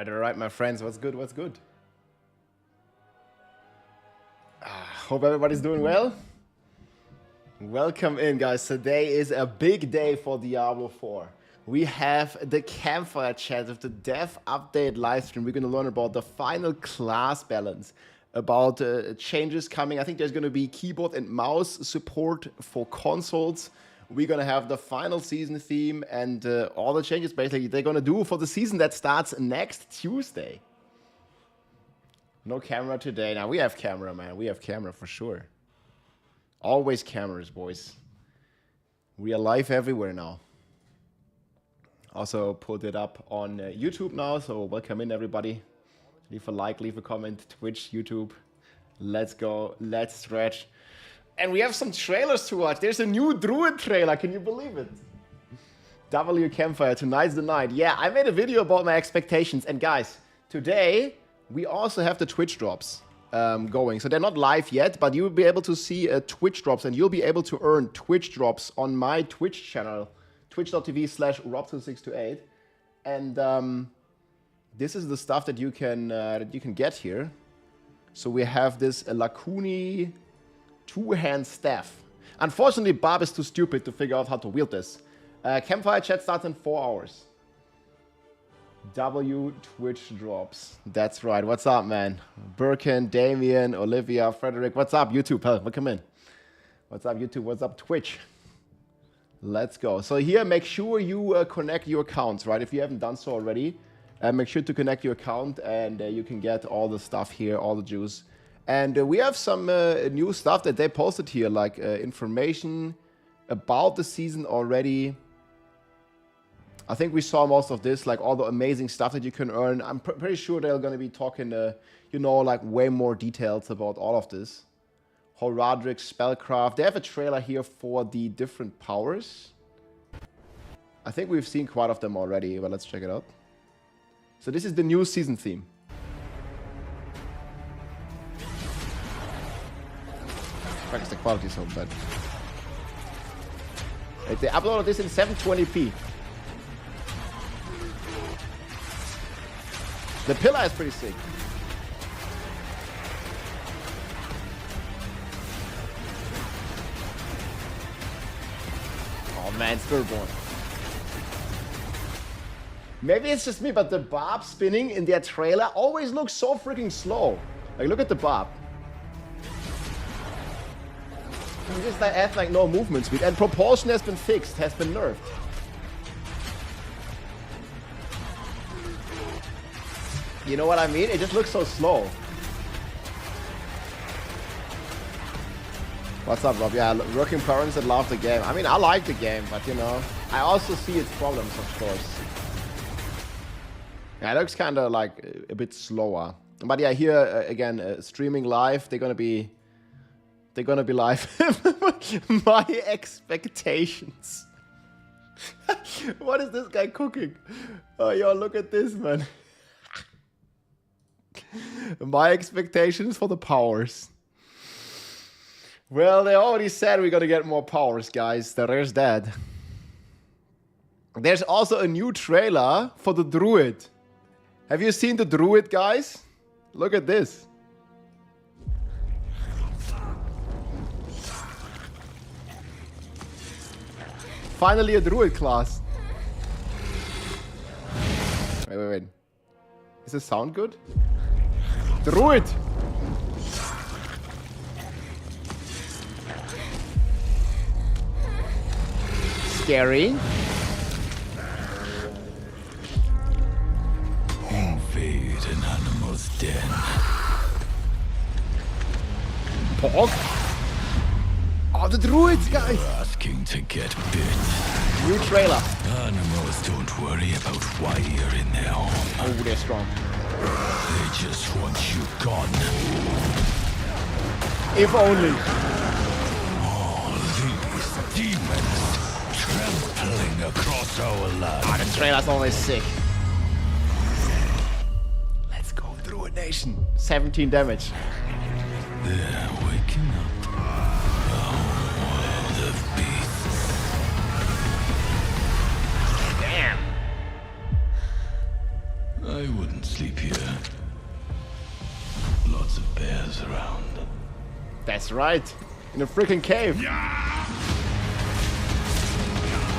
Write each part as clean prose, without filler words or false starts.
Alright, my friends. What's good? What's good? Hope everybody's doing well. Welcome in, guys. Today is a big day for Diablo 4. We have the Campfire chat of the dev update livestream. We're going to learn about the final class balance, about changes coming. I think there's going to be keyboard and mouse support for consoles. We're going to have the final season theme and all the changes basically they're going to do for the season that starts next Tuesday. No camera today. Now we have camera, man. We have camera for sure. Always cameras, boys. We are live everywhere now. Also put it up on YouTube now, so welcome in everybody. Leave a like, leave a comment, Twitch, YouTube. Let's go, let's stretch. And we have some trailers to watch. There's a new Druid trailer, can you believe it? W Campfire, tonight's the night. Yeah, I made a video about my expectations. And guys, today we also have the Twitch drops going. So they're not live yet, but you'll be able to see Twitch drops and you'll be able to earn Twitch drops on my Twitch channel, twitch.tv/rob2628. And this is the stuff that you can get here. So we have this Lakuni two-hand staff. Unfortunately, Bob is too stupid to figure out how to wield this. Campfire chat starts in 4 hours. W Twitch drops. That's right. What's up, man? Birkin, Damien, Olivia, Frederick. What's up, YouTube? Welcome in. What's up, YouTube? What's up, Twitch? Let's go. So here, make sure you connect your accounts, right? If you haven't done so already, make sure to connect your account and you can get all the stuff here, all the juice. And we have some new stuff that they posted here, like information about the season already. I think we saw most of this, like all the amazing stuff that you can earn. I'm pretty sure they're going to be talking, you know, like way more details about all of this. Horadric, Spellcraft. They have a trailer here for the different powers. I think we've seen quite of them already, but let's check it out. So this is the new season theme. Fuck, is the quality so bad. They uploaded this in 720p. The pillar is pretty sick. Oh man, Spiritborn. Maybe it's just me, but the barb spinning in their trailer always looks so freaking slow. Like, look at the barb. It just has like no movement speed, and proportion has been fixed, has been nerfed. You know what I mean? It just looks so slow. What's up, Rob? Yeah, working parents that love the game. I mean, I like the game, but you know, I also see its problems, of course. Yeah, it looks kind of like a bit slower. But yeah, here again, streaming live. They're gonna be live. My expectations. What is this guy cooking? Oh, yo, look at this, man. My expectations for the powers. Well, they already said we're gonna get more powers, guys. There's that. There's also a new trailer for the Druid. Have you seen the Druid, guys? Look at this. Finally a Druid class. Wait. Does this sound good? Druid! Scary. Invade an animal's den. Pork? Oh, the Druids, guys! Asking to get bit. New trailer. Animals don't worry about why you're in their home. Oh, they're strong. They just want you gone. If only. All these demons trampling across our land. Ah, the trailer's always sick. Let's go, Druid Nation. 17 damage. They're waking up. A world of beasts. Damn. I wouldn't sleep That's right. In a freaking cave.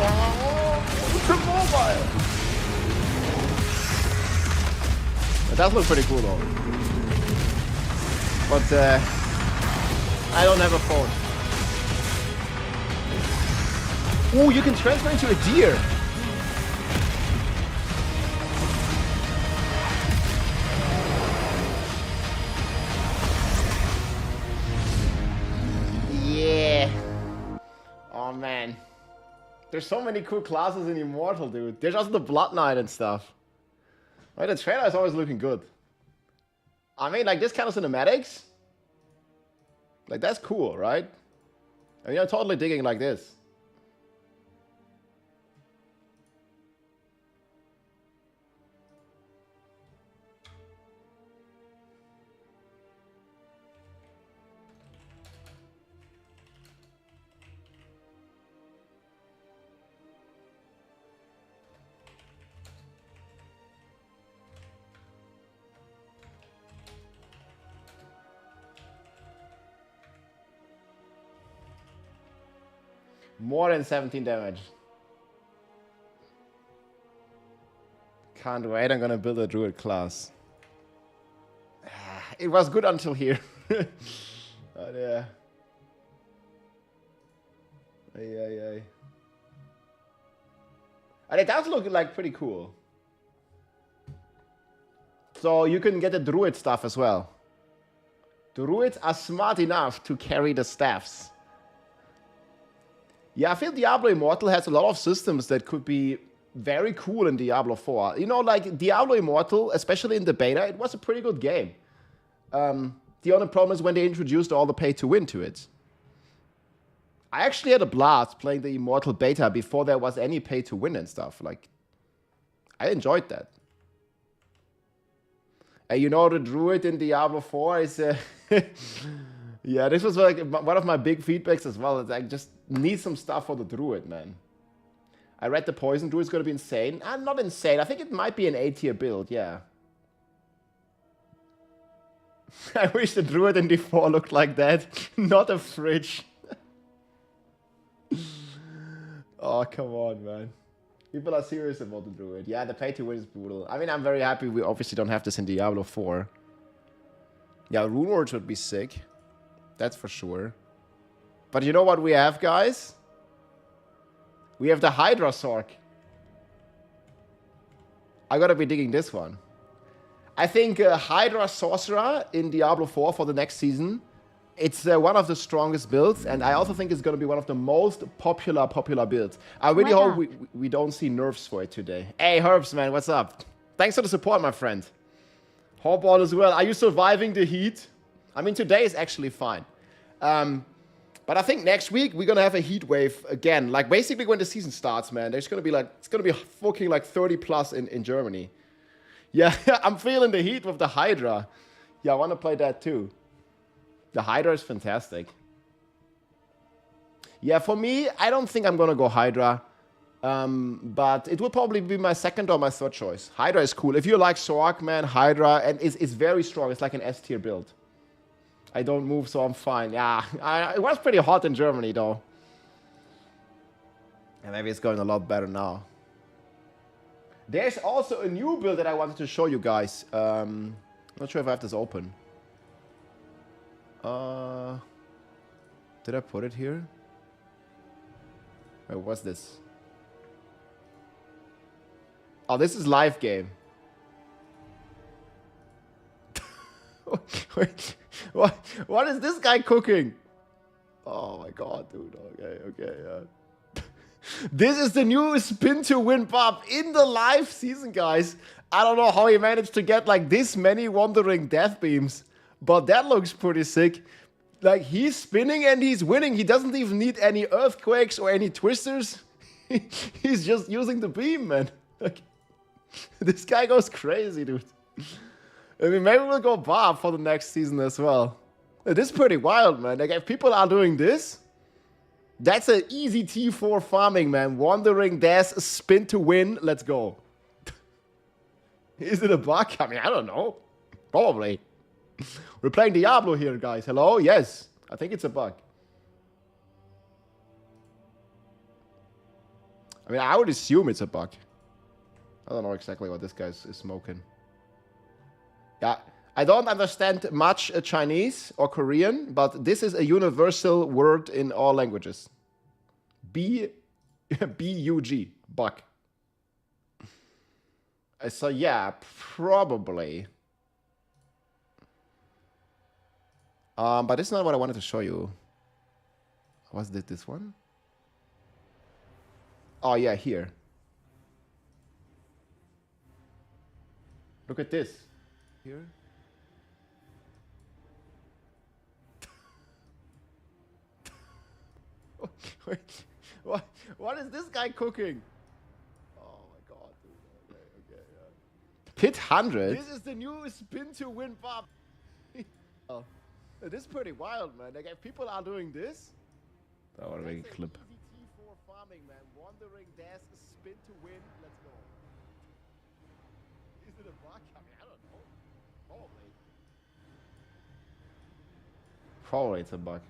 Oh, ultra mobile. It does look pretty cool though. But I don't have a phone. Ooh, you can transfer into a deer. Yeah. Oh man. There's so many cool classes in Immortal, dude. There's also the Blood Knight and stuff. Right, the trailer is always looking good. I mean, like this kind of cinematics. Like that's cool, right? I mean, I'm totally digging like this. More than 17 damage. Can't wait, I'm gonna build a druid class. It was good until here. But yeah. Ay. And it does look like pretty cool. So you can get the druid stuff as well. Druids are smart enough to carry the staffs. Yeah, I feel Diablo Immortal has a lot of systems that could be very cool in Diablo 4. You know, like Diablo Immortal, especially in the beta, it was a pretty good game. The only problem is when they introduced all the pay-to-win to it. I actually had a blast playing the Immortal beta before there was any pay-to-win and stuff. Like, I enjoyed that. And you know, the Druid in Diablo 4 is... yeah, this was like one of my big feedbacks as well. Is I just need some stuff for the Druid, man. I read the Poison Druid is going to be insane. Not insane. I think it might be an A-tier build, yeah. I wish the Druid in D4 looked like that. Not a fridge. Oh, come on, man. People are serious about the Druid. Yeah, the pay-to-win is brutal. I mean, I'm very happy we obviously don't have this in Diablo 4. Yeah, Rune Lords would be sick. That's for sure. But you know what we have, guys? We have the Hydra Sorc. I gotta be digging this one. I think Hydra Sorcerer in Diablo 4 for the next season, it's one of the strongest builds, and I also think it's gonna be one of the most popular builds. I really hope we don't see nerfs for it today. Hey, Herbs, man, what's up? Thanks for the support, my friend. Hope all is well. Are you surviving the heat? I mean, today is actually fine. But I think next week we're gonna have a heat wave again. Like basically when the season starts, man, there's gonna be like it's gonna be fucking like 30 plus in Germany. Yeah, I'm feeling the heat with the Hydra. Yeah, I wanna play that too. The Hydra is fantastic. Yeah, for me, I don't think I'm gonna go Hydra. But it will probably be my second or my third choice. Hydra is cool. If you like Sorc, man, Hydra, and it's very strong. It's like an S tier build. I don't move, so I'm fine. Yeah, it was pretty hot in Germany, though. And maybe it's going a lot better now. There's also a new build that I wanted to show you guys. Not sure if I have this open. Did I put it here? Wait, what's this? Oh, this is live game. Wait, what is this guy cooking? Oh my god, dude. Okay, yeah. This is the new spin to win buff in the live season, guys. I don't know how he managed to get like this many wandering death beams, but that looks pretty sick. Like he's spinning and he's winning. He doesn't even need any earthquakes or any twisters. He's just using the beam, man. Like, this guy goes crazy, dude. I mean, maybe we'll go buff for the next season as well. This is pretty wild, man. Like, if people are doing this, that's an easy T4 farming, man. Wandering Death, spin to win. Let's go. Is it a bug? I mean, I don't know. Probably. We're playing Diablo here, guys. Hello? Yes. I think it's a bug. I mean, I would assume it's a bug. I don't know exactly what this guy is smoking. Yeah, I don't understand much Chinese or Korean, but this is a universal word in all languages. B-U-G, bug. So yeah, probably. But this is not what I wanted to show you. Was this one? Oh yeah, here. Look at this. Here. Wait, what is this guy cooking? Oh my god, dude. Okay, yeah. Pit 100? This is the new spin to win Bob. Oh, this is pretty wild, man. Like, if people are doing this, I want to make a clip. T4 farming, man. Wandering dash, spin to win. Let's go. Is it a bug? I mean, I don't know. Probably. Probably it's a bug.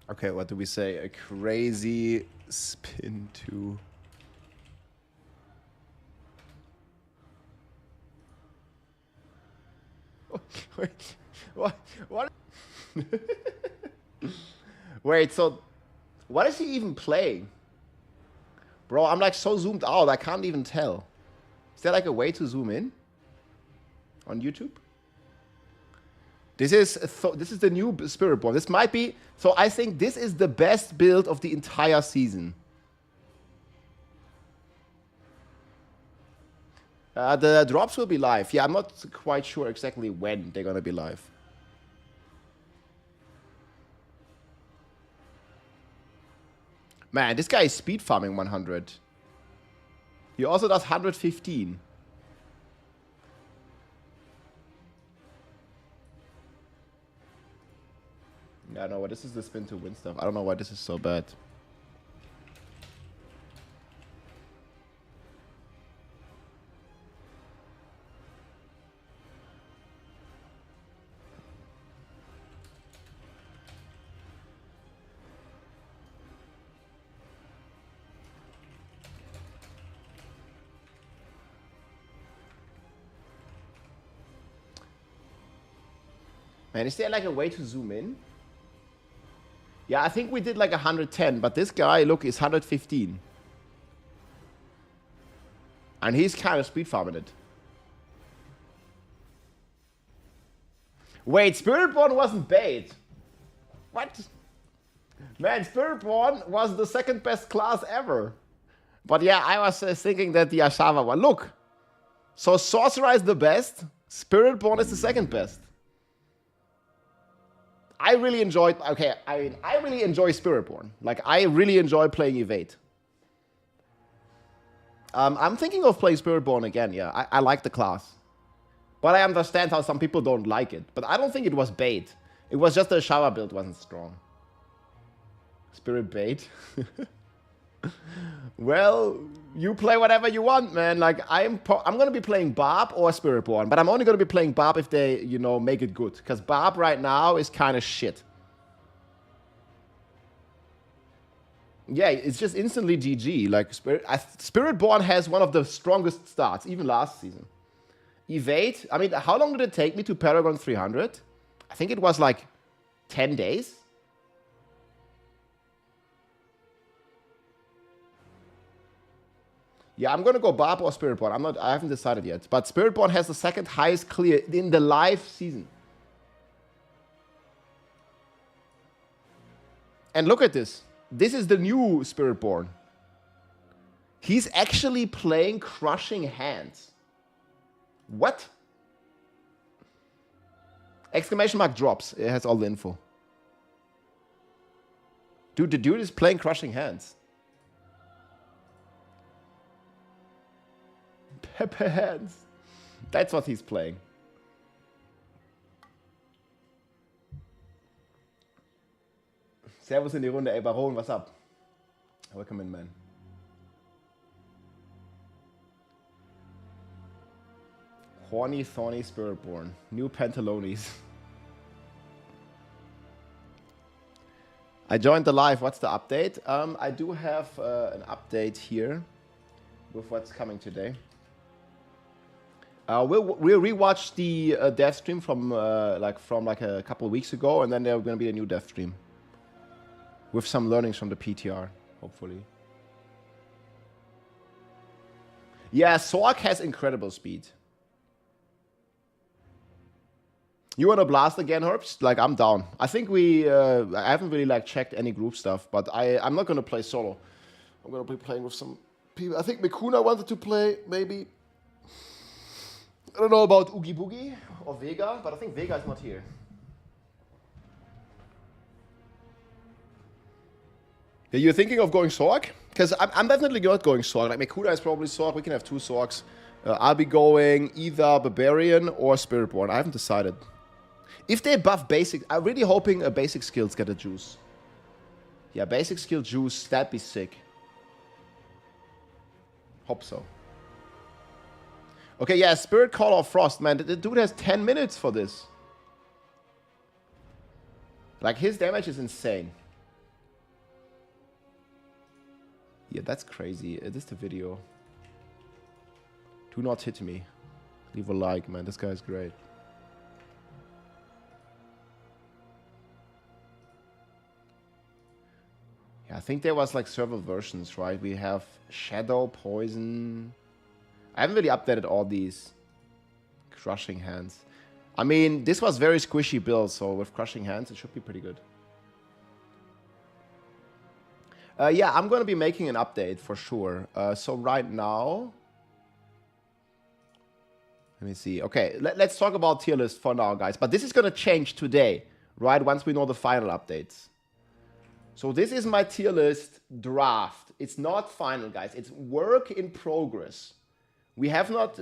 Okay, what do we say? A crazy spin to... Wait, what? Wait, so what is he even playing? Bro, I'm like so zoomed out, I can't even tell. Is there like a way to zoom in on YouTube? This is the new Spiritborn. This might be... So I think this is the best build of the entire season. The drops will be live. Yeah, I'm not quite sure exactly when they're going to be live. Man, this guy is speed farming 100. He also does 115. Yeah, no, this is the spin to win stuff. I don't know why this is so bad. Man, is there like a way to zoom in? Yeah, I think we did like 110, but this guy, look, is 115. And he's kind of speed farming it. Wait, Spiritborn wasn't bait. What? Man, Spiritborn was the second best class ever. But yeah, I was thinking that the Ashava one. Look, so Sorcerer is the best, Spiritborn is the second best. I really enjoyed, okay, I really enjoy Spiritborn. Like, I really enjoy playing Evade. I'm thinking of playing Spiritborn again, yeah. I like the class. But I understand how some people don't like it. But I don't think it was bait. It was just the shower build wasn't strong. Spirit bait. Well, you play whatever you want, man. Like, I'm gonna be playing Barb or Spiritborn, but I'm only gonna be playing Barb if they, you know, make it good. Because Barb right now is kind of shit. Yeah, it's just instantly GG. Like, Spiritborn has one of the strongest starts, even last season. Evade, I mean, how long did it take me to Paragon 300? I think it was like 10 days. Yeah, I'm gonna go Barb or Spiritborn. I haven't decided yet. But Spiritborn has the second highest clear in the live season. And look at this. This is the new Spiritborn. He's actually playing Crushing Hands. What? Exclamation mark drops. It has all the info. Dude, the dude is playing Crushing Hands. Pepper Hands. That's what he's playing. Servus in die Runde. Ey, Baron, what's up? Welcome in, man. Horny Thorny Spiritborn. New Pantalones. I joined the live. What's the update? I do have an update here with what's coming today. We'll rewatch the dev stream from like a couple of weeks ago, and then there's going to be a new dev stream with some learnings from the PTR, hopefully. Yeah, Sorc has incredible speed. You want to blast again, Herbs? Like, I'm down. I think I haven't really like checked any group stuff, but I'm not going to play solo. I'm going to be playing with some people. I think Mikuna wanted to play, maybe. I don't know about Oogie Boogie or Vega, but I think Vega is not here. Yeah, you're thinking of going Sorc? Because I'm definitely not going Sorc. Like, Mikuna is probably Sorc. We can have 2 Sorcs. I'll be going either Barbarian or Spiritborn. I haven't decided. If they buff basic, I'm really hoping basic skills get a juice. Yeah, basic skill juice, that'd be sick. Hope so. Okay, yeah, Spirit Call of Frost, man. The dude has 10 minutes for this. Like, his damage is insane. Yeah, that's crazy. This is the video. Do not hit me. Leave a like, man. This guy's great. Yeah, I think there was like several versions, right? We have Shadow, Poison. I haven't really updated all these. Crushing Hands. I mean, this was very squishy build, so with Crushing Hands, it should be pretty good. Yeah, I'm going to be making an update for sure. So right now... Let me see. Okay, let's talk about tier list for now, guys. But this is going to change today, right? Once we know the final updates. So this is my tier list draft. It's not final, guys. It's work in progress. We have not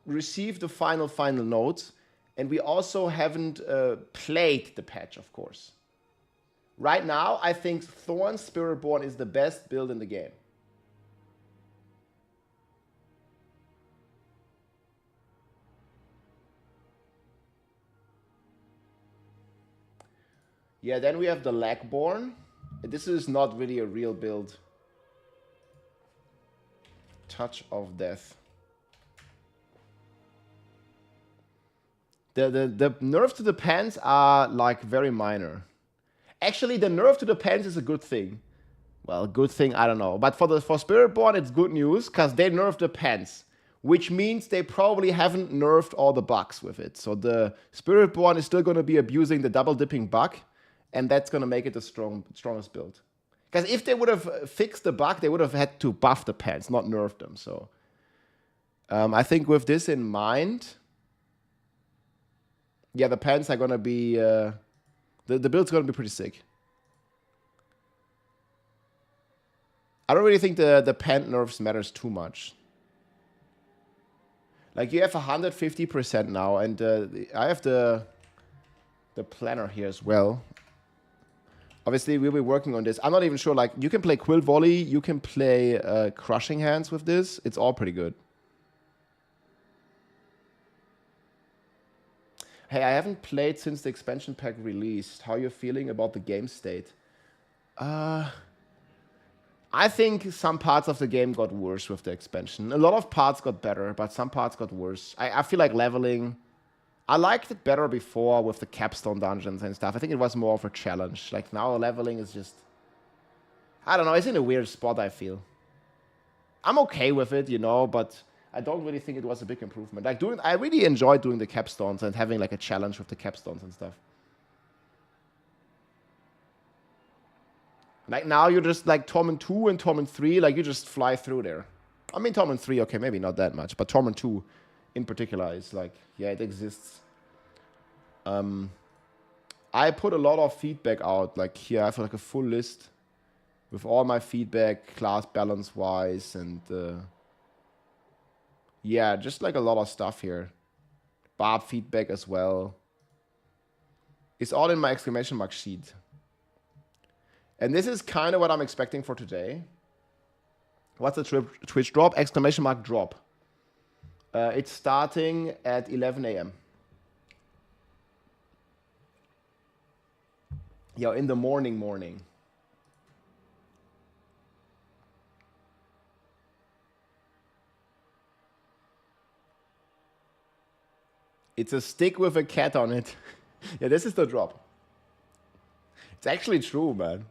received the final notes. And we also haven't played the patch, of course. Right now, I think Thorn Spiritborn is the best build in the game. Yeah, then we have the Lagborn. This is not really a real build. Touch of Death. The nerfs to the pants are like very minor. Actually, the nerf to the pants is a good thing. Well, good thing, I don't know. But for Spiritborn, it's good news because they nerfed the pants, which means they probably haven't nerfed all the bugs with it. So the Spiritborn is still going to be abusing the double dipping bug, and that's going to make it the strongest build. Because if they would have fixed the bug, they would have had to buff the pants, not nerf them. So I think with this in mind, yeah, the pants are going to be... The build's going to be pretty sick. I don't really think the pant nerfs matters too much. Like, you have 150% now, and I have the planner here as well. Obviously, we'll be working on this. I'm not even sure, like, you can play Quill Volley, you can play Crushing Hands with this. It's all pretty good. Hey, I haven't played since the expansion pack released. How are you feeling about the game state? I think some parts of the game got worse with the expansion. A lot of parts got better, but some parts got worse. I feel like leveling... I liked it better before with the capstone dungeons and stuff. I think it was more of a challenge. Like, now leveling is just... I don't know, it's in a weird spot, I feel. I'm okay with it, you know, but... I don't really think it was a big improvement. Like, I really enjoyed doing the capstones and having like a challenge with the capstones and stuff. Like, now you're just like Torment 2 and Torment 3, like you just fly through there. I mean, Torment 3, okay, maybe not that much, but Torment 2 in particular is like, yeah, it exists. I put a lot of feedback out. Like, here I have like a full list with all my feedback, class balance wise, and yeah, just like a lot of stuff here. Barb feedback as well. It's all in my exclamation mark sheet. And this is kind of what I'm expecting for today. What's the Twitch drop? Exclamation mark drop. It's starting at 11 a.m. Yeah, in the morning. It's a stick with a cat on it. Yeah, this is the drop. It's actually true, man.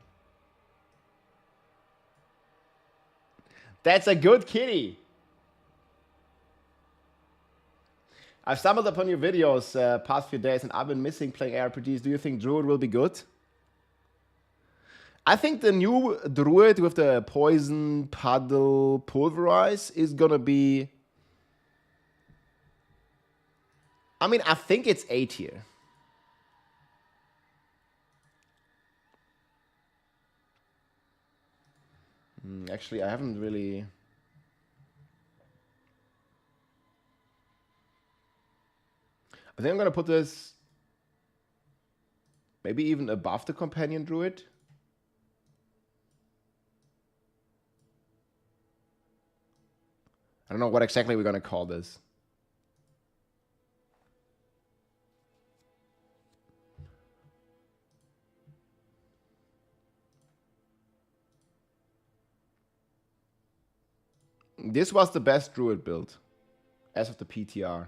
That's a good kitty. I've stumbled upon your videos past few days and I've been missing playing ARPGs. Do you think Druid will be good? I think the new Druid with the poison, puddle, pulverize is gonna be... I mean, I think it's A tier. Actually, I haven't really... I think I'm gonna put this maybe even above the companion druid. I don't know what exactly we're gonna call this. This was the best druid build as of the PTR.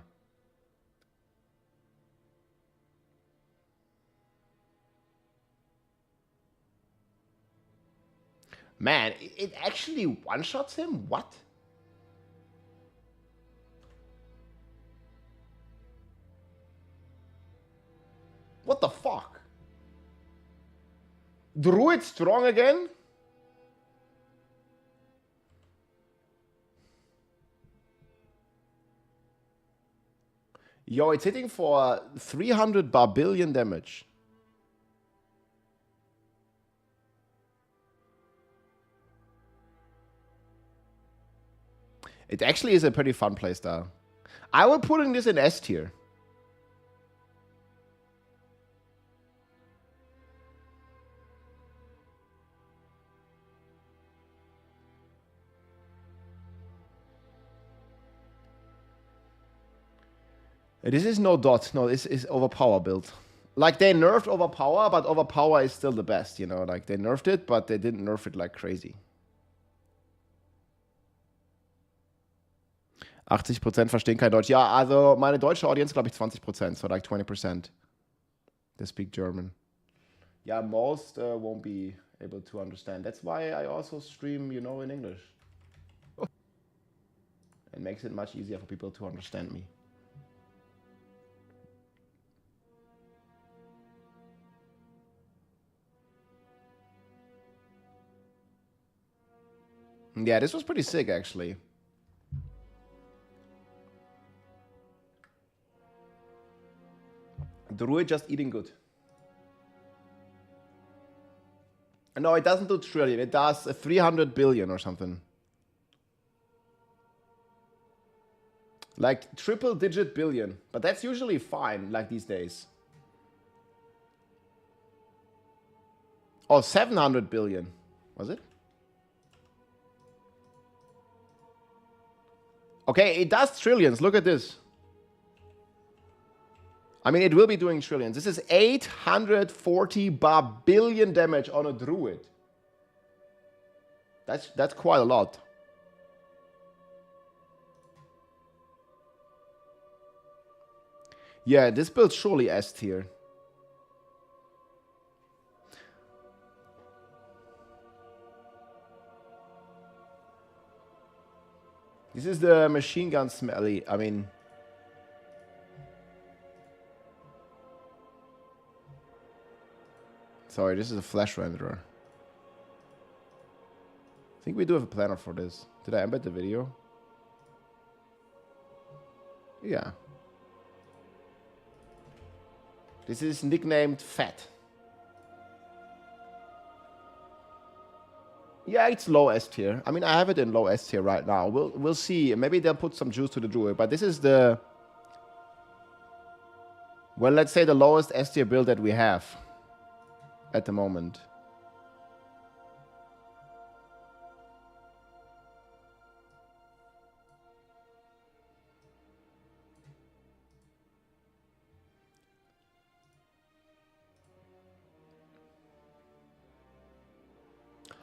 Man, it actually one-shots him? What? What the fuck? Druid strong again? Yo, it's hitting for 300 Barbarian damage. It actually is a pretty fun playstyle. I would put in this in S tier. This is no dot. No, this is overpower build. Like, they nerfed overpower, but overpower is still the best, you know? Like, they nerfed it, but they didn't nerf it like crazy. 80% verstehen kein Deutsch. Ja, also meine deutsche Audience, glaube ich, 20%, so like 20%. They speak German. Yeah, most won't be able to understand. That's why I also stream, you know, in English. It makes it much easier for people to understand me. Yeah, this was pretty sick, actually. Druid just eating good. No, it doesn't do trillion. It does 300 billion or something. Like triple digit billion. But that's usually fine, like these days. Oh, 700 billion. Was it? Okay, it does trillions. Look at this. I mean, it will be doing trillions. This is 840 billion damage on a druid. That's quite a lot. Yeah, this build's surely S tier. This is the machine gun smelly. I mean... Sorry, this is a flash renderer. I think we do have a planner for this. Did I embed the video? Yeah. This is nicknamed Fat. Yeah, it's low S tier. I mean, I have it in low S tier right now. We'll see. Maybe they'll put some juice to the druid, but this is the... Well, let's say the lowest S tier build that we have at the moment.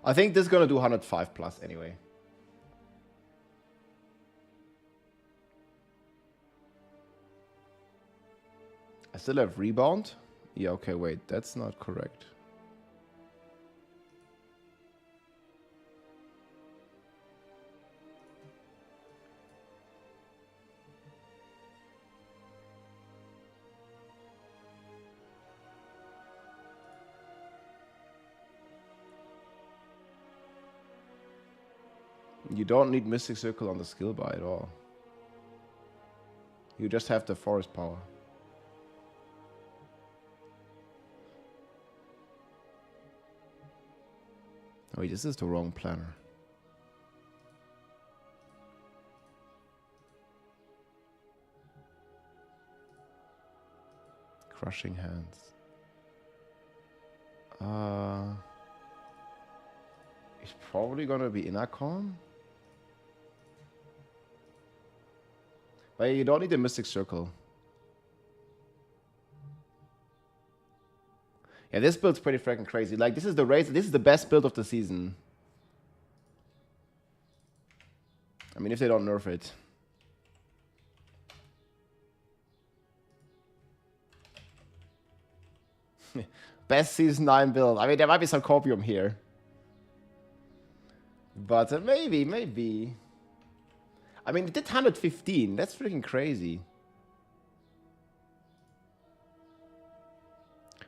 I think this is going to do 105 plus anyway. I still have rebound? Yeah, okay, wait. That's not correct. You don't need Mystic Circle on the skill bar at all. You just have the forest power. Oh, wait, this is the wrong planner. Crushing Hands. It's probably gonna be Inacon. But you don't need the Mystic Circle. Yeah, this build's pretty freaking crazy. Like, this is the race. This is the best build of the season. I mean, if they don't nerf it. Best season 9 build. I mean, there might be some copium here. But maybe. I mean, it did 115. That's freaking crazy.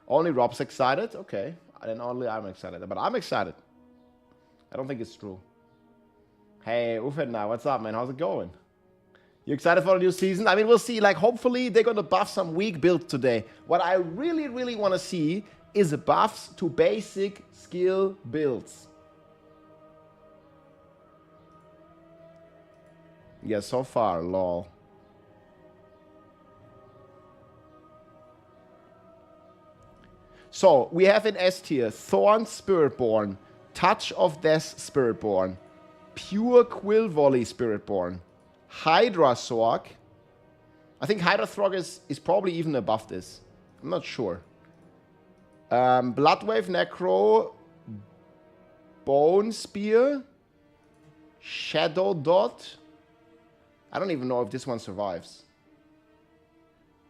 Only Rob's excited? Okay. Then only I'm excited. But I'm excited. I don't think it's true. Hey, Ufedna, what's up, man? How's it going? You excited for the new season? I mean, we'll see. Like, hopefully they're going to buff some weak builds today. What I really, really want to see is buffs to basic skill builds. Yeah, so far, lol. So, we have in S tier, Thorn Spiritborn, Touch of Death Spiritborn, Pure Quill Volley Spiritborn, Hydra Sorg. I think Hydra Sorg is probably even above this. I'm not sure. Bloodwave Necro, Bone Spear, Shadow Dot. I don't even know if this one survives.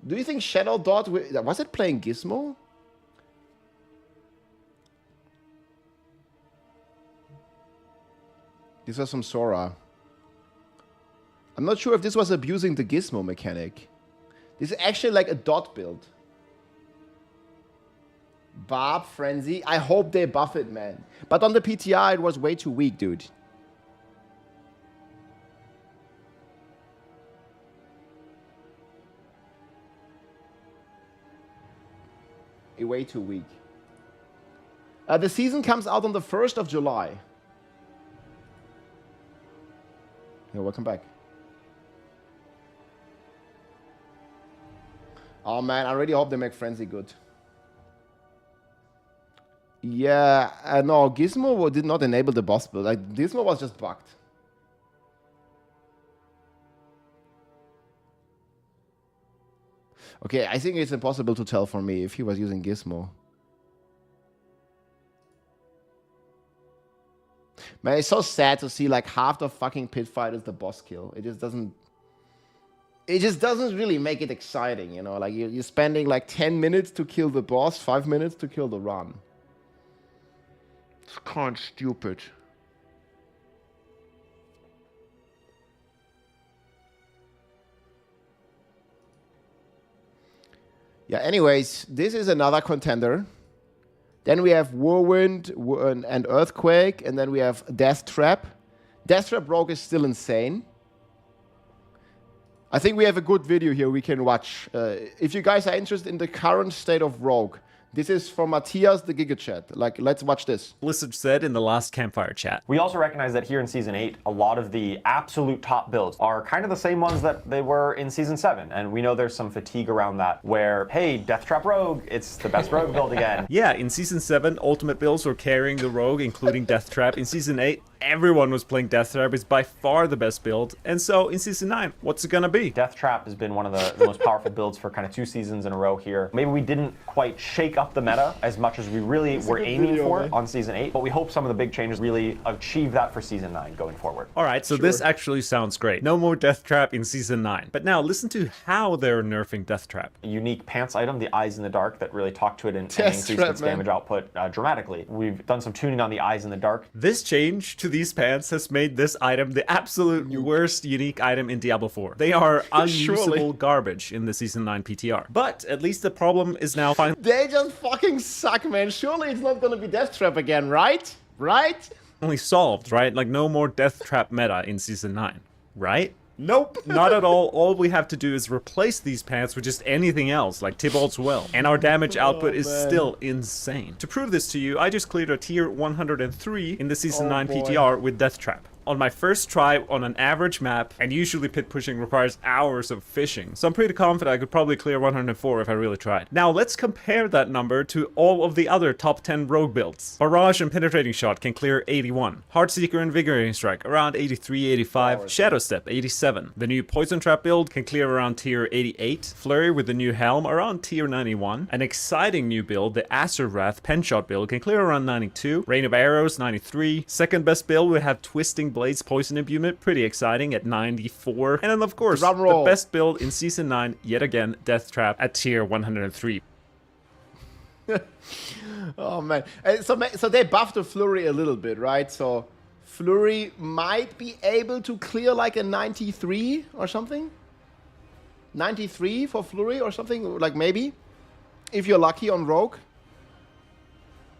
Do you think Shadow Dot... Was it playing Gizmo? This was from Sora. I'm not sure if this was abusing the Gizmo mechanic. This is actually like a dot build. Barb Frenzy. I hope they buff it, man. But on the PTR, it was way too weak, dude. Way too weak. The season comes out on the 1st of July. Yeah, welcome back. Oh man, I really hope they make Frenzy good. Yeah, no, Gizmo did not enable the boss build. Like, Gizmo was just bugged. Okay, I think it's impossible to tell for me if he was using Gizmo. Man, it's so sad to see like half the fucking pit fight is the boss kill. It just doesn't really make it exciting, you know? Like you're spending like 10 minutes to kill the boss, 5 minutes to kill the run. It's kind of stupid. Yeah, anyways, this is another contender. Then we have Whirlwind and Earthquake, and then we have Death Trap. Death Trap Rogue is still insane. I think we have a good video here we can watch. If you guys are interested in the current state of Rogue, this is from Matthias, the GigaChat. Like, let's watch this. Blizzard said in the last Campfire chat. We also recognize that here in Season 8, a lot of the absolute top builds are kind of the same ones that they were in Season 7. And we know there's some fatigue around that where, hey, Death Trap Rogue, it's the best Rogue build again. Yeah, in Season 7, ultimate builds were carrying the Rogue, including Death Trap. In Season 8, everyone was playing Death Trap. It's by far the best build. And so in Season 9, what's it gonna be? Death Trap has been one of the most powerful builds for kind of 2 seasons in a row here. Maybe we didn't quite shake up the meta as much as we really were aiming for on Season 8, but we hope some of the big changes really achieve that for Season 9 going forward. All right, so this actually sounds great. No more Death Trap in Season 9. But now listen to how they're nerfing Death Trap. A unique pants item, the Eyes in the Dark, that really talk to it and increase its damage output dramatically. We've done some tuning on the Eyes in the Dark. This change to these pants has made this item the absolute worst unique item in Diablo 4. They are unusable garbage in the Season 9 PTR. But at least the problem is now finally They just fucking suck, man. Surely it's not gonna be Death Trap again, right? Right? solved, right? Like no more Death Trap meta in Season 9, right? Nope, not at all. All we have to do is replace these pants with just anything else, like Tybalt's Well, and our damage output is still insane. To prove this to you, I just cleared a tier 103 in the Season 9 PTR with Death Trap. On my first try on an average map, and usually pit pushing requires hours of fishing, so I'm pretty confident I could probably clear 104 if I really tried. Now let's compare that number to all of the other top 10 rogue builds. Barrage and Penetrating Shot can clear 81. Heartseeker and Invigorating Strike around 83, 85. Shadow Step 87. The new Poison Trap build can clear around tier 88. Flurry with the new Helm around tier 91. An exciting new build, the Acer Wrath Penshot build, can clear around 92. Rain of Arrows 93. Second best build we have Twisting Blades Poison Imbuement, pretty exciting at 94. And then of course, the best build in Season 9, yet again, Death Trap at tier 103. Oh man. So they buffed the Flurry a little bit, right? So Flurry might be able to clear like a 93 or something? 93 for Flurry or something? Like maybe? If you're lucky on Rogue.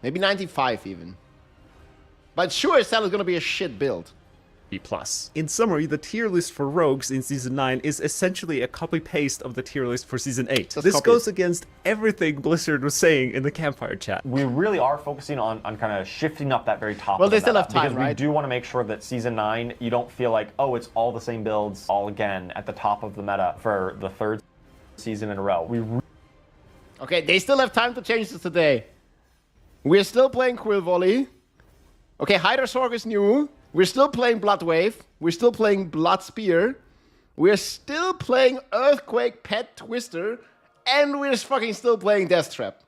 Maybe 95 even. But sure as hell is gonna be a shit build. B+. In summary, the tier list for rogues in Season 9 is essentially a copy-paste of the tier list for Season 8. This goes against everything Blizzard was saying in the Campfire chat. We really are focusing on kind of shifting up that very top. Well, they still have time, because we do want to make sure that Season 9, you don't feel like, oh, it's all the same builds all again at the top of the meta for the 3rd season in a row. Okay, they still have time to change this today. We're still playing Quill Volley. Okay, Hydra Sorg is new. We're still playing Blood Wave. We're still playing Blood Spear. We're still playing Earthquake Pet Twister. And we're fucking still playing Death Trap.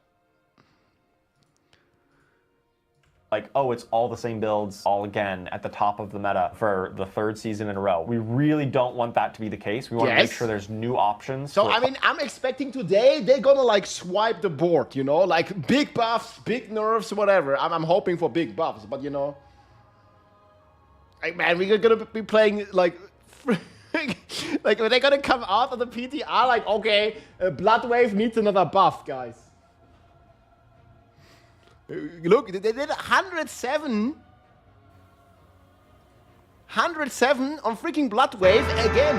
Like, oh, it's all the same builds all again at the top of the meta for the 3rd season in a row. We really don't want that to be the case. We want to make sure there's new options. So, I mean, I'm expecting today they're gonna like swipe the board, you know? Like big buffs, big nerfs, whatever. I'm hoping for big buffs, but you know... Like, man, we're gonna be playing like, like they're gonna come out of the PTR like, okay, Blood Wave needs another buff, guys. Look, they did 107 on freaking Blood Wave again.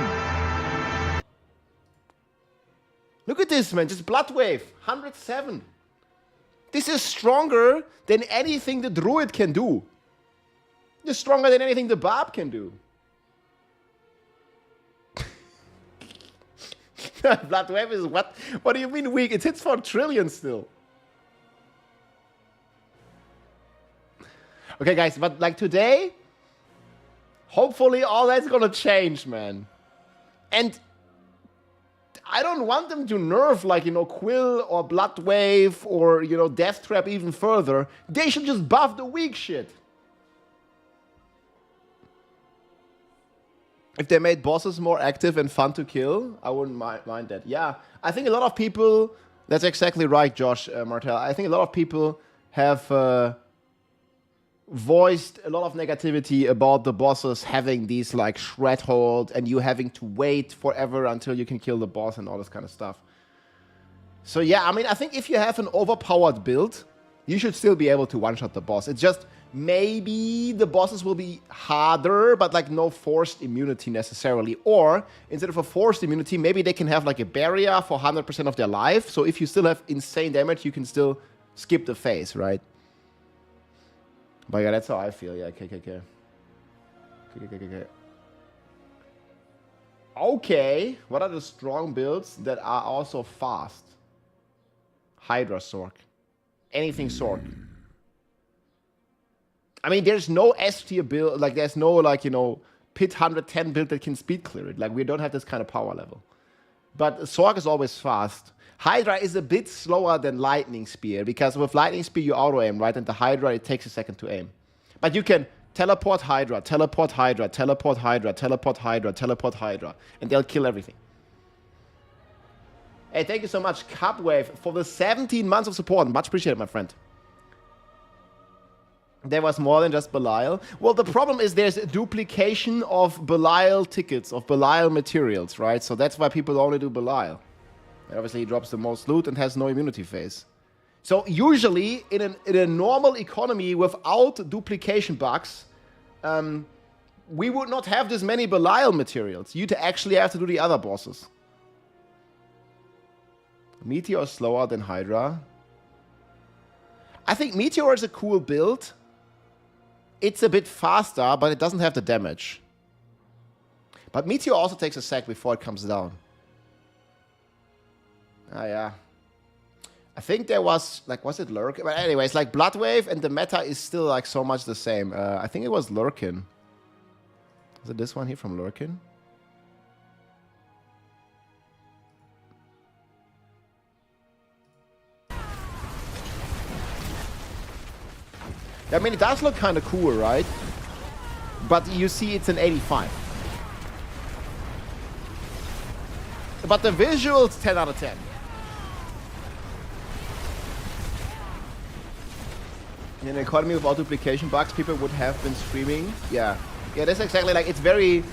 Look at this, man, just Blood Wave, 107. This is stronger than anything the Druid can do. It's stronger than anything the Barb can do. Blood Wave is what? What do you mean weak? It hits for a trillion still. Okay, guys, but like today, hopefully all that's gonna change, man. And I don't want them to nerf like, you know, Quill or Blood Wave or, you know, Death Trap even further. They should just buff the weak shit. If they made bosses more active and fun to kill, I wouldn't mind that. Yeah, I think a lot of people, that's exactly right, Josh Martel. I think a lot of people have voiced a lot of negativity about the bosses having these like shred hold and you having to wait forever until you can kill the boss and all this kind of stuff. So yeah, I mean, I think if you have an overpowered build, you should still be able to one-shot the boss. It's just maybe the bosses will be harder, but like no forced immunity necessarily. Or instead of a forced immunity, maybe they can have like a barrier for 100% of their life. So if you still have insane damage, you can still skip the phase, right? But yeah, that's how I feel. Yeah, KKK. Okay, what are the strong builds that are also fast? Hydra Sorg. Anything Sorg. I mean, there's no S tier build, like there's no like, you know, pit 110 build that can speed clear it. Like we don't have this kind of power level. But Sorg is always fast. Hydra is a bit slower than Lightning Spear, because with Lightning Spear you auto-aim, right? And the Hydra, it takes a second to aim. But you can teleport Hydra, teleport Hydra, teleport Hydra, teleport Hydra, teleport Hydra, and they'll kill everything. Hey, thank you so much, Cupwave, for the 17 months of support. Much appreciated, my friend. There was more than just Belial. Well, the problem is there's a duplication of Belial tickets, of Belial materials, right? So that's why people only do Belial. And obviously, he drops the most loot and has no immunity phase. So usually, in a normal economy without duplication bugs, we would not have this many Belial materials. You'd actually have to do the other bosses. Meteor is slower than Hydra. I think Meteor is a cool build. It's a bit faster, but it doesn't have the damage. But Meteor also takes a sec before it comes down. Ah, yeah. I think there was, like, was it Lurkin? But anyways, like, Bloodwave and the meta is still, like, so much the same. I think it was Lurkin. Is it this one here from Lurkin? I mean, it does look kind of cool, right? But you see it's an 85. But the visuals, 10 out of 10. In an economy without duplication bugs, people would have been streaming. Yeah. Yeah, that's exactly, like, it's very,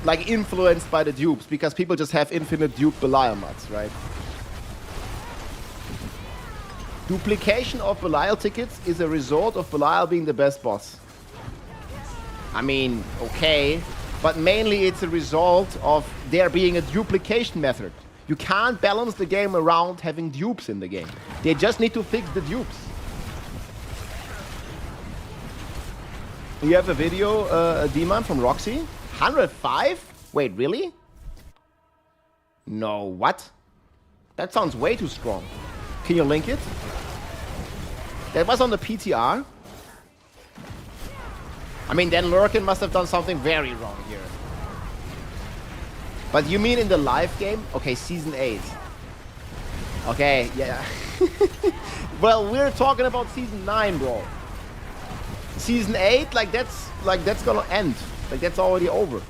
like, influenced by the dupes, because people just have infinite dupe Belial mods, right? Duplication of Belial tickets is a result of Belial being the best boss. I mean, okay, but mainly it's a result of there being a duplication method. You can't balance the game around having dupes in the game. They just need to fix the dupes. You have a video, a Demon from Roxy? 105? Wait, really? No, what? That sounds way too strong. Can you link it? That was on the PTR. I mean, then Lurkin must have done something very wrong here. But you mean in the live game? Okay, Season 8. Okay, yeah. Well, we're talking about Season 9, bro. Season 8, like that's gonna end. Like, that's already over.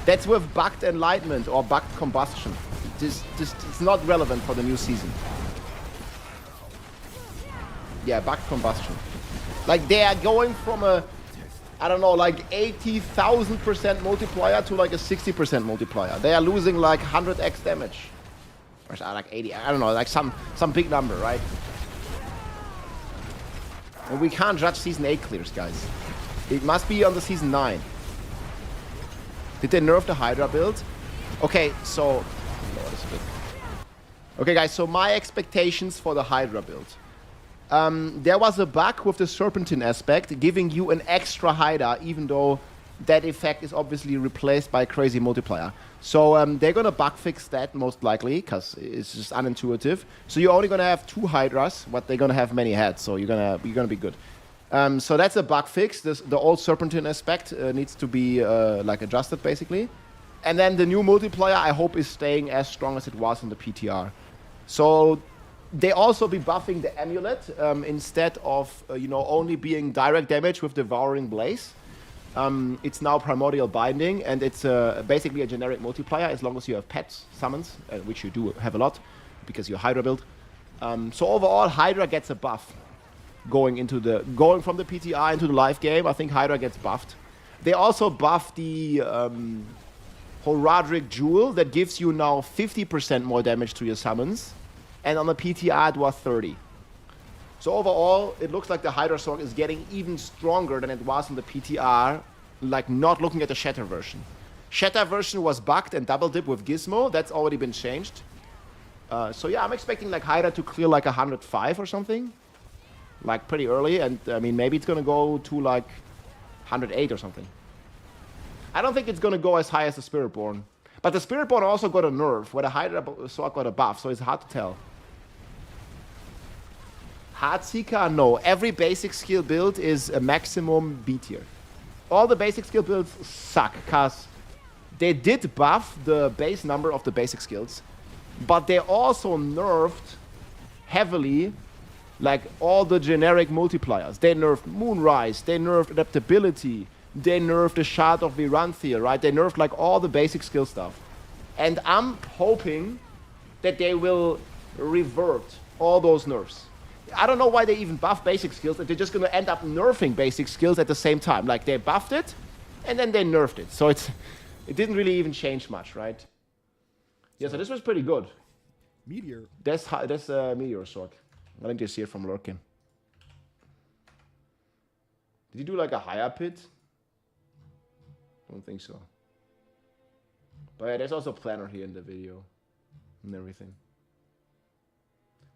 That's with bugged enlightenment or bugged combustion. Just it's not relevant for the new season. Yeah, bugged combustion. Like, they are going from a, I don't know, like 80,000% multiplier to like a 60% multiplier. They are losing like 100x damage. Or like 80, I don't know, like some big number, right? And we can't judge Season 8 clears, guys. It must be on the Season 9. Did they nerf the Hydra build? Okay, so... Okay, guys, so my expectations for the Hydra build. There was a bug with the Serpentine aspect, giving you an extra Hydra, even though that effect is obviously replaced by a crazy multiplier. So they're gonna bug fix that most likely, because it's just unintuitive. So you're only gonna have 2 Hydras, but they're gonna have many heads, so you're gonna be good. So that's a bug fix. The old Serpentine aspect needs to be like adjusted, basically. And then the new multiplier, I hope, is staying as strong as it was in the PTR. So they also be buffing the amulet instead of only being direct damage with Devouring Blaze. It's now Primordial Binding, and it's basically a generic multiplier as long as you have pets, summons, which you do have a lot because you're Hydra build. So overall, Hydra gets a buff going from the PTR into the live game. I think Hydra gets buffed. They also buffed the Horadric Jewel that gives you now 50% more damage to your summons, and on the PTR it was 30. So overall, it looks like the Hydra Sword is getting even stronger than it was in the PTR, like not looking at the Shatter version. Shatter version was bugged and double dip with Gizmo. That's already been changed. So yeah, I'm expecting like Hydra to clear like 105 or something, like pretty early, and I mean maybe it's gonna go to like 108 or something. I don't think it's gonna go as high as the Spiritborn, but the Spiritborn also got a nerf where the Hydra Sword got a buff, so it's hard to tell. Heartseeker, no. Every basic skill build is a maximum B tier. All the basic skill builds suck, because they did buff the base number of the basic skills, but they also nerfed heavily like all the generic multipliers. They nerfed Moonrise, they nerfed adaptability, they nerfed the Shard of Viranthir, right? They nerfed like all the basic skill stuff. And I'm hoping that they will revert all those nerfs. I don't know why they even buff basic skills, if they're just gonna end up nerfing basic skills at the same time. Like they buffed it, and then they nerfed it. So it didn't really even change much, right? Yeah, so this was pretty good. Meteor. That's Meteor Sword. I think you see it from lurking. Did you do like a higher pit? Don't think so. But yeah, there's also a planner here in the video and everything.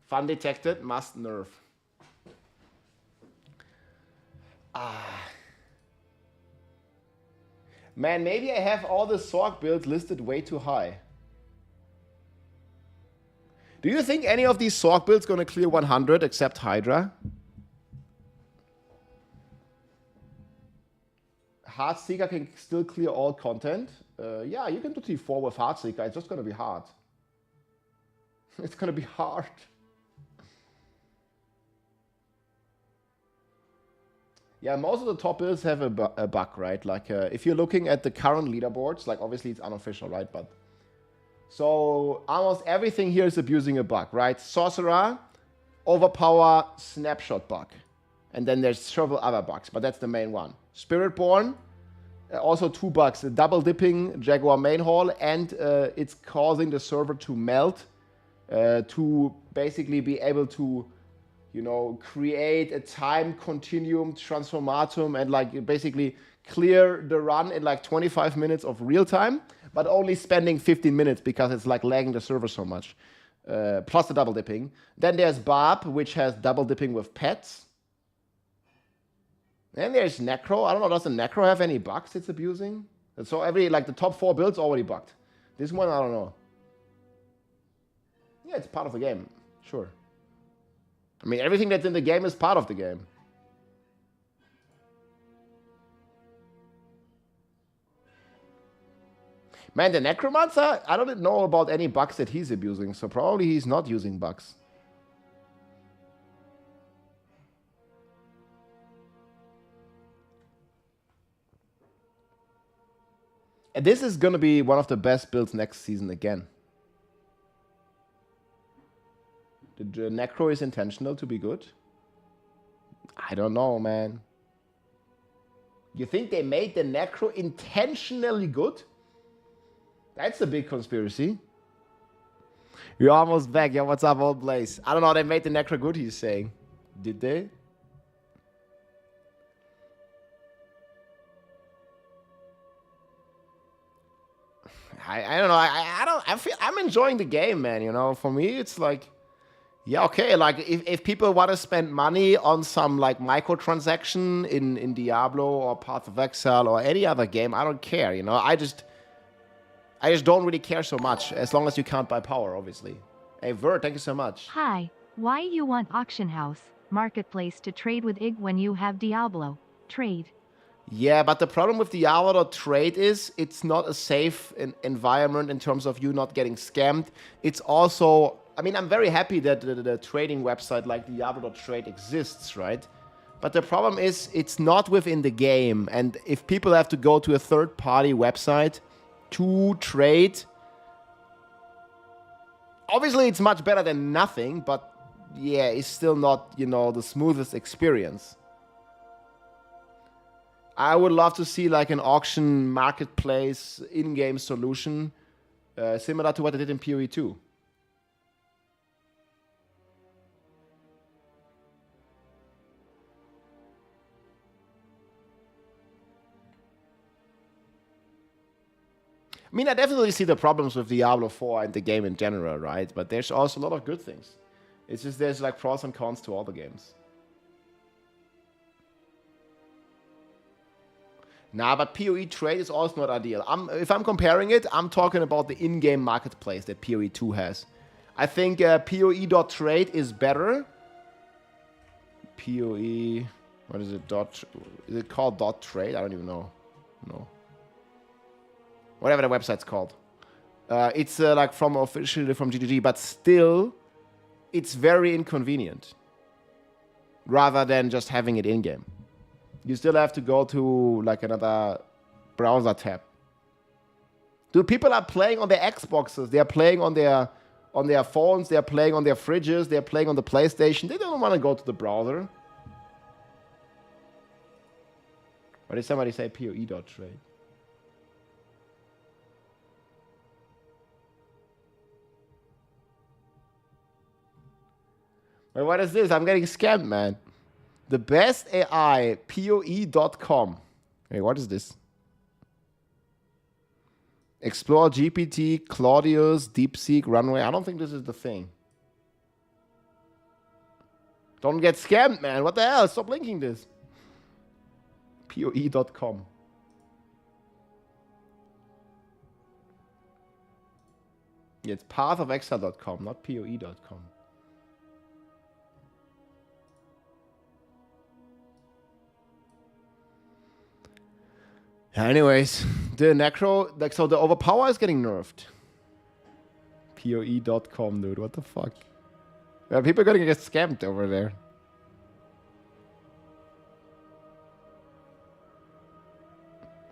Fun detected, must nerf. Man, maybe I have all the Sorg builds listed way too high. Do you think any of these Sorg builds gonna clear 100 except Hydra? Heartseeker can still clear all content. Yeah, you can do T4 with Heartseeker. It's just gonna be hard. It's gonna be hard. Yeah, most of the top builds have a bug, right? Like, if you're looking at the current leaderboards, like obviously it's unofficial, right? But so almost everything here is abusing a bug, right? Sorcerer, overpower, snapshot bug. And then there's several other bugs, but that's the main one. Spiritborn, also 2 bugs. The double dipping Jaguar main hall, and it's causing the server to melt to basically be able to, you know, create a time continuum transformatum and like basically clear the run in like 25 minutes of real time, but only spending 15 minutes because it's like lagging the server so much. Plus the double dipping. Then there's Barb, which has double dipping with pets. Then there's Necro. I don't know, does the Necro have any bugs it's abusing? So like the top 4 builds already bugged. This one, I don't know. Yeah, it's part of the game, sure. I mean, everything that's in the game is part of the game. Man, the Necromancer, I don't know about any bugs that he's abusing, so probably he's not using bugs. And this is going to be one of the best builds next season again. The Necro is intentional to be good? I don't know, man. You think they made the Necro intentionally good? That's a big conspiracy. You're almost back. Yo, what's up, old Blaze? I don't know, they made the Necro good, he's saying. Did they? I don't know. I'm enjoying the game, man. You know, for me, it's like, yeah, okay. Like, if people want to spend money on some like microtransaction in Diablo or Path of Exile or any other game, I don't care. You know, I just don't really care so much as long as you can't buy power, obviously. Hey, Vert, thank you so much. Hi. Why you want auction house, marketplace to trade with IG when you have Diablo? Trade. Yeah, but the problem with Diablo trade is it's not a safe environment in terms of you not getting scammed. It's also, I mean, I'm very happy that the trading website like Diablo.trade exists, right? But the problem is it's not within the game. And if people have to go to a third-party website to trade, obviously it's much better than nothing, but yeah, it's still not, you know, the smoothest experience. I would love to see like an auction marketplace in-game solution similar to what they did in PoE 2. I mean, I definitely see the problems with Diablo 4 and the game in general, right? But there's also a lot of good things. It's just there's like pros and cons to all the games. Nah, but PoE trade is also not ideal. If I'm comparing it, I'm talking about the in-game marketplace that PoE 2 has. I think PoE.trade is better, PoE. What is it? Is it called dot trade? I don't even know. No. Whatever the website's called. It's like from officially from GGG, but still, it's very inconvenient. Rather than just having it in game, you still have to go to like another browser tab. Dude, people are playing on their Xboxes. They are playing on their phones. They are playing on their fridges. They are playing on the PlayStation. They don't want to go to the browser. Or did somebody say PoE.trade? Wait, what is this? I'm getting scammed, man. The best AI, PoE.com. Wait, what is this? Explore GPT, Claudius, DeepSeek, Runway. I don't think this is the thing. Don't get scammed, man. What the hell? Stop linking this. PoE.com. Yeah, it's pathofexile.com, not PoE.com. Anyways, the Necro, like, so the overpower is getting nerfed. PoE.com, dude, what the fuck? Yeah, people are gonna get scammed over there.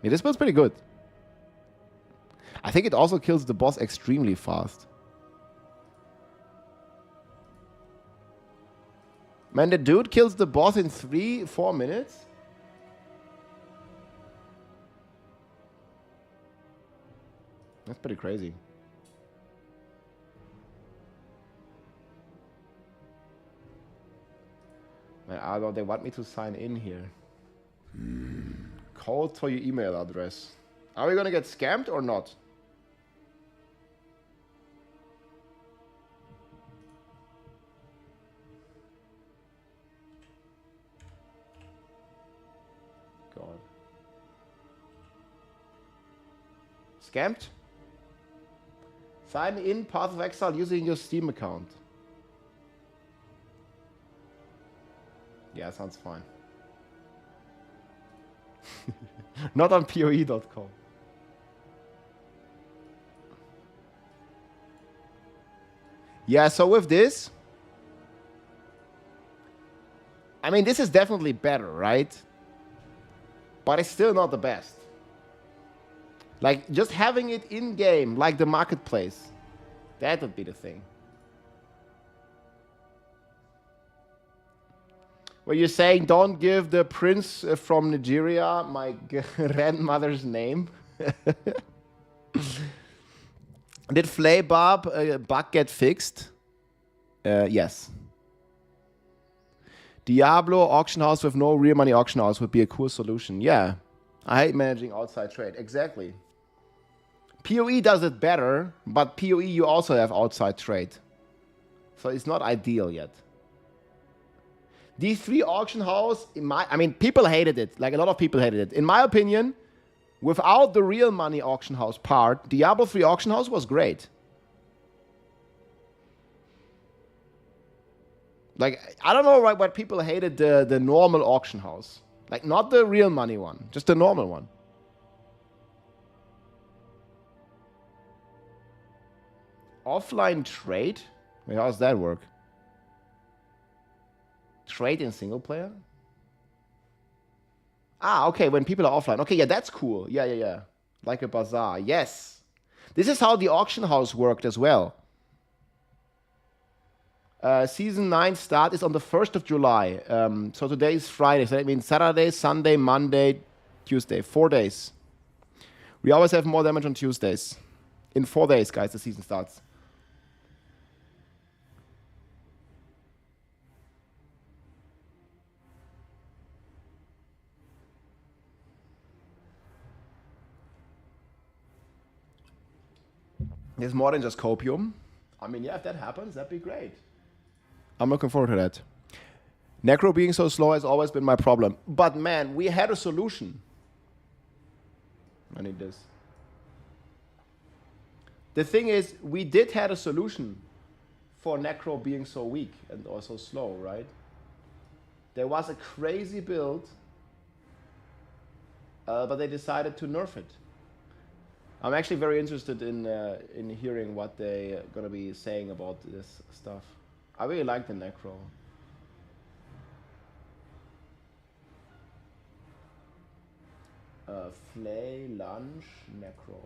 Yeah, this build's pretty good. I think it also kills the boss extremely fast. Man, the dude kills the boss in 3-4 minutes? That's pretty crazy. Man, although they want me to sign in here. Code for your email address. Are we gonna get scammed or not? God. Scammed? Sign in Path of Exile using your Steam account. Yeah, sounds fine. Not on PoE.com. Yeah, so with this, I mean, this is definitely better, right? But it's still not the best. Like, just having it in-game, like the marketplace, that would be the thing. Where you're saying, don't give the prince from Nigeria my grandmother's name. Did Flaybarb bug get fixed? Yes. Diablo auction house with no real money auction house would be a cool solution. Yeah. I hate managing outside trade. Exactly. PoE does it better, but PoE you also have outside trade. So it's not ideal yet. D3 auction house, I mean, people hated it. Like, a lot of people hated it. In my opinion, without the real money auction house part, Diablo 3 auction house was great. Like, I don't know what people hated the normal auction house. Like, not the real money one, just the normal one. Offline trade? Wait, how does that work? Trade in single player? Ah, okay, when people are offline. Okay, yeah, that's cool. Yeah. Like a bazaar. Yes. This is how the auction house worked as well. Season 9 start is on the 1st of July. So today is Friday. So that means Saturday, Sunday, Monday, Tuesday. 4 days. We always have more damage on Tuesdays. In 4 days, guys, the season starts. There's more than just copium. I mean, yeah, if that happens, that'd be great. I'm looking forward to that. Necro being so slow has always been my problem. But man, we had a solution. I need this. The thing is, we did have a solution for Necro being so weak and also slow, right? There was a crazy build, but they decided to nerf it. I'm actually very interested in hearing what they're gonna be saying about this stuff. I really like the Necro. Flay, Lunge, Necro.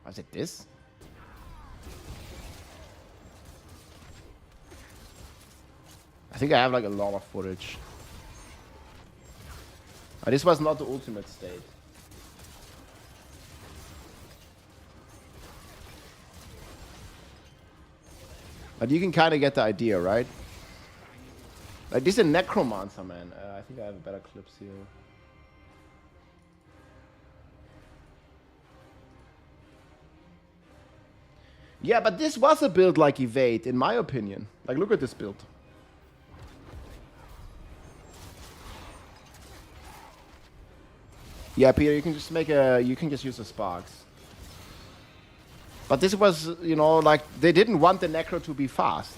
Was it this? I think I have like a lot of footage. This was not the ultimate state. But you can kind of get the idea, right? Like this is a Necromancer, man. I think I have better clips here. Yeah, but this was a build like Evade, in my opinion. Like, look at this build. Yeah, Peter, you can just make a... You can just use the Sparks. But this was, you know, like, they didn't want the Necro to be fast.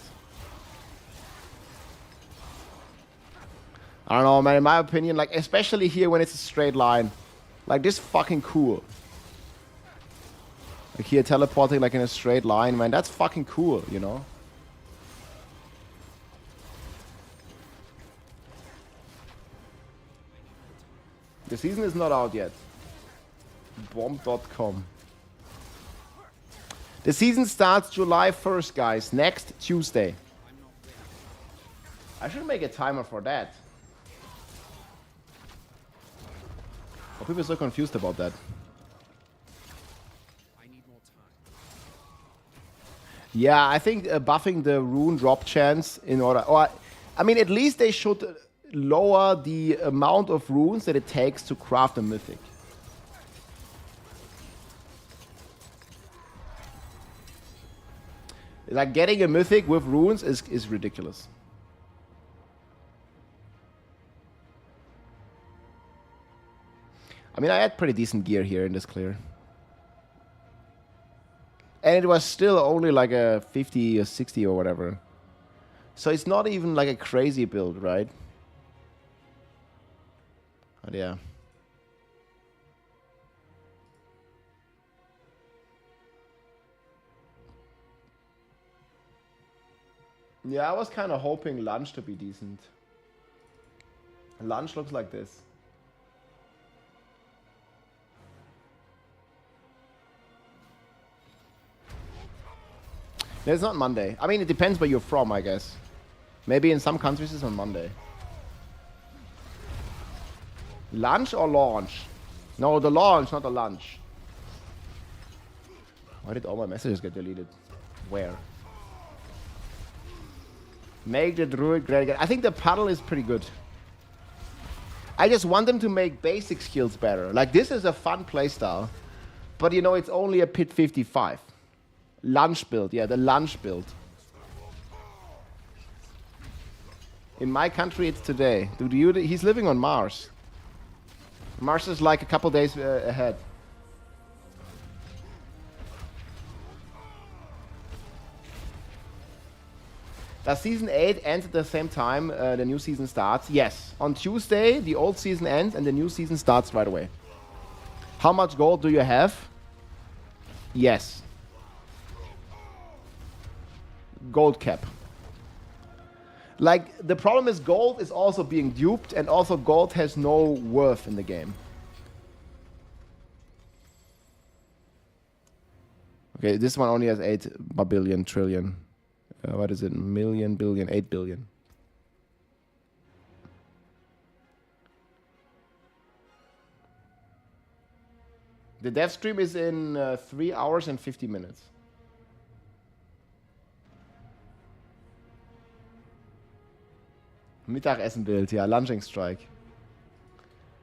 I don't know, man, in my opinion, like, especially here when it's a straight line. Like, this is fucking cool. Like, here, teleporting, like, in a straight line, man, that's fucking cool, you know? The season is not out yet. Bomb.com. The season starts July 1st, guys. Next Tuesday. I should make a timer for that. Oh, people are so confused about that. Yeah, I think buffing the rune drop chance in order... Or, I mean, at least they should lower the amount of runes that it takes to craft a mythic. Like, getting a mythic with runes is ridiculous. I mean, I had pretty decent gear here in this clear. And it was still only like a 50 or 60 or whatever. So it's not even like a crazy build, right? But yeah. Yeah, I was kind of hoping Lunge to be decent. Lunge looks like this. It's not Monday. I mean, it depends where you're from, I guess. Maybe in some countries it's on Monday. Lunch or launch? No, the launch, not the lunch. Why did all my messages get deleted? Where? Make the druid great again. I think the paddle is pretty good. I just want them to make basic skills better. Like, this is a fun playstyle. But, you know, it's only a pit 55. Lunch build, yeah, the lunch build. In my country, it's today. Dude, he's living on Mars. Mars is like a couple days ahead. Does season 8 end at the same time the new season starts? Yes. On Tuesday, the old season ends and the new season starts right away. How much gold do you have? Yes. Gold cap. Like, the problem is gold is also being duped, and also gold has no worth in the game. Okay, this one only has 8 billion trillion. What is it? Million, billion, 8 billion. The dev stream is in 3 hours and 50 minutes. Mittagessen-Bild, yeah, Lunging Strike.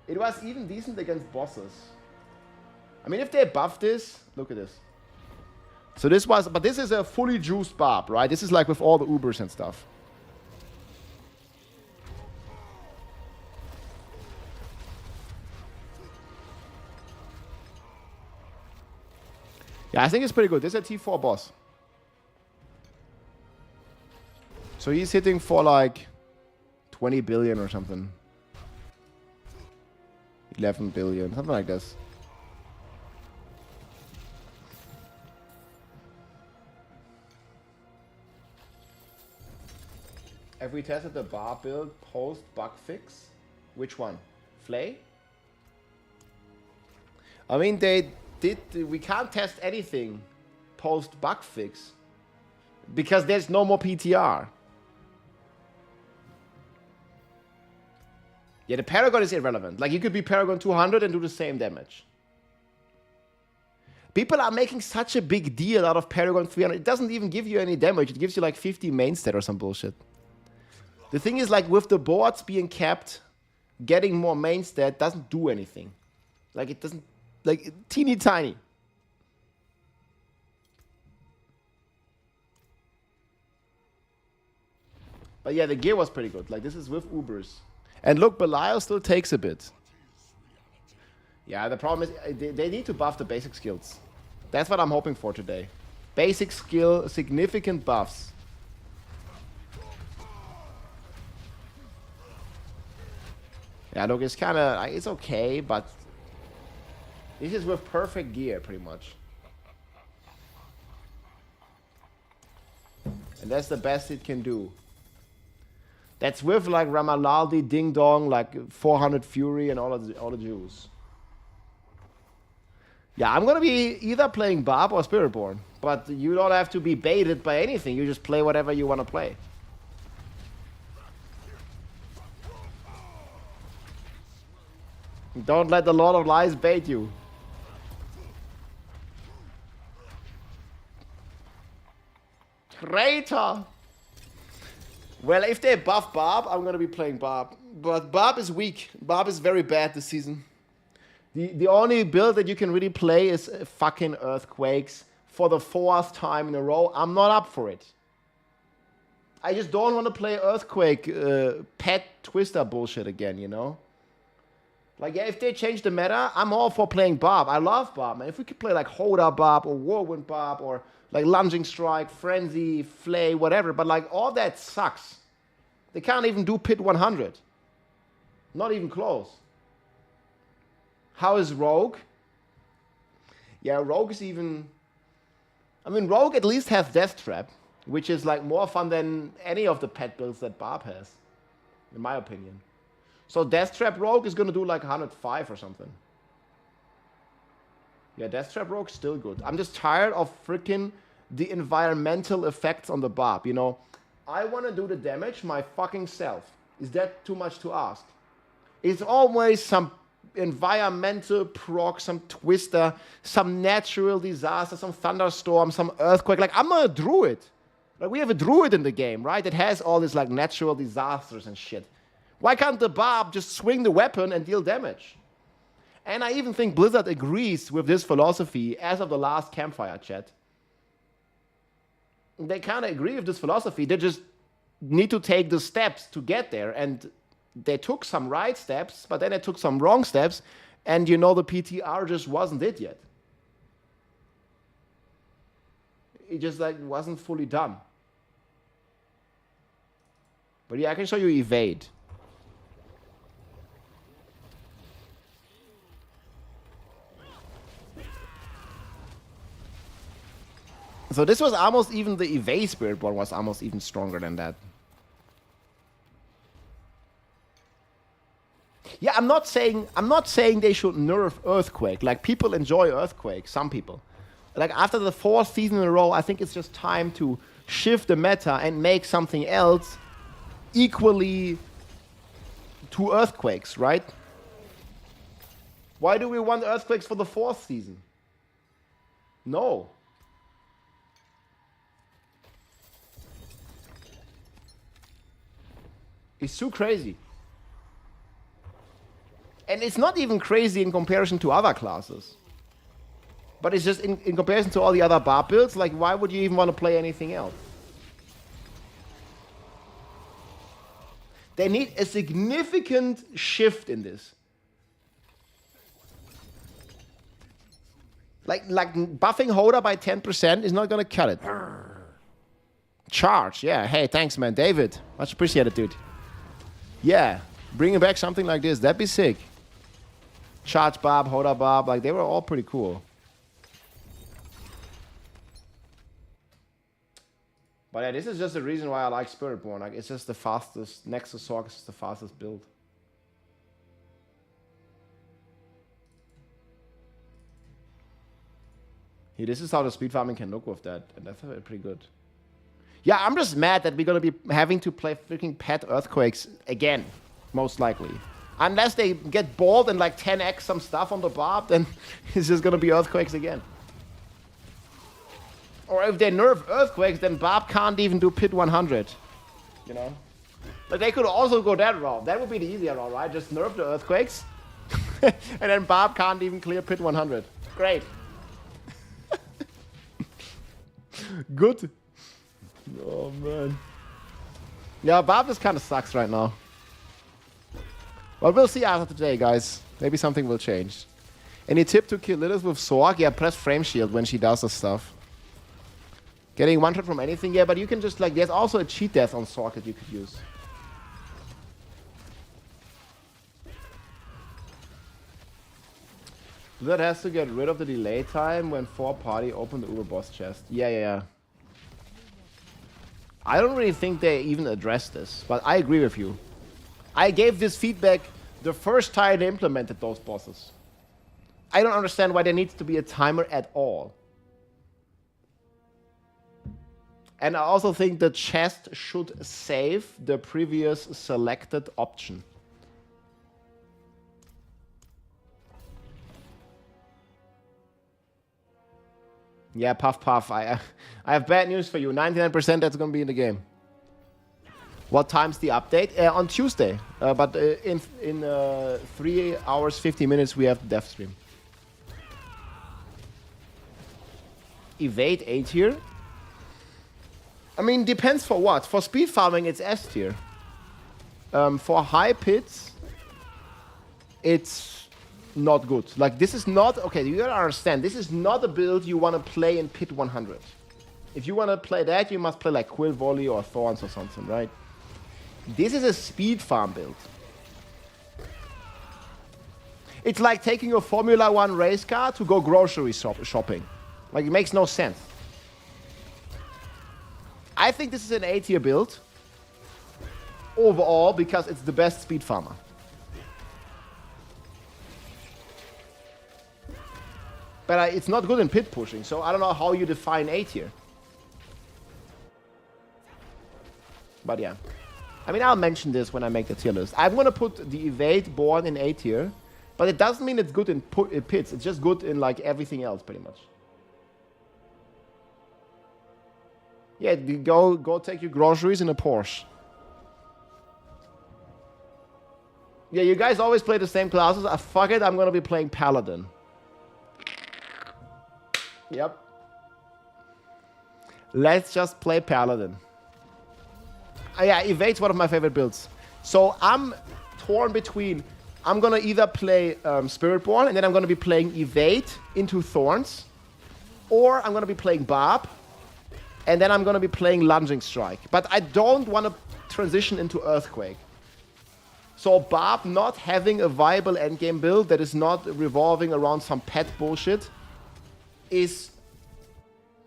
It was even decent against bosses. I mean, if they buff this, look at this. So this was, but this is a fully juiced barb, right? This is like with all the Ubers and stuff. Yeah, I think it's pretty good. This is a T4 boss. So he's hitting for like 20 billion or something. 11 billion, something like this. Have we tested the bar build post bug fix? Which one? Flay? I mean, they did. We can't test anything post bug fix because there's no more PTR. Yeah, the Paragon is irrelevant. Like, you could be Paragon 200 and do the same damage. People are making such a big deal out of Paragon 300. It doesn't even give you any damage. It gives you like 50 main stat or some bullshit. The thing is, like, with the boards being capped, getting more main stat doesn't do anything. Like, it doesn't, like, teeny tiny. But yeah, the gear was pretty good. Like, this is with Ubers. And look, Belial still takes a bit. Yeah, the problem is they need to buff the basic skills. That's what I'm hoping for today. Basic skill, significant buffs. Yeah, look, it's kind of, it's okay, but this is with perfect gear, pretty much. And that's the best it can do. That's with like Ramalaldi, Ding Dong, like 400 Fury and all the Jews. Yeah, I'm gonna be either playing Barb or Spiritborn, but you don't have to be baited by anything. You just play whatever you want to play. Don't let the Lord of Lies bait you. Traitor! Well, if they buff Barb, I'm gonna be playing Barb. But Barb is weak. Barb is very bad this season. The only build that you can really play is fucking Earthquakes for the 4th time in a row. I'm not up for it. I just don't want to play Earthquake pet twister bullshit again, you know? Like, yeah, if they change the meta, I'm all for playing Barb. I love Barb, man. If we could play like Hoda Barb or Whirlwind Barb or like Lunging Strike, Frenzy, Flay, whatever. But like, all that sucks. They can't even do Pit 100. Not even close. How is Rogue? Yeah, Rogue is even... I mean, Rogue at least has Death Trap, which is like more fun than any of the pet builds that Barb has, in my opinion. So Death Trap Rogue is going to do like 105 or something. Yeah, Death Trap Rogue's still good. I'm just tired of freaking the environmental effects on the Barb, you know? I want to do the damage my fucking self. Is that too much to ask? It's always some environmental proc, some twister, some natural disaster, some thunderstorm, some earthquake. Like, I'm not a druid. Like, we have a druid in the game, right? That has all these like natural disasters and shit. Why can't the Barb just swing the weapon and deal damage? And I even think Blizzard agrees with this philosophy as of the last Campfire chat. They kind of agree with this philosophy. They just need to take the steps to get there. And they took some right steps, but then they took some wrong steps. And, you know, the PTR just wasn't it yet. It just, like, wasn't fully done. But yeah, I can show you Evade. So this was almost even the Evade Spiritborn was almost even stronger than that. Yeah, I'm not saying they should nerf Earthquake. Like, people enjoy Earthquake, some people. Like, after the 4th season in a row, I think it's just time to shift the meta and make something else equally to Earthquakes, right? Why do we want Earthquakes for the 4th season? No. It's too crazy. And it's not even crazy in comparison to other classes. But it's just in comparison to all the other Barb builds, like, why would you even want to play anything else? They need a significant shift in this. Like buffing Hoda by 10% is not going to cut it. Charge, yeah. Hey, thanks, man. David, much appreciated, dude. Yeah, bringing back something like this, that'd be sick. Charge Bob, Hoda Bob, like, they were all pretty cool. But yeah, this is just the reason why I like Spiritborn. Like, it's just the fastest, next to Sorc, is the fastest build. Yeah, this is how the speed farming can look with that, and that's pretty good. Yeah, I'm just mad that we're gonna be having to play freaking pet Earthquakes again, most likely. Unless they get bold and like 10x some stuff on the Bob, then it's just gonna be Earthquakes again. Or if they nerf Earthquakes, then Bob can't even do Pit 100. You know? But they could also go that route. That would be the easier route, right? Just nerf the Earthquakes. And then Bob can't even clear Pit 100. Great. Good. Oh, man. Yeah, Bob just kind of sucks right now. But we'll see after today, guys. Maybe something will change. Any tip to kill Lilith with Sorc? Yeah, press Frame Shield when she does the stuff. Getting one shot from anything, yeah, but you can just like, there's also a cheat death on Sorc that you could use. That has to get rid of the delay time when 4 party open the Uber boss chest. Yeah. I don't really think they even addressed this, but I agree with you. I gave this feedback the first time they implemented those bosses. I don't understand why there needs to be a timer at all. And I also think the chest should save the previous selected option. Yeah, Puff. I have bad news for you. 99% that's going to be in the game. What time's the update? On Tuesday. But in 3 hours, 50 minutes, we have the death stream. Evade A tier? I mean, depends for what. For speed farming, it's S tier. For high pits, it's not good. Like, this is not... Okay, you gotta understand. This is not a build you want to play in Pit 100. If you want to play that, you must play like Quill Volley or Thorns or something, right? This is a speed farm build. It's like taking a Formula 1 race car to go grocery shopping. Like, it makes no sense. I think this is an A tier build overall because it's the best speed farmer. But it's not good in pit pushing, so I don't know how you define A tier. But yeah. I mean, I'll mention this when I make the tier list. I'm going to put the Evade Born in A tier, but it doesn't mean it's good in pits. It's just good in like everything else, pretty much. Yeah, go take your groceries in a Porsche. Yeah, you guys always play the same classes. Fuck it, I'm going to be playing Paladin. Yep. Let's just play Paladin. Yeah, Evade's one of my favorite builds. So I'm torn between... I'm going to either play Spiritborn, and then I'm going to be playing Evade into Thorns. Or I'm going to be playing Barb, and then I'm going to be playing Lunging Strike. But I don't want to transition into Earthquake. So Barb not having a viable endgame build that is not revolving around some pet bullshit is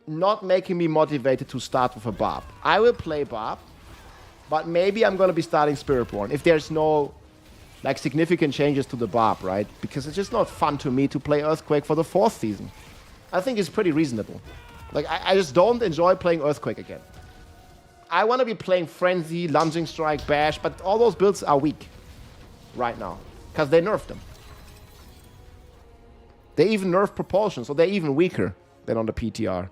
not making me motivated to start with a Barb. I will play Barb, but maybe I'm going to be starting Spiritborn if there's no like significant changes to the Barb, right? Because it's just not fun to me to play Earthquake for the 4th season. I think it's pretty reasonable. Like, I just don't enjoy playing Earthquake again. I want to be playing Frenzy, Lunging Strike, Bash, but all those builds are weak right now because they nerfed them. They even nerfed Propulsion, so they're even weaker than on the PTR.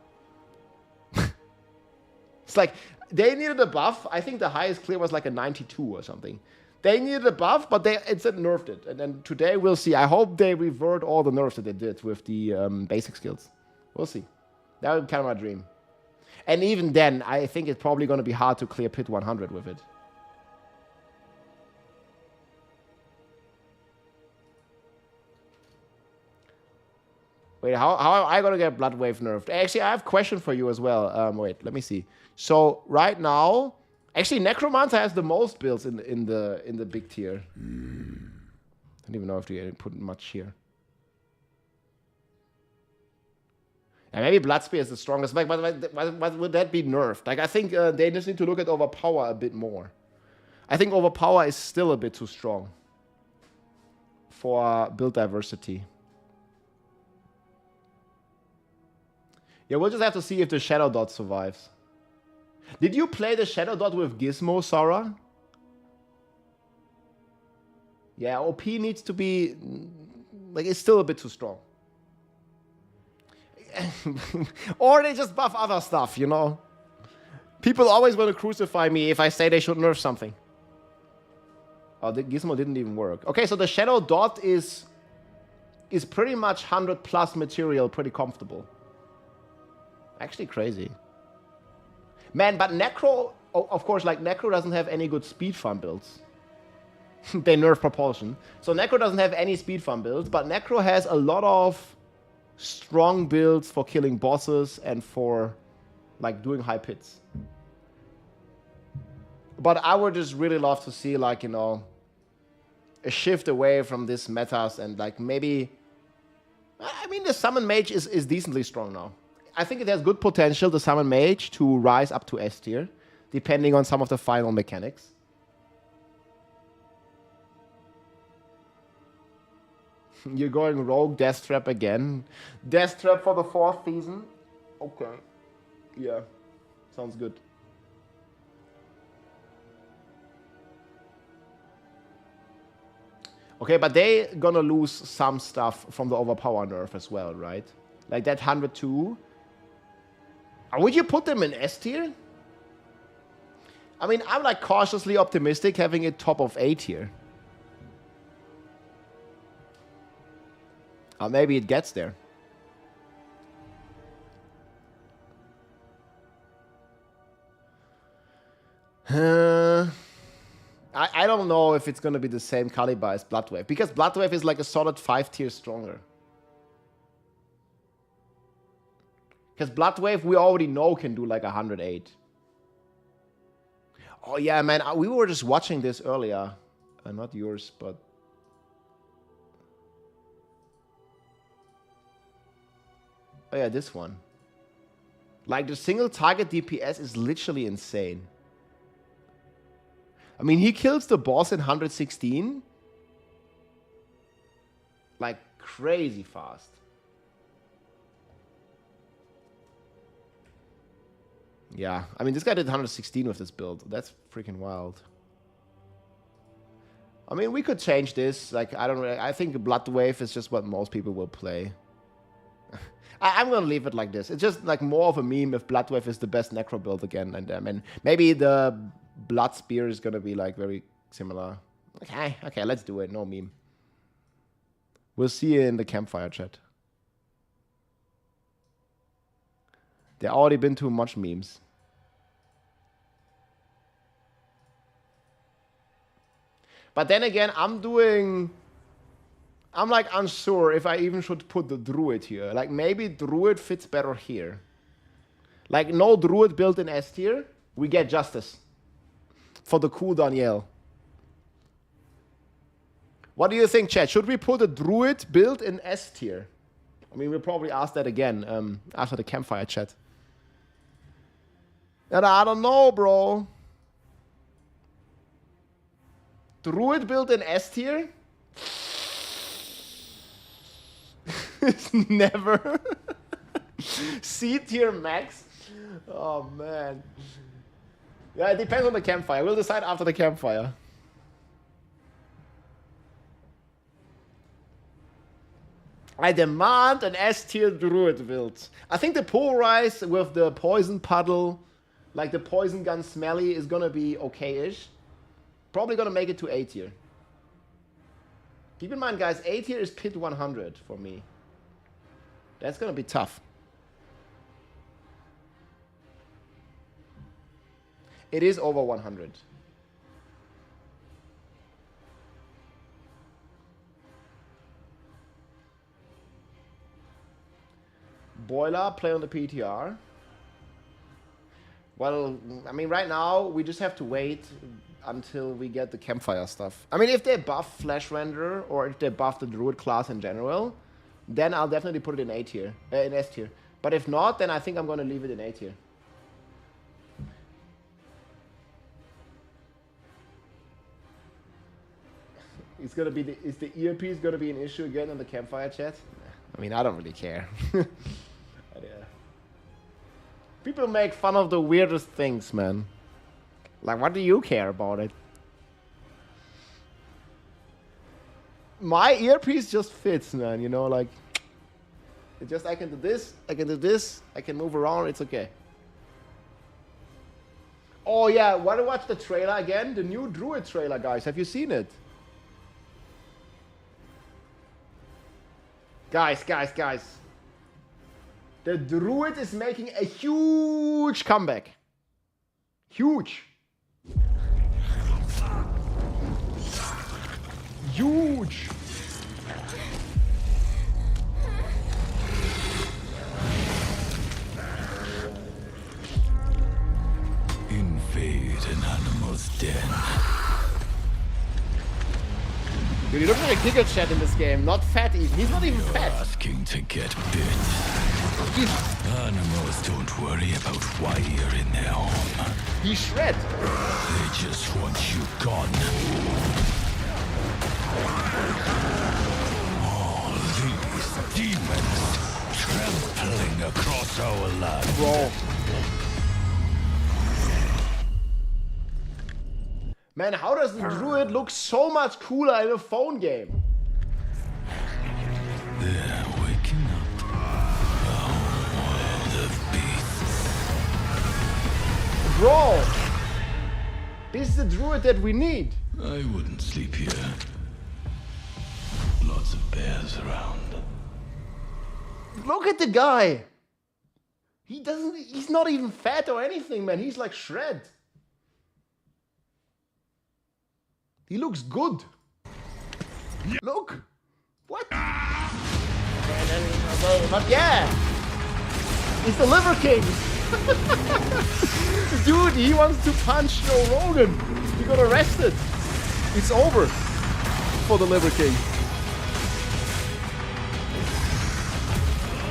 It's like, they needed a buff. I think the highest clear was like a 92 or something. They needed a buff, but it nerfed it. And then today we'll see. I hope they revert all the nerfs that they did with the basic skills. We'll see. That would be kind of my dream. And even then, I think it's probably going to be hard to clear Pit 100 with it. Wait, how am I gonna get Blood Wave nerfed? Actually, I have a question for you as well. Wait, let me see. So right now, actually, Necromancer has the most builds in the big tier. I don't even know if they put much here. And maybe Bloodspear is the strongest. But would that be nerfed? Like, I think they just need to look at Overpower a bit more. I think Overpower is still a bit too strong for build diversity. Yeah, we'll just have to see if the Shadow Dot survives. Did you play the Shadow Dot with Gizmo, Sora? Yeah, OP needs to be... Like, it's still a bit too strong. Or they just buff other stuff, you know? People always want to crucify me if I say they should nerf something. Oh, the Gizmo didn't even work. Okay, so the Shadow Dot is pretty much 100 plus material, pretty comfortable. Actually crazy. Man, but Necro, of course, like Necro doesn't have any good speed farm builds. They nerf propulsion. So Necro doesn't have any speed farm builds, but Necro has a lot of strong builds for killing bosses and for like doing high pits. But I would just really love to see, like, you know, a shift away from this metas and like maybe, I mean, the Summon Mage is decently strong now. I think it has good potential, the Summon Mage, to rise up to S tier, depending on some of the final mechanics. You're going Rogue Death Trap again. Death Trap for the 4th season? Okay. Yeah. Sounds good. Okay, but they gonna lose some stuff from the Overpower nerf as well, right? Like that 102. Would you put them in S tier? I mean, I'm like cautiously optimistic having it top of A tier. Or maybe it gets there. I don't know if it's going to be the same caliber as Bloodwave, because Bloodwave is like a solid 5 tiers stronger. Because Bloodwave, we already know can do like 108. Oh yeah, man, we were just watching this earlier. Not yours, but... Oh yeah, this one. Like, the single target DPS is literally insane. I mean, he kills the boss in 116. Like, crazy fast. Yeah, I mean, this guy did 116 with this build. That's freaking wild. I mean, we could change this. Like, I don't know. I think Bloodwave is just what most people will play. I'm going to leave it like this. It's just like more of a meme if Bloodwave is the best Necro build again. And I mean, maybe the Blood Spear is going to be like very similar. Okay, let's do it. No meme. We'll see you in the Campfire chat. There already been too much memes. But then again, I'm like unsure if I even should put the Druid here. Like, maybe Druid fits better here. Like, no Druid built in S tier. We get Justice. For the cool Danielle. What do you think, chat? Should we put a Druid build in S tier? I mean, we'll probably ask that again after the Campfire chat. And I don't know, bro. Druid build in S tier? It's never. C tier max? Oh, man. Yeah, it depends on the Campfire. We'll decide after the Campfire. I demand an S tier Druid build. I think the Pulverize with the Poison Puddle, like the Poison Gun Smelly, is gonna be okay-ish. Probably gonna make it to A tier. Keep in mind, guys, A tier is pit 100 for me. That's gonna be tough. It is over 100. Boiler, play on the PTR. Well, I mean, right now, we just have to wait until we get the Campfire stuff. I mean, if they buff Flash Renderer, or if they buff the Druid class in general, then I'll definitely put it in A tier, in S tier. But if not, then I think I'm going to leave it in A tier. It's gonna be is the earpiece gonna be an issue again in the Campfire chat? I mean, I don't really care. But, yeah. People make fun of the weirdest things, man. Like, what do you care about it? My earpiece just fits, man. You know, like, it just, I can do this, I can do this, I can move around, it's okay. Oh yeah, want to watch the trailer again? The new Druid trailer, guys. Have you seen it? Guys. The Druid is making a huge comeback. Huge. Huge. Invade an animal's den. Dude, he looks like a Giggle Chat in this game. Not fat even. He's not even fat. Asking to get bit. Animals don't worry about why you're in their home. He shred. They just want you gone. All these demons trampling across our land. Bro. Man, how does the Druid look so much cooler in a phone game? They're waking up. A world of beasts. Bro. This is the Druid that we need. I wouldn't sleep here. Lots of bears around. Look at the guy. He's not even fat or anything, man. He's like shred. He looks good. Look. What? But yeah. He's the Liver King. Dude, he wants to punch Joe Rogan. He got arrested. It's over for the Liver King.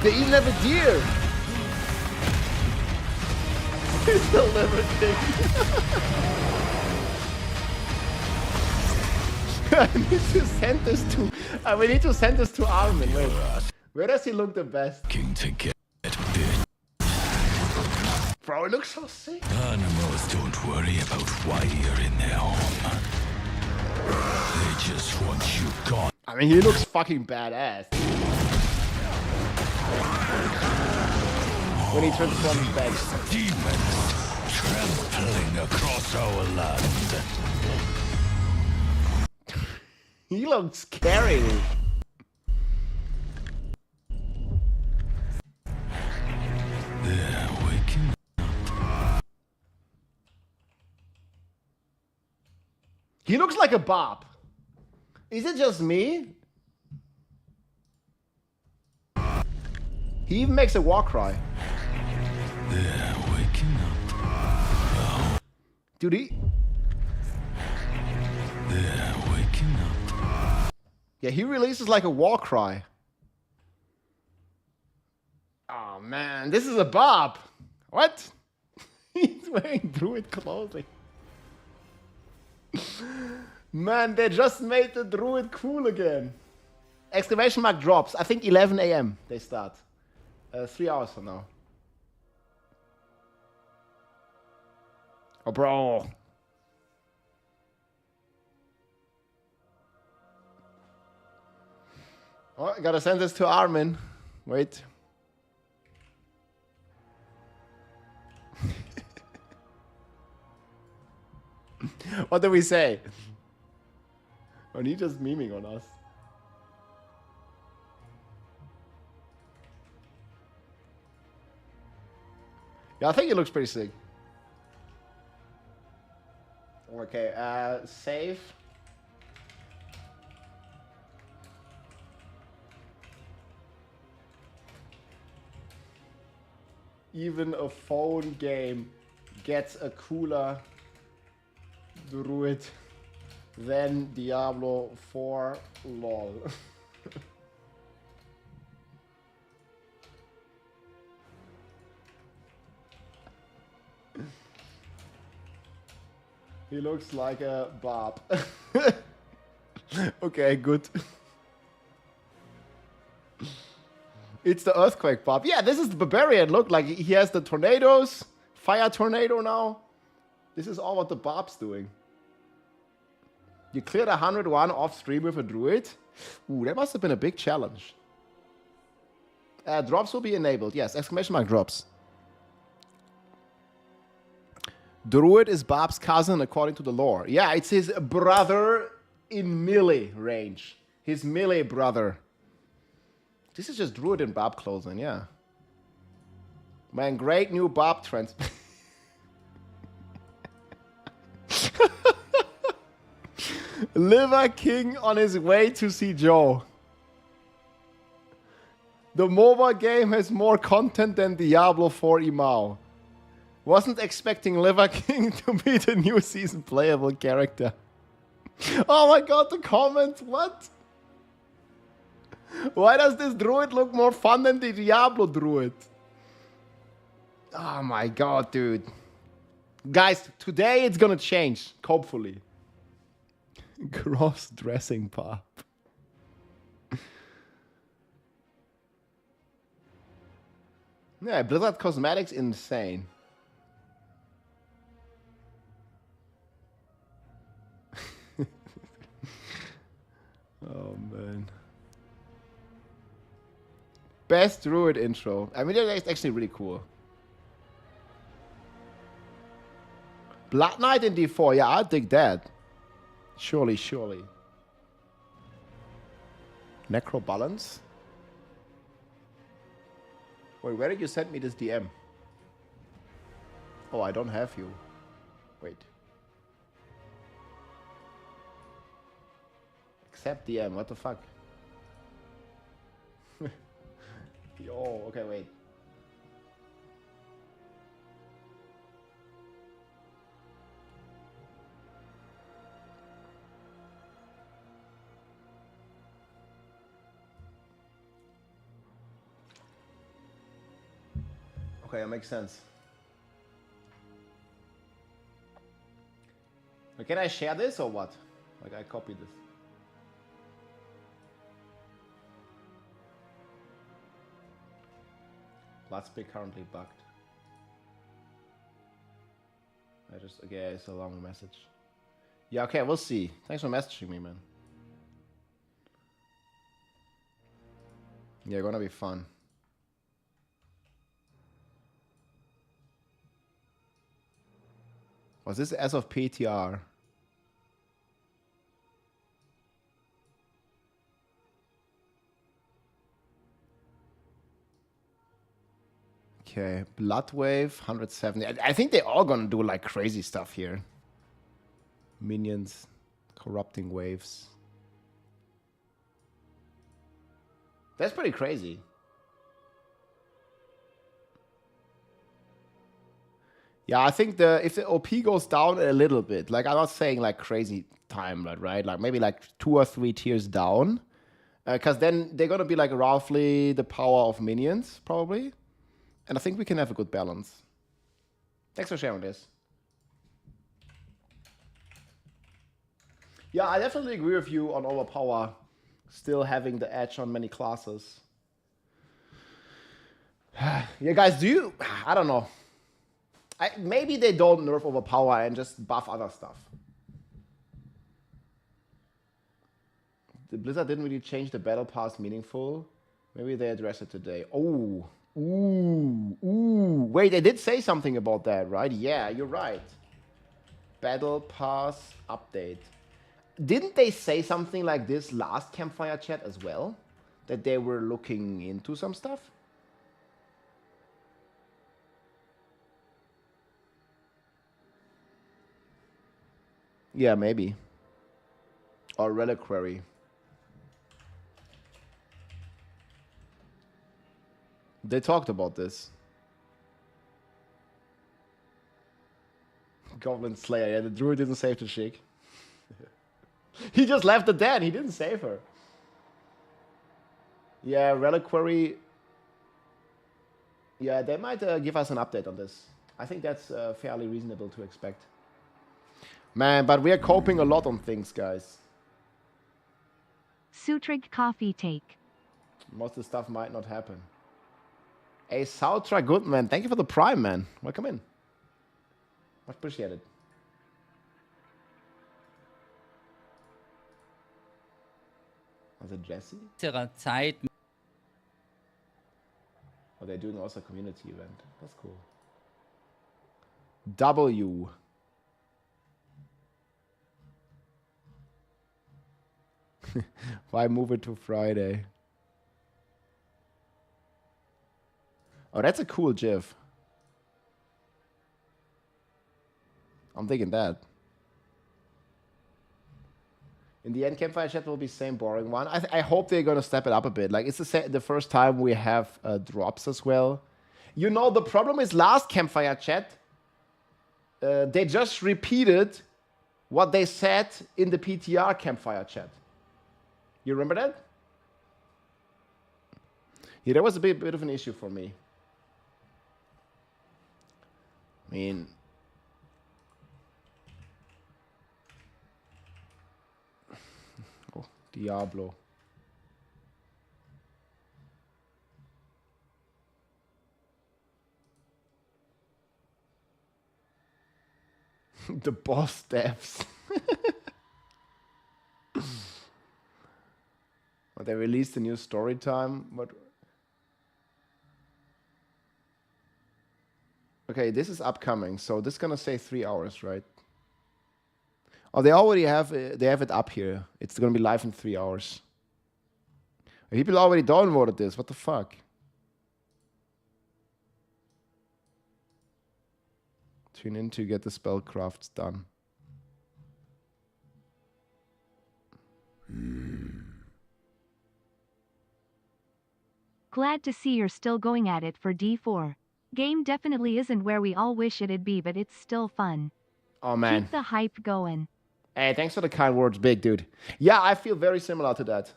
They even have a deer. It's the Liver King. I need to send this to. We need to send this to Armin. Wait, where does he look the best? King to get bit. Bro, it looks so sick. Animals don't worry about why you're in their home. They just want you gone. I mean, he looks fucking badass. When he transforms back. Demons trampling across our land. He looks scary. They're waking up. He looks like a Bob. Is it just me? He even makes a war cry. They're waking up. Dude, They're waking up. yeah, he releases like a war cry. Oh man, this is a Bob. What? He's wearing Druid clothing. Man, they just made the Druid cool again. Exclamation mark drops. I think 11 a.m. they start. 3 hours from now. Oh, bro. Oh, I gotta send this to Armin. Wait. What did we say? Or he just memeing on us? Yeah, I think it looks pretty sick. Okay, save. Even a phone game gets a cooler Druid than Diablo 4. Lol. He looks like a Bob. Okay, good. It's the Earthquake Bob. Yeah, this is the Barbarian. Look, like he has the tornadoes. Fire tornado now. This is all what the Bob's doing. You cleared 101 off stream with a Druid. Ooh, that must have been a big challenge. Drops will be enabled. Yes, exclamation mark drops. Druid is Bob's cousin according to the lore. Yeah, it's his brother in melee range. His melee brother. This is just Druid and Bob closing, yeah. Man, great new Bob trends. Liver King on his way to see Joe. The MOBA game has more content than Diablo 4 Imao. Wasn't expecting Liver King to be the new season playable character. Oh my god, the comments, what? Why does this Druid look more fun than the Diablo Druid? Oh my god, dude. Guys, today it's gonna change, hopefully. Gross dressing pop. Yeah, Blizzard Cosmetics, insane. Oh man. Best Druid intro. I mean, that's actually really cool. Blood Knight in D4. Yeah, I'll dig that. Surely, surely. Necro balance. Wait, where did you send me this DM? Oh, I don't have you. Wait. Accept DM, what the fuck? Yo, okay, wait. Okay, that makes sense. Can I share this or what? Like I copy this. Bloodspit currently bugged. Okay, it's a long message. Yeah, okay, we'll see. Thanks for messaging me, man. Yeah, gonna be fun. Was this as of PTR? Okay, Bloodwave, 170. I think they're all gonna do like crazy stuff here. Minions, corrupting waves. That's pretty crazy. Yeah, I think if the OP goes down a little bit, like I'm not saying like crazy time, right? Like maybe like 2 or 3 tiers down, because then they're gonna be like roughly the power of minions probably, and I think we can have a good balance. Thanks for sharing this. Yeah, I definitely agree with you on overpower still having the edge on many classes. Yeah, guys, I don't know. Maybe they don't nerf overpower and just buff other stuff. The Blizzard didn't really change the battle pass meaningful. Maybe they address it today. Oh, ooh. Wait, they did say something about that, right? Yeah, you're right. Battle pass update. Didn't they say something like this last Campfire chat as well? That they were looking into some stuff? Yeah, maybe. Or Reliquary. They talked about this. Goblin Slayer. Yeah, the druid didn't save the chick. He just left the den. He didn't save her. Yeah, Reliquary. Yeah, they might give us an update on this. I think that's fairly reasonable to expect. Man, but we are coping a lot on things, guys. Sutrig coffee take. Most of the stuff might not happen. Hey, Sautra Goodman, thank you for the prime, man. Welcome in. Much appreciated. Was it Jesse? Zeit. Oh, they're doing also a community event. That's cool. W. Why move it to Friday? Oh, that's a cool GIF. I'm thinking that. In the end, Campfire chat will be same boring one. I hope they're going to step it up a bit. Like, it's the first time we have drops as well. You know, the problem is last Campfire chat, they just repeated what they said in the PTR Campfire chat. You remember that? Yeah, that was a bit of an issue for me. I mean... oh, Diablo. The boss steps. Well, they released a new story time. What? Okay, this is upcoming, so this is gonna say 3 hours, right? Oh, they already have it up here. It's gonna be live in 3 hours. People already downloaded this. What the fuck? Tune in to get the spellcrafts done. Glad to see you're still going at it for D4. Game definitely isn't where we all wish it'd be, but it's still fun. Oh man. Keep the hype going. Hey, thanks for the kind words, big dude. Yeah, I feel very similar to that.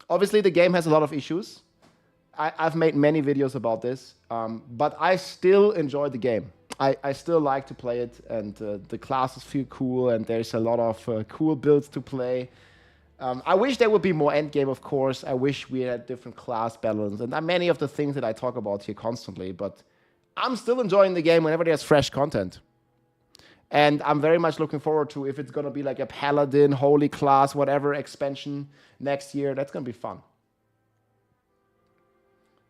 Obviously, the game has a lot of issues. I've made many videos about this, but I still enjoy the game. I still like to play it, and the classes feel cool, and there's a lot of cool builds to play. I wish there would be more endgame, of course. I wish we had different class balance, and many of the things that I talk about here constantly, but I'm still enjoying the game whenever there's fresh content. And I'm very much looking forward to if it's going to be like a Paladin, Holy Class, whatever expansion next year. That's going to be fun.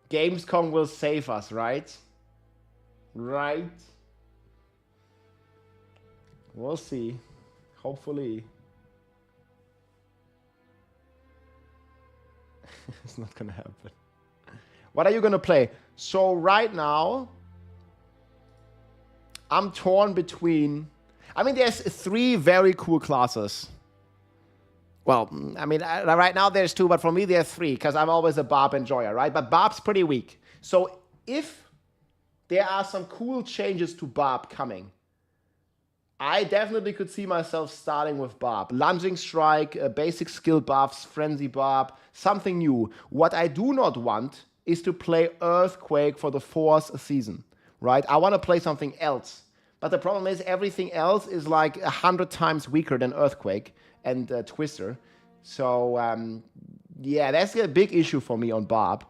Gamescom will save us, right? Right? We'll see. Hopefully. It's not going to happen. What are you going to play? So right now, I'm torn between... I mean, there's 3 very cool classes. Well, I mean, right now there's 2, but for me there's 3, because I'm always a Barb enjoyer, right? But Barb's pretty weak. So if there are some cool changes to Barb coming, I definitely could see myself starting with Barb. Lunging Strike, basic skill buffs, Frenzy Barb, something new. What I do not want is to play Earthquake for the 4th season, right? I want to play something else. But the problem is everything else is like 100 times weaker than Earthquake and Twister. So, yeah, that's a big issue for me on Barb.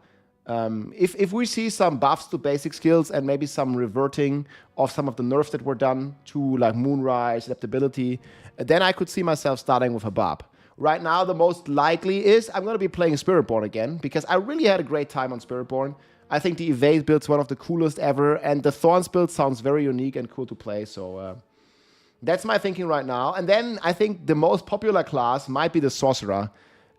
If we see some buffs to basic skills and maybe some reverting of some of the nerfs that were done to like Moonrise, adaptability, then I could see myself starting with a Barb. Right now, the most likely is I'm going to be playing Spiritborn again because I really had a great time on Spiritborn. I think the Evade build's one of the coolest ever, and the Thorns build sounds very unique and cool to play, so that's my thinking right now. And then I think the most popular class might be the Sorcerer,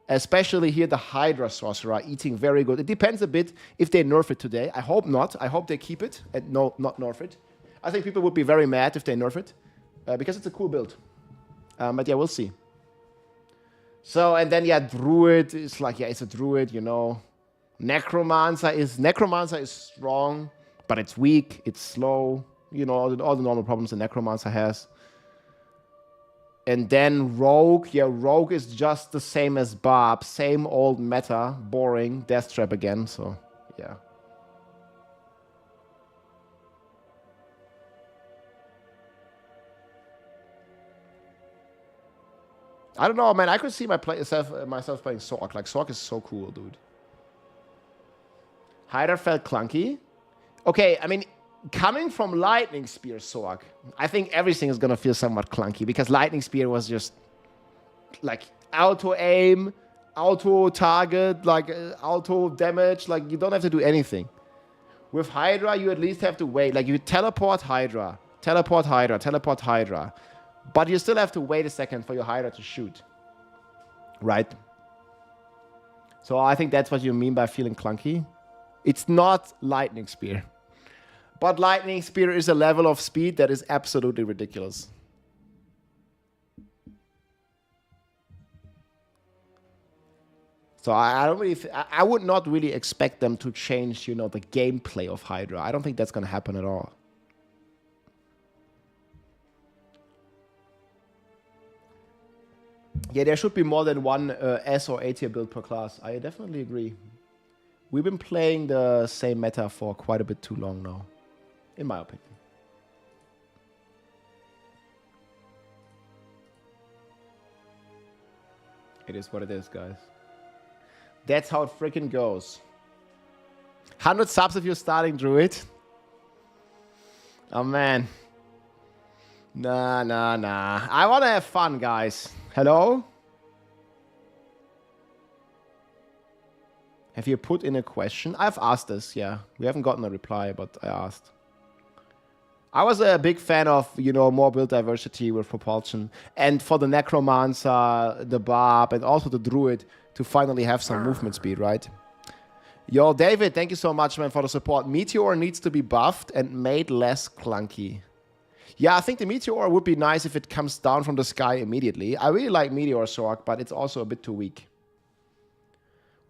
especially here the Hydra Sorcerer, eating very good. It depends a bit if they nerf it today. I hope not. I hope they keep it and not nerf it. I think people would be very mad if they nerf it, because it's a cool build. But yeah, we'll see. So, and then, yeah, Druid is like, yeah, it's a Druid, you know. Necromancer is strong, but it's weak, it's slow. You know, all the normal problems the Necromancer has. And then Rogue. Yeah, Rogue is just the same as Barb. Same old meta. Boring. Death Trap again, so yeah. I don't know, man. I could see myself playing Sorc. Like, Sorc is so cool, dude. Hydra felt clunky. Okay, I mean, coming from Lightning Spear Sorc, I think everything is going to feel somewhat clunky because Lightning Spear was just, like, auto-aim, auto-target, like, auto-damage. Like, you don't have to do anything. With Hydra, you at least have to wait. Like, you teleport Hydra, teleport Hydra, teleport Hydra. But you still have to wait a second for your Hydra to shoot. Right? So I think that's what you mean by feeling clunky. It's not Lightning Spear. But Lightning Spear is a level of speed that is absolutely ridiculous. So I don't really... I would not really expect them to change, you know, the gameplay of Hydra. I don't think that's going to happen at all. Yeah, there should be more than one S or A tier build per class. I definitely agree. We've been playing the same meta for quite a bit too long now, in my opinion. It is what it is, guys. That's how it freaking goes. 100 subs if you're starting Druid. Oh, man. Nah. I want to have fun, guys. Hello? Have you put in a question? I've asked this, yeah. We haven't gotten a reply, but I asked. I was a big fan of, you know, more build diversity with propulsion. And for the Necromancer, the Barb, and also the Druid to finally have some movement speed, right? Yo, David, thank you so much, man, for the support. Meteor needs to be buffed and made less clunky. Yeah, I think the Meteor would be nice if it comes down from the sky immediately. I really like Meteor Sorc, but it's also a bit too weak.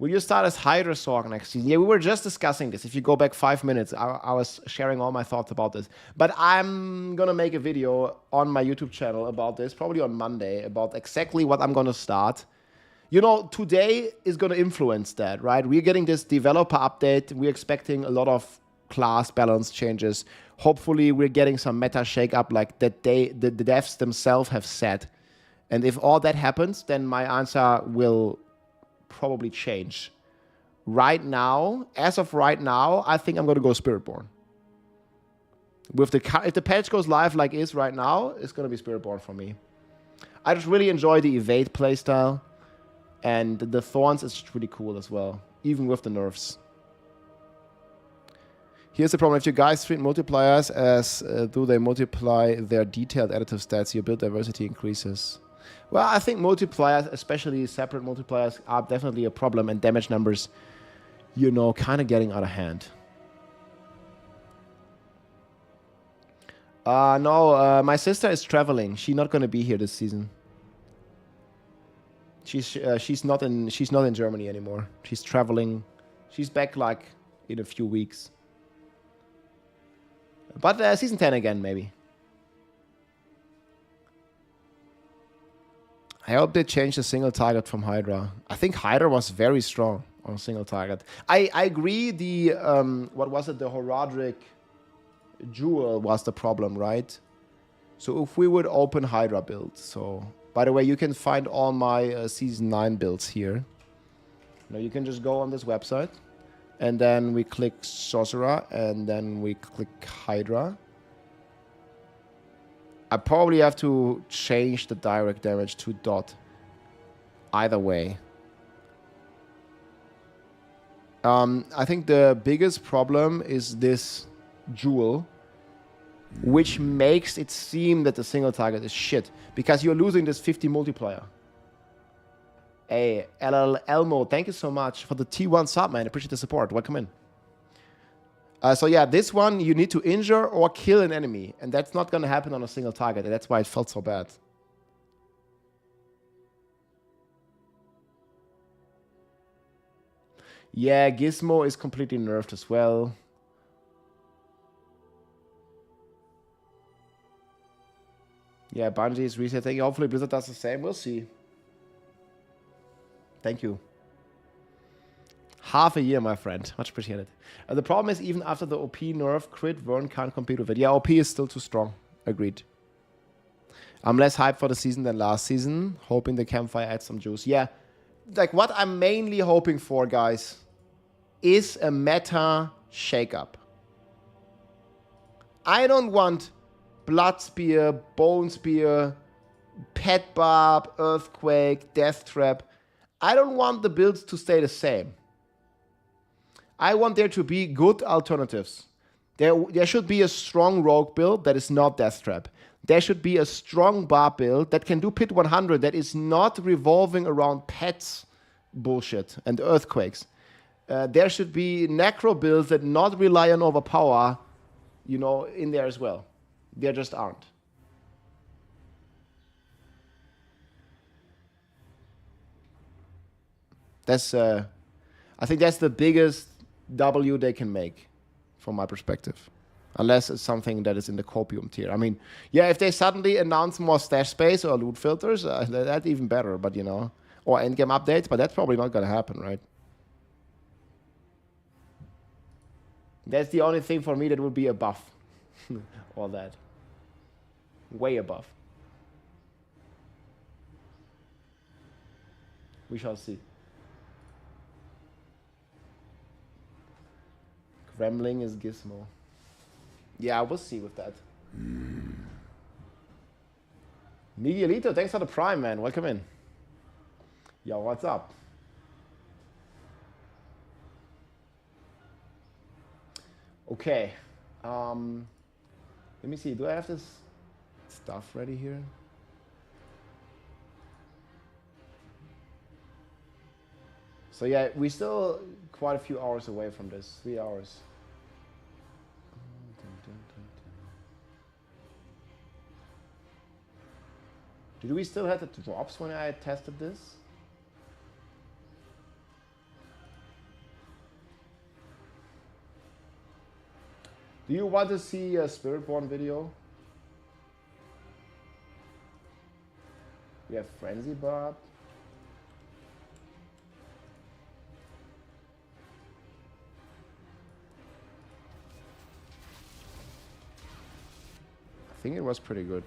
Will you start as Hydra Sorc next season? Yeah, we were just discussing this. If you go back 5 minutes, I was sharing all my thoughts about this. But I'm going to make a video on my YouTube channel about this, probably on Monday, about exactly what I'm going to start. You know, today is going to influence that, right? We're getting this developer update. We're expecting a lot of class balance changes. Hopefully, we're getting some meta shake-up like that the devs themselves have said. And if all that happens, then my answer will probably change. Right now, as of right now, I think I'm going to go Spiritborn. If the patch goes live like is right now, it's going to be Spiritborn for me. I just really enjoy the evade playstyle. And the Thorns is just really cool as well, even with the nerfs. Here's the problem. If you guys treat multipliers as do they multiply their detailed additive stats, your build diversity increases. Well, I think multipliers, especially separate multipliers, are definitely a problem, and damage numbers, you know, kind of getting out of hand. No, my sister is traveling. She's not going to be here this season. She's not in Germany anymore. She's traveling. She's back like in a few weeks. But season 10 again, maybe. I hope they change the single target from Hydra. I think Hydra was very strong on single target. I agree the, what was it, the Horadric jewel was the problem, right? So if we would open Hydra build, so... By the way, you can find all my Season 9 builds here. You can just go on this website. And then we click Sorcerer. And then we click Hydra. I probably have to change the direct damage to dot. Either way. I think the biggest problem is this jewel, which makes it seem that the single target is shit, because you're losing this 50 multiplier. Hey, LL Elmo, thank you so much for the T1 sub, man. Appreciate the support. Welcome in. So yeah, this one, you need to injure or kill an enemy, and that's not going to happen on a single target, and that's why it felt so bad. Yeah, Gizmo is completely nerfed as well. Yeah, Bungie is resetting. Hopefully Blizzard does the same. We'll see. Thank you. Half a year, my friend. Much appreciated. The problem is, even after the OP nerf, crit Vern can't compete with it. Yeah, OP is still too strong. Agreed. I'm less hyped for the season than last season. Hoping the Campfire adds some juice. Yeah. Like, what I'm mainly hoping for, guys, is a meta shakeup. I don't want Blood Spear, Bone Spear, Pet Barb, Earthquake, Death Trap. I don't want the builds to stay the same. I want there to be good alternatives. There should be a strong rogue build that is not Death Trap. There should be a strong bar build that can do Pit 100 that is not revolving around pets bullshit and earthquakes. There should be necro builds that not rely on overpower, you know, in there as well. There just aren't. That's I think that's the biggest W they can make, from my perspective. Unless it's something that is in the copium tier. I mean, yeah, if they suddenly announce more stash space or loot filters, that's even better, but you know. Or endgame updates, but that's probably not going to happen, right? That's the only thing for me that would be above all that. Way above. We shall see. Gremling is Gizmo. Yeah, we'll see with that. Miguelito, thanks for the Prime, man. Welcome in. Yo, what's up? Okay. Let me see. Do I have this stuff ready here? So yeah, we're still quite a few hours away from this. 3 hours. Did we still have the drops when I tested this? Do you want to see a Spiritborn video? We have Frenzy Barb. I think it was pretty good.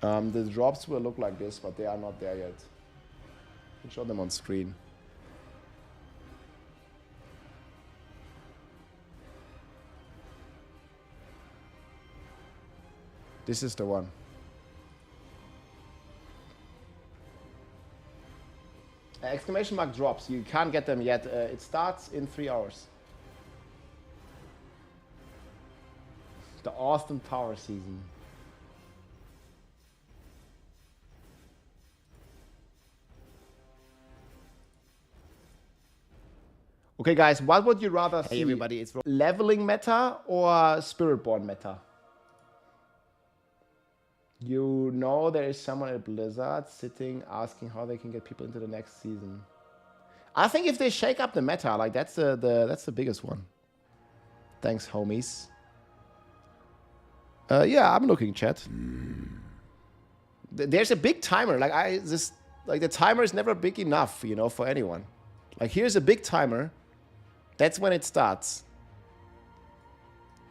The drops will look like this, but they are not there yet. I'll show them on screen. This is the one. Exclamation mark drops. You can't get them yet. It starts in 3 hours. The Austin Power season. Okay, guys, what would you rather see? Hey, everybody, it's leveling meta or Spiritborn meta? You know there is someone at Blizzard sitting asking how they can get people into the next season. I think if they shake up the meta, like that's the biggest one. Thanks, homies. Yeah, I'm looking, chat. There's a big timer. Like the timer is never big enough, you know, for anyone. Like here's a big timer. That's when it starts.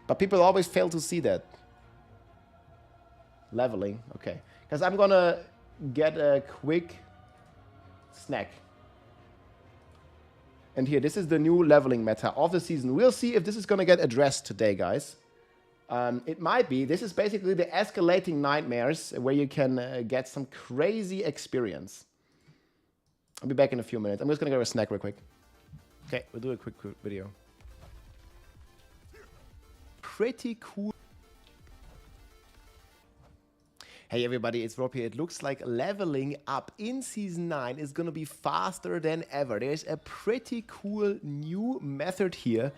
But people always fail to see that. Leveling, okay. Because I'm gonna get a quick snack. And here, this is the new leveling meta of the season. We'll see if this is gonna get addressed today, guys. It might be. This is basically the escalating nightmares where you can get some crazy experience. I'll be back in a few minutes. I'm just gonna grab a snack real quick. Okay, we'll do a quick video. Pretty cool. Hey everybody, it's Rob here. It looks like leveling up in Season 9 is gonna be faster than ever. There's a pretty cool new method here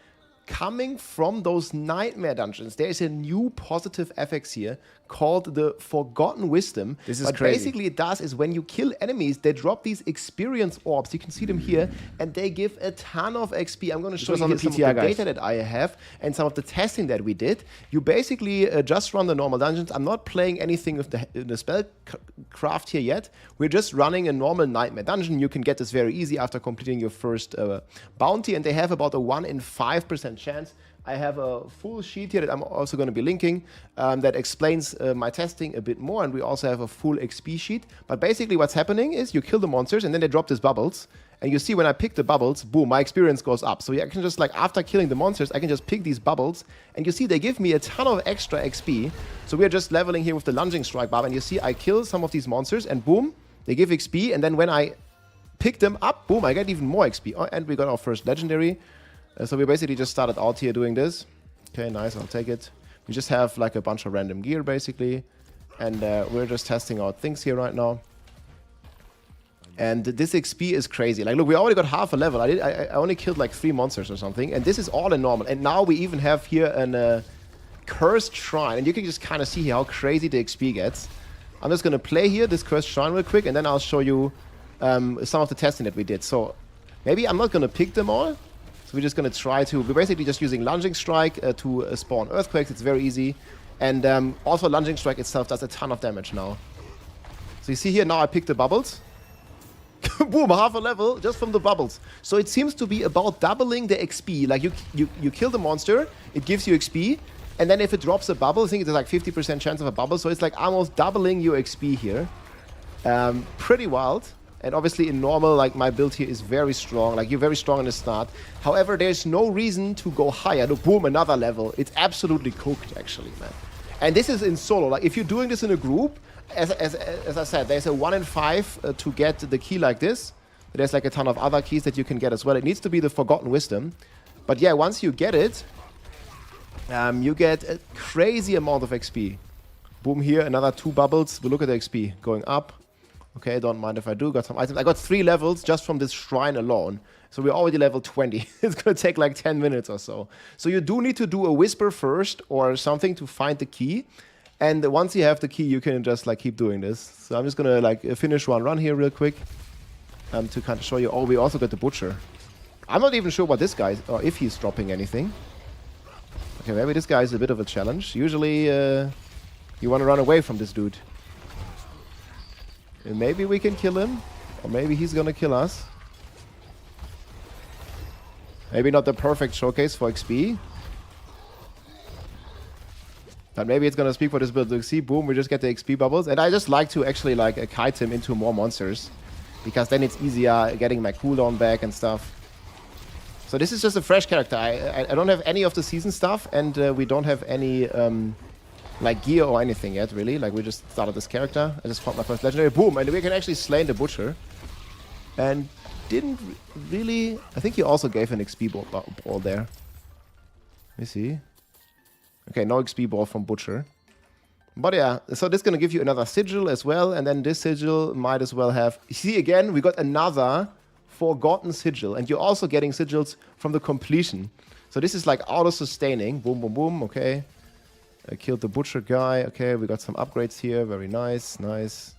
coming from those nightmare dungeons. There's a new positive FX here called the Forgotten Wisdom. This is what crazy. basically it does is when you kill enemies, they drop these experience orbs. You can see them here, and they give a ton of XP. I'm going to show you here some of the data that I have and some of the testing that we did. You basically just run the normal dungeons. I'm not playing anything with the Spellcraft here yet. We're just running a normal nightmare dungeon. You can get this very easy after completing your first bounty, and they have about a 1 in 5% chance. I have a full sheet here that I'm also going to be linking that explains my testing a bit more, and we also have a full XP sheet. But basically what's happening is you kill the monsters and then they drop these bubbles, and you see when I pick the bubbles, boom, my experience goes up. So I can just, like, after killing the monsters, I can just pick these bubbles, and you see they give me a ton of extra XP. So we're just leveling here with the lunging strike barb, and you see I kill some of these monsters, and boom, they give XP, and then when I pick them up, boom, I get even more XP. Oh, and we got our first legendary. So we basically just started out here doing this. Okay, nice, I'll take it. We just have like a bunch of random gear basically. And we're just testing out things here right now. And this XP is crazy. Like, look, we already got half a level. I only killed like 3 monsters or something. And this is all in normal. And now we even have here an cursed shrine. And you can just kind of see here how crazy the XP gets. I'm just going to play here this cursed shrine real quick. And then I'll show you some of the testing that we did. So maybe I'm not going to pick them all. So we're just going to try to... We're basically just using Lunging Strike to spawn Earthquakes. It's very easy. And also Lunging Strike itself does a ton of damage now. So you see here, now I pick the bubbles. Boom, half a level just from the bubbles. So it seems to be about doubling the XP. Like you kill the monster, it gives you XP. And then if it drops a bubble, I think it's like 50% chance of a bubble. So it's like almost doubling your XP here. Pretty wild. And obviously in normal, like, my build here is very strong. Like, you're very strong in the start. However, there's no reason to go higher. Look, boom, another level. It's absolutely cooked, actually, man. And this is in solo. Like, if you're doing this in a group, as I said, there's a 1 in 5 to get the key like this. There's like a ton of other keys that you can get as well. It needs to be the Forgotten Wisdom. But yeah, once you get it, you get a crazy amount of XP. Boom, here, another 2 bubbles. We look at the XP going up. Okay, don't mind if I do. Got some items. I got 3 levels just from this shrine alone. So we're already level 20. It's going to take like 10 minutes or so. So you do need to do a whisper first or something to find the key. And once you have the key, you can just like keep doing this. So I'm just going to like finish one run here real quick to kind of show you. Oh, we also got the Butcher. I'm not even sure what this guy is, or if he's dropping anything. Okay, maybe this guy is a bit of a challenge. Usually you want to run away from this dude. And maybe we can kill him, or maybe he's gonna kill us. Maybe not the perfect showcase for XP. But maybe it's gonna speak for this build. Look, see, boom, we just get the XP bubbles. And I just like to actually like kite him into more monsters, because then it's easier getting my cooldown back and stuff. So this is just a fresh character. I don't have any of the season stuff, and we don't have any like gear or anything yet, really. Like, we just started this character. I just found my first legendary. Boom! And we can actually slay the Butcher. And didn't really... I think he also gave an XP ball there. Let me see. Okay, no XP ball from Butcher. But yeah, so this is going to give you another sigil as well. And then this sigil might as well have... See, again, we got another Forgotten Sigil. And you're also getting sigils from the completion. So this is like auto-sustaining. Boom, boom, boom. Okay. I killed the Butcher guy. Okay, we got some upgrades here. Very nice, nice.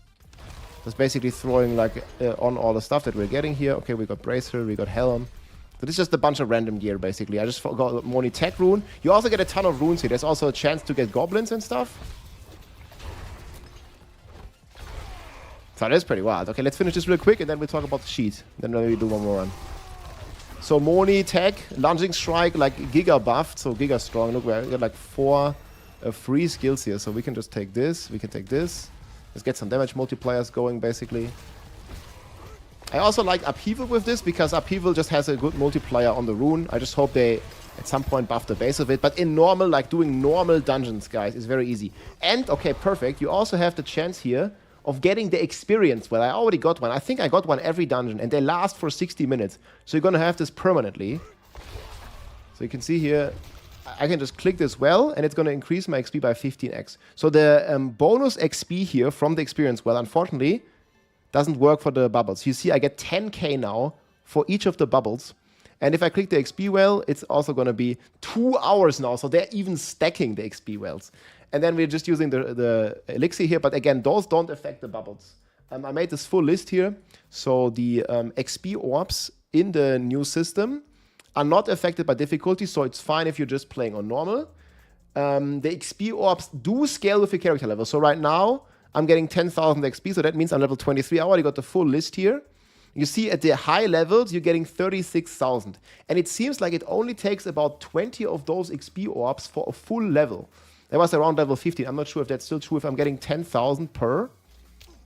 Just basically throwing like on all the stuff that we're getting here. Okay, we got Bracer, we got Helm. So this is just a bunch of random gear, basically. I just got Moni Tech Rune. You also get a ton of runes here. There's also a chance to get goblins and stuff. So that's pretty wild. Okay, let's finish this real quick and then we'll talk about the sheet. Then maybe do one more run. So Moni Tech, Lunging Strike, like Giga buffed, so Giga strong. Look, we got like 4 free skills here, so we can just take this, we can take this. Let's get some damage multipliers going, basically. I also like Upheaval with this, because Upheaval just has a good multiplier on the rune. I just hope they, at some point, buff the base of it. But in normal, like doing normal dungeons, guys, is very easy. And, okay, perfect, you also have the chance here of getting the experience. Well, I already got one. I think I got one every dungeon, and they last for 60 minutes. So you're gonna have this permanently. So you can see here, I can just click this well, and it's going to increase my XP by 15x. So the bonus XP here from the experience well, unfortunately, doesn't work for the bubbles. You see, I get 10k now for each of the bubbles. And if I click the XP well, it's also going to be 2 hours now. So they're even stacking the XP wells. And then we're just using the elixir here. But again, those don't affect the bubbles. I made this full list here. So the XP orbs in the new system are not affected by difficulty. So it's fine if you're just playing on normal. The XP orbs do scale with your character level. So right now, I'm getting 10,000 XP. So that means I'm level 23. I already got the full list here. You see at the high levels, you're getting 36,000. And it seems like it only takes about 20 of those XP orbs for a full level. That was around level 15. I'm not sure if that's still true if I'm getting 10,000 per.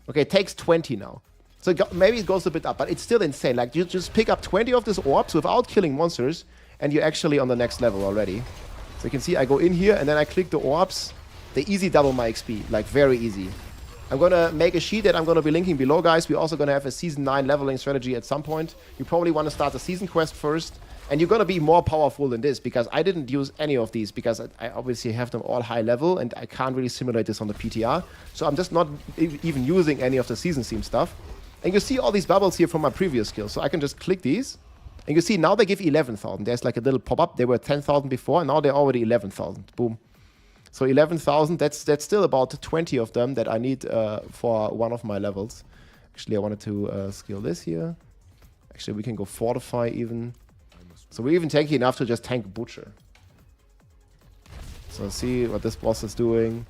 Okay, it takes 20 now. So maybe it goes a bit up, but it's still insane. Like, you just pick up 20 of these orbs without killing monsters, and you're actually on the next level already. So you can see I go in here, and then I click the orbs. They easy double my XP, like very easy. I'm going to make a sheet that I'm going to be linking below, guys. We're also going to have a Season 9 leveling strategy at some point. You probably want to start the Season Quest first. And you're going to be more powerful than this, because I didn't use any of these, because I obviously have them all high level, and I can't really simulate this on the PTR. So I'm just not even using any of the Season Theme stuff. And you see all these bubbles here from my previous skills. So I can just click these. And you see now they give 11,000. There's like a little pop-up. They were 10,000 before, and now they're already 11,000. Boom. So 11,000, that's still about 20 of them that I need for one of my levels. Actually, I wanted to skill this here. Actually, we can go Fortify even. So we're even tanky enough to just tank Butcher. So see what this boss is doing.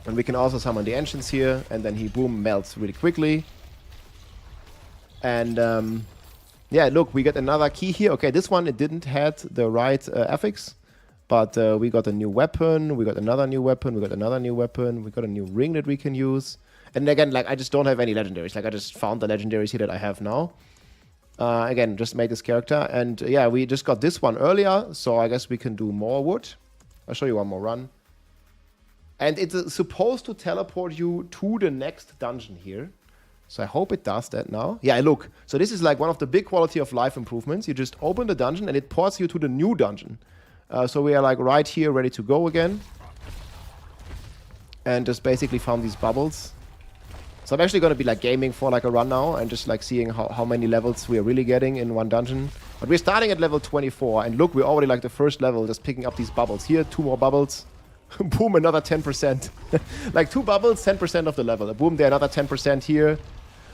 And we can also summon the Ancients here, and then he, boom, melts really quickly. And yeah, look, we get another key here. Okay, this one, it didn't have the right affix. But we got a new weapon, we got another new weapon, we got another new weapon, we got a new ring that we can use. And again, like, I just don't have any legendaries. Like, I just found the legendaries here that I have now. Again, just made this character. And yeah, we just got this one earlier, so I guess we can do more wood. I'll show you one more run. And it's supposed to teleport you to the next dungeon here. So I hope it does that now. Yeah, look. So this is like one of the big quality of life improvements. You just open the dungeon and it ports you to the new dungeon. So we are like right here, ready to go again. And just basically found these bubbles. So I'm actually going to be like gaming for like a run now and just like seeing how many levels we are really getting in one dungeon. But we're starting at level 24. And look, we're already like the first level just picking up these bubbles. Here, 2 more bubbles. Boom, another 10%. Like 2 bubbles, 10% of the level. Boom, there, another 10% here.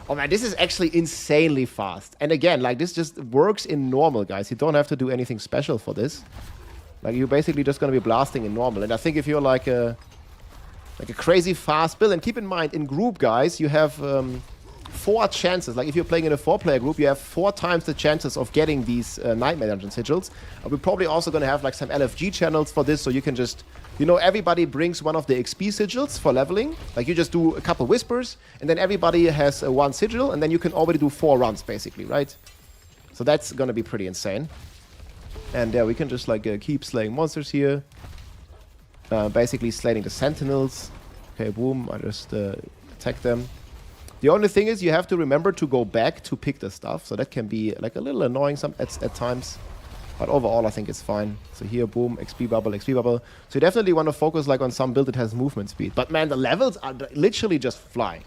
Oh man, this is actually insanely fast. And again, like, this just works in normal, guys. You don't have to do anything special for this. Like, you're basically just going to be blasting in normal. And I think if you're like a crazy fast build, and keep in mind, in group, guys, you have 4 chances. Like, if you're playing in a 4-player group, you have 4 times the chances of getting these Nightmare Dungeon sigils. We're probably also going to have like some LFG channels for this, so you can just, you know, everybody brings one of the XP sigils for leveling. Like, you just do a couple whispers, and then everybody has 1 sigil, and then you can already do 4 runs, basically, right? So that's going to be pretty insane. And yeah, we can just like keep slaying monsters here. Basically slaying the sentinels. Okay, boom, I just attack them. The only thing is you have to remember to go back to pick the stuff. So that can be like a little annoying at times. But overall, I think it's fine. So here, boom, XP bubble, XP bubble. So you definitely want to focus like on some build that has movement speed. But man, the levels are literally just flying.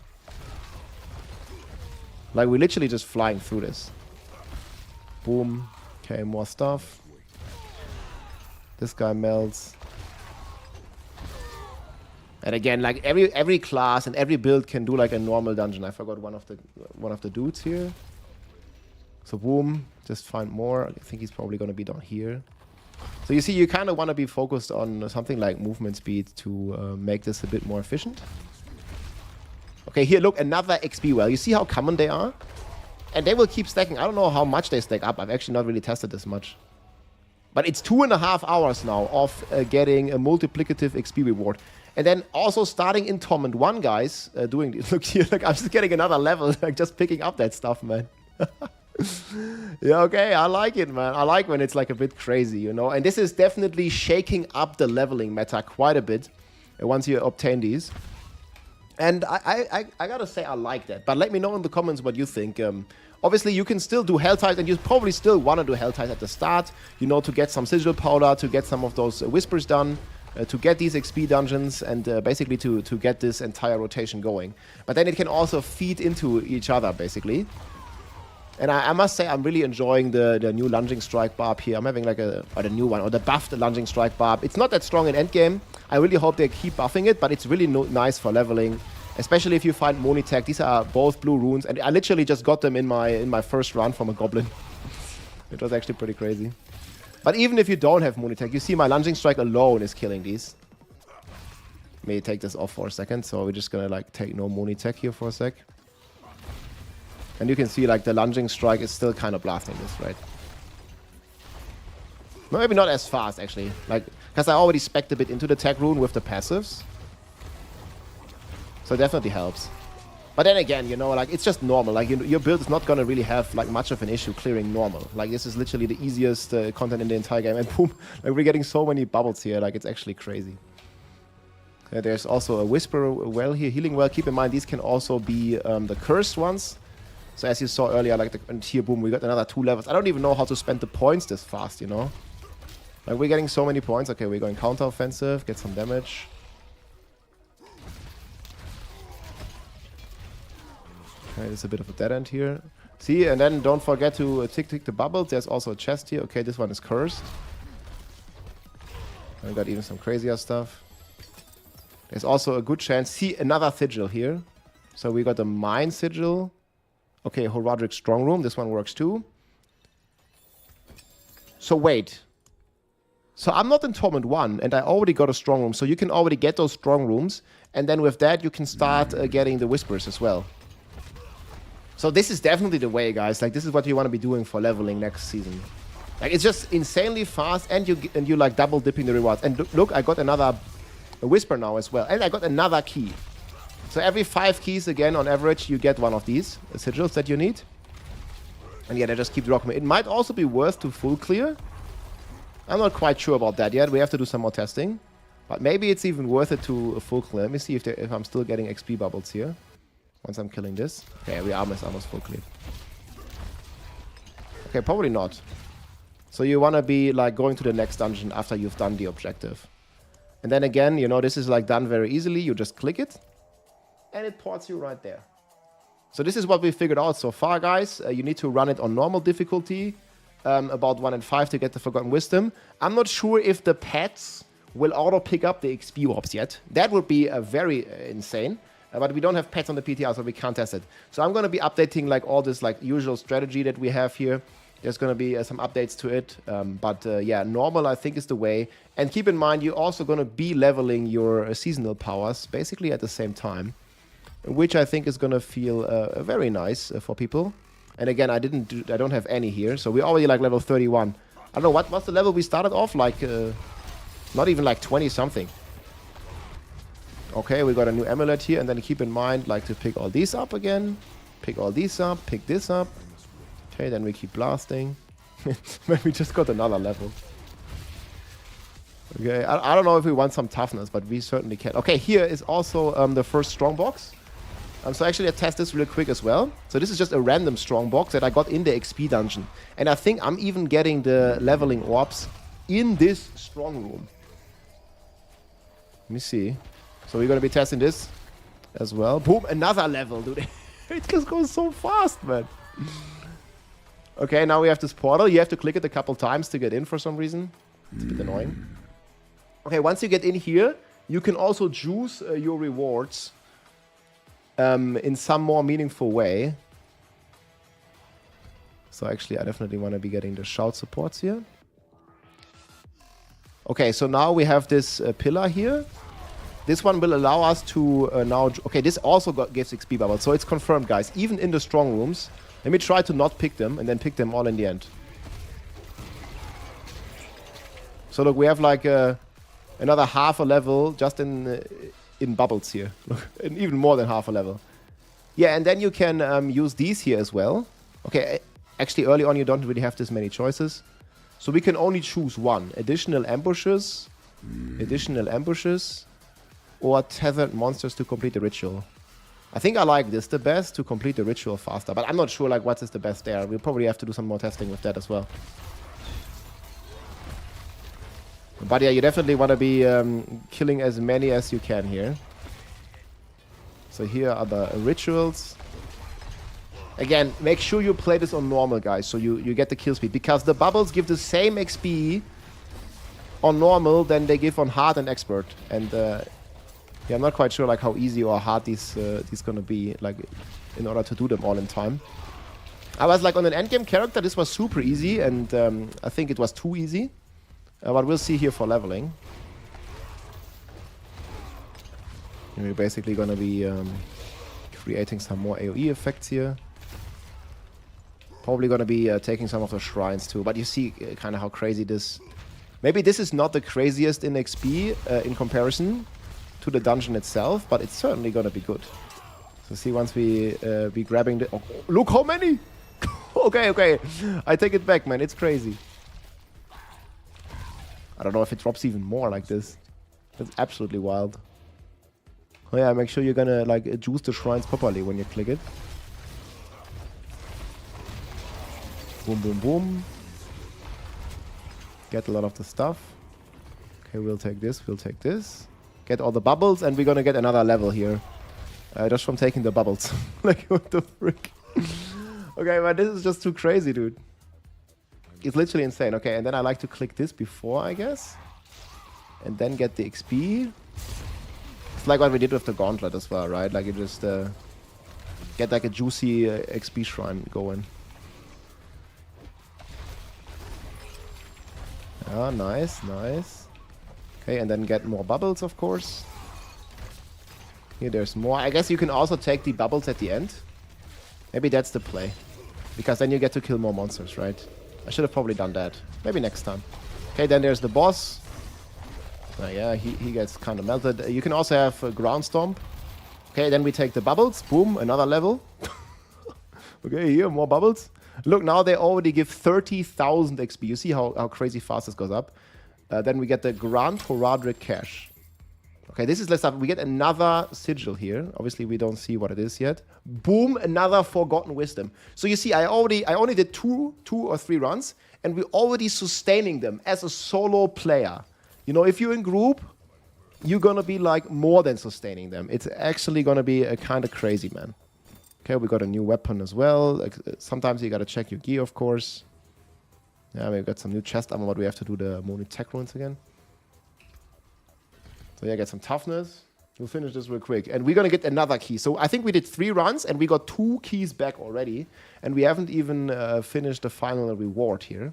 Like, we're literally just flying through this. Boom. Okay, more stuff. This guy melts. And again, like every class and every build can do like a normal dungeon. I forgot one of the dudes here. So boom, just find more. I think he's probably gonna be down here. So you see, you kind of want to be focused on something like movement speed to make this a bit more efficient. Okay, here, look, another XP well. You see how common they are? And they will keep stacking. I don't know how much they stack up. I've actually not really tested this much. But it's 2.5 hours now of getting a multiplicative XP reward. And then also starting in Torment 1, guys, doing this. Look here, like, I'm just getting another level, like just picking up that stuff, man. Yeah, okay, I like it, man. I like when it's like a bit crazy, you know. And this is definitely shaking up the leveling meta quite a bit once you obtain these. And I gotta say, I like that. But let me know in the comments what you think. Obviously, you can still do Hell Ties, and you probably still want to do Hell Ties at the start, you know, to get some sigil powder, to get some of those whispers done, to get these XP dungeons, and basically to get this entire rotation going. But then it can also feed into each other, basically. And I must say, I'm really enjoying the new Lunging Strike Barb here. I'm having like or the new one, or the buffed Lunging Strike Barb. It's not that strong in endgame. I really hope they keep buffing it, but it's really nice for leveling. Especially if you find Monitech. These are both blue runes, and I literally just got them in my first run from a goblin. It was actually pretty crazy. But even if you don't have Monitech, you see my Lunging Strike alone is killing these. May take this off for a second, so we're just gonna like take no Monitech here for a sec. And you can see like the Lunging Strike is still kind of blasting this, right? Maybe not as fast actually, like because I already specced a bit into the tech rune with the passives. So it definitely helps. But then again, you know, like it's just normal. Like your build is not gonna really have like much of an issue clearing normal. Like this is literally the easiest content in the entire game, and boom, like we're getting so many bubbles here. Like it's actually crazy. There's also a Whisper well here, healing well. Keep in mind these can also be the cursed ones. So as you saw earlier, like and here, boom, we got another 2 levels. I don't even know how to spend the points this fast, you know? Like, we're getting so many points. Okay, we're going counter-offensive, get some damage. Okay, there's a bit of a dead end here. See, and then don't forget to tick the bubbles. There's also a chest here. Okay, this one is cursed. And we got even some crazier stuff. There's also a good chance. See, another sigil here. So we got a mine sigil. Okay, Horadric Strong Room. This one works too. So wait. So I'm not in Torment 1, and I already got a Strong Room. So you can already get those Strong Rooms. And then with that, you can start getting the Whispers as well. So this is definitely the way, guys. Like, this is what you want to be doing for leveling next season. Like, it's just insanely fast, and you like double dipping the rewards. And look, I got a Whisper now as well. And I got another key. So every 5 keys, again, on average, you get one of these sigils that you need. And yeah, they just keep dropping. It might also be worth to full clear. I'm not quite sure about that yet. We have to do some more testing. But maybe it's even worth it to a full clear. Let me see if I'm still getting XP bubbles here. Once I'm killing this. Okay, we are almost full clear. Okay, probably not. So you want to be like going to the next dungeon after you've done the objective. And then again, you know, this is like done very easily. You just click it. And it ports you right there. So this is what we figured out so far, guys. You need to run it on normal difficulty. About 1 in 5 to get the Forgotten Wisdom. I'm not sure if the pets will auto pick up the XP orbs yet. That would be very insane. But we don't have pets on the PTR, so we can't test it. So I'm going to be updating like all this like usual strategy that we have here. There's going to be some updates to it. Yeah, normal I think is the way. And keep in mind, you're also going to be leveling your seasonal powers basically at the same time. Which I think is going to feel very nice for people. And again, I don't have any here. So we're already like level 31. I don't know, what's the level we started off? Like, not even like 20 something. Okay, we got a new amulet here. And then keep in mind, like to pick all these up again. Pick all these up, pick this up. Okay, then we keep blasting. Maybe we just got another level. Okay, I don't know if we want some toughness, but we certainly can. Okay, here is also the first strong box. So actually I test this real quick as well. So this is just a random strong box that I got in the XP dungeon. And I think I'm even getting the leveling orbs in this strong room. Let me see. So we're going to be testing this as well. Boom, another level, dude. It just goes so fast, man. Okay, now we have this portal. You have to click it a couple times to get in for some reason. It's a bit annoying. Okay, once you get in here, you can also choose your rewards in some more meaningful way. So actually, I definitely want to be getting the shout supports here. Okay, so now we have this pillar here. This one will allow us to now... Okay, this also gives XP bubbles, so it's confirmed, guys. Even in the strong rooms. Let me try to not pick them, and then pick them all in the end. So look, we have like another half a level just in bubbles here. Look, and even more than half a level. Yeah, and then you can use these here as well. Okay, actually early on you don't really have this many choices. So we can only choose one. Additional ambushes, or tethered monsters to complete the ritual. I think I like this the best, to complete the ritual faster. But I'm not sure like what is the best there. We'll probably have to do some more testing with that as well. But yeah, you definitely want to be killing as many as you can here. So here are the rituals. Again, make sure you play this on normal, guys, so you get the kill speed. Because the bubbles give the same XP on normal than they give on hard and expert. And yeah, I'm not quite sure like how easy or hard these gonna be, like in order to do them all in time. I was like on an endgame character, this was super easy, and I think it was too easy. But we'll see here for leveling. And we're basically gonna be creating some more AoE effects here. Probably gonna be taking some of the shrines too, but you see kind of how crazy this... Maybe this is not the craziest in XP in comparison to the dungeon itself, but it's certainly gonna be good. So see, once we be grabbing the... Oh, look how many! Okay, I take it back, man, it's crazy. I don't know if it drops even more like this. That's absolutely wild. Oh yeah, make sure you're gonna like juice the shrines properly when you click it. Boom, boom, boom. Get a lot of the stuff. Okay, we'll take this, we'll take this. Get all the bubbles, and we're gonna get another level here. Just from taking the bubbles. Like, what the frick? Okay, but this is just too crazy, dude. It's literally insane. Okay, and then I like to click this before, I guess. And then get the XP. It's like what we did with the gauntlet as well, right? Like, you just get like a juicy XP shrine going. Ah, nice, nice. Okay, and then get more bubbles, of course. Here, there's more. I guess you can also take the bubbles at the end. Maybe that's the play. Because then you get to kill more monsters, right? I should have probably done that. Maybe next time. Okay, then there's the boss. Yeah, he gets kind of melted. You can also have a ground stomp. Okay, then we take the bubbles. Boom, another level. Okay, here, more bubbles. Look, now they already give 30,000 XP. You see how crazy fast this goes up. Then we get the Grand Horadric Cache. Okay, this is less stuff. We get another sigil here. Obviously, we don't see what it is yet. Boom, another Forgotten Wisdom. So you see, I only did two or three runs, and we're already sustaining them as a solo player. You know, if you're in group, you're gonna be like more than sustaining them. It's actually gonna be a kind of crazy, man. Okay, we got a new weapon as well. Like, sometimes you gotta check your gear, of course. Yeah, we got some new chest armor, but we have to do the Tech runes again. So yeah, get some toughness. We'll finish this real quick. And we're gonna get another key. So I think we did 3 runs, and we got 2 keys back already. And we haven't even finished the final reward here.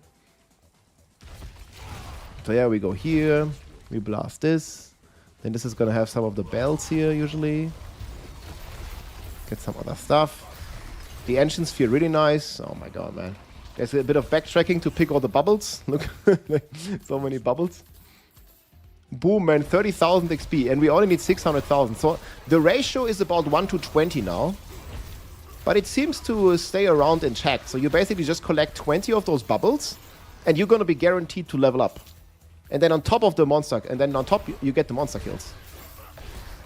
So yeah, we go here. We blast this. Then this is gonna have some of the bells here, usually. Get some other stuff. The engines feel really nice. Oh my god, man. There's a bit of backtracking to pick all the bubbles. Look, so many bubbles. Boom, man, 30,000 XP. And we only need 600,000. So the ratio is about 1 to 20 now. But it seems to stay around in check. So you basically just collect 20 of those bubbles. And you're going to be guaranteed to level up. And then on top of the monster, and then on top you get the monster kills.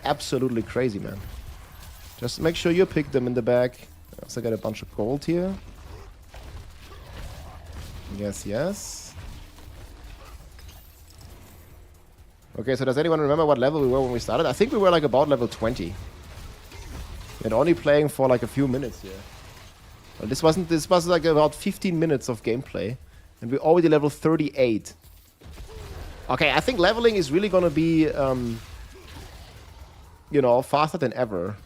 Absolutely crazy, man. Just make sure you pick them in the back. I also got a bunch of gold here. Yes, yes. Okay, so does anyone remember what level we were when we started? I think we were like about level 20. And only playing for like a few minutes here. Well, this was like about 15 minutes of gameplay. And we're already level 38. Okay, I think leveling is really gonna be, you know, faster than ever.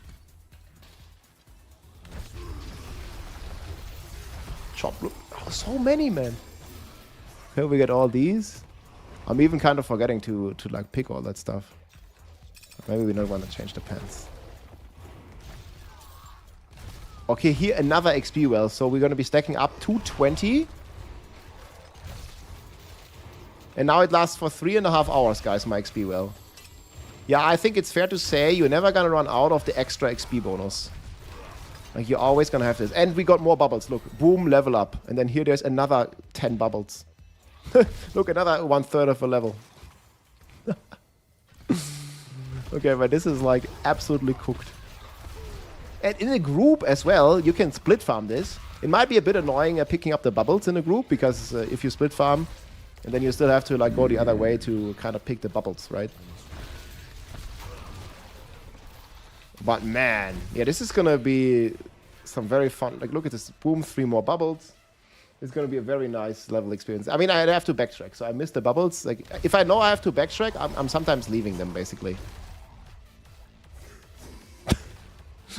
Chop, look. Oh, so many, man. Here we get all these. I'm even kind of forgetting to like pick all that stuff. Maybe we don't want to change the pants. Okay, here another XP well. So we're going to be stacking up to 20. And now it lasts for 3.5 hours, guys, my XP well. Yeah, I think it's fair to say you're never going to run out of the extra XP bonus. Like, you're always going to have this. And we got more bubbles. Look, boom, level up. And then here there's another 10 bubbles. Look, another 1/3 of a level. Okay, but this is like absolutely cooked. And in a group as well, you can split farm this. It might be a bit annoying picking up the bubbles in a group, because if you split farm, and then you still have to like go the other way to kind of pick the bubbles, right? But man, yeah, this is gonna be some very fun. Like, look at this. Boom, 3 more bubbles. It's going to be a very nice level experience. I mean, I have to backtrack, so I missed the bubbles. Like, if I know I have to backtrack, I'm sometimes leaving them, basically.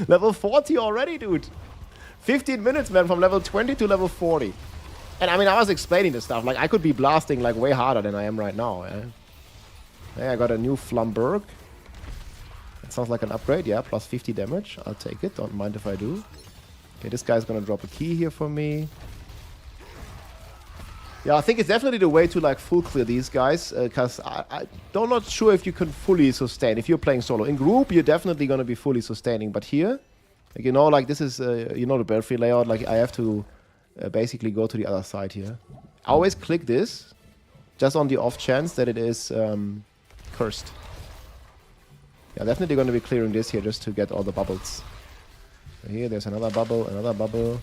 Level 40 already, dude. 15 minutes, man, from level 20 to level 40. And I mean, I was explaining this stuff. Like, I could be blasting, like, way harder than I am right now. Yeah, I got a new Flamberg. That sounds like an upgrade. Yeah, plus 50 damage. I'll take it. Don't mind if I do. Okay, this guy's gonna drop a key here for me. Yeah, I think it's definitely the way to, like, full clear these guys. Because I'm not sure if you can fully sustain. If you're playing solo. In group, you're definitely gonna be fully sustaining. But here, like, you know, like, this is, you know, the battlefield layout. Like, I have to basically go to the other side here. I always click this. Just on the off chance that it is cursed. Yeah, definitely going to be clearing this here just to get all the bubbles. So here, there's another bubble, another bubble.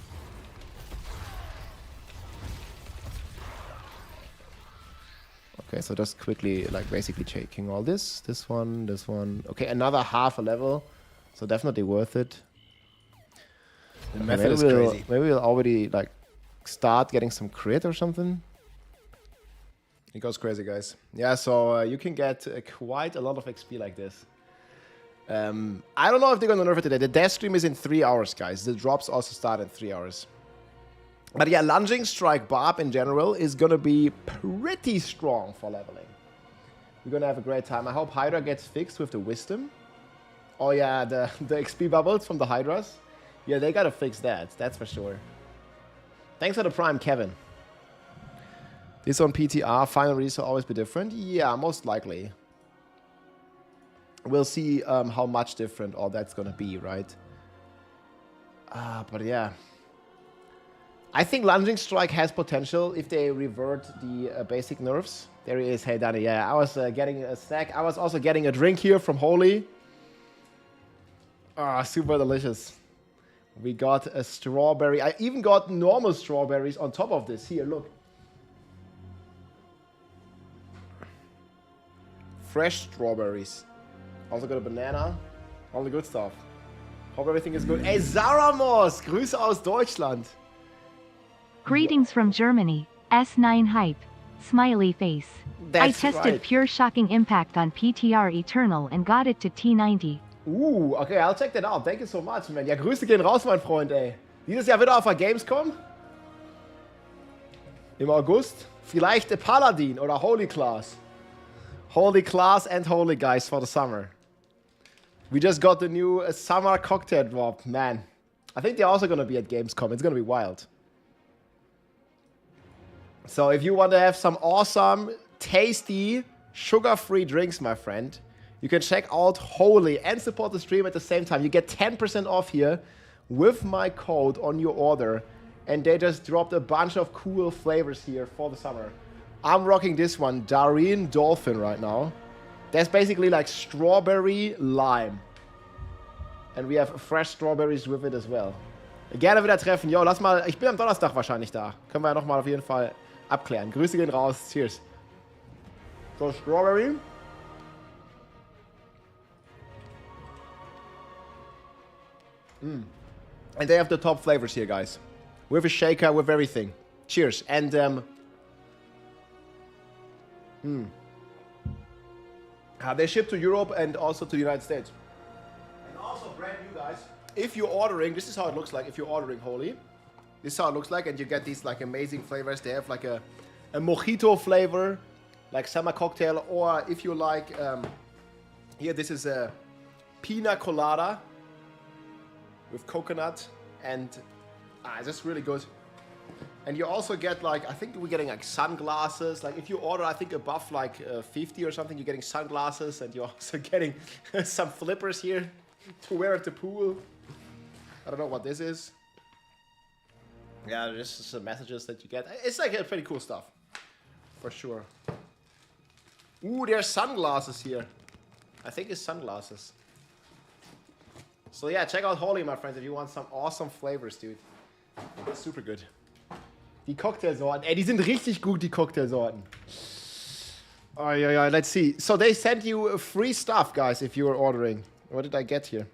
Okay, so just quickly, like, basically checking all this. This one, this one. Okay, another half a level. So definitely worth it. The method is crazy. Maybe we'll already, like, start getting some crit or something. It goes crazy, guys. Yeah, so you can get quite a lot of XP like this. I don't know if they're going to nerf it today. The death stream is in 3 hours, guys. The drops also start in 3 hours. But yeah, Lunging Strike Barb in general is going to be pretty strong for leveling. We're going to have a great time. I hope Hydra gets fixed with the Wisdom. Oh yeah, the XP bubbles from the Hydras. Yeah, they got to fix that. That's for sure. Thanks for the Prime, Kevin. This on PTR, final release will always be different? Yeah, most likely. We'll see how much different all that's gonna be, right? But yeah. I think Lunging Strike has potential if they revert the basic nerfs. There he is. Hey, Danny. Yeah, I was getting a snack. I was also getting a drink here from Holy. Ah, super delicious. We got a strawberry. I even got normal strawberries on top of this. Here, look. Fresh strawberries. Also got a banana. All the good stuff. Hope everything is good. Ey, Saramos! Grüße aus Deutschland. Greetings from Germany. S9 hype. Smiley face. I tested right. Pure Shocking Impact on PTR Eternal and got it to T90. Okay, I'll check that out. Thank you so much, man. Ja, Grüße gehen raus, mein Freund, ey. Dieses Jahr wieder auf der Gamescom. Im August. Vielleicht der Paladin oder Holy Class. Holy Class and Holy Guys for the summer. We just got the new summer cocktail drop, man. I think they're also gonna be at Gamescom. It's gonna be wild. So if you want to have some awesome, tasty, sugar-free drinks, my friend, you can check out Holy and support the stream at the same time. You get 10% off here with my code on your order. And they just dropped a bunch of cool flavors here for the summer. I'm rocking this one, Darien Dolphin, right now. That's basically like strawberry lime. And we have fresh strawberries with it as well. Gerne wieder treffen. Yo, lass mal, ich bin am Donnerstag wahrscheinlich da. Können wir ja nochmal auf jeden Fall abklären. Grüße gehen raus. Cheers. So, Strawberry. And they have the top flavors here, guys. With a shaker, with everything. Cheers. And, they ship to Europe and also to the United States. And also brand new, guys. If you're ordering, this is how it looks like if you're ordering Holy. This is how it looks like, and you get these like amazing flavors. They have like a mojito flavor, like summer cocktail, or if you like, here this is a pina colada with coconut, and it's just really good. And you also get like, I think we're getting like sunglasses. Like if you order, I think above like 50 or something, you're getting sunglasses, and you're also getting some flippers here to wear at the pool. I don't know what this is. Yeah, just some messages that you get. It's like pretty cool stuff, for sure. Ooh, there's sunglasses here. I think it's sunglasses. So yeah, check out Holy, my friends, if you want some awesome flavors, dude. Super good. Die Cocktailsorten. Ey, die sind richtig gut, die Cocktailsorten. Oh, yeah, let's see. So they sent you free stuff, guys, if you were ordering. What did I get here?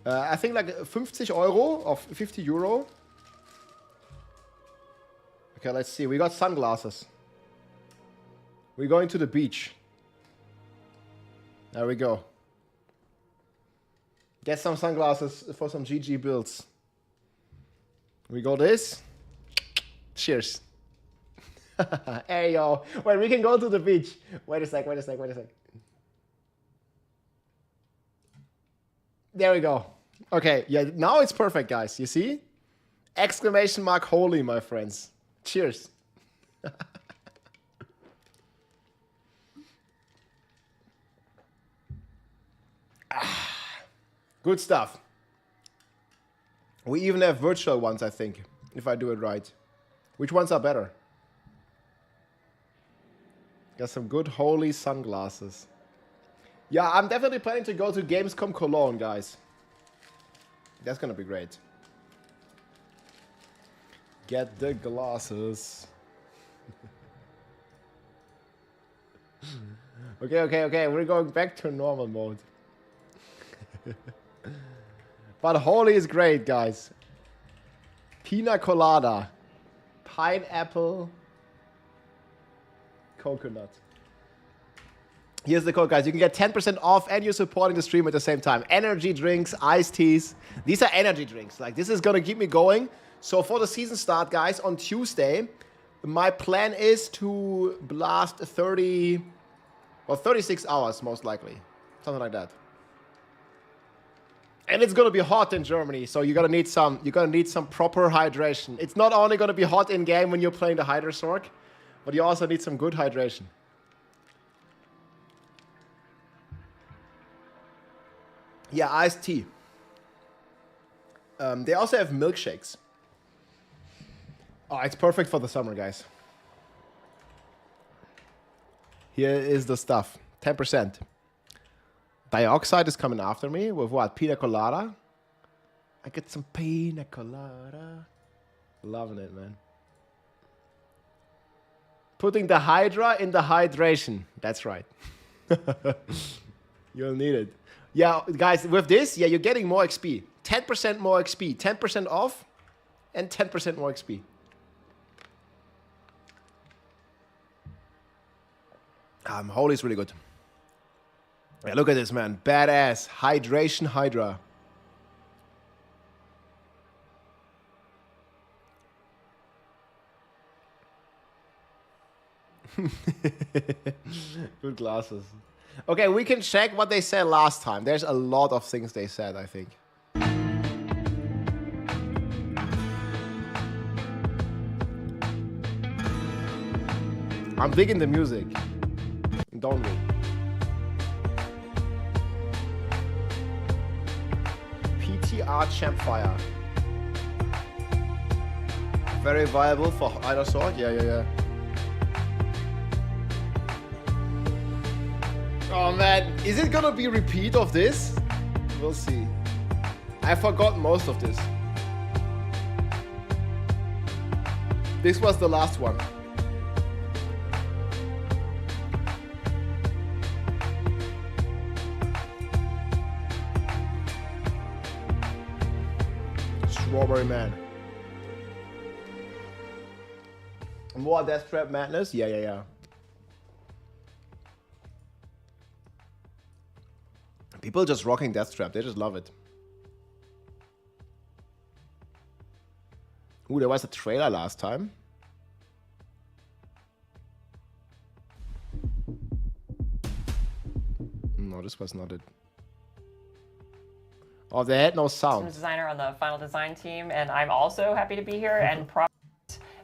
I think like 50 euro or 50 euro. Okay, let's see. We got sunglasses. We're going to the beach. There we go. Get some sunglasses for some GG builds. We got this. Cheers. Hey, yo. Wait, we can go to the beach. Wait a sec. There we go. Okay, yeah, now it's perfect, guys. You see? Exclamation mark holy, my friends. Cheers. Good stuff. We even have virtual ones, I think, if I do it right. Which ones are better? Got some good holy sunglasses. Yeah, I'm definitely planning to go to Gamescom Cologne, guys. That's gonna be great. Get the glasses. Okay. We're going back to normal mode. But holy is great, guys. Pina colada. Pineapple. Coconut. Here's the code, guys. You can get 10% off and you're supporting the stream at the same time. Energy drinks, iced teas. These are energy drinks. Like, this is going to keep me going. So for the season start, guys, on Tuesday, my plan is to blast 30 or 36 hours, most likely. Something like that. And it's going to be hot in Germany, so you're going to need some proper hydration. It's not only going to be hot in game when you're playing the Hydra Sorc, but you also need some good hydration. Yeah, iced tea. They also have milkshakes. Oh, it's perfect for the summer, guys. Here is the stuff. 10%. Dioxide is coming after me with what? Pina colada? I get some pina colada. Loving it, man. Putting the Hydra in the hydration. That's right. You'll need it. Yeah, guys, with this, yeah, you're getting more XP. 10% more XP. 10% off and 10% more XP. Holy is really good. Yeah, look at this, man. Badass. Hydration Hydra. Good glasses. Okay, we can check what they said last time. There's a lot of things they said, I think. I'm digging the music. Don't we? PTR Campfire. Very viable for either sword. Yeah. Oh man, is it gonna be a repeat of this? We'll see. I forgot most of this. This was the last one. Strawberry Man. More Death Trap Madness? Yeah. People just rocking Death Trap. They just love it. Ooh, there was a trailer last time. No, this was not it. Oh, they had no sound. Designer on the final design team, and I'm also happy to be here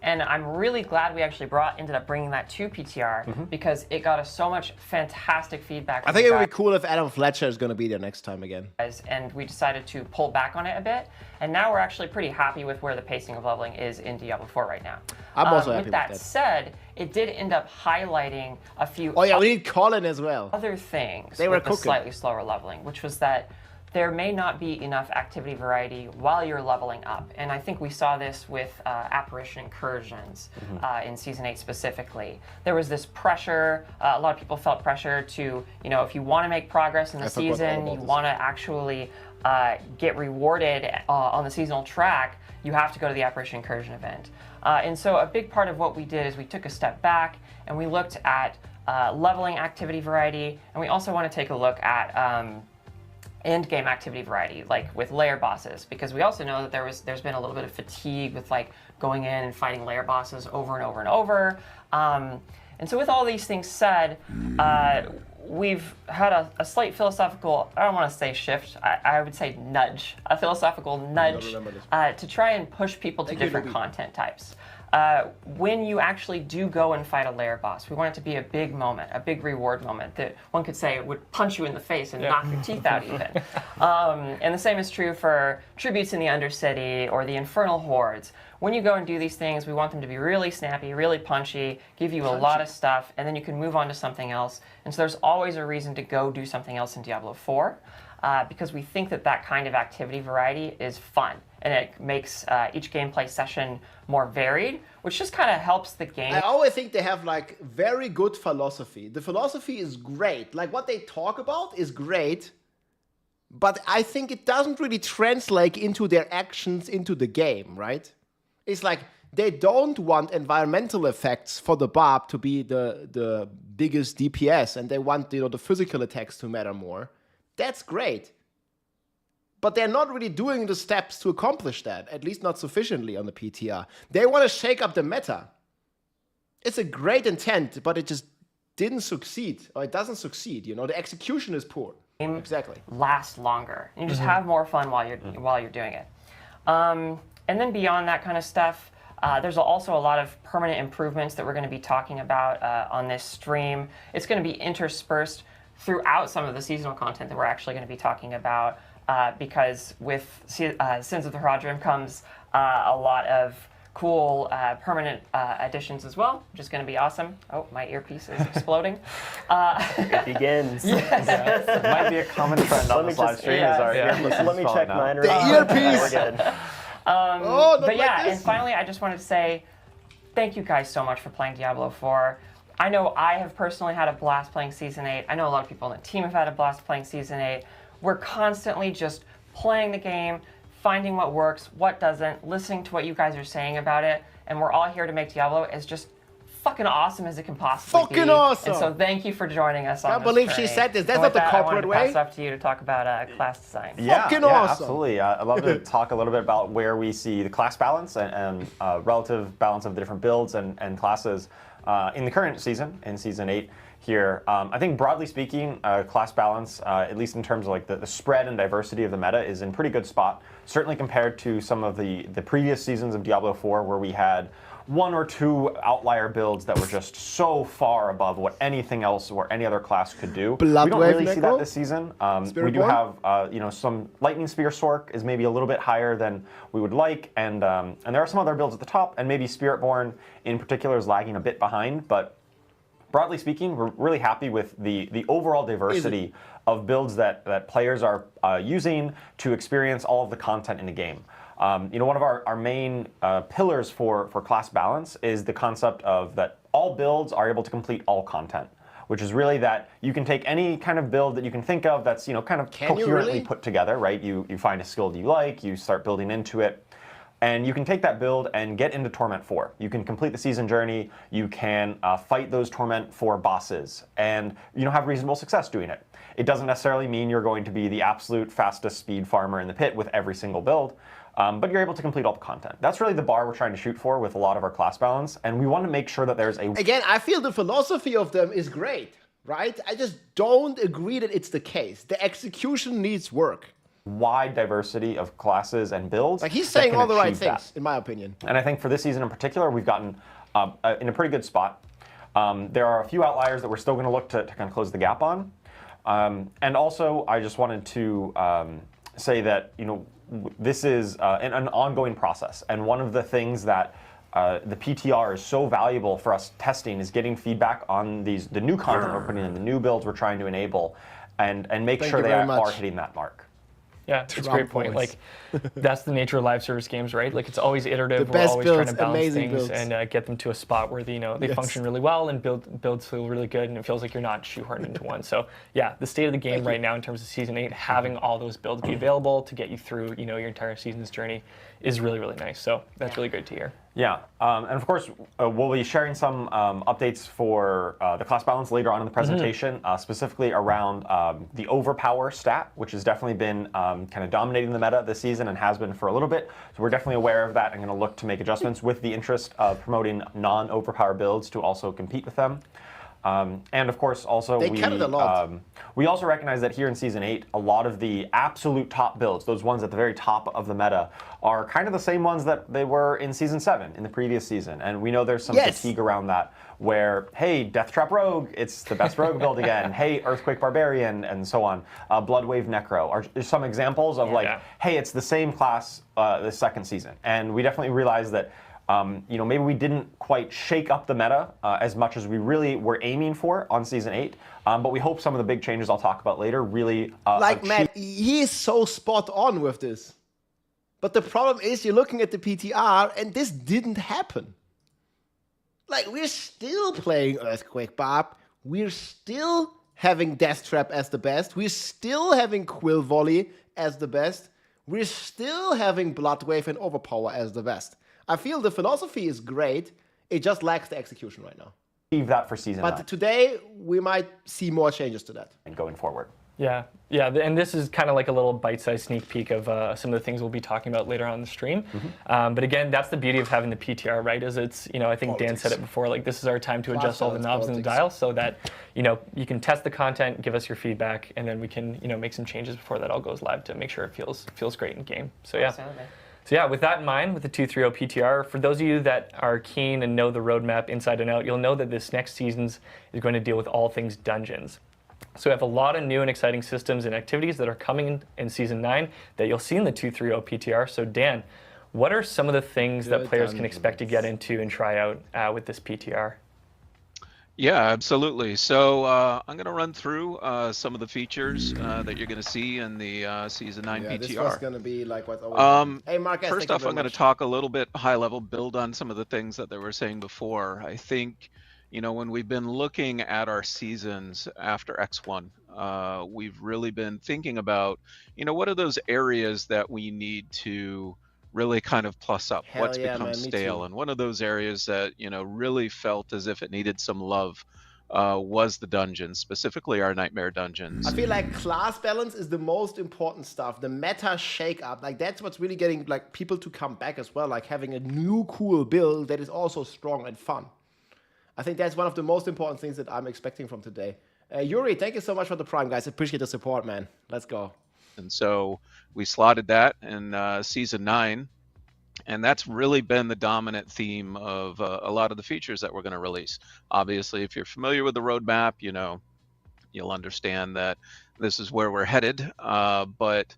and I'm really glad we actually ended up bringing that to PTR because it got us so much fantastic feedback. I think it would be cool if Adam Fletcher is going to be there next time again. And we decided to pull back on it a bit, and now we're actually pretty happy with where the pacing of leveling is in Diablo 4 right now. I'm also happy with that. With that said, it did end up highlighting a few. Oh yeah, we need Colin as well. Other things. They were with the cooking. slightly slower leveling, which was that there may not be enough activity variety while you're leveling up. And I think we saw this with Apparition Incursions in Season 8 specifically. There was this pressure, a lot of people felt pressure to, if you want to make progress in the season, you want to actually get rewarded on the seasonal track, you have to go to the Apparition Incursion event. And so a big part of what we did is we took a step back and we looked at leveling activity variety, and we also want to take a look at end game activity variety, like with layer bosses, because we also know that there's been a little bit of fatigue with like going in and fighting layer bosses over and over and over. And so with all these things said, we've had a slight philosophical, I don't want to say shift, I would say nudge, a philosophical nudge to try and push people to different content types. When you actually do go and fight a lair boss, we want it to be a big moment, a big reward moment that one could say would punch you in the face and knock your teeth out even. And the same is true for tributes in the Undercity or the Infernal Hordes. When you go and do these things, we want them to be really snappy, really punchy, give you a lot of stuff, and then you can move on to something else. And so there's always a reason to go do something else in Diablo 4, because we think that that kind of activity variety is fun. And it makes each gameplay session more varied, which just kind of helps the game. I always think they have like very good philosophy. The philosophy is great. Like what they talk about is great, but I think it doesn't really translate into their actions into the game, right? It's like they don't want environmental effects for the Barb to be the biggest DPS, and they want the physical attacks to matter more. That's great. But they're not really doing the steps to accomplish that, at least not sufficiently on the PTR. They want to shake up the meta. It's a great intent, but it just didn't succeed, or it doesn't succeed. The execution is poor. Exactly. Last longer. You just have more fun while you're doing it. And then beyond that kind of stuff, there's also a lot of permanent improvements that we're going to be talking about on this stream. It's going to be interspersed throughout some of the seasonal content that we're actually going to be talking about. Because with Sins of the Horadric comes a lot of cool permanent additions as well, which is going to be awesome. Oh, my earpiece is exploding. It begins. Yes. It might be a common trend on this live stream. Let me check mine. The earpiece! But yeah, and finally, I just wanted to say thank you guys so much for playing Diablo 4. I know I have personally had a blast playing Season 8. I know a lot of people on the team have had a blast playing Season 8. We're constantly just playing the game, finding what works, what doesn't, listening to what you guys are saying about it, and we're all here to make Diablo as just fucking awesome as it can possibly be. Fucking awesome! And so thank you for joining us on I this believe journey. she said this. That's And not with the that, corporate I way. wanted to pass off to you to talk about class design. Fucking awesome. Absolutely. I'd love to talk a little bit about where we see the class balance and relative balance of the different builds and classes in the current season, in Season 8. Here, I think broadly speaking, class balance, at least in terms of like the spread and diversity of the meta, is in pretty good spot. Certainly compared to some of the previous seasons of Diablo 4, where we had one or two outlier builds that were just so far above what anything else or any other class could do. We don't really see that this season. We do have, some Lightning Spear Sork is maybe a little bit higher than we would like, and there are some other builds at the top, and maybe Spiritborn in particular is lagging a bit behind, but broadly speaking, we're really happy with the overall diversity of builds that players are using to experience all of the content in the game. One of our main pillars for class balance is the concept of that all builds are able to complete all content, which is really that you can take any kind of build that you can think of that's kind of coherently put together, right? You find a skill that you like, you start building into it. And you can take that build and get into Torment 4. You can complete the season journey, you can fight those Torment 4 bosses, and have reasonable success doing it. It doesn't necessarily mean you're going to be the absolute fastest speed farmer in the pit with every single build, but you're able to complete all the content. That's really the bar we're trying to shoot for with a lot of our class balance, and we want to make sure that there's a... Again, I feel the philosophy of them is great, right? I just don't agree that it's the case. The execution needs work. Wide diversity of classes and builds. Like he's saying all the right things, in my opinion. And I think for this season in particular, we've gotten in a pretty good spot. There are a few outliers that we're still going to look to kind of close the gap on. And also, I just wanted to say that this is an ongoing process. And one of the things that the PTR is so valuable for us testing is getting feedback on the new content we're putting in, the new builds we're trying to enable, and make sure they are hitting that mark. Yeah, it's a great point. voice. Like, that's the nature of live service games, right? Like, it's always iterative. The We're best always trying builds, to balance amazing things builds. and get them to a spot where they, they Yes. function really well and builds feel really good, and it feels like you're not shoehorned into one. So, yeah, the state of the game right now in terms of Season 8, having all those builds be available to get you through, your entire season's journey is really, really nice. So that's really great to hear. Yeah, and of course, we'll be sharing some updates for the class balance later on in the presentation, specifically around the overpower stat, which has definitely been kind of dominating the meta this season and has been for a little bit. So we're definitely aware of that and going to look to make adjustments with the interest of promoting non-overpower builds to also compete with them. And of course, also They cut it a lot. we also recognize that here in Season 8, a lot of the absolute top builds, those ones at the very top of the meta, are kind of the same ones that they were in Season 7, in the previous season. And we know there's some fatigue around that, where, hey, Death Trap Rogue, it's the best Rogue build again. Hey, Earthquake Barbarian, and so on. Bloodwave Necro are some examples of hey, it's the same class the second season. And we definitely realize that maybe we didn't quite shake up the meta as much as we really were aiming for on Season 8, but we hope some of the big changes I'll talk about later really man, he is so spot on with this. But the problem is you're looking at the PTR and this didn't happen. Like, we're still playing Earthquake Barb. We're still having Death Trap as the best. We're still having Quill Volley as the best. We're still having Bloodwave and Overpower as the best. I feel the philosophy is great. It just lacks the execution right now. Achieve that for Season 9. But today, we might see more changes to that. And going forward. Yeah, and this is kind of like a little bite-sized sneak peek of some of the things we'll be talking about later on in the stream. But again, that's the beauty of having the PTR, right? Is it's, I think Dan said it before, like, this is our time to adjust all the knobs in the dial so that, you can test the content, give us your feedback, and then we can, make some changes before that all goes live to make sure it feels great in game. So yeah. Absolutely. So yeah, with that in mind, with the 2.3.0 PTR, for those of you that are keen and know the roadmap inside and out, you'll know that this next season's is going to deal with all things dungeons. So we have a lot of new and exciting systems and activities that are coming in Season 9 that you'll see in the 2.3.0 PTR. So Dan, what are some of the things that players can expect to get into and try out with this PTR? Yeah, absolutely. So I'm going to run through some of the features that you're going to see in the Season 9 PTR. This was going to be like what's always Hey, Marcus, first off, I'm going to talk a little bit high level, build on some of the things that they were saying before. I think, when we've been looking at our seasons after X1, we've really been thinking about, what are those areas that we need to really kind of plus up, what's become stale. And one of those areas that, really felt as if it needed some love was the dungeons, specifically our Nightmare dungeons. I feel like class balance is the most important stuff. The meta shake-up, like that's what's really getting like people to come back as well, like having a new cool build that is also strong and fun. I think that's one of the most important things that I'm expecting from today. Yuri, thank you so much for the Prime, guys. Appreciate the support, man. Let's go. And so we slotted that in Season 9, and that's really been the dominant theme of a lot of the features that we're going to release. Obviously, if you're familiar with the roadmap, you'll understand that this is where we're headed. But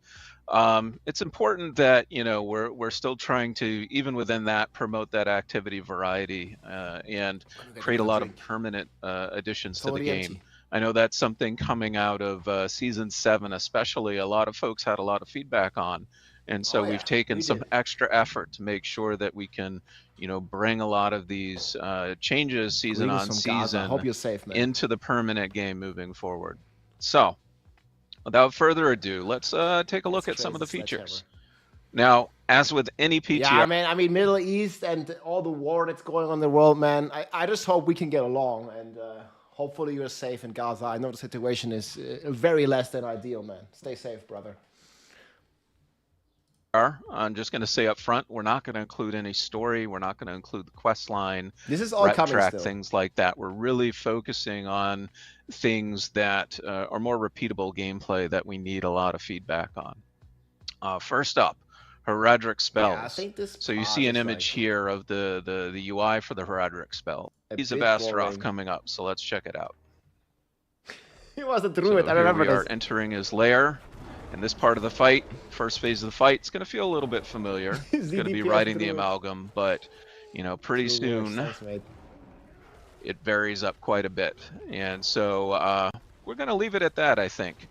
it's important that we're still trying to, even within that, promote that activity variety and create a lot of permanent additions to the game. I know that's something coming out of Season 7 especially, a lot of folks had a lot of feedback on. And so we've taken some extra effort to make sure that we can, bring a lot of these changes season on season hope you're safe, man. into the permanent game moving forward. So, without further ado, let's take a look at some of the features. Now, as with any PTR... Yeah, man, I mean, Middle East and all the war that's going on in the world, man, I just hope we can get along and... hopefully you're safe in Gaza. I know the situation is very less than ideal, man. Stay safe, brother. I'm just going to say up front, we're not going to include any story. We're not going to include the quest line, this is all coming track, still. things like that. We're really focusing on things that are more repeatable gameplay that we need a lot of feedback on. First up, Horadric spells. Yeah, I think this so you see an image here of the UI for the Horadric spell. He's a Astaroth coming up, so let's check it out. He was a druid, so I remember we this. are entering his lair. In this part of the fight, first phase of the fight, it's going to feel a little bit familiar. It's going to be riding the amalgam, but pretty soon it varies up quite a bit. And so we're going to leave it at that, I think.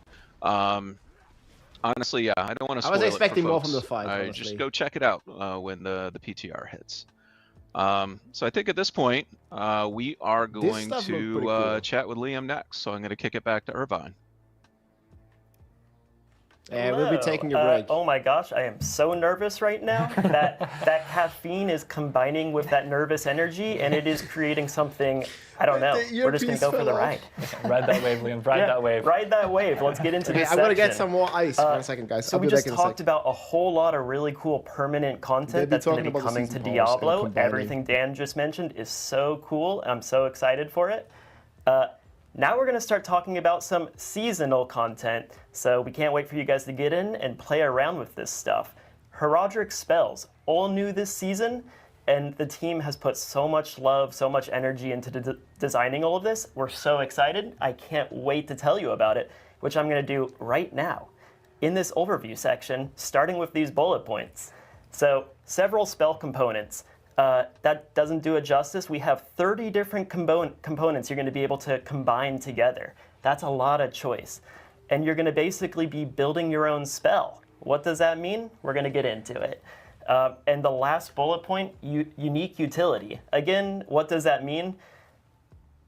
Honestly, yeah, I don't want to I spoil was expecting it for more folks. from the fight, honestly. Just go check it out when the PTR hits. So I think at this point, we are going stuff looked to pretty cool. chat with Liam next. So I'm going to kick it back to Irvine. And we'll be taking a break. Oh my gosh, I am so nervous right now. that caffeine is combining with that nervous energy, and it is creating something. I don't know. We're just gonna go for the ride. Ride that wave, Liam. Ride that wave. Ride that wave. Let's get into this. I'm gonna get section. some more ice. 1 second, guys. So I'll we be just back in a talked sec. about a whole lot of really cool permanent content They'll be that's going to talking be about the coming to season pass and Diablo. combining. Everything Dan just mentioned is so cool. I'm so excited for it. Now we're going to start talking about some seasonal content. So we can't wait for you guys to get in and play around with this stuff. Horadric spells, all new this season. And the team has put so much love, so much energy into designing all of this. We're so excited. I can't wait to tell you about it, which I'm going to do right now in this overview section, starting with these bullet points. So several spell components. That doesn't do it justice. We have 30 different components you're going to be able to combine together. That's a lot of choice. And you're going to basically be building your own spell. What does that mean? We're going to get into it. And the last bullet point, unique utility. Again, what does that mean?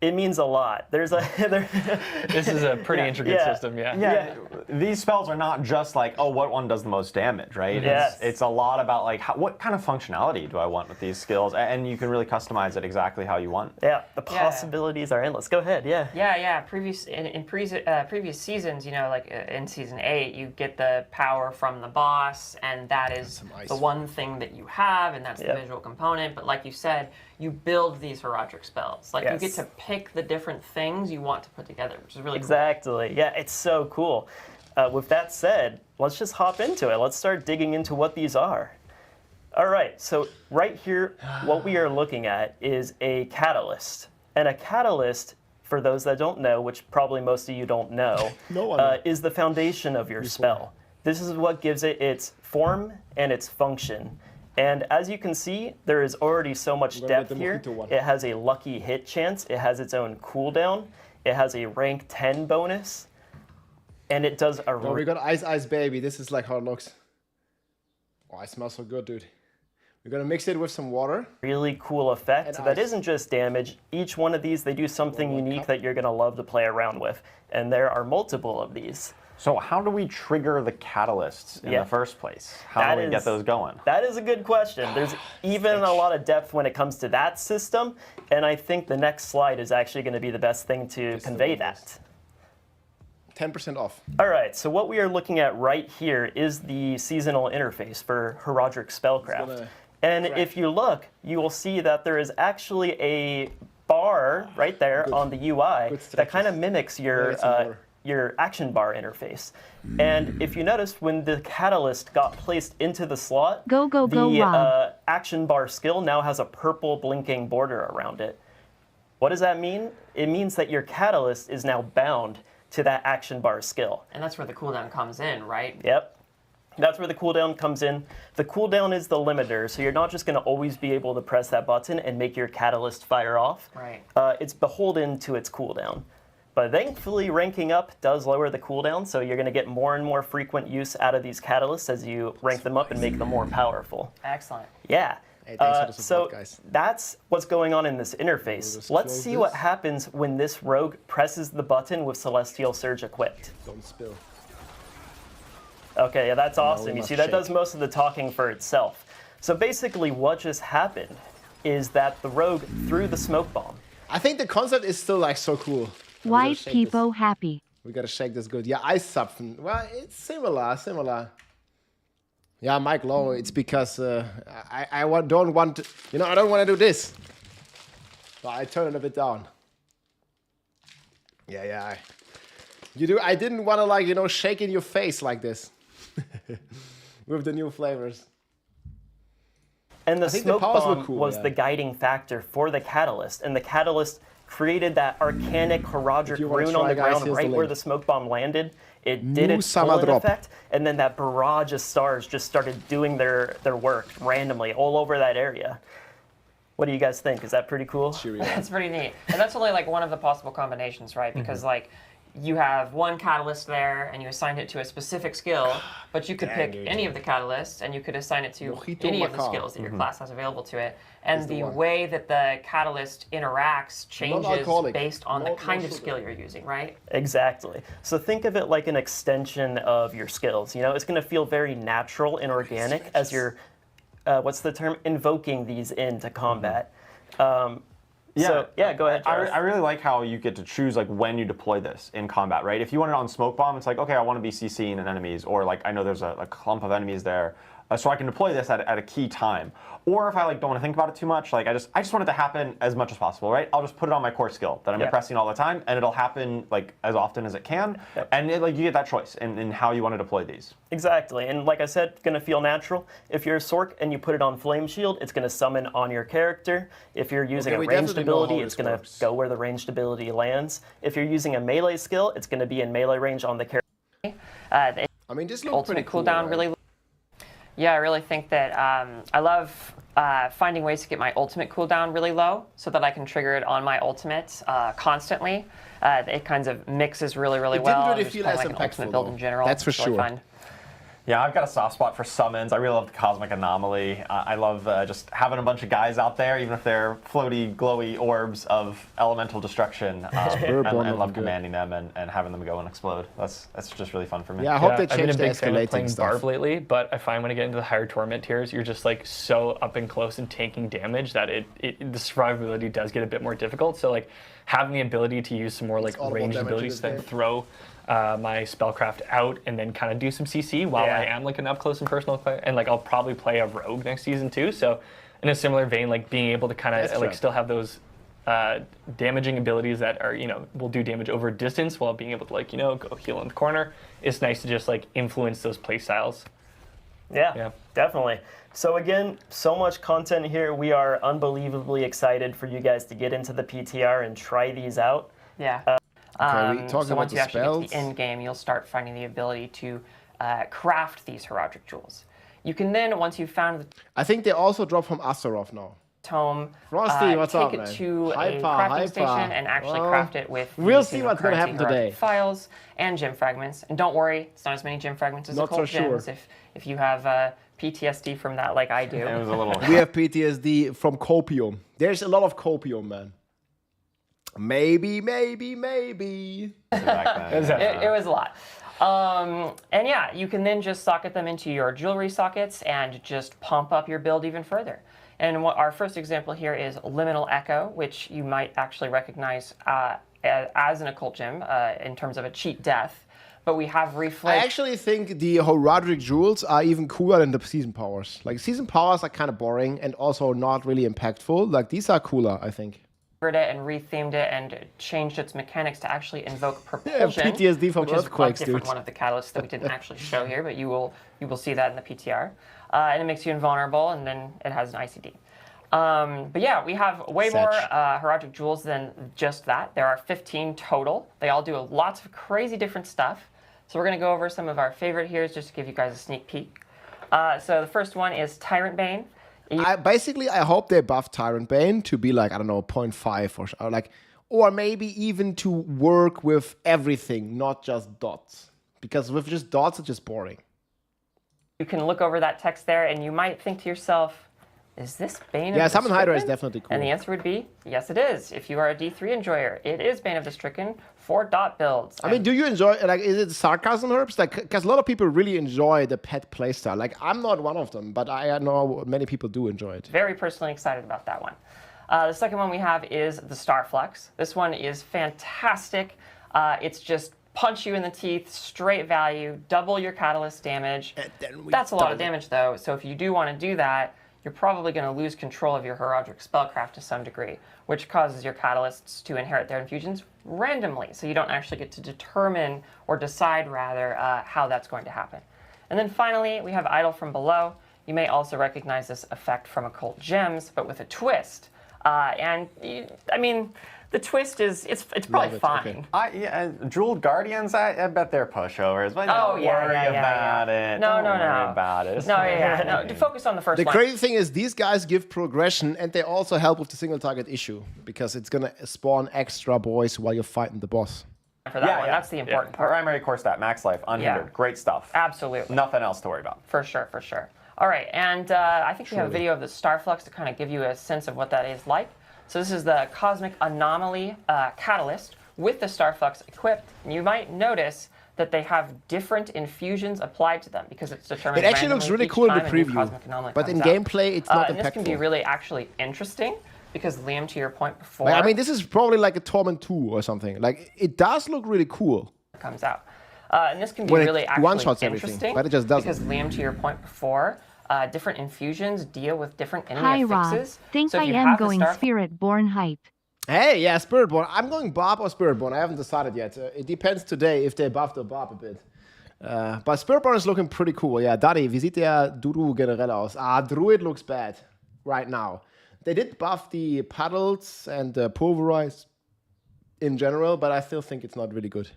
It means a lot. This is a pretty intricate system, Yeah, these spells are not just like, oh, what one does the most damage, right? Yes. It's a lot about like, what kind of functionality do I want with these skills? And you can really customize it exactly how you want. Yeah, the possibilities are endless. Go ahead, Yeah. Previous seasons, like in season 8, you get the power from the boss, and that is the one thing that you have, and that's the visual component. But like you said, you build these Horadric spells. Like you get to pick the different things you want to put together, which is really cool. Exactly. Yeah, it's so cool. With that said, let's just hop into it. Let's start digging into what these are. All right, so right here, what we are looking at is a catalyst. And a catalyst, for those that don't know, which probably most of you don't know, is the foundation of your spell. This is what gives it its form and its function. And as you can see, there is already so much depth here. It has a lucky hit chance. It has its own cooldown. It has a rank 10 bonus. And it does a... we got Ice Baby. This is like how it looks. Oh, it smells so good, dude. We're going to mix it with some water. Really cool effect that isn't just damage. Each one of these, they do something unique that you're going to love to play around with. And there are multiple of these. So how do we trigger the catalysts in the first place? How do we get those going? That is a good question. There's even a lot of depth when it comes to that system, and I think the next slide is actually going to be the best thing to convey that. 10% off. All right, so what we are looking at right here is the seasonal interface for Horadric Spellcraft. And if you look, you will see that there is actually a bar right there on the UI that kind of mimics your action bar interface. And if you notice, when the catalyst got placed into the slot, the action bar skill now has a purple blinking border around it. What does that mean? It means that your catalyst is now bound to that action bar skill. And that's where the cooldown comes in, right? Yep. That's where the cooldown comes in. The cooldown is the limiter, so you're not just going to always be able to press that button and make your catalyst fire off. Right. It's beholden to its cooldown. But thankfully, ranking up does lower the cooldown, so you're going to get more and more frequent use out of these catalysts as you rank them up and make them more powerful. Excellent. Yeah. Hey, thanks for the support, guys. That's what's going on in this interface. Let's see what happens when this rogue presses the button with Celestial Surge equipped. Don't spill. Okay, yeah, that's awesome. You see, that does most of the talking for itself. So basically, what just happened is that the rogue threw the smoke bomb. I think the concept is still like so cool. White people happy. We gotta shake this good. Yeah, Ice Zapfen. Well, it's similar. Yeah, Mike Lowe, it's because I don't want to, I don't want to do this. So I turn it a bit down. Yeah. I didn't want to shake in your face like this. With the new flavors. And the smoke bomb was the guiding factor for the catalyst. And the catalyst created that arcanic Horadric rune on the ground right where the smoke bomb landed. It did its pull-in effect, and then that barrage of stars just started doing their work randomly all over that area. What do you guys think? Is that pretty cool? That's pretty neat. And that's only like one of the possible combinations, right? Because you have one catalyst there and you assign it to a specific skill, but you could pick any of the catalysts and you could assign it to any of the skills that your class has available to it. And the way that the catalyst interacts changes based on the kind of skill you're using, right? Exactly. So think of it like an extension of your skills. You know, it's going to feel very natural and organic as you're, what's the term, invoking these into combat. So, go ahead, I really like how you get to choose like when you deploy this in combat, right? If you want it on smoke bomb, it's like, okay, I want to be CCing an enemies, or like I know there's a clump of enemies there, so I can deploy this at a key time. Or if I like don't want to think about it too much, like I just want it to happen as much as possible, right? I'll just put it on my core skill that I'm pressing all the time, and it'll happen like as often as it can. And like you get that choice in how you want to deploy these. Exactly, and like I said, it's going to feel natural. If you're a Sorc and you put it on Flame Shield, it's going to summon on your character. If you're using a ranged ability, it's going to go where the ranged ability lands. If you're using a melee skill, it's going to be in melee range on the character. I mean, this looks pretty cool, cooldown right? really. Yeah, I really think that I love finding ways to get my ultimate cooldown really low so that I can trigger it on my ultimate constantly. It kind of mixes really well. It didn't really Just feel kinda as like an ultimate impactful, build though. in general. That's for It's really sure. fun. Yeah, I've got a soft spot for summons. I really love the Cosmic Anomaly. I love just having a bunch of guys out there, even if they're floaty, glowy orbs of elemental destruction. And love commanding them and having them go and explode. That's just really fun for me. Yeah, I hope they I've been change a the big fan of escalating playing stuff. Barb lately, but I find when I get into the higher Torment tiers, you're just like so up and close and taking damage that the survivability does get a bit more difficult. So like having the ability to use some more like ranged abilities to then throw my Spellcraft out and then kind of do some CC while I am like an up close and personal player, and like I'll probably play a rogue next season too. So in a similar vein, like being able to kind of like still have those damaging abilities that are, you know, will do damage over distance while being able to like, you know, go heal in the corner. It's nice to just like influence those play styles. Yeah, definitely. So again, so much content here. We are unbelievably excited for you guys to get into the PTR and try these out. Yeah. Okay, we talking so about once the you actually get to spells? the end game, you'll start finding the ability to craft these Horadric jewels. You can then, once you've found the I think they also drop from Astaroth now. tome, Frosty, what's take up, it man? to Hyper, a crafting hyper. station and actually Well, craft it with we'll using see your what's gonna currency happen today. Horadric files and gem fragments. And don't worry, it's not as many gem fragments as Not so occult sure. gems if you have PTSD from that like I do. It was a little. We have PTSD from copium. There's a lot of copium, man. Maybe. It was a lot. And yeah, you can then just socket them into your jewelry sockets and just pump up your build even further. And what our first example here is Liminal Echo, which you might actually recognize as an occult gem in terms of a cheat death. But we have reflect. I actually think the Horadric jewels are even cooler than the season powers. Like season powers are kind of boring and also not really impactful. Like these are cooler, I think. It and rethemed it and changed its mechanics to actually invoke propulsion. PTSD from which is earthquakes, a different dude. one of the catalysts that we didn't actually show here, but you will see that in the PTR. And it makes you invulnerable, and then it has an ICD. But yeah, we have way more Horadric jewels than just that. There are 15 total. They all do lots of crazy different stuff. So we're going to go over some of our favorite here just to give you guys a sneak peek. So the first one is Tyrant Bane. I hope they buff Tyrant Bane to be like, I don't know, 0.5 or like, or maybe even to work with everything, not just dots. Because with just dots, it's just boring. You can look over that text there, and you might think to yourself, is this Bane of the Summon Hydra is Stricken? definitely cool. And the answer would be, yes, it is. If you are a D3 enjoyer, it is Bane of the Stricken for dot builds. I mean, do you enjoy, like, is it sarcasm herbs? Like, because a lot of people really enjoy the pet playstyle. Like, I'm not one of them, but I know many people do enjoy it. Very personally excited about that one. The second one we have is the Starflux. This one is fantastic. It's just punch you in the teeth, straight value, double your catalyst damage. That's a lot of damage, though, so if you do want to do that, you're probably going to lose control of your Horadric spellcraft to some degree, which causes your catalysts to inherit their infusions randomly, so you don't actually get to determine, or decide rather, how that's going to happen. And then finally, we have Idol from Below. You may also recognize this effect from Occult Gems, but with a twist. I mean, the twist is, it's probably fine. Okay. Jeweled Guardians, I bet they're pushovers. But Oh, don't yeah, worry yeah, yeah, about yeah. it. No, Don't no, worry no. about it. No, to focus on the first The one. crazy thing is these guys give progression and they also help with the single target issue because it's going to spawn extra boys while you're fighting the boss. for that one. That's the important part. Primary core stat, max life, unhindered. Great stuff. Absolutely. Nothing else to worry about. For sure, for sure. All right, and I think we have a video of the Starflux to kind of give you a sense of what that is like. So this is the Cosmic Anomaly Catalyst with the Starflux equipped. And you might notice that they have different infusions applied to them because it's determined. It actually looks really cool in the preview, but in gameplay, it's not impactful. And this can be really actually interesting because, Liam, to your point before, I mean, this is probably like a Torment 2 or something. Like, it does look really cool. It comes out. And this can be really actually interesting but it just doesn't. because, Liam, to your point before, different infusions deal with different enemy Hi, Rob. affixes. Think So if I you am have the going Spiritborn hype. Hey, yeah, Spiritborn. I'm going Barb or Spiritborn. I haven't decided yet. It depends today if they buff the Barb a bit. But Spiritborn is looking pretty cool. Yeah, Daddy, wie sieht der Duru generell aus? Druid looks bad right now. They did buff the paddles and the pulverize in general, but I still think it's not really good.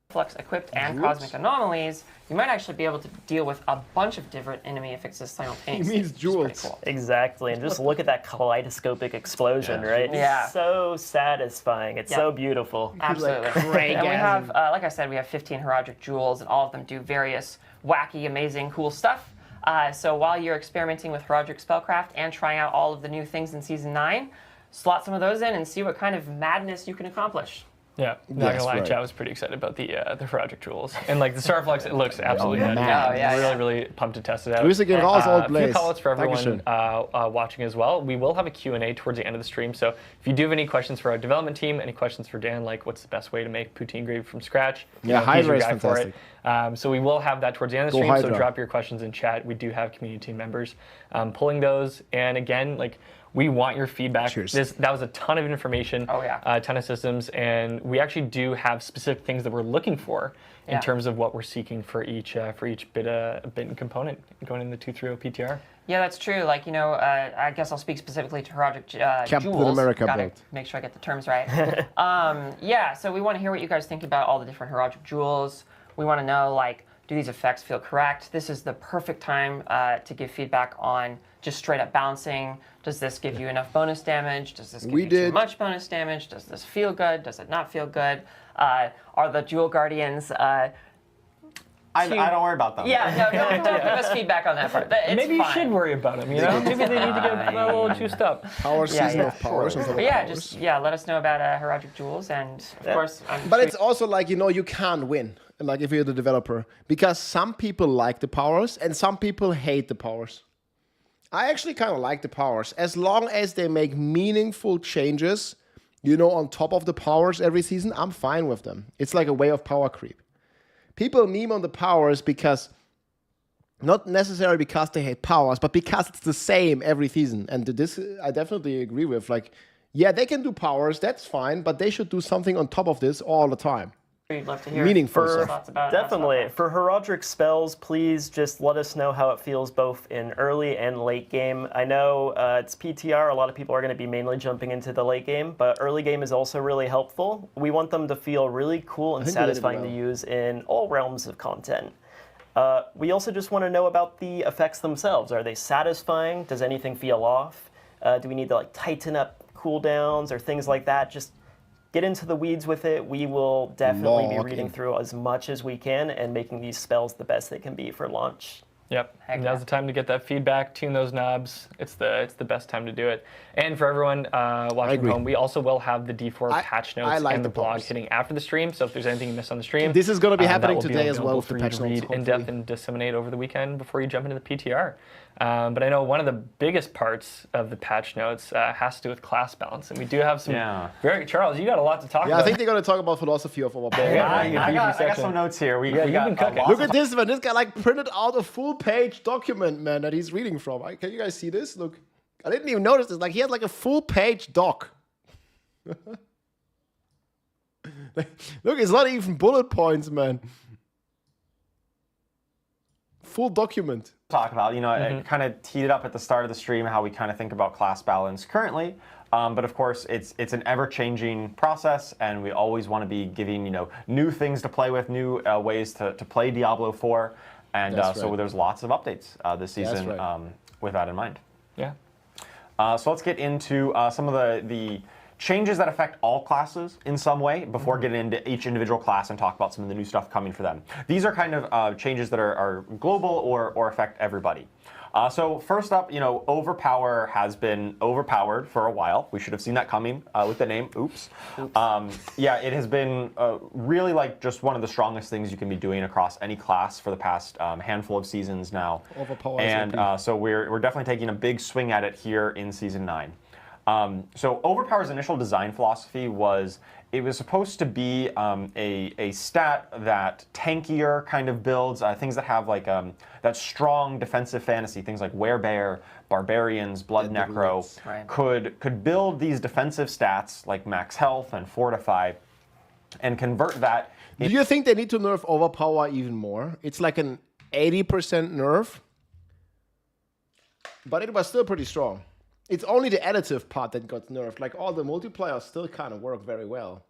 Flux equipped and Cosmic Anomalies, you might actually be able to deal with a bunch of different enemy affixes simultaneously. He means jewels. Cool. Exactly, and just look at that kaleidoscopic explosion, right? Yeah. It's so satisfying. It's so beautiful. Absolutely. And we have, like I said, we have 15 Horadric jewels, and all of them do various wacky, amazing, cool stuff. So while you're experimenting with Horadric Spellcraft and trying out all of the new things in Season 9, slot some of those in and see what kind of madness you can accomplish. Yeah, not gonna lie, Chad was pretty excited about the Horadric jewels. And like the Starflux, it looks absolutely really pumped to test it out. Grüße gehen raus, Old A Blaze. few call-outs for everyone watching as well. We will have a Q&A towards the end of the stream, so if you do have any questions for our development team, any questions for Dan, like what's the best way to make poutine gravy from scratch, Hydra is guy for fantastic. it. So we will have that towards the end of the stream, Hydra. so drop your questions in chat. We do have community team members pulling those, and again, like, we want your feedback. Cheers. That was a ton of information, a ton of systems, and we actually do have specific things that we're looking for in terms of what we're seeking for each bit and component going in the 2.3.0 PTR. Yeah, that's true. Like, you know, I guess I'll speak specifically to Horadric Captain jewels. America Gotta build. make sure I get the terms right. Yeah, so we want to hear what you guys think about all the different Horadric jewels. We want to know, like, do these effects feel correct? This is the perfect time to give feedback on just straight up balancing. Does this give you enough bonus damage? Does this give you too much bonus damage? Does this feel good? Does it not feel good? Are the Jewel Guardians... I don't worry about them. Yeah, don't give us feedback on that part. Maybe you should worry about them, you know? Maybe they need to get a little juiced up. Power season of powers. But yeah, just let us know about Horadric Jewels, and of course... But it's also like, you know, you can't win, like if you're the developer, because some people like the powers and some people hate the powers. I actually kind of like the powers, as long as they make meaningful changes, you know, on top of the powers every season, I'm fine with them. It's like a way of power creep. People meme on the powers because, not necessarily because they hate powers, but because it's the same every season. And this I definitely agree with. Like, yeah, they can do powers, that's fine, but they should do something on top of this all the time. We'd love to hear meaningful thoughts about Definitely. For Horadric spells, please just let us know how it feels both in early and late game. I know it's PTR, a lot of people are going to be mainly jumping into the late game, but early game is also really helpful. We want them to feel really cool and satisfying to use in all realms of content. We also just want to know about the effects themselves. Are they satisfying? Does anything feel off? Do we need to like tighten up cooldowns or things like that? Just get into the weeds with it. We will definitely be reading through as much as we can and making these spells the best they can be for launch. Yep, now's the time to get that feedback, tune those knobs. It's the best time to do it. And for everyone watching at home, we also will have the D4 patch notes and the blog hitting after the stream. So if there's anything you missed on the stream, this is going to be happening today as well with the patch notes. Read in depth and disseminate over the weekend before you jump into the PTR. But I know one of the biggest parts of the patch notes has to do with class balance, and we do have some. Charles, you got a lot to talk about. I think they're going to talk about philosophy of our play. I got some notes here. We got cooking. Look at this, man. This guy like printed out a full-page document, man, that he's reading from. Can you guys see this? Look, I didn't even notice this. Like he had like a full-page doc. Look, it's not even bullet points, man. Full document. Talk about, I kind of teed it up at the start of the stream how we kind of think about class balance currently, but of course it's an ever-changing process, and we always want to be giving new things to play with, new ways to play Diablo 4, and so there's lots of updates this season with that in mind. Yeah. So let's get into some of the changes that affect all classes in some way before getting into each individual class and talk about some of the new stuff coming for them. These are kind of changes that are global or affect everybody. So first up, Overpower has been overpowered for a while. We should have seen that coming with the name. Oops. Yeah, it has been really like just one of the strongest things you can be doing across any class for the past handful of seasons now. Overpower and so we're definitely taking a big swing at it here in Season 9. So Overpower's initial design philosophy was it was supposed to be a stat that tankier kind of builds, things that have like that strong defensive fantasy, things like Werebear, Barbarians, Blood Necro, could build these defensive stats like max health and fortify, and convert that. Do you think they need to nerf Overpower even more? It's like an 80% nerf, but it was still pretty strong. It's only the additive part that got nerfed. Like all the multipliers still kind of work very well.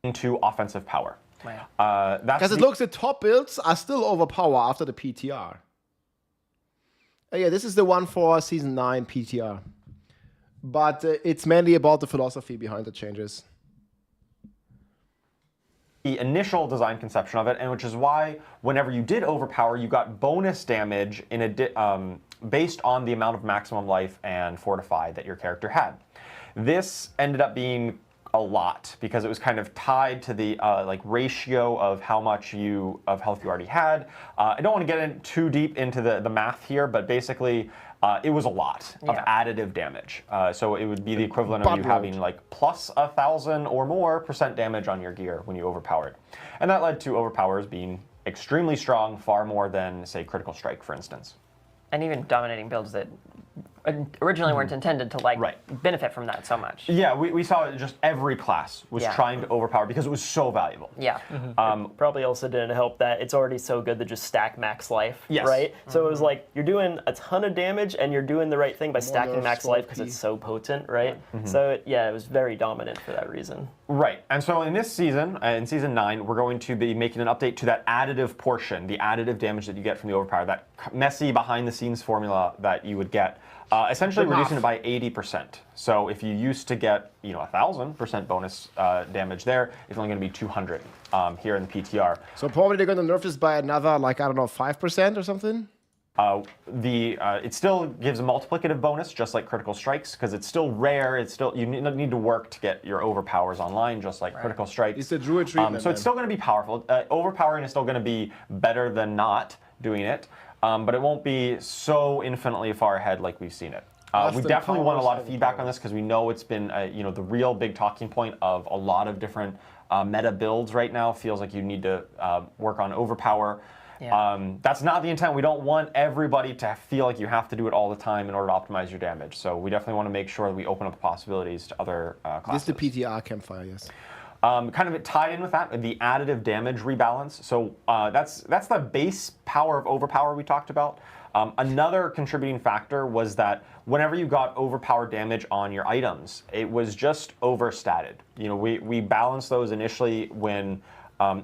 Into offensive power. Because it looks the top builds are still Overpower after the PTR. Yeah, this is the one for Season 9 PTR. But it's mainly about the philosophy behind the changes. The initial design conception of it, and which is why whenever you did Overpower, you got bonus damage in based on the amount of maximum life and fortify that your character had. This ended up being a lot because it was kind of tied to the ratio of how much of health you already had. I don't want to get in too deep into the math here, but basically it was a lot of additive damage. So it would be the equivalent of you having like plus 1,000 or more % damage on your gear when you overpowered. And that led to Overpowers being extremely strong, far more than, say, Critical Strike, for instance. And even dominating builds that originally weren't intended to benefit from that so much. Yeah, we saw it just every class was trying to overpower because it was so valuable. Yeah. Probably also didn't help that it's already so good to just stack max life, yes. right? So it was like you're doing a ton of damage and you're doing the right thing by stacking max life because it's so potent, right? So it was very dominant for that reason. Right, and so in this season, in Season 9, we're going to be making an update to that additive portion, the additive damage that you get from the Overpower, that messy behind-the-scenes formula that you would get, essentially reducing it by 80%. So if you used to get 1,000% bonus damage there, it's only going to be 200 here in the PTR. So probably they're going to nerf this by another, 5% or something? It still gives a multiplicative bonus, just like Critical Strikes, because it's still rare. It's still you need to work to get your Overpowers online, just like Critical Strikes. It's the Druid treatment. So it's still going to be powerful. Overpowering is still going to be better than not doing it, but it won't be so infinitely far ahead like we've seen it. We definitely want a lot of feedback on this because we know it's been the real big talking point of a lot of different meta builds right now. Feels like you need to work on Overpower. Yeah. That's not the intent. We don't want everybody to feel like you have to do it all the time in order to optimize your damage. So we definitely want to make sure that we open up the possibilities to other classes. This is the PTR Campfire, yes. Kind of tied in with that, the additive damage rebalance. So that's the base power of Overpower we talked about. Another contributing factor was that whenever you got overpower damage on your items, it was just overstated. We balanced those initially when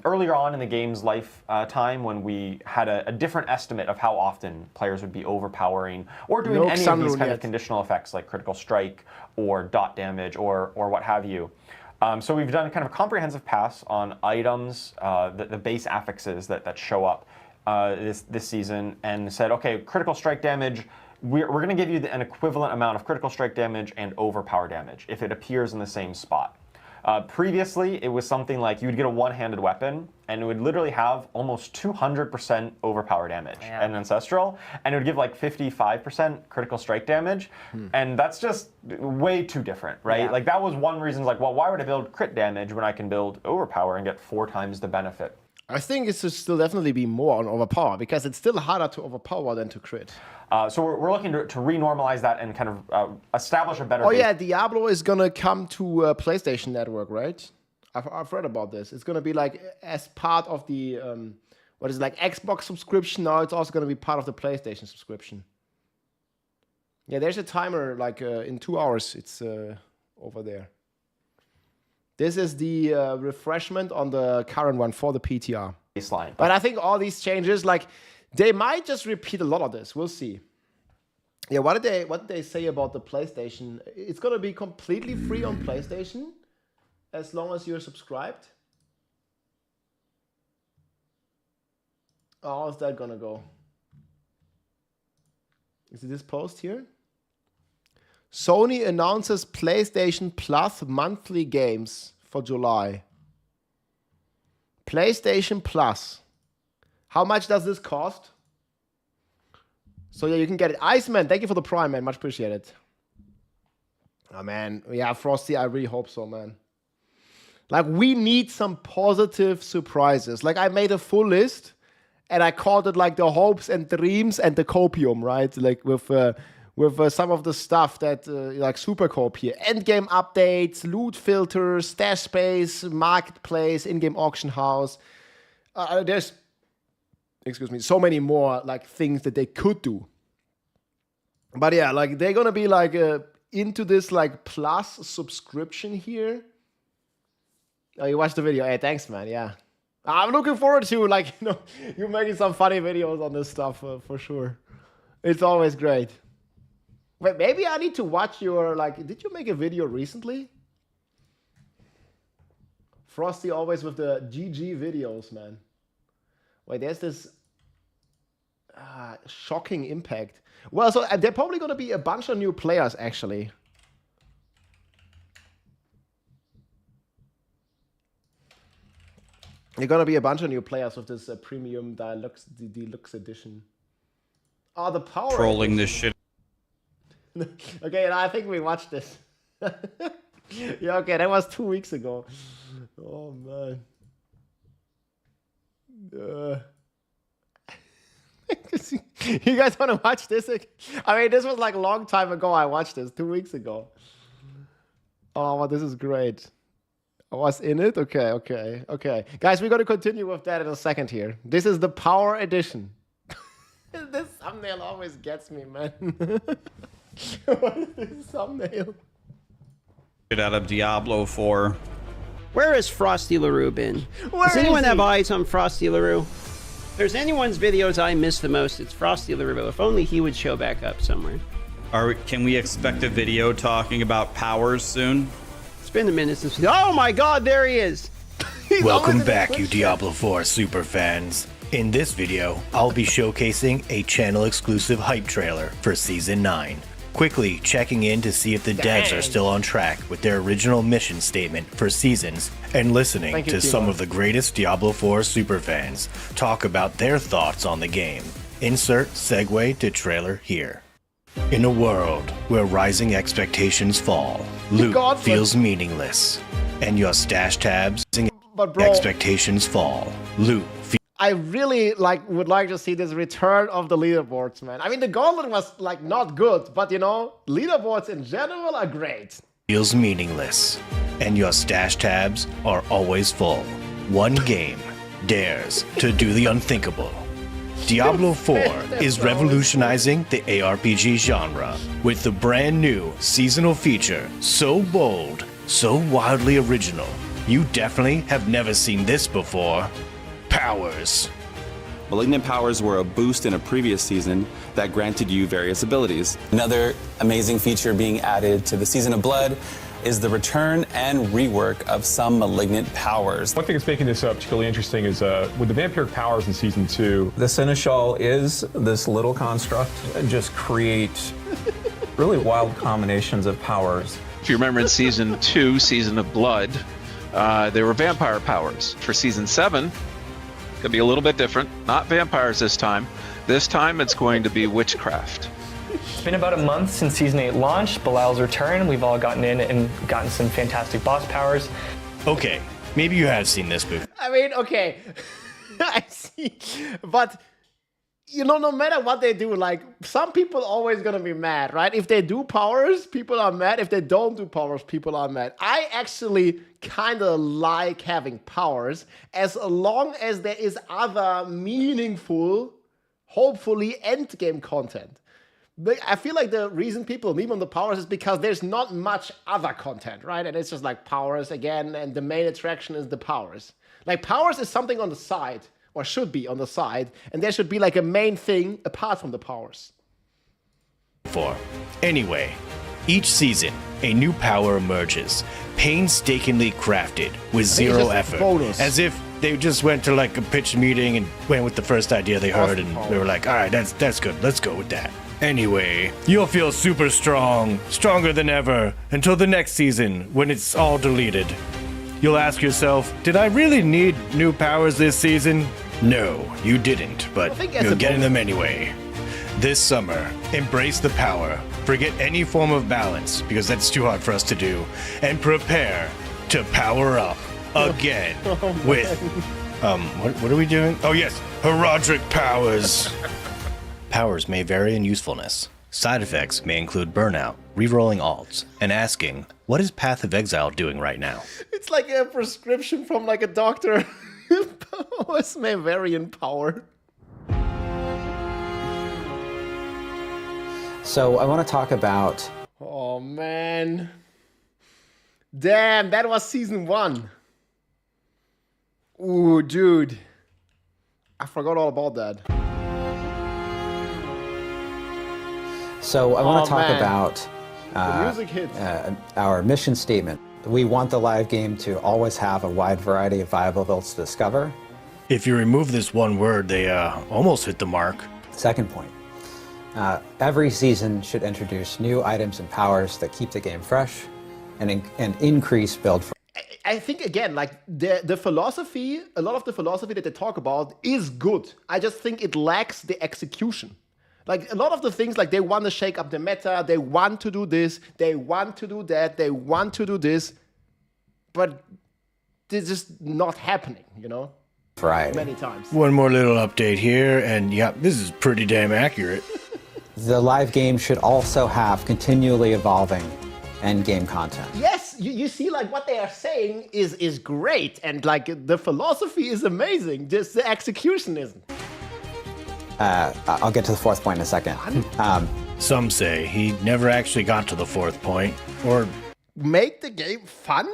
earlier on in the game's lifetime when we had a different estimate of how often players would be overpowering or doing any of these kind of conditional effects like Critical Strike or dot damage or what have you. So we've done kind of a comprehensive pass on items, the base affixes that show up this season, and said, okay, Critical Strike damage, we're going to give you an equivalent amount of Critical Strike damage and overpower damage if it appears in the same spot. Previously, it was something like you would get a one-handed weapon, and it would literally have almost 200% overpower damage and Ancestral, and it would give like 55% critical strike damage, and that's just way too different, right? Yeah. Like that was one reason, like, well, why would I build crit damage when I can build overpower and get 4 times the benefit? I think it should still definitely be more on overpower because it's still harder to overpower than to crit. So we're looking to renormalize that and kind of establish a better base. Yeah, Diablo is going to come to PlayStation Network, right? I've read about this. It's going to be like as part of the, Xbox subscription. Now it's also going to be part of the PlayStation subscription. Yeah, there's a timer, in 2 hours, it's over there. This is the refreshment on the current one for the PTR. Baseline. But I think all these changes, they might just repeat a lot of this. We'll see. Yeah, what did they say about the PlayStation? It's gonna be completely free on PlayStation as long as you're subscribed. How is that gonna go? Is it this post here? Sony announces PlayStation Plus monthly games for July. PlayStation Plus. How much does this cost? So yeah, you can get it. Iceman, thank you for the Prime, man. Much appreciated. Oh man, yeah, Frosty, I really hope so, man. Like, we need some positive surprises. Like, I made a full list, and I called it like the hopes and dreams and the copium, right? Like with some of the stuff that like super cope here. Endgame updates, loot filters, stash space, marketplace, in-game auction house. There's, excuse me, so many more like things that they could do. But yeah, like they're gonna be like into this like plus subscription here. Oh, you watched the video? Hey, thanks, man. Yeah, I'm looking forward to like you making some funny videos on this stuff for sure. It's always great. Wait, maybe I need to watch your like. Did you make a video recently? Frosty always with the GG videos, man. Wait, there's this shocking impact. Well, so there are probably going to be a bunch of new players, actually. There are going to be a bunch of new players with this premium deluxe edition. Oh, the power. Trolling this shit. Okay, and I think we watched this. Yeah, okay, that was 2 weeks ago. Oh, man. You guys want to watch this? I mean, this was like a long time ago. I watched this 2 weeks ago. Oh, well, this is great. I was in it? Okay. Guys, we're going to continue with that in a second here. This is the Power Edition. This thumbnail always gets me, man. What is this thumbnail? Get out of Diablo 4. Where has Frosty LaRue been? Where Does anyone is he? have eyes on Frosty LaRue? If there's anyone's videos I miss the most, it's Frosty LaRue. If only he would show back up somewhere. Can we expect a video talking about powers soon? It's been a minute since... Oh my god, there he is! Welcome back, you Diablo 4 super fans. In this video, I'll be showcasing a channel-exclusive hype trailer for Season 9. Quickly checking in to see if the devs are still on track with their original mission statement for Seasons, and listening to some of the greatest Diablo 4 superfans talk about their thoughts on the game. Insert segue to trailer here. In a world where rising expectations fall, loot feels meaningless, and your stash tabs expectations fall, loot I really would like to see this return of the leaderboards, man. I mean, the gauntlet was like not good, but you know, leaderboards in general are great. Feels meaningless, and your stash tabs are always full. One game dares to do the unthinkable. Diablo 4 is revolutionizing the ARPG genre with the brand new seasonal feature so bold, so wildly original. You definitely have never seen this before. Powers. Malignant powers were a boost in a previous season that granted you various abilities. Another amazing feature being added to the Season of Blood is the return and rework of some malignant powers. One thing that's making this particularly interesting is with the vampiric powers in Season 2. The Seneschal is this little construct that just creates really wild combinations of powers. If you remember in Season 2, Season of Blood, they were vampire powers. For Season 7, could be a little bit different. Not vampires this time. This time it's going to be witchcraft. It's been about a month since Season 8 launched, Belal's return. We've all gotten in and gotten some fantastic boss powers. Okay, maybe you have seen this before. I mean, okay. I see. But, you know, no matter what they do, like, some people always gonna be mad, right? If they do powers, people are mad. If they don't do powers, people are mad. I actually kind of like having powers as long as there is other meaningful, hopefully, endgame content. I feel like the reason people meme on the powers is because there's not much other content, right? And it's just like powers again, and the main attraction is the powers. Like, powers is something on the side, or should be on the side, and there should be like a main thing apart from the powers. for. Anyway, each season, a new power emerges, painstakingly crafted with zero effort, as if they just went to like a pitch meeting and went with the first idea they heard, and they were like, all right, that's good, let's go with that. Anyway, you'll feel super strong, stronger than ever, until the next season when it's all deleted. You'll ask yourself, did I really need new powers this season? No, you didn't, but you're getting them anyway. This summer, embrace the power, forget any form of balance, because that's too hard for us to do, and prepare to power up again with, what are we doing? Oh yes, Horadric powers. Powers may vary in usefulness. Side effects may include burnout, rerolling alts, and asking, what is Path of Exile doing right now? It's like a prescription from like a doctor. Powers may vary in power. So I want to talk about... Oh man. Damn, that was season 1. Ooh, dude. I forgot all about that. So I want to talk about our mission statement. We want the live game to always have a wide variety of viable builds to discover. If you remove this one word, they almost hit the mark. Second point. Every season should introduce new items and powers that keep the game fresh and increase build. I think, again, like the philosophy, a lot of the philosophy that they talk about is good. I just think it lacks the execution. Like, a lot of the things, like, they want to shake up the meta, they want to do this, they want to do that, they want to do this, but it's just not happening, you know? Variety. Many times. One more little update here, and yeah, this is pretty damn accurate. The live game should also have continually evolving end-game content. Yes, you see, like, what they are saying is great, and, like, the philosophy is amazing, just the execution isn't. I'll get to the fourth point in a second. Some say he never actually got to the fourth point, or... Make the game fun?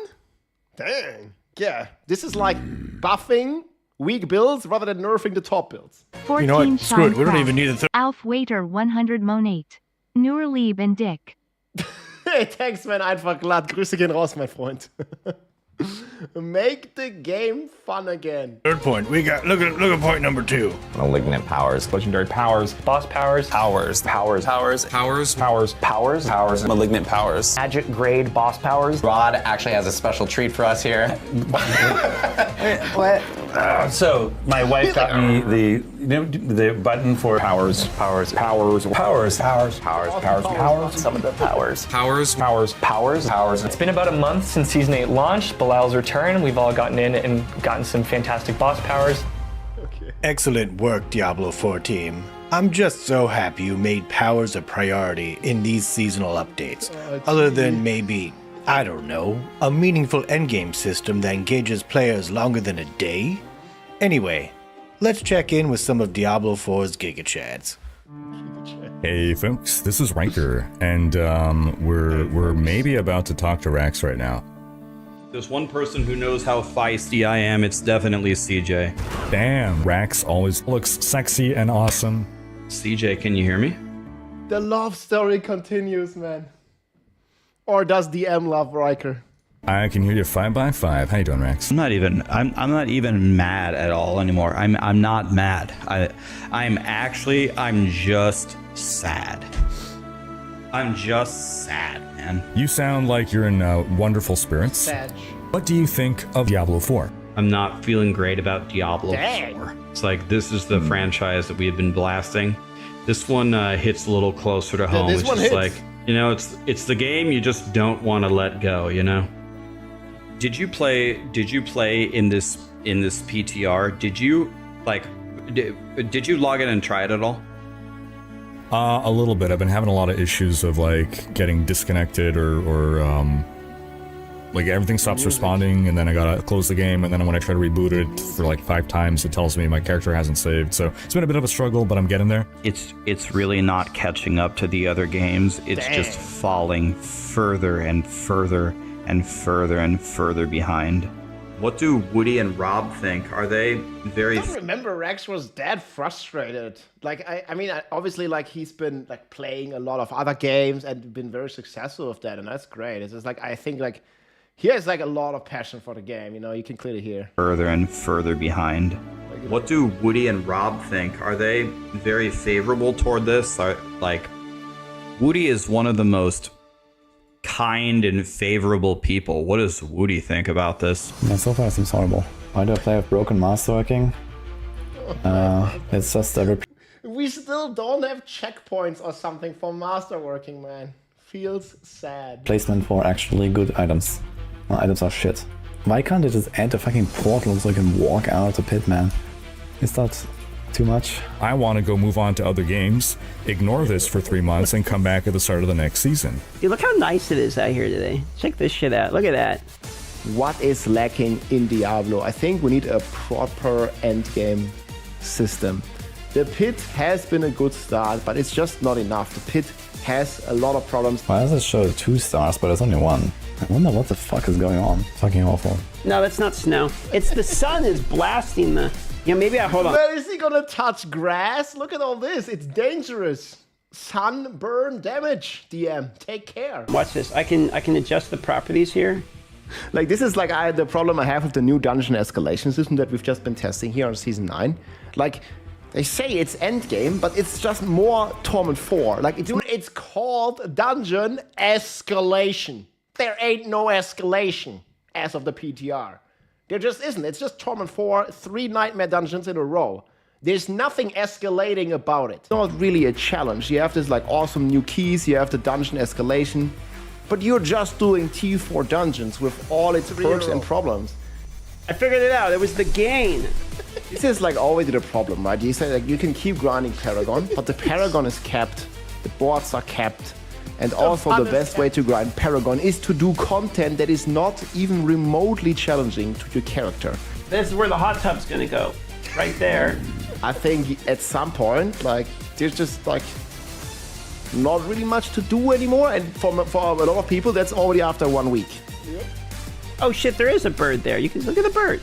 Dang. Yeah, this is like buffing weak builds rather than nerfing the top builds. 14 you know what? Screw it, we don't even need the third. Alf Waiter 100 Monate. Nur Lieb and Dick. Hey, thanks, man, einfach glatt. Grüße gehen raus, mein Freund. Make the game fun again. Third point, we got, look at point number 2. Malignant powers, legendary powers, boss powers, powers, malignant powers, Magic grade boss powers. Rod actually has a special treat for us here. What? So my wife got me the button for powers. Some of the powers. It's been about a month since Season 8 launched, Bilal's return. We've all gotten in and gotten some fantastic boss powers. Okay. Excellent work, Diablo 4 team. I'm just so happy you made powers a priority in these seasonal updates. Other than maybe, I don't know, a meaningful endgame system that engages players longer than a day? Anyway, let's check in with some of Diablo 4's Giga Chads. Hey folks, this is Ranker, and we're maybe about to talk to Rax right now. There's one person who knows how feisty I am, it's definitely CJ. Damn, Rax always looks sexy and awesome. CJ, can you hear me? The love story continues, man. Or does DM love Riker? I can hear you 5x5. How you doing, Rax? I'm not even mad at all anymore. I'm not mad. I'm just sad. I'm just sad, man. You sound like you're in wonderful spirits. Sad. What do you think of Diablo 4? I'm not feeling great about Diablo 4. It's like, this is the franchise that we have been blasting. This one hits a little closer to home. It's just like, you know, it's the game you just don't want to let go, you know? Did you play in this PTR? Did you log in and try it at all? A little bit. I've been having a lot of issues of like getting disconnected or like everything stops responding, and then I gotta close the game, and then when I try to reboot it for like 5 times, it tells me my character hasn't saved. So it's been a bit of a struggle, but I'm getting there. It's really not catching up to the other games. It's just falling further and further and further and further behind. What do Woody and Rob think? Are they very... I don't remember Rex was that frustrated. Like, I mean, obviously, like, he's been, like, playing a lot of other games and been very successful with that, and that's great. It's just, like, I think, like, he has, like, a lot of passion for the game, you know? You can clearly hear. Further and further behind. What do Woody and Rob think? Are they very favorable toward this? Like, Woody is one of the most kind and favorable people. What does Woody think about this? Yeah, so far it seems horrible. Why do I play with broken masterworking? It's just every... We still don't have checkpoints or something for masterworking, man. Feels sad. Placement for actually good items. Well, items are shit. Why can't they just add a fucking portal so I can walk out of the pit, man? Is that too much? I want to go move on to other games, ignore this for 3 months, and come back at the start of the next season. Dude, look how nice it is out here today. Check this shit out. Look at that. What is lacking in Diablo? I think we need a proper endgame system. The pit has been a good start, but it's just not enough. The pit has a lot of problems. Why does it show 2 stars, but it's only 1? I wonder what the fuck is going on. Fucking awful. No, that's not snow. It's the sun is blasting the... Yeah, maybe hold on. Where is he gonna touch grass? Look at all this. It's dangerous. Sunburn damage, DM. Take care. Watch this. I can adjust the properties here. Like, this is like the problem I have with the new dungeon escalation system that we've just been testing here on Season 9. Like, they say it's endgame, but it's just more Torment 4. Like, it's called Dungeon Escalation. There ain't no escalation as of the PTR. There just isn't. It's just Torment 4, 3 nightmare dungeons in a row. There's nothing escalating about it. It's not really a challenge. You have this like awesome new keys, you have the dungeon escalation, but you're just doing T4 dungeons with all its perks and problems. I figured it out. It was the gain. This is like always the problem, right? You say like you can keep grinding Paragon, but the Paragon is capped, the boards are capped. And also the best way to grind Paragon is to do content that is not even remotely challenging to your character. This is where the hot tub's gonna go. Right there. I think at some point, like, there's just like not really much to do anymore. And for a lot of people, that's already after 1 week. Yep. Oh shit, there is a bird there. You can look at the bird.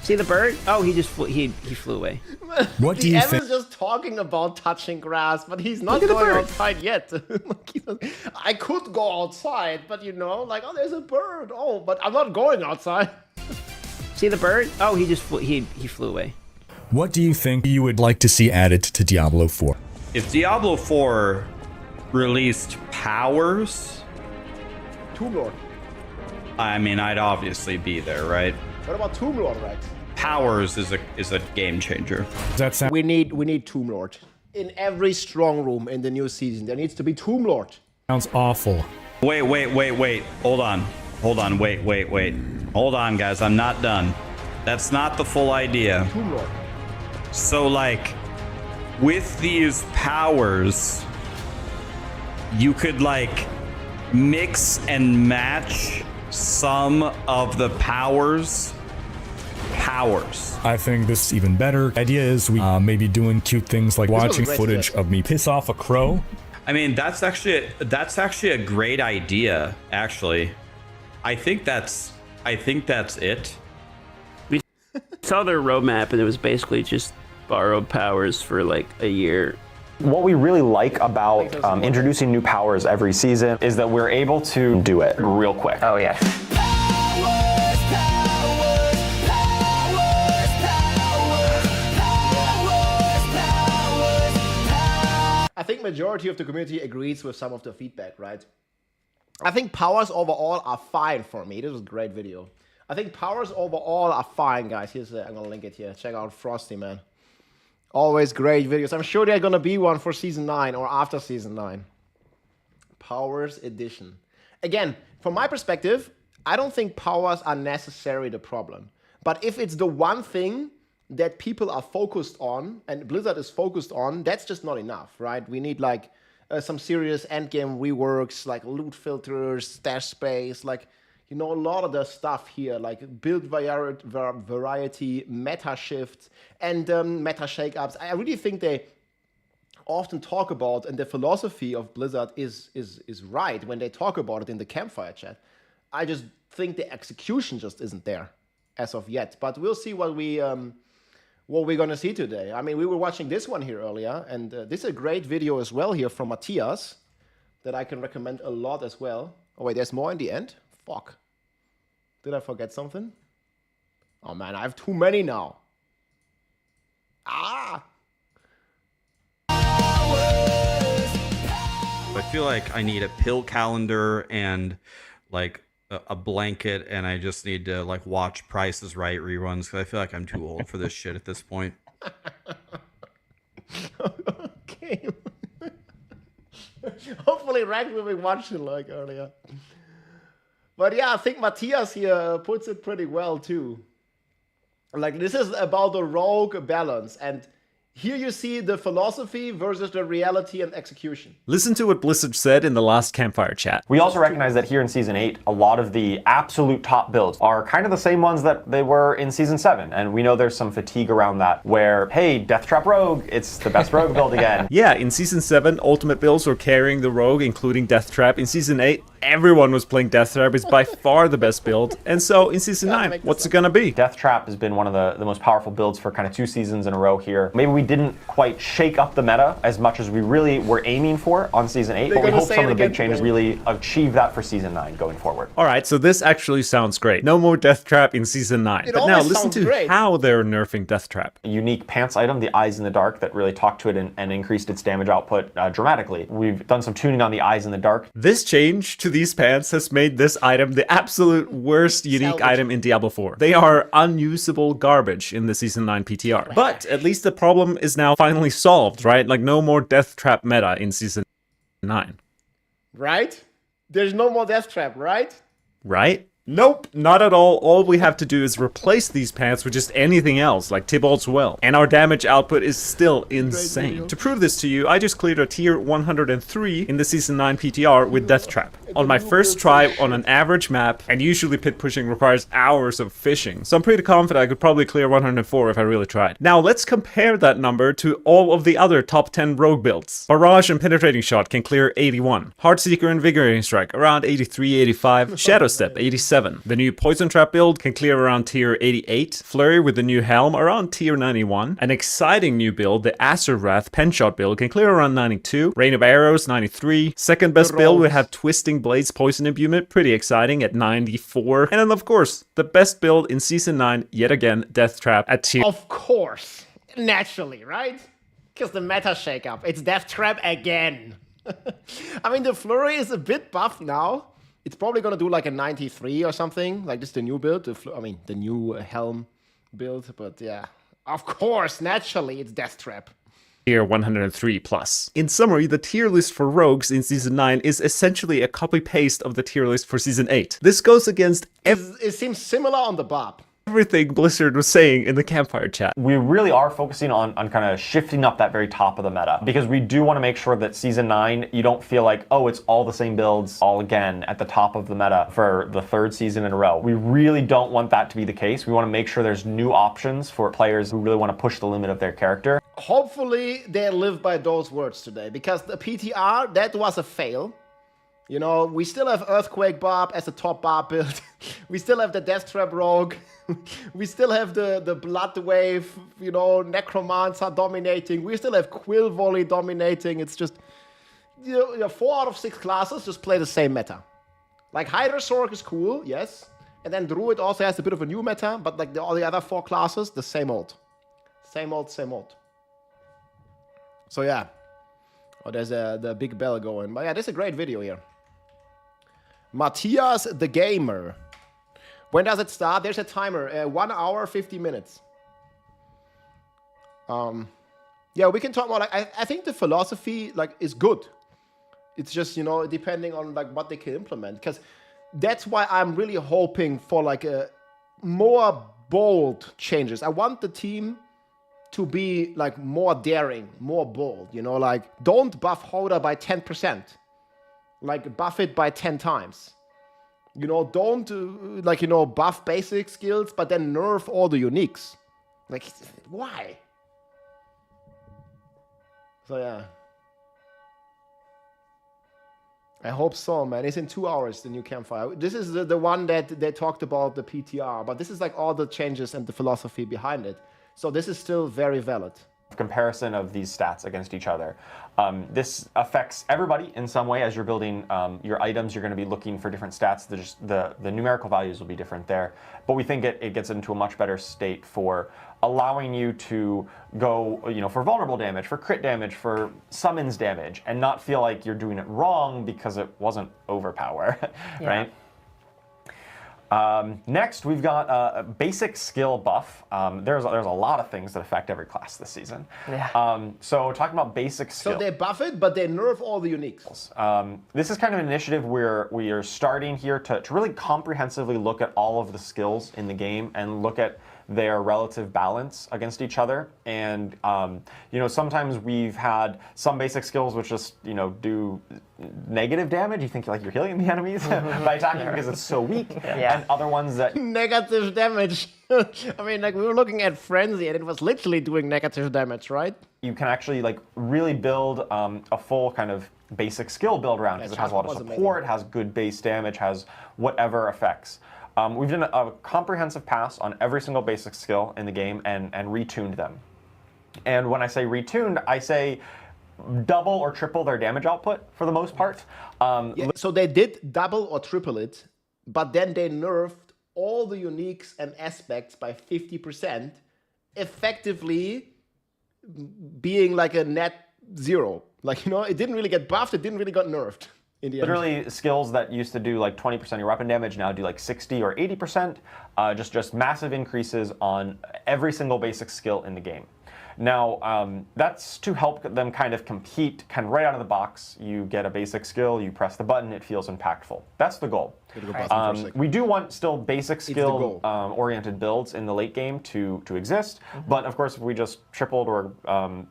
See the bird? Oh, he just he flew away. What do you think? is just talking about touching grass, but he's not going outside yet. I could go outside, but you know, like, oh, there's a bird. Oh, but I'm not going outside. See the bird? Oh, he just he flew away. What do you think you would like to see added to Diablo 4? If Diablo 4 released powers... Tomb Lord. I mean, I'd obviously be there, right? What about Tomb Lord, Rex? Powers is a game changer. We need Tomb Lord. In every strong room in the new season, there needs to be Tomb Lord. Sounds awful. Wait. Hold on, wait. Hold on, guys, I'm not done. That's not the full idea. Tomb Lord. So, like, with these powers, you could, like, mix and match some of the powers. I think this is even better. Idea is we maybe doing cute things like watching footage of me piss off a crow. I mean, that's actually a great idea. Actually, I think that's it. We saw their roadmap, and it was basically just borrowed powers for like a year. What we really like about introducing new powers every season is that we're able to do it real quick. Oh yeah. I think majority of the community agrees with some of the feedback, right? I think powers overall are fine for me. This was a great video. I think powers overall are fine, guys. Here's I'm gonna link it here. Check out Frosty, man. Always great videos. I'm sure there's gonna be one for Season 9 or after Season 9. Powers Edition. Again, from my perspective, I don't think powers are necessarily the problem. But if it's the one thing that people are focused on, and Blizzard is focused on, that's just not enough, right? We need like some serious endgame reworks, like loot filters, stash space, like, you know, a lot of the stuff here, like build variety, meta shifts, and meta shakeups. I really think they often talk about, and the philosophy of Blizzard is right when they talk about it in the Campfire chat. I just think the execution just isn't there. as of yet. But we'll see what we're gonna see today. I mean, we were watching this one here earlier, and this is a great video as well here from Matthias that I can recommend a lot as well. Oh wait, there's more in the end? Fuck. Did I forget something? Oh man, I have too many now. Ah! I feel like I need a pill calendar and like a blanket, and I just need to like watch Price is Right reruns because I feel like I'm too old for this shit at this point. Okay. Hopefully Rank will be watching like earlier. But yeah, I think Matthias here puts it pretty well too. Like, this is about the rogue balance, and here you see the philosophy versus the reality and execution. Listen to what Blizzard said in the last Campfire chat. We also recognize that here in Season 8, a lot of the absolute top builds are kind of the same ones that they were in Season 7. And we know there's some fatigue around that where, hey, Death Trap Rogue, it's the best Rogue build again. Yeah, in Season 7, ultimate builds were carrying the Rogue, including Death Trap. In Season 8, everyone was playing Death Trap. It's by far the best build. And so in Season 9, what's it gonna be? Death Trap has been one of the most powerful builds for kind of 2 seasons in a row here. Maybe we didn't quite shake up the meta as much as we really were aiming for on Season 8, but we hope some of the big changes really achieve that for Season 9 going forward. Alright, so this actually sounds great. No more Death Trap in Season 9. But now listen to how they're nerfing Death Trap. A unique pants item, the Eyes in the Dark, that really talked to it and increased its damage output dramatically. We've done some tuning on the Eyes in the Dark. This change to these pants has made this item the absolute worst unique item in Diablo 4. They are unusable garbage in the Season 9 PTR. But at least the problem is now finally solved, right? Like, no more Death Trap meta in Season 9. Right? There's no more Death Trap, right? Right? Nope, not at all. All we have to do is replace these pants with just anything else, like Tybalt's Well. And our damage output is still insane. To prove this to you, I just cleared a tier 103 in the Season 9 PTR with Death Trap. On my first try on an average map, and usually pit pushing requires hours of fishing. So I'm pretty confident I could probably clear 104 if I really tried. Now let's compare that number to all of the other top 10 rogue builds. Barrage and Penetrating Shot can clear 81. Heartseeker and Invigorating Strike around 83, 85. Shadow Step 87. The new Poison Trap build can clear around tier 88. Flurry with the new Helm around tier 91. An exciting new build, the Acer Wrath Penshot build, can clear around 92. Rain of Arrows 93. Second best build would have Twisting Blades Poison Imbuement, pretty exciting, at 94. And then of course, the best build in Season 9, yet again, Death Trap at tier... Of course, naturally, right? Because the meta shakeup, it's Death Trap again. I mean, the Flurry is a bit buffed now. It's probably gonna do like a 93 or something, like just the new build. The new Helm build. But yeah, of course, naturally, it's Death Trap. Tier 103 plus. In summary, the tier list for rogues in Season 9 is essentially a copy-paste of the tier list for Season 8. This goes against it seems similar on the Bob. Everything Blizzard was saying in the Campfire chat. We really are focusing on kind of shifting up that very top of the meta, because we do want to make sure that Season 9, you don't feel like, oh, it's all the same builds all again at the top of the meta for the 3rd season in a row. We really don't want that to be the case. We want to make sure there's new options for players who really want to push the limit of their character. Hopefully they live by those words today, because the PTR, that was a fail. You know, we still have Earthquake Bob as a top Bob build. We still have the Death Trap Rogue. We still have the Blood Wave, you know, Necromancer dominating. We still have Quill Volley dominating. It's just, you know, 4 out of 6 classes just play the same meta. Like, Hydrosorg is cool, yes. And then Druid also has a bit of a new meta, but like all the other 4 classes, the same old. Same old, same old. So yeah. Oh, there's the big bell going. But yeah, this is a great video here. Matthias the Gamer. When does it start? There's a timer. 1 hour, 50 minutes. Yeah, we can talk more. Like, I think the philosophy like is good. It's just, you know, depending on like what they can implement. Because that's why I'm really hoping for like a more bold changes. I want the team to be like more daring, more bold. You know, like don't buff Hoda by 10%. Like, buff it by 10 times. You know, don't, like, you know, buff basic skills, but then nerf all the uniques. Like, why? So, yeah. I hope so, man. It's in 2 hours, the new Campfire. This is the one that they talked about, the PTR, but this is like all the changes and the philosophy behind it. So this is still very valid. Comparison of these stats against each other. This affects everybody in some way. As you're building your items, you're going to be looking for different stats. The numerical values will be different there. But we think it gets into a much better state for allowing you to go, for vulnerable damage, for crit damage, for summons damage, and not feel like you're doing it wrong because it wasn't overpower, right? Next, we've got a basic skill buff. There's a lot of things that affect every class this season. So talking about basic skill. So they buff it, but they nerf all the uniques. This is kind of an initiative where we are starting here to really comprehensively look at all of the skills in the game and look at their relative balance against each other. And sometimes we've had some basic skills which just do negative damage. You think like you're healing the enemies by attacking because it's so weak. And other ones that negative damage. I mean, like we were looking at Frenzy and it was literally doing negative damage, right? You can actually like really build a full kind of basic skill build around because it has a lot of support, has good base damage, has whatever effects. We've done a comprehensive pass on every single basic skill in the game and retuned them. And when I say retuned, I say double or triple their damage output for the most part. So they did double or triple it, but then they nerfed all the uniques and aspects by 50%, effectively being like a net zero. Like, it didn't really get buffed, it didn't really get nerfed. Literally, skills that used to do like 20% of your weapon damage now do like 60 or 80%. Just massive increases on every single basic skill in the game. Now, that's to help them kind of compete kind of right out of the box. You get a basic skill, you press the button, it feels impactful. That's the goal. We do want still basic skill oriented builds in the late game to exist, but of course if we just tripled or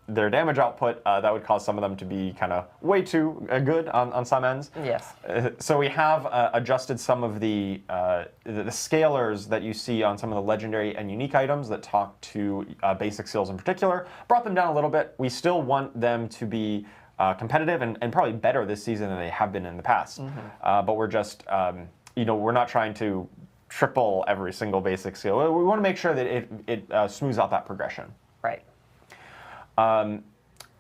their damage output, that would cause some of them to be kind of way too good on some ends. Yes. So we have adjusted some of the scalars that you see on some of the legendary and unique items that talk to basic skills in particular, brought them down a little bit. We still want them to be competitive and probably better this season than they have been in the past. But we're just, we're not trying to triple every single basic skill. We want to make sure that it smooths out that progression. Right.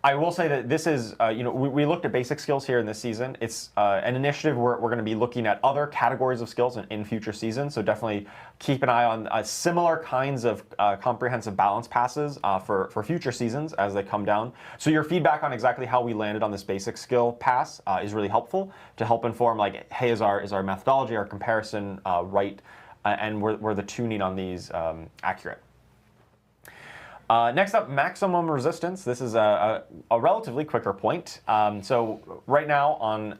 I will say that this is, we looked at basic skills here in this season. It's an initiative where we're going to be looking at other categories of skills in future seasons. So definitely keep an eye on similar kinds of comprehensive balance passes for future seasons as they come down. So your feedback on exactly how we landed on this basic skill pass is really helpful to help inform like, hey, is our methodology, our comparison right, and were the tuning on these accurate. Next up, maximum resistance. This is a relatively quicker point. So right now on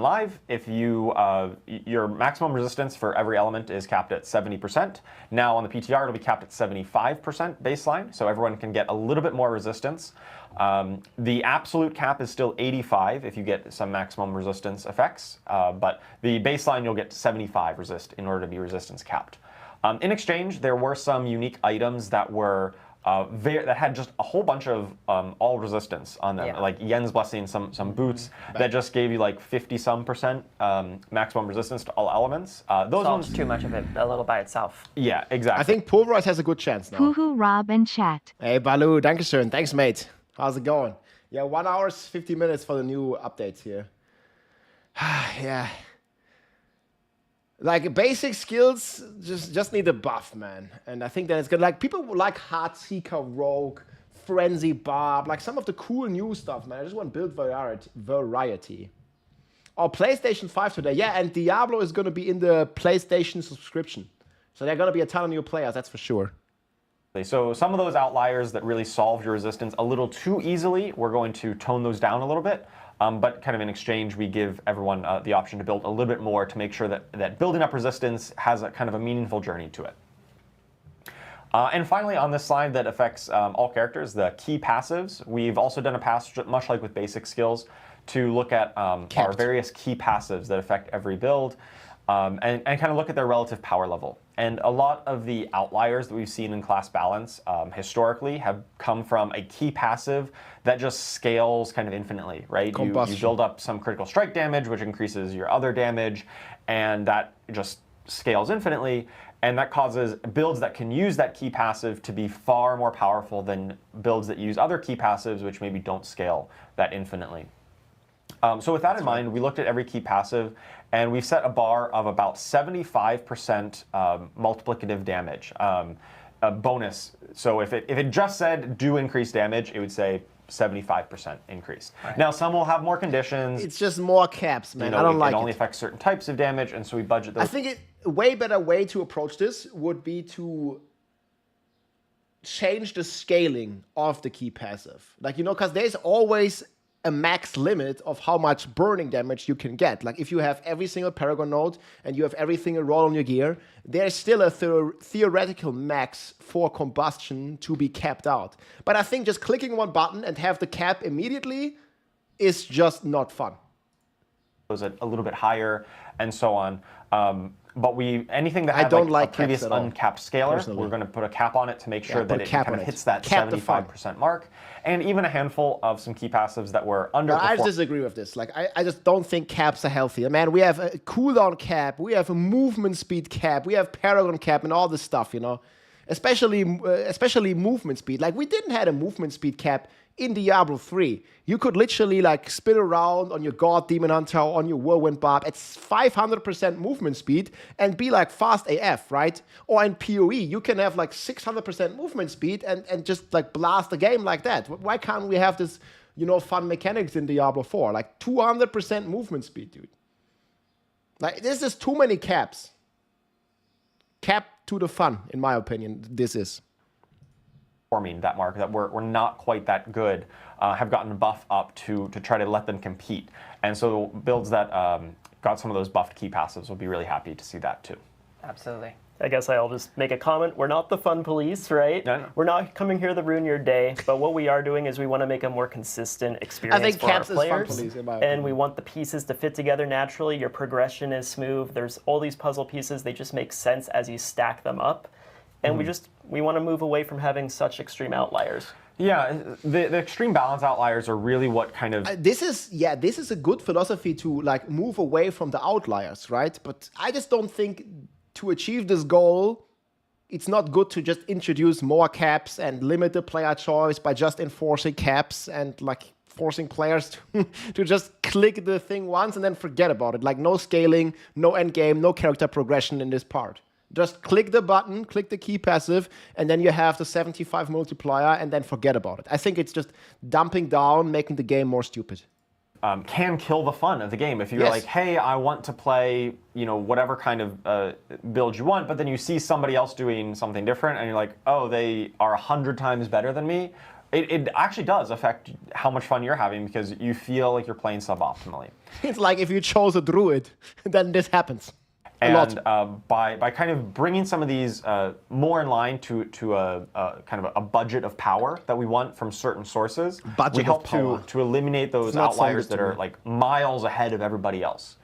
live, if your maximum resistance for every element is capped at 70%. Now on the PTR, it'll be capped at 75% baseline, so everyone can get a little bit more resistance. The absolute cap is still 85 if you get some maximum resistance effects, but the baseline you'll get 75 resist in order to be resistance capped. In exchange, there were some unique items that were that had just a whole bunch of all resistance on them, like Yen's Blessing, some boots that just gave you like 50-some% maximum resistance to all elements. Those ones too much of it a little by itself. Yeah, exactly. I think Pulverize has a good chance now. Hoo-hoo, Rob and chat. Hey, Balu, dankeschön. Thanks, mate. How's it going? Yeah, 1 hour, 50 minutes for the new updates here. Yeah. Like basic skills just need a buff, man. And I think that it's good. Like people like Heartseeker Rogue, Frenzy Barb, like some of the cool new stuff, man. I just want build variety. Oh, PlayStation 5 today. Yeah, and Diablo is gonna be in the PlayStation subscription. So there are gonna be a ton of new players, that's for sure. So some of those outliers that really solve your resistance a little too easily, we're going to tone those down a little bit. But kind of in exchange, we give everyone the option to build a little bit more to make sure that building up resistance has a kind of a meaningful journey to it. And finally, on this slide that affects all characters, the key passives, we've also done a pass, much like with basic skills, to look at our various key passives that affect every build and kind of look at their relative power level. And a lot of the outliers that we've seen in class balance historically have come from a key passive that just scales kind of infinitely, right? You build up some critical strike damage, which increases your other damage, and that just scales infinitely, and that causes builds that can use that key passive to be far more powerful than builds that use other key passives, which maybe don't scale that infinitely. So with that in mind, we looked at every key passive, and we've set a bar of about 75% multiplicative damage, a bonus. So if it just said do increase damage, it would say 75% increase. Right. Now some will have more conditions. It's just more caps, man. I don't like it. It only affects certain types of damage, and so we budget those. I think a way better way to approach this would be to change the scaling of the key passive. Like, because there's always a max limit of how much burning damage you can get. Like if you have every single Paragon node and you have every single roll on your gear, there's still a theoretical max for combustion to be capped out. But I think just clicking one button and have the cap immediately is just not fun. Was a little bit higher and so on. But anything that had a previous uncapped scaler, we're going to put a cap on it to make sure that it kind of hits that 75% mark. And even a handful of some key passives that were under. I disagree with this. Like I just don't think caps are healthy. Man, we have a cooldown cap, we have a movement speed cap, we have Paragon cap, and all this stuff. Especially movement speed. Like we didn't have a movement speed cap in Diablo 3. You could literally spin around on your God Demon Hunter, on your Whirlwind Barb at 500% movement speed and be fast AF, right? Or in PoE, you can have 600% movement speed and just blast the game like that. Why can't we have this, fun mechanics in Diablo 4? 200% movement speed, dude. This is too many caps. Cap to the fun, in my opinion, this is. That mark that we're not quite that good have gotten buff up to try to let them compete, and so builds that got some of those buffed key passives will be really happy to see that too. Absolutely. I guess I'll just make a comment. We're not the fun police, right? No. We're not coming here to ruin your day, but what we are doing is we want to make a more consistent experience for our players. Fun police, in my and opinion. we want the pieces to fit together naturally. Your progression is smooth. There's all these puzzle pieces. They just make sense as you stack them up. And we want to move away from having such extreme outliers. Yeah, the extreme balance outliers are really what kind of... This is a good philosophy to move away from the outliers, right? But I just don't think to achieve this goal, it's not good to just introduce more caps and limit the player choice by just enforcing caps and forcing players to just click the thing once and then forget about it. No scaling, no end game, no character progression in this part. Just click the button, click the key passive, and then you have the 75 multiplier, and then forget about it. I think it's just dumping down, making the game more stupid. Can kill the fun of the game. If you're hey, I want to play, whatever kind of build you want, but then you see somebody else doing something different, and you're oh, they are 100 times better than me. It actually does affect how much fun you're having because you feel like you're playing suboptimally. It's like if you chose a druid, then this happens. And by kind of bringing some of these more in line to a kind of a budget of power that we want from certain sources, we help to eliminate those outliers that are miles ahead of everybody else.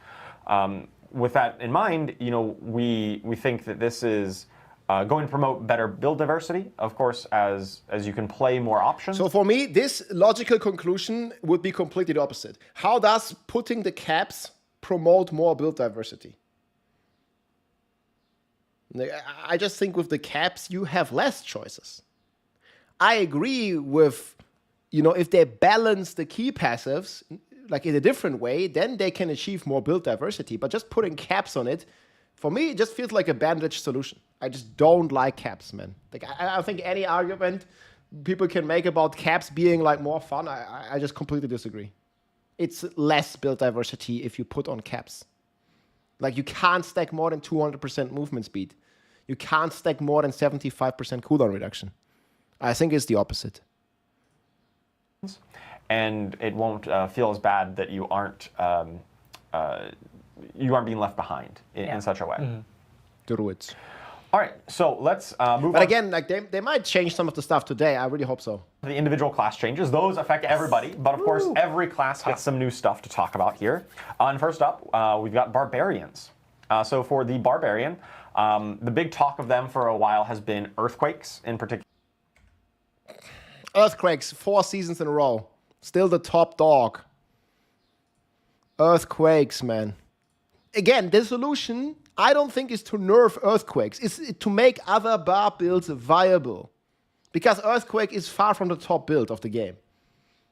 With that in mind, we think that this is going to promote better build diversity, of course, as you can play more options. So for me, this logical conclusion would be completely the opposite. How does putting the caps promote more build diversity? I just think with the caps, you have less choices. I agree with, if they balance the key passives, in a different way, then they can achieve more build diversity. But just putting caps on it, for me, it just feels like a bandage solution. I just don't like caps, man. I don't think any argument people can make about caps being more fun, I just completely disagree. It's less build diversity if you put on caps. You can't stack more than 200% movement speed. You can't stack more than 75% cooldown reduction. I think it's the opposite. And it won't feel as bad that you aren't being left behind in such a way. Druids. All right, so let's move on. But again, they might change some of the stuff today. I really hope so. The individual class changes, those affect everybody, but of course, every class gets some new stuff to talk about here. And first up, we've got Barbarians. So for the Barbarian, The big talk of them for a while has been Earthquakes in particular. Earthquakes, 4 seasons in a row. Still the top dog. Earthquakes, man. Again, the solution, I don't think, is to nerf Earthquakes. It's to make other Barb builds viable. Because Earthquake is far from the top build of the game.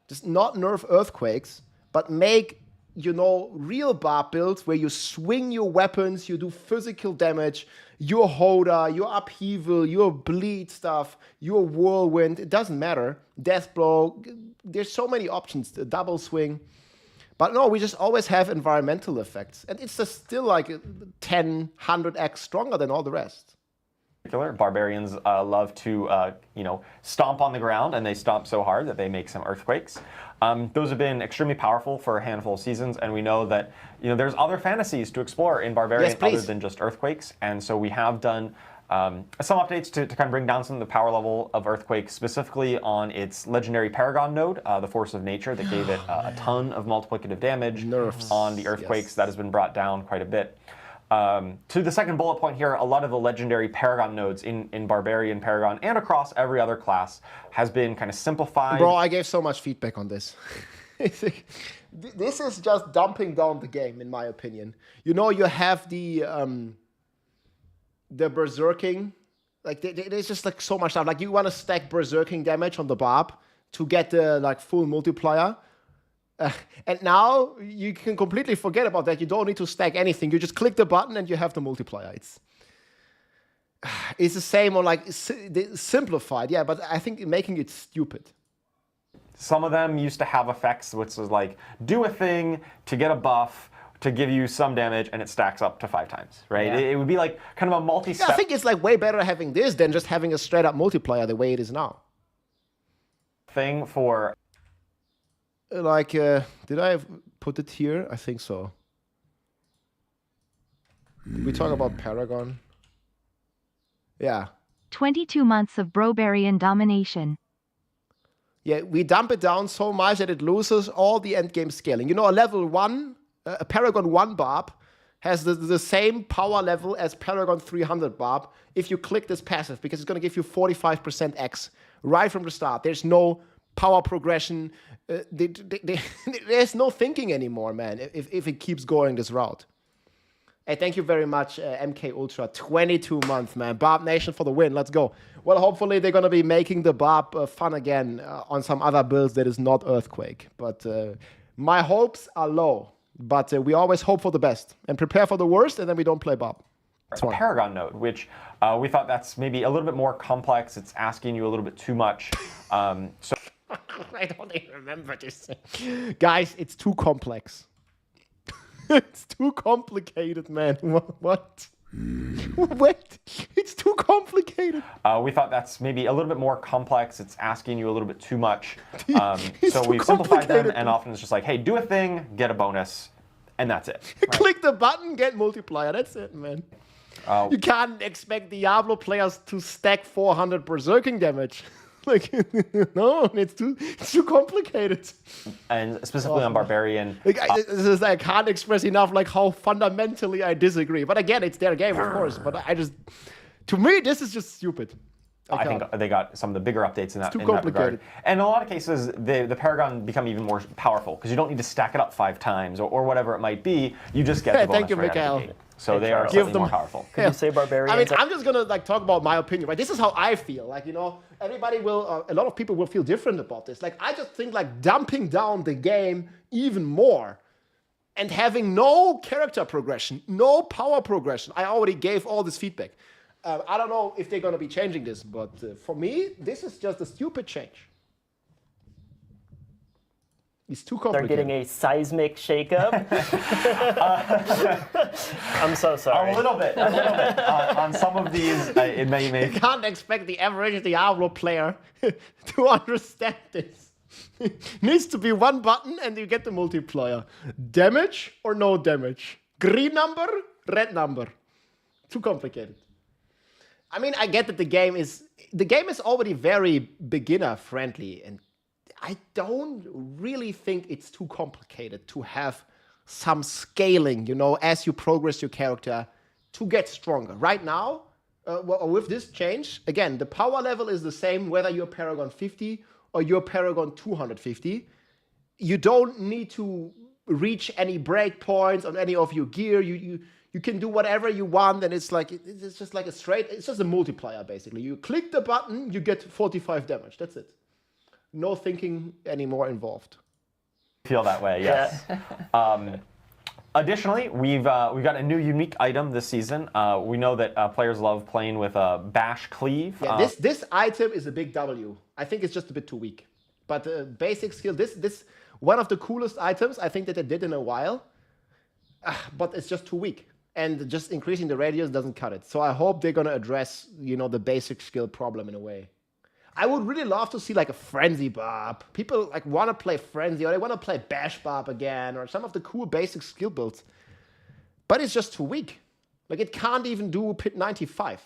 Just not nerf Earthquakes, but make, real Barb builds where you swing your weapons, you do physical damage, your Hoda, your Upheaval, your Bleed stuff, your Whirlwind, it doesn't matter. Death Blow, there's so many options, the double swing. But no, we just always have environmental effects. And it's just still like 10, 100x stronger than all the rest. Barbarians love to, stomp on the ground, and they stomp so hard that they make some earthquakes. Those have been extremely powerful for a handful of seasons, and we know that there's other fantasies to explore in Barbarian other than just earthquakes. And so we have done some updates to kind of bring down some of the power level of Earthquake, specifically on its legendary Paragon node, the Force of Nature, that gave it a ton of multiplicative damage on the Earthquakes. That has been brought down quite a bit. To the second bullet point here, a lot of the legendary Paragon nodes in Barbarian, Paragon, and across every other class has been kind of simplified. Bro, I gave so much feedback on this. This is just dumping down the game, in my opinion. You have the berserking. Like, there's just like so much stuff. Like, you want to stack berserking damage on the Barb to get the full multiplier. And now you can completely forget about that. You don't need to stack anything. You just click the button and you have the multiplier. It's the same on simplified, yeah, but I think making it stupid. Some of them used to have effects, which was like, do a thing to get a buff to give you some damage, and it stacks up to 5 times, right? Yeah. It would be like kind of a multi-step. Yeah, I think it's way better having this than just having a straight up multiplier the way it is now. Thing for... did I put it here? I think so. Did we talk about Paragon? Yeah. 22 months of Barbarian domination. Yeah, we dump it down so much that it loses all the endgame scaling. A level 1, a Paragon 1 Barb has the same power level as Paragon 300 Barb if you click this passive, because it's going to give you 45% X right from the start. There's no power progression. There's no thinking anymore, man, if it keeps going this route. Hey, thank you very much, MK Ultra. 22 months, man. Barb Nation for the win. Let's go. Well, hopefully they're going to be making the Barb fun again on some other builds that is not Earthquake. But my hopes are low. But we always hope for the best and prepare for the worst, and then we don't play Barb. A Paragon node, which we thought that's maybe a little bit more complex. It's asking you a little bit too much. So I don't even remember this. Guys, it's too complex. It's too complicated, man. What? Wait, it's too complicated. We thought that's maybe a little bit more complex. It's asking you a little bit too much. So we've simplified them, and often it's just like, hey, do a thing, get a bonus, and that's it. Right? Click the button, get multiplier. That's it, man. You can't expect Diablo players to stack 400 berserking damage. No, it's too complicated. And specifically on Barbarian, I can't express enough how fundamentally I disagree. But again, it's their game, of course. But to me, this is just stupid. I think they got some of the bigger updates in that, too complicated. And in a lot of cases, the Paragon become even more powerful because you don't need to stack it up 5 times or whatever it might be. You just get the bonus thank you, right out of the gate. So they are slightly more powerful. Could you say Barbarian? I mean, I'm just gonna talk about my opinion, right? This is how I feel. Everybody will, a lot of people will feel different about this. I just think dumping down the game even more and having no character progression, no power progression. I already gave all this feedback. I don't know if they're gonna be changing this, but for me, this is just a stupid change. It's too complicated. They're getting a seismic shakeup. I'm so sorry. A little bit. On some of these, it may make... You can't expect the average Diablo player to understand this. Needs to be one button and you get the multiplier. Damage or no damage? Green number, red number. Too complicated. I mean, I get that the game is already very beginner friendly, and I don't really think it's too complicated to have some scaling, as you progress your character to get stronger. Right now, with this change, again, the power level is the same whether you're Paragon 50 or you're Paragon 250. You don't need to reach any breakpoints on any of your gear. You can do whatever you want, and it's just like it's just a multiplier basically. You click the button, you get 45 damage. That's it. No thinking anymore involved. Feel that way, yes. Additionally, we've got a new unique item this season. We know that players love playing with a Bash Cleave. Yeah, this item is a big W. I think it's just a bit too weak. But basic skill, this one of the coolest items I think that they did in a while. But it's just too weak. And just increasing the radius doesn't cut it. So I hope they're going to address, the basic skill problem in a way. I would really love to see like a Frenzy Barb. People like want to play Frenzy, or they want to play Bash Barb again, or some of the cool basic skill builds. But it's just too weak. Like it can't even do Pit 95.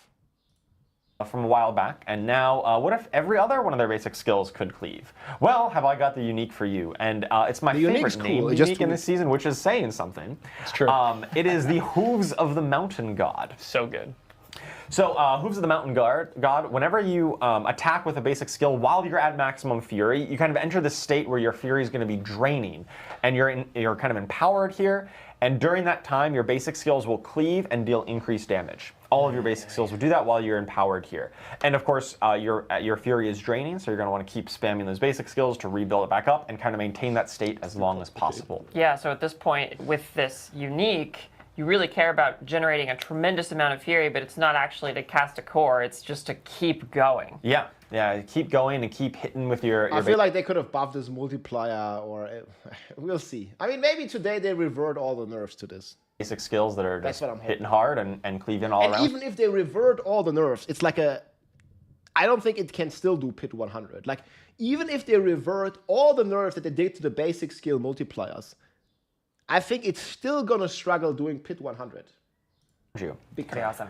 From a while back, and now what if every other one of their basic skills could cleave? Well, have I got the unique for you? And it's my favorite name, unique in this season, which is saying something. It's true. It is the Hooves of the Mountain God. So good. So, Hooves of the Mountain God, whenever you attack with a basic skill while you're at maximum fury, you kind of enter the state where your fury is going to be draining, and you're kind of empowered here, and during that time, your basic skills will cleave and deal increased damage. All of your basic skills will do that while you're empowered here. And of course, your fury is draining, so you're going to want to keep spamming those basic skills to rebuild it back up and kind of maintain that state as long as possible. Yeah, so at this point, with this unique, you really care about generating a tremendous amount of fury, but it's not actually to cast a core, it's just to keep going. Yeah, keep going and keep hitting with your I feel like they could have buffed this multiplier, or we'll see. I mean, maybe today they revert all the nerfs to this. Basic skills that are just hitting hard and cleaving all around. And even if they revert all the nerfs, it's like I don't think it can still do Pit 100. Like, even if they revert all the nerfs that they did to the basic skill multipliers, I think it's still going to struggle doing Pit 100. Pretty awesome.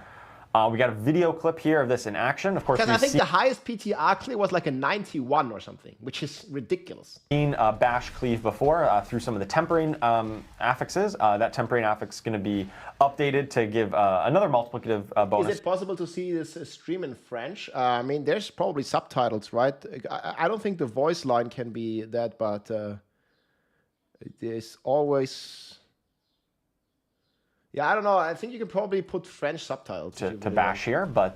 We got a video clip here of this in action. Of course, because I think the highest PTR clear was like a 91 or something, which is ridiculous. Seen Bash Cleave before through some of the tempering affixes. That tempering affix is going to be updated to give another multiplicative bonus. Is it possible to see this stream in French? I mean, there's probably subtitles, right? I don't think the voice line can be that, but there's always... Yeah, I don't know. I think you can probably put French subtitles to Bash here, but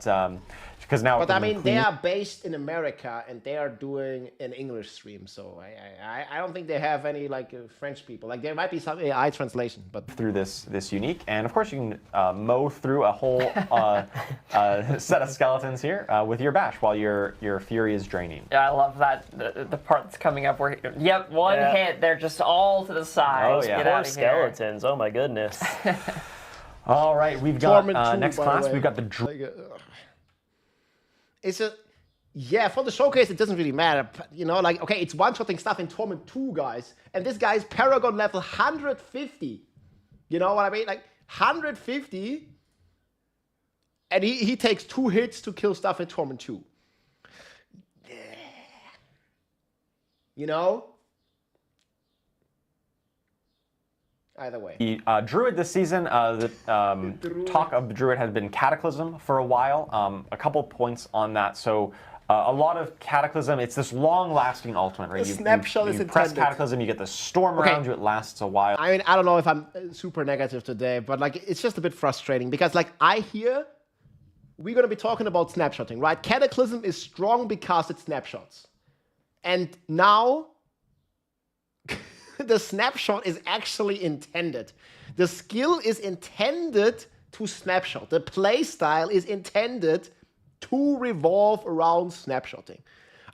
because now. But I mean, they are based in America and they are doing an English stream, so I don't think they have any like French people. Like there might be some AI translation, but through this unique, and of course you can mow through a whole set of skeletons here with your Bash while your fury is draining. Yeah, I love that the part that's coming up where one hit, they're just all to the side. Oh yeah, poor skeletons. Oh my goodness. All right, we've got next class. We've got the. It's for the showcase it doesn't really matter. You know, like okay, it's one-shotting stuff in Torment 2, guys, and this guy's Paragon level 150. You know what I mean? Like 150, and he takes 2 hits to kill stuff in Torment 2. You know. Either way. The Druid this season, the talk of the Druid has been Cataclysm for a while. A couple points on that. So a lot of Cataclysm, it's this long-lasting ultimate, right? The snapshot is you press intended. Cataclysm, you get the storm around you, it lasts a while. I mean, I don't know if I'm super negative today, but like it's just a bit frustrating because like I hear we're going to be talking about snapshotting, right? Cataclysm is strong because it snapshots. And now... the snapshot is actually intended. The skill is intended to snapshot. The playstyle is intended to revolve around snapshotting.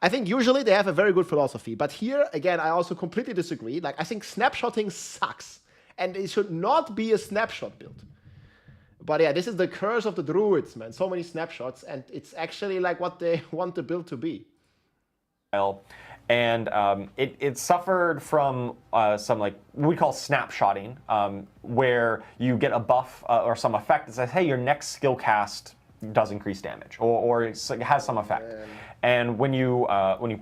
I think usually they have a very good philosophy, but here, again, I also completely disagree. Like, I think snapshotting sucks, and it should not be a snapshot build. But yeah, this is the curse of the Druids, man. So many snapshots, and it's actually like what they want the build to be. And it suffered from some like we call snapshotting, where you get a buff or some effect that says, hey, your next skill cast does increase damage, or it has some effect. And when you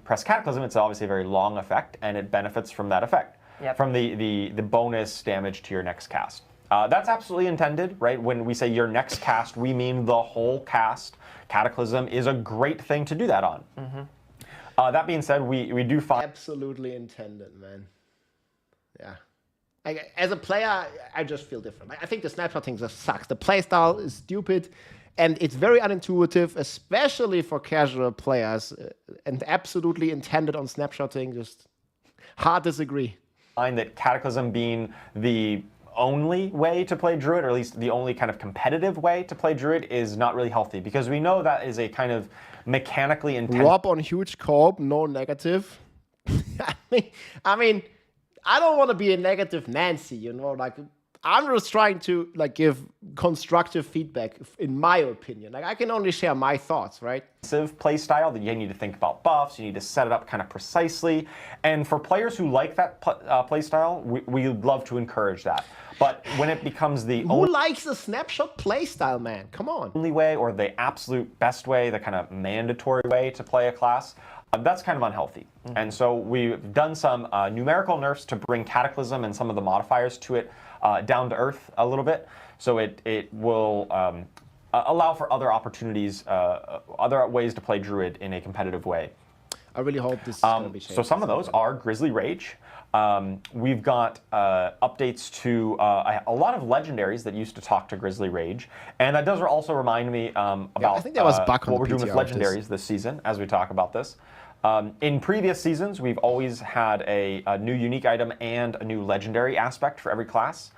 press Cataclysm, it's obviously a very long effect, and it benefits from that effect, from the bonus damage to your next cast. That's absolutely intended, right? When we say your next cast, we mean the whole cast. Cataclysm is a great thing to do that on. That being said, we do find... Absolutely intended, man. Yeah. As a player, I just feel different. I think the snapshot thing just sucks. The playstyle is stupid, and it's very unintuitive, especially for casual players, and absolutely intended on snapshotting. Just hard disagree. Find that Cataclysm being the only way to play Druid, or at least the only kind of competitive way to play Druid, is not really healthy, because we know that is a kind of mechanically intense... Rob on huge co-op, no negative. I mean, I don't want to be a negative Nancy, you know, like, I'm just trying to, like, give constructive feedback, in my opinion. Like, I can only share my thoughts, right? Play style that you need to think about buffs, you need to set it up kind of precisely. And for players who like that play style, we love to encourage that. But when it becomes the Who likes a snapshot play style, man? Come on. Only way, or the absolute best way, the kind of mandatory way to play a class, that's kind of unhealthy. And so we've done some numerical nerfs to bring Cataclysm and some of the modifiers to it down to earth a little bit. So it will allow for other opportunities, other ways to play Druid in a competitive way. I really hope this is going to be changed. So some of those are Grizzly Rage. We've got updates to a lot of legendaries that used to talk to Grizzly Rage. And that does also remind me about I think that was back on what we're doing with PTR legendaries this season as we talk about this. In previous seasons, we've always had a new unique item and a new legendary aspect for every class.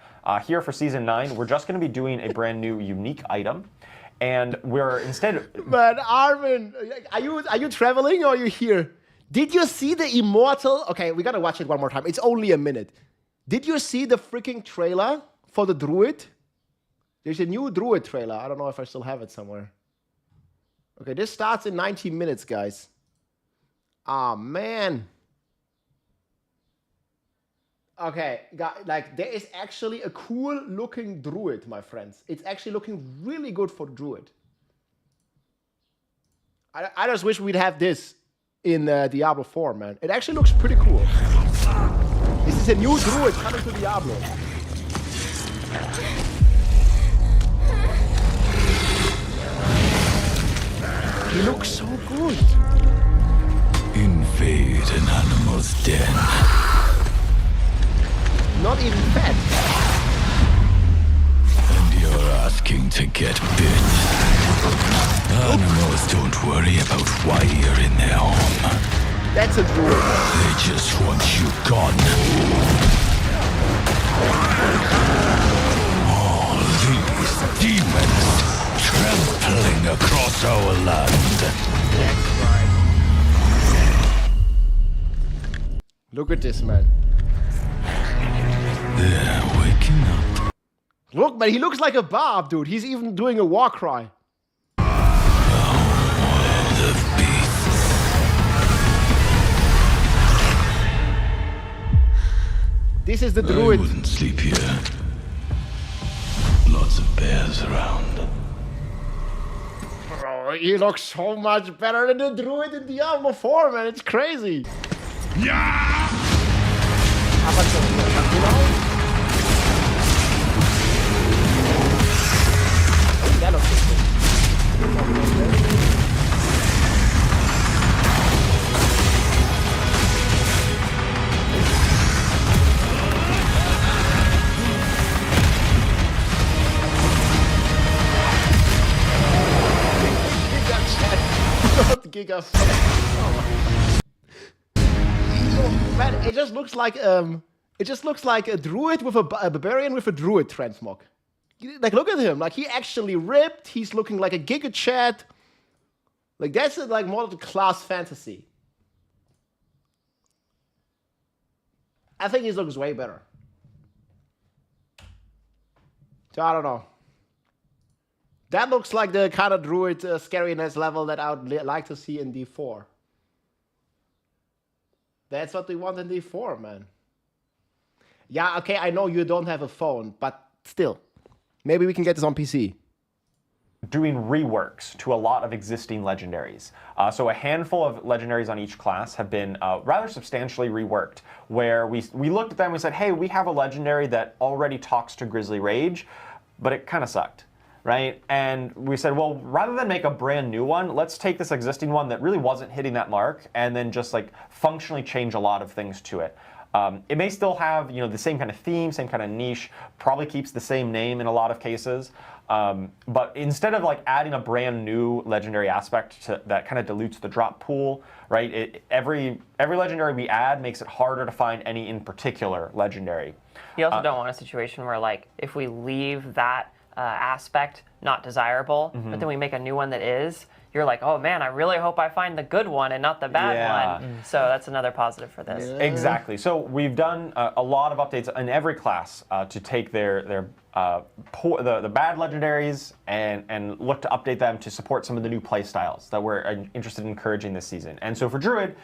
Here for Season 9, we're just going to be doing a brand new unique item. And we're instead... Man, Armin, are you traveling or are you here? Did you see the Immortal? Okay, we got to watch it one more time. It's only a minute. Did you see the freaking trailer for the Druid? There's a new Druid trailer. I don't know if I still have it somewhere. Okay, this starts in 19 minutes, guys. Ah, man. Okay, like, there is actually a cool looking Druid, my friends. It's actually looking really good for Druid. I just wish we'd have this in Diablo 4, man. It actually looks pretty cool. This is a new Druid coming to Diablo. He looks so good. Invade an animal's den. Not even fat. And you're asking to get bit. Animals don't worry about why you're in their home. That's a Druid. They just want you gone. All these demons trampling across our land. That's right. Look at this, man. They're waking up. Look, man, he looks like a barb, dude. He's even doing a war cry. This is the Druid. I wouldn't sleep here. Lots of bears around. Bro, he looks so much better than the Druid in Diablo 4, man. It's crazy. Yeah! That looks good. Giga man, it just looks like a druid with a barbarian with a druid transmog. Like, look at him. Like, he actually ripped. He's looking like a Giga Chat. Like, that's like more of the class fantasy. I think he looks way better. So I don't know. That looks like the kind of druid scariness level that I would like to see in D4. That's what we want in D4, man. Yeah, okay, I know you don't have a phone, but still. Maybe we can get this on PC. doing reworks to a lot of existing legendaries. So a handful of legendaries on each class have been rather substantially reworked, where we looked at them and we said, hey, we have a legendary that already talks to Grizzly Rage, but it kind of sucked, right? And we said, well, rather than make a brand new one, let's take this existing one that really wasn't hitting that mark and then just like functionally change a lot of things to it. It may still have, the same kind of theme, same kind of niche, probably keeps the same name in a lot of cases. But instead of like adding a brand new legendary aspect that kind of dilutes the drop pool, right? Every legendary we add makes it harder to find any in particular legendary. You also don't want a situation where, like, if we leave that aspect not desirable, but then we make a new one that is, you're like, oh man, I really hope I find the good one and not the bad one. So that's another positive for this. Exactly. So we've done a lot of updates in every class to take the bad legendaries and look to update them to support some of the new play styles that we're interested in encouraging this season. And so for Druid,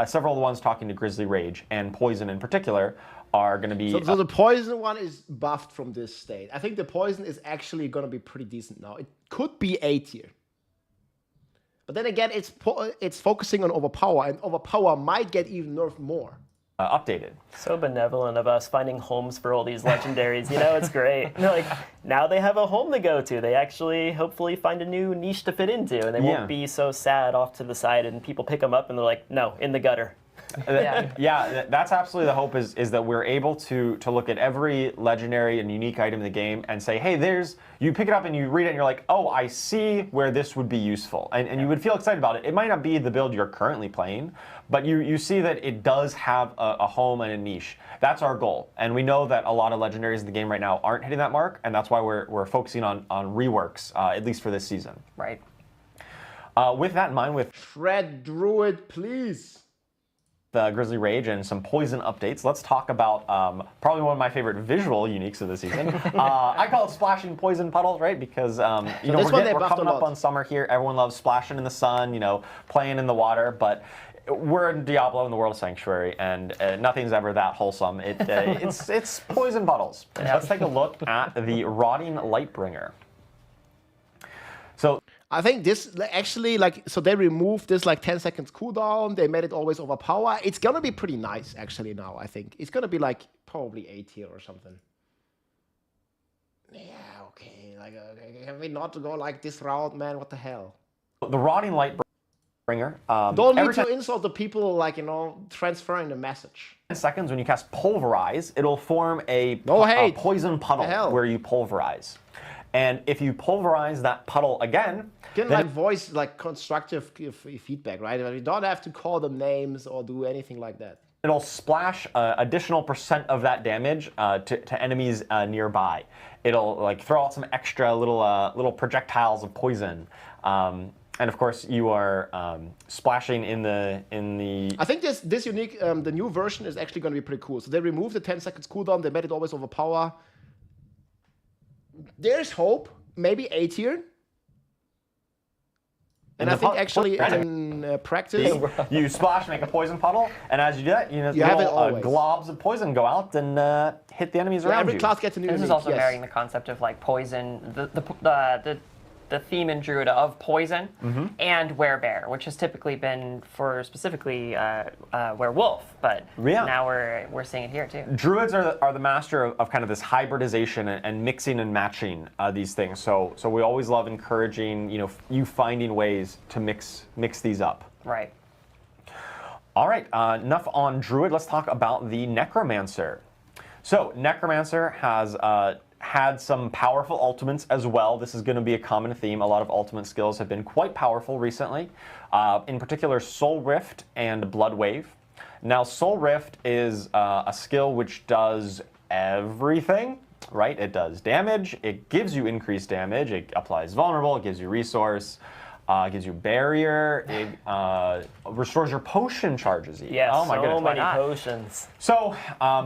several of the ones talking to Grizzly Rage and Poison in particular are going to be... So the Poison one is buffed from this state. I think the Poison is actually going to be pretty decent now. It could be A tier. But then again, it's focusing on Overpower, and Overpower might get even nerfed more. Updated. So benevolent of us finding homes for all these legendaries. It's great. Like, now they have a home to go to. They actually hopefully find a new niche to fit into, and they won't be so sad off to the side and people pick them up and they're like, no, in the gutter. Yeah, that's absolutely the hope is that we're able to look at every legendary and unique item in the game and say, hey, you pick it up and you read it and you're like, oh, I see where this would be useful. And you would feel excited about it. It might not be the build you're currently playing, but you see that it does have a home and a niche. That's our goal. And we know that a lot of legendaries in the game right now aren't hitting that mark, and that's why we're focusing on reworks, at least for this season. Right. With that in mind, with Shred Druid, please. The Grizzly Rage and some Poison updates, let's talk about probably one of my favorite visual uniques of the season. I call it splashing poison puddles, right? Because we're coming up on summer here. Everyone loves splashing in the sun, playing in the water. But we're in Diablo in the World of Sanctuary, and nothing's ever that wholesome. It's poison puddles. Let's take a look at the Rotting Lightbringer. So I think this actually, so they removed this 10 seconds cooldown. They made it always overpower. It's gonna be pretty nice actually now, I think. It's gonna be probably A tier or something. Yeah, okay. Can we not go this route, man? What the hell? The Rotting Lightbringer. Don't need to insult the people, transferring the message. 10 seconds when you cast Pulverize, it'll form a poison puddle where you pulverize. And if you pulverize that puddle again... Can voice constructive feedback, right? You don't have to call them names or do anything like that. It'll splash additional % of that damage to enemies nearby. It'll throw out some extra little projectiles of poison. And of course, you are splashing in the. I think this unique, the new version is actually going to be pretty cool. So they removed the 10 seconds cooldown. They made it always overpower. There's hope, maybe A tier. And I think actually in practice... You splash, make a poison puddle, and as you do that, globs of poison go out and hit the enemies around you. Every class gets a new This is also marrying the concept of poison, the theme in Druid of poison and werebear, which has typically been for specifically werewolf, but now we're seeing it here too. Druids are the master of kind of this hybridization and mixing and matching these things. So we always love encouraging you finding ways to mix these up. Right. All right. Enough on Druid. Let's talk about the Necromancer. So Necromancer has had some powerful ultimates as well. This is going to be a common theme. A lot of ultimate skills have been quite powerful recently. In particular, Soul Rift and Blood Wave. Now, Soul Rift is a skill which does everything, right? It does damage, it gives you increased damage, it applies vulnerable, it gives you resource, gives you barrier, it restores your potion charges. Yes, oh my goodness, many potions. So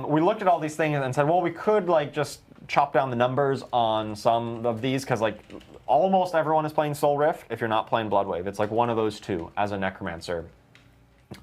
we looked at all these things and said, well, we could just chop down the numbers on some of these because almost everyone is playing Soul Rift if you're not playing Blood Wave. It's one of those two as a Necromancer.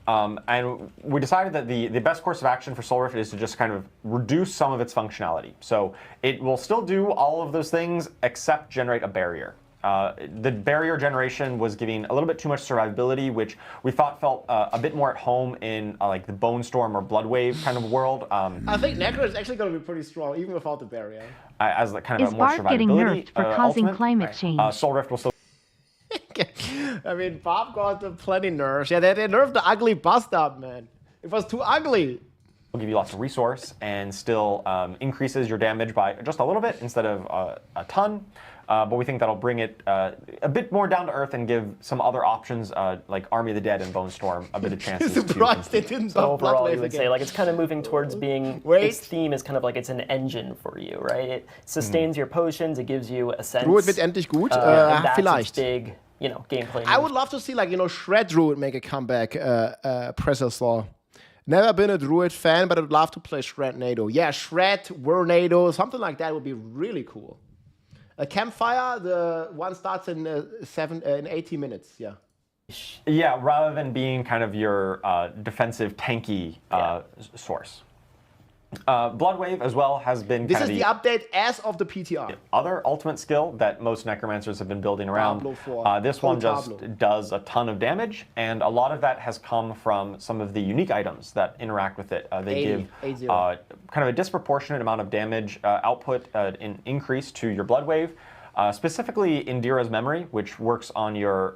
And we decided that the best course of action for Soul Rift is to just kind of reduce some of its functionality. So it will still do all of those things except generate a barrier. The barrier generation was giving a little bit too much survivability, which we thought felt a bit more at home in like the Bone Storm or Bloodwave kind of world. I think Necro is actually going to be pretty strong, even without the barrier. As the kind of Is a more Barb getting survivability nerfed for causing ultimate. climate change? Soul Rift will still. I mean, Bob got plenty nerfs. Yeah, they nerfed the ugly bust up, man. It was too ugly. Will give you lots of resource and still increases your damage by just a little bit instead of a ton. But we think that'll bring it a bit more down to earth and give some other options like Army of the Dead and Bone Storm a bit of chances. Surprised they didn't So buff overall, you Bloodwave would say again. like it's kind of moving towards being its theme is kind of like it's an engine for you, right? It sustains your potions, it gives you a sense. Druid wird endlich gut. And that's its Vielleicht. big, gameplay. I would love to see, like, Shred Druid make a comeback, Presser's Law. Never been a Druid fan, but I'd love to play Shred Nado. Yeah, Shred, Wernado, something like that would be really cool. A Campfire, the one starts in 80 minutes, yeah. Yeah, rather than being kind of your defensive tanky source. Bloodwave as well has been This kind is of the update as of the PTR. other ultimate skill that most Necromancers have been building around. Diablo 4. This one just Diablo. does a ton of damage, and a lot of that has come from some of the unique items that interact with it. They 80, give 80. kind of a disproportionate amount of damage output in increase to your Bloodwave. Specifically Indira's Memory, which works on your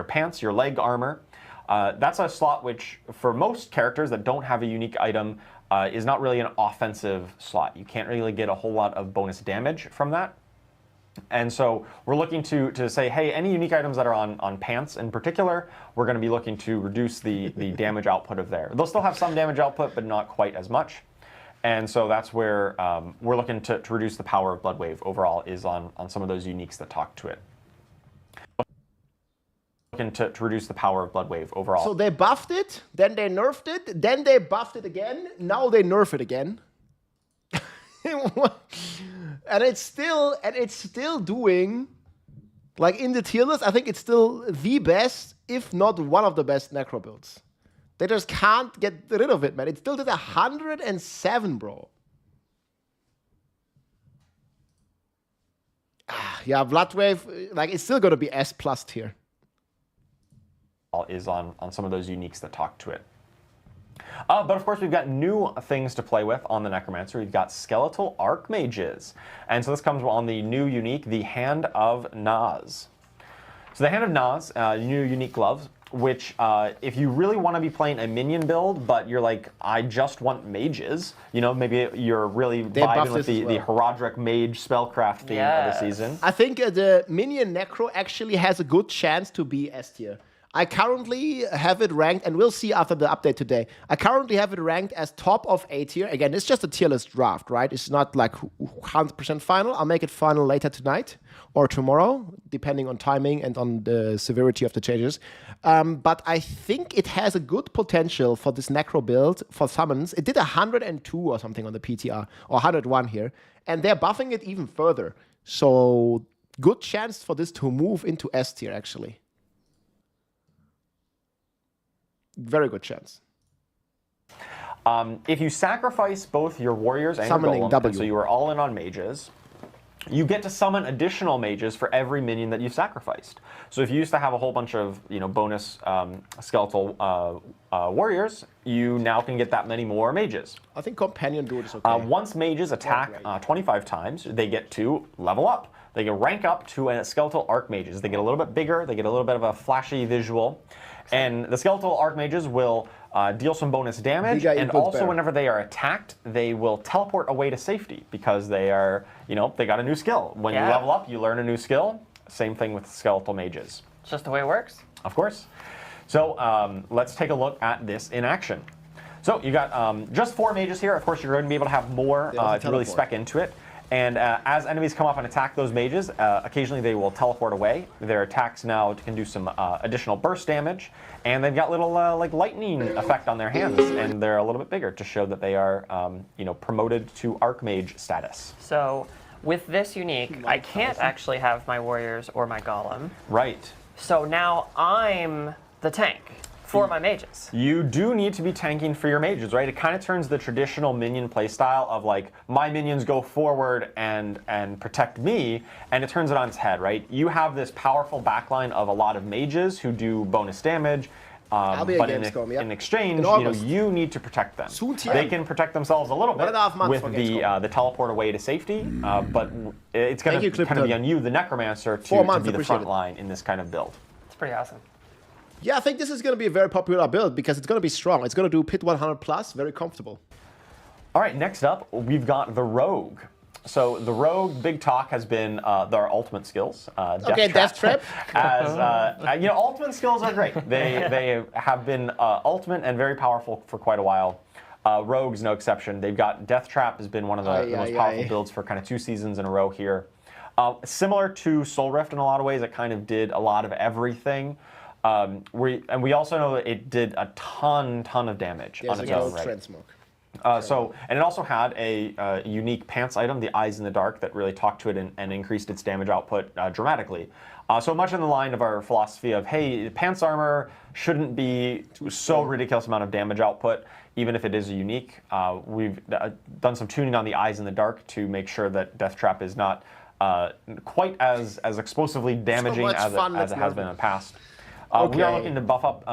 pants, your leg armor. That's a slot which, for most characters that don't have a unique item, is not really an offensive slot. You can't really get a whole lot of bonus damage from that. And so we're looking to say, hey, any unique items that are on pants in particular, we're going to be looking to reduce the damage output of there. They'll still have some damage output, but not quite as much. And so that's where we're looking to reduce the power of Bloodwave overall, is on some of those uniques that talk to it. Looking to reduce the power of Bloodwave overall. So they buffed it, then they nerfed it, then they buffed it again, now they nerf it again. And it's still doing, like, in the tier list, I think it's still the best, if not one of the best Necro builds. They just can't get rid of it, man. It still did 107, bro. Yeah, Bloodwave, like, it's still going to be S+ tier. Is on some of those uniques that talk to it. But of course, we've got new things to play with on the Necromancer. We've got Skeletal Archmages. And so this comes on the new unique, the Hand of Naz. So the Hand of Naz, new unique gloves, which if you really want to be playing a minion build, but you're like, I just want mages, maybe you're really vibing with the Horadric mage spellcraft theme of the season. I think the minion Necro actually has a good chance to be S tier. I currently have it ranked, and we'll see after the update today. I currently have it ranked as top of A tier. Again, it's just a tier list draft, right? It's not like 100% final. I'll make it final later tonight or tomorrow, depending on timing and on the severity of the changes. But I think it has a good potential for this Necro build for summons. It did 102 or something on the PTR, or 101 here, and they're buffing it even further. So good chance for this to move into S tier, actually. Very good chance. If you sacrifice both your warriors and Summoning your golem, W. and so you are all in on mages, you get to summon additional mages for every minion that you sacrificed. So if you used to have a whole bunch of bonus skeletal warriors, you now can get that many more mages. I think Companion Druid is okay. Once mages attack 25 times, they get to level up. They can rank up to a Skeletal Archmages. They get a little bit bigger. They get a little bit of a flashy visual. And the Skeletal Archmages will deal some bonus damage, and also whenever they are attacked, they will teleport away to safety because they are, they got a new skill. When you level up, you learn a new skill. Same thing with Skeletal Mages. It's just the way it works. Of course. So let's take a look at this in action. So you got just 4 mages here. Of course, you're going to be able to have more if you really spec into it. And as enemies come up and attack those mages, occasionally they will teleport away. Their attacks now can do some additional burst damage, and they've got little like lightning effect on their hands, and they're a little bit bigger to show that they are, promoted to Archmage status. So with this unique, I can't actually have my warriors or my golem. Right. So now I'm the tank for my mages. You do need to be tanking for your mages, right? It kind of turns the traditional minion playstyle of like, my minions go forward and protect me, and it turns it on its head, right? You have this powerful backline of a lot of mages who do bonus damage, but in exchange, you need to protect them. They can protect themselves a little bit with the teleport away to safety, but it's going to kind of be on you, the Necromancer, to be the front line in this kind of build. It's pretty awesome. Yeah, I think this is going to be a very popular build because it's going to be strong. It's going to do pit 100 plus, very comfortable. All right, next up, we've got the Rogue. So the Rogue, big talk has been their ultimate skills. Death Trap. As ultimate skills are great. They have been ultimate and very powerful for quite a while. Rogue's no exception. They've got Death Trap has been one of the most powerful builds for kind of 2 seasons in a row here. Similar to Soul Rift in a lot of ways, it kind of did a lot of everything. We also know that it did a ton of damage on its own, right? And it also had a unique pants item, the Eyes in the Dark, that really talked to it and increased its damage output dramatically. So much in the line of our philosophy of, hey, pants armor shouldn't be so ridiculous amount of damage output, even if it is unique. We've done some tuning on the Eyes in the Dark to make sure that Death Trap is not quite as explosively damaging as it has been in the past. We are looking to buff up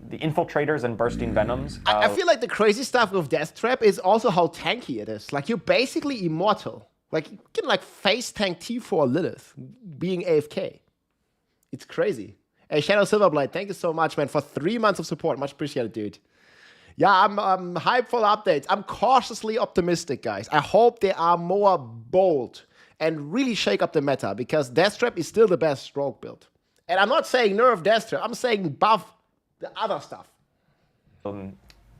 the Infiltrators and Bursting Venoms. I feel like the crazy stuff with Death Trap is also how tanky it is. Like, you're basically immortal. Like, you can like face tank T4 Lilith being AFK. It's crazy. Hey, Shadow Silverblade, thank you so much, man, for 3 months of support. Much appreciated, dude. Yeah, I'm hyped for the updates. I'm cautiously optimistic, guys. I hope they are more bold and really shake up the meta, because Death Trap is still the best rogue build. And I'm not saying nerf Death Trap, I'm saying buff the other stuff.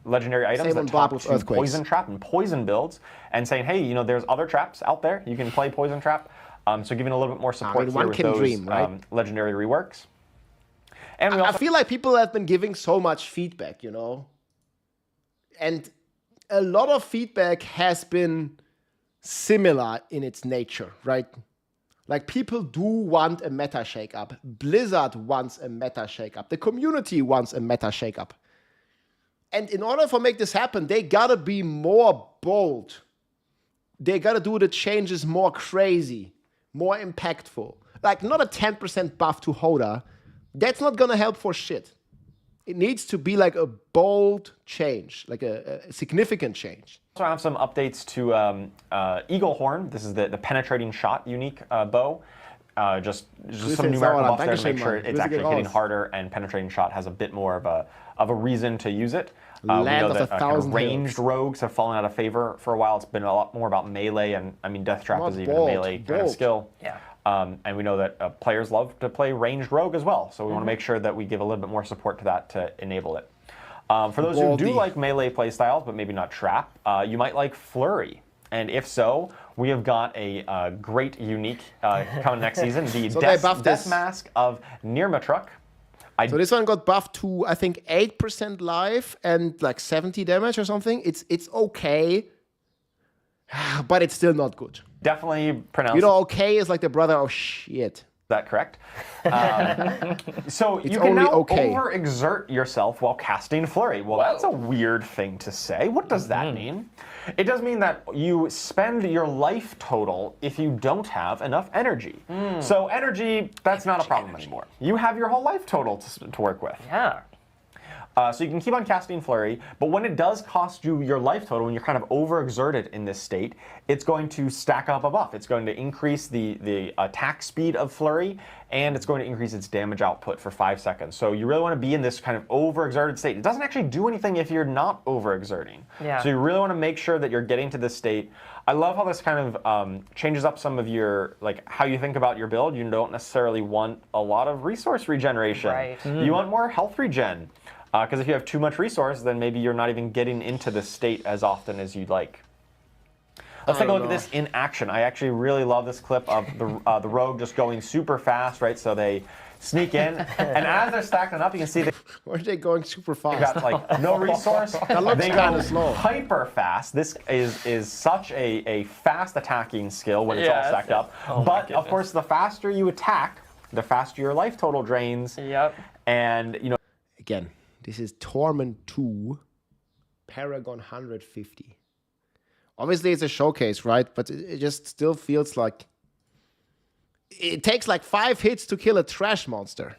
Legendary items that talk to Poison Trap and Poison builds, and saying, hey, there's other traps out there. You can play Poison Trap. So giving a little bit more support here with those legendary reworks. And I feel like people have been giving so much feedback, and a lot of feedback has been similar in its nature, right? Like, people do want a meta shakeup. Blizzard wants a meta shakeup. The community wants a meta shakeup. And in order for make this happen, they gotta be more bold. They gotta do the changes more crazy, more impactful. Like, not a 10% buff to Hoda. That's not gonna help for shit. It needs to be like a bold change, like a significant change. So I have some updates to Eagle Horn. This is the penetrating shot unique bow. Just some numerical buffs there to make sure it's actually hitting harder, and penetrating shot has a bit more of a reason to use it. We know that kind of ranged rogues have fallen out of favor for a while. It's been a lot more about melee, and I mean Death Trap is even a melee kind of skill. Yeah. And we know that players love to play ranged rogue as well, so we want to make sure that we give a little bit more support to that to enable it. For those who do like melee playstyles, but maybe not trap, you might like Flurry. And if so, we have got a great unique coming next season, the Death Mask of Nirmatruk. So this one got buffed to, I think, 8% life and like 70 damage or something. It's okay, but it's still not good. Definitely pronounced. Okay is like the brother of shit. Is that correct? So you can now overexert yourself while casting Flurry. Well, that's a weird thing to say. What does that mean? It does mean that you spend your life total if you don't have enough energy. So energy, that's not a problem anymore. You have your whole life total to work with. Yeah. So you can keep on casting Flurry, but when it does cost you your life total, when you're kind of overexerted in this state, it's going to stack up a buff. It's going to increase the attack speed of Flurry, and it's going to increase its damage output for 5 seconds. So you really want to be in this kind of overexerted state. It doesn't actually do anything if you're not overexerting. Yeah. So you really want to make sure that you're getting to this state. I love how this kind of changes up some of your, like, how you think about your build. You don't necessarily want a lot of resource regeneration. Right. You want more health regen. Because if you have too much resource, then maybe you're not even getting into the state as often as you'd like. Let's take a look at this in action. I actually really love this clip of the rogue just going super fast, right? So they sneak in, and as they're stacking up, you can see they. Why are they going super fast? They got like no resource. That looks kind of slow. Hyper fast. This is such a fast attacking skill when it's all stacked up. But of course, the faster you attack, the faster your life total drains. Yep. And again. This is Torment 2, Paragon 150. Obviously, it's a showcase, right? But it just still feels like it takes like 5 hits to kill a trash monster.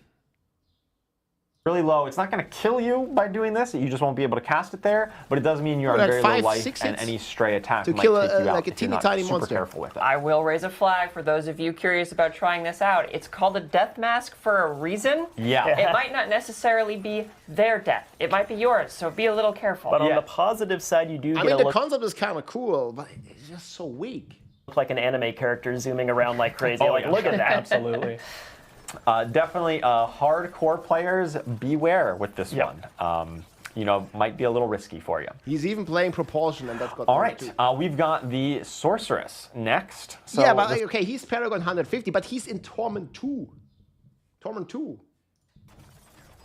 Really low. It's not going to kill you by doing this. You just won't be able to cast it there, but it does mean you're on Like very 5, low life, 6 and hits any stray attack to might kill take you out like a if you're teeny not tiny super monster. careful with it. I will raise a flag for those of you curious about trying this out. It's called a death mask for a reason. Yeah. It might not necessarily be their death. It might be yours, so be a little careful. But on the positive side, you do I get mean, a the look concept is kind of cool, but it's just so weak. like an anime character zooming around like crazy. Oh, like, yeah. look at that. Absolutely. Definitely hardcore players, beware with this one. You know, might be a little risky for you. He's even playing Propulsion, and that's got All right, we've got the Sorceress next. So yeah, but okay, he's Paragon 150, but he's in Torment 2. Torment 2.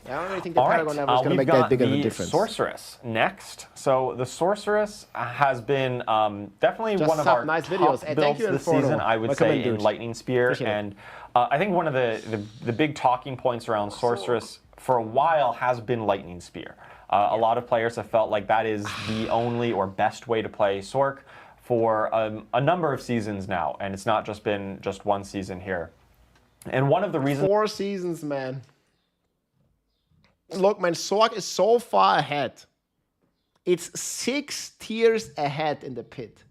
I don't really think the All right, Paragon level is going to we've make that got big of a the difference. Sorceress next. So the Sorceress has been definitely Just one of sub our nice top videos. And thank builds you, this Inferno. season, I would Recommend say, in it. Lightning Spear. Appreciate it. And I think one of the big talking points around Sorceress for a while has been Lightning Spear. A lot of players have felt like that is the only or best way to play Sorc for a number of seasons now, and it's not just been just one season here. And one of the reasons 4 seasons, man. Look, man, Sorc is so far ahead. It's 6 tiers ahead in the pit.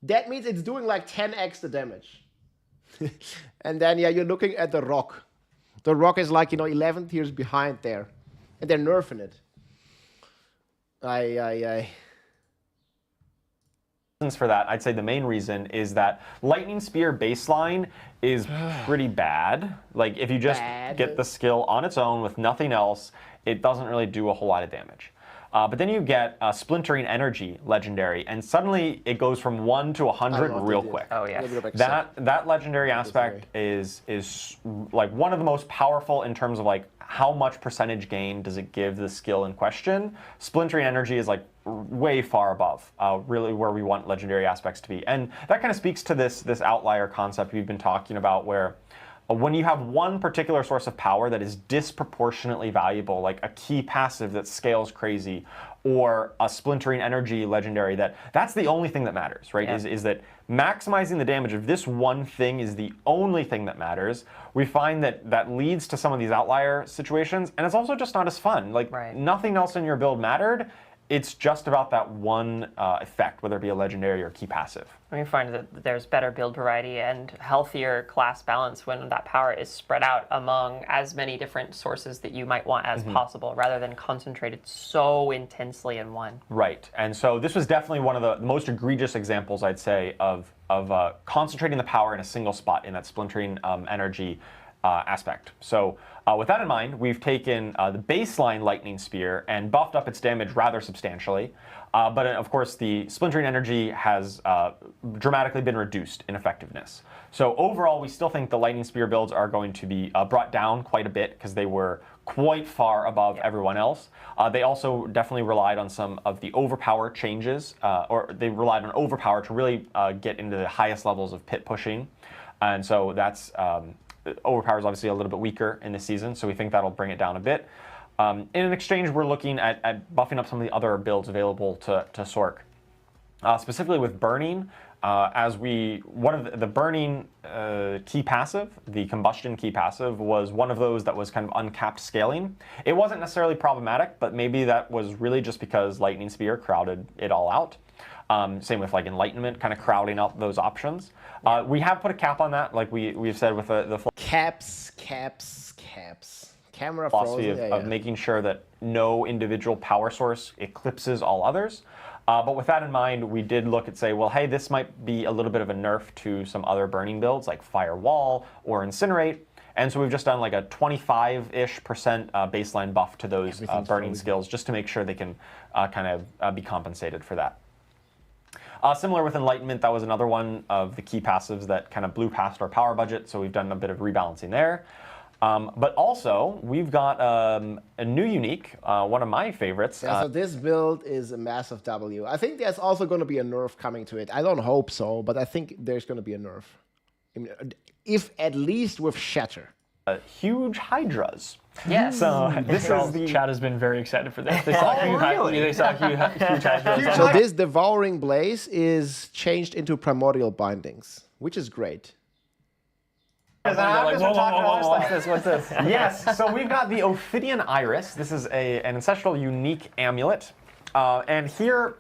That means it's doing like 10x the damage. And then, yeah, you're looking at the Rock. The Rock is like, 11 tiers behind there. And they're nerfing it. For that, I'd say the main reason is that Lightning Spear baseline is pretty bad. Like, if you just get the skill on its own with nothing else, it doesn't really do a whole lot of damage. But then you get Splintering Energy legendary, and suddenly it goes from 1 to 100 real quick. Oh yeah. That legendary aspect is like one of the most powerful in terms of like how much percentage gain does it give the skill in question. Splintering Energy is like way far above really where we want legendary aspects to be, and that kind of speaks to this outlier concept we've been talking about, where when you have one particular source of power that is disproportionately valuable, like a key passive that scales crazy, or a Splintering Energy legendary, that's the only thing that matters, right? Yeah. Is that maximizing the damage of this one thing is the only thing that matters. We find that leads to some of these outlier situations, and it's also just not as fun. Like, nothing else in your build mattered. It's just about that one effect, whether it be a legendary or key passive. We find that there's better build variety and healthier class balance when that power is spread out among as many different sources that you might want as possible, rather than concentrated so intensely in one. Right, and so this was definitely one of the most egregious examples, I'd say, of concentrating the power in a single spot in that Splintering Energy aspect. So with that in mind, we've taken the baseline Lightning Spear and buffed up its damage rather substantially. But of course, the Splintering Energy has dramatically been reduced in effectiveness. So overall, we still think the Lightning Spear builds are going to be brought down quite a bit, because they were quite far above everyone else. They also definitely relied on some of the overpower changes, or they relied on overpower to really get into the highest levels of pit pushing. And so that's overpower is obviously a little bit weaker in this season, so we think that'll bring it down a bit. In an exchange, we're looking at buffing up some of the other builds available to Sorc. Specifically with Burning, one of the Burning key passive, the Combustion key passive, was one of those that was kind of uncapped scaling. It wasn't necessarily problematic, but maybe that was really just because Lightning Spear crowded it all out. Same with like Enlightenment, kind of crowding out those options. We have put a cap on that, like we've said with the caps. Camera philosophy frozen. of making sure that no individual power source eclipses all others. But with that in mind, we did look at say, well, hey, this might be a little bit of a nerf to some other burning builds like Firewall or Incinerate. And so we've just done like a 25-ish% baseline buff to those burning skills, just to make sure they can kind of be compensated for that. Similar with Enlightenment, that was another one of the key passives that kind of blew past our power budget, so we've done a bit of rebalancing there. But also, we've got a new unique, one of my favorites. Yeah, so this build is a massive W. I think there's also going to be a nerf coming to it. I don't hope so, but I think there's going to be a nerf. If at least with Shatter. huge hydras. Yes. So this is the Chad has been very excited for this. They saw they saw huge hydras. So this Devouring Blaze is changed into Primordial Bindings, which is great. What's this? Yes, so we've got the Ophidian Iris. This is an ancestral unique amulet. And here,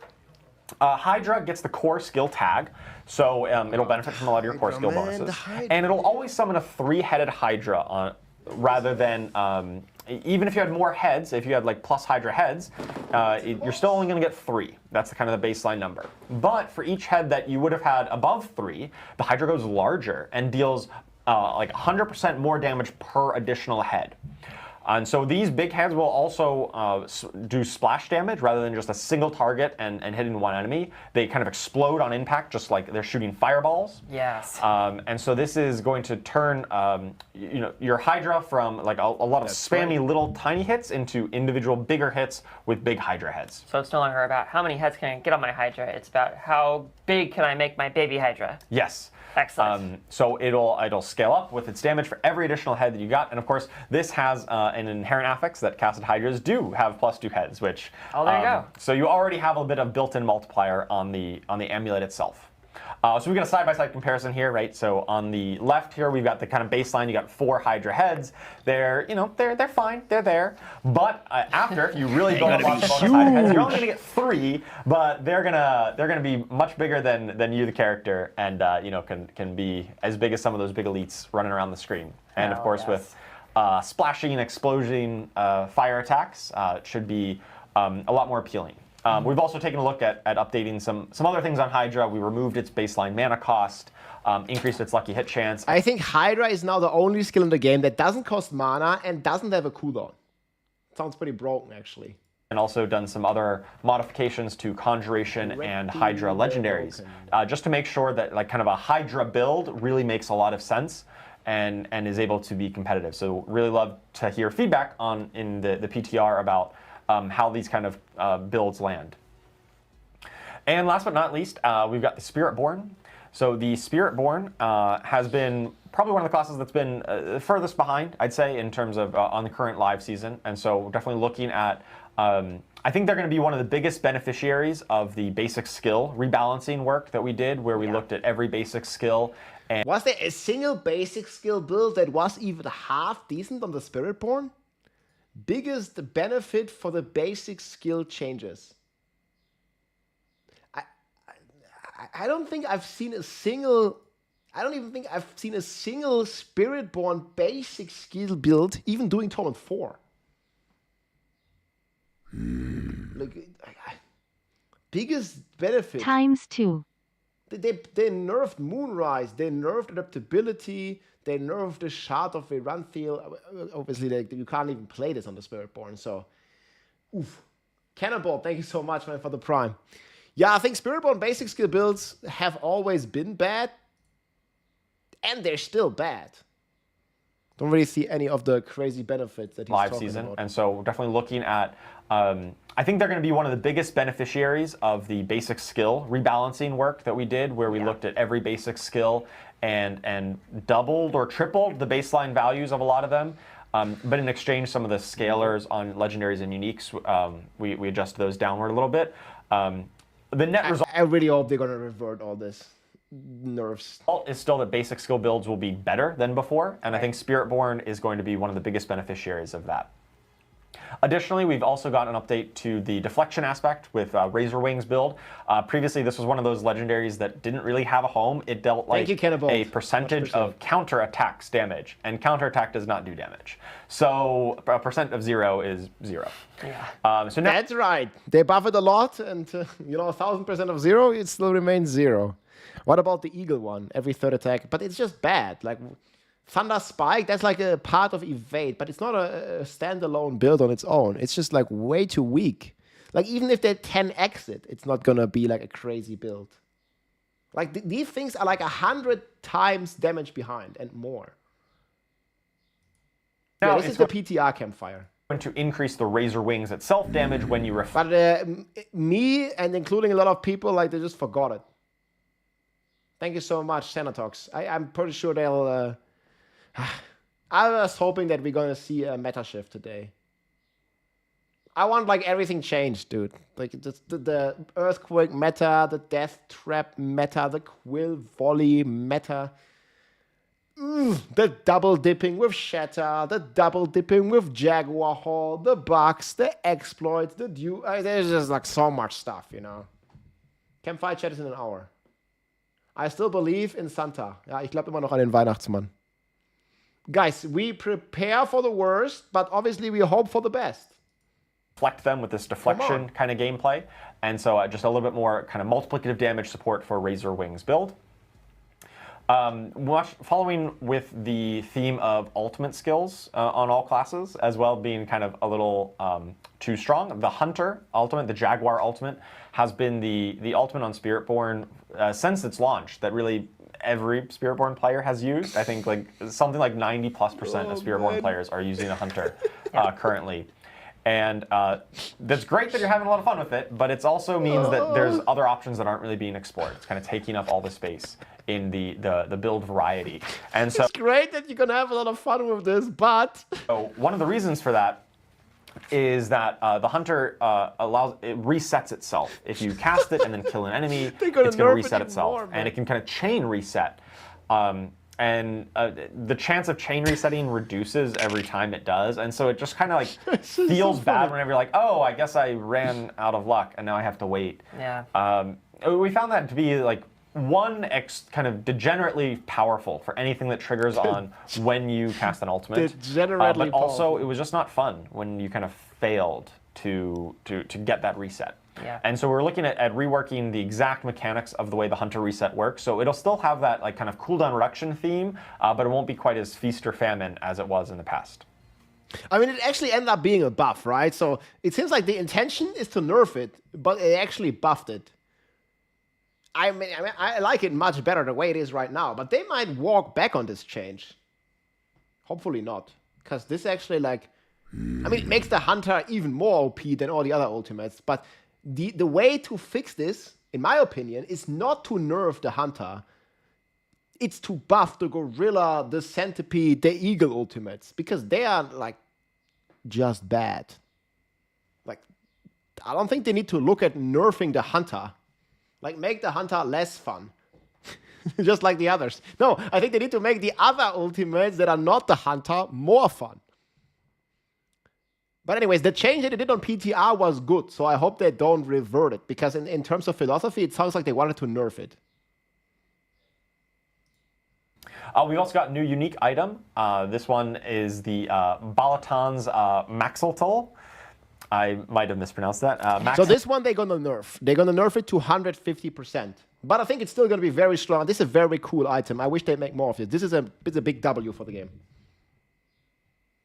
Hydra gets the core skill tag. So it'll benefit from a lot of your core skill bonuses. And it'll always summon a 3-headed Hydra rather than, even if you had more heads, if you had like plus Hydra heads, you're still only going to get 3. That's the kind of the baseline number. But for each head that you would have had above 3, the Hydra goes larger and deals like 100% more damage per additional head. And so these big heads will also do splash damage rather than just a single target and hitting one enemy. They kind of explode on impact, just like they're shooting fireballs. Yes. And so this is going to turn your Hydra from like a lot of spammy little tiny hits into individual bigger hits with big Hydra heads. So it's no longer about how many heads can I get on my Hydra. It's about how big can I make my baby Hydra. Yes. Excellent. So it'll scale up with its damage for every additional head that you got, and of course this has an inherent affix that casted Hydras do have +2 heads, which there you go. So you already have a bit of built-in multiplier on the amulet itself. So we've got a side-by-side comparison here, right? So on the left here, we've got the kind of baseline. You got 4 Hydra heads. They're fine. They're there. But after, if you really go up on the Hydra heads, you're only gonna get 3, but they're gonna be much bigger than you, the character, and can be as big as some of those big elites running around the screen. And of course, with splashing, explosion, fire attacks, it should be a lot more appealing. We've also taken a look at updating some other things on Hydra. We removed its baseline mana cost, increased its lucky hit chance. I think Hydra is now the only skill in the game that doesn't cost mana and doesn't have a cooldown. Sounds pretty broken, actually. And also done some other modifications to Conjuration and Hydra legendaries, just to make sure that like kind of a Hydra build really makes a lot of sense and is able to be competitive. So really love to hear feedback in the PTR about how these kind of builds land. And last but not least, we've got the Spiritborn. So the Spiritborn has been probably one of the classes that's been furthest behind, I'd say, in terms of on the current live season. And so we're definitely looking at, I think they're going to be one of the biggest beneficiaries of the basic skill rebalancing work that we did, where we looked at every basic skill. And was there a single basic skill build that was even half decent on the Spiritborn? Biggest benefit for the basic skill changes. I don't think I've seen a single. I don't even think I've seen a single Spiritborn basic skill build, even doing Torment 4. Like, biggest benefit. ×2. They nerfed Moonrise. They nerfed adaptability. They nerfed the Shard of Eranthiel. Obviously, you can't even play this on the Spiritborn. So, oof. Cannonball, thank you so much, man, for the Prime. Yeah, I think Spiritborn basic skill builds have always been bad. And they're still bad. Don't really see any of the crazy benefits that he's live talking season. about. And so we're definitely looking at, I think they're going to be one of the biggest beneficiaries of the basic skill rebalancing work that we did, where we looked at every basic skill and doubled or tripled the baseline values of a lot of them. But in exchange, some of the scalars on legendaries and uniques, we adjusted those downward a little bit. The net result, I really hope they're going to revert all this nerfs. Is still that basic skill builds will be better than before, and I think Spiritborn is going to be one of the biggest beneficiaries of that. Additionally, we've also got an update to the deflection aspect with Razor Wings build. Previously, this was one of those legendaries that didn't really have a home. It dealt like a percentage of counter attacks damage, and counter attack does not do damage. So a percent of 0 is 0. Yeah. So that's right. They buff it a lot, and 1,000% of 0, it still remains 0. What about the Eagle one? Every third attack, but it's just bad. Like Thunder Spike, that's like a part of Evade, but it's not a standalone build on its own. It's just like way too weak. Like even if they 10x it, it's not gonna be like a crazy build. Like these things are like 100 times damage behind and more. Now, this is the PTR Campfire. Going to increase the Razor Wings itself damage when you But me and including a lot of people, like they just forgot it. Thank you so much, Senatox. I'm pretty sure they'll. I was hoping that we're gonna see a meta shift today. I want like everything changed, dude. Like the Earthquake meta, the Death Trap meta, the Quill Volley meta. The double dipping with Shatter, the double dipping with Jaguar Hall, the bugs, the exploits, the there's just like so much stuff, you know. Campfire Chat is in an hour. I still believe in Santa. Ja, ich glaube immer noch an den Weihnachtsmann. Guys, we prepare for the worst, but obviously we hope for the best. Deflect them with this deflection kind of gameplay. And so just a little bit more kind of multiplicative damage support for Razor Wings build. Following with the theme of ultimate skills on all classes, as well being kind of a little too strong. The Hunter ultimate, the Jaguar ultimate, has been the ultimate on Spiritborn since its launch that really every Spiritborn player has used. I think like something like 90+% of Spiritborn players are using a Hunter currently. And that's great that you're having a lot of fun with it, but it also means that there's other options that aren't really being explored. It's kind of taking up all the space in the build variety. And so it's great that you're gonna have a lot of fun with this, but so one of the reasons for that is that the Hunter it resets itself. If you cast it and then kill an enemy, it's gonna reset itself, and it can kind of chain reset. And the chance of chain resetting reduces every time it does, and so it just kind of like feels bad whenever you're like, oh, I guess I ran out of luck and now I have to wait. Yeah. We found that to be like kind of degenerately powerful for anything that triggers on when you cast an ultimate. Degenerately but also it was just not fun when you kind of failed to get that reset. Yeah. And so we're looking at reworking the exact mechanics of the way the Hunter reset works. So it'll still have that like kind of cooldown reduction theme, but it won't be quite as feast or famine as it was in the past. I mean, it actually ended up being a buff, right? So it seems like the intention is to nerf it, but it actually buffed it. I mean, I like it much better the way it is right now, but they might walk back on this change. Hopefully not, because this actually like, I mean, it makes the Hunter even more OP than all the other ultimates, but the way to fix this, in my opinion, is not to nerf the Hunter. It's to buff the Gorilla, the Centipede, the Eagle ultimates, because they are like just bad. Like, I don't think they need to look at nerfing the Hunter. Like, make the Hunter less fun. Just like the others. No, I think they need to make the other ultimates that are not the Hunter more fun. But anyways, the change that they did on PTR was good, so I hope they don't revert it, because in terms of philosophy, it sounds like they wanted to nerf it. We also got a new unique item. This one is the Balatan's Maxiltal. I might have mispronounced that. So this one they're going to nerf. They're going to nerf it to 150%. But I think it's still going to be very strong. This is a very cool item. I wish they'd make more of it. This is it's a big W for the game.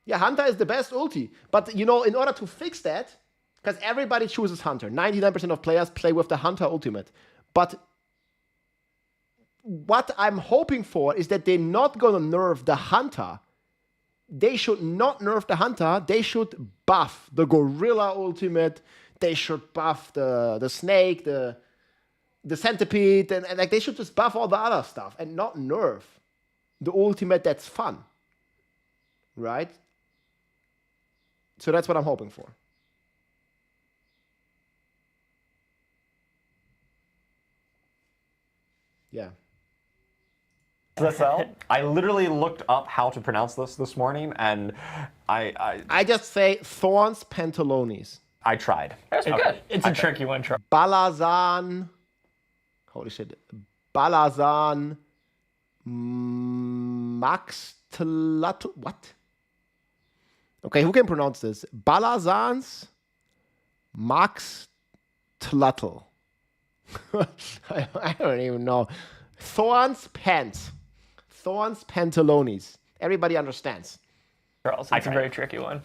Yeah, Hunter is the best ulti. But, you know, in order to fix that, because everybody chooses Hunter. 99% of players play with the Hunter ultimate. But what I'm hoping for is that they're not going to nerf the Hunter. They should not nerf the Hunter. They should buff the Gorilla ultimate. They should buff the Snake, the Centipede. And like they should just buff all the other stuff and not nerf the ultimate that's fun. Right? So that's what I'm hoping for. Yeah. I literally looked up how to pronounce this morning, and I just say Thorns Pantalones. I tried. That's good. It's a tricky one, Charles. Balazan. Holy shit. Balazan. Max Tlato. What? Okay, who can pronounce this? Balazans Max Tluttle. I don't even know. Thorns Pants. Thorns Pantalones. Everybody understands. Charles, it's a very tricky one.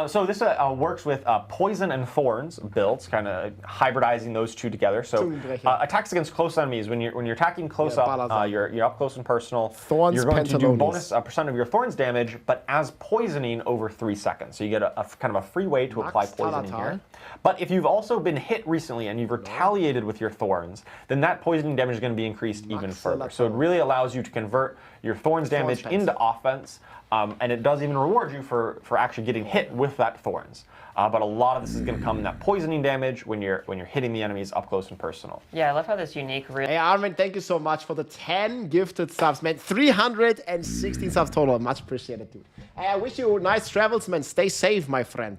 So this works with Poison and Thorns builds, kind of hybridizing those two together. So attacks against close enemies, when you're attacking close up, you're up close and personal. Thorns you're going to do bonus percent of your Thorns damage, but as poisoning over 3 seconds. So you get a kind of a free way to apply poisoning here. But if you've also been hit recently and you've retaliated with your Thorns, then that poisoning damage is going to be increased even further. So it really allows you to convert your Thorns damage into offense and it does even reward you for actually getting hit with that thorns. But a lot of this is going to come in that poisoning damage when you're hitting the enemies up close and personal. Yeah, I love how this unique. Hey Armin, thank you so much for the 10 gifted subs, man. 316 subs total. Much appreciated, dude. Hey, I wish you nice travels, man. Stay safe, my friend.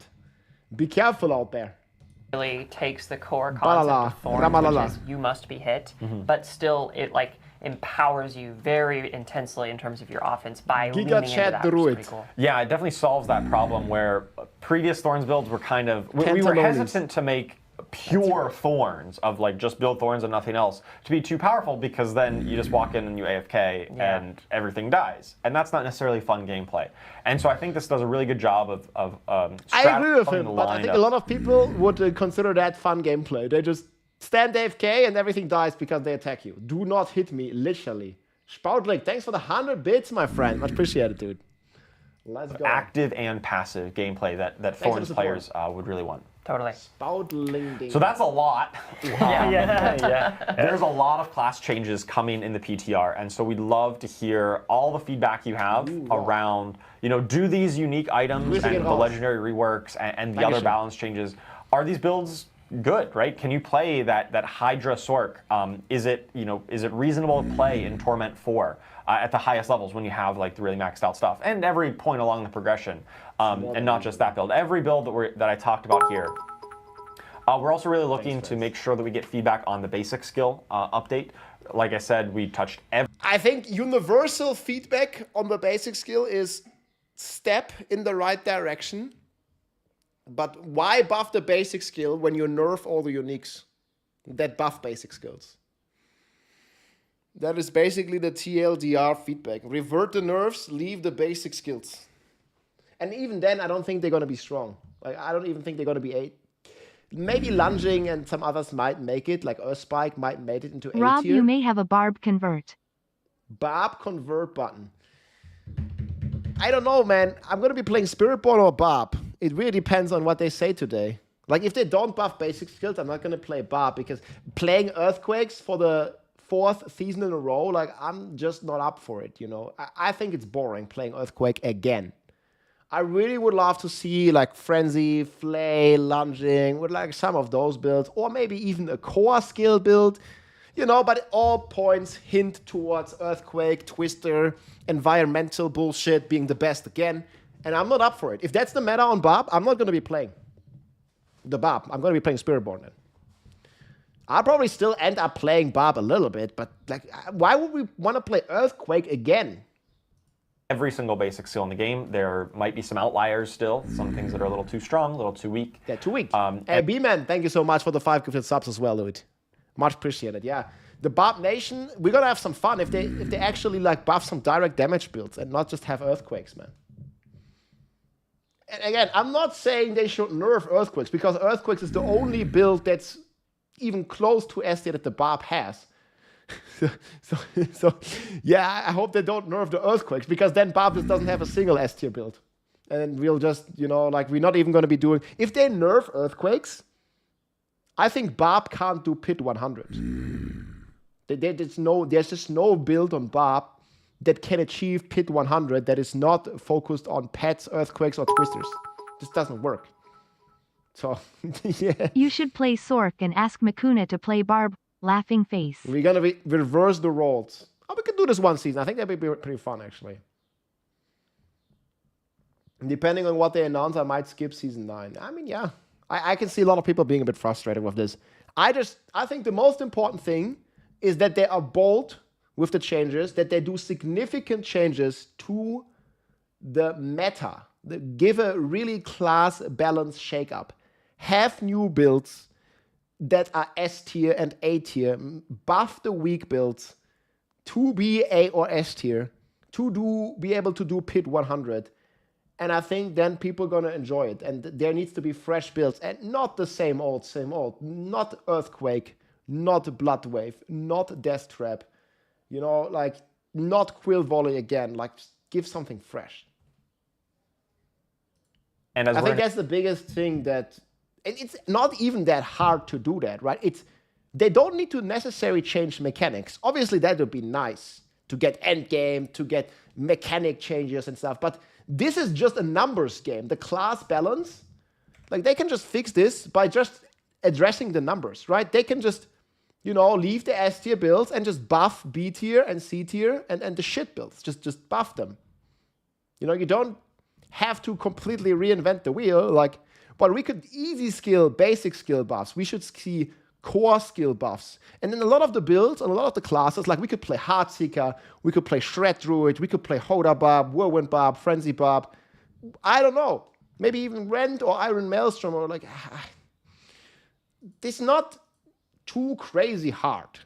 Be careful out there. Really takes the core concept of thorns, which is you must be hit, but still it like empowers you very intensely in terms of your offense by leaning into that. Druid. Cool. Yeah, it definitely solves that problem where previous Thorns builds were kind of... We were hesitant to make pure Thorns of like just build Thorns and nothing else to be too powerful, because then you just walk in and you AFK and everything dies. And that's not necessarily fun gameplay. And so I think this does a really good job of I agree with him, but I think a lot of people would consider that fun gameplay. They just stand AFK and everything dies because they attack you. Do not hit me, literally. Spoutlik, thanks for the 100 bits, my friend. Much appreciated, dude. Let's go. Active and passive gameplay that Thorns players would really want. Totally. Spoutling. So that's a lot. Yeah. There's a lot of class changes coming in the PTR, and so we'd love to hear all the feedback you have around, do these unique items and the legendary reworks and the other balance changes, are these builds good, right? Can you play that Hydra Sork? Is it reasonable to play in Torment 4 at the highest levels when you have like the really maxed out stuff? And every point along the progression, and not just that build. Every build that I talked about here. We're also really looking to make sure that we get feedback on the basic skill update. Like I said, we touched I think universal feedback on the basic skill is step in the right direction. But why buff the basic skill when you nerf all the uniques that buff basic skills? That is basically the TLDR feedback. Revert the nerfs, leave the basic skills. And even then, I don't think they're going to be strong. Like, I don't even think they're going to be 8. Maybe Lunging and some others might make it, like Earthspike might make it into 8 Rob, tier. you may have a Barb convert. Barb convert button. I don't know, man. I'm going to be playing Spiritborn or Barb. It really depends on what they say today. Like, if they don't buff basic skills, I'm not going to play Barb, because playing Earthquakes for the 4th season in a row, like, I'm just not up for it, I think it's boring playing Earthquake again. I really would love to see, like, Frenzy, Flail, Lunging, with, like, some of those builds, or maybe even a core skill build, but all points hint towards Earthquake, Twister, environmental bullshit being the best again. And I'm not up for it. If that's the meta on Barb, I'm not going to be playing the Barb. I'm going to be playing Spiritborn then. I'll probably still end up playing Barb a little bit, but like, why would we want to play Earthquake again? Every single basic skill in the game. There might be some outliers still, some things that are a little too strong, a little too weak. Yeah, too weak. Hey, B-Man, thank you so much for the 5 gifted subs as well, dude. Much appreciated, yeah. The Barb Nation, we're going to have some fun if they actually like buff some direct damage builds and not just have Earthquakes, man. And again, I'm not saying they should nerf Earthquakes, because Earthquakes is the only build that's even close to S tier that the Barb has. so yeah, I hope they don't nerf the Earthquakes, because then Barb just doesn't have a single S tier build. And we'll just, like, we're not even going to be doing... If they nerf Earthquakes, I think Barb can't do Pit 100. There's just no build on Barb that can achieve Pit 100 that is not focused on pets, Earthquakes, or Twisters. This doesn't work. So, yeah. You should play Sork and ask Makuna to play Barb. Laughing face. We're going to reverse the roles. Oh, we could do this one season. I think that would be pretty fun, actually. Depending on what they announce, I might skip season 9. I mean, yeah. I can see a lot of people being a bit frustrated with this. I think the most important thing is that they are bold with the changes, that they do significant changes to the meta. Give a really class balanced shakeup. Have new builds that are S tier and A tier. Buff the weak builds to be A or S tier, to be able to do Pit 100. And I think then people are going to enjoy it. And there needs to be fresh builds and not the same old. Not Earthquake, not Bloodwave, not Death Trap. Like, not Quill Volley again. Like, give something fresh. And I think that's the biggest thing that... It's not even that hard to do that, right? They don't need to necessarily change mechanics. Obviously, that would be nice to get endgame, to get mechanic changes and stuff. But this is just a numbers game. The class balance, like they can just fix this by just addressing the numbers, right? They can just, you know, leave the S tier builds and just buff B tier and C tier and the shit builds. Just buff them. You know, you don't have to completely reinvent the wheel. Like, but we could easy skill, basic skill buffs. We should see core skill buffs. And then a lot of the builds and a lot of the classes, like we could play Heartseeker, we could play Shred Druid, we could play Hoda Barb, Whirlwind Barb, Frenzy Barb. I don't know. Maybe even Rend or Iron Maelstrom or like... It's not too crazy hard.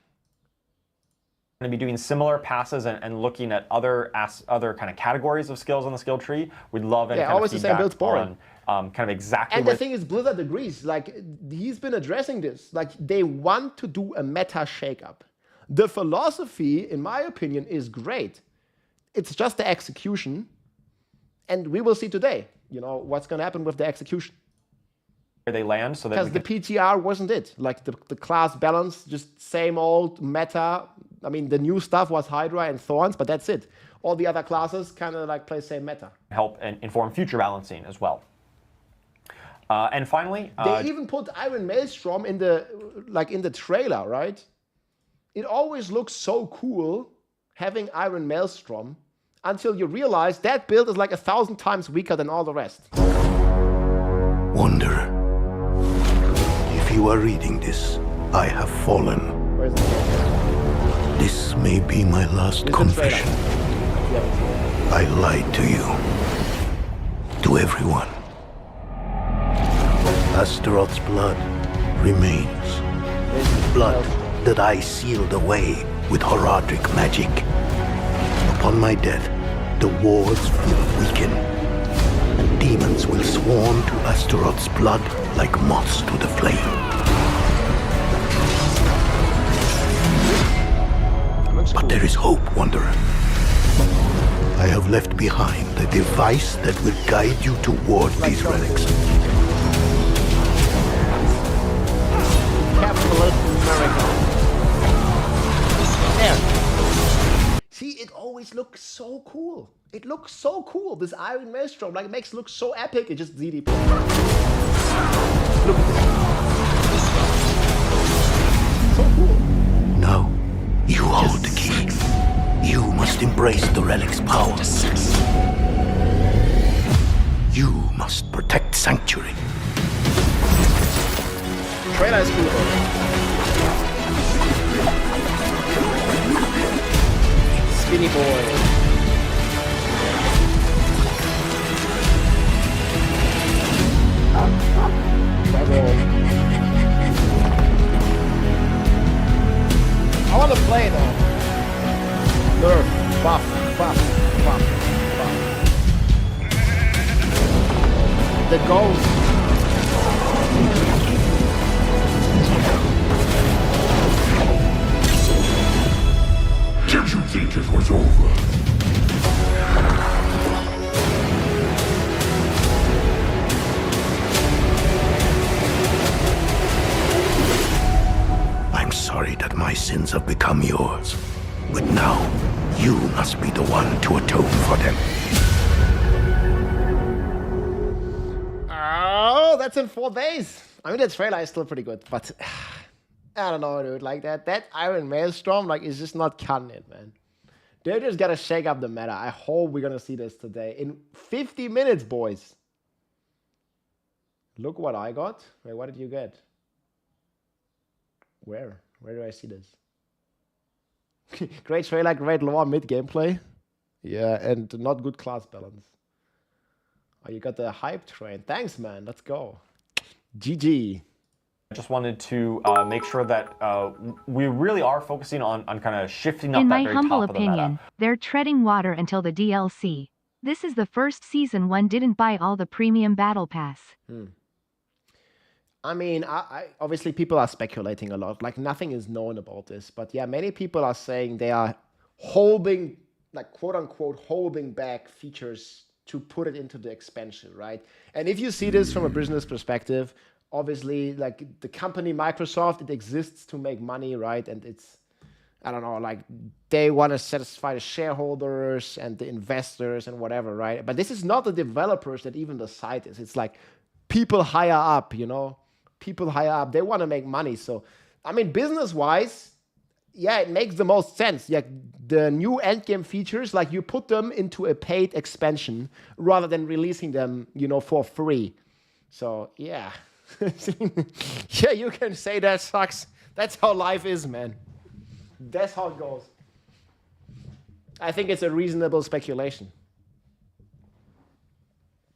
Going to be doing similar passes and looking at other kind of categories of skills on the skill tree. We'd love any kind always of the same build's boring. on kind of exactly. And the thing is, Blizzard agrees. Like he's been addressing this. Like they want to do a meta shakeup. The philosophy, in my opinion, is great. It's just the execution, and we will see today. You know what's going to happen with the execution. Where they land, so that because the PTR wasn't it. Like the class balance, just same old meta. I mean, the new stuff was Hydra and Thorns, but that's it. All the other classes kind of like play same meta. Help and inform future balancing as well. And finally, they even put Iron Maelstrom in the trailer, right? It always looks so cool having Iron Maelstrom until you realize that build is like 1,000 times weaker than all the rest. Wanderer, if you are reading this, I have fallen. Where's the This may be my last confession. I lied to you. To everyone. Astaroth's blood remains. Blood that I sealed away with Horadric magic. Upon my death, the wards will weaken. And demons will swarm to Astaroth's blood like moths to the flame. But there is hope, Wanderer. I have left behind the device that will guide you toward these relics. Capitalism America. There. See, it always looks so cool. It looks so cool. This Iron Maelstrom, like, it makes it look so epic. It just ZDP. Look at this. So cool. Now, you hold the key. You must embrace the relic's power. You must protect Sanctuary. Trailer is cool. Skinny boy. I want to play though. Nerf, buff. The ghost. Did you think it was over? I'm sorry that my sins have become yours. But now, you must be the one to atone for them. Oh, that's in 4 days. I mean, the trailer is still pretty good, but I don't know, dude. Like that Iron Maelstrom, like, is just not cutting it, man. They just gotta shake up the meta. I hope we're gonna see this today. In 50 minutes, boys. Look what I got. Wait, what did you get? Where? Where do I see this? Great trailer, great lore, mid gameplay. Yeah, and not good class balance. Oh, you got the hype train. Thanks, man. Let's go. GG. I just wanted to make sure that we really are focusing on kind of shifting up In that my very humble top of the meta. opinion, they're treading water until the DLC. This is the first season one didn't buy all the premium battle pass. I mean, I obviously people are speculating a lot. Like nothing is known about this, but yeah, many people are saying they are holding, like quote unquote, holding back features to put it into the expansion, right? And if you see this from a business perspective, obviously, like the company Microsoft, it exists to make money, right? And it's, I don't know, like they want to satisfy the shareholders and the investors and whatever, right? But this is not the developers that even decide this. It's like people higher up, you know? People higher up, they want to make money. So, I mean, business-wise, yeah, it makes the most sense. Yeah, the new endgame features, like you put them into a paid expansion rather than releasing them, you know, for free. So, yeah. Yeah, you can say that sucks. That's how life is, man. That's how it goes. I think it's a reasonable speculation.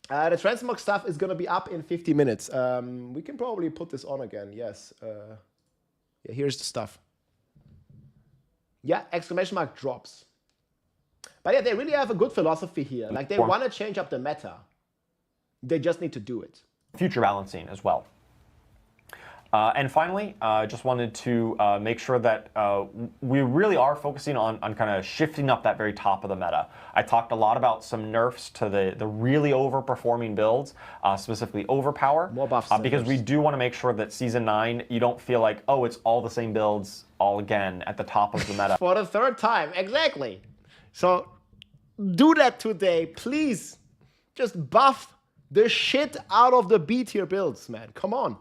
The transmog stuff is going to be up in 50 minutes. We can probably put this on again. Yes. Yeah, here's the stuff. Yeah, exclamation mark drops. But yeah, they really have a good philosophy here. Like, they want to change up the meta. They just need to do it. Future balancing as well. And finally, just wanted to make sure that we really are focusing on kind of shifting up that very top of the meta. I talked a lot about some nerfs to the really overperforming builds, specifically overpower. More buffs. Because we do want to make sure that Season 9, you don't feel like, oh, it's all the same builds all again at the top of the meta. For the third time, exactly. So do that today, please. Just buff the shit out of the B tier builds, man. Come on.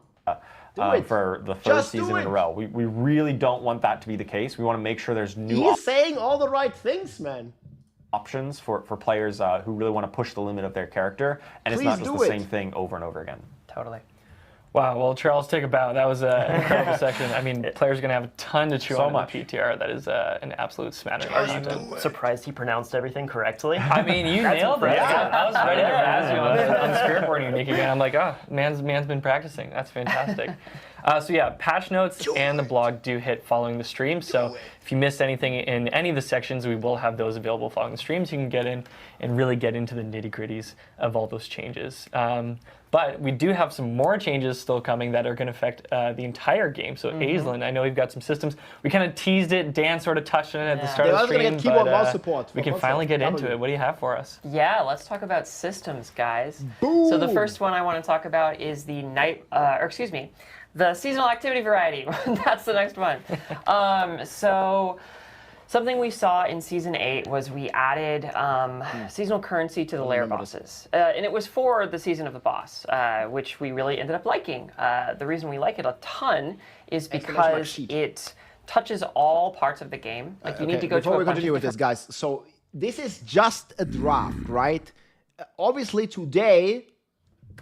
For the third season in a row. We really don't want that to be the case. We want to make sure there's new He's saying all the right things, man. Options for players who really want to push the limit of their character, and Please it's not just the same thing over and over again. Totally. Wow, well, Charles, take a bow. That was an incredible section. I mean, players are going to have a ton to chew on in the PTR. That is an absolute smattering. Are you surprised he pronounced everything correctly? I mean, you nailed it. I was ready to razz you on the Spiritborn unique again. I'm like, man's been practicing. That's fantastic. So yeah, patch notes and the blog do hit following the stream. So if you missed anything in any of the sections, we will have those available following the streams. You can get in and really get into the nitty-gritties of all those changes. But we do have some more changes still coming that are going to affect the entire game. So Aislinn, I know we've got some systems. We kind of teased it. Dan sort of touched on it at the start of the stream. Get keyboard mouse support we can finally get into it. What do you have for us? Yeah, let's talk about systems, guys. Boom. So the first one I want to talk about is the the seasonal activity variety. That's the next one. So something we saw in Season 8 was we added seasonal currency to the lair bosses. And it was for the Season of the Boss, which we really ended up liking. The reason we like it a ton is because it touches all parts of the game. Like you need to go before to a we bunch continue of with this, guys. So this is just a draft, right? Obviously, today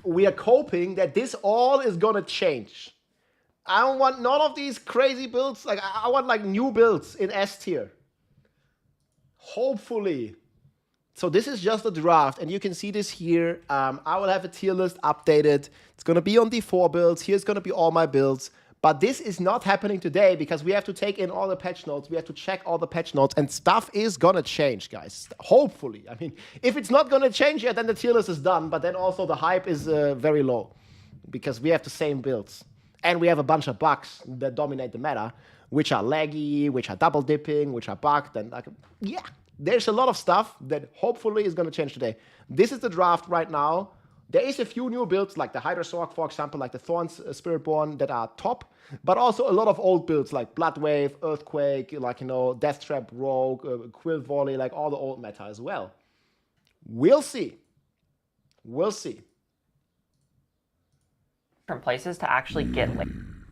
we are hoping that this all is gonna change. I don't want none of these crazy builds. Like I want like new builds in S tier. Hopefully. So this is just a draft, and you can see this here. I will have a tier list updated. It's gonna be on D4 builds. Here's gonna be all my builds. But this is not happening today because we have to take in all the patch notes. We have to check all the patch notes, and stuff is gonna change, guys. Hopefully. I mean, if it's not gonna change yet, then the tier list is done. But then also the hype is very low because we have the same builds. And we have a bunch of bugs that dominate the meta, which are laggy, which are double dipping, which are bugged, and like, yeah, there's a lot of stuff that hopefully is going to change today. This is the draft right now. There is a few new builds, like the Hydrasorg, for example, like the Thorns Spiritborn, that are top, but also a lot of old builds like Bloodwave, Earthquake, like, you know, Death Trap Rogue, Quill Volley, like all the old meta as well. We'll see. We'll see. Different places to actually get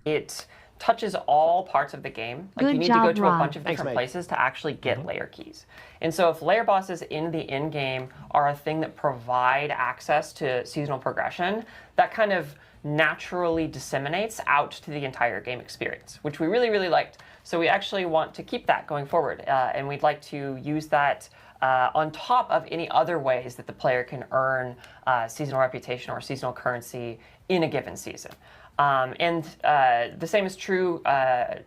it touches all parts of the game. Like Good you need job, to go to Ron. a bunch of different places to actually get layer keys. And so if layer bosses in the end game are a thing that provide access to seasonal progression, that kind of naturally disseminates out to the entire game experience, which we really, really liked. So we actually want to keep that going forward, and we'd like to use that on top of any other ways that the player can earn seasonal reputation or seasonal currency in a given season. And the same is true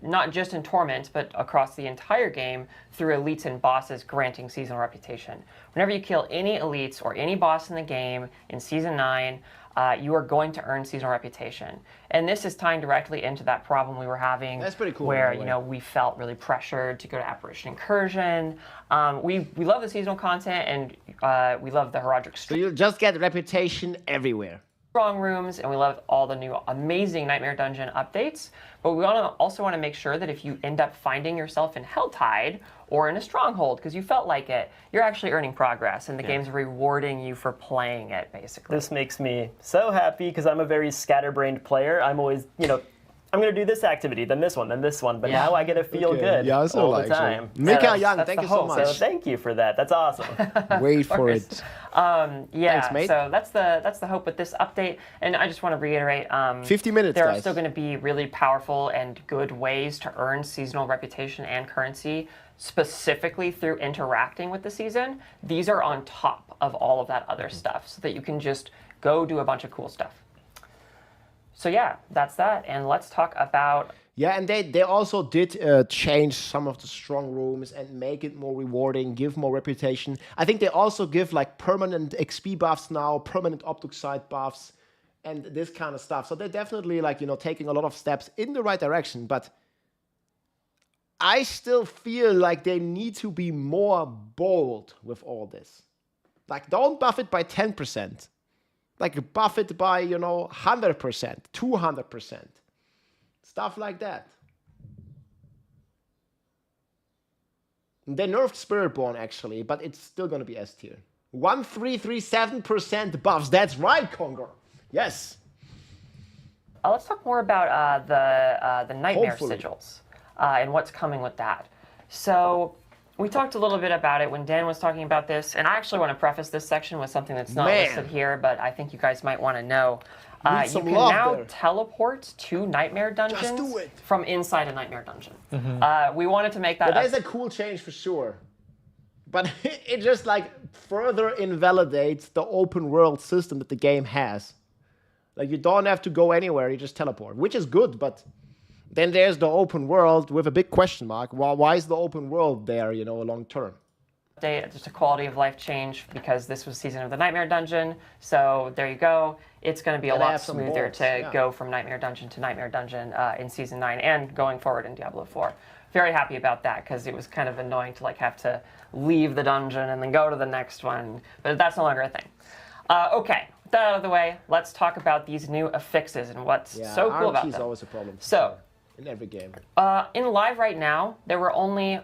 not just in Torment, but across the entire game through elites and bosses granting seasonal reputation. Whenever you kill any elites or any boss in the game in Season 9, you are going to earn seasonal reputation. And this is tying directly into that problem we were having. That's pretty cool, where, by the you way. know, we felt really pressured to go to Apparition Incursion. We love the seasonal content, and we love the Horadric So you just get reputation everywhere. strong rooms, and we love all the new amazing Nightmare Dungeon updates. But we also want to make sure that if you end up finding yourself in Helltide or in a stronghold because you felt like it, you're actually earning progress, and the game's rewarding you for playing it, basically. This makes me so happy because I'm a very scatterbrained player. I'm always, I'm going to do this activity, then this one, but now I get to feel good all the time. Mika Young, that's thank the you so hope. much. So thank you for that. That's awesome. Wait for it. Thanks, mate. So that's the hope with this update, and I just want to reiterate. 50 minutes, There are guys. still going to be really powerful and good ways to earn seasonal reputation and currency, specifically through interacting with the season. These are on top of all of that other stuff, so that you can just go do a bunch of cool stuff. So yeah, that's that, and let's talk about... Yeah, and they also did change some of the strong rooms and make it more rewarding, give more reputation. I think they also give like permanent XP buffs now, permanent Optic Sight buffs, and this kind of stuff. So they're definitely like, taking a lot of steps in the right direction, but I still feel like they need to be more bold with all this. Like, don't buff it by 10%. Like, buff it by, 100%, 200%. Stuff like that. They nerfed Spiritborn, actually, but it's still going to be S tier. 1337% buffs. That's right, Conger. Yes. Let's talk more about the Nightmare Hopefully. Sigils and what's coming with that. So we talked a little bit about it when Dan was talking about this, and I actually want to preface this section with something that's not listed here, but I think you guys might want to know. You can now teleport to Nightmare Dungeons from inside a Nightmare Dungeon. We wanted to make that... That is a cool change for sure. But it just like further invalidates the open world system that the game has. Like, you don't have to go anywhere, you just teleport, which is good, but then there's the open world with a big question mark. Why is the open world there, long term? Just a quality of life change, because this was Season of the Nightmare Dungeon, so there you go. It's going to be a lot smoother to go from Nightmare Dungeon to Nightmare Dungeon in Season 9 and going forward in Diablo 4. Very happy about that, because it was kind of annoying to have to leave the dungeon and then go to the next one, but that's no longer a thing. Okay, with that out of the way, let's talk about these new affixes and what's so cool about them. is always a problem. So, in every game. In live right now, there were only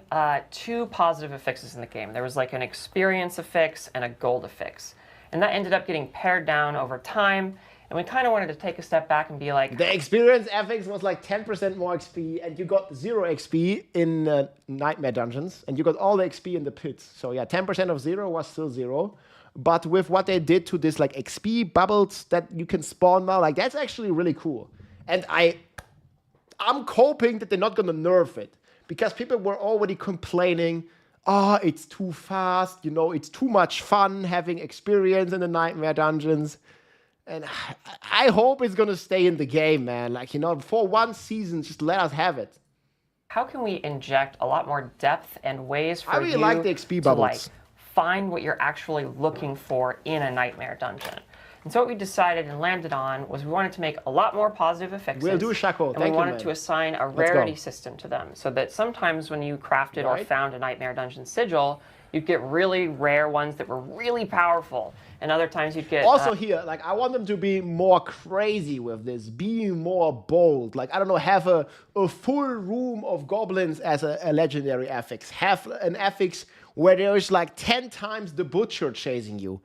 2 positive affixes in the game. There was like an experience affix and a gold affix. And that ended up getting pared down over time. And we kind of wanted to take a step back and be like... The experience affix was like 10% more XP, and you got 0 XP in Nightmare Dungeons, and you got all the XP in the pits. So yeah, 10% of 0 was still 0. But with what they did to this like XP bubbles that you can spawn now, like that's actually really cool. And I'm hoping that they're not going to nerf it, because people were already complaining, it's too fast, it's too much fun having experience in the Nightmare Dungeons. And I hope it's going to stay in the game, man. Like, for one season, just let us have it. How can we inject a lot more depth and ways for I really you like the XP to bubbles. Find what you're actually looking for in a Nightmare Dungeon? And so what we decided and landed on was we wanted to make a lot more positive affixes. We'll do a Shaco. And Thank we you, wanted man. to assign a Let's rarity go. system to them, so that sometimes when you crafted or found a Nightmare Dungeon sigil, you'd get really rare ones that were really powerful. And other times you'd get... Also here, like, I want them to be more crazy with this, be more bold. Like, I don't know, have a full room of goblins as a legendary affix. Have an affix where there's like 10 times the butcher chasing you.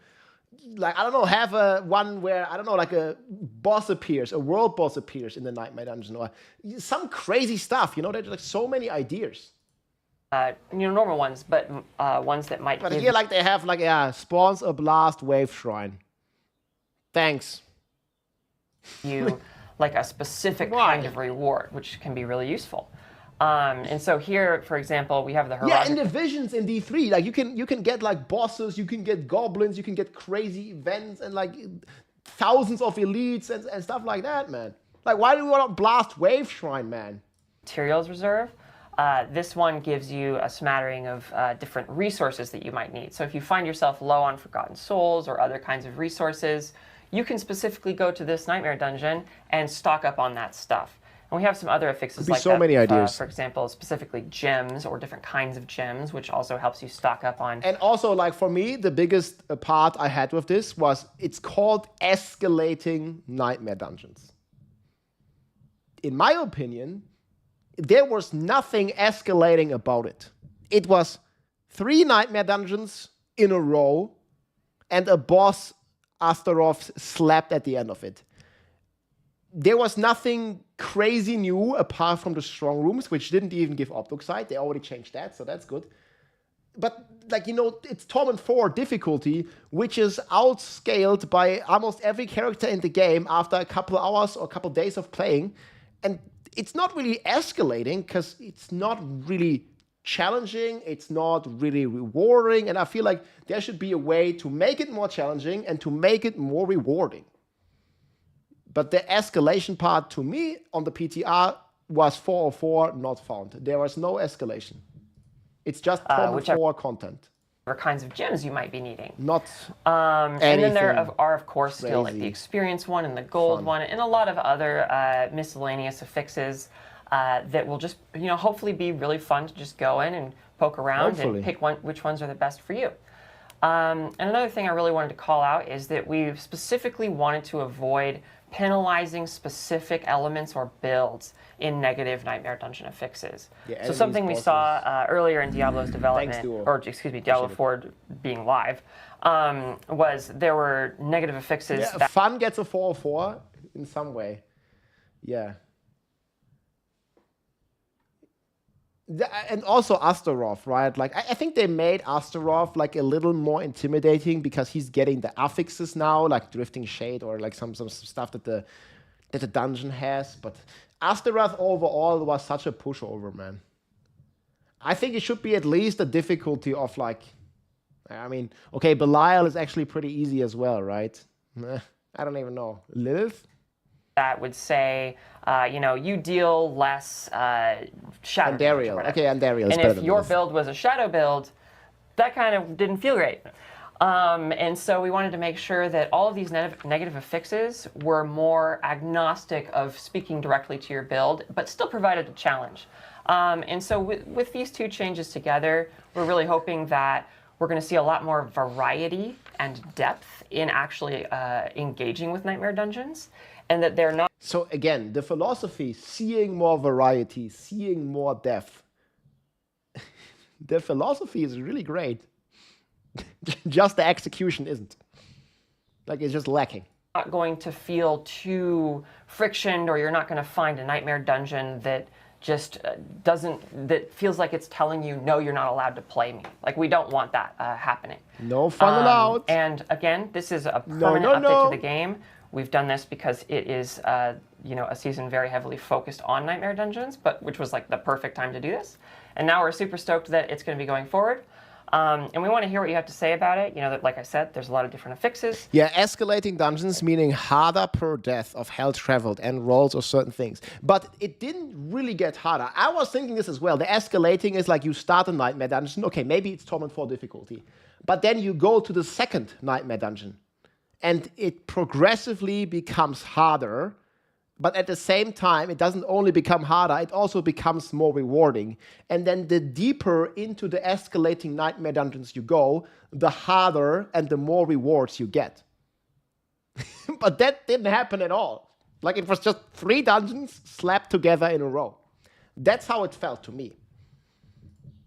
Like, I don't know, have a one where, I don't know, like a boss appears, a world boss appears in the Nightmare Dungeon, or some crazy stuff, there's like so many ideas. Normal ones, but ones that might... But here, like, they have, like, spawns a blast wave shrine. Thanks. You, like, a specific kind of reward, which can be really useful. And so here, for example, we have the Horadric. Yeah, and the visions in D3, like, you can get, like, bosses, you can get goblins, you can get crazy events, and, like, thousands of elites and stuff like that, man. Like, why do we want to blast wave shrine, man? Materials reserve. This one gives you a smattering of different resources that you might need. So if you find yourself low on Forgotten Souls or other kinds of resources, you can specifically go to this Nightmare Dungeon and stock up on that stuff. And we have some other fixes Could be like so that. many ideas. For example, specifically gems or different kinds of gems, which also helps you stock up on. And also, like for me, the biggest part I had with this was it's called escalating nightmare dungeons. In my opinion, there was nothing escalating about it. It was 3 nightmare dungeons in a row and a boss Astaroth slapped at the end of it. There was nothing crazy new apart from the strong rooms, which didn't even give Obduxite. They already changed that, so that's good. But, like, you know, it's Torment 4 difficulty, which is outscaled by almost every character in the game after a couple hours or a couple days of playing. And it's not really escalating because it's not really challenging, it's not really rewarding, and I feel like there should be a way to make it more challenging and to make it more rewarding. But the escalation part to me on the PTR was 404 not found. There was no escalation. It's just Torment 4 content. Whatever kinds of gems you might be needing. Not and then there are, of course, still like crazy the experience one and the gold one and a lot of other miscellaneous affixes that will just, you know, hopefully be really fun to just go in and poke around and pick which ones are the best for you. And another thing I really wanted to call out is that we specifically wanted to avoid penalizing specific elements or builds in negative Nightmare Dungeon affixes. Yeah, so something we saw earlier in Diablo's development, or excuse me, Diablo 4 being live, was there were negative affixes. Yeah, that fun gets a 404 in some way. Yeah. And also Astaroth, right? Like, I think they made Astaroth like a little more intimidating because he's getting the affixes now, like Drifting Shade or like some stuff that the dungeon has. But Astaroth overall was such a pushover, man. I think it should be at least a difficulty of like, I mean, okay, Belial is actually pretty easy as well, right? I don't even know. Lilith? That would say, you know, you deal less shadow damage or whatever. Okay, Andariel is and better if than your Lilith. build was a shadow build, that kind of didn't feel great. And so we wanted to make sure that all of these negative affixes were more agnostic of speaking directly to your build, but still provided a challenge. And so with these two changes together, we're really hoping that we're going to see a lot more variety and depth in actually engaging with Nightmare Dungeons, and that they're not. So again, the philosophy, seeing more variety, seeing more depth. The philosophy is really great. Just the execution isn't. Like, it's just lacking. Not going to feel too frictioned, or you're not going to find a Nightmare Dungeon that just that feels like it's telling you, no, you're not allowed to play me. Like, we don't want that happening. No fun allowed. And again, this is a permanent update to the game. We've done this because it is, you know, a season very heavily focused on Nightmare Dungeons, but which was like the perfect time to do this. And now we're super stoked that it's going to be going forward. And we want to hear what you have to say about it. You know, that, like I said, there's a lot of different affixes. Yeah, escalating dungeons, meaning harder per death of hell traveled and rolls or certain things. But it didn't really get harder. I was thinking this as well. The escalating is like you start a Nightmare Dungeon. Okay, maybe it's Torment 4 difficulty. But then you go to the second Nightmare Dungeon. And it progressively becomes harder. But at the same time, it doesn't only become harder, it also becomes more rewarding. And then the deeper into the escalating Nightmare Dungeons you go, the harder and the more rewards you get. But that didn't happen at all. Like, it was just 3 dungeons slapped together in a row. That's how it felt to me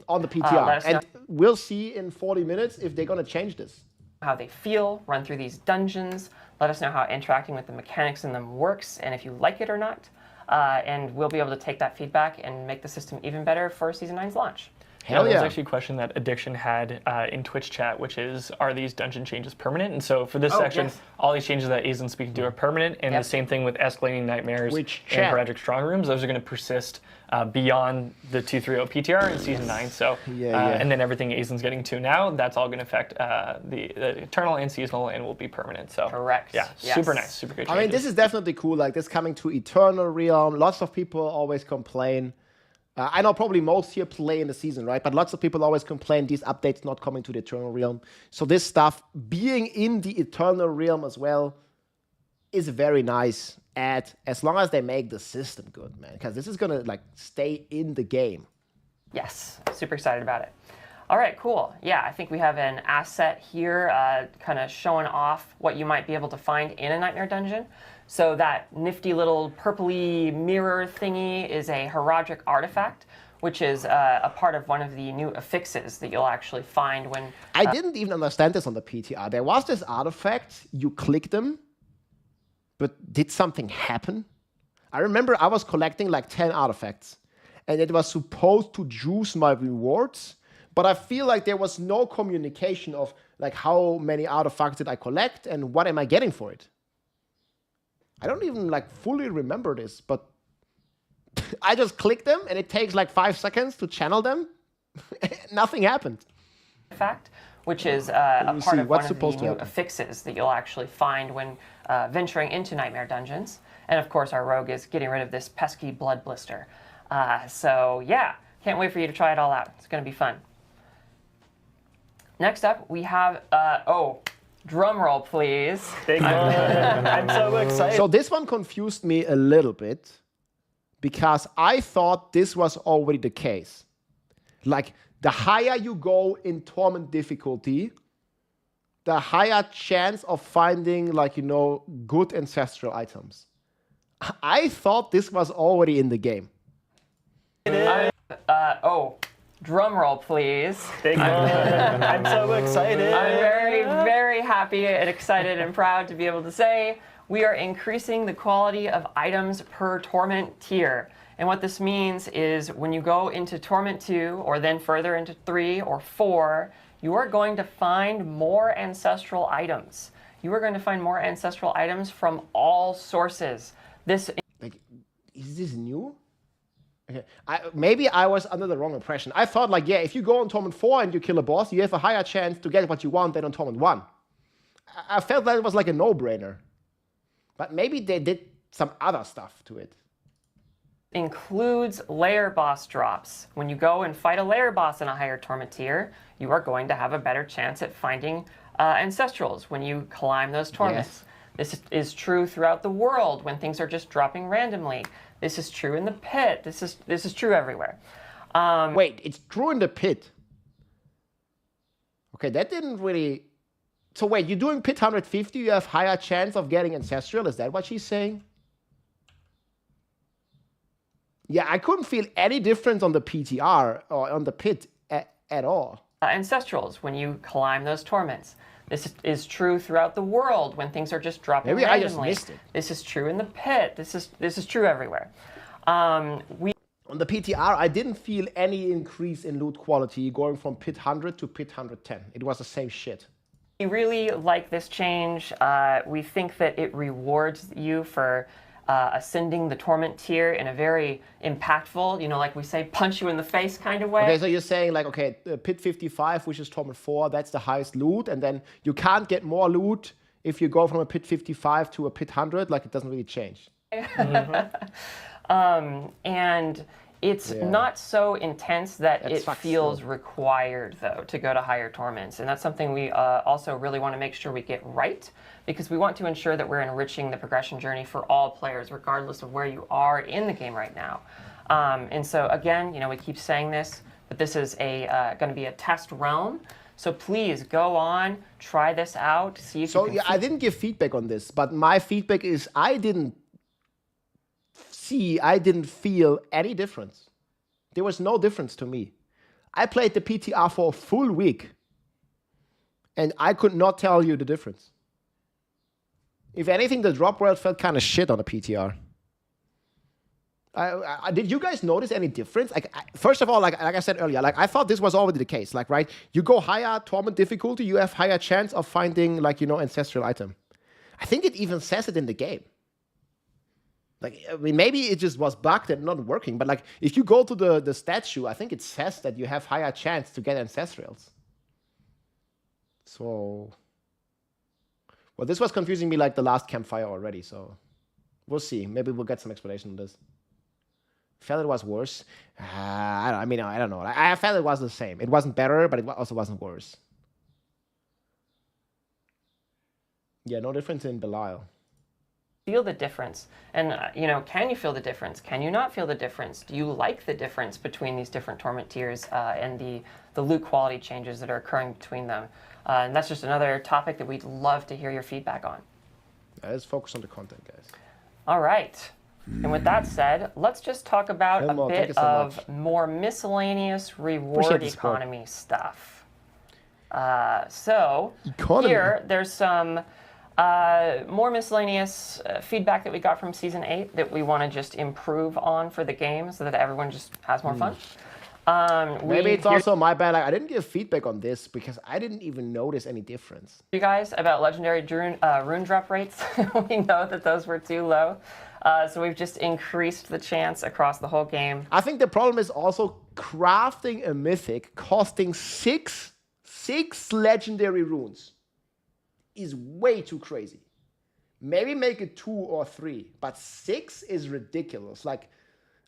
on the PTR. And we'll see in 40 minutes if they're going to change this. How they feel, run through these dungeons, let us know how interacting with the mechanics in them works, and if you like it or not. And we'll be able to take that feedback and make the system even better for Season 9's launch. Hell yeah. There's actually a question that Addiction had in Twitch chat, which is, are these dungeon changes permanent? And so for this section, all these changes that Aizen's speaking to are permanent, and the same thing with Escalating Nightmares and Horadric Strong Rooms. Those are going to persist beyond the 230 PTR in Season 9. So, and then everything Aizen's getting to now, that's all going to affect the Eternal and Seasonal and will be permanent. So correct. Yeah, super nice, super good changes. I mean, this is definitely cool. Like, this coming to Eternal Realm. Lots of people always complain. I know probably most here play in the season, right? But lots of people always complain these updates not coming to the Eternal Realm. So this stuff being in the Eternal Realm as well is very nice. add, as long as they make the system good, man, because this is gonna like stay in the game. Yes, super excited about it. All right, cool. Yeah, I think we have an asset here kind of showing off what you might be able to find in a Nightmare Dungeon. So that nifty little purpley mirror thingy is a Horadric artifact, which is a part of one of the new affixes that you'll actually find when... I didn't even understand this on the PTR. There was this artifact, you click them, but did something happen? I remember I was collecting like 10 artifacts, and it was supposed to juice my rewards, but I feel like there was no communication of like how many artifacts did I collect and what am I getting for it. I don't even like fully remember this, but I just click them and it takes like 5 seconds to channel them. Nothing happened. Fact, which is a part of one of the new happen? affixes that you'll actually find when venturing into Nightmare Dungeons. And of course, our rogue is getting rid of this pesky blood blister. So yeah, can't wait for you to try it all out. It's going to be fun. Next up, we have, drum roll, please. Big one. I'm so excited. So this one confused me a little bit because I thought this was already the case. Like, the higher you go in Torment difficulty, the higher chance of finding, like, you know, good ancestral items. I thought this was already in the game. Drum roll, please. Big one. I'm so excited. I'm very, very happy and excited and proud to be able to say we are increasing the quality of items per Torment tier. And what this means is when you go into Torment 2 or then further into 3 or 4, you are going to find more ancestral items. You are going to find more ancestral items from all sources. This Is this new? Okay. Maybe I was under the wrong impression. I thought like, yeah, if you go on Torment 4 and you kill a boss, you have a higher chance to get what you want than on Torment 1. I felt that it was like a no-brainer. But maybe they did some other stuff to it. Includes layer boss drops. When you go and fight a layer boss in a higher Torment tier, you are going to have a better chance at finding ancestrals when you climb those torments. Yes. This is true throughout the world when things are just dropping randomly. This is true in the pit. This is true everywhere. Wait, it's true in the pit. Okay, that didn't really... So wait, you're doing pit 150, you have higher chance of getting ancestral? Is that what she's saying? Yeah, I couldn't feel any difference on the PTR or on the pit at all. Ancestrals when you climb those torments. This is true throughout the world when things are just dropping Maybe randomly. I just missed it. This is true in the pit. This is true everywhere. On the PTR, I didn't feel any increase in loot quality going from pit 100 to pit 110. It was the same shit. We really like this change. We think that it rewards you for ascending the Torment tier in a very impactful, like we say, punch you in the face kind of way. Okay, so you're saying like, okay, pit 55, which is Torment 4, that's the highest loot, and then you can't get more loot if you go from a pit 55 to a pit 100, like it doesn't really change. And it's not so intense that it feels required, though, to go to higher torments. And that's something we also really want to make sure we get right, because we want to ensure that we're enriching the progression journey for all players, regardless of where you are in the game right now. And so, again, we keep saying this, but this is going to be a test realm. So please go on, try this out, see if you can... I didn't give feedback on this, but my feedback is I didn't feel any difference. There was no difference to me. I played the PTR for a full week, and I could not tell you the difference. If anything, the drop world felt kind of shit on the PTR. Did you guys notice any difference? First of all, like I said earlier, I thought this was already the case. Right? You go higher Torment difficulty, you have higher chance of finding, ancestral item. I think it even says it in the game. Maybe it just was bugged and not working, but if you go to the statue, I think it says that you have higher chance to get ancestrals. So, well, this was confusing me like the last Campfire already, so we'll see. Maybe we'll get some explanation on this. Felt it was worse. I don't know. I felt it was the same. It wasn't better, but it also wasn't worse. Yeah, no difference in Belial. feel the difference. And, can you feel the difference? Can you not feel the difference? Do you like the difference between these different torment tiers and the loot quality changes that are occurring between them? And that's just another topic that we'd love to hear your feedback on. Let's focus on the content, guys. All right. And with that said, let's just talk about a bit of more miscellaneous reward economy stuff. Here, there's some more miscellaneous feedback that we got from Season 8 that we want to just improve on for the game so that everyone just has more fun. Maybe it's also my bad. I didn't give feedback on this because I didn't even notice any difference. You guys about legendary rune drop rates. We know that those were too low. So we've just increased the chance across the whole game. I think the problem is also crafting a mythic costing six legendary runes is way too crazy. Maybe make it 2 or 3, but 6 is ridiculous. Like,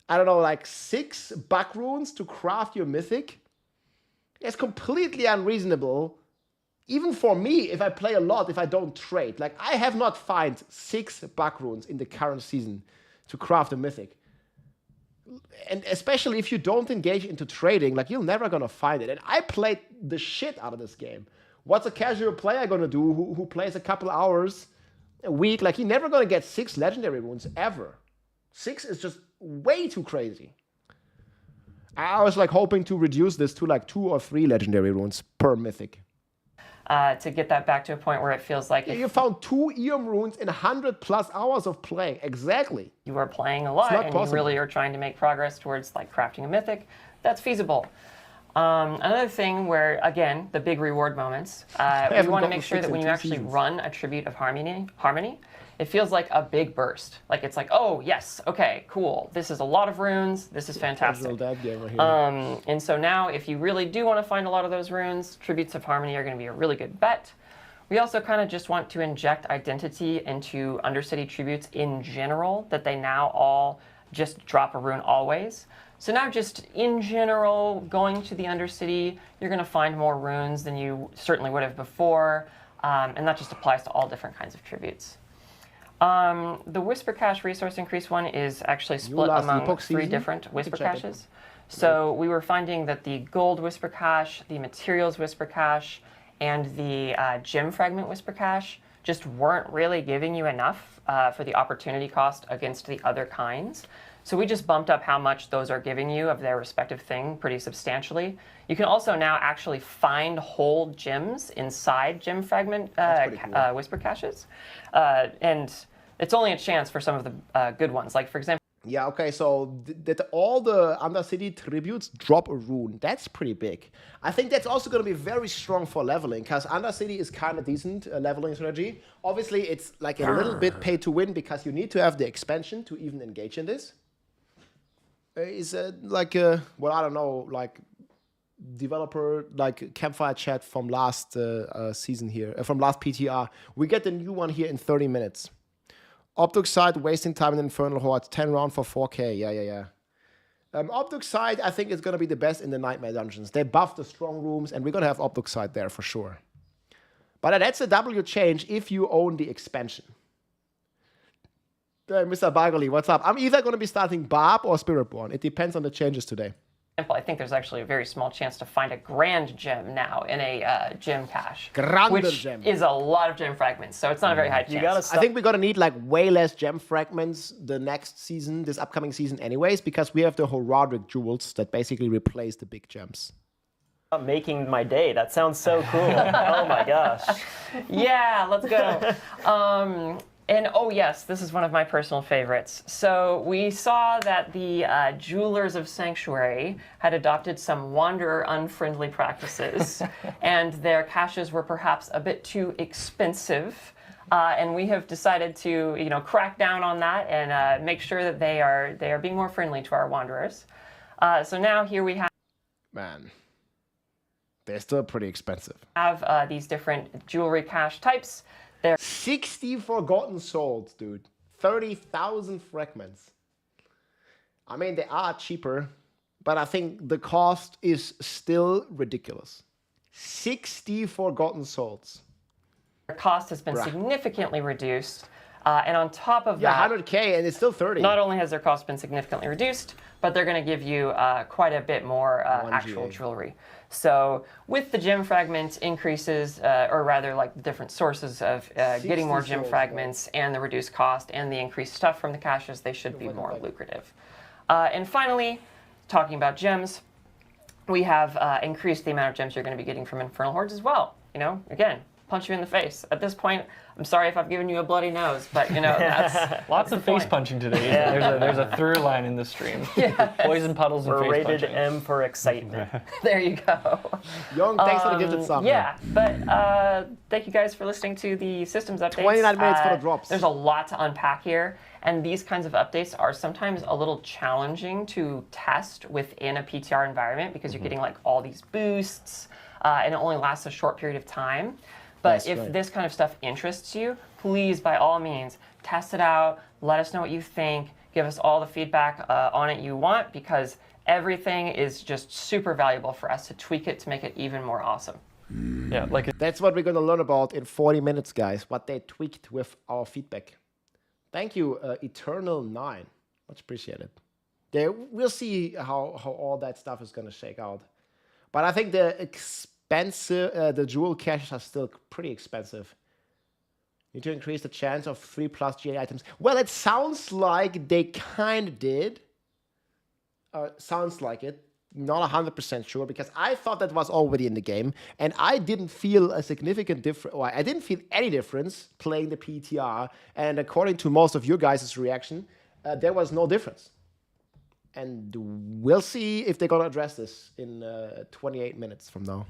I don't know, like 6 buck runes to craft your mythic. It's completely unreasonable. Even for me, if I play a lot, if I don't trade. Like, I have not found 6 buck runes in the current season to craft a mythic. And especially if you don't engage into trading, like, you're never gonna find it. And I played the shit out of this game. What's a casual player gonna do who plays a couple hours a week? Like, you're never gonna get 6 legendary runes, ever. 6 is just way too crazy. I was like hoping to reduce this to like 2 or 3 legendary runes per mythic. To get that back to a point where it feels like... You found 2 Eom runes in 100+ hours of playing. Exactly. You are playing a lot and you really are trying to make progress towards like crafting a mythic. That's feasible. Another thing where, again, the big reward moments, we want to make sure that when you actually run a Tribute of Harmony, it feels like a big burst. Like, it's like, oh, yes, okay, cool. This is a lot of runes. This is fantastic. And so now, if you really do want to find a lot of those runes, Tributes of Harmony are going to be a really good bet. We also kind of just want to inject identity into Undercity Tributes in general, that they now all just drop a rune always. So now just in general, going to the Undercity, you're going to find more runes than you certainly would have before. And that just applies to all different kinds of tributes. The Whisper Cache resource increase one is actually split among 3 different Whisper Caches. So we were finding that the Gold Whisper Cache, the Materials Whisper Cache, and the Gem Fragment Whisper Cache just weren't really giving you enough for the opportunity cost against the other kinds. So we just bumped up how much those are giving you of their respective thing pretty substantially. You can also now actually find whole gems inside Gem Fragment Whisper Caches. And it's only a chance for some of the good ones. Like, for example... Yeah, okay, so that all the Undercity tributes drop a rune. That's pretty big. I think that's also going to be very strong for leveling, because Undercity is kind of decent leveling strategy. Obviously, it's like a little bit pay to win, because you need to have the expansion to even engage in this. Is like well, I don't know, like developer like Campfire chat from last season here, from last PTR. We get the new one here in 30 minutes. Obduxide wasting time in Infernal Horde, 10 round for 4k. Yeah. Obduxide, I think is gonna be the best in the Nightmare dungeons. They buffed the strong rooms, and we're gonna have Obduxide there for sure. But that's a W change if you own the expansion. Mr. Bargoli, what's up? I'm either going to be starting Barb or Spiritborn. It depends on the changes today. I think there's actually a very small chance to find a Grand Gem now in a Gem Cache. Which is a lot of Gem Fragments, so it's not a very high chance. I think we're going to need like way less Gem Fragments the next season, this upcoming season anyways, because we have the Horadric jewels that basically replace the big gems. Making my day. That sounds so cool. Oh my gosh. Yeah, let's go. And oh yes, this is one of my personal favorites. So we saw that the Jewelers of Sanctuary had adopted some Wanderer unfriendly practices, and their caches were perhaps a bit too expensive. And we have decided to, crack down on that and make sure that they are being more friendly to our Wanderers. So now here we have. Man, they're still pretty expensive. Have these different jewelry cache types. They're 60 Forgotten Souls, dude. 30,000 fragments. I mean, they are cheaper, but I think the cost is still ridiculous. 60 Forgotten Souls. Their cost has been significantly reduced. And on top of that, 100K, and it's still 30. Not only has their cost been significantly reduced, but they're going to give you quite a bit more actual jewelry. So with the gem fragment increases, or rather like the different sources of getting more gem fragments and the reduced cost and the increased stuff from the caches, they should be more lucrative. And finally, talking about gems, we have increased the amount of gems you're going to be getting from Infernal Hordes as well. You know, again, punch you in the face. At this point, I'm sorry if I've given you a bloody nose, but you know, that's lots of face punching today. Yeah. There's a through line in the stream. Yes. Poison puddles and We're face rated punching. M for excitement. There you go. Young, thanks for the gifted sub. Yeah, but thank you guys for listening to the systems updates. 29 minutes for the drops. There's a lot to unpack here, and these kinds of updates are sometimes a little challenging to test within a PTR environment because you're getting like all these boosts, and it only lasts a short period of time. But if this kind of stuff interests you, please, by all means, test it out. Let us know what you think. Give us all the feedback on it you want, because everything is just super valuable for us to tweak it to make it even more awesome. Yeah, like that's what we're going to learn about in 40 minutes, guys. What they tweaked with our feedback. Thank you, Eternal9. Much appreciated. We'll see how all that stuff is going to shake out. But I think the jewel caches are still pretty expensive. Need to increase the chance of 3+ GA items. Well, it sounds like they kind of did. Sounds like it. Not 100% sure, because I thought that was already in the game, and I didn't feel a significant difference, or I didn't feel any difference playing the PTR, and according to most of your guys' reaction, there was no difference. And we'll see if they're going to address this in 28 minutes from now.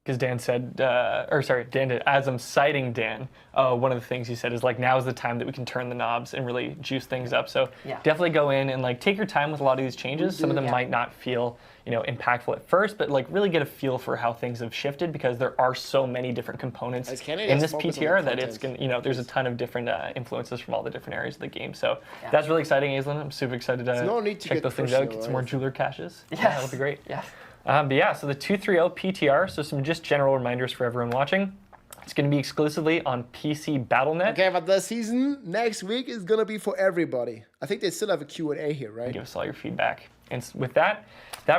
Because Dan said, Dan did, as I'm citing Dan, one of the things he said is like, now is the time that we can turn the knobs and really juice things up. So definitely go in and like take your time with a lot of these changes. Some of them might not feel, impactful at first, but like really get a feel for how things have shifted, because there are so many different components in this PTR that it's gonna, there's a ton of different influences from all the different areas of the game. So that's really exciting, Aislinn. I'm super excited to check those things out, get some more jeweler caches. Yeah, that'll be great. Yeah. But yeah, so the 2.3.0 PTR, so some just general reminders for everyone watching. It's going to be exclusively on PC Battle.net. Okay, but the season next week is going to be for everybody. I think they still have a Q&A here, right? Give us all your feedback. And with that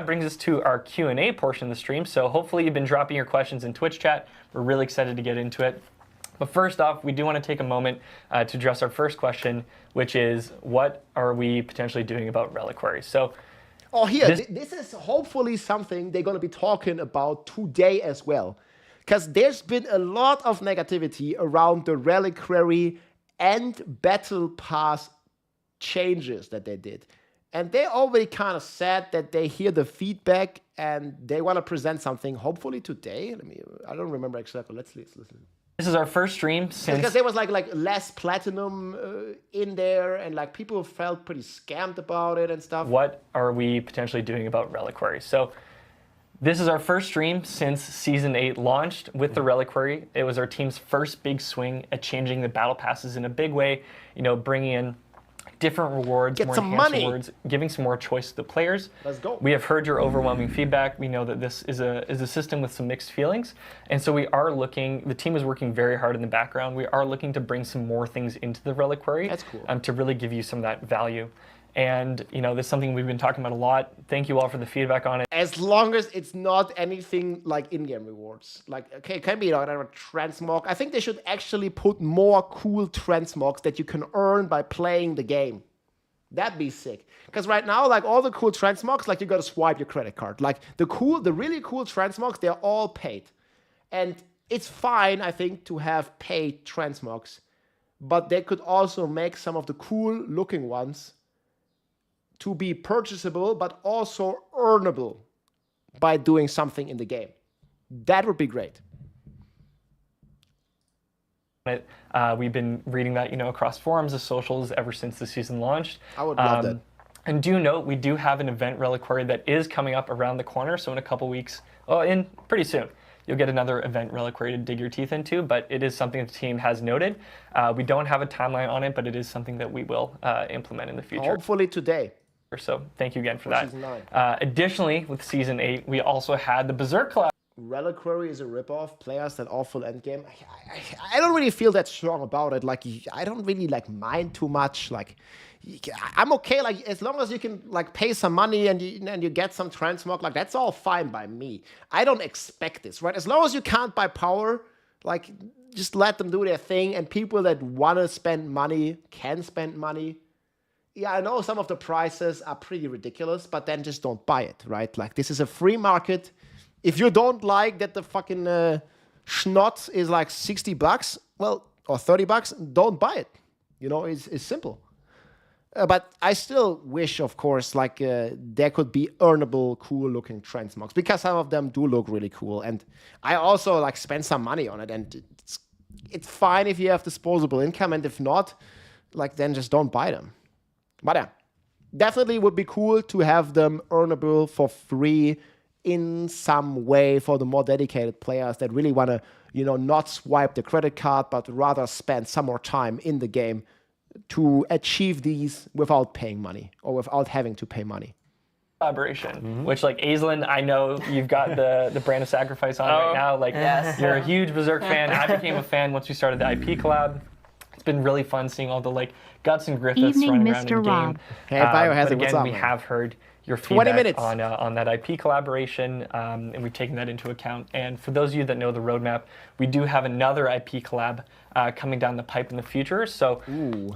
brings us to our Q&A portion of the stream. So hopefully you've been dropping your questions in Twitch chat. We're really excited to get into it. But first off, we do want to take a moment to address our first question, which is, what are we potentially doing about reliquaries? So Oh, here, this is hopefully something they're going to be talking about today as well. Because there's been a lot of negativity around the reliquary and battle pass changes that they did. And they already kind of said that they hear the feedback and they want to present something hopefully today. I don't remember exactly. Let's listen. This is our first stream since... Because there was like less platinum in there, and like people felt pretty scammed about it and stuff. What are we potentially doing about reliquaries? So this is our first stream since Season 8 launched with the reliquary. It was our team's first big swing at changing the battle passes in a big way, bringing in different rewards, more enhanced rewards, giving some more choice to the players. Let's go. We have heard your overwhelming feedback. We know that this is a system with some mixed feelings. And so we are looking, the team is working very hard in the background. We are looking to bring some more things into the reliquary. That's cool. To really give you some of that value. And, this is something we've been talking about a lot. Thank you all for the feedback on it. As long as it's not anything like in-game rewards. Like, okay, it can be like a transmog. I think they should actually put more cool transmogs that you can earn by playing the game. That'd be sick. Because right now, like all the cool transmogs, like you gotta swipe your credit card. Like the really cool transmogs, they're all paid. And it's fine, I think, to have paid transmogs. But they could also make some of the cool looking ones to be purchasable, but also earnable by doing something in the game. That would be great. We've been reading that, across forums, the socials, ever since the season launched. I would love that. And do note, we do have an event reliquary that is coming up around the corner. So in a couple weeks, pretty soon, you'll get another event reliquary to dig your teeth into. But it is something the team has noted. We don't have a timeline on it, but it is something that we will implement in the future. Hopefully today. So thank you again for that. Additionally, with Season 8, we also had the Berserk collab. Reliquary is a ripoff. Players that awful endgame. I don't really feel that strong about it. Like, I don't really like mind too much. Like, I'm okay. Like, as long as you can like pay some money and you get some transmog, like that's all fine by me. I don't expect this, right? As long as you can't buy power, like just let them do their thing. And people that want to spend money can spend money. Yeah, I know some of the prices are pretty ridiculous, but then just don't buy it, right? Like, this is a free market. If you don't like that the fucking schnot is like $60, well, or $30, don't buy it. You know, it's simple. But I still wish, of course, like there could be earnable, cool-looking transmogs, because some of them do look really cool. And I also like spend some money on it, and it's fine if you have disposable income, and if not, like then just don't buy them. But yeah, definitely would be cool to have them earnable for free in some way for the more dedicated players that really want to, you know, not swipe the credit card, but rather spend some more time in the game to achieve these without paying money or without having to pay money. Collaboration, which like Aislinn, I know you've got the Brand of Sacrifice on right now. Like, you're a huge Berserk fan. I became a fan once we started the IP collab. It's been really fun seeing all the like Guts and Griffiths running around in the game. Hey, Biohazard, but again, what's up, we man? have heard your 20 feedback minutes. on that IP collaboration, and we've taken that into account. And for those of you that know the roadmap, we do have another IP collab coming down the pipe in the future. So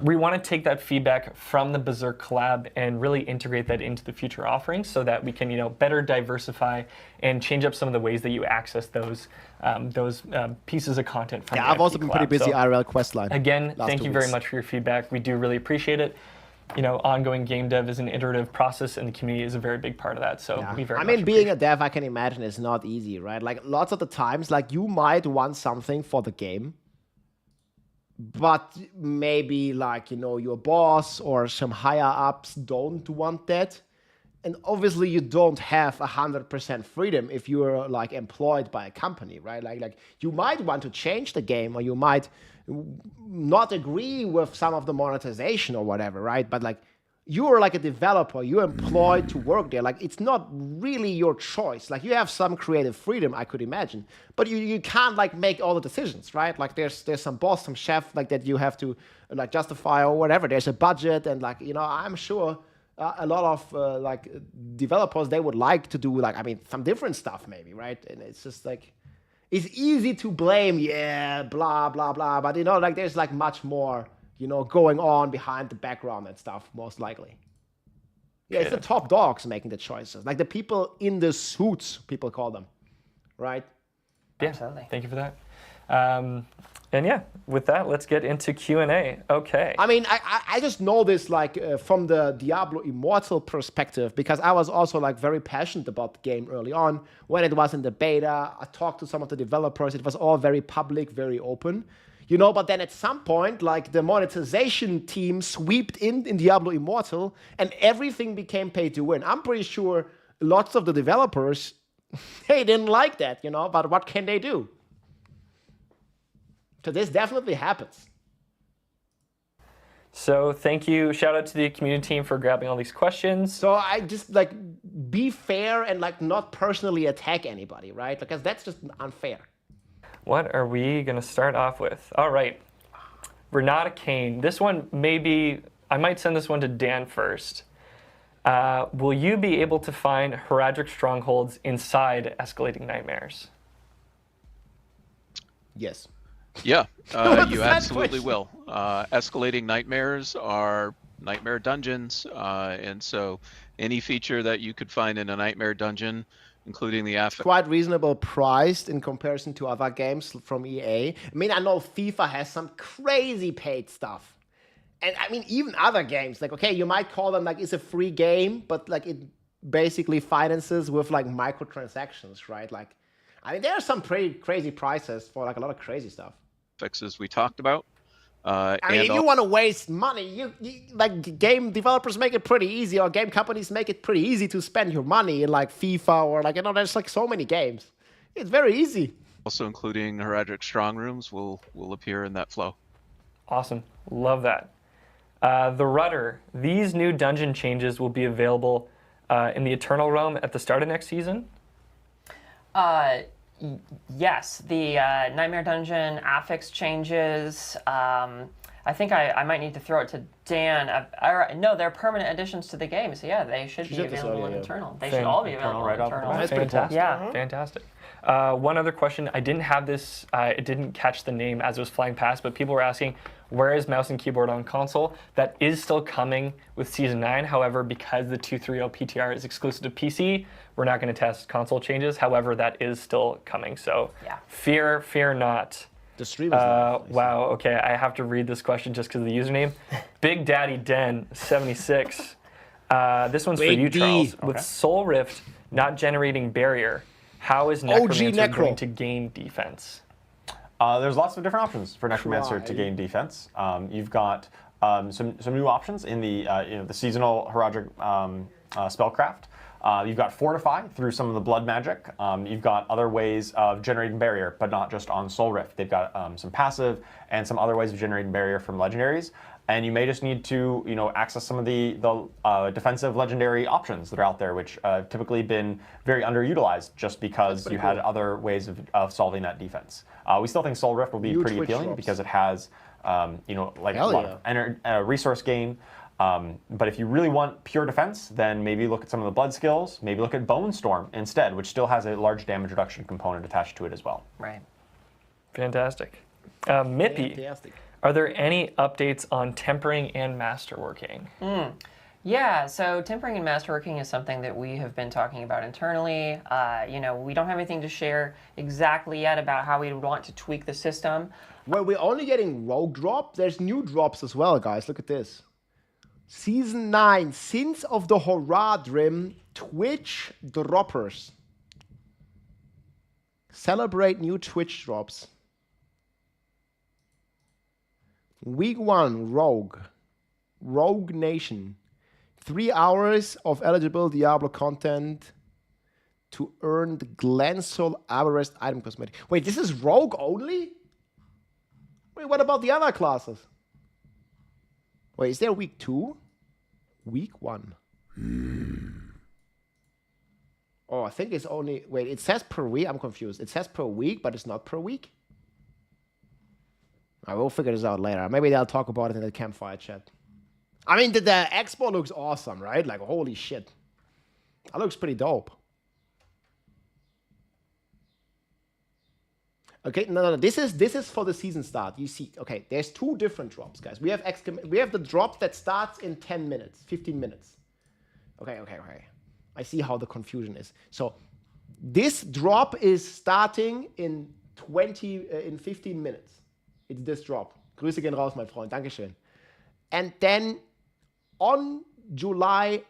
we want to take that feedback from the Berserk collab and really integrate that into the future offerings so that we can, you know, better diversify and change up some of the ways that you access those pieces of content from the I've IP also been pretty collab. busy So, IRL questline. again, last thank 2 you very weeks. much for your feedback. We do really appreciate it. You know, ongoing game dev is an iterative process, and the community is a very big part of that. So we very I much mean, being a dev, I can imagine is not easy, right? Like lots of the times, like you might want something for the game, but maybe like, you know, your boss or some higher ups don't want that. And obviously you don't have 100% freedom if you're like employed by a company, right? Like you might want to change the game, or you might not agree with some of the monetization or whatever, right? But like you're like a developer, you're employed to work there. Like it's not really your choice. Like you have some creative freedom, I could imagine, but you can't like make all the decisions, right? Like there's some boss, some chef like that you have to like justify or whatever. There's a budget, and like, you know, I'm sure a lot of like developers, they would like to do like, I mean, some different stuff maybe, right? And it's just like, it's easy to blame, blah, blah, blah. But, you know, like there's like much more, you know, going on behind the background and stuff, most likely. Yeah, it's the top dogs making the choices. Like the people in the suits, people call them, right? Yeah, thank you for that. And yeah, with that, let's get into Q&A. Okay. I mean, I just know this like from the Diablo Immortal perspective, because I was also like very passionate about the game early on when it was in the beta. I talked to some of the developers. It was all very public, very open, you know. But then at some point, like the monetization team swept in Diablo Immortal, and everything became pay to win. I'm pretty sure lots of the developers, they didn't like that, you know. But what can they do? So this definitely happens. So thank you. Shout out to the community team for grabbing all these questions. So I just like be fair and like not personally attack anybody, right? Because that's just unfair. What are we going to start off with? All right. Renata Kane. This one maybe, I might send this one to Dan first. Will you be able to find Horadric strongholds inside Escalating Nightmares? Yes. Yeah, you absolutely will. Escalating Nightmares are nightmare dungeons, and so any feature that you could find in a nightmare dungeon, including the quite reasonable priced in comparison to other games from EA. I mean, I know FIFA has some crazy paid stuff. And I mean, even other games, like, okay, you might call them like it's a free game, but like it basically finances with like microtransactions, right? Like, I mean, there are some pretty crazy prices for like a lot of crazy stuff. Fixes we talked about. I mean, if you want to waste money, you like game developers make it pretty easy, or game companies make it pretty easy to spend your money in like FIFA or like, you know, there's like so many games. It's very easy. Also including Horadric strong rooms will appear in that flow. Awesome. Love that. The Rudder. These new dungeon changes will be available in the Eternal Realm at the start of next season? Yes, the Nightmare Dungeon affix changes. I think I might need to throw it to Dan. No, they're permanent additions to the game, so yeah, they should be available in Internal. They should all be available in Internal. That's fantastic. Yeah. Fantastic. One other question. I didn't have this, it didn't catch the name as it was flying past, but people were asking, where is mouse and keyboard on console? That is still coming with Season 9. However, because the 2.3.0 PTR is exclusive to PC, we're not going to test console changes. However, that is still coming. So fear not. The stream is live. Wow, okay, I have to read this question just because of the username. Big Daddy Den 76. This one's for you, Charles. With Soul Rift not generating barrier, how is Necromancer going to gain defense? There's lots of different options for Necromancer to gain defense. You've got some new options in the the seasonal Horadric Spellcraft. You've got Fortify through some of the blood magic. You've got other ways of generating barrier, but not just on Soul Rift. They've got some passive and some other ways of generating barrier from legendaries. And you may just need to, access some of the defensive legendary options that are out there, which have typically been very underutilized just because you had other ways of solving that defense. We still think Soul Rift will be pretty appealing because it has, a lot of resource gain. But if you really want pure defense, then maybe look at some of the blood skills. Maybe look at Bone Storm instead, which still has a large damage reduction component attached to it as well. Right. Fantastic. Mippy, are there any updates on tempering and masterworking? Yeah, so tempering and masterworking is something that we have been talking about internally. We don't have anything to share exactly yet about how we would want to tweak the system. Well, we're only getting rogue drop. There's new drops as well, guys. Look at this. Season 9, Sins of the Horadrim Twitch droppers. Celebrate new Twitch drops. Week 1, Rogue. Rogue Nation. 3 hours of eligible Diablo content to earn the Glensoul Aberrest item cosmetic. Wait, this is Rogue only? Wait, what about the other classes? Wait, is there week 2? Week 1. Oh, I think it's only... Wait, it says per week. I'm confused. It says per week, but it's not per week? I will figure this out later. Maybe they'll talk about it in the Campfire chat. I mean, the expo looks awesome, right? Like, holy shit. That looks pretty dope. Okay, no. This is for the season start. You see, okay, there's 2 different drops, guys. We have the drop that starts in 10 minutes, 15 minutes. Okay. I see how the confusion is. So this drop is starting in 15 minutes. It's this drop. Grüße gehen raus, mein Freund. Dankeschön. And then on July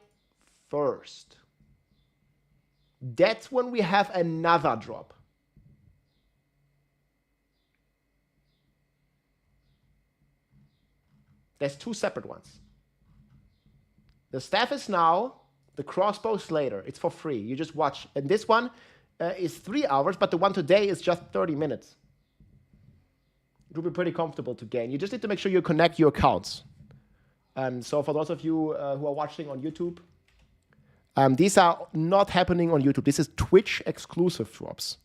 1st, that's when we have another drop. There's 2 separate ones. The staff is now, the crossbow's later. It's for free. You just watch. And this one is 3 hours, but the one today is just 30 minutes. It will be pretty comfortable to gain. You just need to make sure you connect your accounts. So for those of you who are watching on YouTube, these are not happening on YouTube. This is Twitch exclusive drops.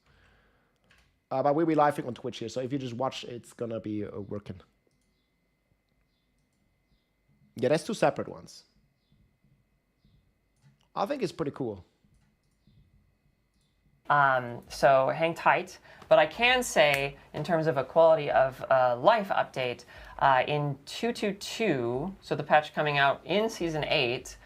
But we'll be living on Twitch here. So if you just watch, it's going to be working. Yeah, that's 2 separate ones. I think it's pretty cool. So hang tight. But I can say, in terms of a quality of life update, in 2.2.2, so the patch coming out in Season 8,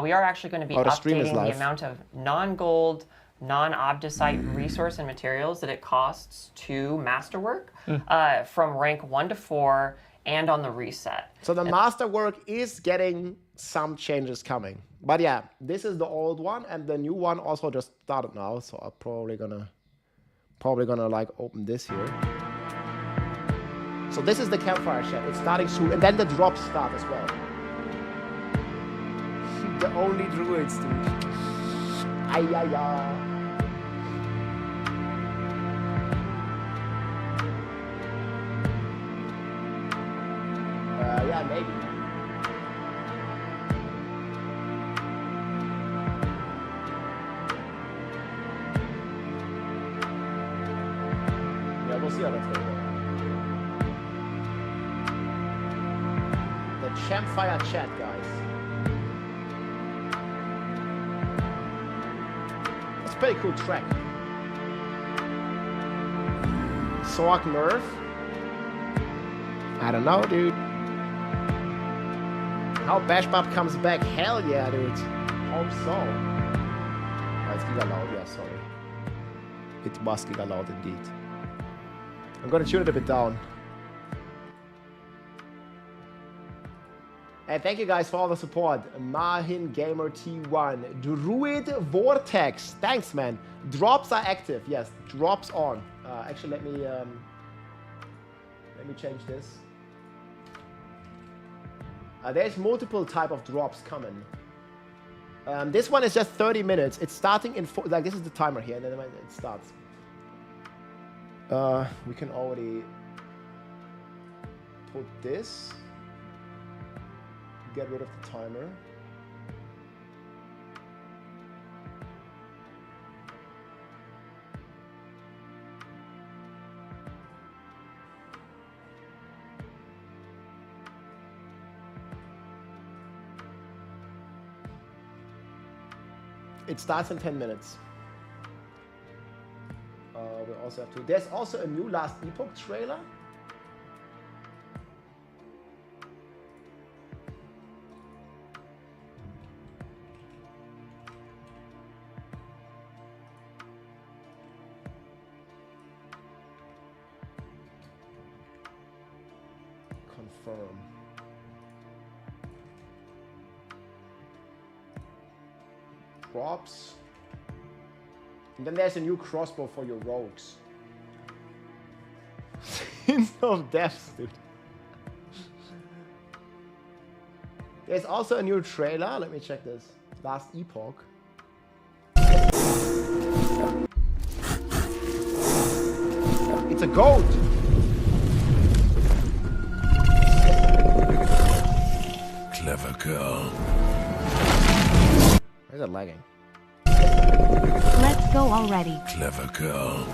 we are actually going to be updating the amount of non-gold, non-obdicite resource and materials that it costs to masterwork from rank 1 to 4 and on the reset. So the masterwork is getting some changes coming. But yeah, this is the old one, and the new one also just started now, so I'm probably gonna like open this here. So this is the Campfire chat. It's starting soon, and then the drops start as well. The only druids, dude. Ayaya. Yeah, maybe. other trailer. The Campfire chat, guys. That's a pretty cool track. Sork nerf? I don't know, dude. How Bashbab comes back? Hell yeah, dude. Hope so. Oh, it's Giga Loud, yeah, sorry. It was Giga Loud indeed. I'm gonna tune it a bit down. And thank you guys for all the support. Mahin Gamer T1. Druid Vortex. Thanks, man. Drops are active. Yes, drops on. Actually, let me change this. There's multiple type of drops coming. This one is just 30 minutes. It's starting in like this is the timer here, and then it starts. We can already put this. Get rid of the timer. It starts in 10 minutes. We also have to. There's also a new Last Epoch trailer. Confirm. Props. And then there's a new crossbow for your rogues. Sins of death, dude. There's also a new trailer. Let me check this. Last Epoch. It's a goat. Clever girl. Why is it lagging? Let's go already. Clever girl.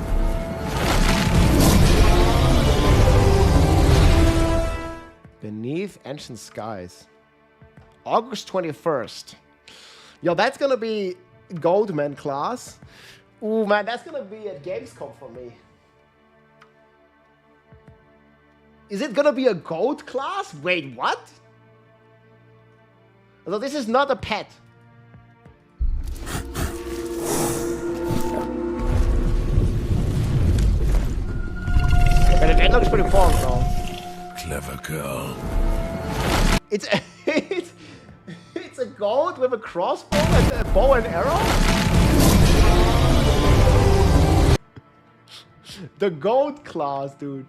Beneath Ancient Skies. August 21st. Yo, that's gonna be Goldman class. Ooh, man, that's gonna be at Gamescom for me. Is it gonna be a gold class? Wait, what? So this is not a pet. But it looks pretty fun, though. Clever girl. It's a gold with a crossbow and a bow and arrow? The gold class, dude.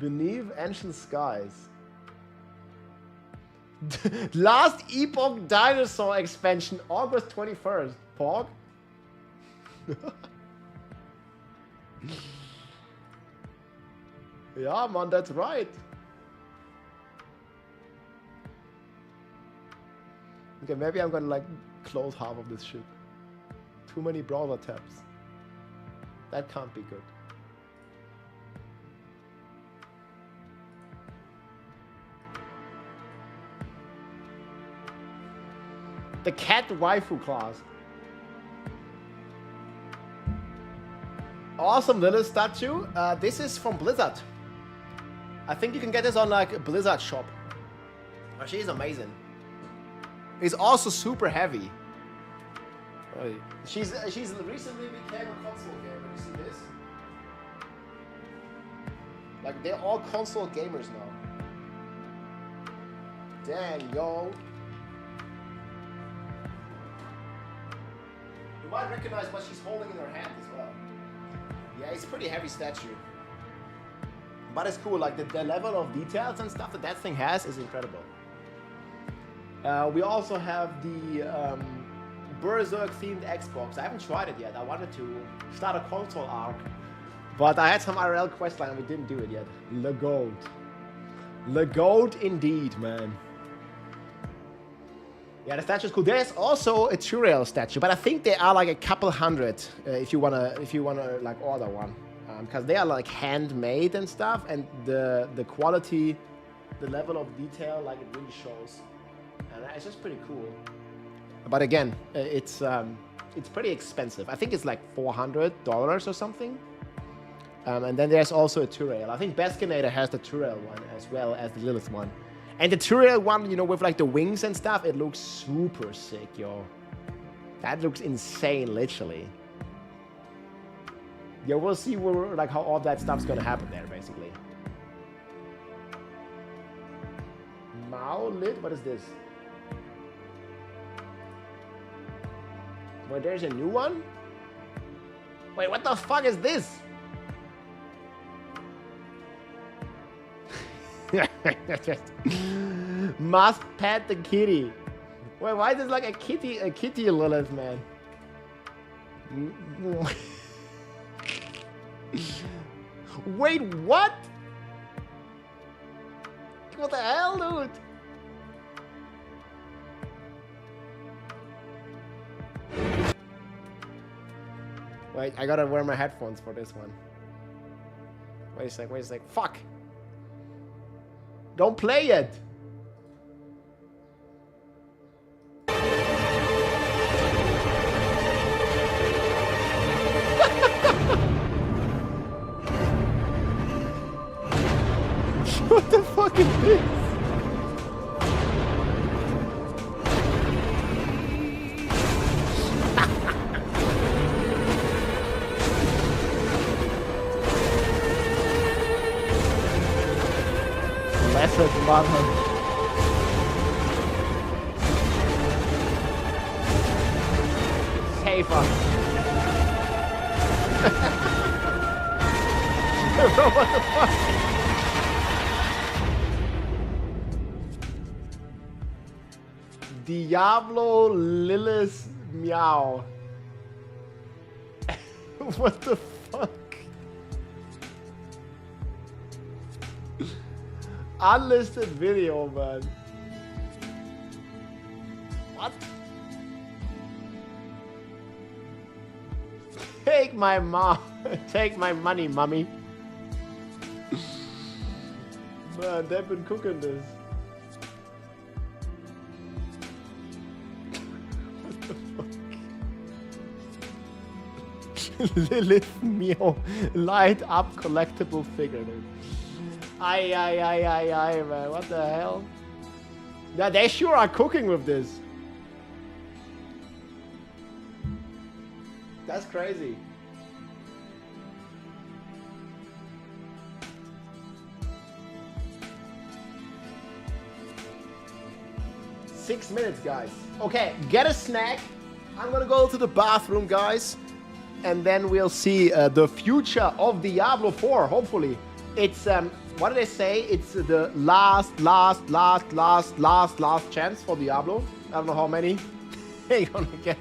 Beneath Ancient Skies. Last Epoch Dinosaur expansion, August 21st. Pog? Yeah, man, that's right. Okay, maybe I'm gonna like close half of this shit. Too many browser tabs. That can't be good. The cat waifu class. Awesome little statue. This is from Blizzard. I think you can get this on like a Blizzard shop. Oh, she's amazing. It's also super heavy. She's recently became a console gamer. You see this? Like they're all console gamers now. Dang, yo. You might recognize what she's holding in her hand as well. Yeah, it's a pretty heavy statue. But it's cool, like the level of details and stuff that thing has is incredible. We also have the Berserk themed Xbox. I haven't tried it yet. I wanted to start a console arc, but I had some IRL questline and we didn't do it yet. Le Goat. Le Goat indeed, man. Yeah, the statue is cool. There's also a Turael statue, but I think they are like a couple hundred if you wanna like order one, because they are like handmade and stuff, and the quality, the level of detail, like it really shows, and it's just pretty cool. But again, it's pretty expensive. I think it's like $400 or something. And then there's also a Turael. I think Baskinator has the Turael one as well as the Lilith one. And the Turael one, you know, with like the wings and stuff, it looks super sick, yo. That looks insane, literally. Yeah, we'll see where, like, how all that stuff's gonna happen there, basically. Mao lit? What is this? Wait, there's a new one? Wait, what the fuck is this? Must pet the kitty. Wait, why is this like a kitty Lilith, man? Wait, what? What the hell, dude? Wait, I gotta wear my headphones for this one. Wait a sec. Fuck! Don't play it! What the fuck is this? Blessed mother. Save us. Bro, what the fuck? Diablo Lilith Meow. What the fuck? Unlisted video, man. What? Take my mom. Take my money, mommy. Man, they've been cooking this. Lilith Mio, light up collectible figure, dude. Aye, man, what the hell? Yeah, they sure are cooking with this. That's crazy. Six minutes, guys. Okay, get a snack. I'm gonna go to the bathroom, guys. And then we'll see the future of Diablo 4, hopefully. It's, what did they say? It's the last chance for Diablo. I don't know how many you're gonna get.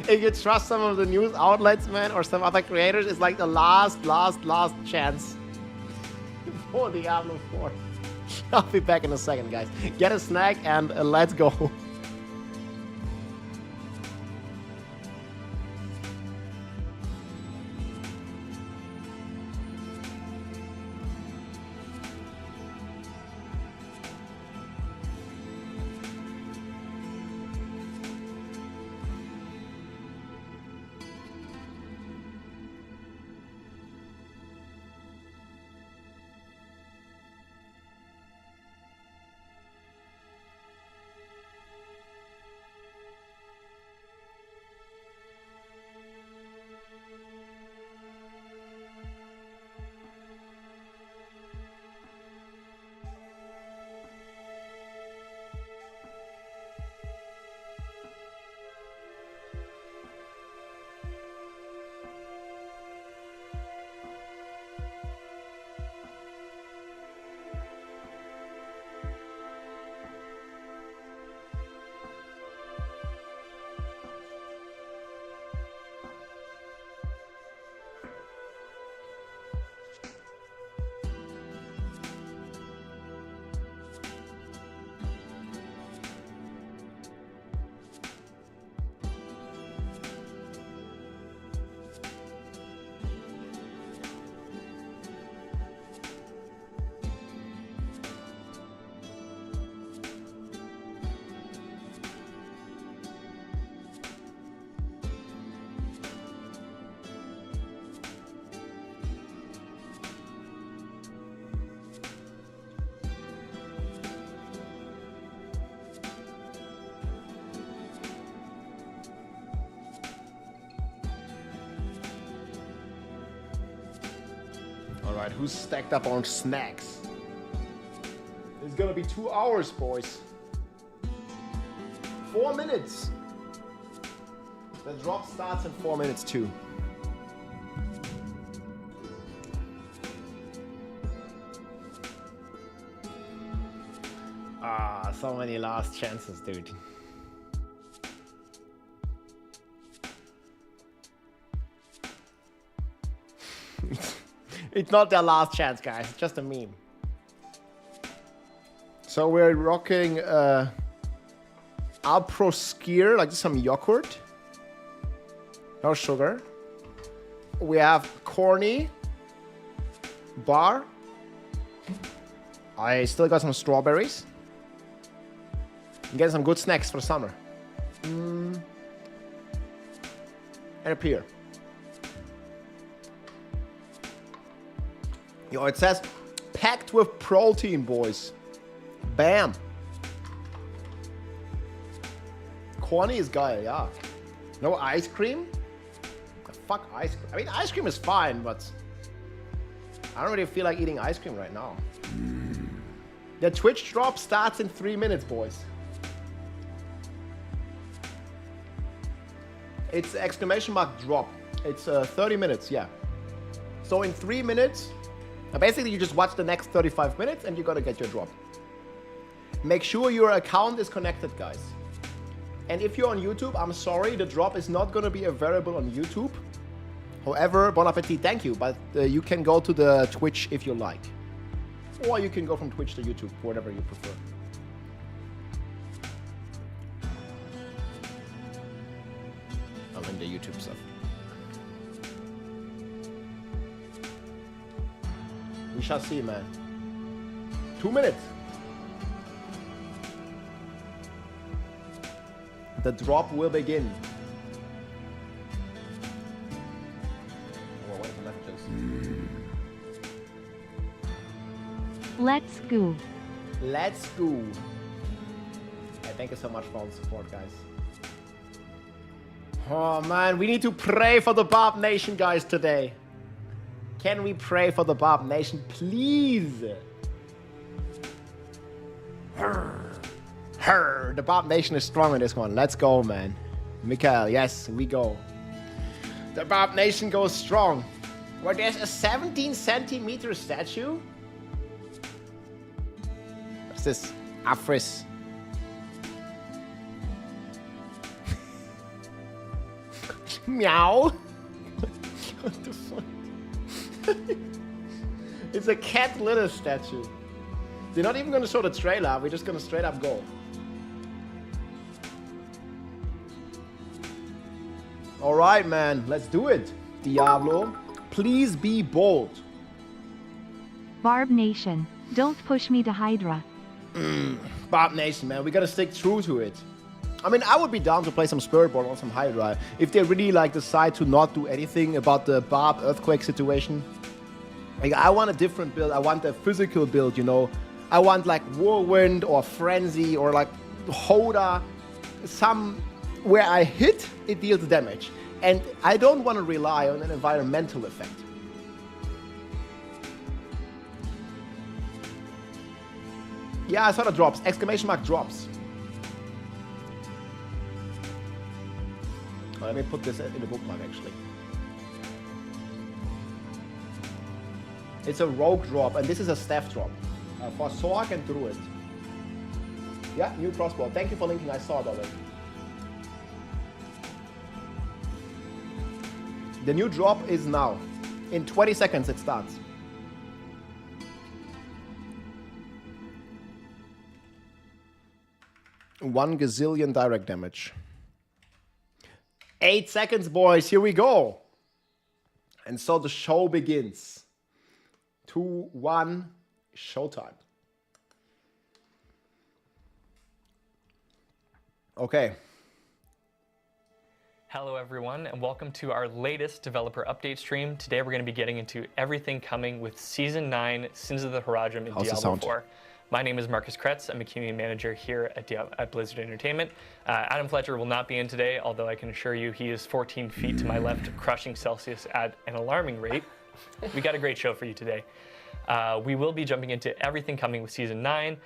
If you trust some of the news outlets, man, or some other creators, it's like the last chance for Diablo 4. I'll be back in a second, guys. Get a snack and let's go. Alright, who's stacked up on snacks? It's gonna be 2 hours, boys. 4 minutes. The drop starts in 4 minutes too. Ah, so many last chances, dude. It's not their last chance, guys. It's just a meme. So we're rocking Alpro Skier, like some yogurt. No sugar. We have Corny Bar. I still got some strawberries. I'm getting some good snacks for summer. And a pear. Yo, it says packed with protein, boys. Bam. Corny is geil, yeah. No ice cream? Fuck ice cream. I mean, ice cream is fine, but I don't really feel like eating ice cream right now. The Twitch drop starts in 3 minutes, boys. It's exclamation mark drop. It's 30 minutes, yeah. So in 3 minutes, basically you just watch the next 35 minutes and you're gonna get your drop. Make sure your account is connected, guys. And if you're on YouTube, I'm sorry, the drop is not gonna be available on YouTube. However, bon appetit, thank you, but you can go to the Twitch if you like. Or you can go from Twitch to YouTube, whatever you prefer. I'm in the YouTube stuff. We shall see, man. 2 minutes. The drop will begin. Oh, wait for messages. Let's go. Let's go. Hey, thank you so much for all the support, guys. Oh man, we need to pray for the Barb Nation, guys, today. Can we pray for the Barb Nation, please? The Barb Nation is strong in this one. Let's go, man. Mikael, yes, we go. The Barb Nation goes strong. Where there's a 17-centimeter statue? What's this? Afris. Meow. What the fuck? It's a cat litter statue. They're not even gonna show the trailer. We're just gonna straight up go. All right, man. Let's do it. Diablo, please be bold. Barb Nation, don't push me to Hydra. Barb Nation, man. We gotta stick true to it. I mean, I would be down to play some Spiritborn or some Hydra if they really like decide to not do anything about the Barb Earthquake situation. Like, I want a different build. I want a physical build, you know. I want like Whirlwind or Frenzy or like Hoda. Some where I hit, it deals damage. And I don't want to rely on an environmental effect. Yeah, I saw the drops. Exclamation mark drops. Let me put this in the bookmark, actually. It's a rogue drop, and this is a staff drop. For Sorg and Druid. Yeah, new crossbow. Thank you for linking, I saw it already. The new drop is now. In 20 seconds it starts. One gazillion direct damage. 8 seconds, boys. Here we go. And so the show begins. 2, 1, showtime. Okay. Hello everyone, and welcome to our latest developer update stream. Today we're going to be getting into everything coming with Season 9, Sins of the Horadric in Diablo 4. My name is Marcus Kretz. I'm a community manager here at Blizzard Entertainment. Adam Fletcher will not be in today, although I can assure you he is 14 feet to my left, crushing Celsius at an alarming rate. We got a great show for you today. We will be jumping into everything coming with Season 9.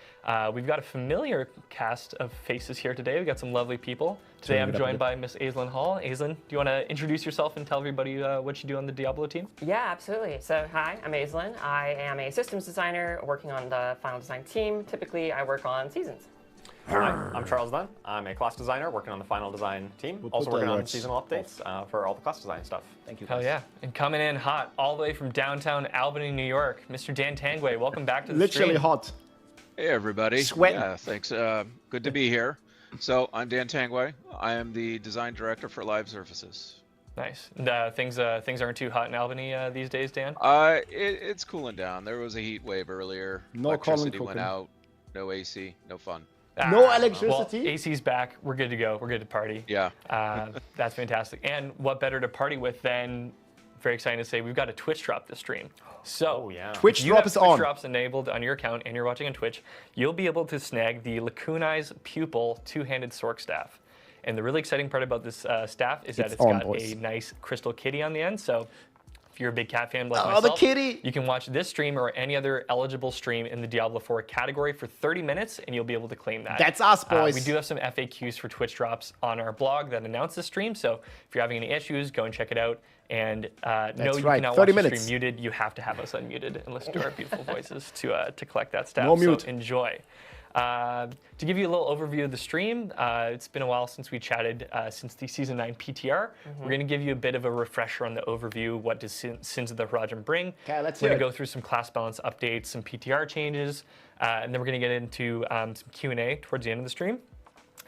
We've got a familiar cast of faces here today. We've got some lovely people. Today I'm joined by Miss Aislinn Hall. Aislinn, do you want to introduce yourself and tell everybody what you do on the Diablo team? Yeah, absolutely. So hi, I'm Aislinn. I am a systems designer working on the final design team. Typically, I work on seasons. Hi, I'm Charles Dunn. I'm a class designer working on the final design team. Also working on seasonal updates for all the class design stuff. Thank you. Hell yeah. And coming in hot all the way from downtown Albany, New York, Mr. Dan Tangway. Welcome back to the Literally stream. hot. Hey everybody. Sweating. Yeah, thanks. Good to be here. So I'm Dan Tangway. I am the design director for Live Surfaces. Nice. And, things aren't too hot in Albany these days, Dan? It's cooling down. There was a heat wave earlier. No Electricity Colin went cooking. out. No AC. No fun. No electricity? Well, AC's back. We're good to go. We're good to party. Yeah. That's fantastic. And what better to party with than, very exciting to say, we've got a Twitch drop this stream. So, Twitch if you drop have is Twitch on. drops enabled on your account and you're watching on Twitch, you'll be able to snag the Lacunize Pupil two-handed Sorc staff. And the really exciting part about this staff is that it's on, got boys. a nice crystal kitty on the end. So if you're a big cat fan like Oh, myself, the kitty! you can watch this stream or any other eligible stream in the Diablo 4 category for 30 minutes, and you'll be able to claim that. That's us, boys. We do have some FAQs for Twitch drops on our blog that announce the stream, so if you're having any issues, go and check it out. And no, you right, cannot 30 watch the minutes. stream muted. You have to have us unmuted and listen to our beautiful voices to collect that stuff. No mute. So enjoy. To give you a little overview of the stream, it's been a while since we chatted since the Season 9 PTR. We're going to give you a bit of a refresher on the overview, what does Sins of the Horadric bring. Okay, let's We're hear going to it. go through some class balance updates, some PTR changes, and then we're going to get into some Q&A towards the end of the stream.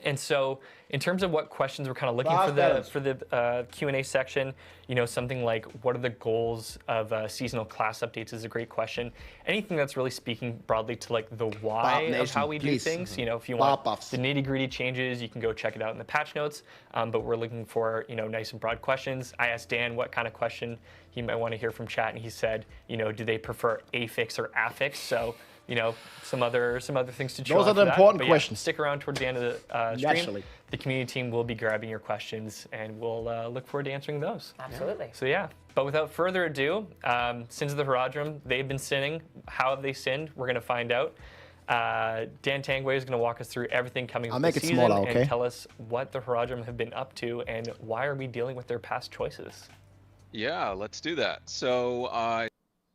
And so, in terms of what questions we're kind of looking for the Q&A section, you know, something like what are the goals of seasonal class updates is a great question. Anything that's really speaking broadly to like the why of how we do things. You know, if you want the nitty-gritty changes, you can go check it out in the patch notes. But we're looking for, you know, nice and broad questions. I asked Dan what kind of question he might want to hear from chat, and he said, you know, do they prefer affix or affix? So, you know, some other things to chew Those on are the for that. important But questions. Stick around towards the end of the stream. Naturally. The community team will be grabbing your questions, and we'll look forward to answering those. Absolutely. So yeah, but without further ado, Sins of the Horadric, they've been sinning. How have they sinned? We're going to find out. Dan Tangway is going to walk us through everything coming I'll with make the it season smaller, okay? and tell us what the Horadric have been up to and why are we dealing with their past choices. Yeah, let's do that. So,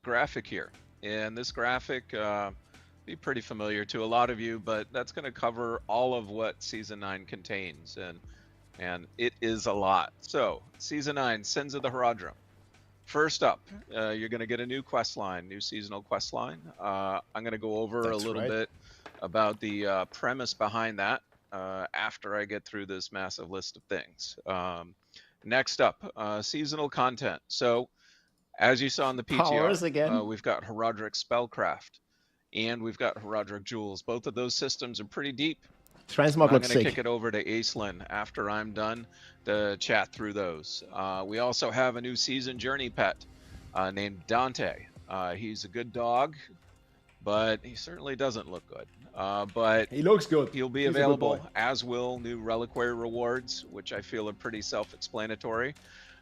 graphic here, and this graphic be pretty familiar to a lot of you, but that's going to cover all of what Season 9 contains, and it is a lot. So, Season 9, Sins of the Horadric. First up, you're going to get a new quest line, new seasonal quest line. I'm going to go over a little bit about the premise behind that after I get through this massive list of things. Next up, seasonal content. So, as you saw in the Powers PTR, again. we've got Horadric Spellcraft, and we've got Horadric Jewels. Both of those systems are pretty deep. Transmog I'm looks going to sick. kick it over to Aislinn after I'm done to chat through those. We also have a new season journey pet named Dante. He's a good dog, but he certainly doesn't look good. But he looks good. He'll be He's a good available, boy. as will new reliquary rewards, which I feel are pretty self-explanatory.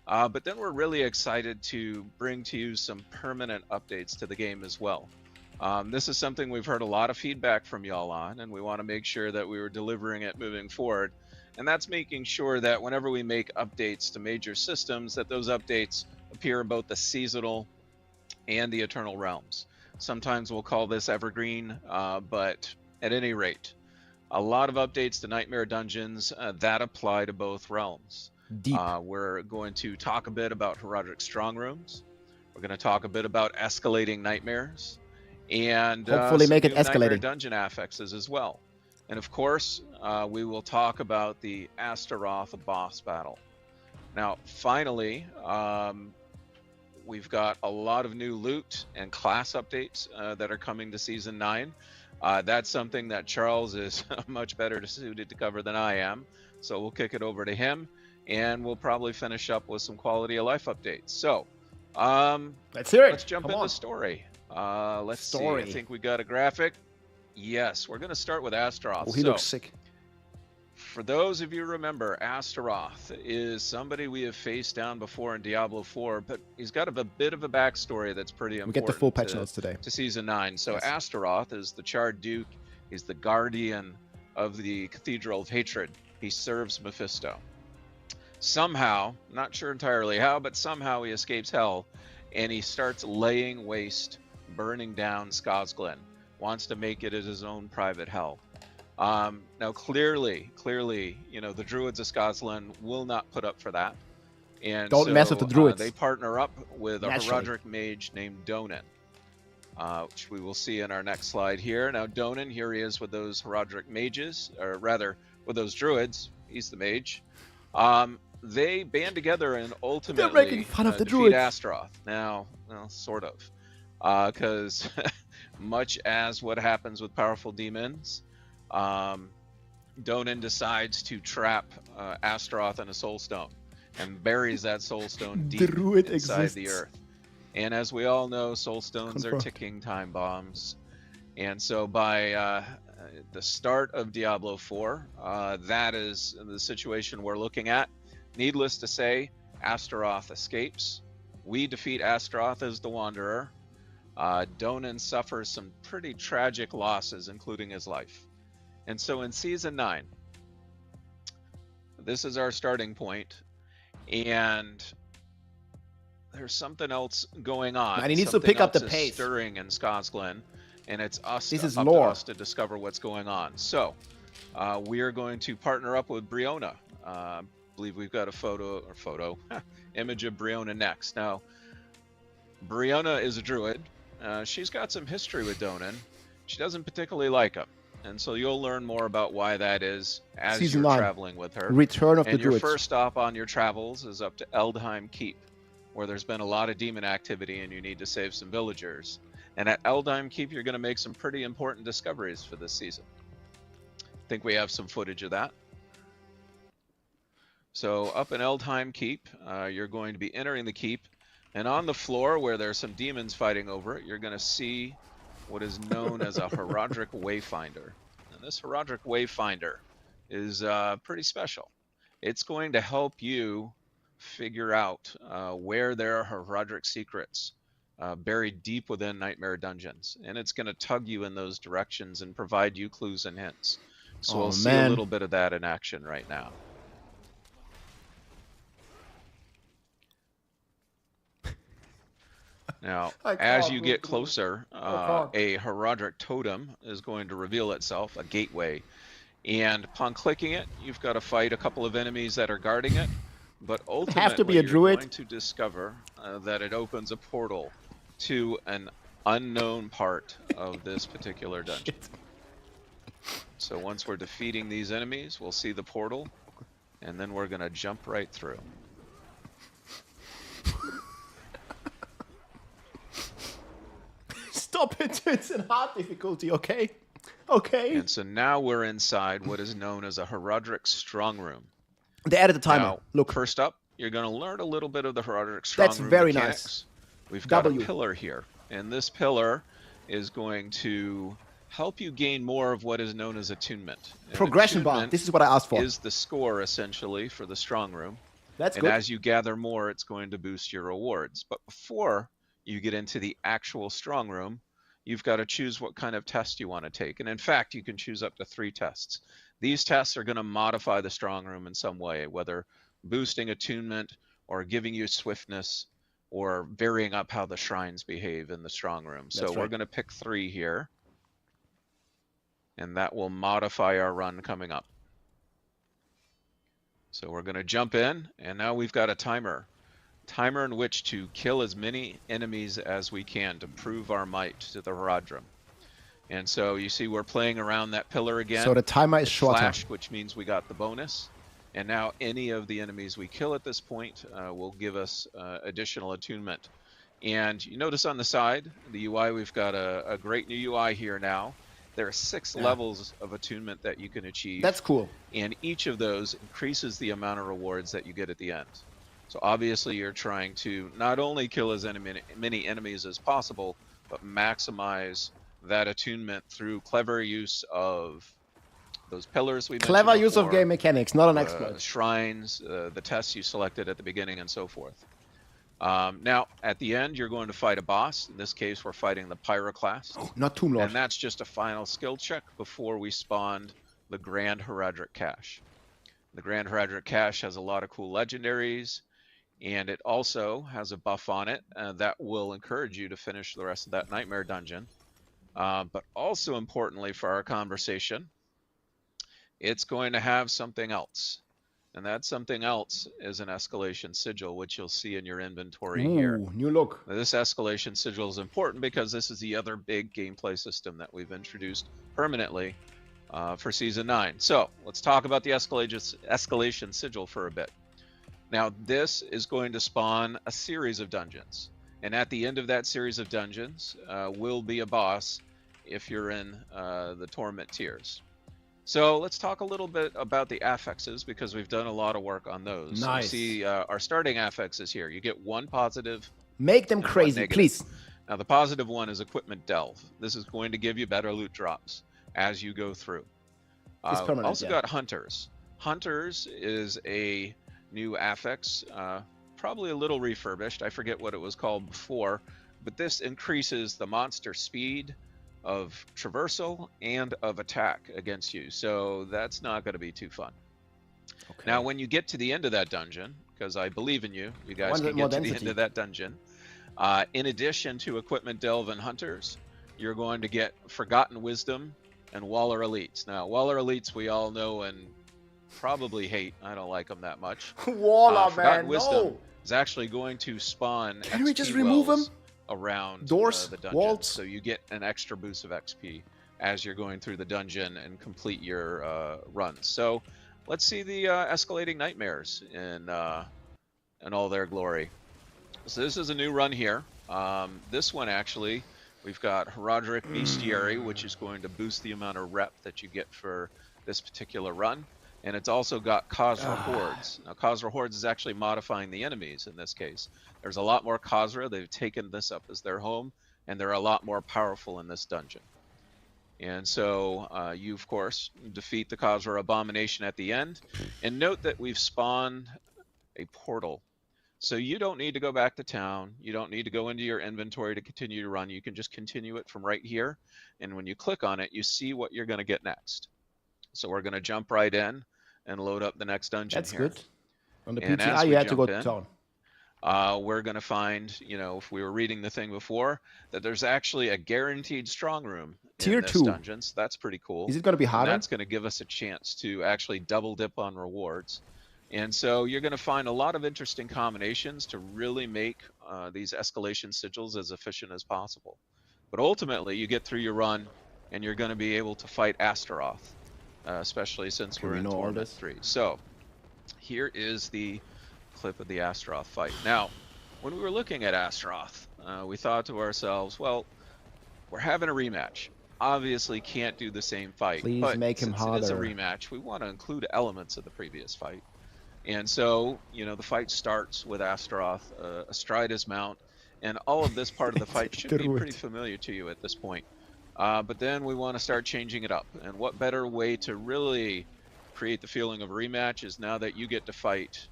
But then we're really excited to bring to you some permanent updates to the game as well. This is something we've heard a lot of feedback from y'all on, and we want to make sure that we were delivering it moving forward. And that's making sure that whenever we make updates to major systems, that those updates appear in both the seasonal and the eternal realms. Sometimes we'll call this evergreen, but at any rate, a lot of updates to Nightmare Dungeons that apply to both realms. Deep. We're going to talk a bit about Horadric Strong Rooms. We're going to talk a bit about escalating nightmares, and Hopefully make it some new Nightmare escalating. Dungeon affixes as well. And of course, we will talk about the Astaroth boss battle. Now, finally, we've got a lot of new loot and class updates that are coming to Season 9. That's something that Charles is much better suited to cover than I am. So we'll kick it over to him, and we'll probably finish up with some quality of life updates. So, let's hear it. Let's jump Come into on. story. Let's Story. see. I think we got a graphic. Yes, we're going to start with Astaroth. Oh, he So, looks sick. for those of you who remember, Astaroth is somebody we have faced down before in Diablo 4, but he's got a bit of a backstory that's pretty important. We get the full patch notes today. To Season 9. So Yes. Astaroth is the Charred Duke. He's the guardian of the Cathedral of Hatred. He serves Mephisto. Somehow, not sure entirely how, but somehow he escapes hell, and he starts laying waste, burning down Scosglen. Wants to make it as his own private hell. Now, clearly, you know, the Druids of Scosglen will not put up for that. And Don't mess with the Druids. They partner up with a Naturally. Horadric mage named Donan, which we will see in our next slide here. Now, Donan, here he is with those Horadric mages, or rather, with those Druids. He's the mage. They band together and ultimately They're making fun of the defeat Druids. Astaroth. Now, well, sort of. Because much as what happens with powerful demons, Donan decides to trap Astaroth in a soul stone and buries that soul stone deep Druid inside the exists. earth. And as we all know, soul stones are Confirmed. ticking time bombs. And so by the start of Diablo 4, that is the situation we're looking at. Needless to say, Astaroth escapes. We defeat Astaroth as the Wanderer. Donan suffers some pretty tragic losses, including his life. And so in Season 9, this is our starting point, and there's something else going on. Man, he needs to Something pick up else the is pace. stirring in Scosglen, and it's us This is up to lore. us to discover what's going on. So we are going to partner up with Briona. I believe we've got a image of Briona next. Now, Briona is a druid. She's got some history with Donan. She doesn't particularly like him. And so you'll learn more about why that is as Season you're 9, traveling with her. Return of the And your Druids. first stop on your travels is up to Eldheim Keep, where there's been a lot of demon activity and you need to save some villagers. And at Eldheim Keep, you're going to make some pretty important discoveries for this season. I think we have some footage of that. So up in Eldheim Keep, you're going to be entering the keep, and on the floor where there's some demons fighting over it, you're going to see what is known as a Horadric Wayfinder. And this Horadric Wayfinder is pretty special. It's going to help you figure out where there are Horadric secrets buried deep within Nightmare Dungeons, and it's going to tug you in those directions and provide you clues and hints. So we'll see a little bit of that in action right now. Now, as you get closer, a Horadric totem is going to reveal itself, a gateway. And upon clicking it, you've got to fight a couple of enemies that are guarding it. But ultimately, have to be a druid. you're going to discover that it opens a portal to an unknown part of this particular dungeon. So once we're defeating these enemies, we'll see the portal, and then we're going to jump right through. Stop it, it's in hard difficulty, okay? Okay. And so now we're inside what is known as a Horadric strong room. They added the timer. Now, Look. First up, you're going to learn a little bit of the Horadric strong That's room very mechanics. nice. We've got W. a pillar here, and this pillar is going to help you gain more of what is known as attunement. And Progression bar. attunement This is what I asked for. Is the score essentially for the strong room. That's and good. as you gather more, it's going to boost your rewards. But before you get into the actual strong room, you've got to choose what kind of test you want to take. And in fact, you can choose up to 3 tests. These tests are going to modify the strong room in some way, whether boosting attunement or giving you swiftness or varying up how the shrines behave in the strong room. So That's we're right. going to pick 3 here, and that will modify our run coming up. So we're going to jump in, and now we've got a timer in which to kill as many enemies as we can to prove our might to the Horadrim. And so you see we're playing around that pillar again. So the timer is It shorter. flashed, which means we got the bonus. And now any of the enemies we kill at this point will give us additional attunement. And you notice on the side, the UI, we've got a great new UI here now. There are 6 levels of attunement that you can achieve. That's cool. And each of those increases the amount of rewards that you get at the end. So obviously you're trying to not only kill as many enemies as possible, but maximize that attunement through clever use of those pillars we mentioned Clever use of before, game mechanics, not an exploit. shrines, the tests you selected at the beginning, and so forth. Now, at the end, you're going to fight a boss. In this case, we're fighting the Pyroclast. Oh, not Tomb Lord. And that's just a final skill check before we spawned the Grand Horadric Cache. The Grand Horadric Cache has a lot of cool legendaries, and it also has a buff on it that will encourage you to finish the rest of that Nightmare Dungeon. But also importantly for our conversation, it's going to have something else. And that something else is an escalation sigil, which you'll see in your inventory here. New look. Now, this escalation sigil is important because this is the other big gameplay system that we've introduced permanently for Season 9. So let's talk about the escalation sigil for a bit. Now, this is going to spawn a series of dungeons. And at the end of that series of dungeons will be a boss if you're in the Torment tiers. So let's talk a little bit about the affixes because we've done a lot of work on those. Nice. You see our starting affixes here. You get one positive. Make them crazy, please. Now the positive one is Equipment Delve. This is going to give you better loot drops as you go through. Also got Hunters. Hunters is a new affix, probably a little refurbished. I forget what it was called before, but this increases the monster speed of traversal and of attack against you, so that's not going to be too fun. Okay. Now when you get to the end of that dungeon, because I believe in you, you guys can get to the end of that dungeon, in addition to Equipment Delve and Hunters, you're going to get Forgotten Wisdom and Waller Elites. Now Waller Elites we all know and probably hate. I don't like them that much. Waller, Forgotten man, Wisdom is actually going to spawn Can we just XP remove them? Around doors, the dungeon. walls. So you get an extra boost of XP as you're going through the dungeon and complete your runs. So let's see the escalating nightmares in all their glory. So this is a new run here. This one actually, we've got Horadric Bestiary, which is going to boost the amount of rep that you get for this particular run. And it's also got Khazra Hordes. Now, Khazra Hordes is actually modifying the enemies in this case. There's a lot more Khazra. They've taken this up as their home, and they're a lot more powerful in this dungeon. And so you, of course, defeat the Khazra Abomination at the end. And note that we've spawned a portal. So you don't need to go back to town. You don't need to go into your inventory to continue to run. You can just continue it from right here. And when you click on it, you see what you're going to get next. So we're going to jump right in and load up the next dungeon. That's here. good. On the PTR, you had to go to town. We're going to find, if we were reading the thing before, that there's actually a guaranteed strong room Tier in this 2 dungeon. So that's pretty cool. Is it going to be harder? And that's going to give us a chance to actually double dip on rewards. And so you're going to find a lot of interesting combinations to really make these escalation sigils as efficient as possible. But ultimately, you get through your run, and you're going to be able to fight Astaroth. Especially since we're in Torment 3. So, here is the clip of the Astaroth fight. Now, when we were looking at Astaroth, we thought to ourselves, well, we're having a rematch. Obviously can't do the same fight. Please but make him harder. Since it is a rematch, we want to include elements of the previous fight. And so, the fight starts with Astaroth astride his mount, and all of this part of the fight should be pretty familiar to you at this point. But then we want to start changing it up. And what better way to really create the feeling of a rematch is now that you get to fight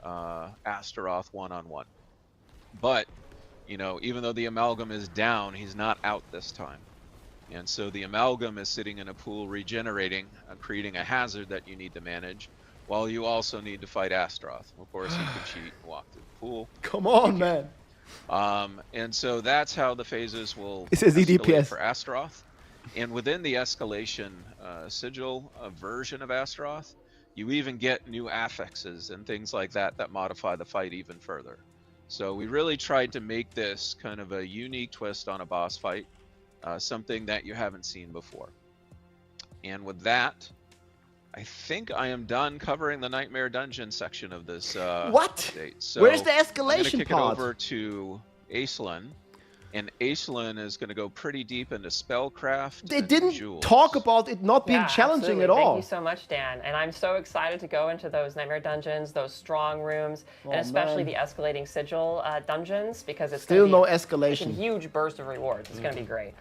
Astaroth one-on-one. But, even though the Amalgam is down, he's not out this time. And so the Amalgam is sitting in a pool regenerating, creating a hazard that you need to manage, while you also need to fight Astaroth. Of course, he could cheat and walk through the pool. Come on, man. And so that's how the phases will escalate for Astaroth. And within the escalation sigil version of Astaroth, you even get new affixes and things like that that modify the fight even further. So we really tried to make this kind of a unique twist on a boss fight, something that you haven't seen before. And with that, I think I am done covering the Nightmare Dungeon section of this update. So Where's the I'm escalation gonna kick part? it over to Aislinn, and Aislinn is going to go pretty deep into Spellcraft. They didn't talk about it not being challenging absolutely. at all. Thank you so much, Dan. And I'm so excited to go into those Nightmare Dungeons, those strong rooms, and especially the escalating sigil dungeons, because it's Still gonna be no escalation. a huge burst of rewards. It's going to be great.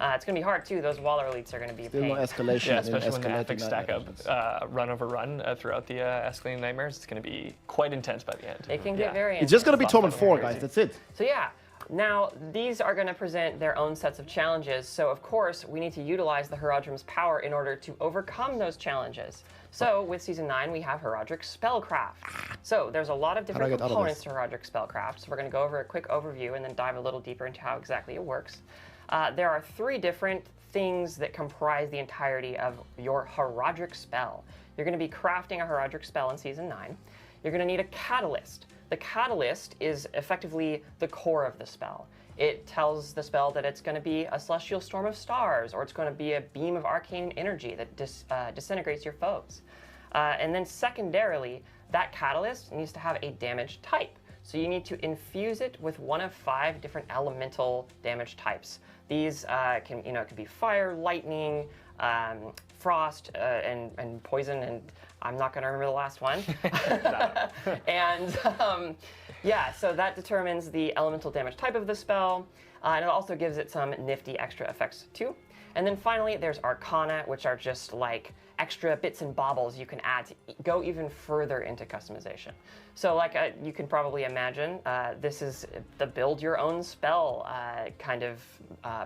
It's going to be hard too. Those Waller elites are going to be a Still pain. no escalation. Yeah, especially when the escalating epic stack up nightmares. run over run throughout the escalating nightmares. It's going to be quite intense by the end. It can get very It's just going to be intense. Torment 4, guys. That's it. So yeah, now these are going to present their own sets of challenges. So of course, we need to utilize the Horadrim's power in order to overcome those challenges. So with Season 9, we have Horadric Spellcraft. So there's a lot of How do I different get out of components to Horadric Spellcraft. So we're going to go over a quick overview and then dive a little deeper into how exactly it works. There are 3 different things that comprise the entirety of your Horadric spell. You're going to be crafting a Horadric spell in Season 9. You're going to need a catalyst. The catalyst is effectively the core of the spell. It tells the spell that it's going to be a celestial storm of stars, or it's going to be a beam of arcane energy that disintegrates your foes. And then secondarily, that catalyst needs to have a damage type. So you need to infuse it with one of 5 different elemental damage types. These can be fire, lightning, frost, and poison, and I'm not going to remember the last one. And yeah, so that determines the elemental damage type of the spell, and it also gives it some nifty extra effects too. And then finally, there's Arcana, which are just like extra bits and baubles you can add to go even further into customization. So like you can probably imagine, this is the build your own spell kind of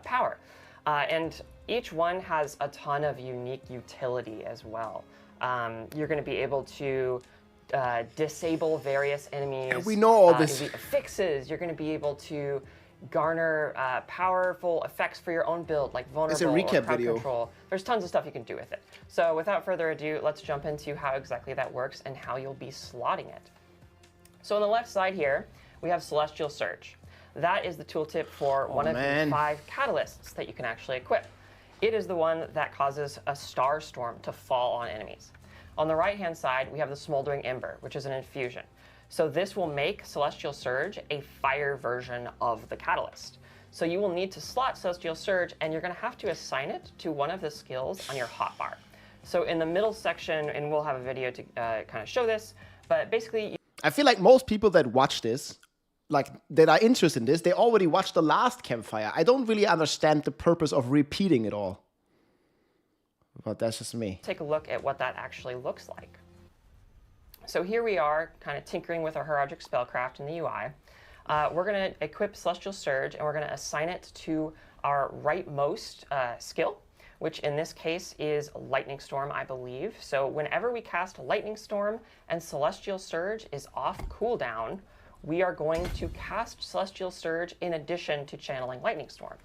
power. And each one has a ton of unique utility as well. You're going to be able to disable various enemies. And we know all this. Fixes. You're going to be able to garner powerful effects for your own build, like vulnerable or crowd control. There's tons of stuff you can do with it. So without further ado, let's jump into how exactly that works and how you'll be slotting it. So on the left side here, we have Celestial Surge. That is the tooltip for one of the 5 catalysts that you can actually equip. It is the one that causes a star storm to fall on enemies. On the right-hand side, we have the Smoldering Ember, which is an infusion. So this will make Celestial Surge a fire version of the catalyst. So you will need to slot Celestial Surge, and you're going to have to assign it to one of the skills on your hotbar. So in the middle section, and we'll have a video to kind of show this, but basically... I feel like most people that watch this, like that are interested in this, they already watched the last Campfire. I don't really understand the purpose of repeating it all. But that's just me. Take a look at what that actually looks like. So here we are, kind of tinkering with our Horadric Spellcraft in the UI. We're going to equip Celestial Surge, and we're going to assign it to our rightmost skill, which in this case is Lightning Storm, I believe. So whenever we cast Lightning Storm and Celestial Surge is off cooldown, we are going to cast Celestial Surge in addition to channeling Lightning Storm.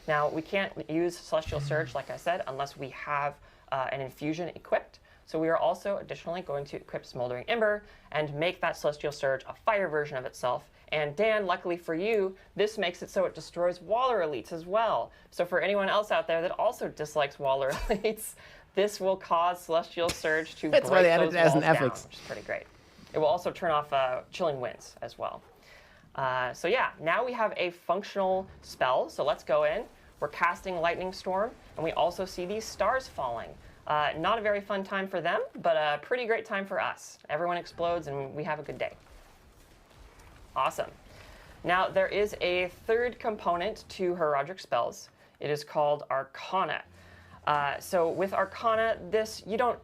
Now, we can't use Celestial Surge, like I said, unless we have an infusion equipped. So we are also additionally going to equip Smoldering Ember and make that Celestial Surge a fire version of itself. And Dan, luckily for you, this makes it so it destroys Waller elites as well. So for anyone else out there that also dislikes Waller elites, this will cause Celestial Surge to break those walls down, which is pretty great. It will also turn off Chilling Winds as well. So yeah, now we have a functional spell. So let's go in. We're casting Lightning Storm, and we also see these stars falling. Not a very fun time for them, but a pretty great time for us. Everyone explodes, and we have a good day. Awesome. Now, there is a 3rd component to Horadric spells. It is called Arcana. So with Arcana, you don't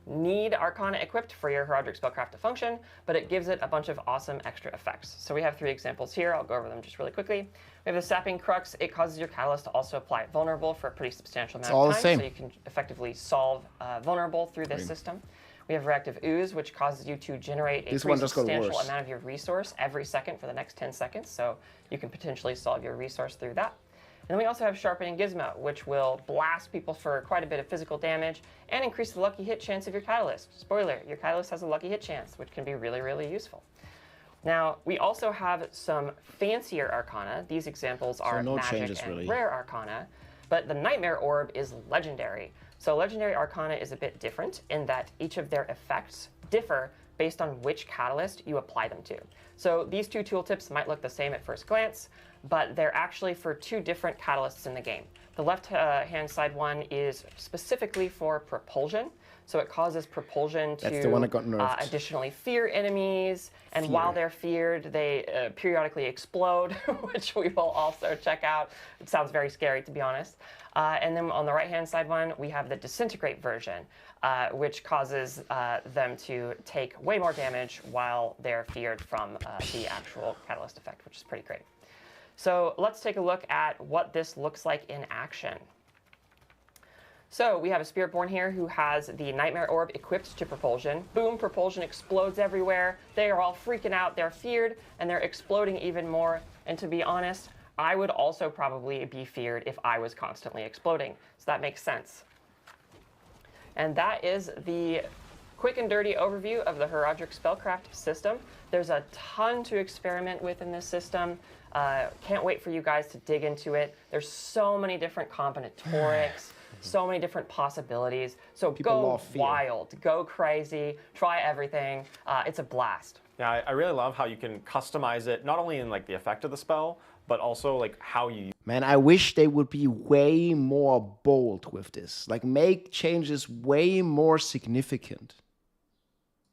need Arcana equipped for your Horadric Spellcraft to function, but it gives it a bunch of awesome extra effects. So we have 3 examples here. I'll go over them just really quickly. We have the Sapping Crux. It causes your catalyst to also apply vulnerable for a pretty substantial amount of time, so you can effectively solve vulnerable through this system. We have Reactive Ooze, which causes you to generate a pretty substantial amount of your resource every second for the next 10 seconds, so you can potentially solve your resource through that. And then we also have Sharpening Gizmo, which will blast people for quite a bit of physical damage and increase the lucky hit chance of your catalyst. Spoiler, your catalyst has a lucky hit chance, which can be really, really useful. Now, we also have some fancier Arcana. These examples are Magic and Rare Arcana, but the Nightmare Orb is Legendary. So Legendary Arcana is a bit different in that each of their effects differ based on which catalyst you apply them to. So these 2 tooltips might look the same at first glance, but they're actually for 2 different catalysts in the game. The left-hand side one is specifically for propulsion. So it causes propulsion to That's the one that got nerfed. additionally fear enemies, and while they're feared, they periodically explode, which we will also check out. It sounds very scary, to be honest. And then on the right-hand side one, we have the disintegrate version, which causes them to take way more damage while they're feared from the actual catalyst effect, which is pretty great. So let's take a look at what this looks like in action. So we have a Spiritborn here who has the Nightmare Orb equipped to propulsion. Boom, propulsion explodes everywhere. They are all freaking out, they're feared, and they're exploding even more. And to be honest, I would also probably be feared if I was constantly exploding. So that makes sense. And that is the quick and dirty overview of the Horadric Spellcraft system. There's a ton to experiment with in this system. Can't wait for you guys to dig into it. There's so many different combinatorics. So many different possibilities. So go wild, go crazy, try everything. It's a blast. Yeah, I really love how you can customize it, not only in like the effect of the spell, but also like how you. Man, I wish they would be way more bold with this. Like make changes way more significant.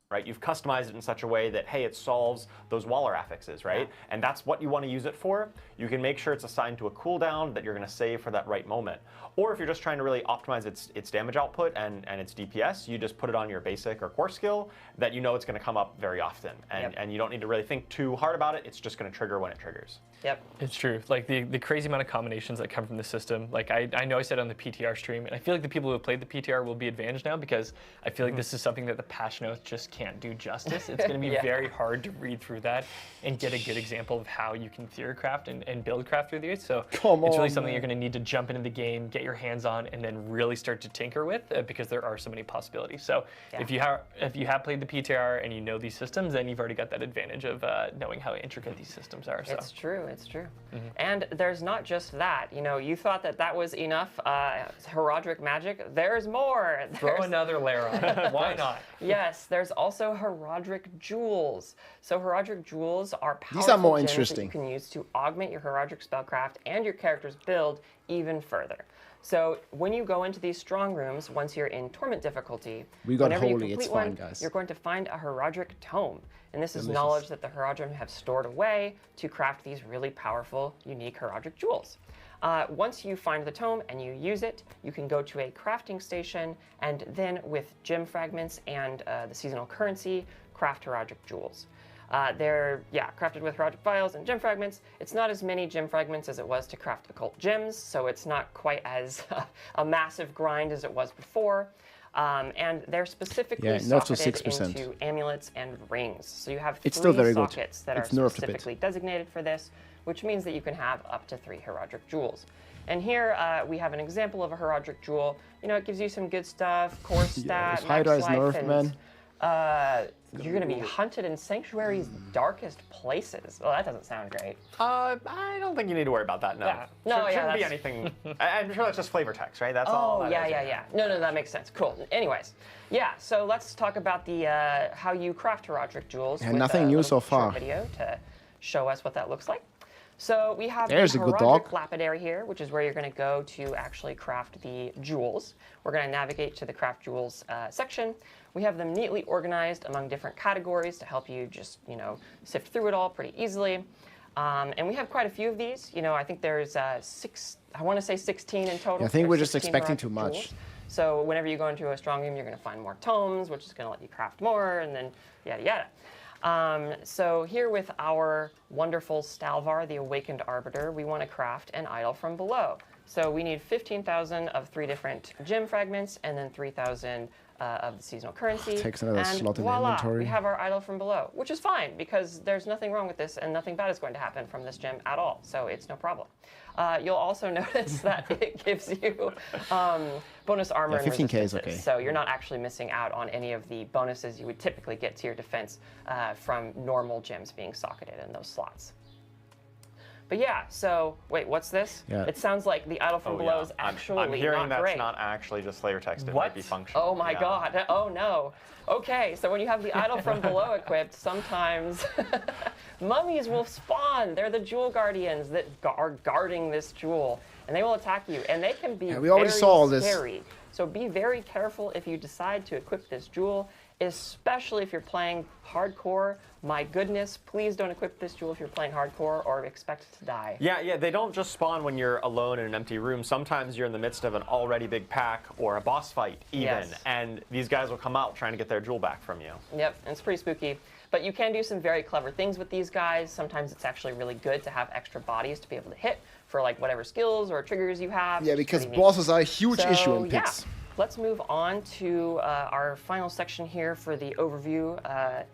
Right, you've customized it in such a way that, hey, it solves those Waller affixes, right? Yeah. And that's what you want to use it for. You can make sure it's assigned to a cooldown that you're going to save for that right moment. Or if you're just trying to really optimize its damage output and its DPS, you just put it on your basic or core skill that you know it's going to come up very often. And you don't need to really think too hard about it. It's just going to trigger when it triggers. Yep. It's true. Like the crazy amount of combinations that come from the system. Like I know I said on the PTR stream, and I feel like the people who have played the PTR will be advantaged now because I feel like this is something that the patch notes just can't do justice. It's going to be very hard to read through that and get a good example of how you can theorycraft and buildcraft through these. So it's really something you're going to need to jump into the game, get your hands on, and then really start to tinker with because there are so many possibilities. So if you have played the PTR and you know these systems, then you've already got that advantage of knowing how intricate these systems are. So. It's true. It's true. And there's not just that. You know, you thought that was enough Horadric magic. There's more. Throw another layer on. Why not? Yes, there's also Horadric jewels. So Horadric jewels are powerful These are more gems interesting. that you can use to augment your Horadric spellcraft and your character's build even further. So when you go into these strong rooms, once you're in Torment difficulty, whenever you complete one, you're going to find a Horadric tome. And this is knowledge that the Horadrim have stored away to craft these really powerful, unique Horadric jewels. Once you find the tome and you use it, you can go to a crafting station and then with gem fragments and the seasonal currency, craft Horadric jewels. They're crafted with Horadric vials and gem fragments. It's not as many gem fragments as it was to craft occult gems, so it's not quite as a massive grind as it was before. And they're specifically socketed into amulets and rings. So you have 3 sockets that are specifically designated for this, which means that you can have up to 3 Horadric jewels. And here we have an example of a Horadric jewel. You know, it gives you some good stuff, core stat, max life, and you're going to be hunted in Sanctuary's darkest places. Well, that doesn't sound great. I don't think you need to worry about that, no. Yeah. Shouldn't be anything. I'm sure that's just flavor text, right? That's all that is. Yeah. No, that makes sense. Cool. Anyways, so let's talk about the how you craft Horadric jewels. And nothing new so far. Video to show us what that looks like. So we have There's the a good Horadric dog. lapidary here, which is where you're going to go to actually craft the jewels. We're going to navigate to the craft jewels section. We have them neatly organized among different categories to help you just, sift through it all pretty easily. And we have quite a few of these. I think there's 16 in total. I think we're just 16 expecting Horadric too much. jewels. So whenever you go into a strong room, you're going to find more tomes, which is going to let you craft more, and then yada yada. So here with our wonderful Stalvar, the Awakened Arbiter, we want to craft an idol from below. So we need 15,000 of 3 different gem fragments, and then 3,000 of the seasonal currency. Takes another and slot in the voila, inventory. we have our idol from below, which is fine because there's nothing wrong with this and nothing bad is going to happen from this gem at all. So it's no problem. You'll also notice that it gives you bonus armor and 15K is resistances. okay. So you're not actually missing out on any of the bonuses you would typically get to your defense from normal gems being socketed in those slots. But so wait, what's this? Yeah. It sounds like the idol from below is actually I'm hearing not great. that's not actually just flavor text. It might be functional. Oh my god. Oh no. Okay, so when you have the idol from below equipped, sometimes mummies will spawn. They're the jewel guardians that are guarding this jewel, and they will attack you, and they can be we already saw all this. scary. So be very careful if you decide to equip this jewel, especially if you're playing hardcore. My goodness, please don't equip this jewel if you're playing hardcore or expect to die. Yeah, they don't just spawn when you're alone in an empty room. Sometimes you're in the midst of an already big pack or a boss fight even, and these guys will come out trying to get their jewel back from you. Yep, it's pretty spooky. But you can do some very clever things with these guys. Sometimes it's actually really good to have extra bodies to be able to hit for like whatever skills or triggers you have. Yeah, because bosses are a huge issue in yeah. picks. Let's move on to our final section here for the overview,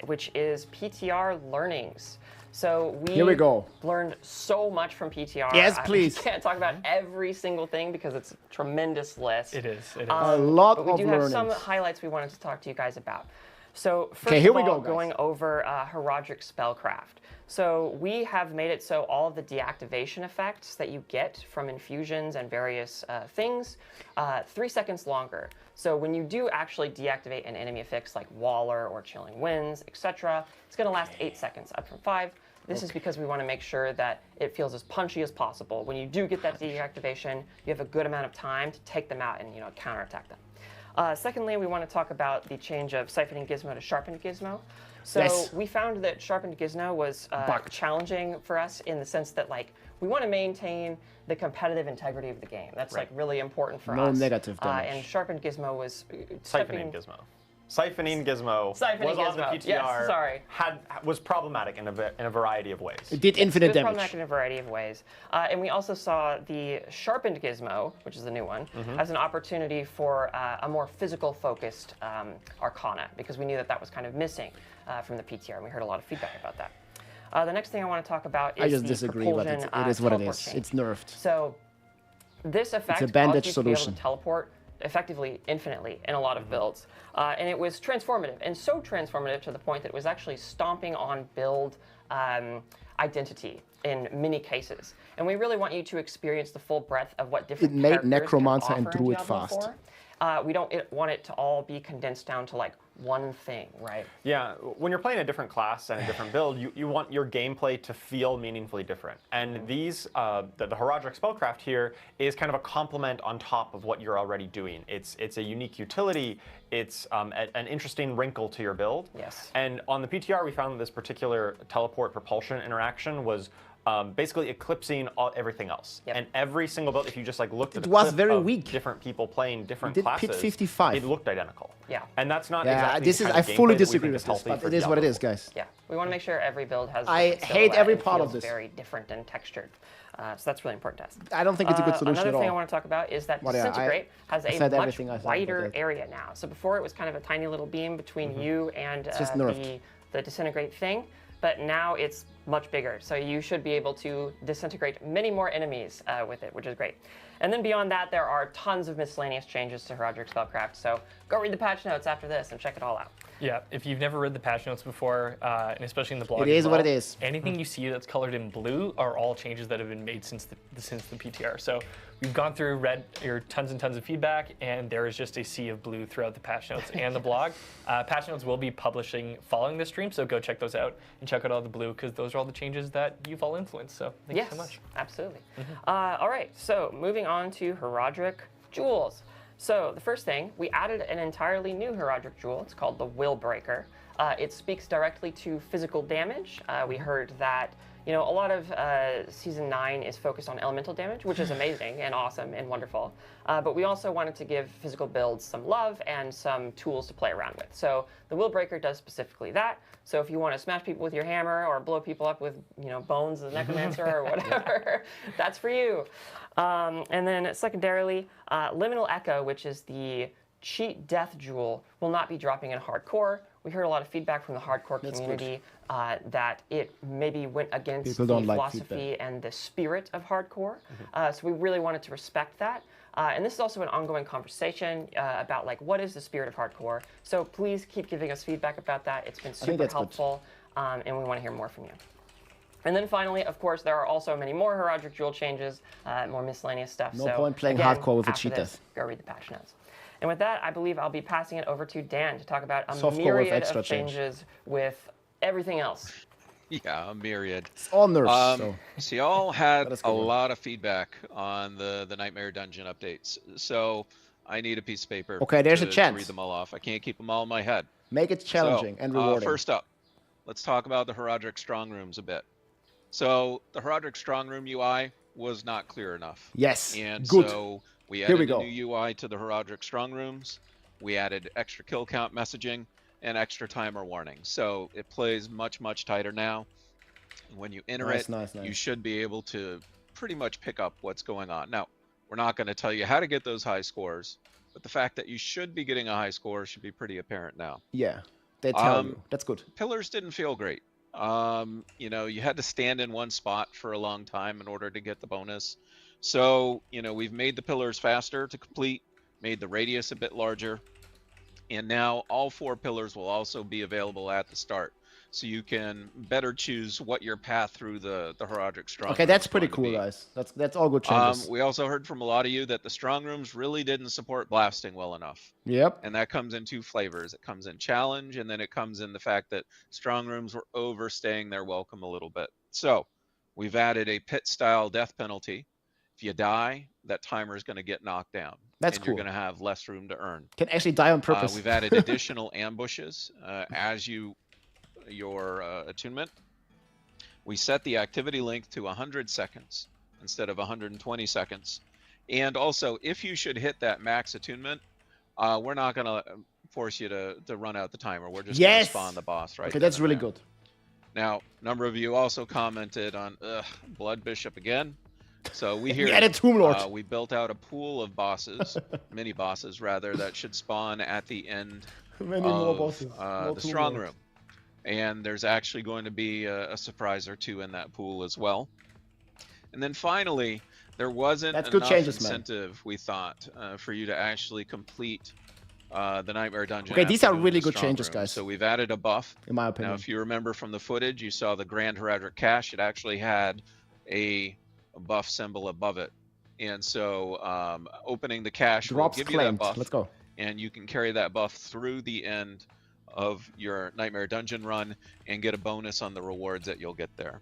which is PTR learnings. So Here we go. learned so much from PTR. Yes, please. I can't talk about every single thing because it's a tremendous list. It is. A lot but we of do have some learnings. highlights we wanted to talk to you guys about. So first Okay, here of we all, go, guys. going over Horadric Spellcraft. So we have made it so all of the deactivation effects that you get from infusions and various things, 3 seconds longer. So when you do actually deactivate an enemy affix like Waller or Chilling Winds, etc., it's going to last 8 seconds, up from 5. This is because we want to make sure that it feels as punchy as possible. When you do get that deactivation, you have a good amount of time to take them out and counterattack them. Secondly, we want to talk about the change of Siphoning Gizmo to Sharpened Gizmo. So we found that Sharpened Gizmo was challenging for us in the sense that we want to maintain the competitive integrity of the game. That's really important for us. No negative damage. And Sharpened Gizmo was Siphoning Gizmo. Siphoning Gizmo was on the PTR. Yes, sorry. Was problematic in a variety of ways. It did infinite It was damage. problematic in a variety of ways. And we also saw the Sharpened Gizmo, which is the new one, as an opportunity for a more physical-focused Arcana, because we knew that that was kind of missing from the PTR, and we heard a lot of feedback about that. The next thing I want to talk about is I just the disagree, but propulsion, it is what it teleport is. change. It's nerfed. So this effect It's a bandage caused you to be able solution. to teleport effectively infinitely in a lot of builds. And it was transformative, and so transformative to the point that it was actually stomping on build identity in many cases. And we really want you to experience the full breadth of what different It made characters Necromancer can and offer in Druid Diablo fast. 4. We don't want it to all be condensed down to one thing, right? Yeah, when you're playing a different class and a different build, you want your gameplay to feel meaningfully different. And these, the Horadric Spellcraft here is kind of a complement on top of what you're already doing. It's a unique utility. It's an interesting wrinkle to your build. Yes. And on the PTR, we found that this particular teleport propulsion interaction was basically eclipsing everything else. And every single build, if you just looked at It was clip very of weak. different people playing different It did classes, pit 55. it looked identical. Yeah. And that's not Yeah, exactly this the is. kind I of gameplay fully that we disagree think with is this, healthy but for it is what it Diablo. is, guys. Yeah, we want to make sure every build has. I different hate silhouette every and part of feels this. Very different and textured. So that's really important to us. I don't think it's a good solution Another at thing all. I want to talk about is that Well, yeah, Disintegrate has I a said much everything I said, wider but area now. So before it was kind of a tiny little beam between you and just nerfed. the Disintegrate thing, but now it's much bigger. So you should be able to disintegrate many more enemies with it, which is great. And then beyond that, there are tons of miscellaneous changes to Horadric Spellcraft. So go read the patch notes after this and check it all out. Yeah, if you've never read the patch notes before, and especially in the blog, It is as what well, it is. Anything you see that's colored in blue are all changes that have been made since the PTR. So we've gone through, read your tons and tons of feedback, and there is just a sea of blue throughout the patch notes and the blog. Patch notes will be publishing following this stream, so go check those out and check out all the blue because those are all the changes that you've all influenced. So thank you so much. Absolutely. All right, so moving on to Horadric Jewels. So the first thing, we added an entirely new Horadric Jewel. It's called the Will Breaker. It speaks directly to physical damage. We heard that a lot of Season 9 is focused on elemental damage, which is amazing and awesome and wonderful. But we also wanted to give physical builds some love and some tools to play around with. So the Will Breaker does specifically that. So if you want to smash people with your hammer or blow people up with bones of the Necromancer or whatever, that's for you. And then secondarily, Liminal Echo, which is the cheat death jewel, will not be dropping in hardcore. We heard a lot of feedback from the hardcore community that it maybe went against People the don't like philosophy and the spirit of hardcore. So we really wanted to respect that. And this is also an ongoing conversation about what is the spirit of hardcore. So please keep giving us feedback about that. It's been super that's good. helpful, and we want to hear more from you. And then finally, of course, there are also many more Horadric Jewel changes, more miscellaneous stuff. No so point playing again, hardcore with the after cheaters. this, go read the patch notes. And with that, I believe I'll be passing it over to Dan to talk about a Softcore with myriad extra of change. changes with everything else. Yeah, a myriad. It's all nerfs. So y'all had Let us a go on. lot of feedback on the Nightmare Dungeon updates. So I need a piece of paper. Okay, there's a to chance. read them all off. I can't keep them all in my head. Make it challenging and rewarding. First up, let's talk about the Horadric Strong Rooms a bit. So the Horadric Strong Room UI was not clear enough. Yes, and good. so we Here added we go. a new UI to the Horadric Strong Rooms. We added extra kill count messaging and extra timer warning. So it plays much, much tighter now. And when you enter Nice, it, nice. you should be able to pretty much pick up what's going on. Now, we're not going to tell you how to get those high scores, but the fact that you should be getting a high score should be pretty apparent now. Yeah, they tell you. That's good. Pillars didn't feel great. You know, you had to stand in one spot for a long time in order to get the bonus. So, you know, we've made the pillars faster to complete, made the radius a bit larger, and now all 4 pillars will also be available at the start. So you can better choose what your path through the Horadric Strong Okay, Room that's is pretty going to cool, be. guys. That's all good changes. We also heard from a lot of you that the Strong Rooms really didn't support blasting well enough. Yep. And that comes in 2 flavors. It comes in challenge, and then it comes in the fact that Strong Rooms were overstaying their welcome a little bit. So we've added a pit-style death penalty. If you die, that timer is going to get knocked down. That's and cool. You're going to have less room to earn. Can actually die on purpose. We've added additional ambushes as your attunement. We set the activity length to 100 seconds instead of 120 seconds. And also, if you should hit that max attunement, we're not going to force you to run out the timer. We're just going to spawn the boss right Okay, that's really good. Now, a number of you also commented on Blood Bishop again. So we hear added Tomb Lord. We built out a pool of bosses, mini bosses rather, that should spawn at the end Many of more bosses. the Strong Room. And there's actually going to be a surprise or 2 in that pool as well. And then finally, there wasn't enough incentive, we thought, for you to actually complete the Nightmare Dungeon. Okay, these are after doing really the good Strong changes, Room. guys. So we've added a buff. In my opinion. Now, if you remember from the footage, you saw the Grand Horadric Cache. It actually had a buff symbol above it. And so opening the cache will give you that buff. Let's go. And you can carry that buff through the end of your Nightmare Dungeon run and get a bonus on the rewards that you'll get there.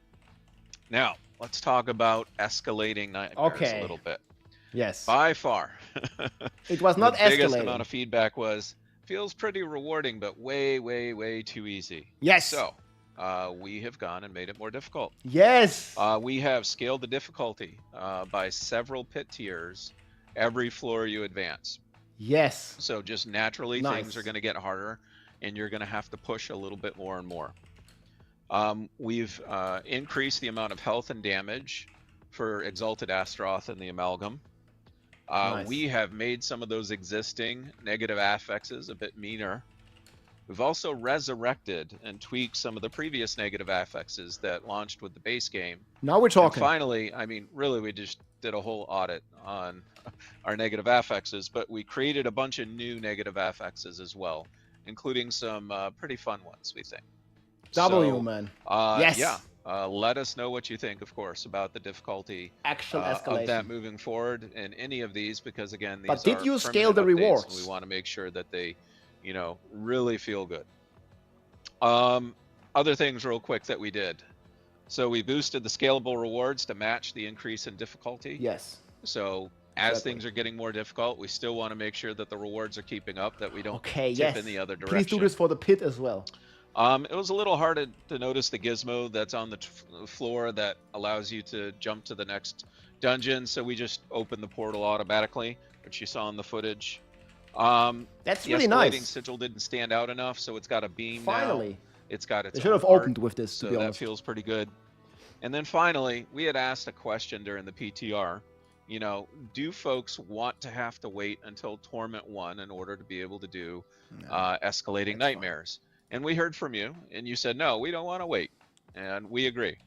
Now, let's talk about escalating Nightmares a little bit. Yes. By far. It was not the biggest escalating. amount of feedback was, feels pretty rewarding, but way, way, way too easy. Yes. So, we have gone and made it more difficult. Yes. We have scaled the difficulty by several pit tiers every floor you advance. Yes. So just naturally Nice. things are going to get harder, and you're going to have to push a little bit more and more. We've increased the amount of health and damage for Exalted Astaroth and the Amalgam. Nice. We have made some of those existing negative affixes a bit meaner. We've also resurrected and tweaked some of the previous negative affixes that launched with the base game. Now we're talking. And finally, I mean, really, we just did a whole audit on our negative affixes, but we created a bunch of new negative affixes as well, including some pretty fun ones, we think. W, So, man. Yes. Yeah. Let us know what you think, of course, about the difficulty Actual of escalation. that moving forward in any of these, because again, these But did are you scale permanent the updates, rewards? and we want to make sure that they, you know, really feel good. Other things real quick that we did. So we boosted the scalable rewards to match the increase in difficulty. Yes. So as things are getting more difficult, we still want to make sure that the rewards are keeping up, that we don't Okay, tip yes. in the other Please direction. do this for the pit as well. It was a little hard to notice the gizmo that's on the floor that allows you to jump to the next dungeon, so we just opened the portal automatically, which you saw in the footage. That's the really escalating nice. sigil didn't stand out enough, so it's got a beam Finally. now. It's got its They should have own art, opened with this, to so be that honest. feels pretty good. And then finally, we had asked a question during the PTR. You know, do folks want to have to wait until Torment 1 in order to be able to do escalating nightmares? And we heard from you, and you said, no, we don't want to wait. And we agree.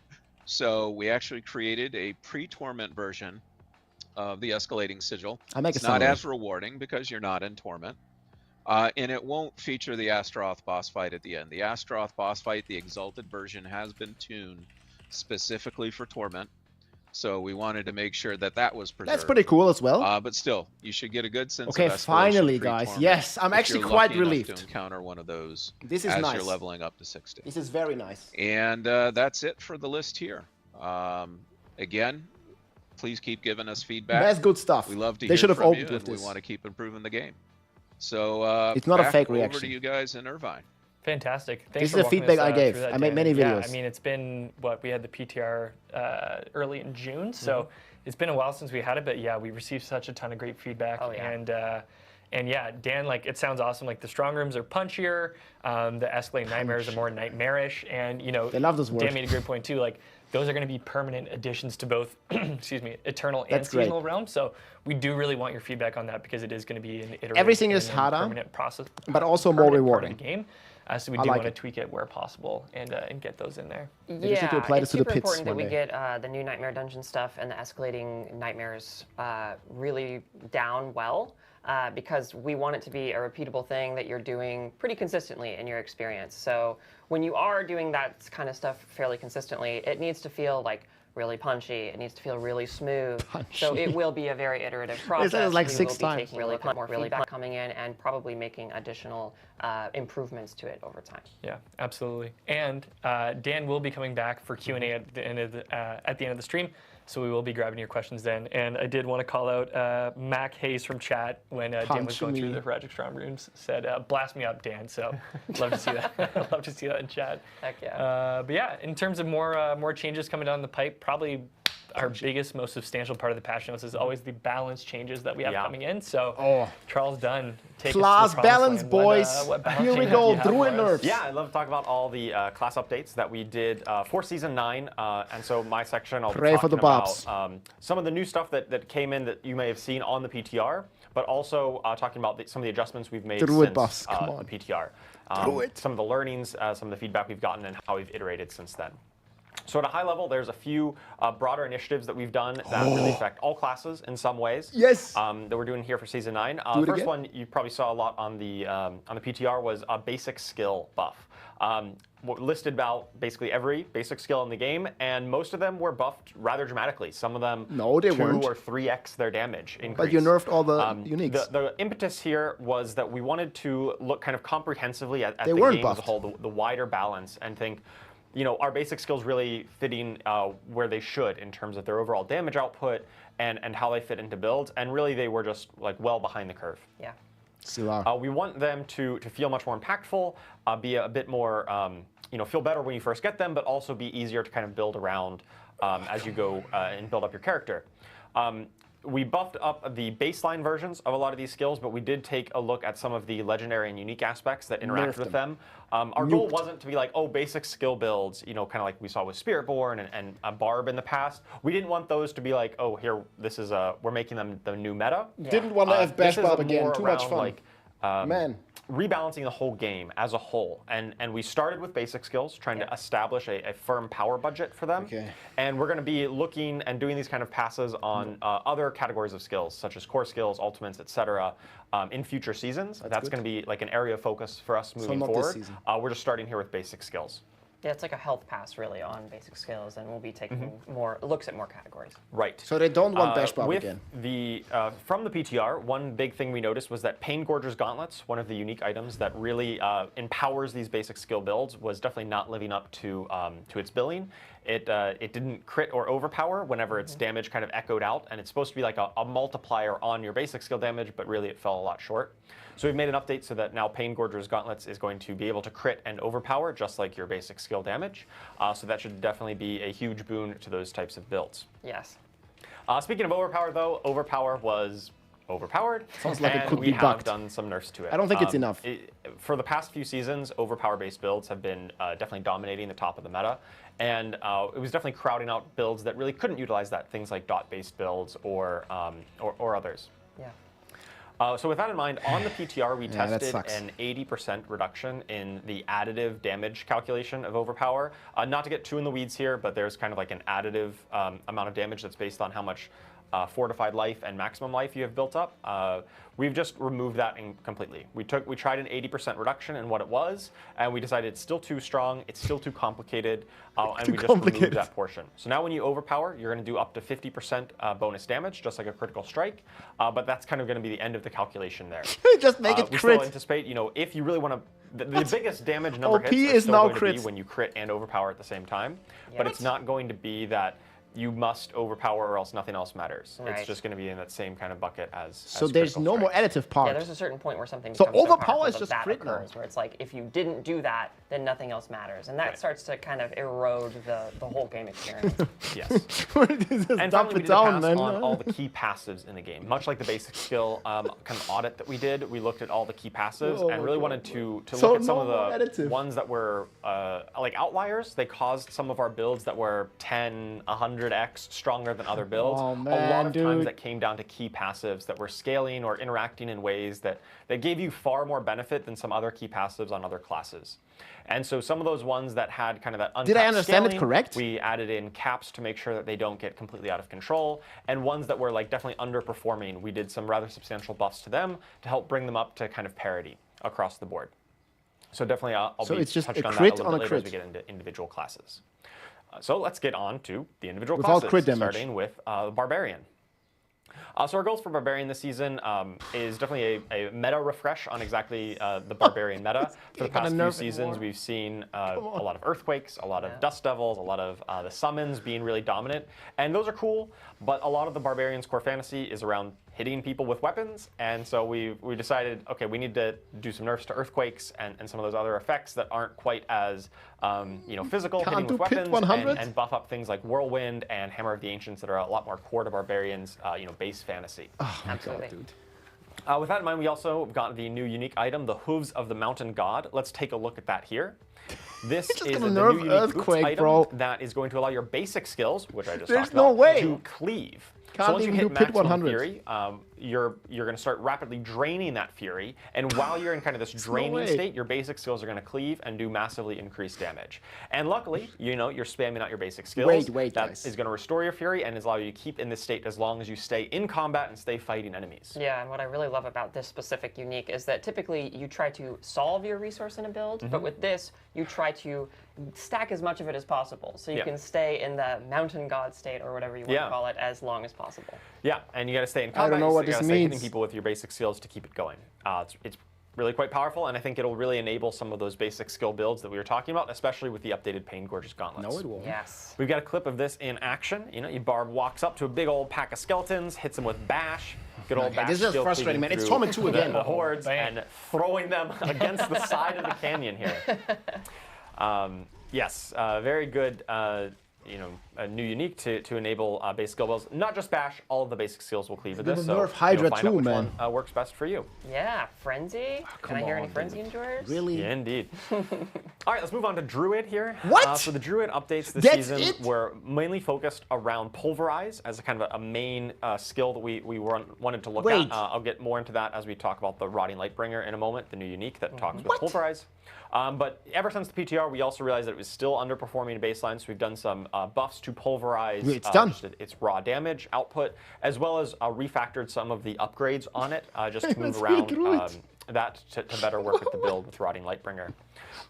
So we actually created a pre-Torment version of the escalating sigil. It's not as rewarding because you're not in Torment. And it won't feature the Astaroth boss fight at the end. The Astaroth boss fight, the Exalted version, has been tuned specifically for Torment. So we wanted to make sure that that was preserved. That's pretty cool as well. But still, you should get a good sense Okay, of escalation finally, guys. pre-Torment Yes, I'm if actually you're quite lucky enough relieved. to encounter one of those This is as nice. you're leveling up to 60. This is very nice. And that's it for the list here. Again, Please keep giving us feedback. That's good stuff. We love to They hear should have from opened you, with and we this. want to keep improving the game. So It's not a back fake over reaction. to you guys in Irvine. Fantastic. Thanks This is for the walking feedback us, I gave. through that, I made Dan. many Yeah, videos. I mean, it's been, we had the PTR early in June, so it's been a while since we had it, but yeah, we received such a ton of great feedback. Oh, yeah. And yeah, Dan, like, it sounds awesome. Like, the strong rooms are punchier, the escalating nightmares are more nightmarish, and, you know, They love those words. Dan made a great point, too. Like, those are going to be permanent additions to both, excuse me, Eternal and That's great. Seasonal realms. So we do really want your feedback on that because it is going to be an iterative Everything is and harder, permanent process, but also more permanent part of rewarding. the game. So we I do like want to it. tweak it where possible and get those in there. just need to apply this it's to the super pits important that one we day. get the new Nightmare Dungeon stuff and the escalating nightmares really down well, because we want it to be a repeatable thing that you're doing pretty consistently in your experience. So when you are doing that kind of stuff fairly consistently, it needs to feel like really punchy. It needs to feel really smooth. So it will be a very iterative process. said it like we 6 will be times. taking really more feedback coming in and probably making additional improvements to it over time. Yeah, absolutely. And Dan will be coming back for Q&A at the end of the stream, so we will be grabbing your questions then. And I did want to call out Mac Hayes from chat when Dan was Punch going through me. the Horadric Strong Rooms, said, "Blast me up, Dan." So love to see that. Love to see that in chat. Heck yeah. But yeah, in terms of more changes coming down the pipe, probably our biggest, most substantial part of the patch notes is always the balance changes that we have coming in. So Charles Dunn, take Class us to the promised balance, land. boys. What balance Here we changes go, do you have Druid for us? nerfs. Yeah, I'd love to talk about all the class updates that we did for Season 9. And so my section, I'll be Pray for talking the Bobs. about some of the new stuff that came in that you may have seen on the PTR, but also talking about some of the adjustments we've made Druid since buffs, come on. the PTR. Druid. Some of the learnings, some of the feedback we've gotten, and how we've iterated since then. So at a high level, there's a few broader initiatives that we've done that really affect all classes in some ways. Yes. That we're doing here for Season 9. Do it First again. one you probably saw a lot on the PTR was a basic skill buff. Listed about basically every basic skill in the game, and most of them were buffed rather dramatically. Some of them No, they 2 weren't. or 3x their damage increase. But you nerfed all the uniques. The impetus here was that we wanted to look kind of comprehensively at They the weren't game as a buffed. whole, the wider balance, and think, you know, are basic skills really fitting where they should in terms of their overall damage output and how they fit into builds, and really they were just like well behind the curve. Yeah. We want them to feel much more impactful, be a bit more, you know, feel better when you first get them, but also be easier to kind of build around as you go and build up your character. We buffed up the baseline versions of a lot of these skills, but we did take a look at some of the legendary and unique aspects that interact Nerfed with them. Our goal wasn't to be like, oh, basic skill builds, you know, kind of like we saw with Spiritborn and Barb in the past. We didn't want those to be like, oh, here, this is we're making them the new meta. Didn't want to have Bash This is Barb again. more Too much around, fun. like, Man. rebalancing the whole game as a whole. And we started with basic skills, trying to establish a firm power budget for them. Okay. And we're going to be looking and doing these kind of passes on other categories of skills, such as core skills, ultimates, etc., in future seasons. That's going to be like an area of focus for us moving not this forward. season. We're just starting here with basic skills. Yeah, it's like a health pass really on basic skills, and we'll be taking more looks at more categories. Right. So they don't want Bash Barb with again. The from the PTR, one big thing we noticed was that Pain Gorger's Gauntlets, one of the unique items that really empowers these basic skill builds, was definitely not living up to its billing. It didn't crit or overpower whenever its damage kind of echoed out, and it's supposed to be like a multiplier on your basic skill damage, but really it fell a lot short. So we've made an update so that now Pain Gorger's Gauntlets is going to be able to crit and overpower just like your basic skill damage. So that should definitely be a huge boon to those types of builds. Yes. Speaking of overpower, though, overpower was overpowered. Sounds like it and could we be have bugged. done some nerfs to it. I don't think it's enough. For the past few seasons, overpower-based builds have been definitely dominating the top of the meta. And it was definitely crowding out builds that really couldn't utilize that, things like dot-based builds or others. Yeah. So with that in mind, on the PTR, we Yeah, that tested sucks. an 80% reduction in the additive damage calculation of overpower. Not to get too in the weeds here, but there's kind of like an additive amount of damage that's based on how much fortified life and maximum life you have built up. We've just removed that completely. We tried an 80% reduction in what it was, and we decided it's still too strong, it's still too complicated, and we just removed that portion. So now when you overpower, you're going to do up to 50% bonus damage, just like a critical strike, but that's kind of going to be the end of the calculation there. Just make it We crit. still anticipate, you know, if you really want to, the biggest damage number OP hits are is still now going to crit. be when you crit and overpower at the same time, but it's not going to be that you must overpower or else nothing else matters. Right. It's just going to be in that same kind of bucket as. So there's no more additive part. Yeah, there's a certain point where something So becomes overpower powerful is that just that crit now. occurs, where it's like if you didn't do that, then nothing else matters, and that starts to kind of erode the whole game experience. Yes. And finally, we did a pass on all the key passives in the game. Much like the basic skill kind of audit that we did, we looked at all the key passives Oh and my really God. wanted to So look at some no of more the additive. ones that were like outliers. They caused some of our builds that were 10, 100x stronger than other builds. Oh, A lot man, of dude. times that came down to key passives that were scaling or interacting in ways that gave you far more benefit than some other key passives on other classes. And so some of those ones that had kind of that uncapped Did I understand it scaling, correct? we added in caps to make sure that they don't get completely out of control. And ones that were like definitely underperforming, we did some rather substantial buffs to them to help bring them up to kind of parity across the board. So definitely I'll So be it's just touching a on that crit a little on a bit later as crit. we get into individual classes. So let's get on to the individual Without classes, crit damage. starting with Barbarian. So our goals for Barbarian this season is definitely a meta refresh on exactly the Barbarian meta. For the past few seasons, we've seen a lot of Earthquakes, a lot of Dust Devils, a lot of the summons being really dominant. And those are cool, but a lot of the Barbarian's core fantasy is around hitting people with weapons. And so we decided, okay, we need to do some nerfs to Earthquakes and some of those other effects that aren't quite as physical, Can't hitting do with Pit weapons, 100? and buff up things like Whirlwind and Hammer of the Ancients that are a lot more core to Barbarian's base fantasy. Oh my Absolutely. God, dude. With that in mind, we also got the new unique item, the Hooves of the Mountain God. Let's take a look at that here. This just is gonna the nerf new unique boots Earthquake, item bro. that is going to allow your basic skills, which I just There's talked no about, way. to cleave. Can't so once you even hit do Pit maximum 100. fury, you're going to start rapidly draining that fury, and while you're in kind of this draining way. state, your basic skills are going to cleave and do massively increased damage. And luckily, you're spamming out your basic skills. Wait, that guys. is going to restore your fury and is allow you to keep in this state as long as you stay in combat and stay fighting enemies. Yeah, and what I really love about this specific unique is that typically you try to solve your resource in a build, but with this, you try to stack as much of it as possible. So you can stay in the mountain god state or whatever you want to call it as long as possible. Yeah, and you got to stay in I combat. don't know what you this got to stay hitting means. people with your basic skills to keep it going. It's really quite powerful, and I think it'll really enable some of those basic skill builds that we were talking about, especially with the updated Pain Gorgeous Gauntlets. No, it won't. Yes. We've got a clip of this in action. Your Barb walks up to a big old pack of skeletons, hits them with Bash. Good old Okay, Bash this is skill frustrating, cleaving man. It's through Torment 2 again. The hordes and throwing them against the side of the canyon here. Yes, very good. A new unique to enable basic skill builds. Not just Bash, all of the basic skills will cleave with this. gonna So nerf Hydra find out too, which man. one works best for you. Yeah, Frenzy. Can I hear any Frenzy enjoyers? Really? Yeah, indeed. All right, let's move on to Druid here. What? So the Druid updates this That's season it? were mainly focused around Pulverize as a kind of a main skill that we wanted to look Wait. at. I'll get more into that as we talk about the Rotting Lightbringer in a moment, the new unique that talks with Pulverize. But ever since the PTR, we also realized that it was still underperforming baseline, so we've done some buffs to Pulverize It's done. just its raw damage output, as well as refactored some of the upgrades on it just to move Let's around get through it. that to better work with the build with Rotting Lightbringer.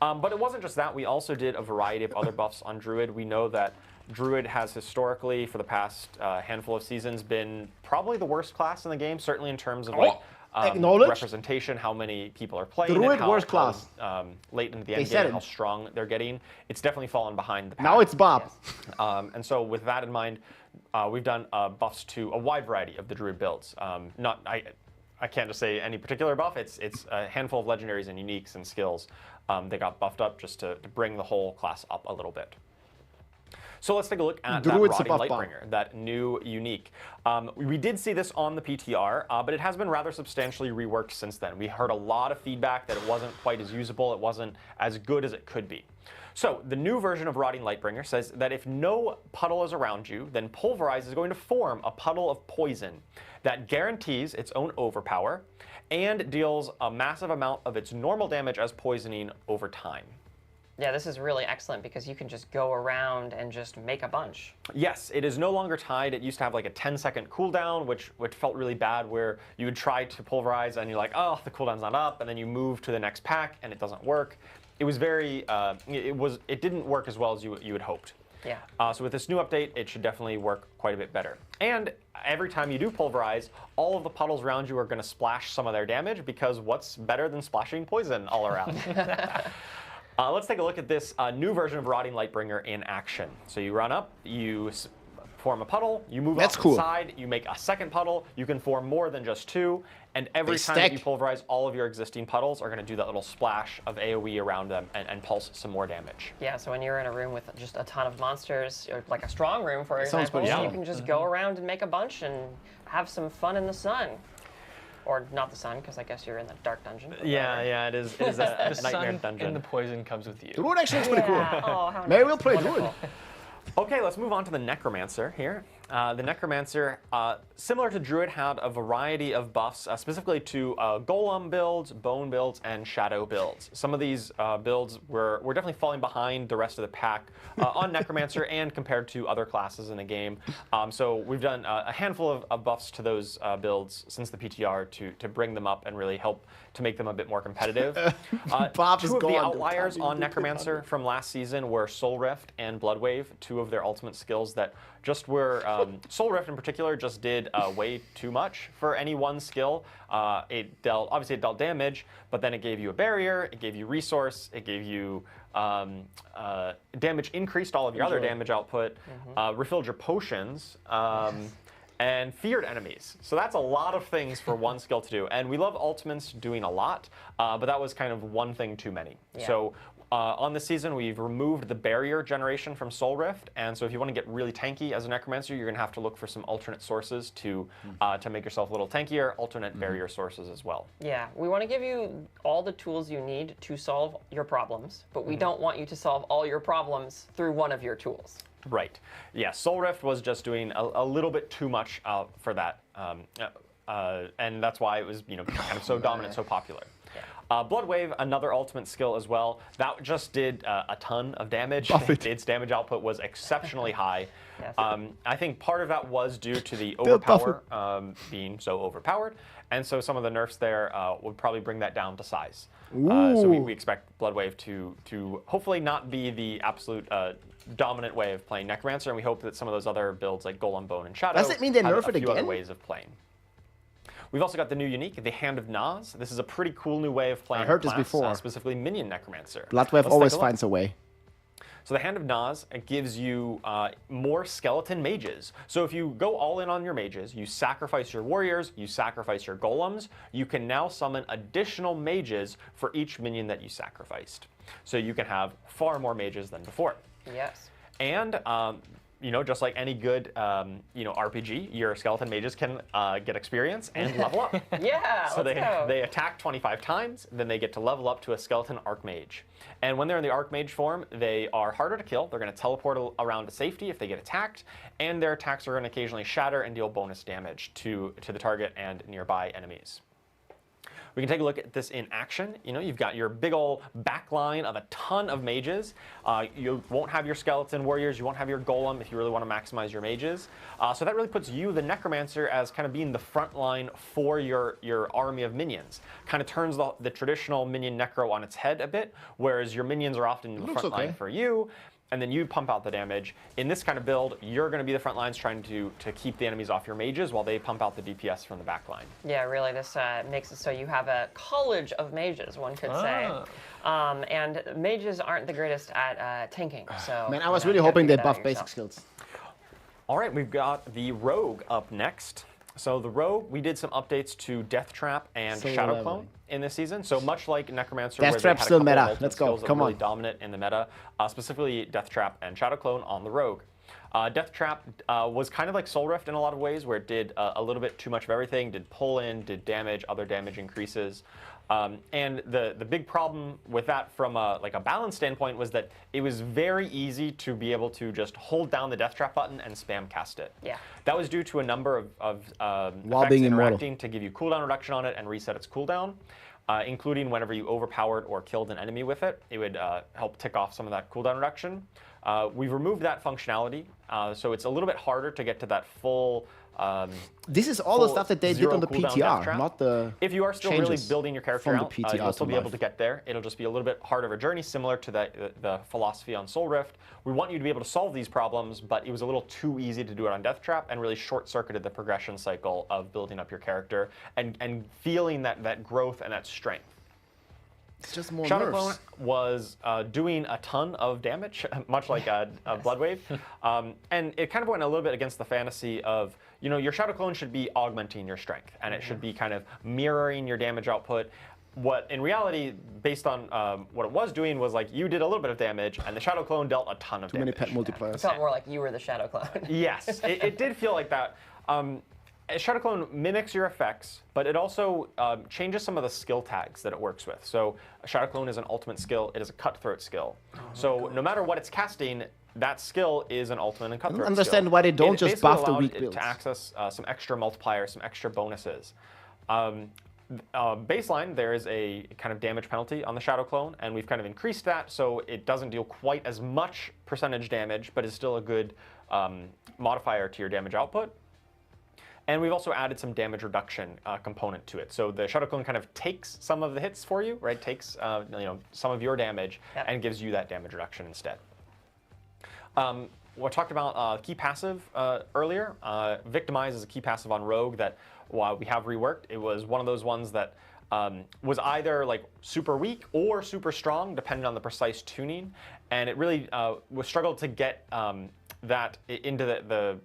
But it wasn't just that. We also did a variety of other buffs on Druid. We know that Druid has historically, for the past handful of seasons, been probably the worst class in the game, certainly in terms of acknowledged. representation, how many people are playing Druid it, how, worst class. how late into the They end said game, it. how strong they're getting. It's definitely fallen behind the pack. Now it's Bob. And so with that in mind, we've done buffs to a wide variety of the Druid builds. I can't just say any particular buff. It's a handful of legendaries and uniques and skills that got buffed up just to bring the whole class up a little bit. So let's take a look at Druid's that a Rotting buff bomb. Lightbringer, that new unique. We did see this on the PTR, but it has been rather substantially reworked since then. We heard a lot of feedback that it wasn't quite as usable, it wasn't as good as it could be. So the new version of Rotting Lightbringer says that if no puddle is around you, then Pulverize is going to form a puddle of poison that guarantees its own overpower and deals a massive amount of its normal damage as poisoning over time. Yeah, this is really excellent because you can just go around and just make a bunch. Yes, it is no longer tied. It used to have like a 10-second cooldown, which felt really bad, where you would try to Pulverize and you're like, oh, the cooldown's not up, and then you move to the next pack and it doesn't work. It was very, it didn't work as well as you had hoped. Yeah. So with this new update, it should definitely work quite a bit better. And every time you do Pulverize, all of the puddles around you are going to splash some of their damage, because what's better than splashing poison all around? Let's take a look at this new version of Rotting Lightbringer in action. So you run up, you form a puddle, you move That's off cool. the side, you make a second puddle, you can form more than just 2, and every time that you pulverize, all of your existing puddles are going to do that little splash of AoE around them and pulse some more damage. Yeah, so when you're in a room with just a ton of monsters, or like a strong room, for sounds example, pretty you cool. can just go around and make a bunch and have some fun in the sun. Or not the sun, because I guess you're in the dark dungeon. Yeah, it is a The nightmare sun dungeon. and the poison comes with you. Druid actually looks pretty cool. Oh, how Maybe nice. we'll play Wonderful. Druid. Okay, let's move on to the Necromancer here. The Necromancer, similar to Druid, had a variety of buffs, specifically to Golem builds, Bone builds, and Shadow builds. Some of these builds were definitely falling behind the rest of the pack on Necromancer and compared to other classes in the game. So we've done a handful of buffs to those builds since the PTR to bring them up and really help to make them a bit more competitive. Two of the outliers on Necromancer from last season were Soul Rift and Blood Wave, two of their ultimate skills that just were, Soul Rift in particular just did way too much for any one skill. Obviously it dealt damage, but then it gave you a barrier, it gave you resource, it gave you damage, increased all of your other damage output, refilled your potions, and feared enemies. So that's a lot of things for one skill to do. And we love ultimates doing a lot, but that was kind of one thing too many. Yeah. So on this season, we've removed the barrier generation from Soul Rift, and so if you want to get really tanky as a Necromancer, you're going to have to look for some alternate sources to make yourself a little tankier, alternate barrier sources as well. Yeah, we want to give you all the tools you need to solve your problems, but we don't want you to solve all your problems through one of your tools. Right. Yeah, Soul Rift was just doing a little bit too much for that, and that's why it was kind of so dominant, so popular. Blood Wave, another ultimate skill as well. That just did a ton of damage. Its damage output was exceptionally high. Yes. I think part of that was due to the overpower being so overpowered, and so some of the nerfs there would probably bring that down to size. So we expect Blood Wave to hopefully not be the absolute dominant way of playing Necromancer, and we hope that some of those other builds like Golem, Bone, and Shadow Does it mean they have nerf it a few other again? ways of playing. We've also got the new unique, the Hand of Nas. This is a pretty cool new way of playing. I heard the this class, before. specifically Minion Necromancer. Bloodwave Let's always take a look. finds a way. So the Hand of Nas gives you more skeleton mages. So if you go all in on your mages, you sacrifice your warriors, you sacrifice your golems, you can now summon additional mages for each minion that you sacrificed. So you can have far more mages than before. Yes. And just like any good RPG, your skeleton mages can get experience and level up. Yeah, So let's go. they attack 25 times, then they get to level up to a skeleton archmage. And when they're in the archmage form, they are harder to kill. They're going to teleport around to safety if they get attacked, and their attacks are going to occasionally shatter and deal bonus damage to the target and nearby enemies. We can take a look at this in action. You've got your big old back line of a ton of mages. You won't have your skeleton warriors. You won't have your golem if you really want to maximize your mages. So that really puts you, the Necromancer, as kind of being the front line for your army of minions. Kind of turns the traditional minion necro on its head a bit, whereas your minions are often the front line for you. And then you pump out the damage. In this kind of build, you're going to be the front lines trying to keep the enemies off your mages while they pump out the DPS from the back line. Yeah, really, this makes it so you have a college of mages, one could say. And mages aren't the greatest at tanking, so... Man, I was you really gotta hoping they figure that out buff basic yourself. skills. All right, we've got the Rogue up next. So the Rogue, we did some updates to Death Trap and So Shadow lovely. Clone in this season. So much like Necromancer, Death where Trap's they had still a couple meta. of ultimate Let's go. skills that Come were really on. dominant in the meta, specifically Death Trap and Shadow Clone on the Rogue. Death Trap was kind of like Soul Rift in a lot of ways, where it did a little bit too much of everything, did pull in, did damage, other damage increases. And the big problem with that from a balance standpoint was that it was very easy to be able to just hold down the Death Trap button and spam cast it. Yeah. That was due to a number of While effects being immortal. interacting to give you cooldown reduction on it and reset its cooldown, including whenever you overpowered or killed an enemy with it. It would help tick off some of that cooldown reduction. We've removed that functionality, so it's a little bit harder to get to that full... This is all the full stuff that they did zero on the cooldown Death PTR, Trap. not the If you are still really changes building your character from the out, PTR you'll still to be able life. to get there. It'll just be a little bit harder of a journey, similar to the philosophy on Soul Rift. We want you to be able to solve these problems, but it was a little too easy to do it on Death Trap and really short-circuited the progression cycle of building up your character and feeling that growth and that strength. It's just more Shadow nerfs. Clone was doing a ton of damage, much like a Blood Wave, and it kind of went a little bit against the fantasy of, you know, your Shadow Clone should be augmenting your strength, and it should be kind of mirroring your damage output. What in reality, based on what it was doing, was like you did a little bit of damage, and the Shadow Clone dealt a ton of Too damage. many pet multipliers. It felt more like you were the Shadow Clone. Yes, it did feel like that. Shadow Clone mimics your effects, but it also changes some of the skill tags that it works with. So Shadow Clone is an ultimate skill. It is a cutthroat skill. So no matter what it's casting, that skill is an ultimate and cutthroat I don't understand skill. why they don't It just basically buff the allowed weak it builds. to access some extra multipliers, some extra bonuses. Baseline, there is a kind of damage penalty on the Shadow Clone, and we've kind of increased that so it doesn't deal quite as much percentage damage, but is still a good modifier to your damage output. And we've also added some damage reduction component to it. So the Shadow Clone kind of takes some of the hits for you, right? Takes you know, some of your damage and gives you that damage reduction instead. We talked about key passive earlier. Victimize is a key passive on Rogue that while we have reworked, it was one of those ones that was either like super weak or super strong, depending on the precise tuning. And it really was struggled to get that into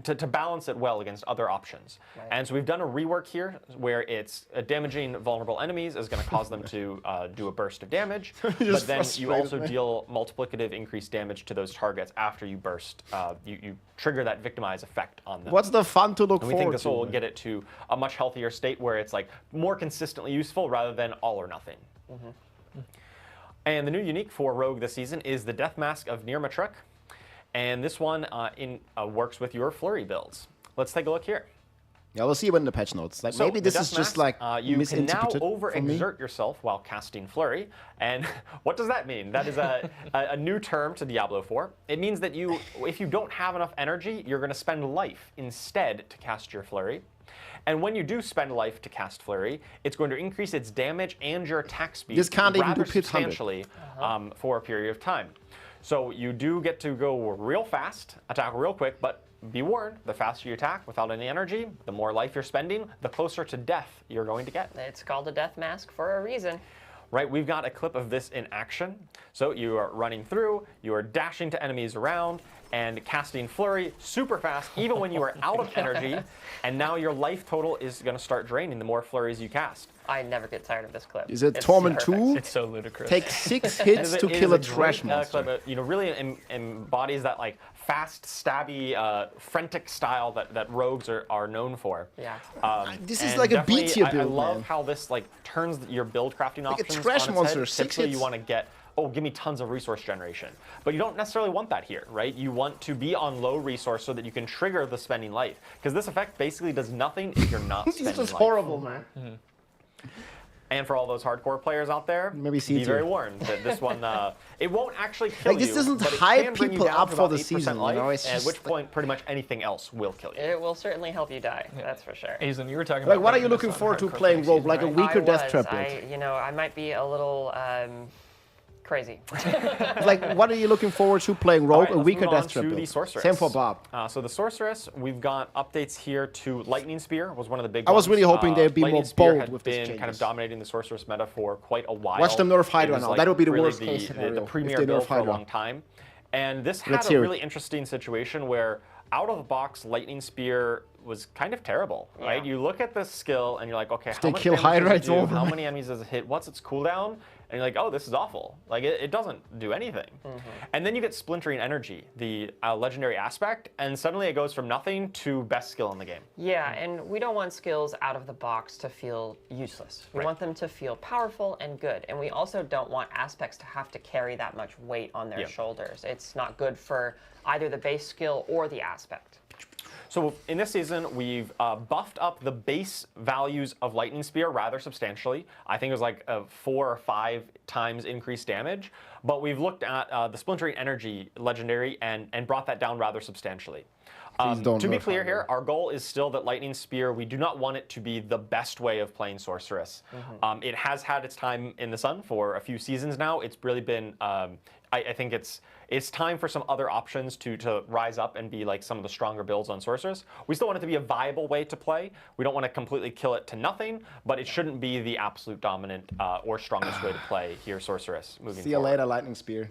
to balance it well against other options. Right. And so we've done a rework here where it's damaging vulnerable enemies is going to cause them to do a burst of damage, but then you also deal multiplicative increased damage to those targets after you burst. You trigger that victimize effect on them. What's the fun to look and forward to? We think this will get it to a much healthier state where it's like more consistently useful rather than all or nothing. And the new unique for Rogue this season is the Death Mask of Nirmatrek. And this one works with your flurry builds. Let's take a look here. Yeah, we'll see when the patch notes. Like So maybe this the is Death just Mask, like you can now misinterpreted for me. overexert yourself while casting flurry. And what does that mean? That is a new term to Diablo 4. It means that if you don't have enough energy, you're going to spend life instead to cast your flurry. And when you do spend life to cast flurry, it's going to increase its damage and your attack speed This can't even rather do pit 100. substantially for a period of time. So you do get to go real fast, attack real quick, but be warned, the faster you attack without any energy, the more life you're spending, the closer to death you're going to get. It's called a death mask for a reason. Right, we've got a clip of this in action. So you are running through, you are dashing to enemies around, and casting flurry super fast, even when you are out of energy, and now your life total is going to start draining the more flurries you cast. I never get tired of this clip. Is it It's Torment perfect. 2? It's so ludicrous. Take 6 hits to kill a trash monster. Clip, you know, really embodies that like fast, stabby, frantic style that rogues are known for. Yeah. This is like a B tier build, I love man. how this like turns your build crafting Like a options trash on its monster, head. 6 Typically, hits. you want to get, oh, give me tons of resource generation. But you don't necessarily want that here, right? You want to be on low resource so that you can trigger the spending life. Because this effect basically does nothing if you're not spending This was life. horrible, man. And for all those hardcore players out there, Maybe be very warned that this one, it won't actually kill Like, this you, doesn't but it hype can bring you people down up to for about the 8% season, you life, know, it's at just which point pretty much anything else will kill you. It will certainly help you die, that's for sure. Hazen, you were talking Like, about what are you running this looking on forward to hardcore playing for Rogue? Like a next season, weaker I Death was. Trap build? I might be a little crazy. Like, what are you looking forward to playing All Rogue? right, A let's weaker move on Death Trap to the build. Sorceress. Same for Bob. So the Sorceress, we've got updates here to Lightning Spear was one of the big I was ones. really hoping they'd be Lightning more Spear bold had with these been kind of changes. dominating the Sorceress meta for quite a while. Watch them nerf Hydra It was now. like That would be the really worst case scenario the if premier they build nerf for a Hydra. long time. And this Let's had a hear it. really interesting situation where out of the box, Lightning Spear was kind of terrible, right? You look at this skill and you're like, okay, they how much kill damage Hydra, does it it's do? over, How man. many enemies does it hit? What's its cooldown? And you're like, oh, this is awful. Like, it doesn't do anything. And then you get Splintering Energy, the legendary aspect, and suddenly it goes from nothing to best skill in the game. Yeah, and we don't want skills out of the box to feel useless. We want them to feel powerful and good. And we also don't want aspects to have to carry that much weight on their shoulders. It's not good for either the base skill or the aspect. So in this season, we've buffed up the base values of Lightning Spear rather substantially. I think it was like a 4 or 5 times increased damage. But we've looked at the Splintering Energy legendary and brought that down rather substantially. don't To be nerf clear Hydra. here, our goal is still that Lightning Spear, we do not want it to be the best way of playing Sorceress. It has had its time in the sun for a few seasons now. It's really been, I think it's time for some other options to rise up and be like some of the stronger builds on Sorceress. We still want it to be a viable way to play. We don't want to completely kill it to nothing, but it shouldn't be the absolute dominant or strongest way to play here Sorceress moving See you forward. later, Lightning Spear.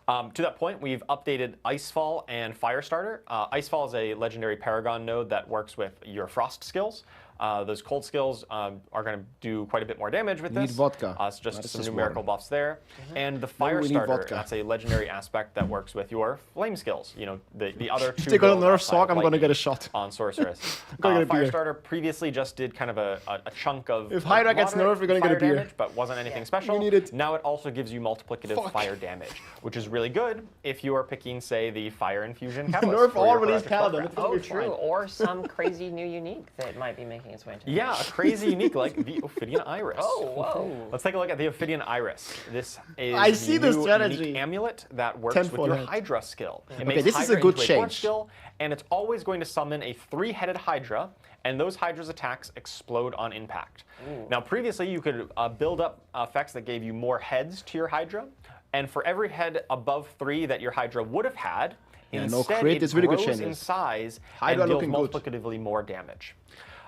To that point, we've updated Icefall and Firestarter. Icefall is a legendary Paragon node that works with your Frost skills. Those cold skills are going to do quite a bit more damage with We this. need vodka. So just That's some just numerical water. buffs there. And the Maybe we need Firestarter, vodka. that's a legendary aspect that works with your flame skills. You know, the other two. If they're gonna builds nerf outside Sorc, of I'm gonna Lightning get a shot. on Sorceress. gonna get a beer. Firestarter previously just did kind of a chunk of. If Hydra gets moderate nerfed, we're gonna get a fire beer. damage, but wasn't anything special. We need it. Now it also gives you multiplicative fire damage, which is really good if you are picking, say, the Fire Infusion Catalyst. Nerf for all your release Horadric Paladin. Spellcraft. It's gonna Oh, be true. fine. Or some crazy new unique that might be making its way into. Yeah, a crazy unique like the Ophidian Iris. Oh, whoa. Let's take a look at the Ophidian Iris. This is I see the new strategy. unique amulet that works 10 with for your that. Hydra skill. It Okay, makes this is Hydra a good into torch change. skill, and it's always going to summon a 3-headed Hydra, and those Hydra's attacks explode on impact. Now, previously, you could build up effects that gave you more heads to your Hydra, and for every head above 3 that your Hydra would have had, Yeah, no instead crit it is really good grows in changes. size Hydra and deals looking good. multiplicatively more damage.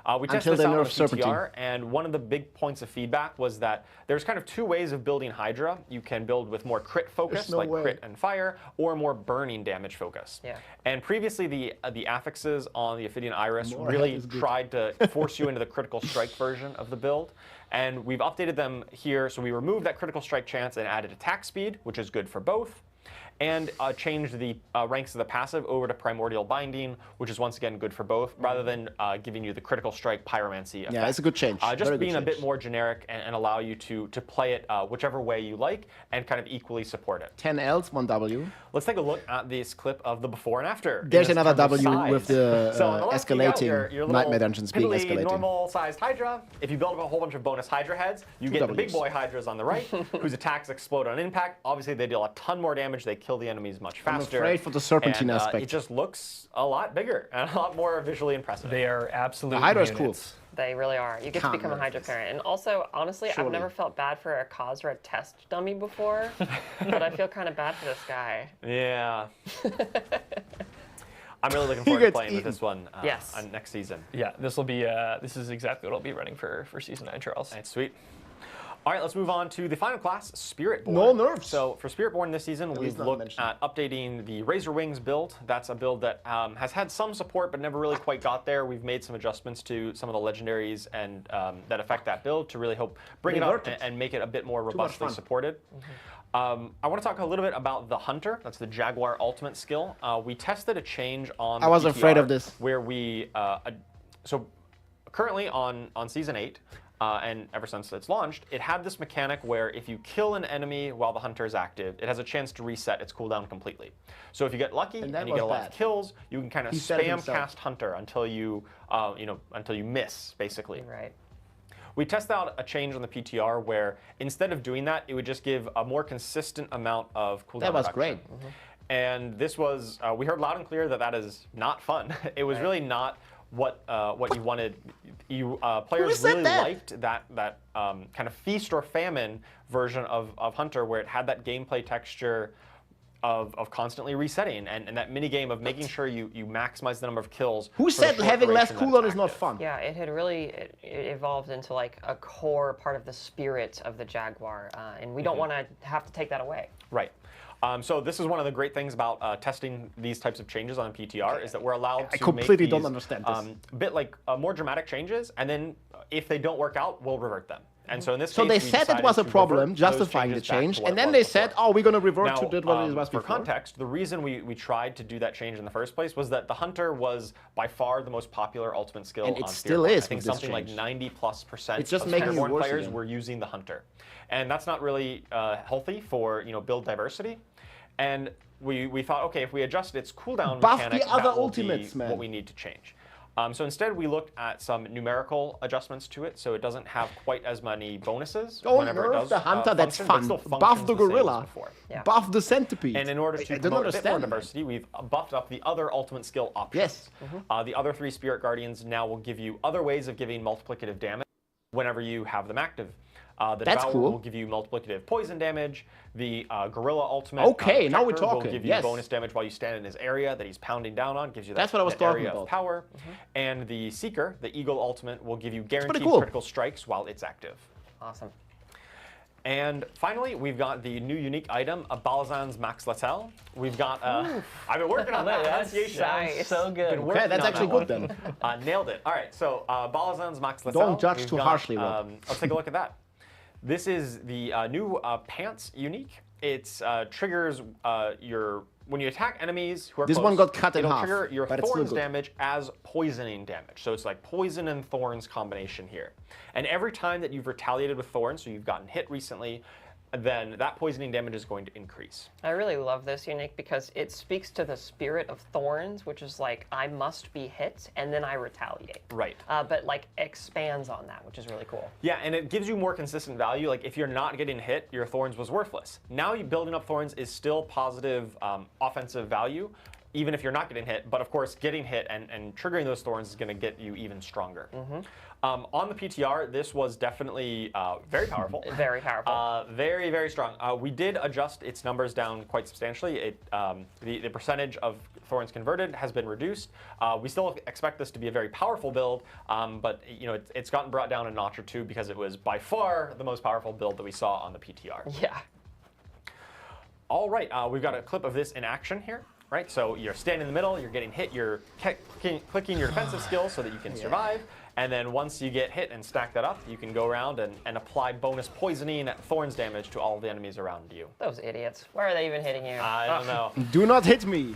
We Until tested this they out on nerf the Serpentine. PTR, and one of the big points of feedback was that there's kind of 2 ways of building Hydra. You can build with more crit focus, no like way. crit and fire, or more burning damage focus. Yeah. And previously, the affixes on the Ophidian Iris More really head is good. tried to force you into the critical strike version of the build. And we've updated them here, so we removed that critical strike chance and added attack speed, which is good for both. And changed the ranks of the passive over to Primordial Binding, which is once again good for both, rather than giving you the critical strike pyromancy effect. Yeah, it's a good change. Just Very good being a bit change. more generic and allow you to play it whichever way you like and kind of equally support it. 10 Ls, 1 W. Let's take a look at this clip of the before and after. There's in another terms of W with size. the So on the left, you got escalating your little Nightmare Dungeons being piddly escalating. normal-sized Hydra. If you build up a whole bunch of bonus Hydra heads, you get the big Ws. boy Hydras on the right, whose attacks explode on impact. Obviously, they deal a ton more damage. They kill the enemies much faster. I'm afraid for the Serpentine and, aspect. It just looks a lot bigger and a lot more visually impressive. They are absolute The Hydra is cool. units. They really are. You get Can't to become a nerf Hydra this. parent. And also, honestly, Surely. I've never felt bad for a Khazra test dummy before, but I feel kind of bad for this guy. Yeah. I'm really looking forward to playing with this one Yes. next season. Yeah, this will be. This is exactly what I'll be running for season 9, Charles. That's sweet. All right, let's move on to the final class, Spiritborn. No nerfs. So for Spiritborn this season, least we've not looked mentioned. at updating the Razor Wings build. That's a build that has had some support, but never really quite got there. We've made some adjustments to some of the legendaries and that affect that build to really help bring it up Revert it. and make it a bit more much robustly fun. supported. I want to talk a little bit about the Hunter. That's the Jaguar ultimate skill. We tested a change on I was the afraid PTR of this. where we so currently on season 8 and ever since it's launched, it had this mechanic where if you kill an enemy while the Hunter is active, it has a chance to reset its cooldown completely. So if you get lucky and, that you get a was lot of bad. kills, you can kind of He said it spam himself. cast Hunter until you until you miss, basically. Right. We tested out a change on the PTR where instead of doing that, it would just give a more consistent amount of cooldown That was reduction. great. And this was, we heard loud and clear that is not fun. It was really not what you wanted. Players said really that? liked that kind of feast or famine version of Hunter where it had that gameplay texture of constantly resetting and that mini game of making sure you maximize the number of kills. Who for the said short having less duration that cooldown it's is not active. fun? Yeah, it had really it evolved into like a core part of the spirit of the Jaguar, and we don't want to have to take that away. Right. So this is one of the great things about testing these types of changes on PTR is that we're allowed to I completely make don't these, understand this. a bit like more dramatic changes, and then if they don't work out, we'll revert them. And so in this So case, they we said it decided was a to problem, revert those justifying the changes back to change, what and it then was they before. said, "Oh, we're going to revert Now, to what it was for before." context, the reason we tried to do that change in the first place was that the Hunter was by far the most popular ultimate skill And it on still Spiritborn. is I think with this something like change. 90+% It's just of making it Spiritborn worse players again. were using the Hunter, and that's not really healthy for build diversity. And we thought, okay, if we adjust its cooldown Buff mechanic, the other that will ultimates, be man. what we need to change. So instead, we looked at some numerical adjustments to it, so it doesn't have quite as many bonuses. Don't whenever it nerf does, the hunter, that's function, but fun. still Buff functions the the same as gorilla. before. Buff the centipede. And in order to don't promote a bit more understand. diversity, we've buffed up the other ultimate skill options. Yes. The other 3 Spirit Guardians now will give you other ways of giving multiplicative damage whenever you have them active. The That's Devourer cool. will give you multiplicative poison damage. The Gorilla Ultimate Okay, now we're Protector will talking, give you yes. bonus damage while you stand in his area that he's pounding down on. Gives you that, That's what I was that talking area about. of power. And the Seeker, the Eagle Ultimate, will give you guaranteed cool. critical strikes while it's active. Awesome. And finally, we've got the new unique item, a Balazan's Max Latel. We've got, I've been working on that pronunciation. Nice. So good. Been working that's on actually that good one. Nailed it. All right, so Balazan's Max Latel. Don't judge We've too got, harshly, Will. Let's take a look at that. This is the new Pants unique. It triggers when you attack enemies who are This close, one got cut in it'll half, trigger your but it's still thorns good. damage as poisoning damage. So it's like poison and thorns combination here. And every time that you've retaliated with thorns, so you've gotten hit recently, then that poisoning damage is going to increase. I really love this unique because it speaks to the spirit of Thorns, which is like, I must be hit and then I retaliate. Right. But like expands on that, which is really cool. Yeah, and it gives you more consistent value. Like if you're not getting hit, your thorns was worthless. Now you building up thorns is still positive offensive value, even if you're not getting hit. But of course, getting hit and triggering those thorns is going to get you even stronger. On the PTR, this was definitely very powerful. Very powerful. Very, very strong. We did adjust its numbers down quite substantially. The percentage of thorns converted has been reduced. We still expect this to be a very powerful build, but it's gotten brought down a notch or two because it was by far the most powerful build that we saw on the PTR. Yeah. All right, we've got a clip of this in action here. Right, so you're standing in the middle, you're getting hit, you're clicking your defensive skills so that you can survive, and then once you get hit and stack that up, you can go around and apply bonus poisoning thorns damage to all the enemies around you. Those idiots. Why are they even hitting you? I don't know. Do not hit me.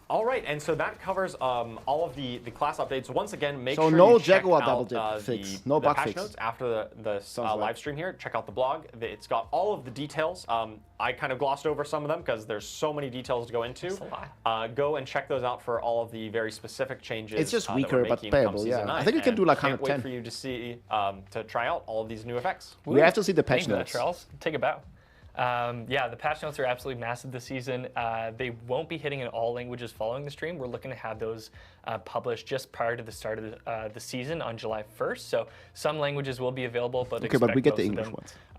All right, and so that covers all of the class updates. Once again, make So sure no you check Jaguar out double dip fix, no the bug patch fix. notes after the like- live stream here. Check out the blog. It's got all of the details. I kind of glossed over some of them because there's so many details to go into. That's a lot. Go and check those out for all of the very specific changes. It's just that weaker, we're but making come playable, Season yeah. 9, I think you can and do like can't 110. wait for you to see to try out all of these new effects. We have to see the patch Thank you for that, notes. Charles. Take a bow. Yeah, the patch notes are absolutely massive this season. They won't be hitting in all languages following the stream. We're looking to have those published just prior to the start of the season on July 1st. So some languages will be available, but Okay, but we get expect the most of English them,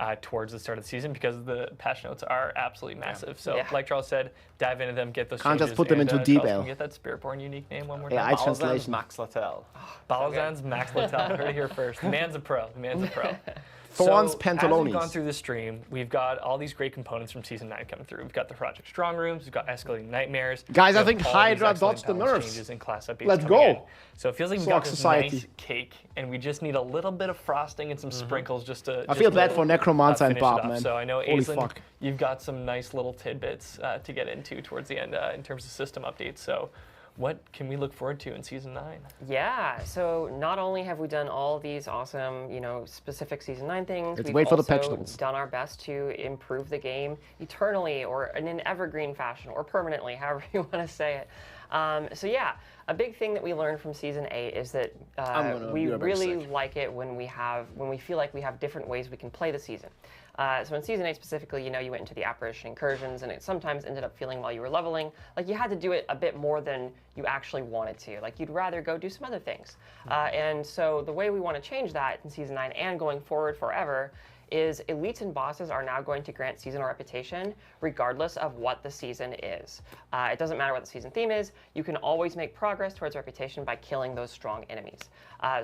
ones. towards the start of the season because the patch notes are absolutely massive. So Yeah. like Charles said, dive into them, get those Can't changes. just put them and, into Charles, detail. can you get that Spiritborn unique name one more Yeah, time? I translation. Max Latel. Balazan's Max Latel. Heard it here first. The man's a pro. The man's a pro. Thorns so, As Pantalones. we've gone through the stream, we've got all these great components from Season 9 coming through. We've got the Project Strong Rooms, we've got Escalating Nightmares. Guys, we I have think all these Hydra excellent dodged the balance nerfs. changes and class updates Let's coming go. in. So it feels like we've Slog got this Society. nice cake, and we just need a little bit of frosting and some sprinkles just to. I feel bad for Necromancer and finish it Bob, up. man. So I know, Holy Aislinn, fuck. you've got some nice little tidbits to get into towards the end in terms of system updates. So what can we look forward to in Season 9? Yeah, so not only have we done all these awesome, specific Season 9 things, Let's we've wait for the patch also notes. done our best to improve the game eternally or in an evergreen fashion or permanently, however you want to say it. So yeah, a big thing that we learned from Season 8 is that we be right back really sick. like it when we feel like we have different ways we can play the season. So in Season 8 specifically, you went into the apparition incursions, and it sometimes ended up feeling while you were leveling like you had to do it a bit more than you actually wanted to. Like you'd rather go do some other things. And so the way we want to change that in Season 9 and going forward forever is elites and bosses are now going to grant seasonal reputation regardless of what the season is. It doesn't matter what the season theme is, you can always make progress towards reputation by killing those strong enemies.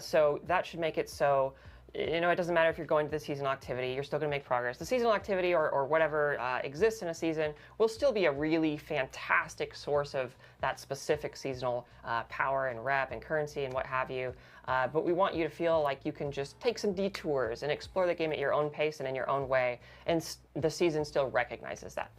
So that should make it so it doesn't matter if you're going to the seasonal activity, you're still going to make progress. The seasonal activity or whatever exists in a season will still be a really fantastic source of that specific seasonal power and rep and currency and what have you. But we want you to feel like you can just take some detours and explore the game at your own pace and in your own way, and the season still recognizes that.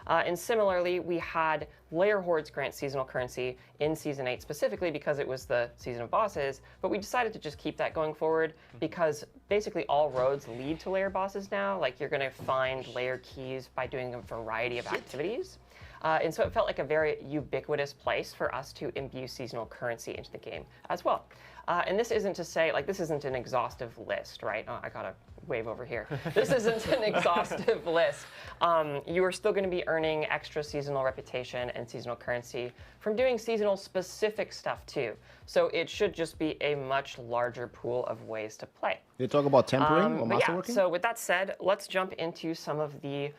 And similarly, we had Lair Hordes grant seasonal currency in Season 8 specifically because it was the season of bosses, but we decided to just keep that going forward because basically all roads lead to lair bosses now. Like you're going to find lair keys by doing a variety of activities. And so it felt like a very ubiquitous place for us to imbue seasonal currency into the game as well. And this isn't to say, like, this isn't an exhaustive list, right? Oh, I gotta wave over here. This isn't an exhaustive list. You are still gonna be earning extra seasonal reputation and seasonal currency from doing seasonal specific stuff too. So it should just be a much larger pool of ways to play. They talk about tempering or but yeah, masterworking? so with that said, let's jump into some of the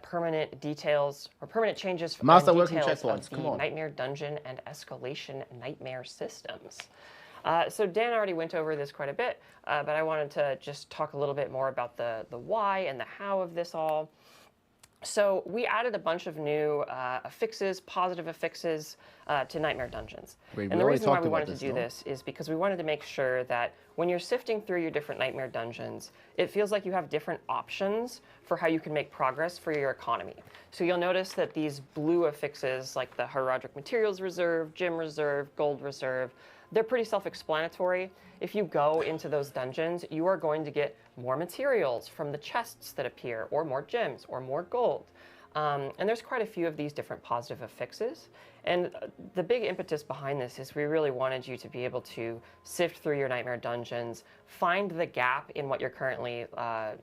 permanent details or permanent changes and Masterworking details checkpoints, of the come on. Nightmare Dungeon and Escalation Nightmare systems. So Dan already went over this quite a bit, but I wanted to just talk a little bit more about the why and the how of this all. So we added a bunch of new affixes, positive affixes to Nightmare Dungeons. Wait, And the reason why we wanted to do this is because we wanted to make sure that when you're sifting through your different Nightmare Dungeons, it feels like you have different options for how you can make progress for your economy. So you'll notice that these blue affixes, like the Horadric Materials Reserve, Gem Reserve, Gold Reserve, they're pretty self-explanatory. If you go into those dungeons, you are going to get more materials from the chests that appear, or more gems, or more gold. And there's quite a few of these different positive affixes. And the big impetus behind this is we really wanted you to be able to sift through your Nightmare Dungeons, find the gap in what you're currently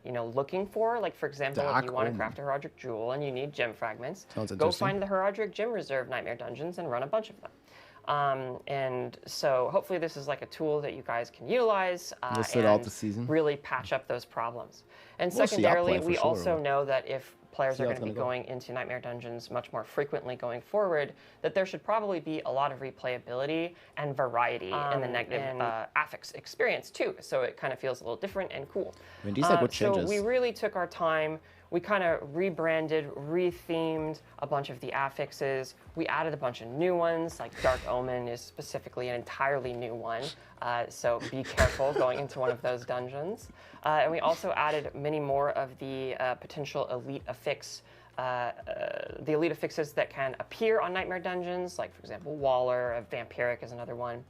looking for. Like, for example, if you want to craft a Horadric Jewel and you need gem fragments, go find the Horadric Gem Reserve Nightmare Dungeons and run a bunch of them. And so hopefully this is like a tool that you guys can utilize and really patch up those problems. And secondarily, we also know that if players are going to be going into Nightmare Dungeons much more frequently going forward, that there should probably be a lot of replayability and variety in the negative affix experience too. So it kind of feels a little different and cool. I mean, these are good changes. So we really took our time. We kind of rebranded, rethemed a bunch of the affixes. We added a bunch of new ones, like Dark Omen is specifically an entirely new one. So be careful going into one of those dungeons. And we also added many more of the potential elite affix, the elite affixes that can appear on Nightmare Dungeons, like for example, Waller, Vampiric is another one.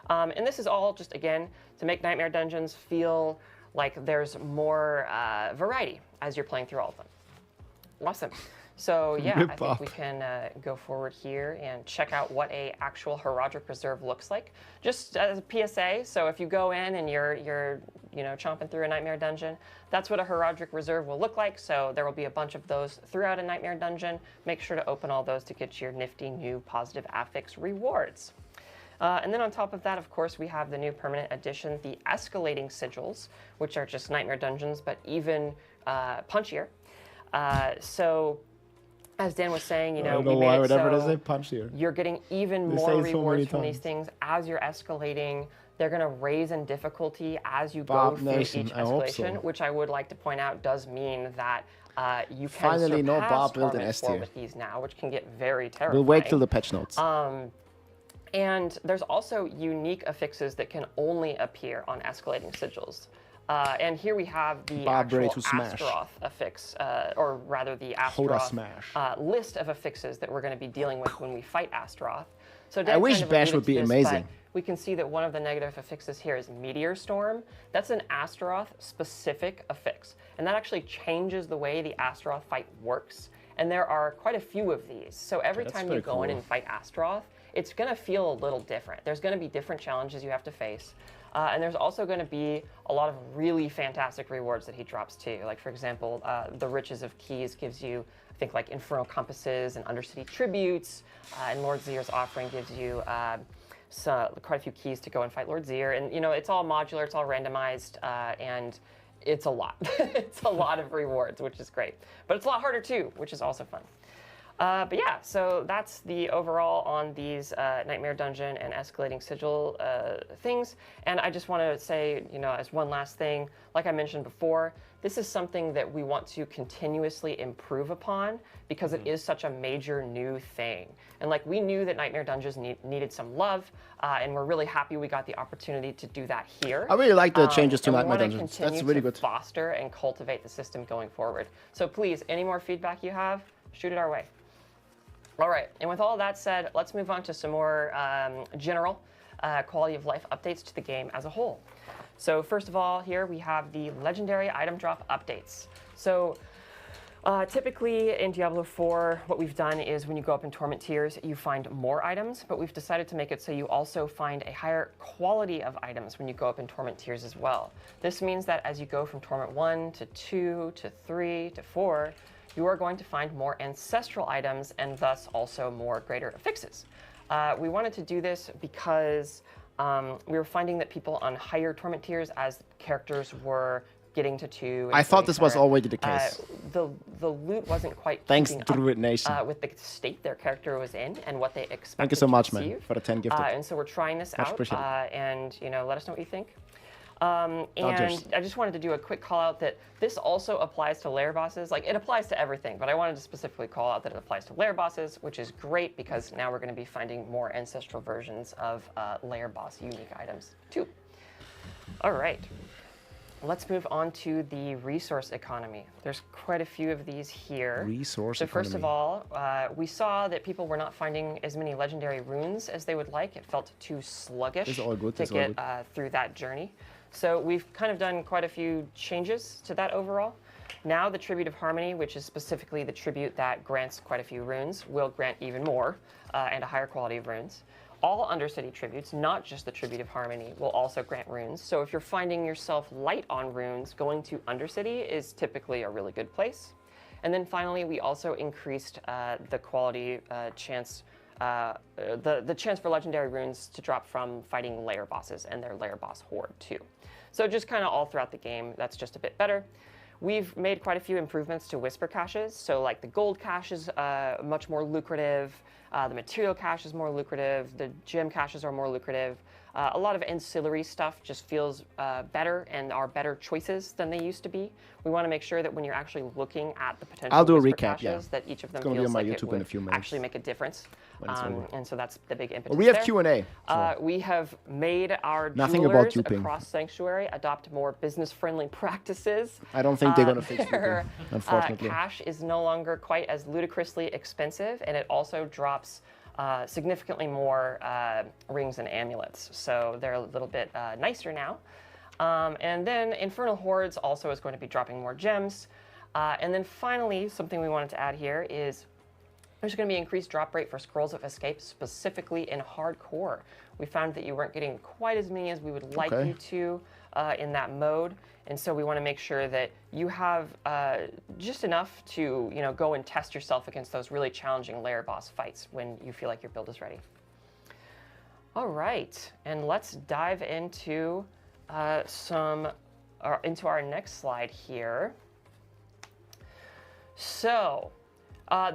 And this is all just, again, to make Nightmare Dungeons feel like there's more variety as you're playing through all of them. Awesome. So yeah, I think we can go forward here and check out what a actual Horadric Reserve looks like. Just as a PSA, so if you go in and you're chomping through a Nightmare Dungeon, that's what a Horadric Reserve will look like. So there will be a bunch of those throughout a Nightmare Dungeon. Make sure to open all those to get your nifty new positive affix rewards. And then on top of that, of course, we have the new permanent addition, the Escalating Sigils, which are just Nightmare Dungeons, but even punchier. So, as Dan was saying, I don't know why, whatever it is, they punchier. You're getting even more rewards from these things as you're escalating. They're going to raise in difficulty as you go through each escalation, which I would like to point out does mean that you can finally no Bob built an Torment S 4 tier. with these now, which can get very terrifying. We'll wait till the patch notes. And there's also unique affixes that can only appear on escalating sigils. And here we have the actual Astaroth affix, or rather the Astaroth list of affixes that we're going to be dealing with when we fight Astaroth. So I wish Bash would be amazing. We can see that one of the negative affixes here is Meteor Storm. That's an Astaroth-specific affix. And that actually changes the way the Astaroth fight works. And there are quite a few of these. So every time you go in and fight Astaroth, it's going to feel a little different. There's going to be different challenges you have to face. And there's also going to be a lot of really fantastic rewards that he drops too. Like, for example, the Riches of Keys gives you, I think, like Infernal Compasses and Undercity Tributes. And Lord Zier's Offering gives you quite a few keys to go and fight Lord Zier. And, it's all modular, it's all randomized, and it's a lot. It's a lot of rewards, which is great. But it's a lot harder too, which is also fun. But yeah, so that's the overall on these Nightmare Dungeon and Escalating Sigil things. And I just want to say, as one last thing, like I mentioned before, this is something that we want to continuously improve upon because it is such a major new thing. And we knew that Nightmare Dungeons needed some love, and we're really happy we got the opportunity to do that here. I really like the changes to Nightmare Dungeons. That's really good. Foster and cultivate the system going forward. So please, any more feedback you have, shoot it our way. All right, and with all that said, let's move on to some more general quality of life updates to the game as a whole. So first of all, here we have the legendary item drop updates. So Typically in Diablo 4, what we've done is when you go up in Torment tiers, you find more items, but we've decided to make it so you also find a higher quality of items when you go up in Torment tiers as well. This means that as you go from Torment 1 to 2 to 3 to 4, you are going to find more ancestral items and thus also more greater affixes. We wanted to do this because we were finding that people on higher Torment tiers, as characters were getting to 2. I thought this was already the case. The loot wasn't quite Thanks, keeping Druid Nation. up with the state their character was in and what they expected. Thank you so much, to man, receive. for the 10 gifted. And so we're trying this Much out, appreciated. and let us know what you think. And Dodgers. I just wanted to do a quick call out that this also applies to lair bosses. Like, it applies to everything, but I wanted to specifically call out that it applies to lair bosses, which is great because now we're going to be finding more ancestral versions of lair boss unique items too. All right. Let's move on to the resource economy. There's quite a few of these here. Resource So first of economy. all, we saw that people were not finding as many legendary runes as they would like. It felt too sluggish This is all good, to this is all get good. through that journey. So we've kind of done quite a few changes to that overall. Now the Tribute of Harmony, which is specifically the tribute that grants quite a few runes, will grant even more and a higher quality of runes. All Undercity tributes, not just the Tribute of Harmony, will also grant runes. So if you're finding yourself light on runes, going to Undercity is typically a really good place. And then finally, we also increased the quality chance, the chance for legendary runes to drop from fighting lair bosses and their lair boss horde too. So just kind of all throughout the game, that's just a bit better. We've made quite a few improvements to Whisper caches. So like the gold cache is much more lucrative. The material cache is more lucrative. The gem caches are more lucrative. A lot of ancillary stuff just feels better and are better choices than they used to be. We want to make sure that when you're actually looking at the potential I'll do a Whisper recap, yeah. caches, that each of them It's gonna be feels on my like it YouTube in a would few minutes. actually make a difference. When it's over. And so that's the big impetus We have there. Q&A. We have made our Nothing about jewelers duping. across Sanctuary adopt more business-friendly practices. I don't think they're gonna fix their, duping, unfortunately. Cash is no longer quite as ludicrously expensive, and it also drops significantly more rings and amulets. So they're a little bit nicer now. And then Infernal Hordes also is going to be dropping more gems. And then finally, something we wanted to add here is there's going to be increased drop rate for Scrolls of Escape, specifically in Hardcore. We found that you weren't getting quite as many as we would like you to in that mode. And so we want to make sure that you have just enough to go and test yourself against those really challenging lair boss fights when you feel like your build is ready. All right, and let's dive into into our next slide here. So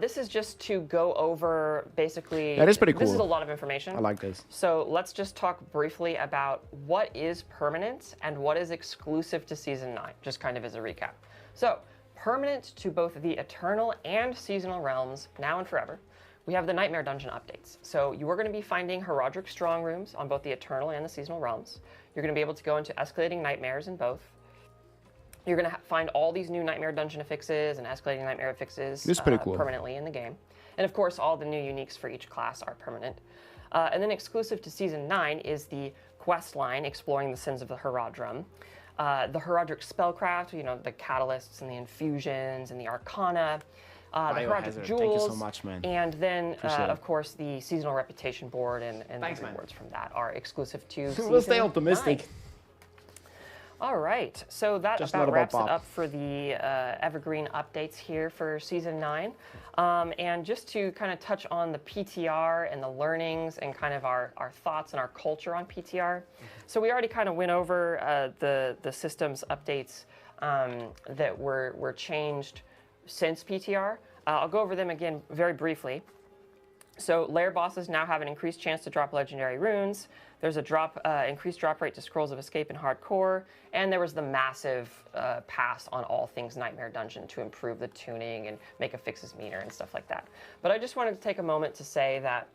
this is just to go over basically. That is pretty cool. This is a lot of information. I like this. So let's just talk briefly about what is permanent and what is exclusive to Season 9, just kind of as a recap. So permanent to both the Eternal and Seasonal realms, now and forever. We have the Nightmare Dungeon updates. So you are going to be finding Horadric strong rooms on both the Eternal and the Seasonal realms. You're going to be able to go into escalating nightmares in both. You're going to find all these new Nightmare Dungeon affixes and escalating nightmare affixes This is pretty cool. permanently in the game. And of course, all the new uniques for each class are permanent. And then exclusive to Season 9 is the quest line exploring the sins of the Horadrim. The Horadric Spellcraft, the catalysts and the infusions and the arcana. The Horadric Jewels. Thank you so much, man. And then, Appreciate it. of course, the Seasonal Reputation Board and Thanks, the man. rewards from that are exclusive to We'll stay Season optimistic. 9. All right, so that Just not about about wraps it Bob. up for the Evergreen updates here for Season 9. And just to kind of touch on the PTR and the learnings and kind of our thoughts and our culture on PTR. So we already kind of went over the systems updates that were changed since PTR. I'll go over them again very briefly. So lair bosses now have an increased chance to drop legendary runes. There's a increased drop rate to Scrolls of Escape in Hardcore, and there was the massive pass on all things Nightmare Dungeon to improve the tuning and make affixes meaner and stuff like that. But I just wanted to take a moment to say that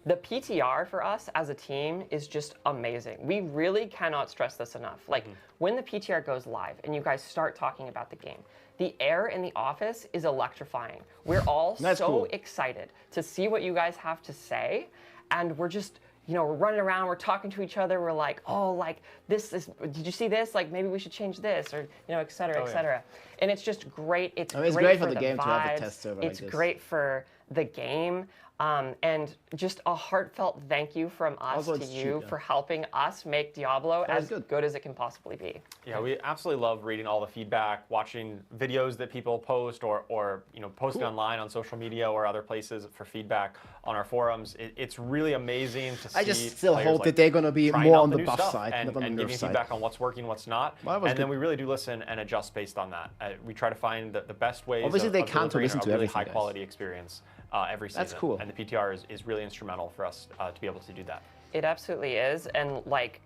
the PTR for us as a team is just amazing. We really cannot stress this enough. Like, when the PTR goes live and you guys start talking about the game, the air in the office is electrifying. We're all That's so cool. excited to see what you guys have to say, and we're just we're running around, we're talking to each other, we're like, oh, like this is, did you see this? Like maybe we should change this, or et cetera, et cetera. And it's just great. It's great for the game to have a test server like this. It's great for the game. And just a heartfelt thank you from us to you for helping us make Diablo as good as it can possibly be. Yeah, we absolutely love reading all the feedback, watching videos that people post, or posting online on social media or other places for feedback on our forums. It's really amazing to see. I just still hope that they're going to be more on the buff side and giving feedback on what's working, what's not. And then we really do listen and adjust based on that. We try to find the best ways Obviously, they of can't listen to a really everything, high quality experience every season. That's cool. And the PTR is really instrumental for us to be able to do that. It absolutely is. And like,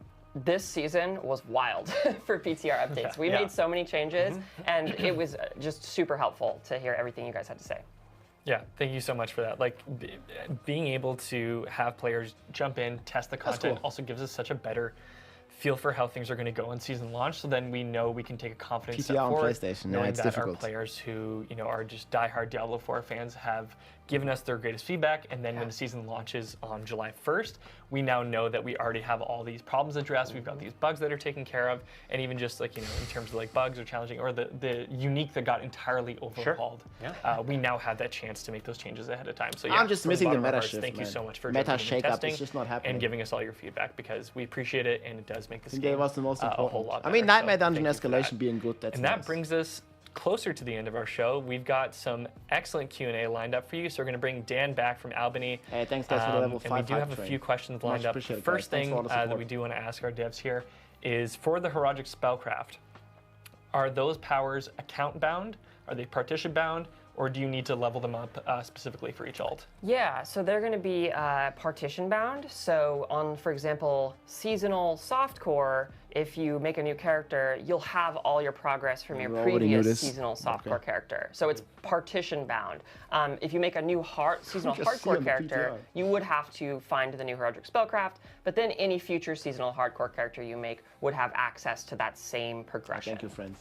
this season was wild for PTR updates. We made so many changes, and it was just super helpful to hear everything you guys had to say. Yeah, thank you so much for that. Like, being able to have players jump in, test the content, also gives us such a better feel for how things are going to go in season launch, so then we know we can take a confident step forward, knowing that our players who are just diehard Diablo 4 fans have given us their greatest feedback, and then when the season launches on July 1st, we now know that we already have all these problems addressed, we've got these bugs that are taken care of, and even just like, in terms of like bugs or challenging, or the unique that got entirely overhauled, we now have that chance to make those changes ahead of time. So I'm just missing the meta shift, shift, thank you so much for meta testing shake-up is just not happening. and giving us all your feedback, because we appreciate it, and it does make this game gave us the most important. a whole lot better. I mean, Nightmare Dungeon escalation being good, that's and nice. that brings us closer to the end of our show. We've got some excellent Q&A lined up for you, so we're going to bring Dan back from Albany. Hey, thanks guys for the level 5 and we do have a few questions lined up. The first thing that we do want to ask our devs here is, for the Horadric Spellcraft, are those powers account bound? Are they partition bound? Or do you need to level them up specifically for each alt? Yeah, so they're going to be partition bound. So on, for example, seasonal softcore, if you make a new character, you'll have all your progress from your previous seasonal softcore character. So it's partition bound. If you make a new seasonal hardcore character, you would have to find the new Horadric Spellcraft, but then any future seasonal hardcore character you make would have access to that same progression. Thank you, friends.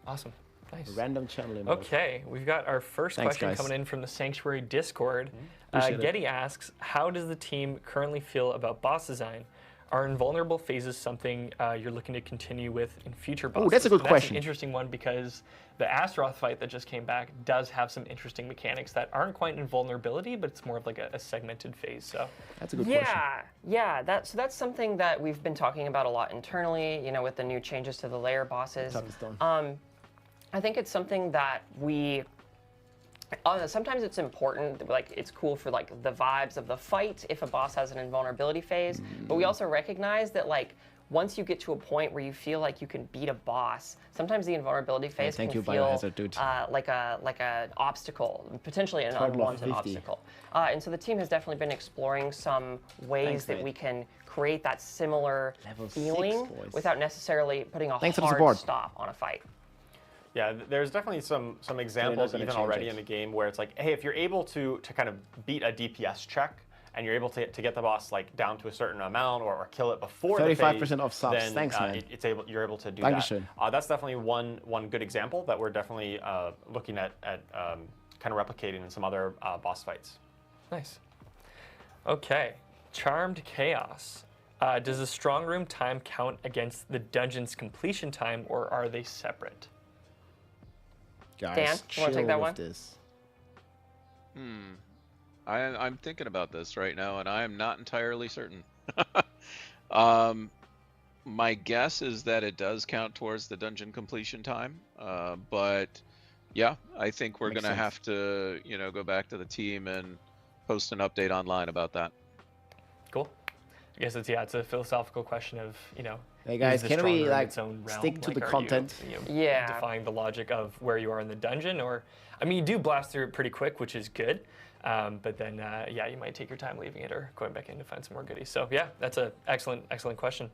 Awesome. Nice. Random channel. Okay, we've got our first question coming in from the Sanctuary Discord. Getty asks, how does the team currently feel about boss design? Are invulnerable phases something you're looking to continue with in future bosses? Oh, that's a good question. That's an interesting one, because the Astaroth fight that just came back does have some interesting mechanics that aren't quite invulnerability, but it's more of like a segmented phase. So that's a good question. Yeah. That's something that we've been talking about a lot internally. With the new changes to the layer bosses. I think it's something that we. Sometimes it's important, like it's cool for like the vibes of the fight if a boss has an invulnerability phase, but we also recognize that like once you get to a point where you feel like you can beat a boss, sometimes the invulnerability phase can feel like an obstacle, potentially an unwanted obstacle. And so the team has definitely been exploring some ways that we can create that similar feeling without necessarily putting a hard stop on a fight. Yeah, there's definitely some examples even already in the game where it's like, hey, if you're able to kind of beat a DPS check, and you're able to get the boss like down to a certain amount or kill it before 35% off subs. Then, thanks, man. You're able to do that. That's definitely one good example that we're definitely looking at kind of replicating in some other boss fights. Nice. Okay, Charmed Chaos. Does the strong room time count against the dungeon's completion time, or are they separate? Guys, Dan, you want to take that one? I'm thinking about this right now, and I am not entirely certain. My guess is that it does count towards the dungeon completion time, but yeah, I think we're going to have to, go back to the team and post an update online about that. Cool. I guess it's a philosophical question of, hey guys, can we like stick to the content? Defying the logic of where you are in the dungeon, or you do blast through it pretty quick, which is good. But then, you might take your time leaving it or going back in to find some more goodies. So yeah, that's an excellent question.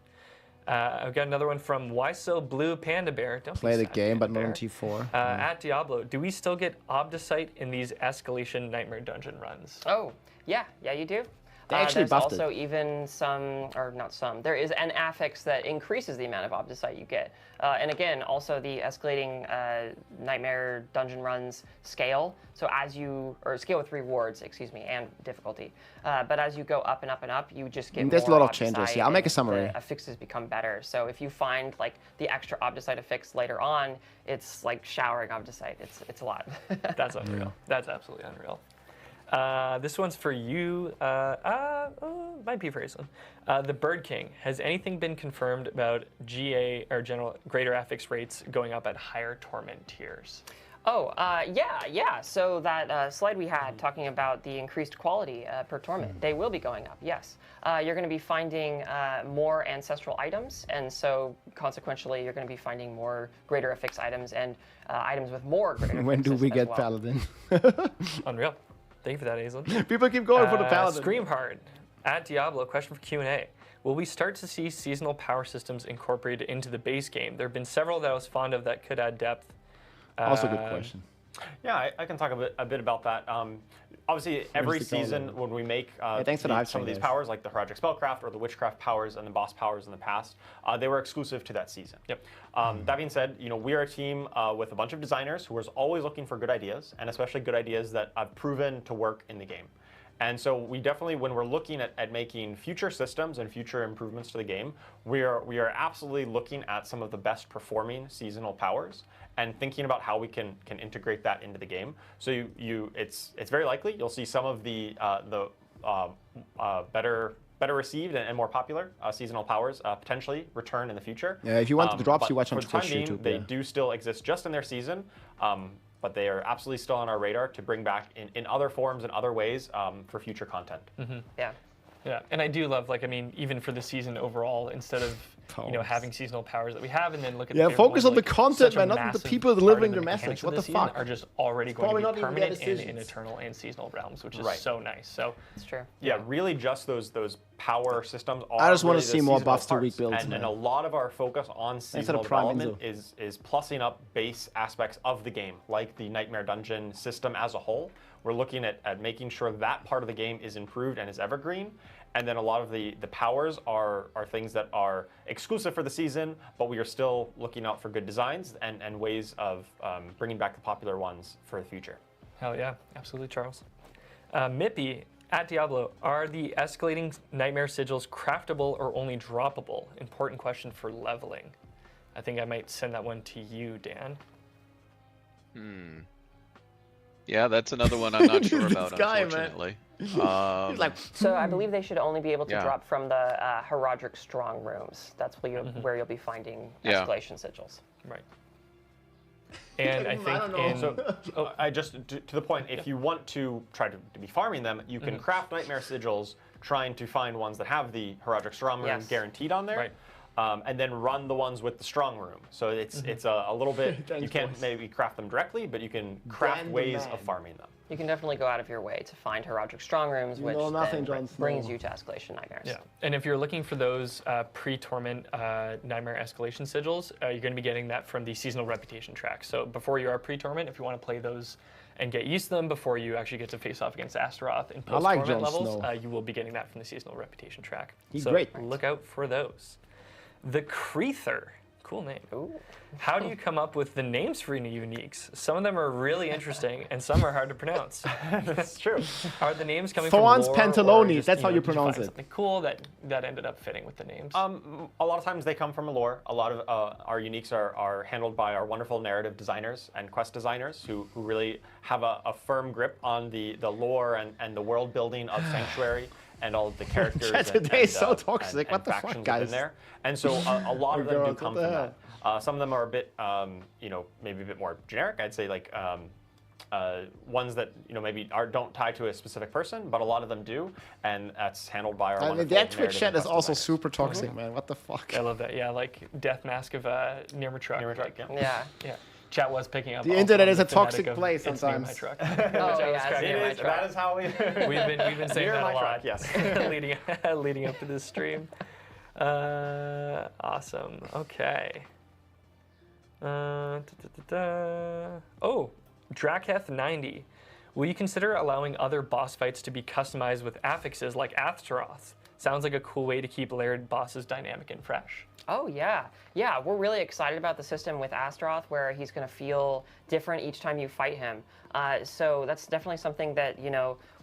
I've got another one from Why So Blue Panda Bear. Don't play the game, but not on T4. At Diablo, do we still get Obdicite in these escalation Nightmare Dungeon runs? Oh, yeah, you do. They actually there's buffed also it. even some, or not some, there is an affix that increases the amount of Obdicite you get. And again, also the escalating Nightmare dungeon runs scale. So as you, or scale with rewards, excuse me, and difficulty. But as you go up and up and up, you just get There's more a lot of changes. Obdicite Yeah, I'll make a and summary. The affixes become better. So if you find like the extra Obdicite affix later on, it's like showering Obdicite. It's a lot. That's unreal. That's absolutely unreal. This one's for you. Might be for Aislinn. The Bird King. Has anything been confirmed about GA or general greater affix rates going up at higher torment tiers? Oh, yeah. So that slide we had talking about the increased quality per torment, they will be going up, yes. You're going to be finding more ancestral items, and so consequentially, you're going to be finding more greater affix items and items with more greater When do affixes we as get well. Paladin? Unreal. Thank you for that, Aislinn. People keep going for the Paladin. Scream Hard at Diablo. Question for Q&A. Will we start to see seasonal power systems incorporated into the base game? There have been several that I was fond of that could add depth. Also good question. Yeah, I can talk a bit about that. Obviously, every season when we make thanks for the hype some of train, these guys. powers, like the Horadric Spellcraft or the Witchcraft powers and the boss powers in the past, they were exclusive to that season. Yep. That being said, we are a team with a bunch of designers who are always looking for good ideas, and especially good ideas that have proven to work in the game. And so we definitely, when we're looking at making future systems and future improvements to the game, we are absolutely looking at some of the best performing seasonal powers and thinking about how we can integrate that into the game. So it's very likely you'll see some of the better received and more popular seasonal powers potentially return in the future. Yeah, if you want the drops, but you watch on for the time Twitch, being, YouTube. They Yeah. do still exist just in their season, but they are absolutely still on our radar to bring back in other forms and other ways for future content. Mm-hmm. Yeah. Yeah, and I do love, even for the season overall, instead of having seasonal powers that we have, and then look at Yeah, the focus on the content, such a man, not the massive people part of delivering the the message. mechanics of What this the season fuck? are just already It's going to probably be not even permanent their in decisions. eternal and seasonal realms, which is Right. so nice. So it's true. Yeah, really just those power systems are I just want really to the see more seasonal buffs to weak parts. builds, And man. a lot of our focus on seasonal the Prime development is plussing up base aspects of the game, like the Nightmare Dungeon system as a whole. We're looking at making sure that part of the game is improved and is evergreen. And then a lot of the powers are things that are exclusive for the season, but we are still looking out for good designs and ways of bringing back the popular ones for the future. Hell yeah, absolutely, Charles. Mippy at Diablo, are the escalating Nightmare sigils craftable or only droppable? Important question for leveling. I think I might send that one to you, Dan. Yeah, that's another one I'm not sure about, guy, man. unfortunately. So I believe they should only be able to Yeah. drop from the Horadric strong rooms. That's where you'll be finding Yeah. escalation sigils. Right. And I think So, I just to the point, if you want to try to be farming them, you can craft Nightmare Sigils, trying to find ones that have the Horadric Strong Room Yes. guaranteed on there. Right. And then run the ones with the strong room. So it's a little bit, you can't maybe craft them directly, but you can craft Dan the ways man. of farming them. You can definitely go out of your way to find Horadric strong rooms, You which know nothing, then Jon Snow. brings you to escalation nightmares. Yeah, and if you're looking for those pre-torment Nightmare escalation sigils, you're going to be getting that from the seasonal reputation track. So before you are pre-torment, if you want to play those and get used to them before you actually get to face off against Astaroth in I like post-torment Jon levels, Snow. you will be getting that from the seasonal reputation track. He's so great. Look out for those. The Creether. Cool name. Ooh. How do you come up with the names for your uniques? Some of them are really interesting, and some are hard to pronounce. That's true. Are the names coming Thorns from lore, or Pantaloni, just, that's how you did pronounce find it. Something cool that ended up fitting with the names. A lot of times they come from a lore. A lot of our uniques are handled by our wonderful narrative designers and quest designers who really have a firm grip on the lore and the world building of Sanctuary and all of the characters. Chat today is so toxic. And What the fuck, factions guys? within there. And so a lot of them do Girls, come what from the that. Some of them are a bit, maybe a bit more generic. I'd say like ones that maybe don't tie to a specific person, but a lot of them do, and that's handled by our. I mean, wonderful that Twitch narrative chat and is quest also designers. super toxic, man. What the fuck? I love that. Yeah, like Death Mask of Nirmatruck. Nirmatruck, yeah. Yeah. Yeah. Chat was picking up. The also internet on is the a toxic thematic of place it's sometimes. Near my truck. Oh, Which I was yeah, cracking near up. my That truck. is how we. We've been saying Near that my a lot. truck, yes. leading up to this stream. Awesome. Okay. Oh, Draketh90. Will you consider allowing other boss fights to be customized with affixes like Astaroth? Sounds like a cool way to keep layered bosses dynamic and fresh. Oh yeah, yeah. We're really excited about the system with Astaroth, where he's going to feel different each time you fight him. So that's definitely something that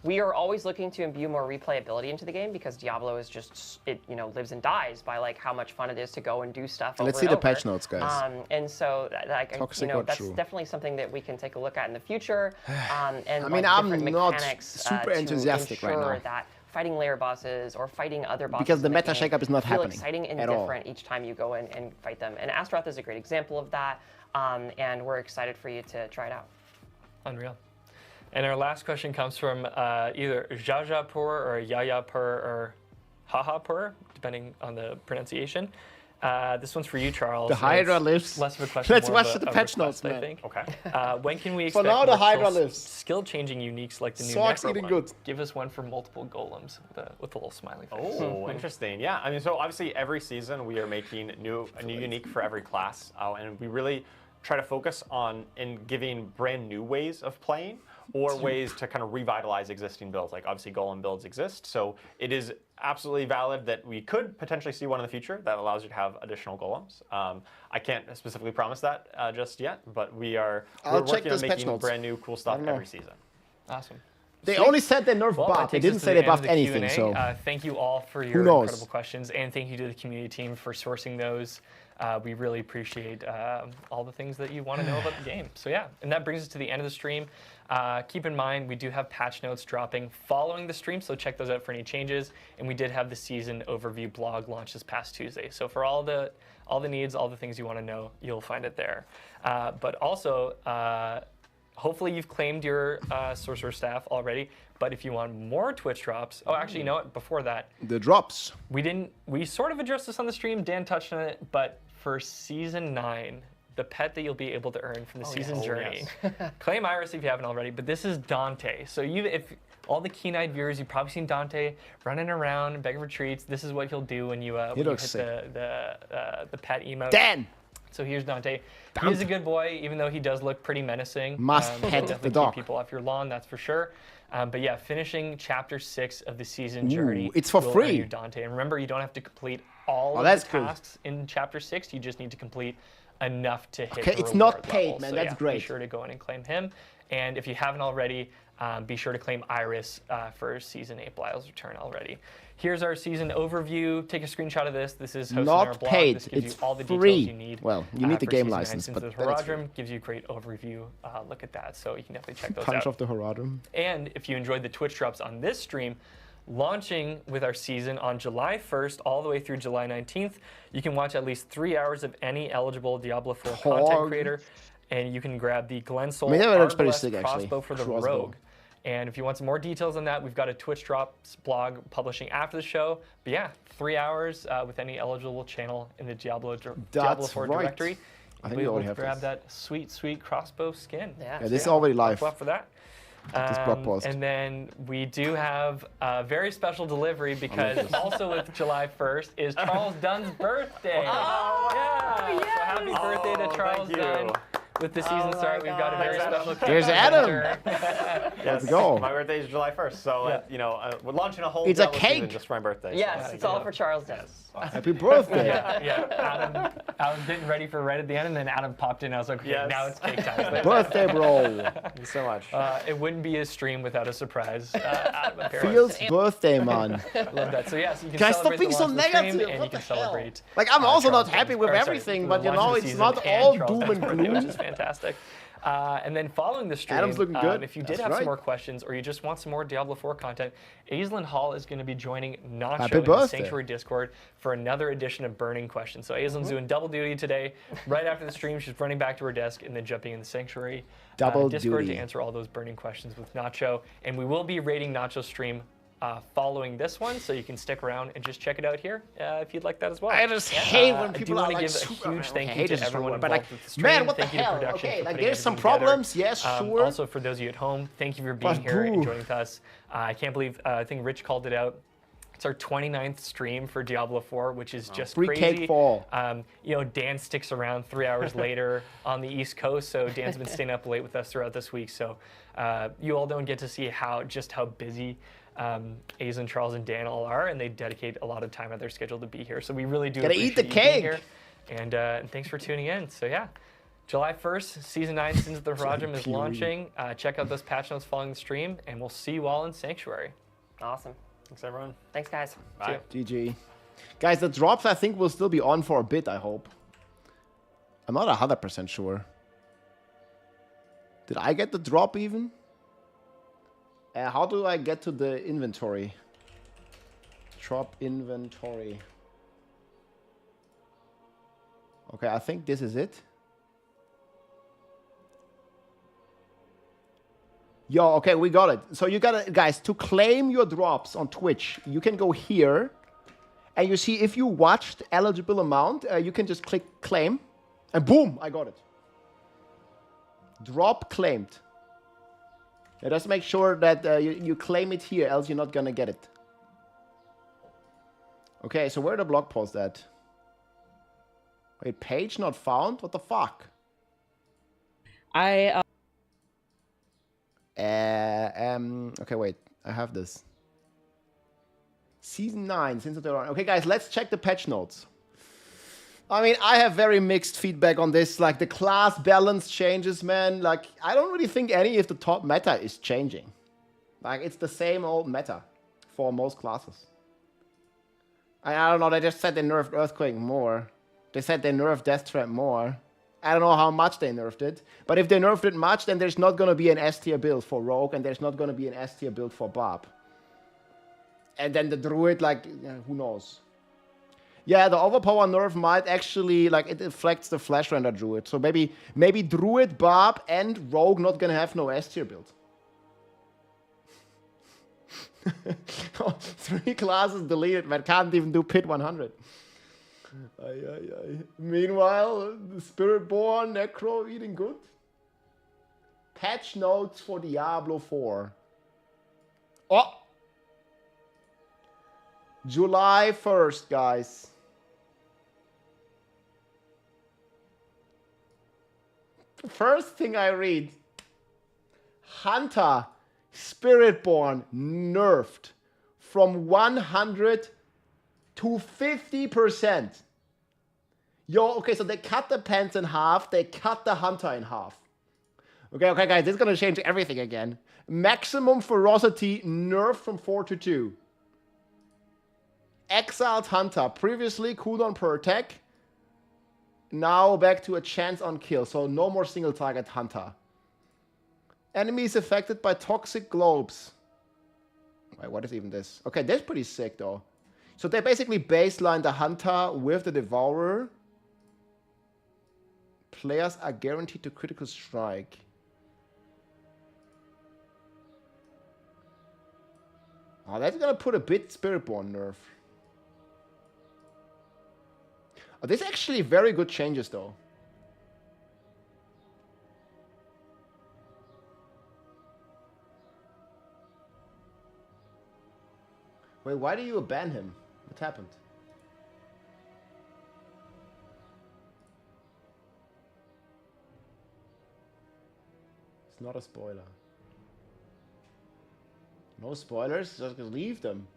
we are always looking to imbue more replayability into the game, because Diablo is just lives and dies by like how much fun it is to go and do stuff. Let's see the patch notes, guys. And so like that's true. definitely something that we can take a look at in the future. And I mean, like, I'm different not mechanics, super to enthusiastic right ensure now. that fighting layer bosses or fighting other bosses Because the in meta game shakeup is not feel happening exciting and at all. different each time you go in and fight them. And Astaroth is a great example of that. And we're excited for you to try it out. Unreal. And our last question comes from either Jajapur or Yayapur or Hahapur, depending on the pronunciation. This one's for you, Charles. The Hydra It's lives. Less of a question. Let's more of watch a the patch request, notes, man. I think. Okay. When can we For expect now, the more Hydra lives. skill-changing uniques like the new Socks Necro eating one? good. Give us one for multiple golems with a little smiley face. Oh, interesting. Yeah, I mean, so obviously every season we are making a new unique for every class, and we really try to focus on giving brand new ways of playing or ways to kind of revitalize existing builds. Like obviously golem builds exist, so it is absolutely valid that we could potentially see one in the future that allows you to have additional golems. I can't specifically promise that just yet, but we're working on making brand new cool stuff every season. Awesome. They only said they nerfed Well, buff. that They takes didn't us to say the they end of buffed the anything. Q&A. So thank you all for your knows? incredible questions, and thank you to the community team for sourcing those. We really appreciate all the things that you want to know about the game. So yeah, and that brings us to the end of the stream. Keep in mind, we do have patch notes dropping following the stream, so check those out for any changes. And we did have the season overview blog launch this past Tuesday. So for all the needs, all the things you want to know, you'll find it there. But also, hopefully you've claimed your Sorcerer staff already. But if you want more Twitch drops, actually, you know what? Before that, the drops. We sort of addressed this on the stream. Dan touched on it, but for Season 9, the pet that you'll be able to earn from the season journey, claim Iris if you haven't already. But this is Dante. So if all the keen-eyed viewers, you've probably seen Dante running around, begging for treats. This is what he'll do when you hit the pet emote. Dan. So here's Dante. He's a good boy, even though he does look pretty menacing. Must pet the dog. Keep people off your lawn, that's for sure. But yeah, finishing Chapter 6 of the season journey. It's for will free. earn you Dante. And remember, you don't have to complete all of that's the cool. tasks in Chapter 6. You just need to complete enough to hit Okay, the it's not reward paid, level. man. So That's yeah, great. Be sure to go in and claim him. And if you haven't already, be sure to claim Iris for Season 8 Blyle's Return already. Here's our season overview. Take a screenshot of this. This is hosted on our Not blog. paid. This gives it's you all the free. details you need. Well, you need the for game Season 9 license, since but there's then it's Horadric gives you a great overview. Look at that. So you can definitely check those Punch out. off the Horadric. And if you enjoyed the Twitch drops on this stream, launching with our season on July 1st all the way through July 19th, you can watch at least 3 hours of any eligible Diablo 4 content creator, and you can grab the Glensoul that looks pretty Arbalest sick, actually. crossbow for the Rogue. And if you want some more details on that, we've got a Twitch drops blog publishing after the show. But yeah, 3 hours with any eligible channel in the Diablo 4 directory. I think we already have grab this. that sweet crossbow skin. Yeah, this is already live. Buff for that. This blog post. And then we do have a very special delivery because also with July 1st is Charles Dunn's birthday. Yeah. So happy birthday to Charles Dunn. With the season start, we've got a very special. Here's Adam. Let's go. My birthday is July 1st, so we're launching a whole It's a Diablo season cake. just for my birthday. Yes, so it's all for Charles Dunn. Happy birthday. Yeah. Adam getting ready for right at the end, and then Adam popped in. I was like, okay, now it's cake time. Birthday, bro. Thank you so much. It wouldn't be a stream without a surprise. Adam appearance. Feels birthday, man. Love that. So yeah, so you can Guys, stop celebrate being the so launch of the stream, negative. and What you can the hell? celebrate. Like, I'm also Charles not happy Dunn's- with or, sorry, everything, the but launch of the it's season not and all Charles doom Dunn's and birthday, gloom. which is fantastic. And then following the stream, Adam's looking good. if you did That's have right. some more questions or you just want some more Diablo 4 content, Aislinn Hall is going to be joining Nacho Happy in the birthday. Sanctuary Discord for another edition of Burning Questions. So Aislinn's doing double duty today. Right after the stream, she's running back to her desk and then jumping in the Sanctuary Double Discord duty. to answer all those burning questions with Nacho. And we will be rating Nacho's stream following this one, so you can stick around and just check it out here if you'd like that as well. I just hate when I do people are want to like give super. a huge thank you hate to is a strong everyone word, involved but like, with the stream. man, what the Thank you to hell? production Okay, for like putting there's some everything together. problems. Yes, sure. Also, for those of you at home, thank you for being But here and boo. joining with us. I can't believe, I think Rich called it out. It's our 29th stream for Diablo 4, which is just Free crazy. cake fall. You know, Dan sticks around 3 hours later on the East Coast, so Dan's been staying up late with us throughout this week. So you all don't get to see just how busy Aizen, Charles, and Dan all are, and they dedicate a lot of time at their schedule to be here. So we really do Gotta appreciate eat the you being cake. here. And thanks for tuning in. So yeah, July 1st, Season 9 Sins of the Horadric is launching. Check out those patch notes following the stream, and we'll see you all in Sanctuary. Awesome. Thanks, everyone. Thanks, guys. Bye. GG. Guys, the drops I think will still be on for a bit, I hope. I'm not 100% sure. Did I get the drop even? How do I get to the inventory? Drop inventory. Okay, I think this is it. Yo, okay, we got it. So you gotta, guys, to claim your drops on Twitch, you can go here, and you see if you watched eligible amount, you can just click claim, and boom, I got it. Drop claimed. Yeah, just make sure that you claim it here, else you're not gonna get it. Okay, so where are the blog posts at? Wait, page not found? What the fuck? Okay, wait. I have this. Season 9, Sins of the Horadric. Okay, guys, let's check the patch notes. I mean, I have very mixed feedback on this. Like, the class balance changes, man. Like, I don't really think any of the top meta is changing. Like, it's the same old meta for most classes. I don't know, they just said they nerfed Earthquake more. They said they nerfed Death Trap more. I don't know how much they nerfed it. But if they nerfed it much, then there's not going to be an S tier build for Rogue, and there's not going to be an S tier build for Barb. And then the Druid, like, who knows? Yeah, the overpower nerf might actually, like, it affects the flash render Druid. So maybe Druid, Barb, and Rogue not going to have no S tier build. 3 classes deleted, man. Can't even do Pit 100. Meanwhile, the Spiritborn, Necro eating good. Patch notes for Diablo 4. Oh! July 1st, guys. The first thing I read. Hunter, Spiritborn, nerfed from 100 to 50%. Yo, okay, so they cut the pants in half, they cut the Hunter in half. Okay, guys, this is gonna change everything again. Maximum ferocity nerfed from 4 to 2. Exiled Hunter, previously cooldown per attack. Now back to a chance on kill, so no more single target Hunter. Enemies affected by toxic globes. Wait, what is even this? Okay, that's pretty sick though. So they basically baseline the Hunter with the Devourer. Players are guaranteed to critical strike. Oh, that's gonna put a bit Spiritborn nerf. Oh, these are actually very good changes though. Wait, why do you ban him? What happened? It's not a spoiler. No spoilers? Just leave them.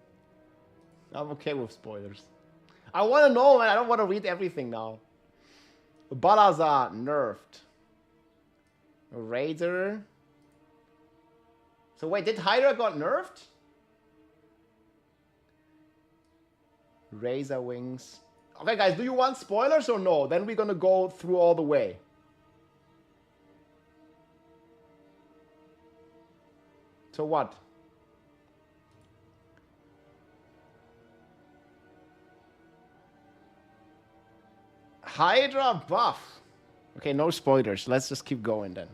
I'm okay with spoilers. I want to know, man. I don't want to read everything now. Balazar, nerfed. Raider. So wait, did Hydra got nerfed? Razor Wings. Okay, guys, do you want spoilers or no? Then we're gonna go through all the way. So what? Hydra buff. Okay, no spoilers. Let's just keep going then.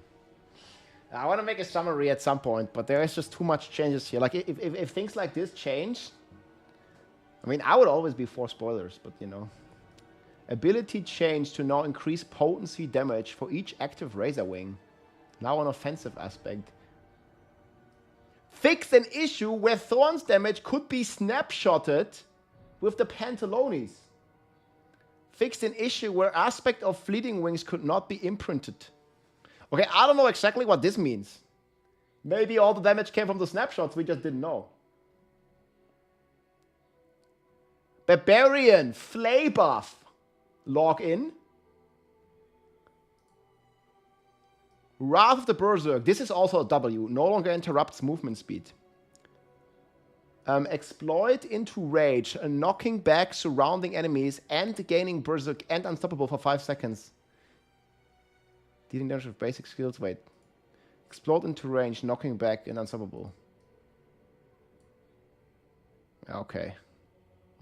I want to make a summary at some point, but there is just too much changes here. Like, if things like this change, I mean, I would always be for spoilers, but you know. Ability change to now increase potency damage for each active Razor Wing. Now an offensive aspect. Fix an issue where Thorns damage could be snapshotted with the Pantalones. Fixed an issue where aspect of Fleeting Wings could not be imprinted. Okay, I don't know exactly what this means. Maybe all the damage came from the snapshots, we just didn't know. Barbarian, Flay buff. Log in. Wrath of the Berserk. This is also a W. No longer interrupts movement speed. Exploit into rage, knocking back surrounding enemies and gaining Berserk and Unstoppable for 5 seconds. Dealing damage with basic skills. Wait. Explode into range, knocking back and Unstoppable. Okay.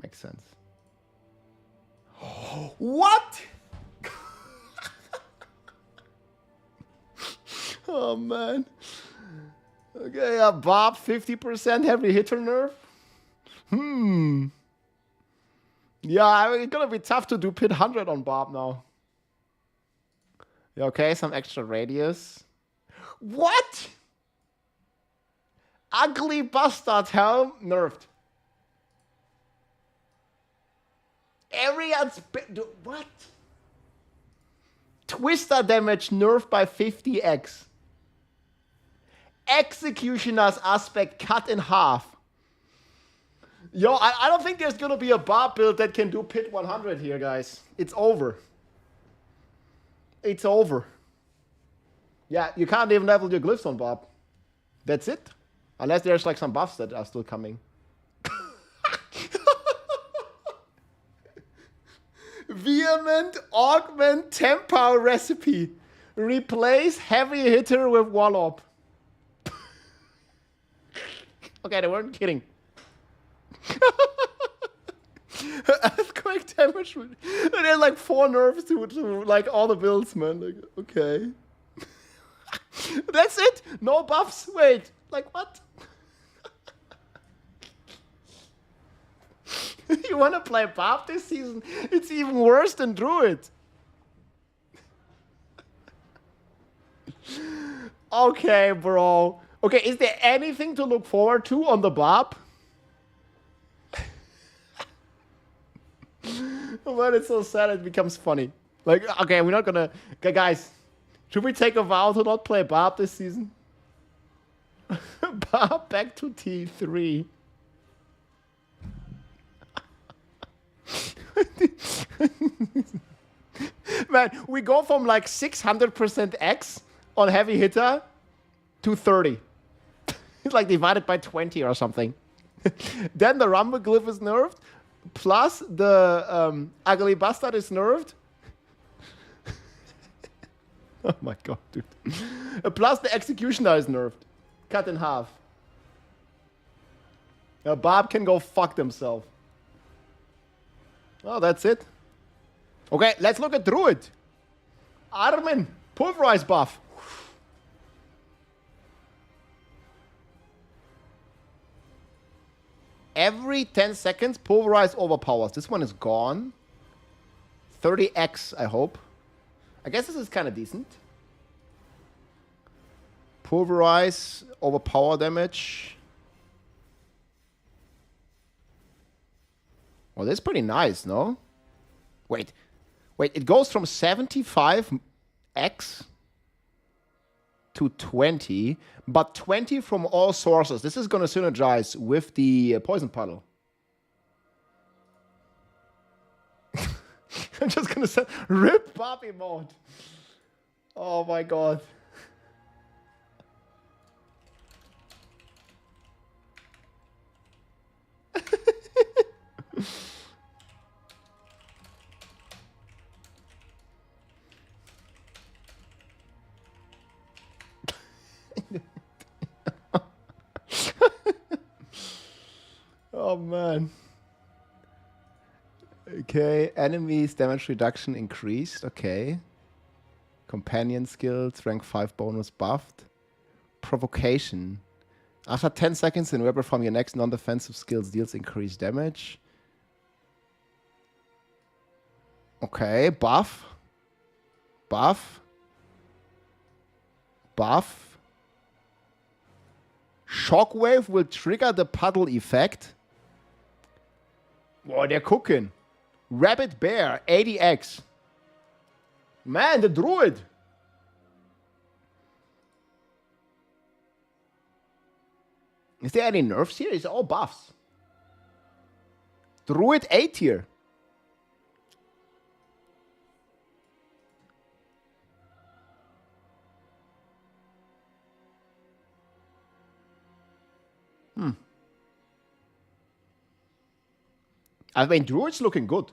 Makes sense. What? Oh, man. Okay, Bob, 50% heavy hitter nerf. Yeah, it's gonna be tough to do pit 100 on Bob now. Yeah, okay, some extra radius. What? Ugly Bastard Helm nerfed. Area what? Twister damage nerfed by 50x. Executioner's aspect cut in half. Yo, I don't think there's gonna be a Bob build that can do pit 100 here, guys. It's over. It's over. Yeah, you can't even level your glyphs on Bob. That's it. Unless there's like some buffs that are still coming. Vehement Augment Tempo recipe. Replace heavy hitter with Wallop. Okay, they weren't kidding. Earthquake damage. There's like 4 nerfs to like all the builds, man. Like, okay. That's it? No buffs? Wait, like what? You want to play Bob this season? It's even worse than Druid. Okay, bro. Okay, is there anything to look forward to on the Bob? But it's so sad it becomes funny. Like, okay, we're not gonna... Okay, guys, should we take a vow to not play Bob this season? Bob back to T3. Man, we go from like 600% X on heavy hitter to 30. It's like divided by 20 or something. Then the Rumble Glyph is nerfed, plus the Ugly Bastard is nerfed. Oh my god, dude. Plus the Executioner is nerfed. Cut in half. Bob can go fuck themselves. Oh, that's it. Okay, let's look at Druid. Armin, Pulverize buff. Every 10 seconds, Pulverize overpowers. This one is gone. 30x, I hope. I guess this is kind of decent. Pulverize, overpower damage. Well, that's pretty nice, no? Wait, it goes from 75x to 20, but 20 from all sources. This is going to synergize with the Poison Puddle. I'm just going to say, RIP Bobby mode. Oh my god. Oh man. Okay, enemies damage reduction increased. Okay. Companion skills, rank 5 bonus buffed. Provocation. After 10 seconds in weapon from your next non-defensive skills deals increased damage. Okay, buff. Buff. Buff. Shockwave will trigger the puddle effect. Boy, they're cooking. Rabbit Bear, 80x. Man, the Druid. Is there any nerfs here? It's all buffs. Druid A tier. I mean, Druid's looking good.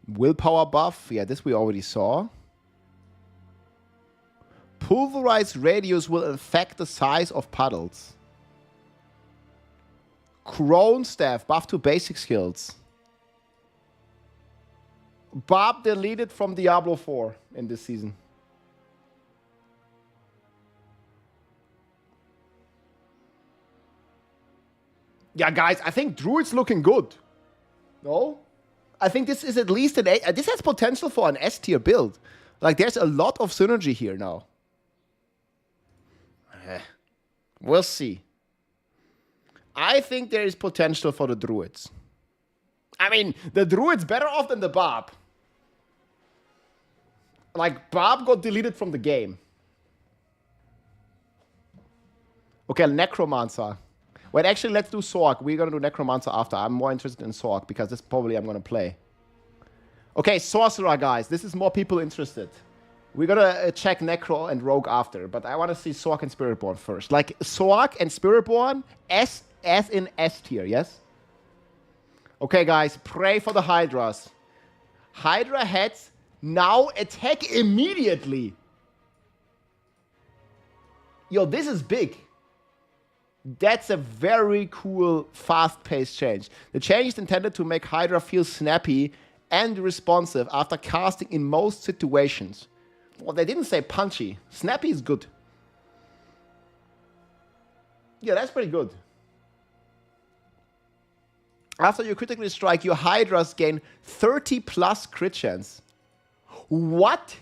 Willpower buff. Yeah, this we already saw. Pulverized radius will affect the size of puddles. Crone Staff, buff to basic skills. Barb deleted from Diablo 4 in this season. Yeah, guys, I think Druid's looking good. No? I think this is at least an A. This has potential for an S tier build. Like, there's a lot of synergy here now. We'll see. I think there is potential for the Druids. I mean, the Druid's better off than the Barb. Like, Barb got deleted from the game. Okay, Necromancer. Wait, actually, let's do Sorc. We're going to do Necromancer after. I'm more interested in Sorc because this probably I'm going to play. Okay, Sorcerer, guys. This is more people interested. We're going to check Necro and Rogue after, but I want to see Sorc and Spiritborn first. Like, Sorc and Spiritborn, S in S tier, yes? Okay, guys, pray for the Hydras. Hydra heads now attack immediately. Yo, this is big. That's a very cool, fast-paced change. The change is intended to make Hydra feel snappy and responsive after casting in most situations. Well, they didn't say punchy. Snappy is good. Yeah, that's pretty good. After you critically strike, your Hydras gain 30 plus crit chance. What?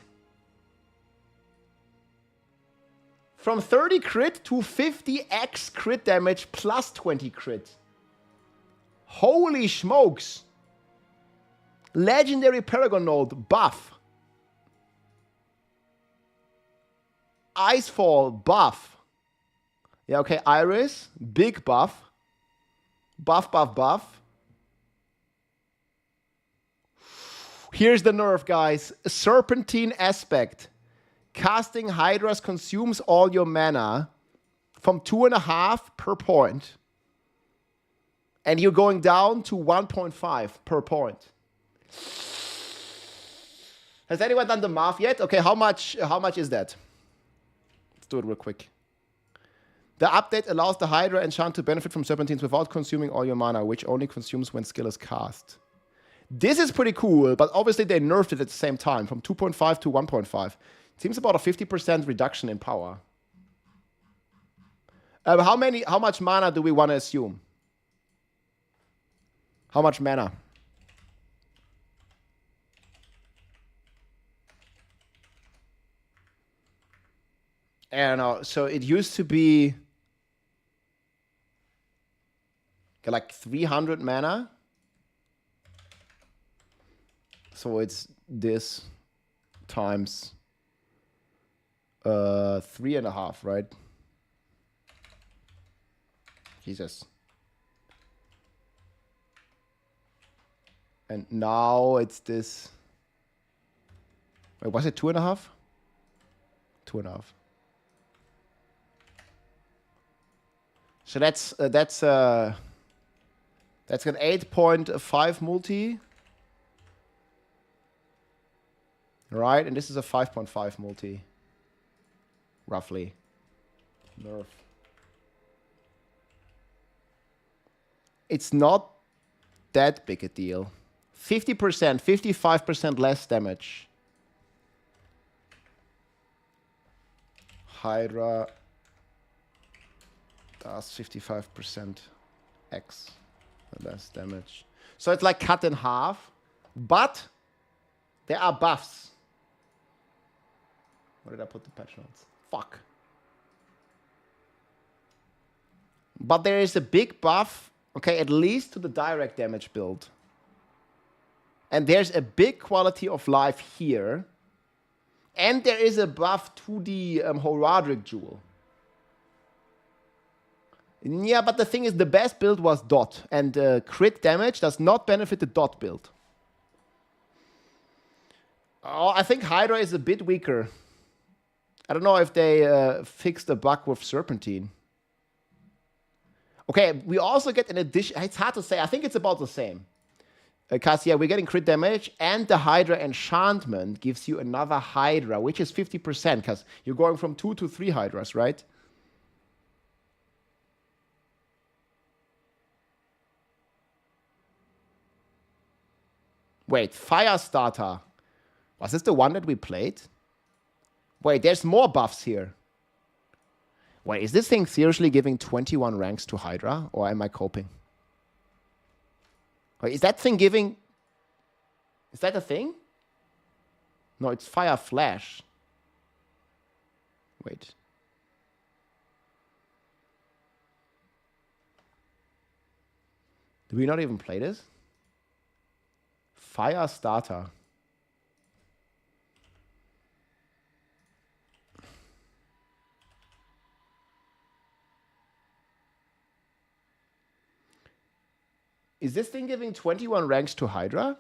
From 30 crit to 50x crit damage plus 20 crit. Holy smokes. Legendary Paragon Node buff. Icefall buff. Yeah, okay, Iris, big buff. Buff, buff, buff. Here's the nerf, guys. Serpentine Aspect. Casting Hydras consumes all your mana from 2.5 per point. And you're going down to 1.5 per point. Has anyone done the math yet? Okay, how much is that? Let's do it real quick. The update allows the Hydra enchant to benefit from Serpentines without consuming all your mana, which only consumes when skill is cast. This is pretty cool, but obviously they nerfed it at the same time, from 2.5 to 1.5. Seems about a 50% reduction in power. How much mana do we want to assume? How much mana? I don't know. So it used to be like 300 mana. So it's this times 3.5, right? Jesus. And now it's this. Wait, was it 2.5? 2.5. So that's an 8.5 multi. Right, and this is a 5.5 multi. Roughly. Nerf. It's not that big a deal. 50%, 55% less damage. Hydra does 55% X less damage. So it's like cut in half, but there are buffs. Where did I put the patch notes? Fuck. But there is a big buff, okay, at least to the direct damage build. And there's a big quality of life here. And there is a buff to the Horadric jewel. Yeah, but the thing is, the best build was dot. And crit damage does not benefit the dot build. Oh, I think Hydra is a bit weaker. I don't know if they fixed the bug with Serpentine. Okay, we also get an addition. It's hard to say. I think it's about the same. Because, yeah, we're getting crit damage, and the Hydra enchantment gives you another Hydra, which is 50%, because you're going from 2 to 3 Hydras, right? Wait, Firestarter. Was this the one that we played? Wait, there's more buffs here. Wait, is this thing seriously giving 21 ranks to Hydra, or am I coping? Wait, is that thing giving... Is that a thing? No, it's Fire Flash. Wait. Do we not even play this? Firestarter. Is this thing giving 21 ranks to Hydra?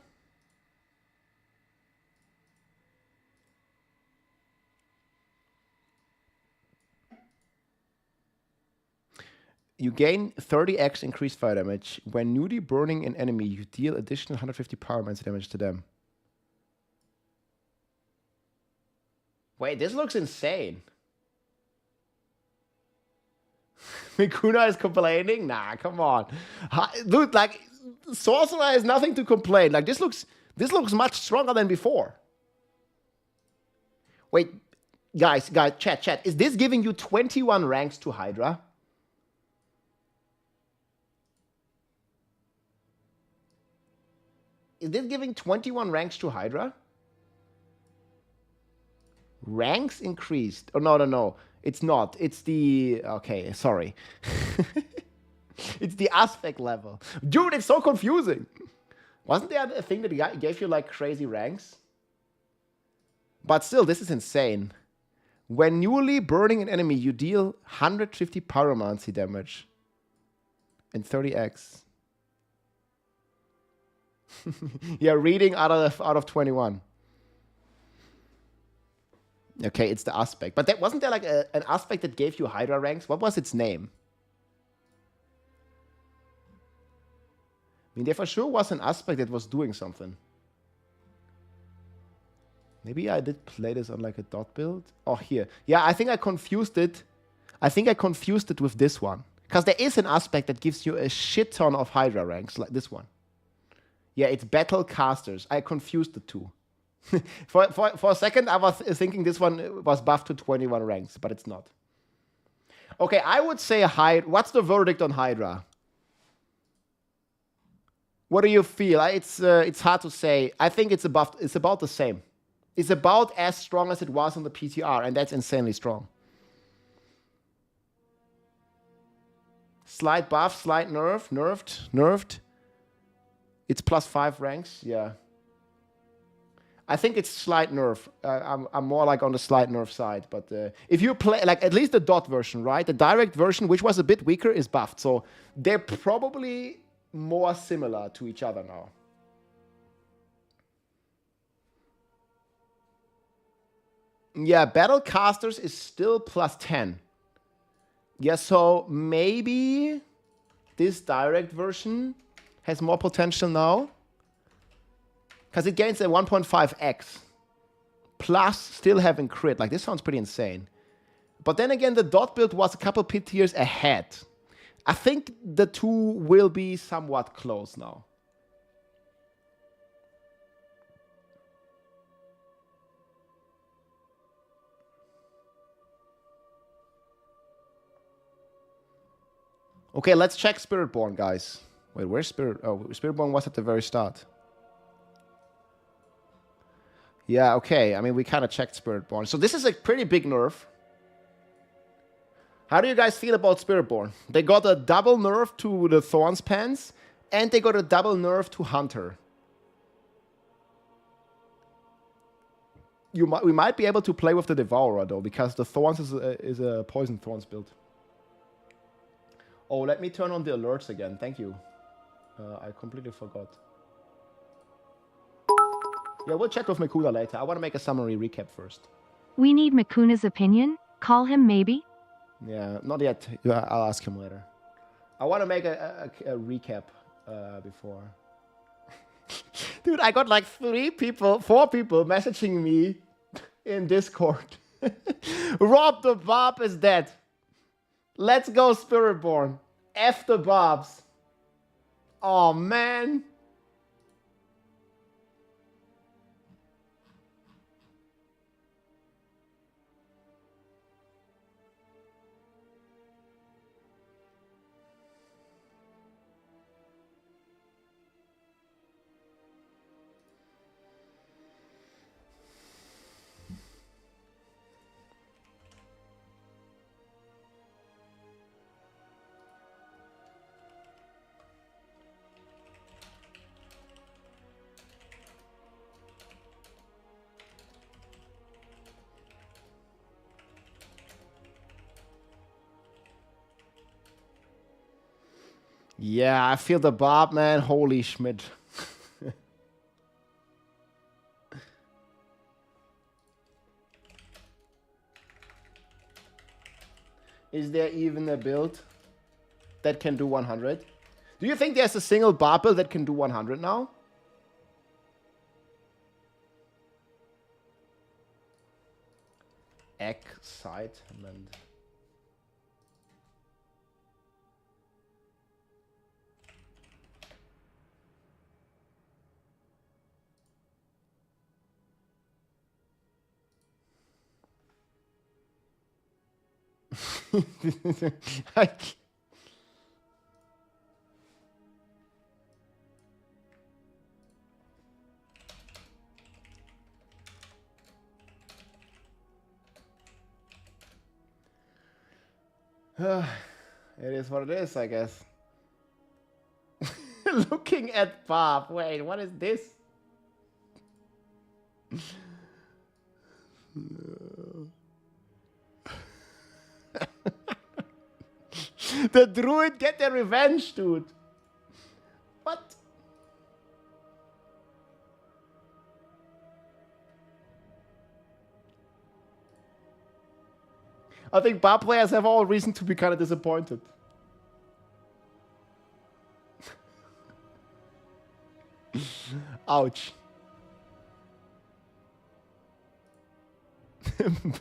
You gain 30x increased fire damage. When newly burning an enemy, you deal additional 150 pyromancy damage to them. Wait, this looks insane. Mikuna is complaining? Nah, come on. Dude, like, Sorcerer has nothing to complain. Like, this looks much stronger than before. Wait, guys, chat. Is this giving you 21 ranks to Hydra? Is this giving 21 ranks to Hydra? Ranks increased. Oh, no. It's not. It's the... Okay, sorry. It's the aspect level. Dude, it's so confusing. Wasn't there a thing that gave you, like, crazy ranks? But still, this is insane. When newly burning an enemy, you deal 150 pyromancy damage. And 30x. Yeah, reading out of 21. Okay, it's the aspect. But wasn't there like an aspect that gave you Hydra ranks? What was its name? I mean, there for sure was an aspect that was doing something. Maybe I did play this on like a dot build. Oh, here. Yeah, I think I confused it. I think I confused it with this one. Because there is an aspect that gives you a shit ton of Hydra ranks, like this one. Yeah, it's Battle Casters. I confused the two. For a second, I was thinking this one was buffed to 21 ranks, but it's not. Okay, I would say what's the verdict on Hydra? What do you feel? It's hard to say. I think it's about the same. It's about as strong as it was on the PTR, and that's insanely strong. Slight buff, slight nerfed. It's +5 ranks, yeah. I think it's slight nerf. I'm more like on the slight nerf side. But if you play, like at least the dot version, right? The direct version, which was a bit weaker, is buffed. So they're probably more similar to each other now. Yeah, Battle Casters is still +10. Yeah, so maybe this direct version has more potential now. Because it gains a 1.5x. Plus still having crit. Like, this sounds pretty insane. But then again, the dot build was a couple pit tiers ahead. I think the two will be somewhat close now. Okay, let's check Spiritborn, guys. Wait, where's Spirit? Oh, Spiritborn was at the very start. Yeah, okay. I mean, we kind of checked Spiritborn. So this is a pretty big nerf. How do you guys feel about Spiritborn? They got a double nerf to the Thorns Pants, and they got a double nerf to Hunter. We might be able to play with the Devourer, though, because the Thorns is a Poison Thorns build. Oh, let me turn on the alerts again. Thank you. I completely forgot. Yeah, we'll chat with Mikuna later. I want to make a summary recap first. We need Mikuna's opinion. Call him maybe. Yeah, not yet. I'll ask him later. I want to make a recap before. Dude, I got like 4 people messaging me in Discord. Rob the Bob is dead. Let's go Spiritborn. F the Bobs. Oh, man. Yeah, I feel the Bob, man. Holy Schmidt. Is there even a build that can do 100? Do you think there's a single Bob build that can do 100 now? Excitement. It is what it is, I guess. Looking at Bob. Wait, what is this? The Druid get their revenge, dude. What? I think Bob players have all reason to be kind of disappointed. Ouch.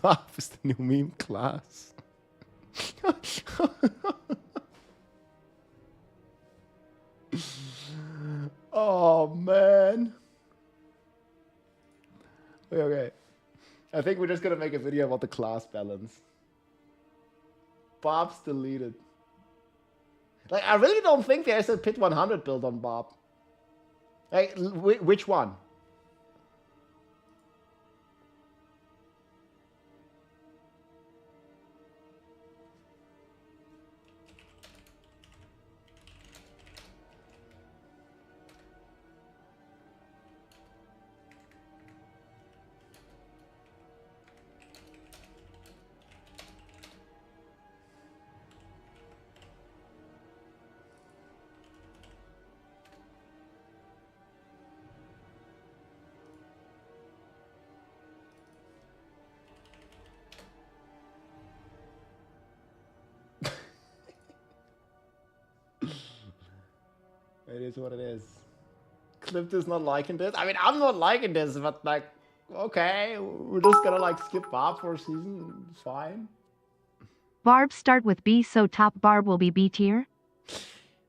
Bob is the new meme class. Oh, man. Okay. I think we're just going to make a video about the class balance. Bob's deleted. Like, I really don't think there's a Pit 100 build on Bob. Like, which one? It is what it is. Clipped is not liking this. I mean, I'm not liking this, but like, okay, we're just gonna like skip Barb for a season. Fine. Barb start with B, so top Barb will be B tier?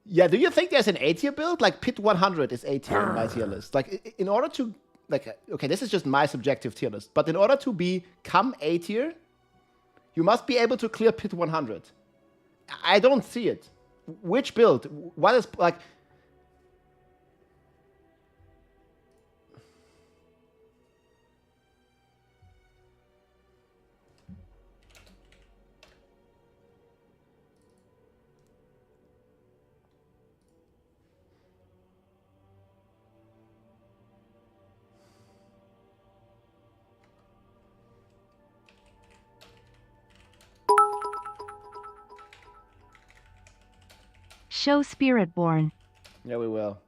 Yeah, do you think there's an A tier build? Like Pit 100 is A tier in my tier list. Like, in order to, like, okay, this is just my subjective tier list, but in order to become A tier, you must be able to clear Pit 100. I don't see it. Which build? What is, like, Show Spiritborn. Yeah, we will.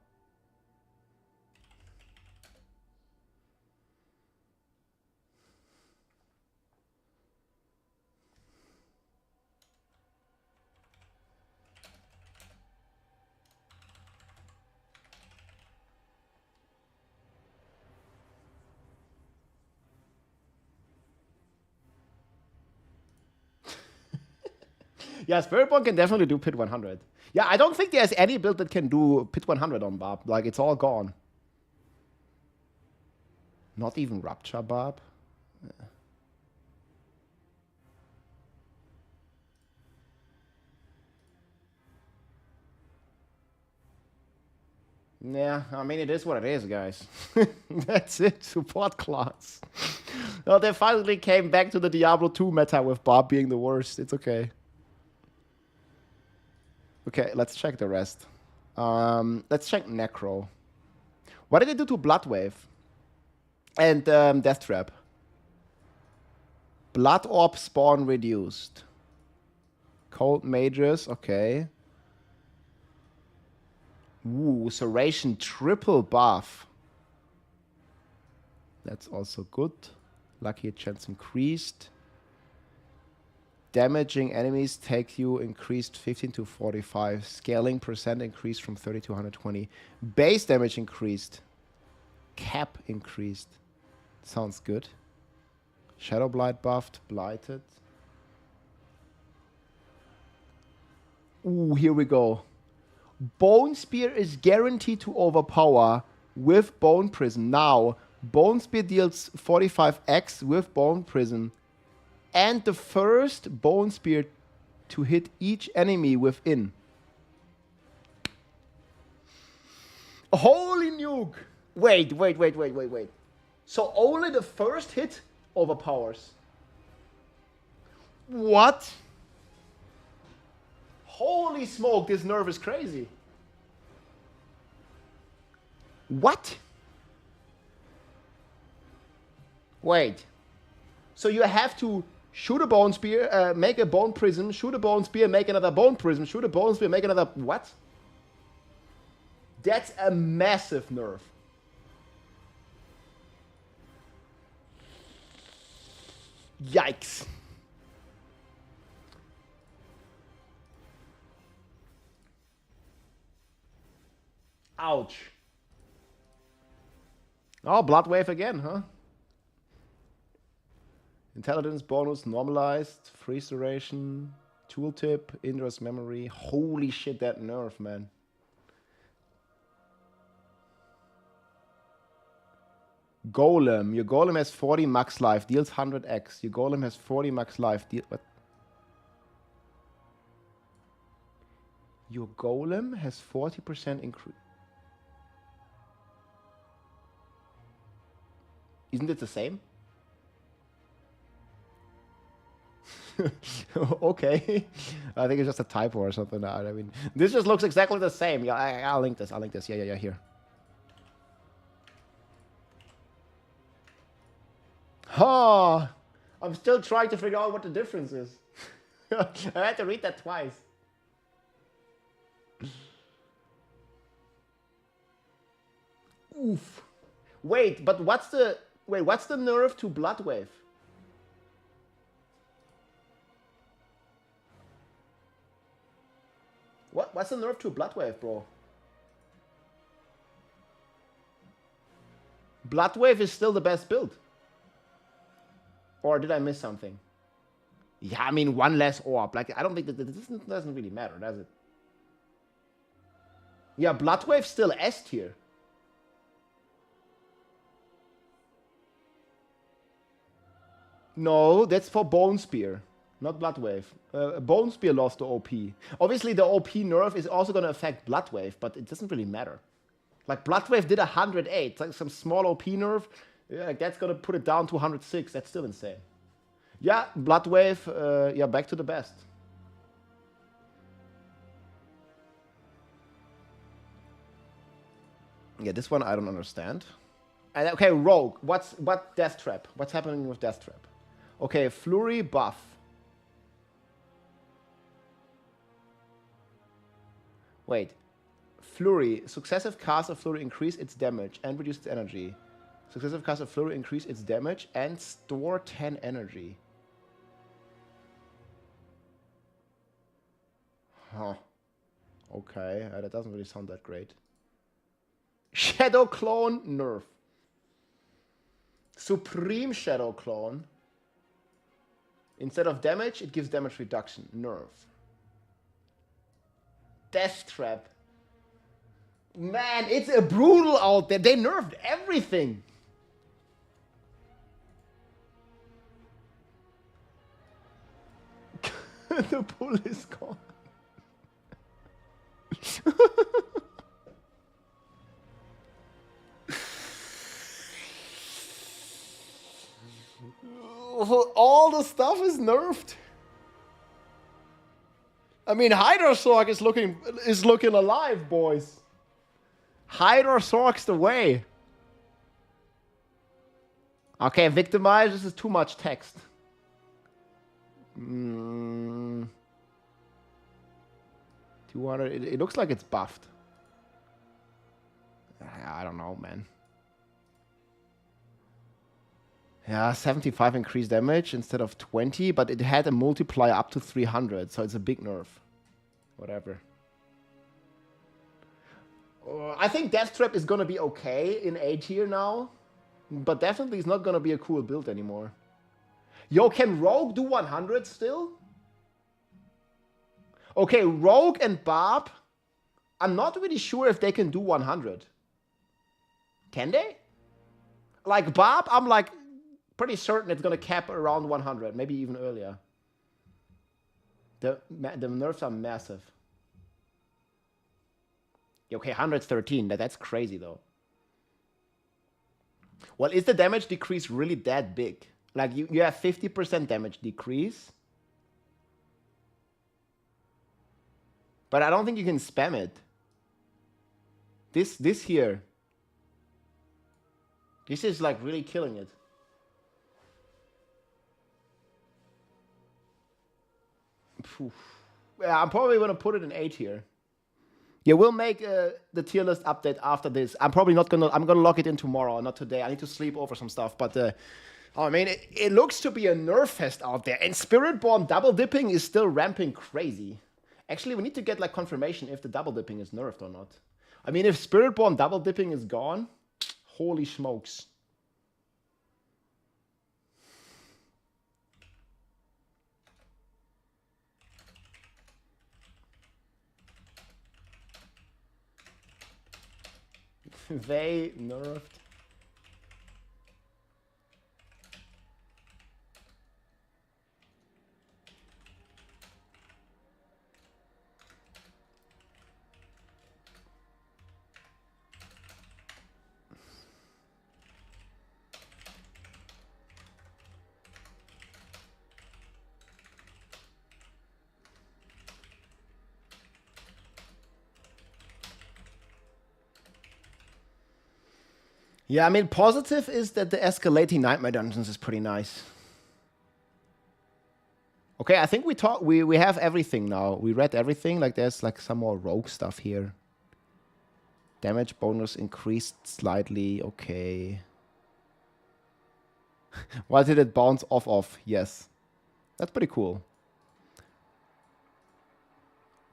Yeah, Spiritborn can definitely do Pit 100. Yeah, I don't think there's any build that can do Pit 100 on Barb. Like, it's all gone. Not even Rupture Barb. Yeah, I mean, it is what it is, guys. That's it, support class. Oh, they finally came back to the Diablo 2 meta with Barb being the worst. It's okay. Okay, let's check the rest. Let's check Necro. What did they do to Bloodwave? And Death Trap. Blood Orb spawn reduced. Cold Mages, okay. Ooh, Serration triple buff. That's also good. Lucky chance increased. Damaging enemies take you increased 15 to 45. Scaling percent increased from 30 to 120. Base damage increased. Cap increased. Sounds good. Shadow Blight buffed. Blighted. Ooh, here we go. Bone Spear is guaranteed to overpower with Bone Prism. Now, Bone Spear deals 45x with Bone Prism. And the first Bone Spear to hit each enemy within. Holy nuke! Wait. So only the first hit overpowers. What? Holy smoke, this nerf is crazy. What? Wait. So you have to shoot a Bone Spear, make a Bone Prism, shoot a Bone Spear, make another Bone Prism, shoot a Bone Spear, make another... What? That's a massive nerf. Yikes. Ouch. Oh, Bloodwave again, huh? Intelligence bonus normalized, freeze duration, tooltip, Indra's memory. Holy shit, that nerf, man. Golem. Your Golem has 40 max life, deals 100x. Your Golem has 40 max life, what? Your Golem has 40% increase. Isn't it the same? Okay. I think it's just a typo or something. I mean, this just looks exactly the same. Yeah, I'll link this. Yeah, here. Oh, I'm still trying to figure out what the difference is. I had to read that twice. Oof. Wait, but what's the nerf to Bloodwave? What's the nerf to Bloodwave, bro? Bloodwave is still the best build. Or did I miss something? Yeah, I mean, one less orb. Like, I don't think that this doesn't really matter, does it? Yeah, Bloodwave still S tier. No, that's for Bone Spear, not Bloodwave. Bone Spear lost the OP. Obviously, the OP nerf is also going to affect Bloodwave, but it doesn't really matter. Like, Bloodwave did 108. It's like some small OP nerf. Yeah, that's going to put it down to 106. That's still insane. Yeah, Bloodwave, yeah, back to the best. Yeah, this one I don't understand. And okay, Rogue. What Death Trap? What's happening with Death Trap? Okay, Flurry buff. Wait. Flurry. Successive casts of Flurry increase its damage and reduce its energy. Successive casts of Flurry increase its damage and store 10 energy. Huh. Okay, that doesn't really sound that great. Shadow Clone, nerf. Supreme Shadow Clone. Instead of damage, it gives damage reduction. Nerf. Death Trap. Man, it's a brutal out there. They nerfed everything. The pull is gone. All the stuff is nerfed. I mean, Hydrosorg is looking alive, boys. Hydrosorg's the way. Okay, victimize. This is too much text. 200. It looks like it's buffed. I don't know, man. Yeah, 75 increased damage instead of 20, but it had a multiplier up to 300, so it's a big nerf. Whatever. I think Death Trap is gonna be okay in A tier now, but definitely it's not gonna be a cool build anymore. Yo, can Rogue do 100 still? Okay, Rogue and Barb, I'm not really sure if they can do 100. Can they? Like Barb, I'm like pretty certain it's gonna cap around 100, maybe even earlier. The nerfs are massive. Okay, 113. That's crazy though. Well, is the damage decrease really that big? Like you have 50% damage decrease. But I don't think you can spam it. This here. This is like really killing it. Yeah, I'm probably gonna put it in A tier. Yeah, we'll make the tier list update after this. I'm probably not gonna. I'm gonna log it in tomorrow, not today. I need to sleep over some stuff. But I mean, it looks to be a nerf fest out there. And Spiritborn double dipping is still ramping crazy. Actually, we need to get like confirmation if the double dipping is nerfed or not. I mean, if Spiritborn double dipping is gone, holy smokes. They nerfed. Yeah, I mean, positive is that the escalating nightmare dungeons is pretty nice. Okay, I think we have everything now. We read everything. Like there's like some more rogue stuff here. Damage bonus increased slightly. Okay. Why did it bounce off? Yes. That's pretty cool.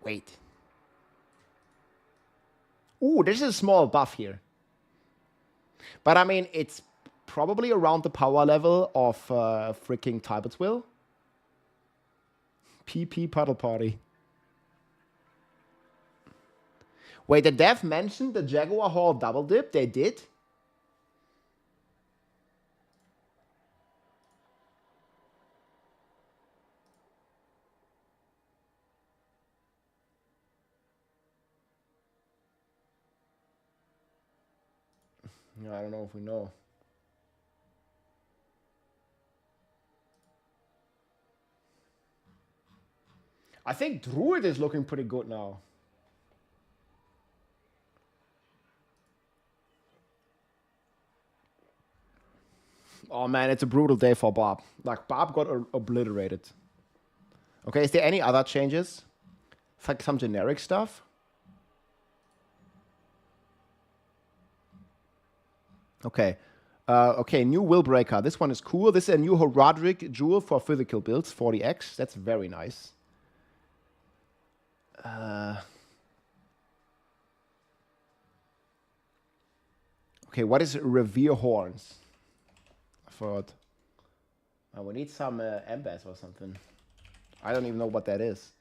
Wait. Ooh, there's a small buff here. But I mean, it's probably around the power level of freaking Talbot's Will. PP Puddle Party. Wait, the dev mentioned the Jaguar Hall double dip? They did? I don't know if we know. I think Druid is looking pretty good now. Oh man, it's a brutal day for Bob. Like, Bob got obliterated. Okay, is there any other changes? It's like some generic stuff. Okay. Okay, new Willbreaker. This one is cool. This is a new Horadric jewel for physical builds, 40x. That's very nice. Okay, what is Revere Horns? I thought. We need some Embass or something. I don't even know what that is.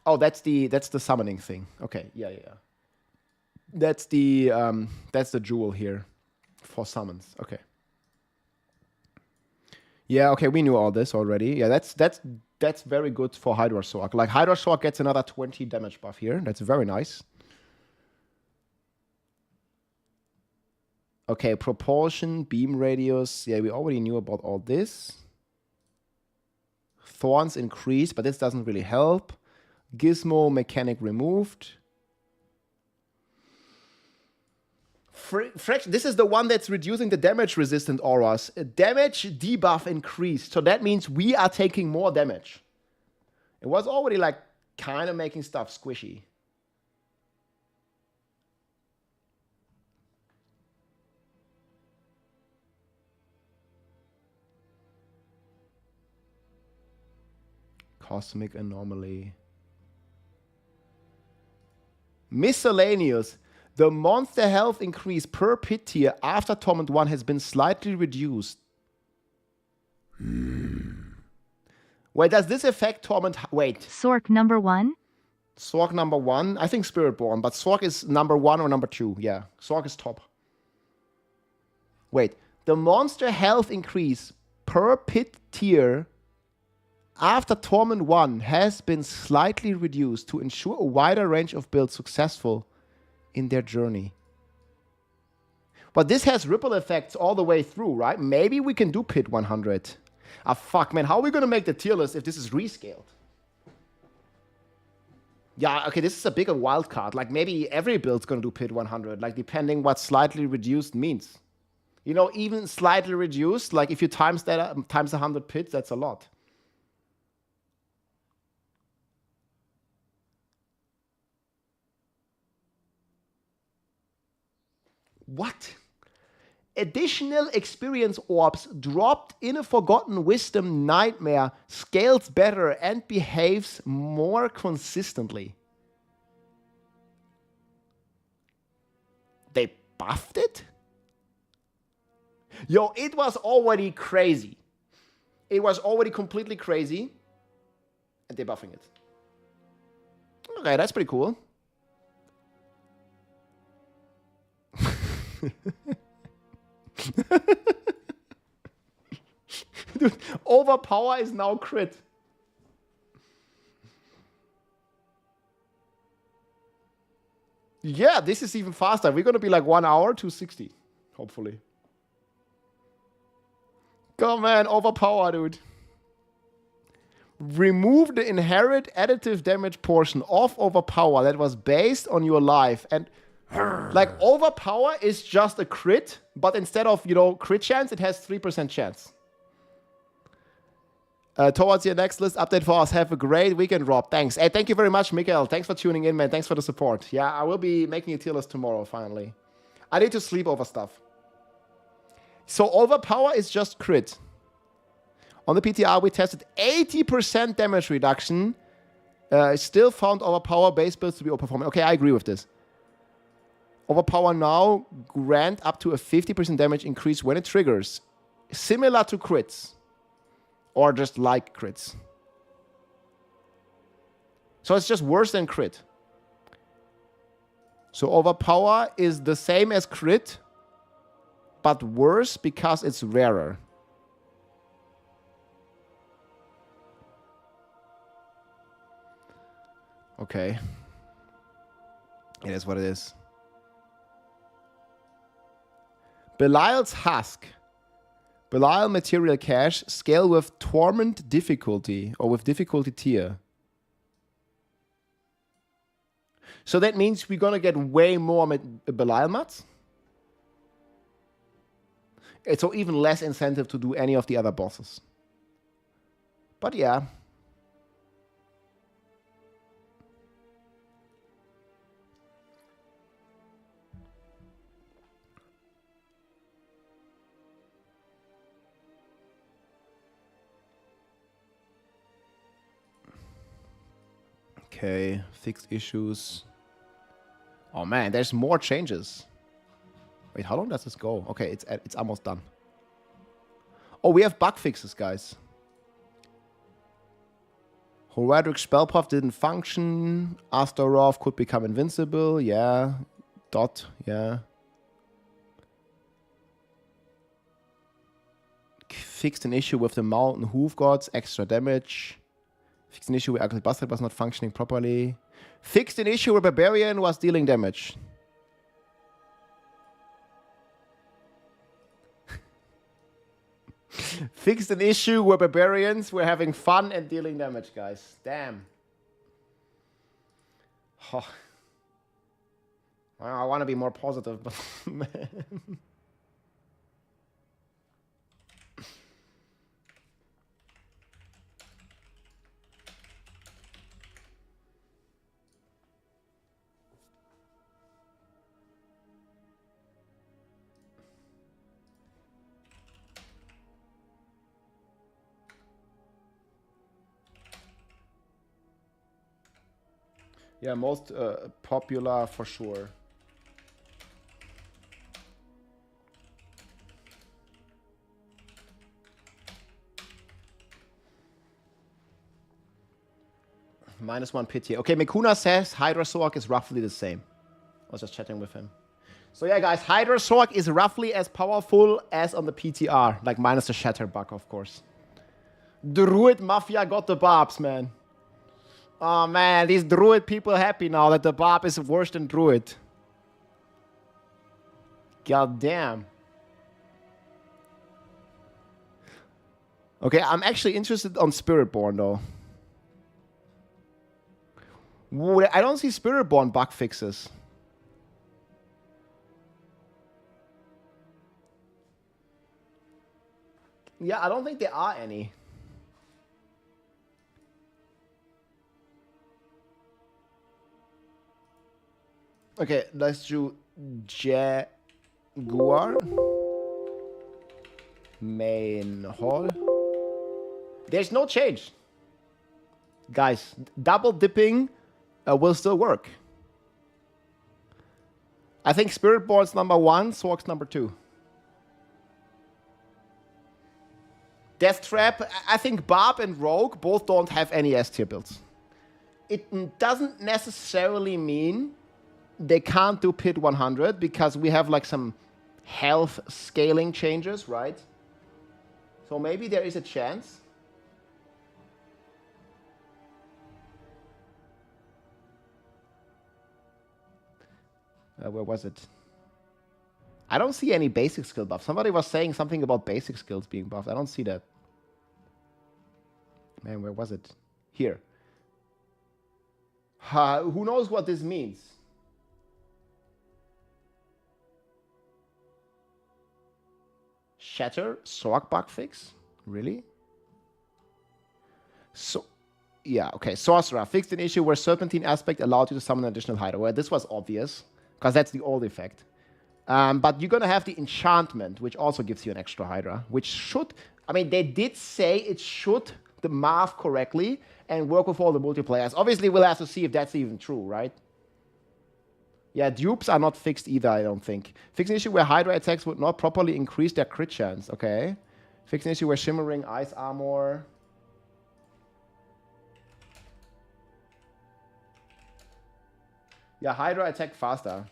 Oh, that's the summoning thing. Okay, yeah. That's the jewel here for summons. Okay. Yeah, okay, we knew all this already. Yeah, that's very good for Hydra Sork. Like Hydra Sork gets another 20 damage buff here. That's very nice. Okay, propulsion, beam radius. Yeah, we already knew about all this. Thorns increase, but this doesn't really help. Gizmo mechanic removed. This is the one that's reducing the damage resistant auras. Damage debuff increased. So that means we are taking more damage. It was already like kind of making stuff squishy. Cosmic anomaly. Miscellaneous. The monster health increase per pit tier after Torment 1 has been slightly reduced. Wait, does this affect Torment? Wait. Sork number 1? Sork number 1? I think Spiritborn, but Sork is number 1 or number 2. Yeah, Sork is top. Wait, the monster health increase per pit tier after Torment 1 has been slightly reduced to ensure a wider range of builds successful in their journey. But this has ripple effects all the way through, right? Maybe we can do pit 100. Ah, fuck, man. How are we going to make the tier list if this is rescaled? Yeah, okay, this is a bigger wild card. Like, maybe every build's going to do pit 100, like, depending what slightly reduced means. You know, even slightly reduced, like, if you times that, times 100 pits, that's a lot. What? Additional experience orbs dropped in a Forgotten Wisdom Nightmare scales better and behaves more consistently. They buffed it? Yo, it was already crazy. It was already completely crazy. And they're buffing it. Okay, that's pretty cool. Dude, overpower is now crit. Yeah, this is even faster. We're gonna be like 1 hour, 260, hopefully. Come on, overpower, dude. Remove the inherent additive damage portion of overpower that was based on your life and like, overpower is just a crit, but instead of, you know, crit chance, it has 3% chance. Towards your next list update for us. Have a great weekend, Rob. Thanks. Hey, thank you very much, Mikael. Thanks for tuning in, man. Thanks for the support. Yeah, I will be making a tier list tomorrow, finally. I need to sleep over stuff. So, overpower is just crit. On the PTR, we tested 80% damage reduction. Still found overpower base builds to be overperforming. Okay, I agree with this. Overpower now grant up to a 50% damage increase when it triggers. Similar to crits. Or just like crits. So it's just worse than crit. So overpower is the same as crit, but worse because it's rarer. Okay. It is what it is. Belial's Husk. Belial Material Cache. Scale with Torment difficulty or with difficulty tier. So that means we're going to get way more Belial mats. So even less incentive to do any of the other bosses. But yeah. Okay, fixed issues. Oh man, there's more changes. Wait, how long does this go? Okay, it's almost done. Oh, we have bug fixes, guys. Horadric Spellcraft didn't function. Astarov could become invincible. Yeah. Dot. Yeah. Fixed an issue with the Mountain Hoof Gods. Extra damage. Fixed an issue where Ugly Bastard was not functioning properly. Fixed an issue where Barbarian was dealing damage. Fixed an issue where Barbarians were having fun and dealing damage, guys. Damn. Oh. I want to be more positive, but man. Yeah, most popular for sure. -1 pity. Okay, Mikuna says Hydra Sork is roughly the same. I was just chatting with him. So yeah, guys, Hydra Sork is roughly as powerful as on the PTR. Like, minus the Shatter bug, of course. Druid Mafia got the barbs, man. Oh man, these Druid people happy now that the Barb is worse than Druid. God damn. Okay, I'm actually interested on Spiritborn though. I don't see Spiritborn bug fixes. Yeah, I don't think there are any. Okay, let's do Jaguar. Main hall. There's no change. Guys, double dipping will still work. I think Spiritborn's #1, Sork's #2. Death Trap, I think Barb and Rogue both don't have any S tier builds. It doesn't necessarily mean they can't do Pit 100 because we have like some health scaling changes, right? So maybe there is a chance. Where was it? I don't see any basic skill buff. Somebody was saying something about basic skills being buffed. I don't see that. Man, where was it? Here. Who knows what this means? Shatter, Sork bug fix? Really? So, yeah, okay. Sorcerer, fixed an issue where Serpentine aspect allowed you to summon an additional Hydra. Well, this was obvious, because that's the old effect. But you're going to have the enchantment, which also gives you an extra Hydra, which should, I mean, they did say it should the math correctly and work with all the multiplayers. Obviously, we'll have to see if that's even true, right? Yeah, dupes are not fixed either, I don't think. Fixed an issue where Hydra attacks would not properly increase their crit chance. Okay. Fixed an issue where Shimmering Ice Armor. Yeah, Hydra attack faster.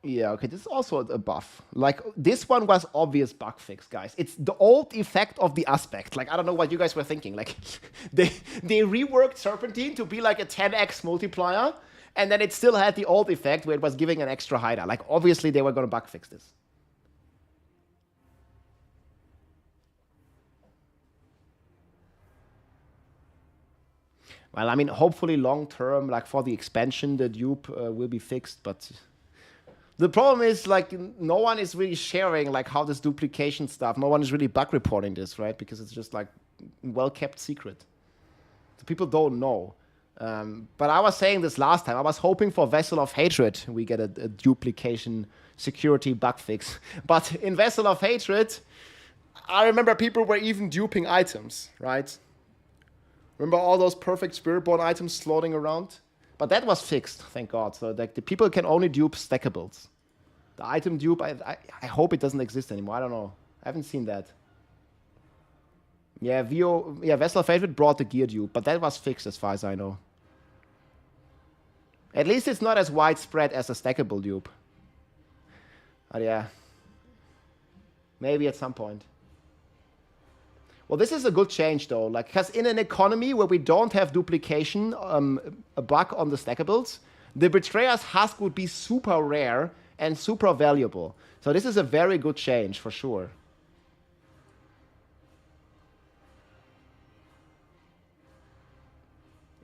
Yeah, okay, this is also a buff. Like, this one was obvious bug fix, guys. It's the old effect of the aspect. Like, I don't know what you guys were thinking. Like, they reworked Serpentine to be like a 10x multiplier, and then it still had the old effect where it was giving an extra Hydra. Like, obviously, they were going to bug fix this. Well, I mean, hopefully long term, like for the expansion, the dupe will be fixed, but... The problem is, like, no one is really sharing, like, how this duplication stuff, no one is really bug reporting this, right? Because it's just, like, well-kept secret. So people don't know. But I was saying this last time. I was hoping for Vessel of Hatred. We get a duplication security bug fix. But in Vessel of Hatred, I remember people were even duping items, right? Remember all those perfect Spiritborn items floating around? But that was fixed, thank God. So like the people can only dupe stackables. The item dupe, I hope it doesn't exist anymore. I don't know. I haven't seen that. Yeah, Vessel of Hatred brought the gear dupe, but that was fixed as far as I know. At least it's not as widespread as a stackable dupe. But yeah. Maybe at some point. Well, this is a good change though, like, because in an economy where we don't have duplication, a bug on the stackables, the Betrayer's Husk would be super rare and super valuable. So this is a very good change for sure.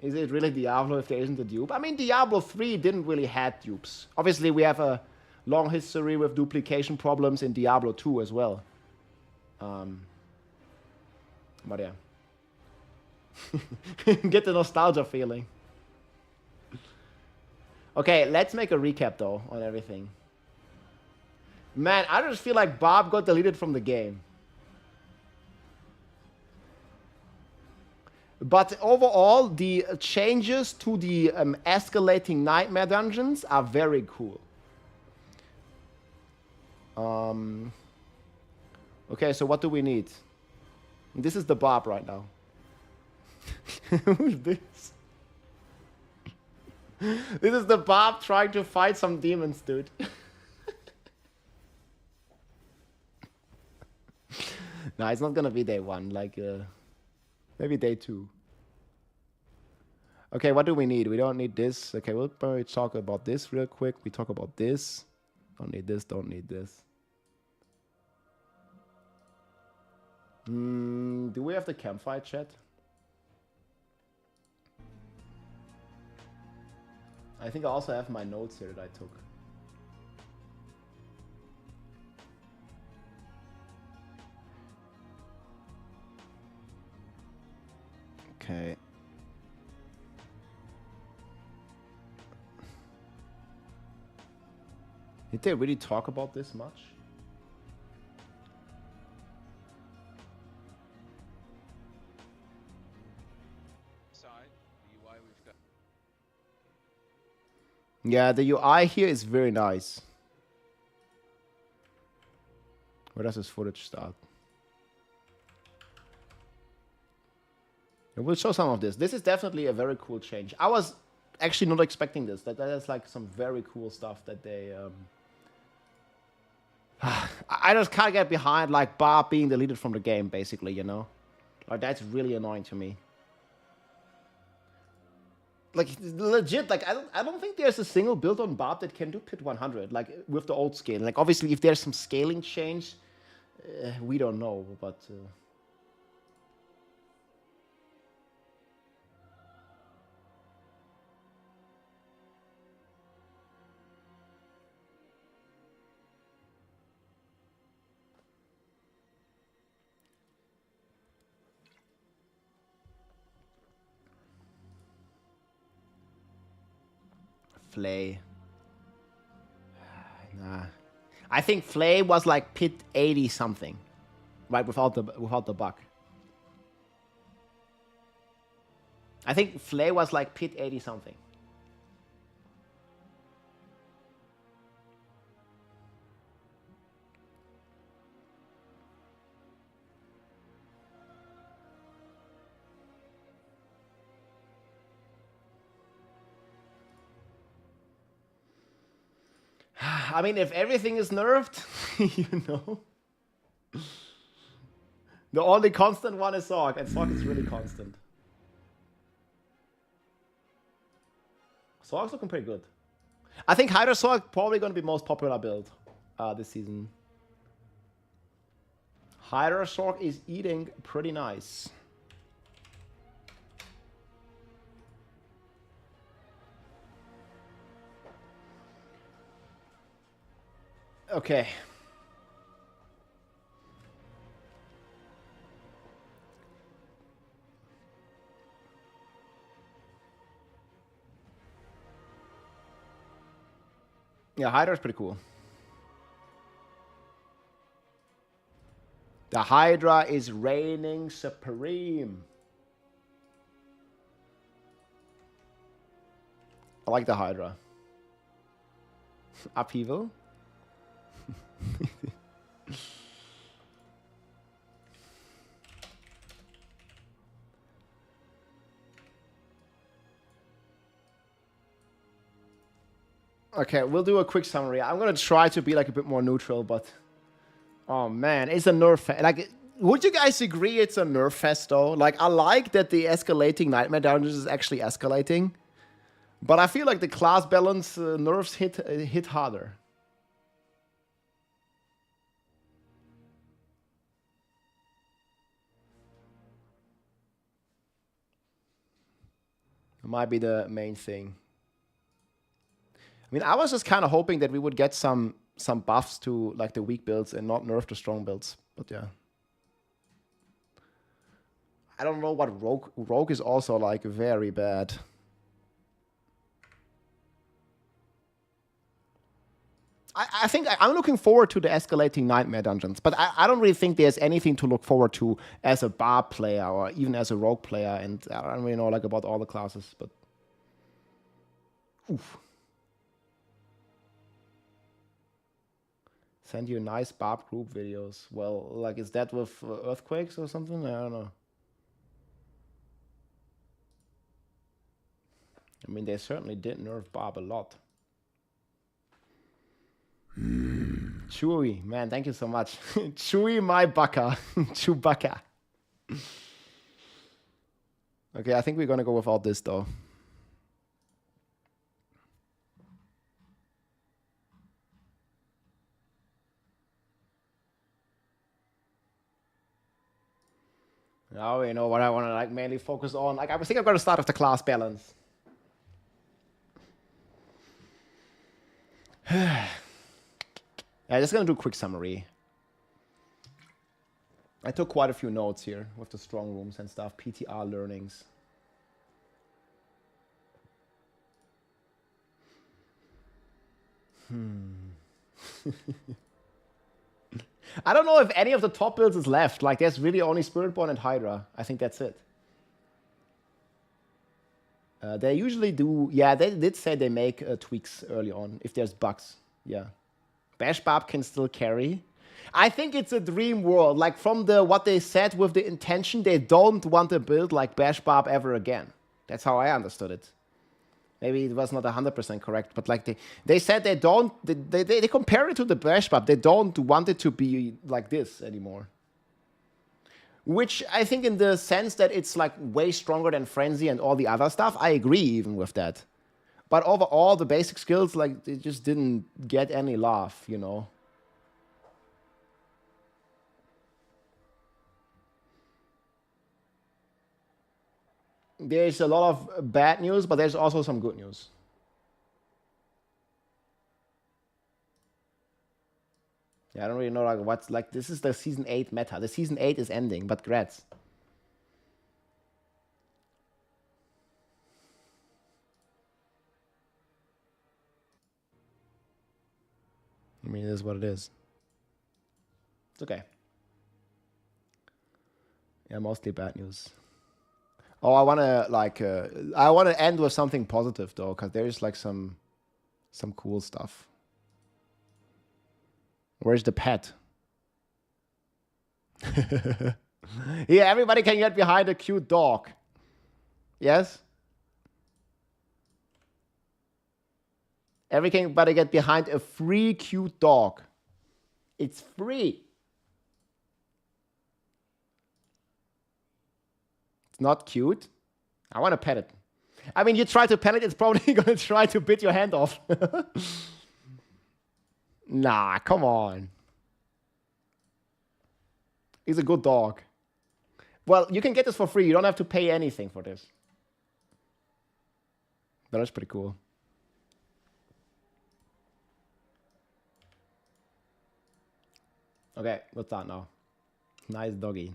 Is it really Diablo if there isn't a dupe? I mean, Diablo 3 didn't really have dupes. Obviously, we have a long history with duplication problems in Diablo 2 as well. But yeah. Get the nostalgia feeling. Okay, let's make a recap though on everything. Man, I just feel like Bob got deleted from the game. But overall, the changes to the escalating nightmare dungeons are very cool. Okay, so what do we need? This is the Bob right now. Who's this? This is the Bob trying to fight some demons, dude. No, it's not gonna be day one. Like, maybe day 2. Okay, what do we need? We don't need this. Okay, we'll probably talk about this real quick. We talk about this. Don't need this, don't need this. Do we have the Campfire chat? I think I also have my notes here that I took. Okay. Did they really talk about this much? Yeah, the UI here is very nice. Where does this footage start? We'll show some of this. This is definitely a very cool change. I was actually not expecting this. That is like some very cool stuff that they... I just can't get behind like Bob being deleted from the game, basically, you know? Like, that's really annoying to me. Like, legit, like, I don't think there's a single build on Bob that can do Pit 100, like, with the old scale. Like, obviously, if there's some scaling change, we don't know, but... Flay. Nah. I think Flay was like Pit 80 something. Right, without the bug. I think Flay was like Pit 80 something. I mean, if everything is nerfed, you know. The only constant one is Sorg, and Sorg is really constant. Sorg's looking pretty good. I think Hydra Sorg probably going to be most popular build this season. Hydra Sorg is eating pretty nice. Okay. Yeah, Hydra's pretty cool. The Hydra is reigning supreme. I like the Hydra. Upheaval? Okay, we'll do a quick summary. I'm gonna try to be like a bit more neutral, but oh man, it's a nerf fest. Like, would you guys agree it's a nerf fest though? Like, I like that the escalating Nightmare Dungeons is actually escalating, but I feel like the class balance nerfs hit harder. It might be the main thing. I mean, I was just kind of hoping that we would get some buffs to like the weak builds and not nerf the strong builds. But yeah, I don't know what rogue is also like very bad. I think I'm looking forward to the escalating Nightmare Dungeons, but I don't really think there's anything to look forward to as a Barb player or even as a rogue player. And I don't really know like about all the classes, but oof. Send you nice Barb group videos. Well, like, is that with earthquakes or something? I don't know. I mean, they certainly did nerf Barb a lot. Chewy, man, thank you so much. Chewy, my bucka. Chewbacca. Okay, I think we're gonna go without this though. Now you know what I want to like mainly focus on. Like, I think I'm going to start with the class balance. Yeah, just going to do a quick summary. I took quite a few notes here with the strong rooms and stuff, PTR learnings. I don't know if any of the top builds is left. Like, there's really only Spiritborn and Hydra. I think that's it. They usually do... Yeah, they did say they make tweaks early on if there's bugs. Yeah. Bash Barb can still carry. I think it's a dream world. Like, from what they said with the intention, they don't want to build like Bash Barb ever again. That's how I understood it. Maybe it was not 100% correct, but like they said they don't, they compare it to the Bash Barb. They don't want it to be like this anymore. Which I think in the sense that it's like way stronger than Frenzy and all the other stuff, I agree even with that. But overall, the basic skills, like, they just didn't get any love, you know. There's a lot of bad news, but there's also some good news. Yeah, I don't really know like what's like. This is the season 8 meta. The season 8 is ending, but grats. I mean, it is what it is. It's okay. Yeah, mostly bad news. Oh, I want to end with something positive though, because there's like some cool stuff. Where's the pet? Yeah, everybody can get behind a cute dog. Yes? Everybody get behind a free cute dog. It's free. Not cute. I want to pet it. I mean, you try to pet it, it's probably going to try to bit your hand off. Nah, come on. He's a good dog. Well, you can get this for free. You don't have to pay anything for this. But that's pretty cool. Okay, we'll start now. Nice doggy.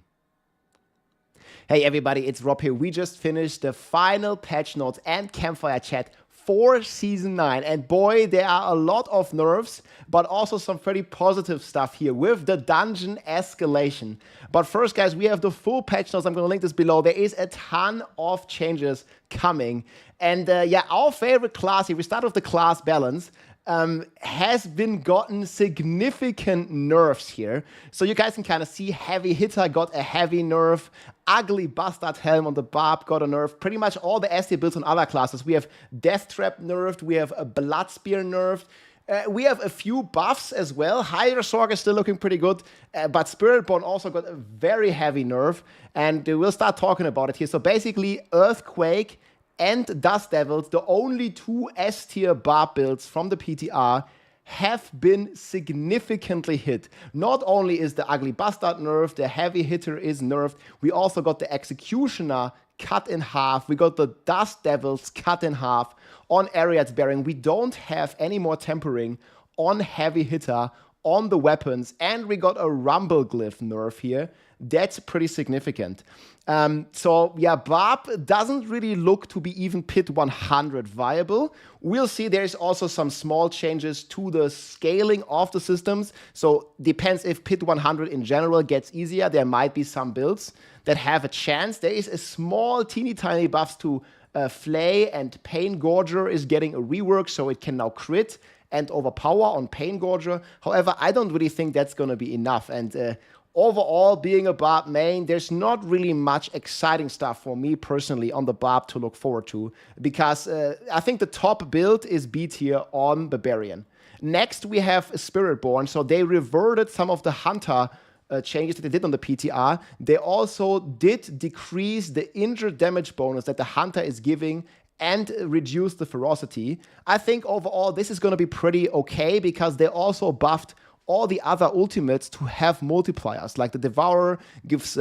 Hey everybody, it's Rob here. We just finished the final patch notes and Campfire chat for Season 9. And boy, there are a lot of nerfs, but also some pretty positive stuff here with the dungeon escalation. But first, guys, we have the full patch notes. I'm going to link this below. There is a ton of changes coming. And yeah, our favorite class, if we start with the class balance, has been gotten significant nerfs here. So you guys can kind of see Heavy Hitter got a heavy nerf, Ugly Bastard Helm on the Barb got a nerf, pretty much all the SD builds on other classes. We have Death Trap nerfed, we have a Blood Spear nerfed, we have a few buffs as well. Hydra Sorg is still looking pretty good, but Spiritborn also got a very heavy nerf, and we'll start talking about it here. So basically, Earthquake and Dust Devils, the only two S-tier Barb builds from the PTR, have been significantly hit. Not only is the Ugly Bastard nerfed, the Heavy Hitter is nerfed, we also got the Executioner cut in half, we got the Dust Devils cut in half on Ariad's Bearing. We don't have any more tempering on Heavy Hitter, on the weapons, and we got a Rumble Glyph nerf here. That's pretty significant. So yeah, Barb doesn't really look to be even Pit 100 viable. We'll see. There's also some small changes to the scaling of the systems. So depends if Pit 100 in general gets easier. There might be some builds that have a chance. There is a small, teeny tiny buffs to Flay, and Pain Gorger is getting a rework, so it can now crit and overpower on Pain Gorger. However, I don't really think that's going to be enough. And overall, being a Barb main, there's not really much exciting stuff for me personally on the Barb to look forward to, because I think the top build is B tier on Barbarian. Next, we have Spiritborn. So they reverted some of the Hunter changes that they did on the PTR. They also did decrease the injured damage bonus that the Hunter is giving and reduce the ferocity. I think overall this is going to be pretty okay, because they also buffed all the other ultimates to have multipliers. Like the Devourer gives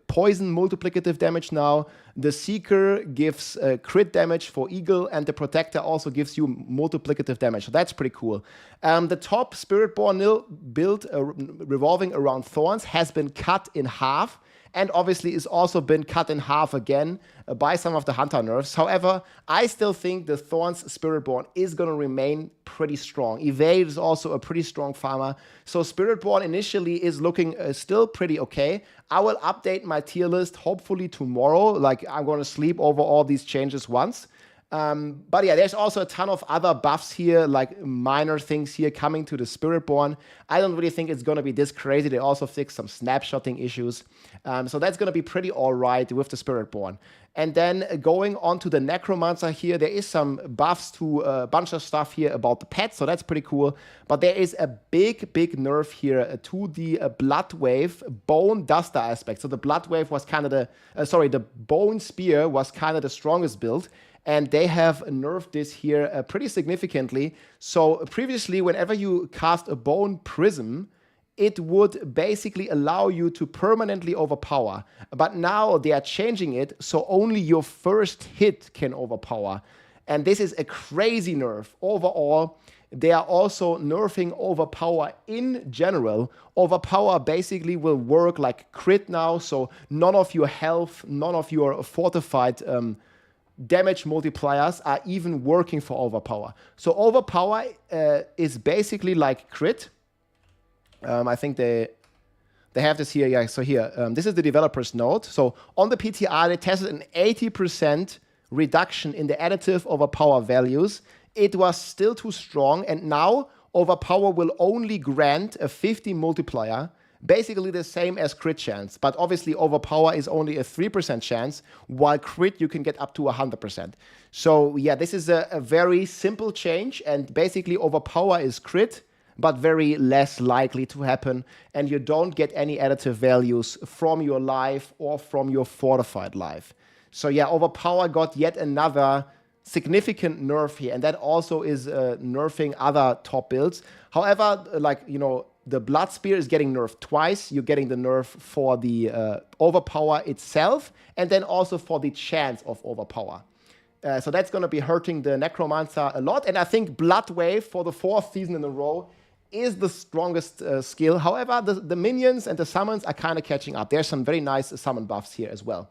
poison multiplicative damage now, the Seeker gives crit damage for Eagle, and the Protector also gives you multiplicative damage. So that's pretty cool. The top Spiritborn build revolving around Thorns has been cut in half, and obviously is also been cut in half again by some of the Hunter nerfs. However, I still think the Thorns Spiritborn is going to remain pretty strong. Evade is also a pretty strong farmer. So Spiritborn initially is looking still pretty okay. I will update my tier list hopefully tomorrow. Like, I'm going to sleep over all these changes once. But yeah, there's also a ton of other buffs here, like minor things here coming to the Spiritborn. I don't really think it's going to be this crazy. They also fixed some snapshotting issues. So that's going to be pretty all right with the Spiritborn. And then going on to the Necromancer here, there is some buffs to a bunch of stuff here about the pets, so that's pretty cool. But there is a big nerf here to the Blood Wave Bone Duster aspect. So the Blood Wave was kind of the Bone Spear was kind of the strongest build. And they have nerfed this here pretty significantly. So previously, whenever you cast a Bone Prism, it would basically allow you to permanently overpower. But now they are changing it so only your first hit can overpower. And this is a crazy nerf. Overall, they are also nerfing overpower in general. Overpower basically will work like crit now. So none of your health, none of your fortified damage multipliers are even working for overpower. So overpower is basically like crit. I think they have this here. Yeah, so here, this is the developer's note. So on the PTR, they tested an 80% reduction in the additive overpower values. It was still too strong, and now overpower will only grant a 50 multiplier, basically the same as crit chance. But obviously overpower is only a 3% chance, while crit you can get up to 100%. So yeah, this is a very simple change, and basically overpower is crit, but very less likely to happen, and you don't get any additive values from your life or from your fortified life. So yeah, overpower got yet another significant nerf here, and that also is nerfing other top builds. However, like, you know, the Blood Spear is getting nerfed twice. You're getting the nerf for the overpower itself, and then also for the chance of overpower. So that's going to be hurting the Necromancer a lot, and I think Blood Wave for the 4th season in a row is the strongest skill. However, the minions and the summons are kind of catching up. There's some very nice summon buffs here as well.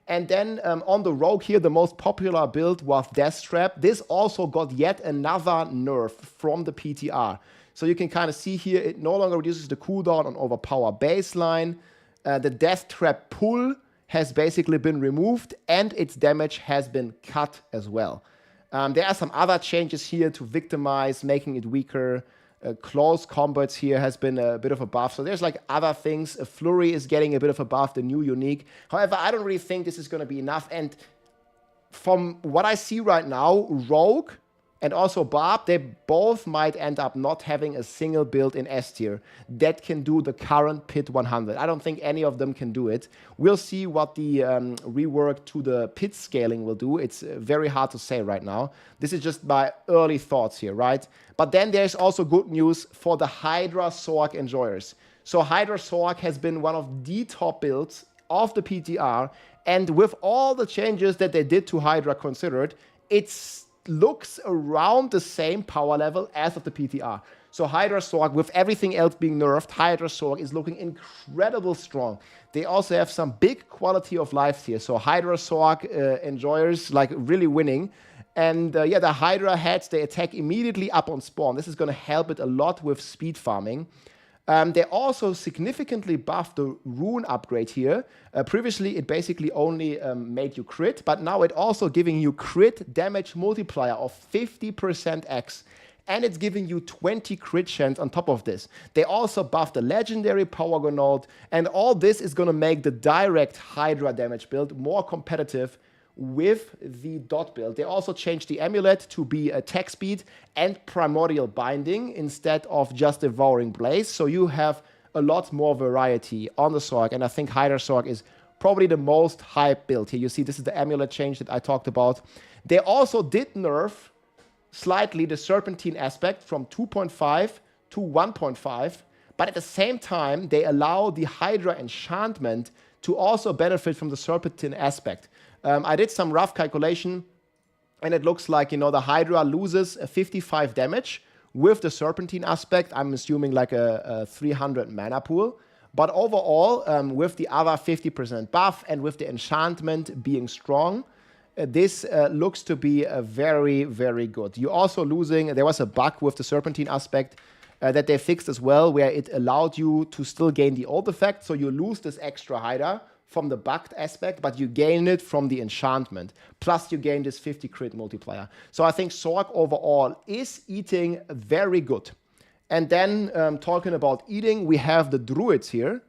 And then on the Rogue here, the most popular build was Death Trap. This also got yet another nerf from the PTR. So you can kind of see here, it no longer reduces the cooldown on Overpower baseline. The Death Trap pull has basically been removed, and its damage has been cut as well. There are some other changes here to Victimize, making it weaker. Close combats here has been a bit of a buff. So there's like other things. Flurry is getting a bit of a buff, the new unique. However, I don't really think this is going to be enough. And from what I see right now, Rogue and also Barb, they both might end up not having a single build in S tier that can do the current Pit 100. I don't think any of them can do it. We'll see what the rework to the Pit scaling will do. It's very hard to say right now. This is just my early thoughts here, right? But then there's also good news for the Hydra Sorc enjoyers. So Hydra Sorc has been one of the top builds of the PTR, and with all the changes that they did to Hydra considered, it's looks around the same power level as of the PTR. So Hydra Sorc, with everything else being nerfed, Hydra Sorc is looking incredible strong. They also have some big quality of life here. So Hydra Sorc enjoyers like really winning. And yeah, the Hydra heads, they attack immediately up on spawn. This is going to help it a lot with speed farming. They also significantly buffed the rune upgrade here. Previously, it basically only made you crit, but now it also giving you crit damage multiplier of 50% X, and it's giving you 20 crit chance on top of this. They also buffed the legendary power node, and all this is going to make the direct Hydra damage build more competitive with the dot build. They also changed the amulet to be attack speed and primordial binding instead of just devouring blaze. So you have a lot more variety on the Sorc, and I think Hydra Sorc is probably the most hype build here. You see, this is the amulet change that I talked about. They also did nerf slightly the Serpentine aspect from 2.5 to 1.5, but at the same time, they allow the Hydra enchantment to also benefit from the Serpentine aspect. I did some rough calculation, and it looks like, you know, the Hydra loses 55 damage with the Serpentine aspect. I'm assuming like a 300 mana pool. But overall, with the other 50% buff and with the enchantment being strong, this looks to be very, very good. You're also losing, there was a bug with the Serpentine aspect that they fixed as well, where it allowed you to still gain the old effect. So you lose this extra Hydra from the bugged aspect, but you gain it from the enchantment. Plus you gain this 50 crit multiplier. So I think Sorc overall is eating very good. And then talking about eating, we have the Druids here.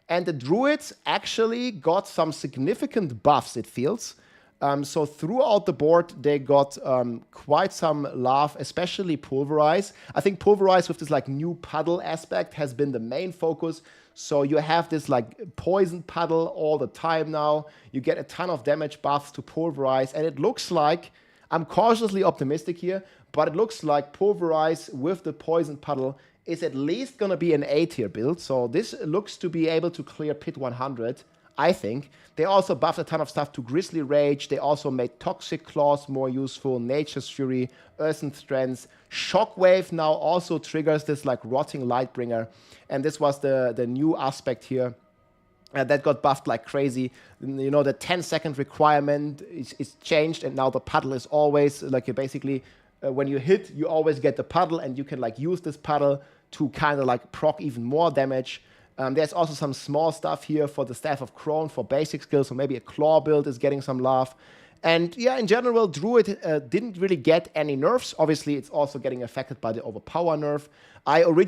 And the Druids actually got some significant buffs, it feels. So throughout the board, they got quite some love, especially Pulverize. I think Pulverize with this like new puddle aspect has been the main focus. So you have this like poison puddle all the time now. You get a ton of damage buffs to Pulverize. And it looks like, I'm cautiously optimistic here, but it looks like Pulverize with the poison puddle is at least going to be an A tier build. So this looks to be able to clear Pit 100. I think. They also buffed a ton of stuff to Grizzly Rage. They also made Toxic Claws more useful, Nature's Fury, Earthen Strands. Shockwave now also triggers this like Rotting Lightbringer. And this was the new aspect here that got buffed like crazy. You know, the 10-second requirement is changed, and now the puddle is always like you basically, when you hit, you always get the puddle, and you can like use this puddle to kind of like proc even more damage. There's also some small stuff here for the Staff of Crone for basic skills, so maybe a Claw build is getting some love. And yeah, in general, Druid didn't really get any nerfs. Obviously, it's also getting affected by the Overpower nerf. I didn't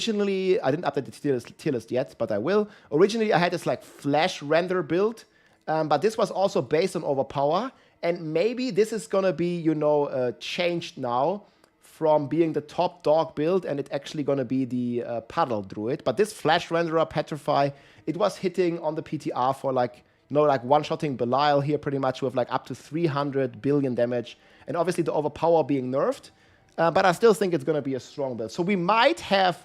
update the tier list yet, but I will. Originally, I had this like Flash Render build, but this was also based on Overpower. And maybe this is going to be, you know, changed now from being the top dog build, and it's actually going to be the Puddle Druid. But this Flash Renderer Petrify, it was hitting on the PTR for like, you know, like one-shotting Belial here pretty much with like up to 300 billion damage. And obviously the Overpower being nerfed. But I still think it's going to be a strong build. So we might have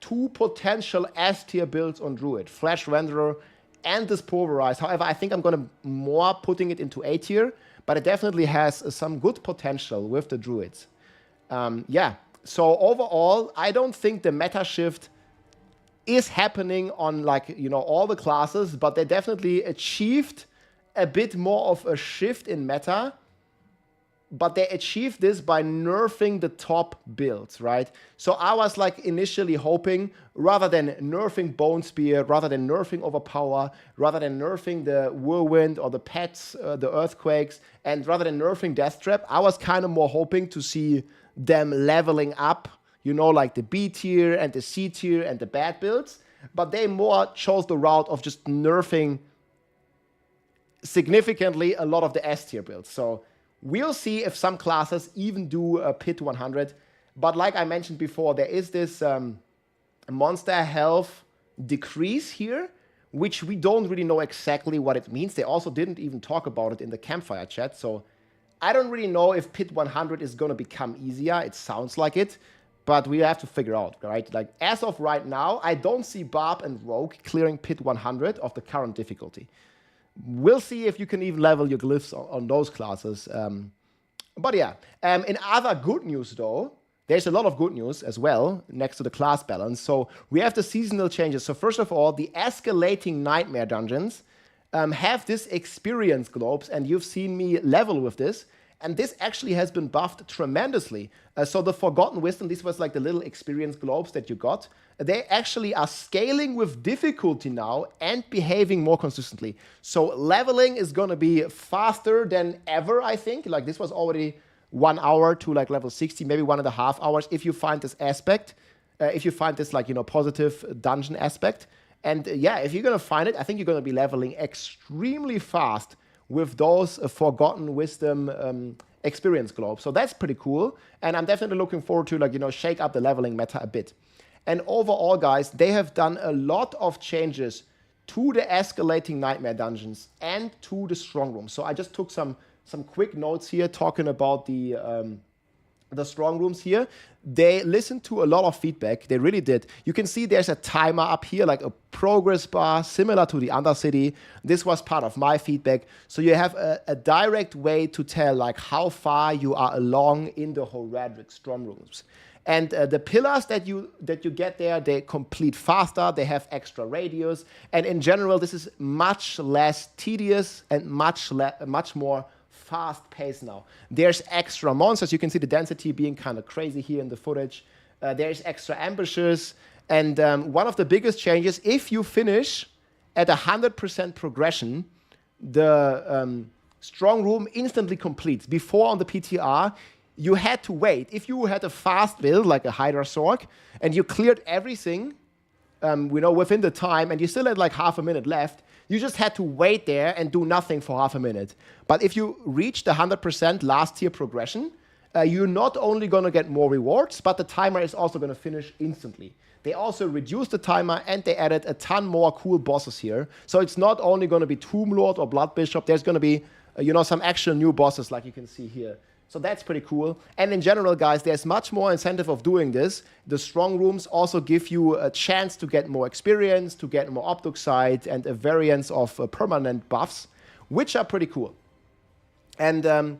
two potential S-tier builds on Druid. Flash Renderer and this Pulverize. However, I think I'm going to more putting it into A tier. But it definitely has some good potential with the Druids. Yeah, so overall, I don't think the meta shift is happening on like, you know, all the classes, but they definitely achieved a bit more of a shift in meta, but they achieved this by nerfing the top builds, right? So I was like initially hoping, rather than nerfing Bone Spear, rather than nerfing Overpower, rather than nerfing the Whirlwind or the Pets, the Earthquakes, and rather than nerfing Death Trap, I was kind of more hoping to see them leveling up, you know, like the B tier and the C tier and the bad builds. But they more chose the route of just nerfing significantly a lot of the S tier builds. So we'll see if some classes even do a Pit 100. But like I mentioned before, there is this monster health decrease here, which we don't really know exactly what it means. They also didn't even talk about it in the Campfire chat. So I don't really know if Pit 100 is going to become easier. It sounds like it, but we have to figure out, right? Like as of right now, I don't see Barb and Rogue clearing Pit 100 of the current difficulty. We'll see if you can even level your glyphs on those classes. But yeah, in other good news though, there's a lot of good news as well next to the class balance. So we have the seasonal changes. So first of all, the escalating nightmare dungeons have this experience globes, and you've seen me level with this. And this actually has been buffed tremendously. So the Forgotten Wisdom, this was like the little experience globes that you got. They actually are scaling with difficulty now and behaving more consistently. So leveling is going to be faster than ever, I think. Like this was already 1 hour to like level 60, maybe 1.5 hours if you find this aspect. If you find this like, you know, positive dungeon aspect. And yeah, if you're going to find it, I think you're going to be leveling extremely fast with those Forgotten Wisdom experience globes. So that's pretty cool. And I'm definitely looking forward to like, you know, shake up the leveling meta a bit. And overall, guys, they have done a lot of changes to the escalating nightmare dungeons and to the strong rooms. So I just took some quick notes here talking about the strong rooms here. They listened to a lot of feedback. They really did. You can see there's a timer up here, like a progress bar, similar to the Undercity. This was part of my feedback. So you have a direct way to tell like how far you are along in the Horadric strong rooms. And the pillars that you get there, they complete faster, they have extra radius. And in general, this is much less tedious and much more fast pace now. There's extra monsters. You can see the density being kind of crazy here in the footage. There's extra ambushes. And one of the biggest changes, if you finish at 100% progression, the strong room instantly completes. Before on the PTR, you had to wait. If you had a fast build, like a Hydra Sorc, and you cleared everything, within the time, and you still had like half a minute left, you just had to wait there and do nothing for half a minute. But if you reach the 100% last tier progression, you're not only going to get more rewards, but the timer is also going to finish instantly. They also reduced the timer, and they added a ton more cool bosses here. So it's not only going to be Tomb Lord or Blood Bishop, there's going to be some actual new bosses like you can see here. So that's pretty cool. And in general, guys, there's much more incentive of doing this. The strong rooms also give you a chance to get more experience, to get more Obducite, and a variance of permanent buffs, which are pretty cool. And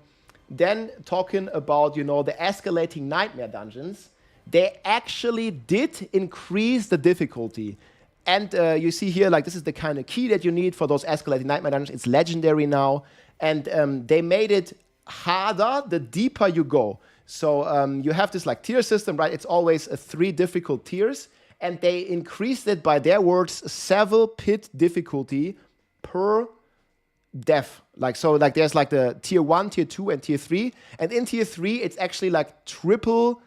then talking about, the escalating nightmare dungeons, they actually did increase the difficulty. And you see here, like, this is the kind of key that you need for those escalating nightmare dungeons. It's legendary now. And they made it harder the deeper you go. So you have this like tier system, right? It's always 3 difficult tiers, and they increased it by their words 7 pit difficulty per death. Like there's like the tier 1, tier 2, and tier 3, and in tier 3 it's actually like triple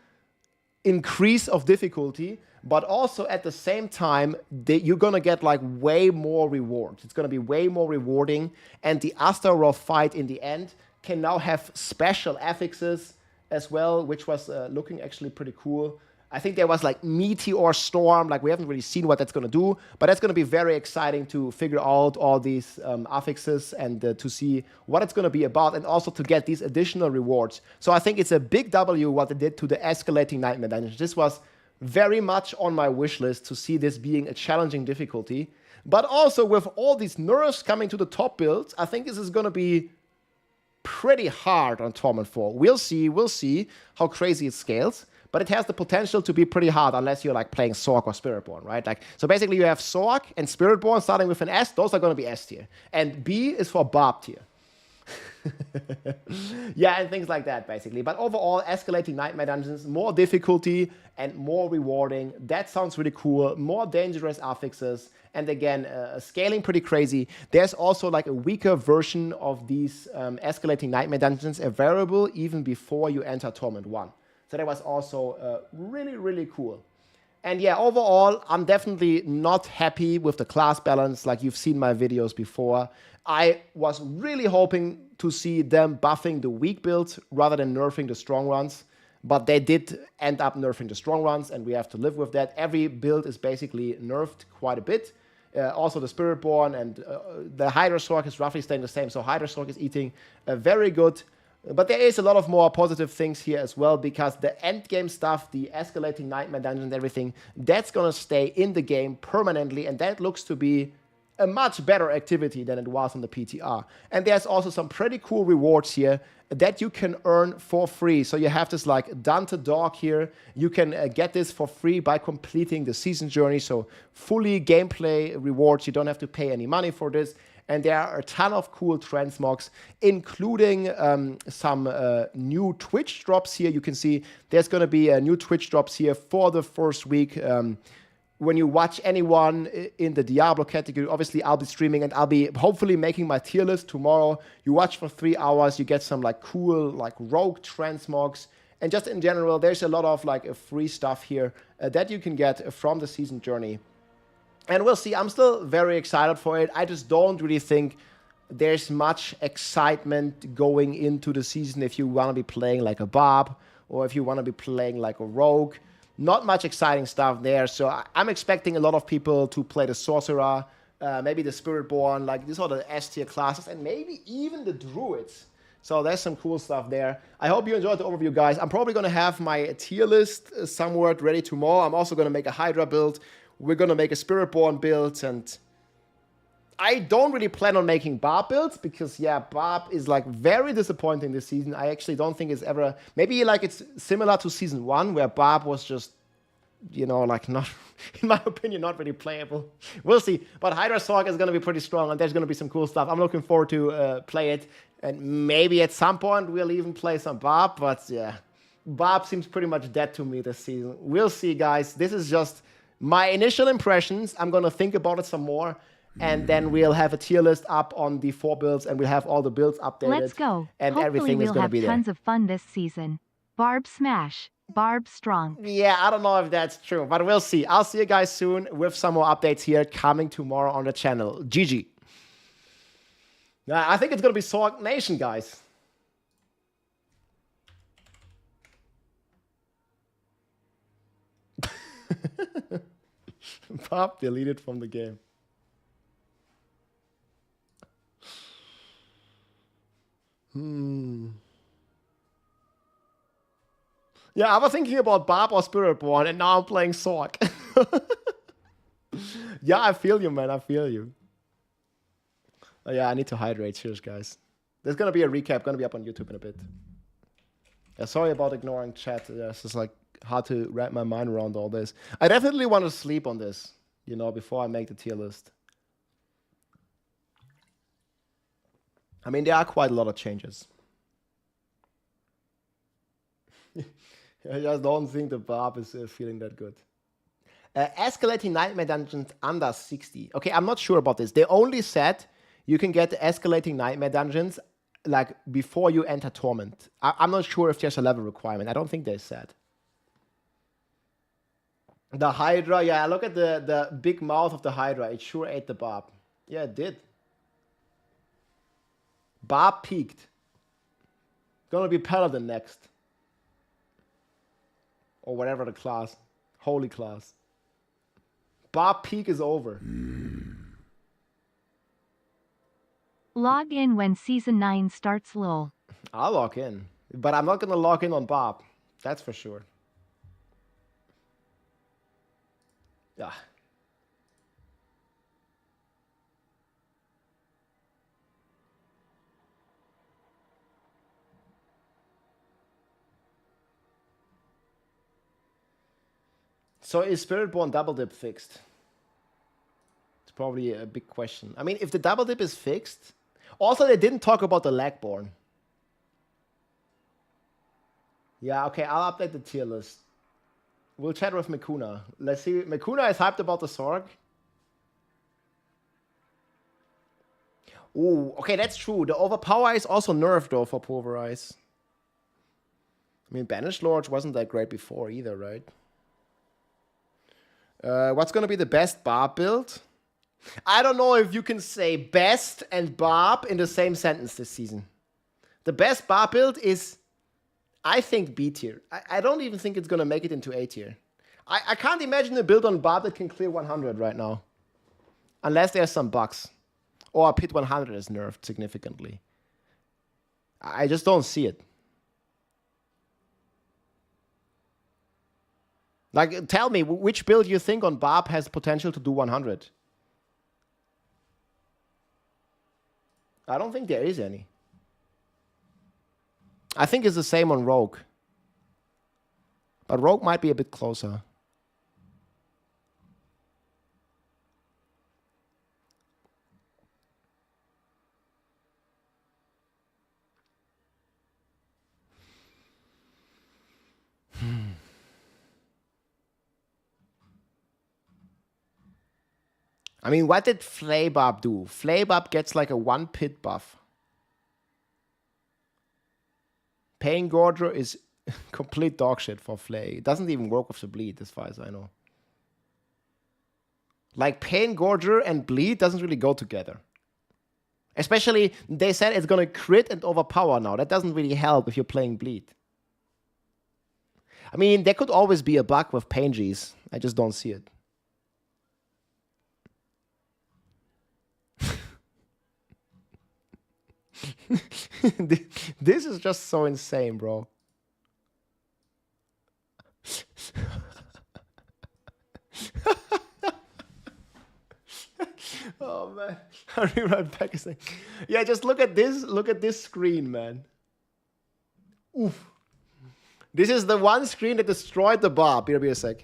increase of difficulty, but also at the same time you're gonna get like way more rewards. It's gonna be way more rewarding, and the Astaroth fight in the end can now have special affixes as well, which was looking actually pretty cool. I think there was like Meteor Storm, like we haven't really seen what that's going to do, but that's going to be very exciting to figure out all these affixes and to see what it's going to be about, and also to get these additional rewards. So I think it's a big W what they did to the escalating nightmare dungeons. This was very much on my wish list to see this being a challenging difficulty, but also with all these nerfs coming to the top builds, I think this is going to be pretty hard on Torment 4. We'll see how crazy it scales. but it has the potential to be pretty hard unless you're like playing Sorc or Spiritborn, right? Like, so basically you have Sorc and Spiritborn starting with an S. Those are going to be S tier. And B is for Barb tier. Yeah, and things like that, basically. But overall, escalating Nightmare Dungeons, more difficulty and more rewarding. That sounds really cool. More dangerous affixes. And again, scaling pretty crazy. There's also like a weaker version of these escalating Nightmare Dungeons available even before you enter Torment 1. So that was also really, really cool. And yeah, overall, I'm definitely not happy with the class balance like you've seen my videos before. I was really hoping to see them buffing the weak builds rather than nerfing the strong ones. But they did end up nerfing the strong ones, and we have to live with that. Every build is basically nerfed quite a bit. Also the Spiritborn and the Hydra Sorc is roughly staying the same. So Hydra Sorc is eating very good. But there is a lot of more positive things here as well, because the end game stuff, the escalating Nightmare Dungeon and everything, that's going to stay in the game permanently, and that looks to be a much better activity than it was on the PTR. And there's also some pretty cool rewards here that you can earn for free. So you have this like Dante Dog here. You can get this for free by completing the season journey. So fully gameplay rewards. You don't have to pay any money for this. And there are a ton of cool transmogs, including some new Twitch drops here. You can see there's going to be new Twitch drops here for the first week. When you watch anyone in the Diablo category, obviously I'll be streaming and I'll be hopefully making my tier list tomorrow. You watch for 3 hours, you get some like cool like rogue transmogs. And just in general, there's a lot of like free stuff here that you can get from the season journey. And we'll see. I'm still very excited for it. I just don't really think there's much excitement going into the season if you want to be playing like a Barb or if you want to be playing like a Rogue. Not much exciting stuff there. So I'm expecting a lot of people to play the Sorcerer, maybe the Spiritborn, like these are the S tier classes, and maybe even the Druids. So there's some cool stuff there. I hope you enjoyed the overview, guys. I'm probably going to have my tier list somewhere ready tomorrow. I'm also going to make a Hydra build. We're going to make a Spiritborn build, and I don't really plan on making Barb builds because, yeah, Barb is like very disappointing this season. I actually don't think it's ever, maybe like it's similar to season 1 where Barb was just, you know, like not, in my opinion, not really playable. We'll see. But Hydra Sorc is going to be pretty strong, and there's going to be some cool stuff. I'm looking forward to play it, and maybe at some point we'll even play some Barb, but yeah, Barb seems pretty much dead to me this season. We'll see, guys. This is just my initial impressions. I'm going to think about it some more. And then we'll have a tier list up on the 4 builds, and we'll have all the builds updated. Let's go. And Hopefully everything is going to be there. we'll have tons of fun this season. Barb smash. Barb strong. Yeah, I don't know if that's true, but we'll see. I'll see you guys soon with some more updates here coming tomorrow on the channel. GG. I think it's going to be Sorc Nation, guys. Barb deleted from the game. Yeah, I was thinking about Barb or Spiritborn, and now I'm playing Sorc. Yeah, I feel you, man. I feel you. Oh, yeah, I need to hydrate. Cheers, guys. There's gonna be a recap, gonna be up on YouTube in a bit. Yeah, sorry about ignoring chat. Yeah, it's just like hard to wrap my mind around all this. I definitely want to sleep on this, you know, before I make the tier list. I mean, there are quite a lot of changes. I just don't think the Barb is feeling that good. Escalating Nightmare Dungeons under 60. Okay, I'm not sure about this. They only said you can get the escalating Nightmare Dungeons like before you enter Torment. I'm not sure if there's a level requirement. I don't think they said. The Hydra, yeah, look at the big mouth of the Hydra. It sure ate the Barb. Yeah, it did. Barb peaked. Gonna be Paladin next. Or whatever the class. Holy class. Barb peak is over. Log in when Season 9 starts, lol. I'll log in. But I'm not gonna log in on Barb. That's for sure. Yeah. So is Spiritborn double dip fixed? It's probably a big question. I mean, if the double dip is fixed... Also, they didn't talk about the Lagborn. Yeah, okay, I'll update the tier list. We'll chat with Mikuna. Let's see. Mikuna is hyped about the Sorg. Ooh, okay, that's true. The Overpower is also nerfed, though, for Pulverize. I mean, Banished Lords wasn't that great before either, right? What's going to be the best Barb build? I don't know if you can say best and Barb in the same sentence this season. The best Barb build is, I think, B tier. I don't even think it's going to make it into A tier. I can't imagine a build on Barb that can clear 100 right now. Unless there's some bugs. Or Pit 100 is nerfed significantly. I just don't see it. Like, tell me, which build you think on Barb has potential to do 100? I don't think there is any. I think it's the same on Rogue. But Rogue might be a bit closer. I mean, what did Flaybarb do? Flaybarb gets like a 1 pit buff. Pain Gorger is complete dog shit for Flay. It doesn't even work with the bleed, as far as I know. Like, Pain Gorger and bleed doesn't really go together. Especially, they said it's gonna crit and overpower now. That doesn't really help if you're playing bleed. I mean, there could always be a bug with Pain Gs. I just don't see it. This is just so insane, bro. Oh man, I rewrite back a second. Yeah, just look at this. Look at this screen, man. Oof. This is the one screen that destroyed the Barb. Here, be a sec.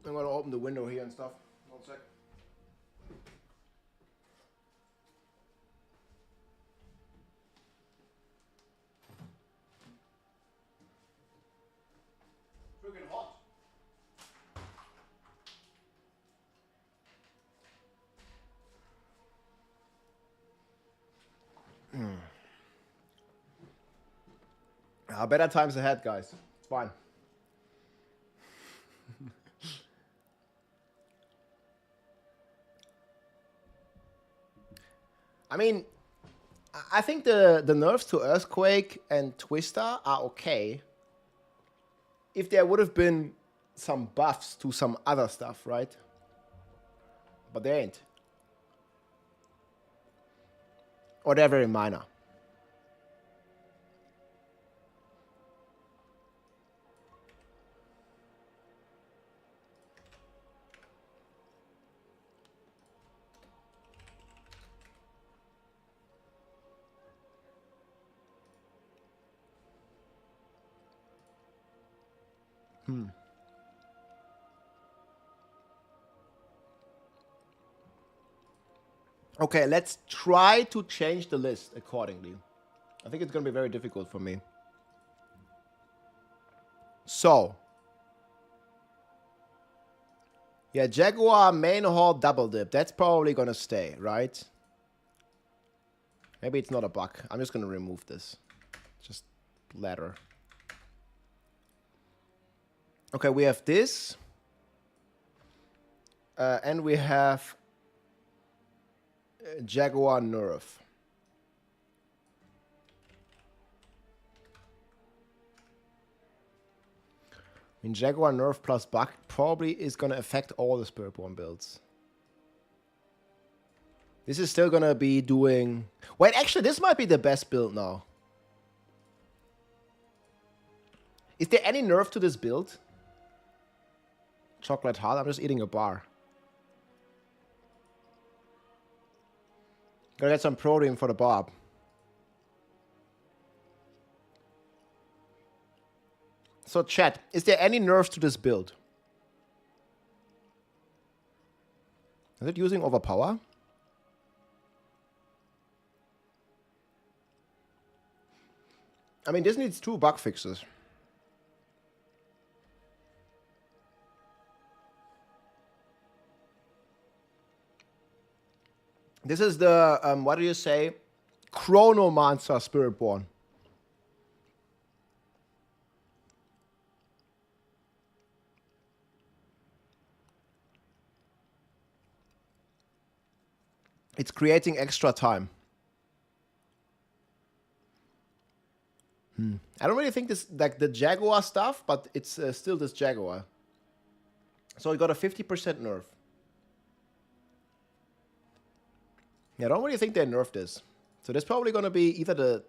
I'm gonna open the window here and stuff. 1 sec. Freaking hot. Better times ahead, guys. It's fine. I mean, I think the nerfs to Earthquake and Twister are okay. If there would have been some buffs to some other stuff, right? But there ain't. Or they're very minor. Okay, let's try to change the list accordingly. I think it's going to be very difficult for me. So. Yeah, Jaguar, main hall, double dip. That's probably going to stay, right? Maybe it's not a bug. I'm just going to remove this. Just ladder. Okay, we have this. And we have Jaguar Nerf. I mean, Jaguar Nerf plus Bug probably is going to affect all the Spiritborn builds. This is still going to be doing... Wait, actually, this might be the best build now. Is there any nerf to this build? Chocolate heart? I'm just eating a bar. Gotta get some protein for the Bob. So chat, is there any nerfs to this build? Is it using overpower? I mean, this needs 2 bug fixes. This is the, what do you say? Chronomancer Spiritborn. It's creating extra time. I don't really think this, like the Jaguar stuff, but it's still this Jaguar. So it got a 50% nerf. Yeah, I don't really think they nerfed this. So there's probably going to be either the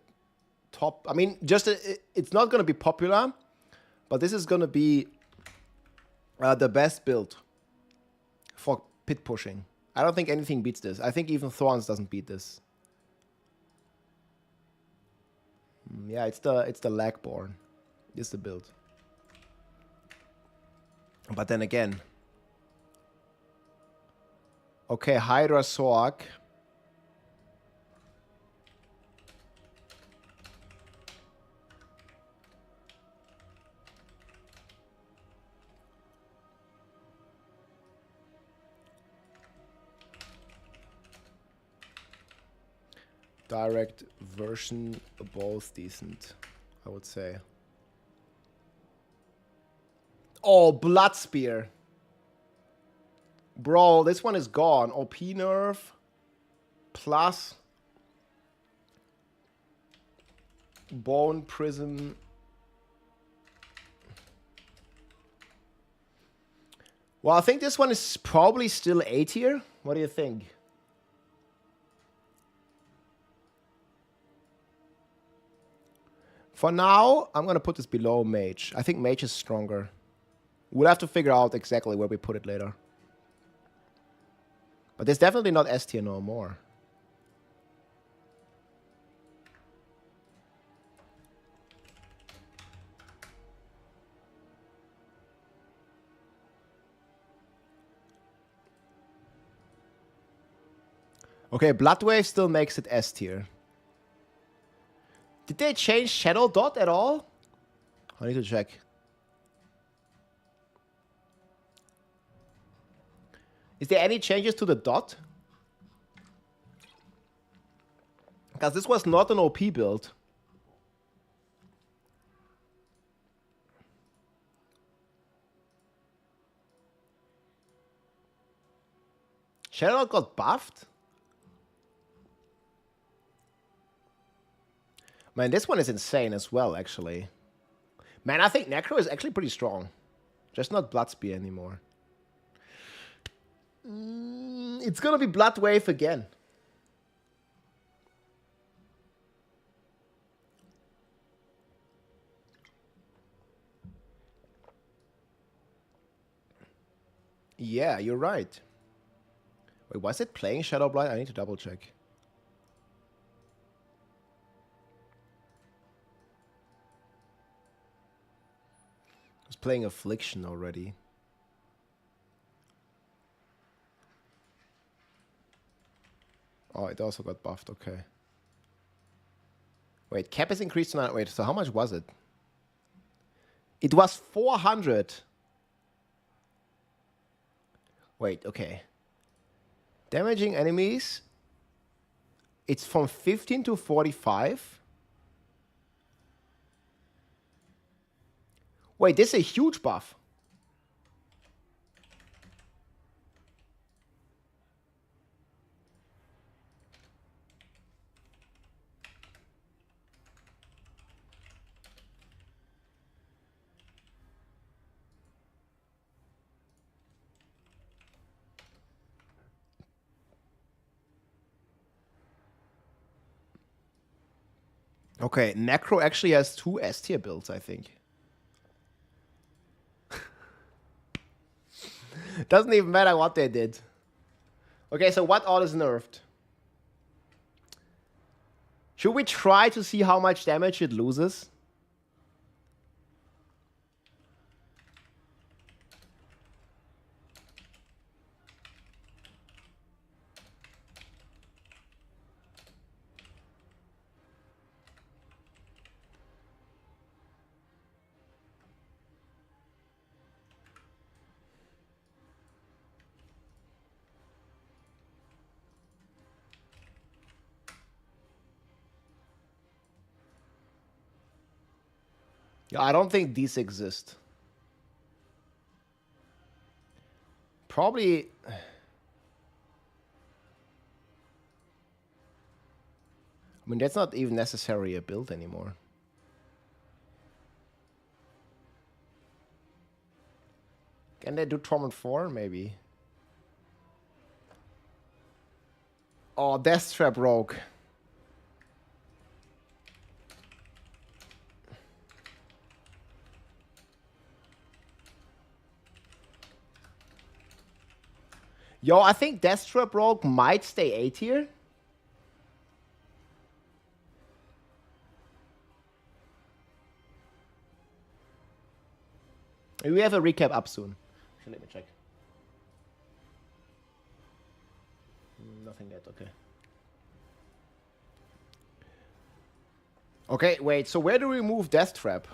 top... I mean, just it's not going to be popular, but this is going to be the best build for pit pushing. I don't think anything beats this. I think even Thorns doesn't beat this. Yeah, it's the Lagborn. It's the build. But then again... Okay, Hydra Sorg. Direct version, both decent, I would say. Oh, Blood Spear. Bro, this one is gone. OP nerf plus Bone Prism. Well, I think this one is probably still A tier. What do you think? For now, I'm going to put this below Mage. I think Mage is stronger. We'll have to figure out exactly where we put it later. But it's definitely not S tier no more. Okay, Bloodwave still makes it S tier. Did they change Shadow Dot at all? I need to check. Is there any changes to the dot? Because this was not an OP build. Shadow Dot got buffed? Man, this one is insane as well, actually. Man, I think Necro is actually pretty strong. Just not Bloodspear anymore. It's gonna be Bloodwave again. yeah, you're right. Wait, was it playing Shadowblight? I need to double check. It was playing Affliction already. Oh, it also got buffed, okay. Wait, cap is increased to 9. Wait, so how much was it? It was 400. Wait, okay. Damaging enemies. It's from 15 to 45. Wait, this is a huge buff. Okay, Necro actually has 2 S tier builds, I think. Doesn't even matter what they did. Okay, so what all is nerfed? Should we try to see how much damage it loses? Yeah, I don't think these exist. Probably... I mean, that's not even necessarily a build anymore. Can they do Torment 4? Maybe. Oh, Death Trap Rogue. Yo, I think Death Trap Rogue might stay A tier. We have a recap up soon. Let me check. Nothing yet, okay. Okay, wait, so where do we move Death Trap?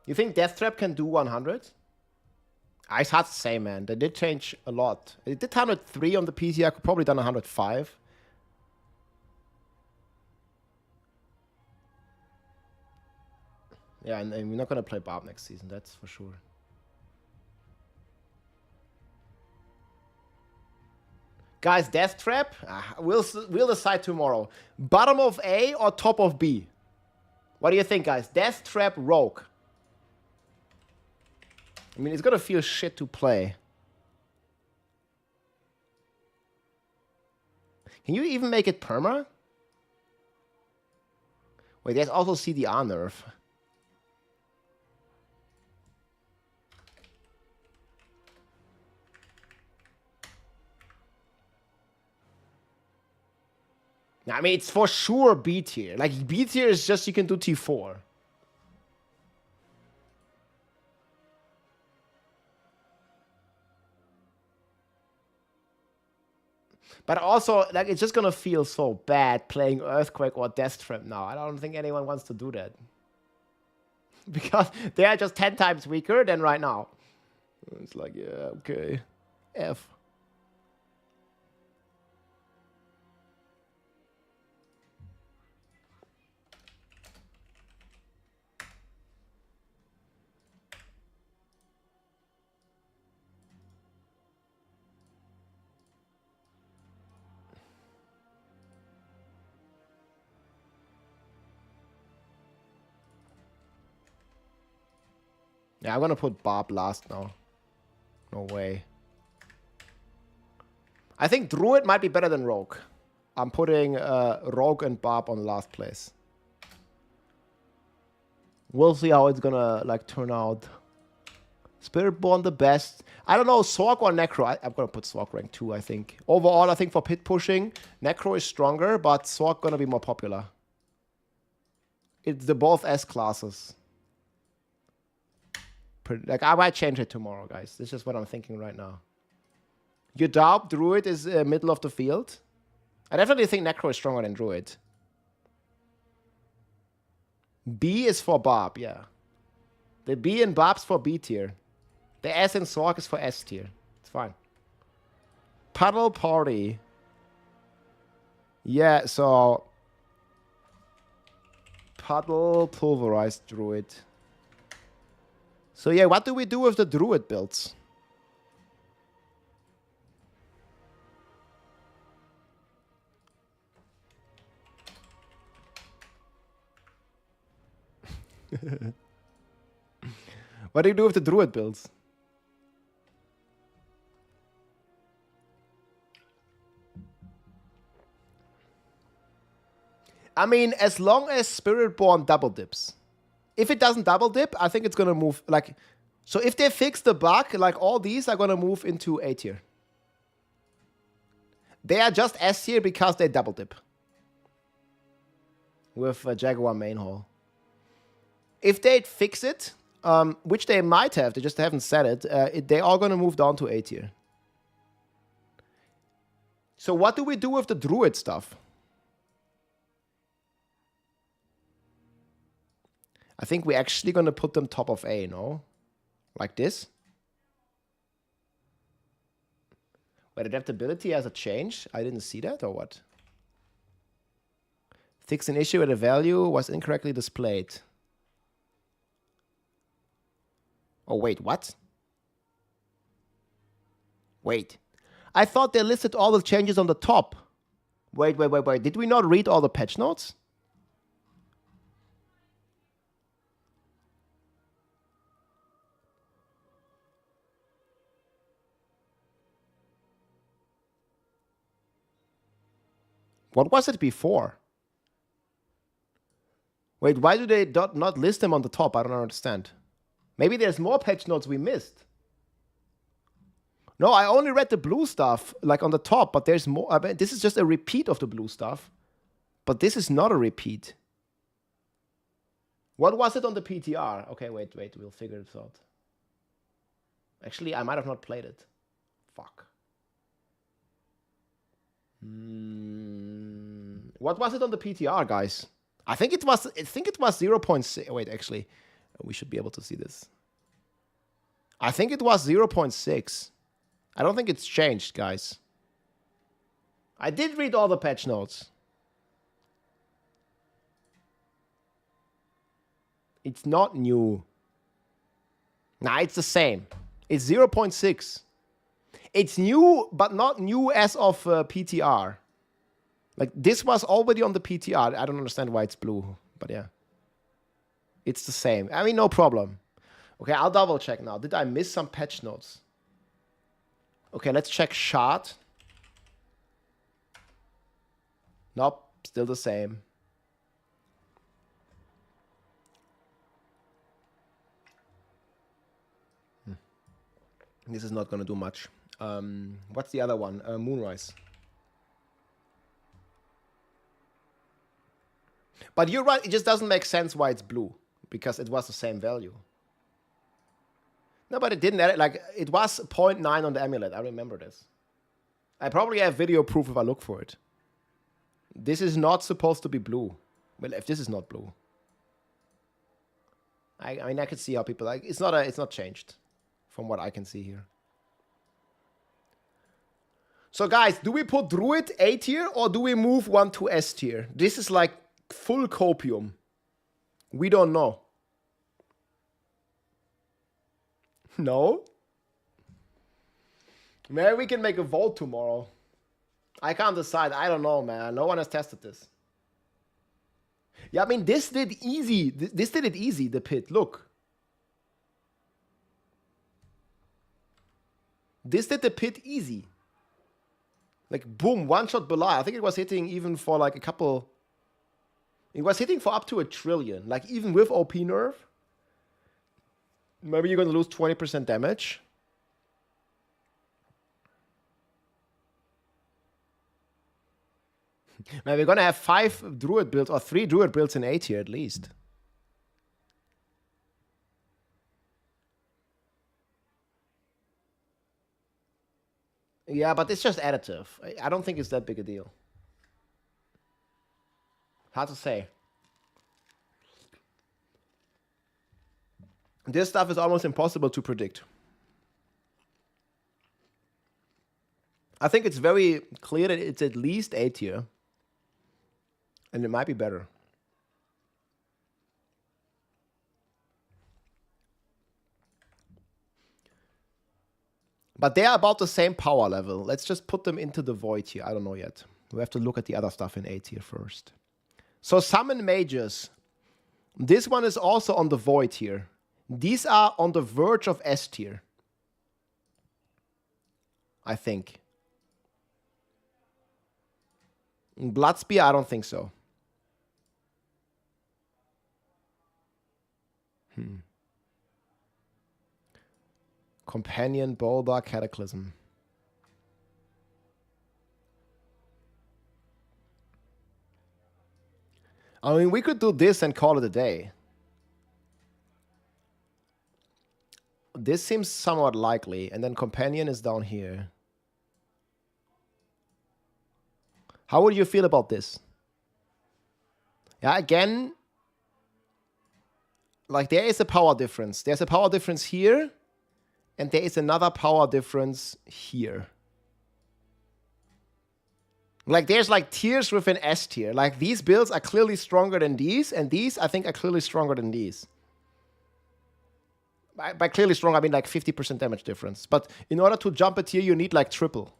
You think Death Trap can do 100? It's hard to say, man. They did change a lot. It did 103 on the PC. I could probably done 105. Yeah, and we're not going to play Barb next season. That's for sure. Guys, Death Trap? We'll decide tomorrow. Bottom of A or top of B? What do you think, guys? Death Trap Rogue. I mean, it's gonna feel shit to play. Can you even make it perma? Wait, there's also CDR nerf. I mean, it's for sure B tier. Like, B tier is just you can do T4. But also, like, it's just gonna feel so bad playing Earthquake or Death Trap now. I don't think anyone wants to do that. Because they are just 10 times weaker than right now. It's like, yeah, okay. F. Yeah, I'm gonna put Barb last now. No way. I think Druid might be better than Rogue. I'm putting Rogue and Barb on last place. We'll see how it's gonna like turn out. Spiritborn the best. I don't know, Sorc or Necro. I'm gonna put Sorc rank 2, I think. Overall, I think for pit pushing, Necro is stronger, but Sorc gonna be more popular. It's the both S classes. Like, I might change it tomorrow, guys. This is what I'm thinking right now. You doubt Druid is middle of the field? I definitely think Necro is stronger than Druid. B is for Barb, yeah. The B and Barb's for B tier. The S in Sorc is for S tier. It's fine. Puddle Party. Yeah, so... Puddle Pulverized Druid. So yeah, what do we do with the Druid builds? What do you do with the Druid builds? I mean, as long as Spiritborn double dips. If it doesn't double dip, I think it's gonna move, like... So if they fix the bug, like all these are gonna move into A tier. They are just S tier because they double dip. With Jaguar main hall. If they fix it, which they might have, they just haven't said it, they are gonna move down to A tier. So what do we do with the Druid stuff? I think we're actually going to put them top of A, no? Like this? Wait, adaptability has a change? I didn't see that, or what? Fix an issue where the value was incorrectly displayed. Oh, wait, what? Wait. I thought they listed all the changes on the top. Wait. Did we not read all the patch notes? What was it before? Wait, why do they not list them on the top? I don't understand. Maybe there's more patch notes we missed. No, I only read the blue stuff, like on the top, but there's more. I mean, this is just a repeat of the blue stuff. But this is not a repeat. What was it on the PTR? Okay, wait, we'll figure it out. Actually, I might have not played it. Fuck. What was it on the PTR, guys? I think it was 0.6. Wait, actually, we should be able to see this. I think it was 0.6. I don't think it's changed, guys. I did read all the patch notes. It's not new. Nah, it's the same. It's 0.6. It's new, but not new as of PTR. Like, this was already on the PTR. I don't understand why it's blue, but yeah. It's the same. I mean, no problem. Okay, I'll double check now. Did I miss some patch notes? Okay, let's check shard. Nope, still the same. This is not going to do much. What's the other one? Moonrise. But you're right, it just doesn't make sense why it's blue. Because it was the same value. No, but it didn't. Like, it was 0.9 on the amulet. I remember this. I probably have video proof if I look for it. This is not supposed to be blue. Well, if this is not blue. I mean, I can see how people... like. It's not changed. From what I can see here. So guys, do we put Druid A tier or do we move one to S tier? This is like full copium. We don't know. No? Maybe we can make a vote tomorrow. I can't decide. I don't know, man. No one has tested this. Yeah, I mean, this did easy. This did it easy, the pit. Look. This did the pit easy. Like, boom, one-shot Belial. I think it was hitting even for like a couple... It was hitting for up to 1 trillion. Like, even with OP nerf. Maybe you're going to lose 20% damage. Man, we're going to have 5 Druid builds, or 3 Druid builds in A tier at least. Yeah, but it's just additive. I don't think it's that big a deal. Hard to say. This stuff is almost impossible to predict. I think it's very clear that it's at least A tier. And it might be better. But they are about the same power level. Let's just put them into the void here. I don't know yet. We have to look at the other stuff in A tier first. So summon mages. This one is also on the void here. These are on the verge of S tier. I think. Bloodspear, I don't think so. Companion, Boulder, Cataclysm. I mean, we could do this and call it a day. This seems somewhat likely. And then Companion is down here. How would you feel about this? Yeah, again, like there is a power difference. There's a power difference here. And there is another power difference here. Like there's like tiers within S tier. Like these builds are clearly stronger than these. And these, I think, are clearly stronger than these. By clearly strong, I mean like 50% damage difference. But in order to jump a tier, you need like triple.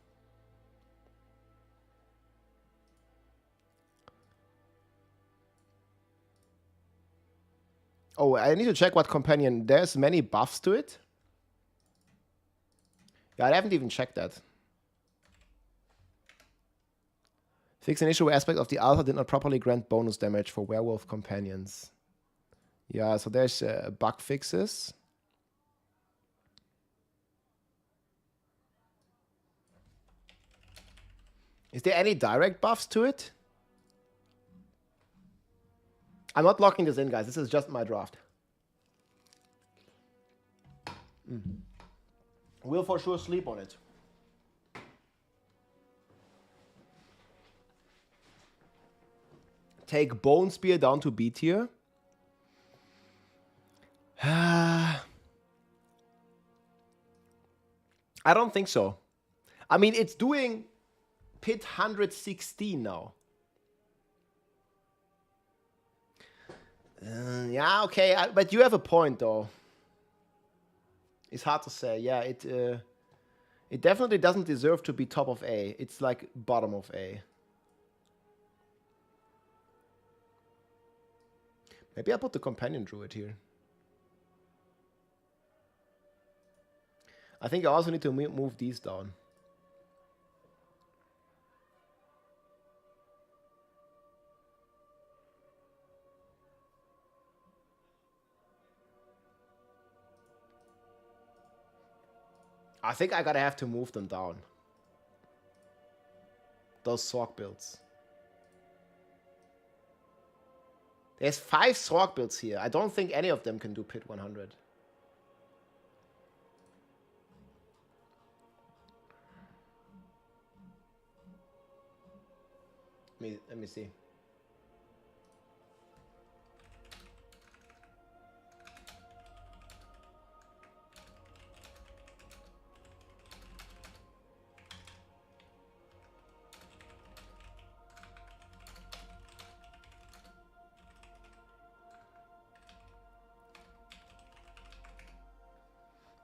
Oh, I need to check what Companion... There's many buffs to it. Yeah, I haven't even checked that. Fix an issue aspect of the alpha did not properly grant bonus damage for werewolf companions. Yeah, so there's bug fixes. Is there any direct buffs to it? I'm not locking this in, guys. This is just my draft. We'll for sure sleep on it. Take Bone Spear down to B tier. I don't think so. I mean, it's doing pit 116 now. Yeah, okay, but you have a point, though. It's hard to say. Yeah, it definitely doesn't deserve to be top of A. It's like bottom of A. Maybe I'll put the Companion Druid here. I think I also need to move these down. I think I gotta have to move them down. Those Sorc builds. There's 5 Sorc builds here. I don't think any of them can do pit 100. Let me see.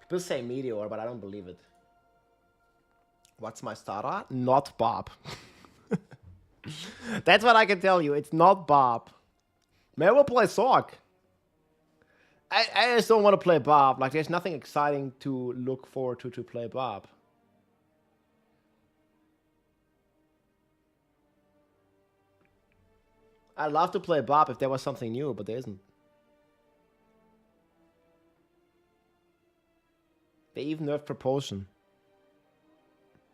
People say Meteor, but I don't believe it. What's my starter? Not Bob. That's what I can tell you. It's not Bob. Maybe we'll play Sorc. I just don't want to play Bob. Like, there's nothing exciting to look forward to play Bob. I'd love to play Bob if there was something new, but there isn't. They even nerfed Propulsion.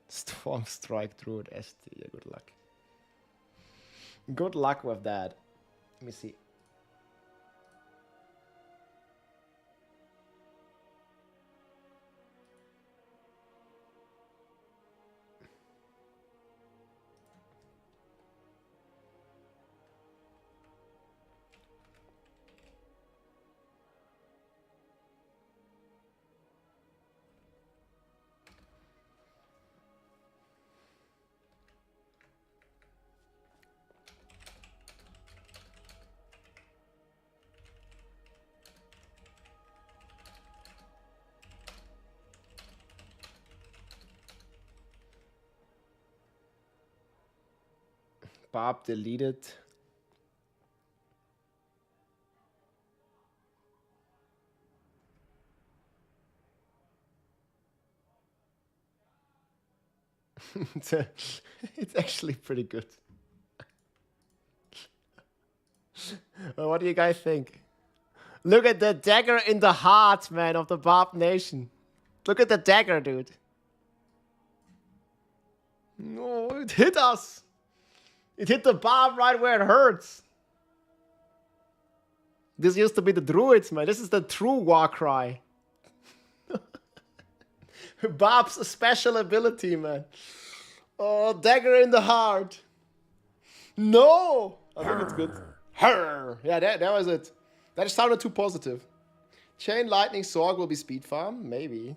Storm Strike Druid ST. Yeah, good luck. Good luck with that. Let me see. Bob deleted. It's actually pretty good. Well, what do you guys think? Look at the dagger in the heart, man, of the Bob Nation. Look at the dagger, dude. No, it hit us. It hit the Bob right where it hurts. This used to be the Druids, man. This is the true war cry. Bob's special ability, man. Oh, dagger in the heart. No! I think it's good. Her. Yeah, that was it. That sounded too positive. Chain Lightning Sorg will be speed farm? Maybe.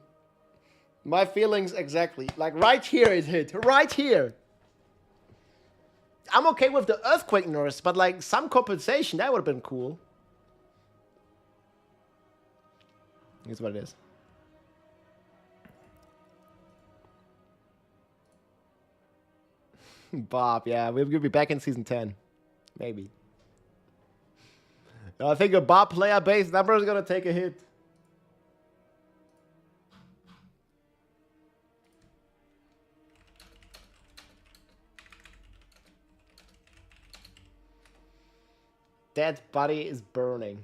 My feelings exactly. Like right here it hit. Right here. I'm okay with the Earthquake nurse, but like some compensation, that would have been cool. Here's what it is. Bob, yeah, we'll be back in season 10. Maybe. I think a Bob player base number is gonna take a hit. Dead body is burning.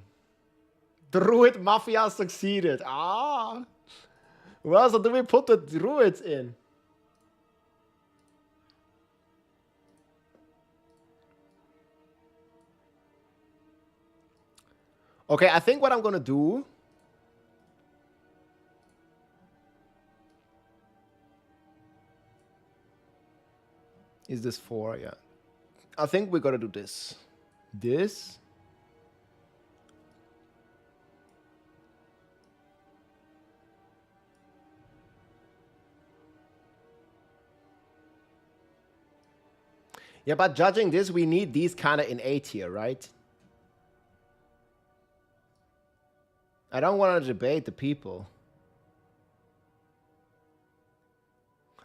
Druid Mafia succeeded. Ah. Well, so do we put the Druids in? Okay, I think what I'm gonna do is this 4, yeah. I think we're gonna do this. This. Yeah, but judging this, we need these kind of in A tier, right? I don't want to debate the people.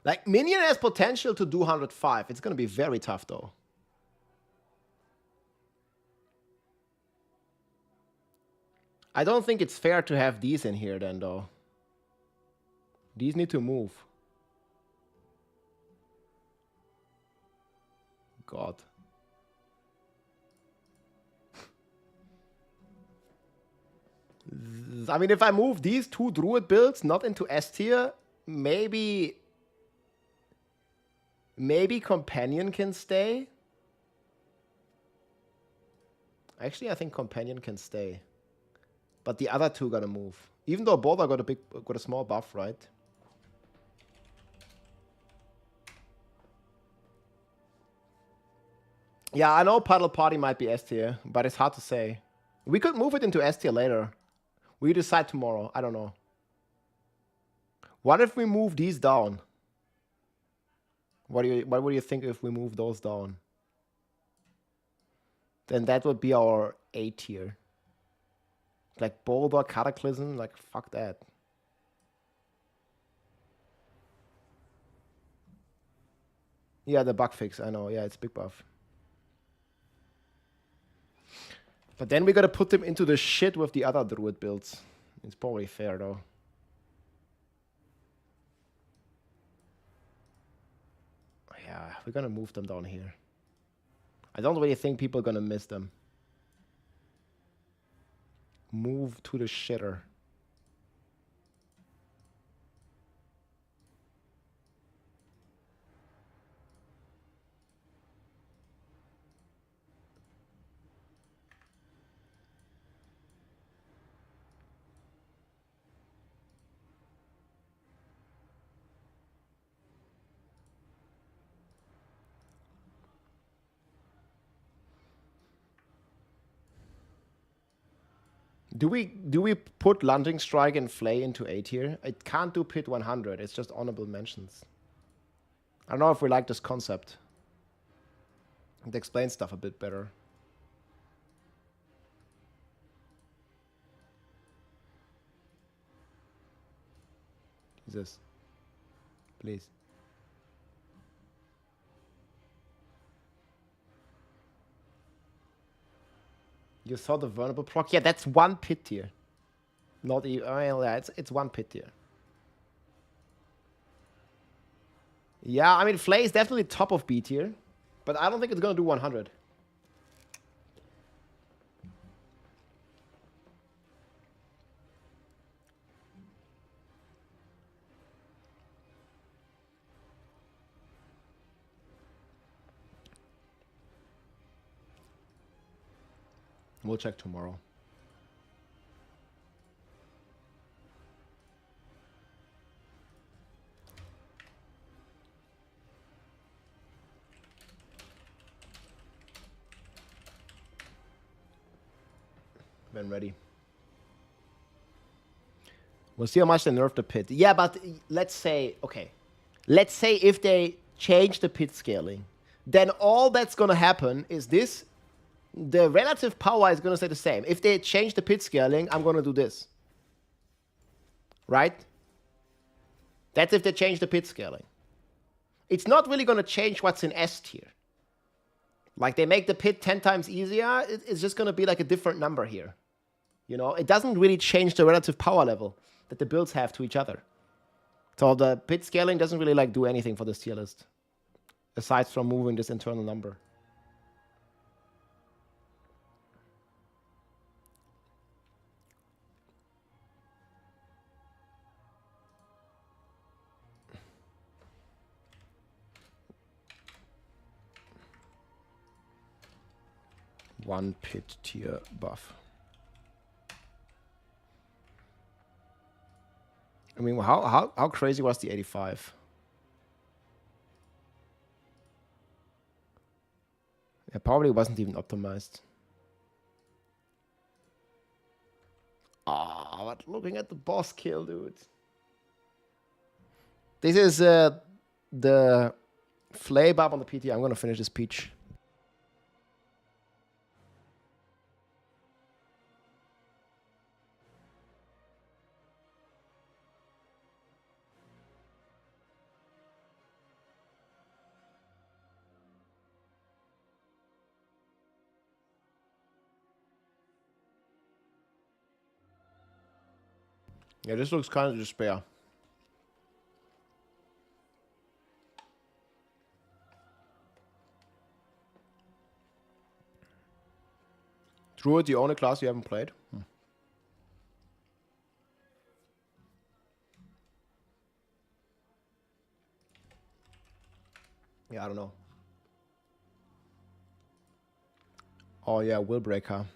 Like, Minion has potential to do 105. It's going to be very tough, though. I don't think it's fair to have these in here, then, though. These need to move. God. I mean, if I move these two Druid builds not into S tier, maybe Companion can stay. Actually, I think Companion can stay. But the other two gotta move. Even though both are got a small buff, right? Yeah, I know Puddle Party might be S tier, but it's hard to say. We could move it into S tier later. We decide tomorrow. I don't know. What if we move these down? What would you think if we move those down? Then that would be our A tier. Like Boulder, Cataclysm, like fuck that. Yeah, the bug fix, I know. Yeah, it's big buff. But then we gotta put them into the shit with the other Druid builds. It's probably fair though. Yeah, we're gonna move them down here. I don't really think people are gonna miss them. Move to the shitter. Do we put Lunging Strike and Flay into A tier? It can't do Pit 100. It's just honorable mentions. I don't know if we like this concept. It explains stuff a bit better. Jesus. Please. You saw the vulnerable proc? Yeah, that's one pit tier. Not even. Well, yeah, it's one pit tier. Yeah, I mean, Flay is definitely top of B tier, but I don't think it's gonna do 100. We'll check tomorrow. Been ready. We'll see how much they nerf the pit. Yeah, but let's say, okay. Let's say if they change the pit scaling, then all that's gonna happen is this. The relative power is going to stay the same. If they change the pit scaling, I'm going to do this. Right? That's if they change the pit scaling. It's not really going to change what's in S tier. Like, they make the pit 10 times easier, it's just going to be like a different number here. You know, it doesn't really change the relative power level that the builds have to each other. So the pit scaling doesn't really like do anything for this tier list. Aside from moving this internal number. One pit tier buff. I mean, how crazy was the 85? It probably wasn't even optimized. Ah, but looking at the boss kill, dude. This is the Flay buff on the PT. I'm gonna finish this peach. Yeah, this looks kind of despair. Druid, the only class you haven't played? Yeah, I don't know. Oh yeah, Willbreaker.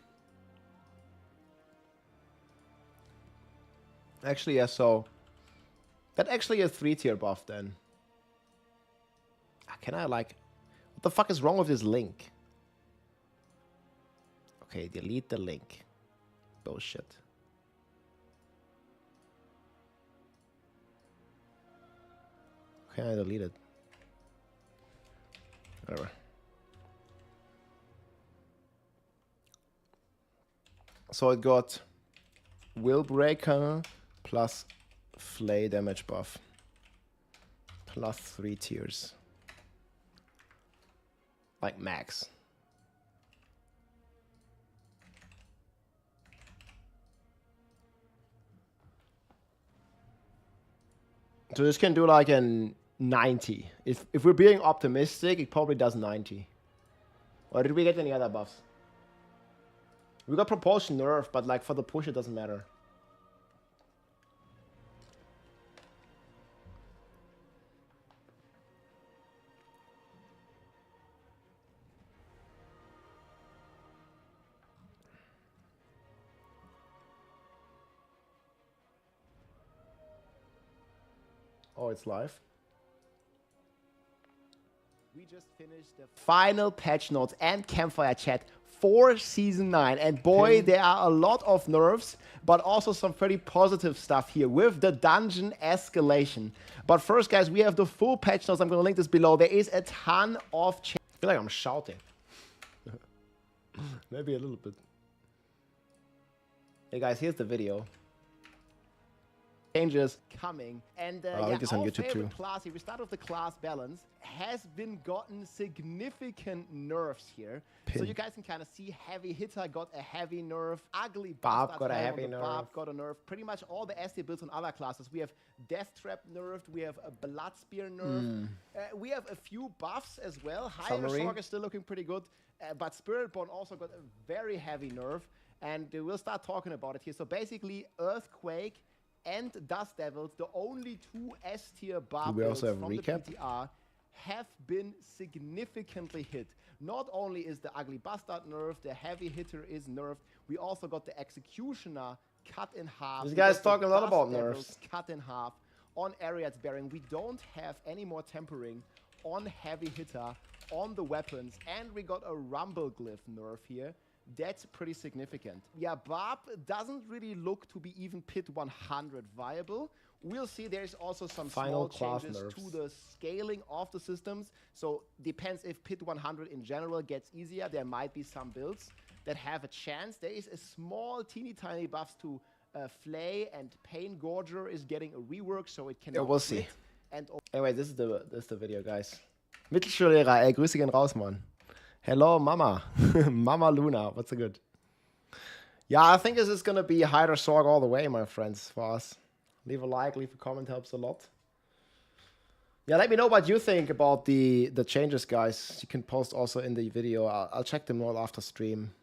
Actually, yeah, so that actually a 3-tier buff then. Can I like, what the fuck is wrong with this link? Okay, delete the link. Bullshit. Okay, I delete it. Whatever. So it got Willbreaker plus Flay damage buff. Plus 3 tiers. Like max. So this can do like a 90. If we're being optimistic, it probably does 90. Or did we get any other buffs? We got propulsion nerf, but like for the push it doesn't matter. Oh, it's live. We just finished the final patch notes and Campfire chat for Season 9. And boy, there are a lot of nerfs, but also some pretty positive stuff here with the dungeon escalation. But first, guys, we have the full patch notes. I'm going to link this below. There is a ton of change. I feel like I'm shouting. Maybe a little bit. Hey, guys, here's the video. Changes coming, and yeah, our favorite class here, we start with the class balance, has been gotten significant nerfs here. So you guys can kind of see Heavy Hitter got a heavy nerf, Ugly Barb got a heavy nerf, Barb got a nerf. Pretty much all the SD builds on other classes. We have Death Trap nerfed, we have a Blood Spear nerfed, we have a few buffs as well. Higher Sorg is still looking pretty good, but Spiritborn also got a very heavy nerf, and we'll start talking about it here. So basically, Earthquake and Dust Devils, the only two S-tier Barb builds from the PTR, have been significantly hit. Not only is the Ugly Bastard nerfed, the Heavy Hitter is nerfed, we also got the Executioner cut in half. This guy's talking a lot about nerfs. Cut in half. On Ariad's Bearing, we don't have any more tempering on Heavy Hitter, on the weapons, and we got a Rumble Glyph nerf here. That's pretty significant. Yeah, Barb doesn't really look to be even Pit 100 viable. We'll see there's also some small changes to the scaling of the systems. So depends if Pit 100 in general gets easier. There might be some builds that have a chance. There is a small teeny tiny buffs to Flay, and Pain Gorger is getting a rework, so it can. Yeah, we'll see. And anyway, this is the video, guys. Mittelschullehrer, ey, Grüße gehen raus, Mann. Hello, Mama. Mama Luna, what's the good? Yeah, I think this is going to be Hydra Sorg all the way, my friends, for us. Leave a like, leave a comment, helps a lot. Yeah, let me know what you think about the changes, guys. You can post also in the video. I'll check them all after stream.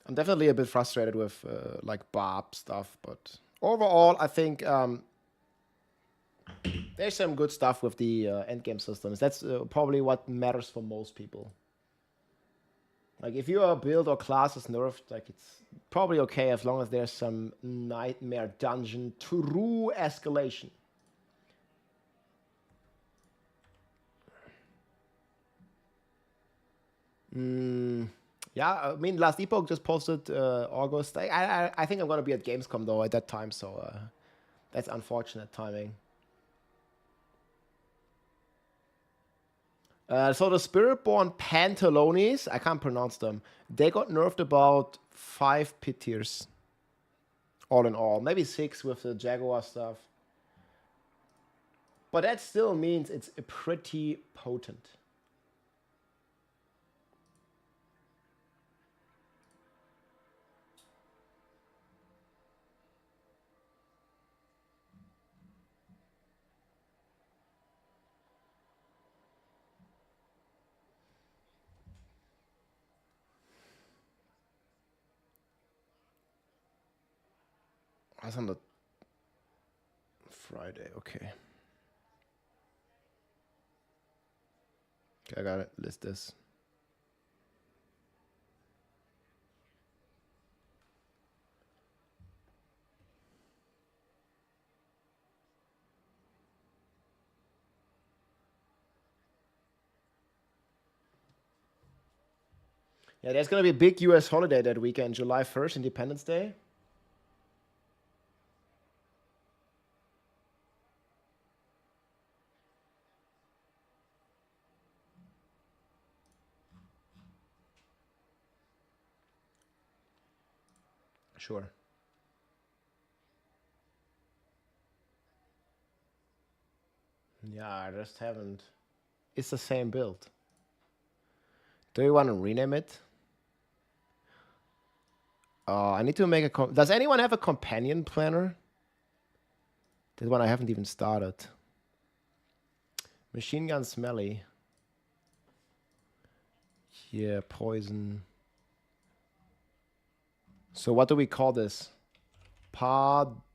I'm definitely a bit frustrated with like Barb stuff, but overall, I think there's some good stuff with the endgame systems. That's probably what matters for most people. Like, if your build or class is nerfed, like, it's probably okay as long as there's some Nightmare Dungeon true escalation. Yeah, I mean, Last Epoch just posted August. I think I'm going to be at Gamescom, though, at that time, so that's unfortunate timing. So the Spiritborn Pantalones, I can't pronounce them, they got nerfed about 5 pit tiers. All in all. Maybe 6 with the Jaguar stuff. But that still means it's pretty potent. That's on the Friday, okay. Okay, I gotta list this. Yeah, there's gonna be a big US holiday that weekend, July 1st, Independence Day. Sure. Yeah, I just haven't. It's the same build. Do you want to rename it? I need to make a... Does anyone have a companion planner? This one I haven't even started. Machine Gun Smelly. Yeah, poison. So what do we call this? Pulverize?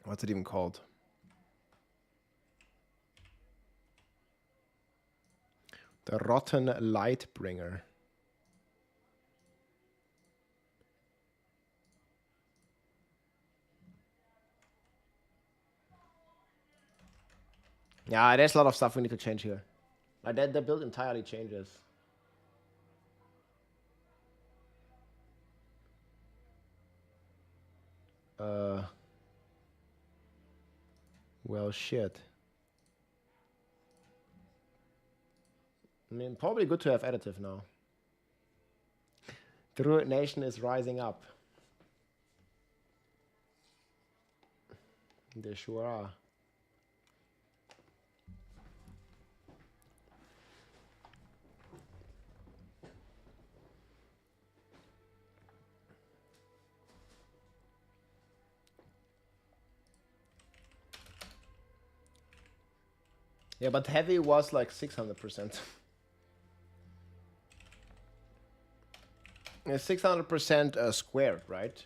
What's it even called? The Rotten Lightbringer. Yeah, there's a lot of stuff we need to change here. Like that, the build entirely changes. Well, shit. I mean, probably good to have additive now. The Druid Nation is rising up. They sure are. Yeah, but heavy was like 600%. Yeah, 600% squared, right?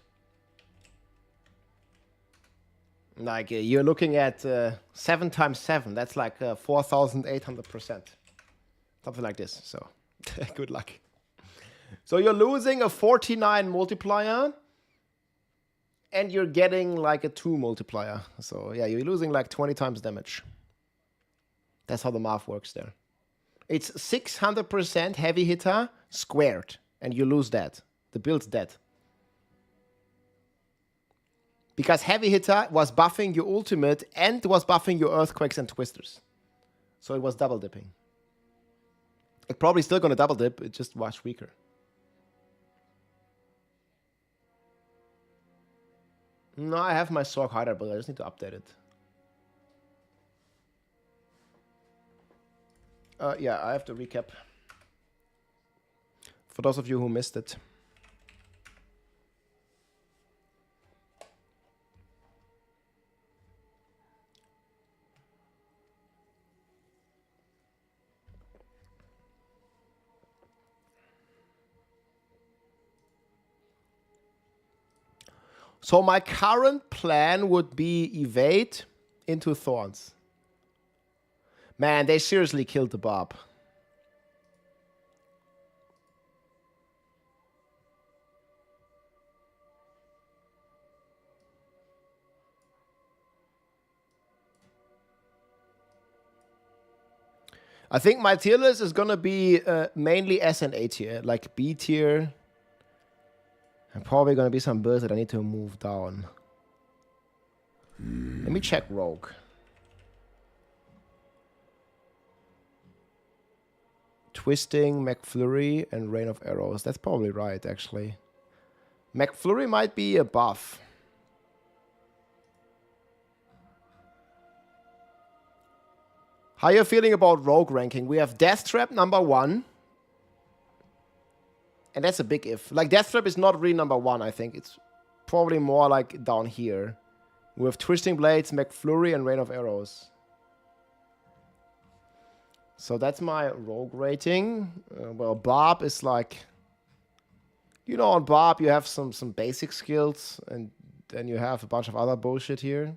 Like you're looking at 7 times 7. That's like 4,800%. Something like this. So good luck. So you're losing a 49 multiplier and you're getting like a 2 multiplier. So yeah, you're losing like 20 times damage. That's how the math works there. It's 600% heavy hitter squared, and you lose that. The build's dead. Because heavy hitter was buffing your ultimate and was buffing your earthquakes and twisters. So it was double dipping. It's probably still going to double dip, it's just much weaker. No, I have my Sorc Hider build, I just need to update it. Yeah, I have to recap. For those of you who missed it. So my current plan would be evade into Thorns. Man, they seriously killed the Bob. I think my tier list is gonna be mainly S and A tier, like B tier. And probably gonna be some builds that I need to move down. Let me check Rogue. Twisting, McFlurry, and Rain of Arrows. That's probably right, actually. McFlurry might be a buff. How are you feeling about Rogue ranking? We have Death Trap number 1. And that's a big if. Like, Death Trap is not really number 1, I think. It's probably more like down here. We have Twisting Blades, McFlurry, and Rain of Arrows. So that's my Rogue rating. Well, Barb is like... You know, on Barb you have some basic skills, and then you have a bunch of other bullshit here.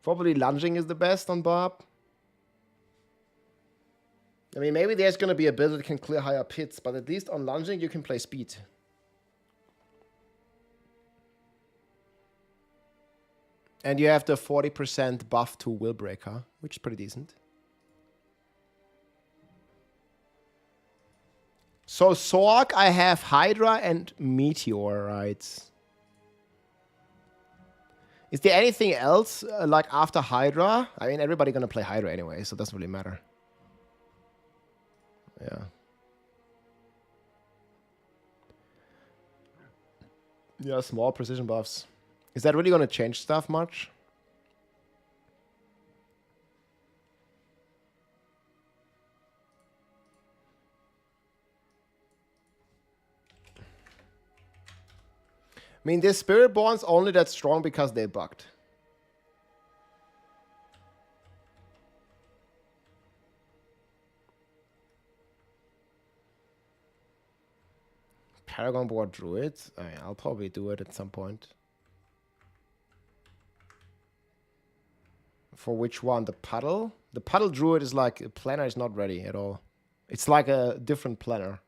Probably lunging is the best on Barb. I mean, maybe there's going to be a build that can clear higher pits, but at least on lunging you can play speed. And you have the 40% buff to Willbreaker, which is pretty decent. So Sorc, I have Hydra and Meteorites. Is there anything else like after Hydra? I mean, everybody's gonna play Hydra anyway, so it doesn't really matter. Yeah. Yeah, small precision buffs. Is that really gonna change stuff much? mean, this Spiritborn's only that strong because they bugged. Paragon board Druid. I mean, I'll probably do it at some point. For which one? The Puddle? The Puddle Druid is like, a planner is not ready at all. It's like a different planner.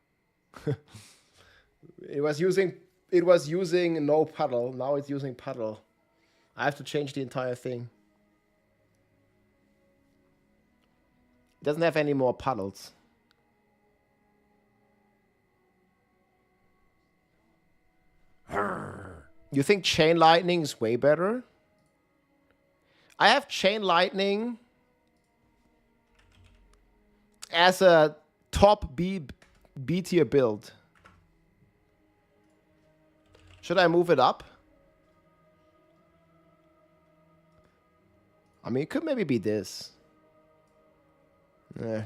It was using no Puddle. Now it's using Puddle. I have to change the entire thing. It doesn't have any more puddles. You think Chain Lightning is way better? I have Chain Lightning as a top B tier build. Should I move it up? I mean, it could maybe be this.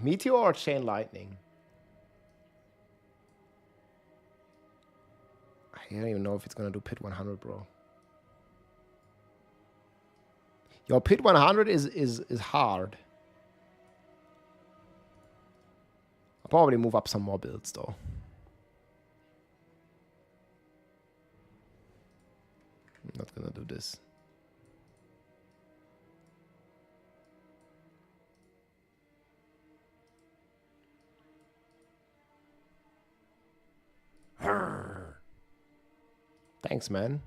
Meteor or Chain Lightning? I don't even know if it's gonna do Pit 100, bro. Yo, Pit 100 is hard. I'll probably move up some more builds though. I'm not gonna do this. Thanks, man.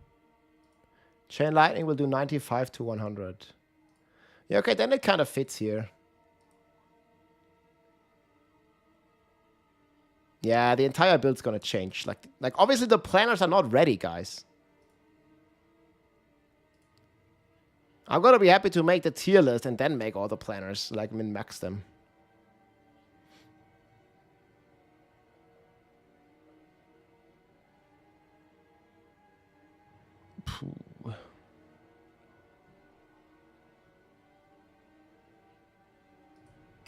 Chain Lightning will do 95 to 100. Yeah, okay, then it kind of fits here. Yeah, the entire build's gonna change. Like obviously the planners are not ready, guys. I'm gonna be happy to make the tier list and then make all the planners, like min-max them.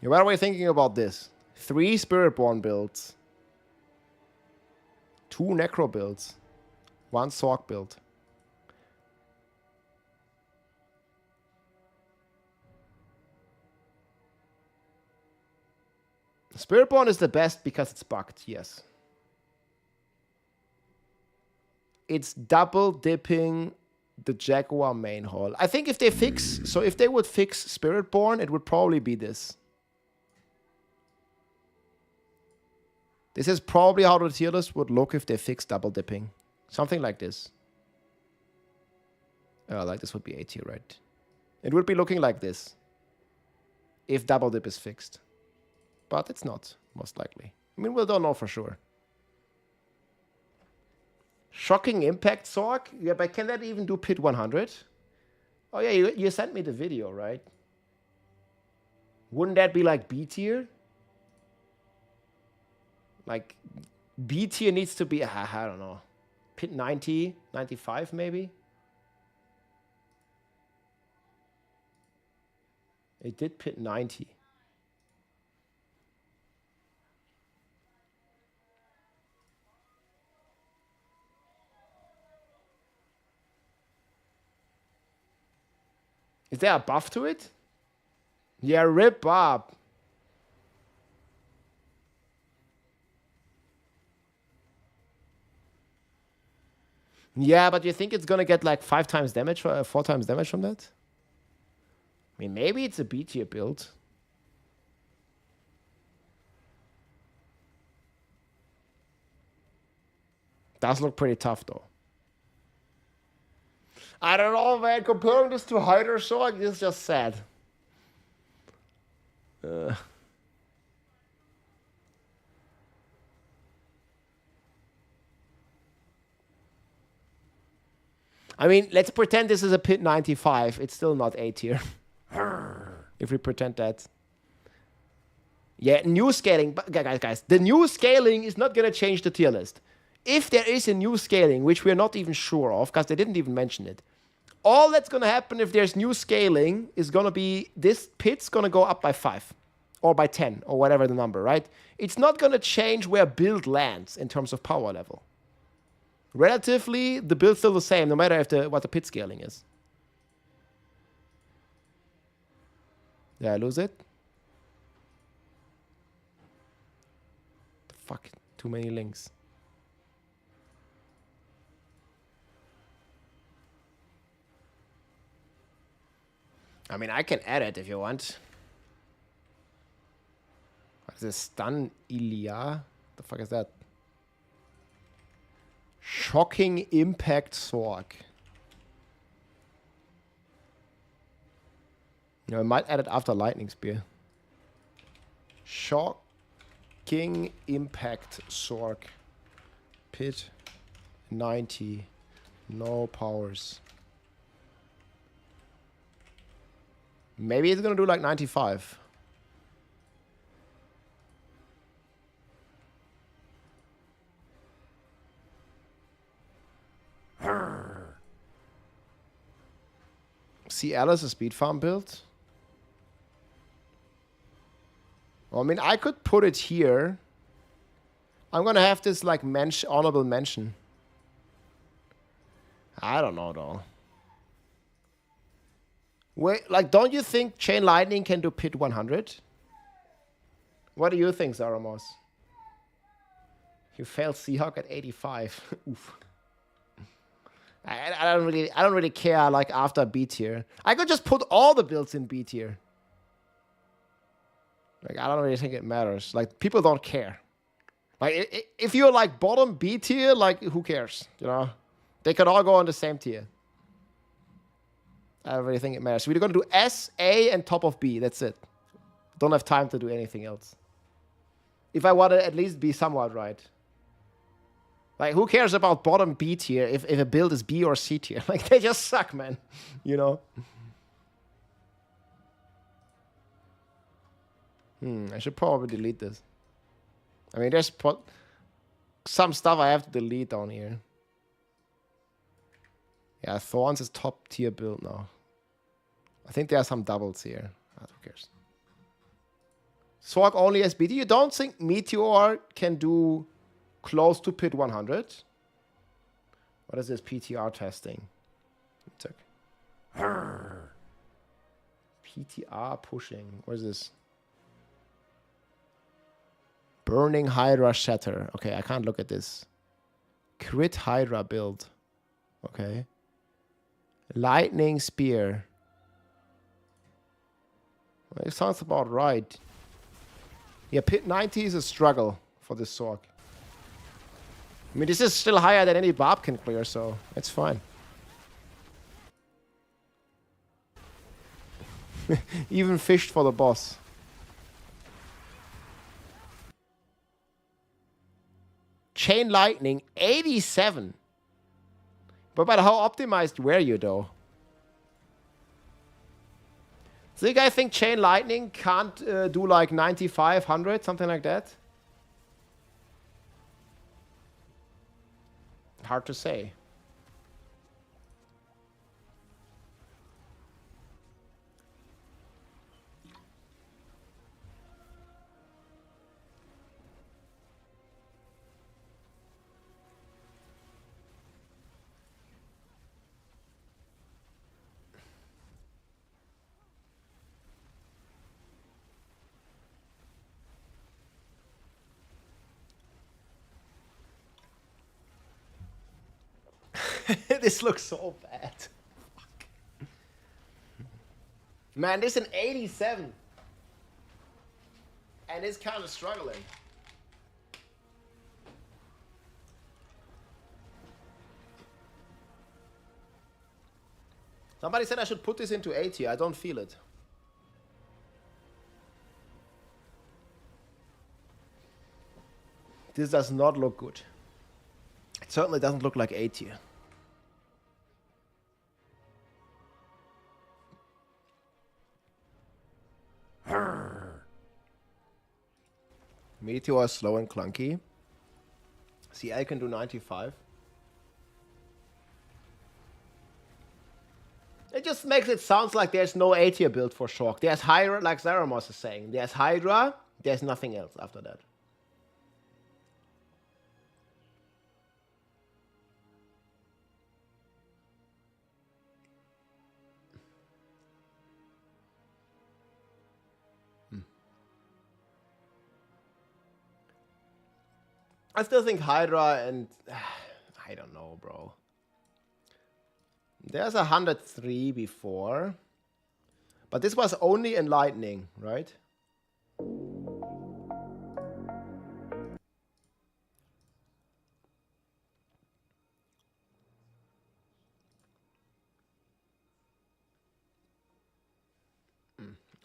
What are we thinking about this? 3 Spiritborn builds. 2 Necro builds. 1 Sorc build. Spiritborn is the best because it's bugged, yes. It's double dipping the Jaguar main hall. I think if they fix, so if they would fix Spiritborn, it would probably be this. This is probably how the tier list would look if they fix double dipping. Something like this. Like this would be A tier, right? It would be looking like this. If double dip is fixed. But it's not, most likely. I mean, we don't know for sure. Shocking Impact Sorc? Yeah, but can that even do Pit 100? Oh yeah, you sent me the video, right? Wouldn't that be like B tier? Like, B tier needs to be, I don't know, Pit 90, 95 maybe? It did Pit 90. Is there a buff to it? Yeah, rip up. Yeah, but you think it's gonna get like 5 times damage, 4 times damage from that? I mean, maybe it's a B tier build. Does look pretty tough though. I don't know, man. Comparing this to Hydra Sorc is just sad. I mean, let's pretend this is a Pit 95. It's still not A tier. If we pretend that. Yeah, new scaling. But guys, the new scaling is not going to change the tier list. If there is a new scaling, which we're not even sure of, because they didn't even mention it, all that's going to happen if there's new scaling is going to be this pit's going to go up by 5 or by 10 or whatever the number, right? It's not going to change where build lands in terms of power level. Relatively, the build's still the same, no matter what the pit scaling is. Did I lose it? Fuck, too many links. I mean, I can add it if you want. What is this? Stun Ilia? The fuck is that? Shocking Impact Sword. I might add it after Lightning Spear. Shocking Impact Sword. Pit 90. No powers. Maybe it's gonna do like 95. See Alice a speed farm build. Well, I mean, I could put it here. I'm gonna have this like honorable mention. I don't know though. Wait, like, don't you think Chain Lightning can do pit 100? What do you think, Zaramos? You failed Seahawk at 85. Oof. I don't really care. Like after B tier, I could just put all the builds in B tier. Like I don't really think it matters. Like people don't care. Like if you're like bottom B tier, like who cares? You know, they could all go on the same tier. I don't really think it matters. We're gonna do S, A, and top of B. That's it. Don't have time to do anything else. If I want to at least be somewhat right. Like, who cares about bottom B tier if a build is B or C tier? Like, they just suck, man. You know? I should probably delete this. I mean, there's some stuff I have to delete down here. Yeah, Thorns is top tier build now. I think there are some doubles here. Who cares? Sorg only SBD. You don't think Meteor can do close to pit 100? What is this PTR testing? PTR pushing. What is this? Burning Hydra Shatter. Okay, I can't look at this. Crit Hydra build. Okay. Lightning Spear. Well, it sounds about right. Yeah, pit 90 is a struggle for this Sorg. I mean, this is still higher than any Barb can clear, so it's fine. Even fished for the boss. Chain Lightning, 87. But how optimized were you, though? So you guys think Chain Lightning can't do like 95, 100, something like that? Hard to say. This looks so bad. Fuck. Man, this is an 87. And it's kind of struggling. Somebody said I should put this into 80. I don't feel it. This does not look good. It certainly doesn't look like 80. Meteor is slow and clunky. See, I can do 95. It just makes it sound like there's no A tier build for Shock. There's Hydra, like Zaramos is saying. There's Hydra, there's nothing else after that. I still think Hydra and... I don't know, bro. There's 103 before. But this was only enlightening, right?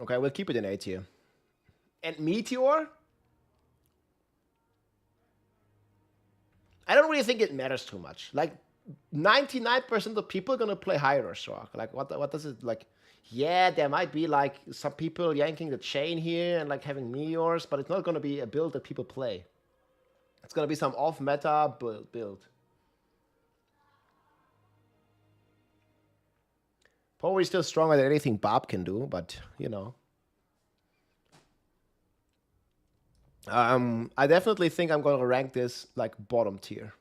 Okay, we'll keep it in A tier. And Meteor? I don't really think it matters too much. Like, 99% of people are gonna play Hydra Shock. Like, what does it, like... Yeah, there might be, like, some people yanking the chain here and, like, having Meteors, but it's not gonna be a build that people play. It's gonna be some off-meta build. Probably still stronger than anything Bob can do, but, you know. I definitely think I'm gonna rank this, like, bottom tier.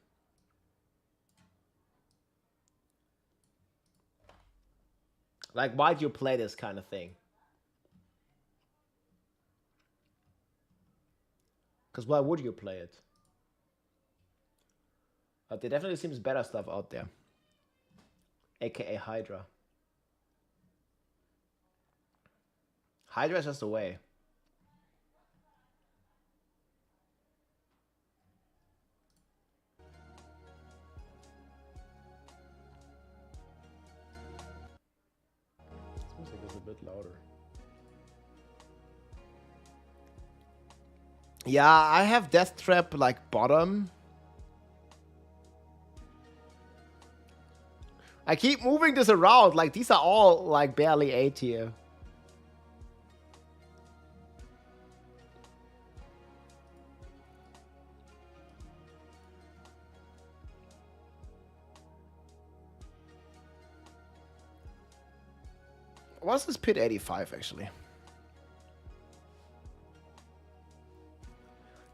Like, why do you play this kind of thing? Because why would you play it? But there definitely seems better stuff out there. AKA Hydra. Hydra is just the way. This music is a bit louder. Yeah, I have Death Trap like bottom. I keep moving this around, like these are all like barely A tier. What's this pit 85 actually?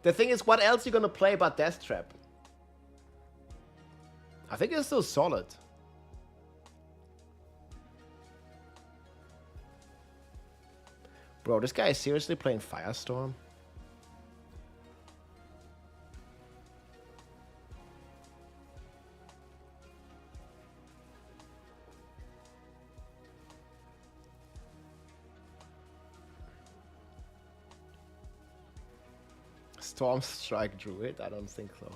The thing is, what else you gonna play but Death Trap? I think it's still solid. Bro, this guy is seriously playing Firestorm? Storm Strike Druid? I don't think so.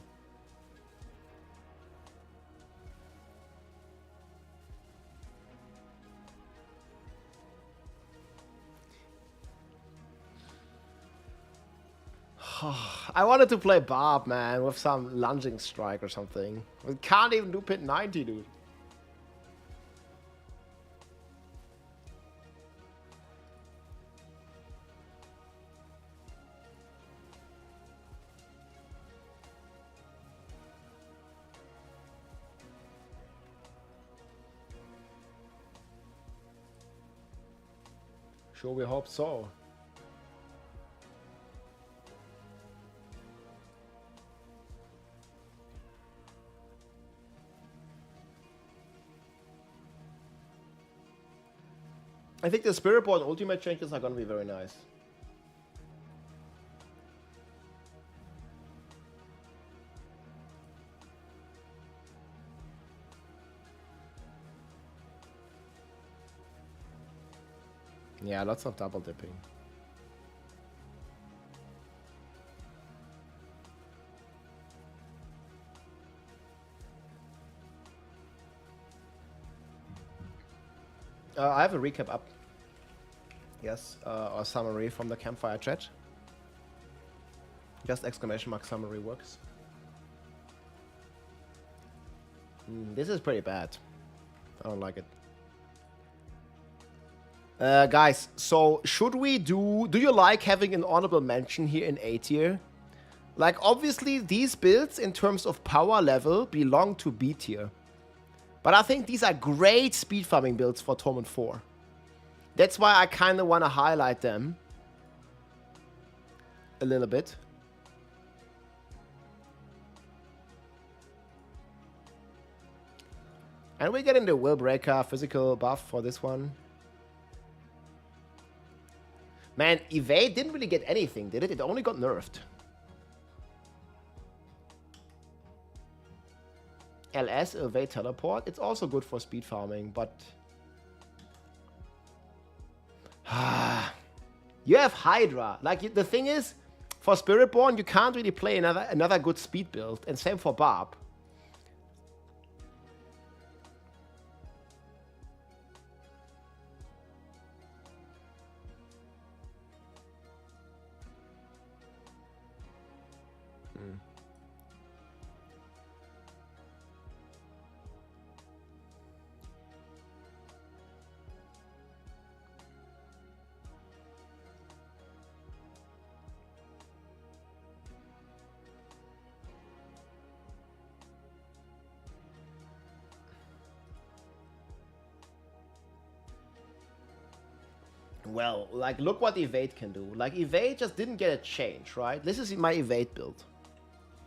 I wanted to play Barb, man, with some lunging strike or something. We can't even do pit 90, dude. Sure, we hope so. I think the Spiritborn ultimate changes are going to be very nice. Yeah, lots of double dipping. I have a recap up. Yes, or summary from the Campfire chat. Just exclamation mark summary works. This is pretty bad. I don't like it. Guys, so should we do you like having an honorable mention here in A tier? Like, obviously these builds in terms of power level belong to B tier. But I think these are great speed farming builds for Torment 4. That's why I kind of want to highlight them a little bit. And we're getting the Will Breaker physical buff for this one. Man, Evade didn't really get anything, did it? It only got nerfed. LS, evade teleport. It's also good for speed farming, but you have Hydra. Like the thing is, for Spiritborn, you can't really play another good speed build, and same for Barb. Well, like, look what Evade can do. Like, Evade just didn't get a change, right? This is my Evade build.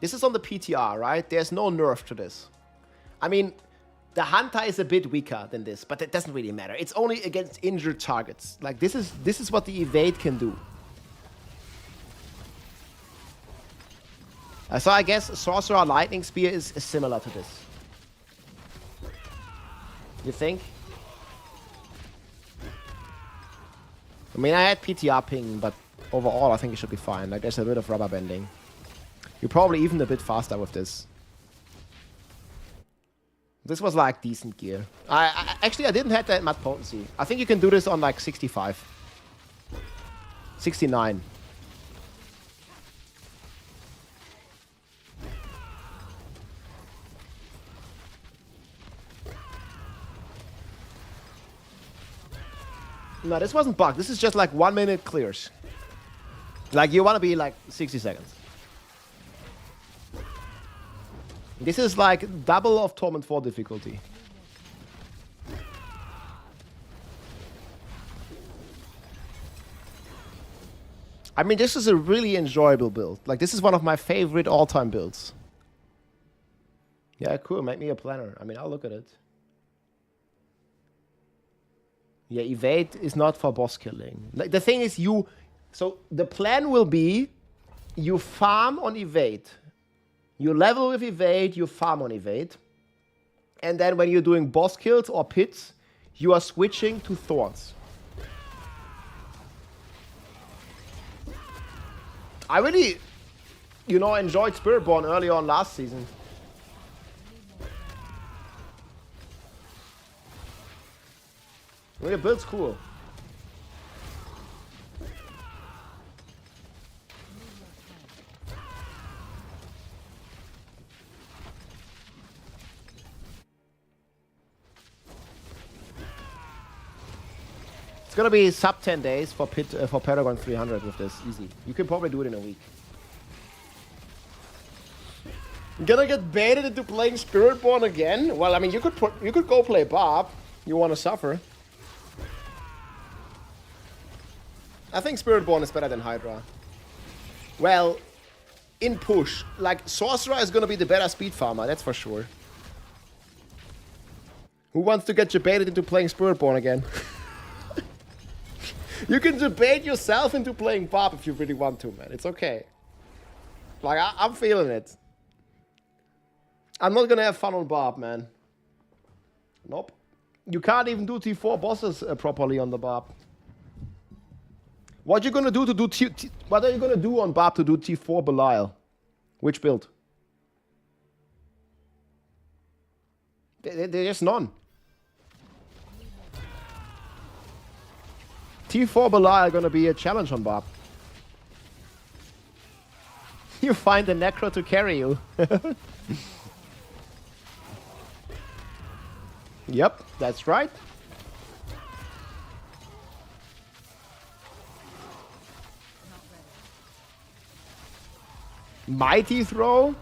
This is on the PTR, right? There's no nerf to this. I mean, the Hunter is a bit weaker than this, but it doesn't really matter. It's only against injured targets. Like, this is what the Evade can do. So I guess Sorcerer Lightning Spear is similar to this. You think? I mean, I had PTR ping, but overall I think it should be fine. Like, there's a bit of rubber bending. You're probably even a bit faster with this. This was like decent gear. Actually, I didn't have that much potency. I think you can do this on like 65. 69. No, this wasn't bugged. This is just like 1 minute clears. Like, you want to be like 60 seconds. This is like double of Torment 4 difficulty. I mean, this is a really enjoyable build. Like, this is one of my favorite all-time builds. Yeah, cool. Make me a planner. I mean, I'll look at it. Yeah, Evade is not for boss killing. Like, the thing is, so the plan will be, you farm on Evade. You level with Evade, you farm on Evade. And then when you're doing boss kills or pits, you are switching to Thorns. I really, enjoyed Spiritborn early on last season. I mean, the build's cool. It's gonna be sub 10 days for Paragon 300 with this, easy. You can probably do it in a week. You're gonna get baited into playing Spiritborn again? Well, I mean, you could go play Barb. You want to suffer? I think Spiritborn is better than Hydra. Well, in push, like, Sorcerer is gonna be the better speed farmer, that's for sure. Who wants to get debated into playing Spiritborn again? You can debate yourself into playing Barb if you really want to, man. It's okay. Like, I'm feeling it. I'm not gonna have fun on Barb, man. Nope. You can't even do T4 bosses properly on the Barb. What are you gonna do to do what are you gonna do on Barb to do T4 Belial? Which build? There's none. T4 Belial gonna be a challenge on Barb. You find the Necro to carry you. Yep, that's right. Mighty Throw?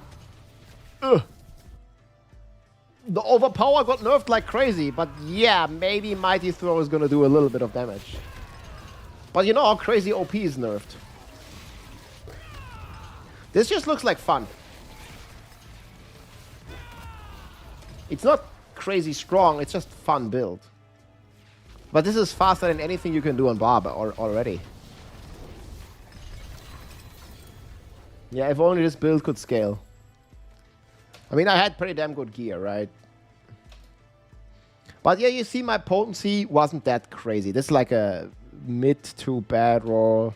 Ugh. The Overpower got nerfed like crazy, but yeah, maybe Mighty Throw is gonna do a little bit of damage. But you know how crazy OP is nerfed. This just looks like fun. It's not crazy strong, it's just fun build. But this is faster than anything you can do on Barb already. Yeah, if only this build could scale. I mean, I had pretty damn good gear, right? But yeah, you see, my potency wasn't that crazy. This is like a mid to bad roll.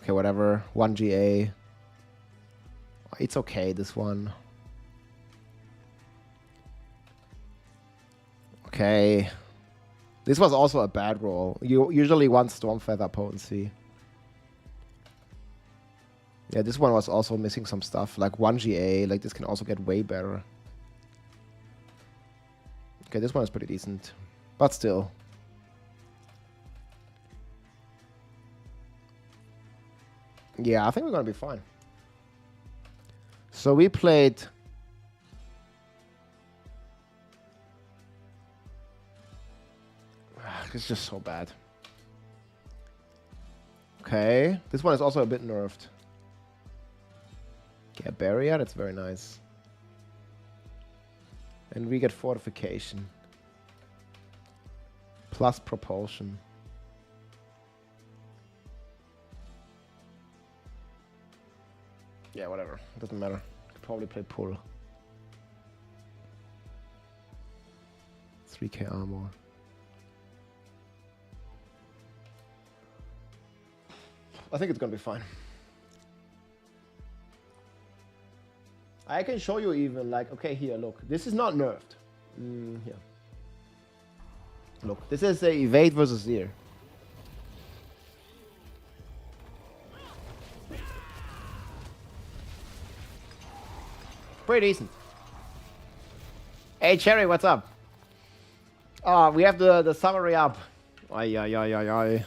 Okay, whatever. 1 GA. It's okay, this one. Okay. This was also a bad roll. You usually want Stormfeather potency. Yeah, this one was also missing some stuff. Like 1 GA. Like, this can also get way better. Okay, this one is pretty decent. But still. Yeah, I think we're gonna be fine. So we played... It's just so bad. Okay. This one is also a bit nerfed. Okay, a barrier, that's very nice. And we get fortification. Plus propulsion. Yeah, whatever. Doesn't matter. Could probably play pull. 3k armor. I think it's gonna be fine. I can show you even like, okay, here, look. This is not nerfed. Here. Look, this is a evade versus ear. Pretty decent. Hey, Cherry, what's up? We have the summary up. Ay, ay, ay, ay, ay.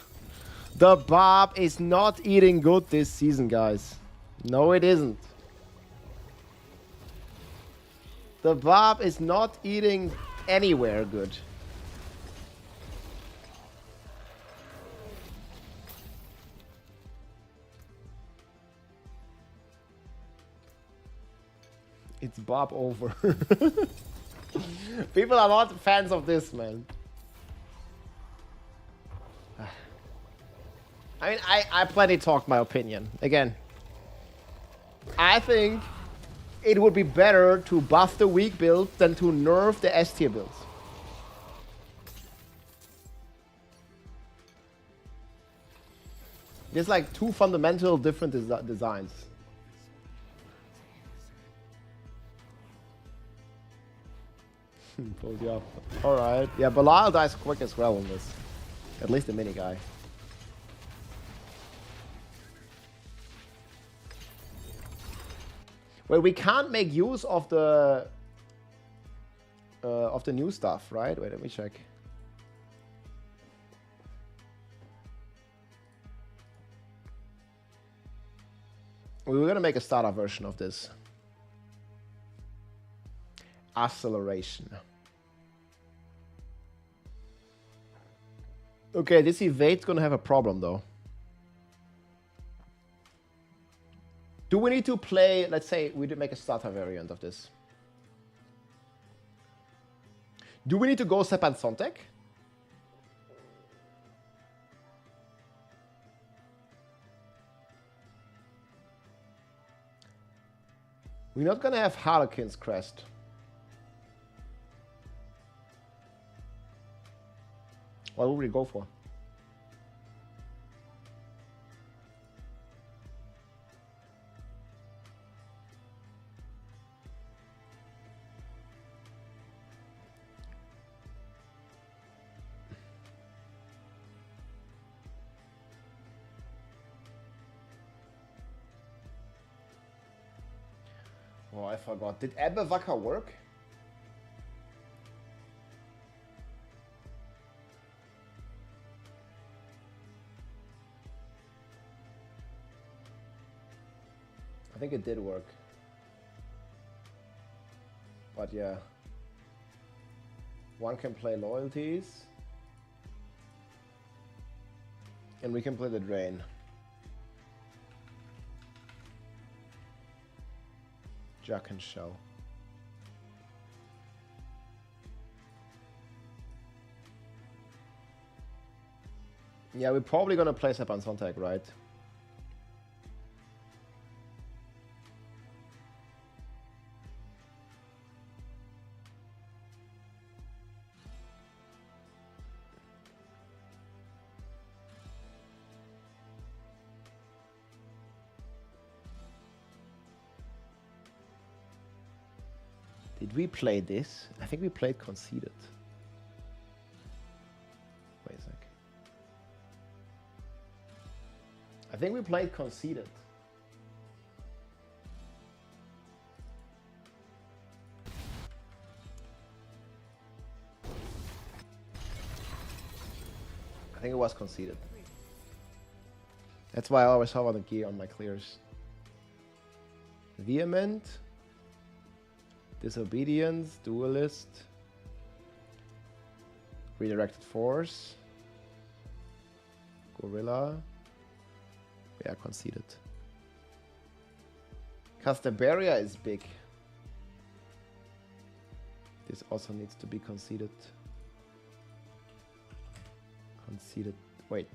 The Barb is not eating good this season, guys. No, it isn't. The Barb is not eating anywhere good. It's Barb over. People are not fans of this, man. I mean, I plenty talked my opinion. Again, I think it would be better to buff the weak build than to nerf the S tier builds. There's like two fundamental different designs. Pulled you up. Alright. Yeah, Belial dies quick as well on this. At least the mini guy. Well, we can't make use of the new stuff, right? Wait, let me check. We were gonna make a starter version of this. Acceleration. Okay, this evade's gonna have a problem though. Do we need to play, let's say we do make a starter variant of this. Do we need to go Sepan Sontek? We're not gonna have Harlequin's Crest. What would we go for? Oh, I forgot. Did Ebewaka work? I think it did work. But yeah. One can play loyalties. And we can play the drain. Jack and Shell. Yeah, we're probably gonna play Sepan Sontek, right? Did we play this? I think we played Conceded. Wait a sec. I think we played Conceded. I think it was Conceded. That's why I always have on the gear on my clears. Vehement. Disobedience. Duelist. Redirected Force. Gorilla. Yeah, Conceded. Because the barrier is big. This also needs to be conceded. Conceded. Wait.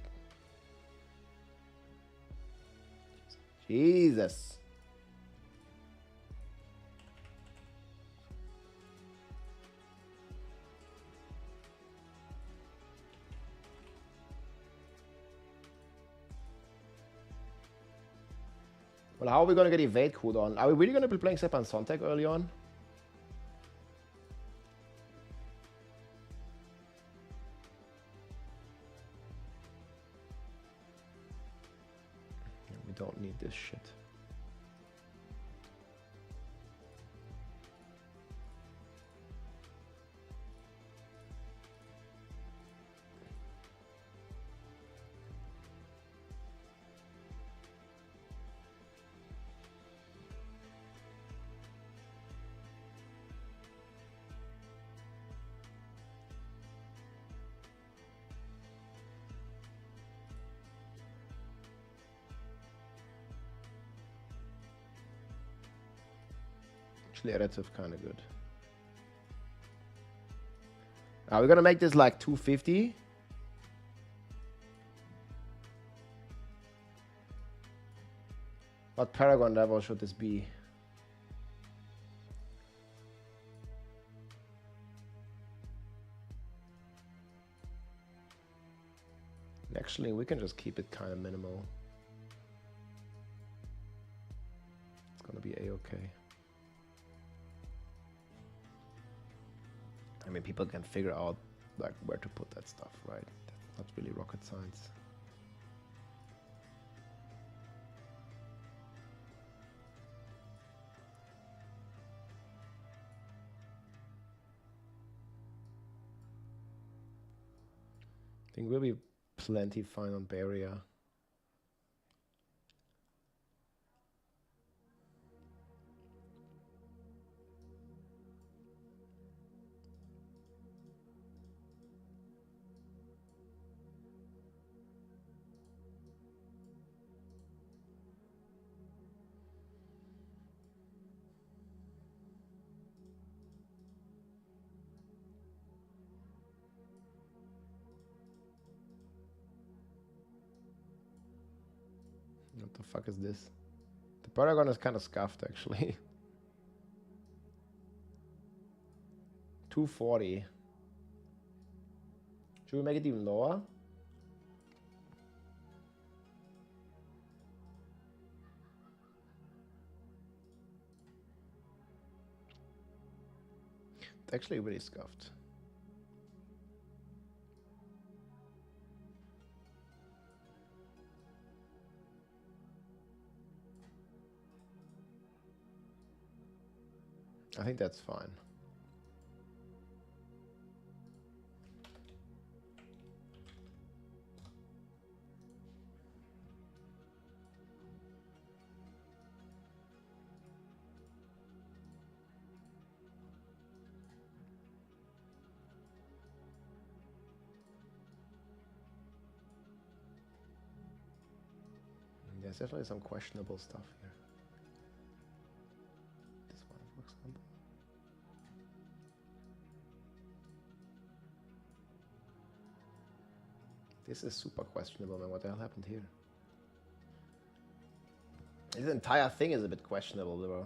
Jesus. Well, how are we going to get evade cooldown? Are we really going to be playing Sepa and Sontag early on? We don't need this shit. Actually, additive kind of good. We're gonna make this like 250. What Paragon level should this be? Actually, we can just keep it kind of minimal. It's gonna be a-okay. I mean, people can figure out like where to put that stuff, right? That's not really rocket science. I think we'll be plenty fine on barrier. What the fuck is this? The Paragon is kind of scuffed, actually. 240. Should we make it even lower? It's actually really scuffed. I think that's fine. There's definitely some questionable stuff here. This one, for example. This is super questionable, man. What the hell happened here? This entire thing is a bit questionable, bro.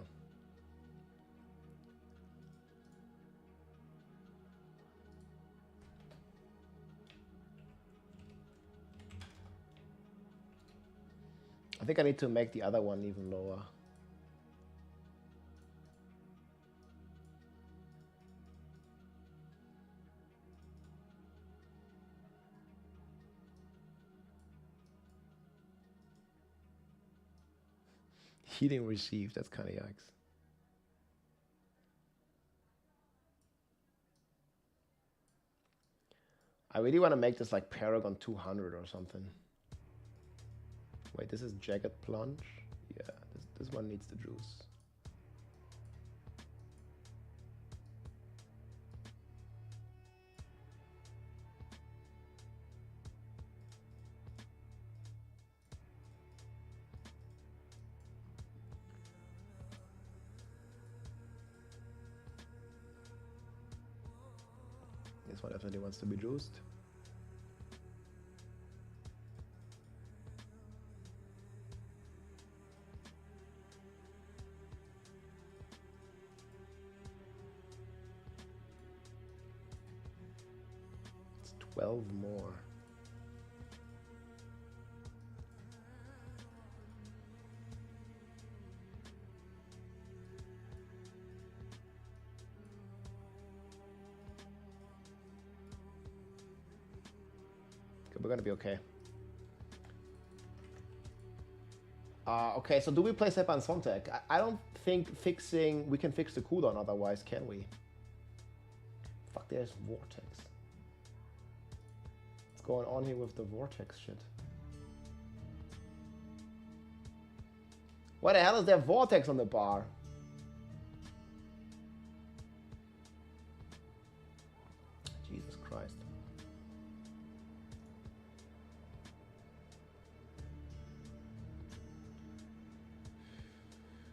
I think I need to make the other one even lower. Healing received, that's kind of yikes. I really want to make this like Paragon 200 or something. Wait, this is Jagged Plunge? Yeah, this one needs the juice. This one definitely wants to be juiced. It's 12 more. We're gonna be okay. Okay, so do we play Sepan Sontek? I don't think we can fix the cooldown otherwise, can we? Fuck, there's Vortex. What's going on here with the Vortex shit? Why the hell is there Vortex on the bar? Jesus Christ.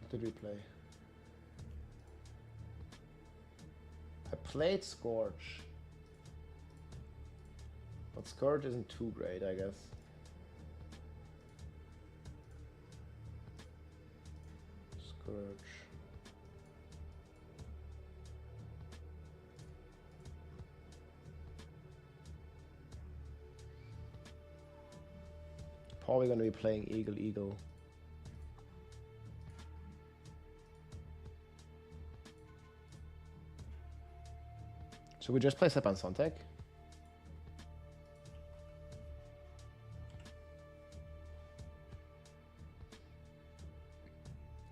Did we play? I played Scourge. But Scourge isn't too great, I guess. Scourge. Probably gonna be playing Eagle. Should we just play Sepan Sontek?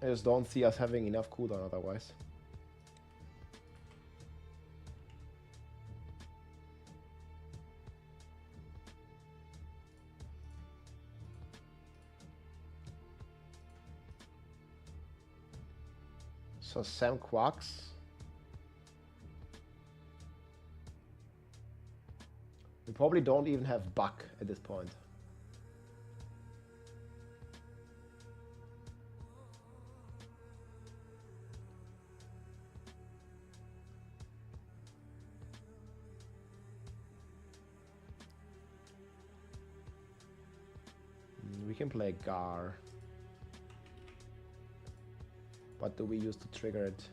I just don't see us having enough cooldown otherwise. So Sam Quacks. We probably don't even have Buck at this point. We can play Gar. What do we use to trigger it?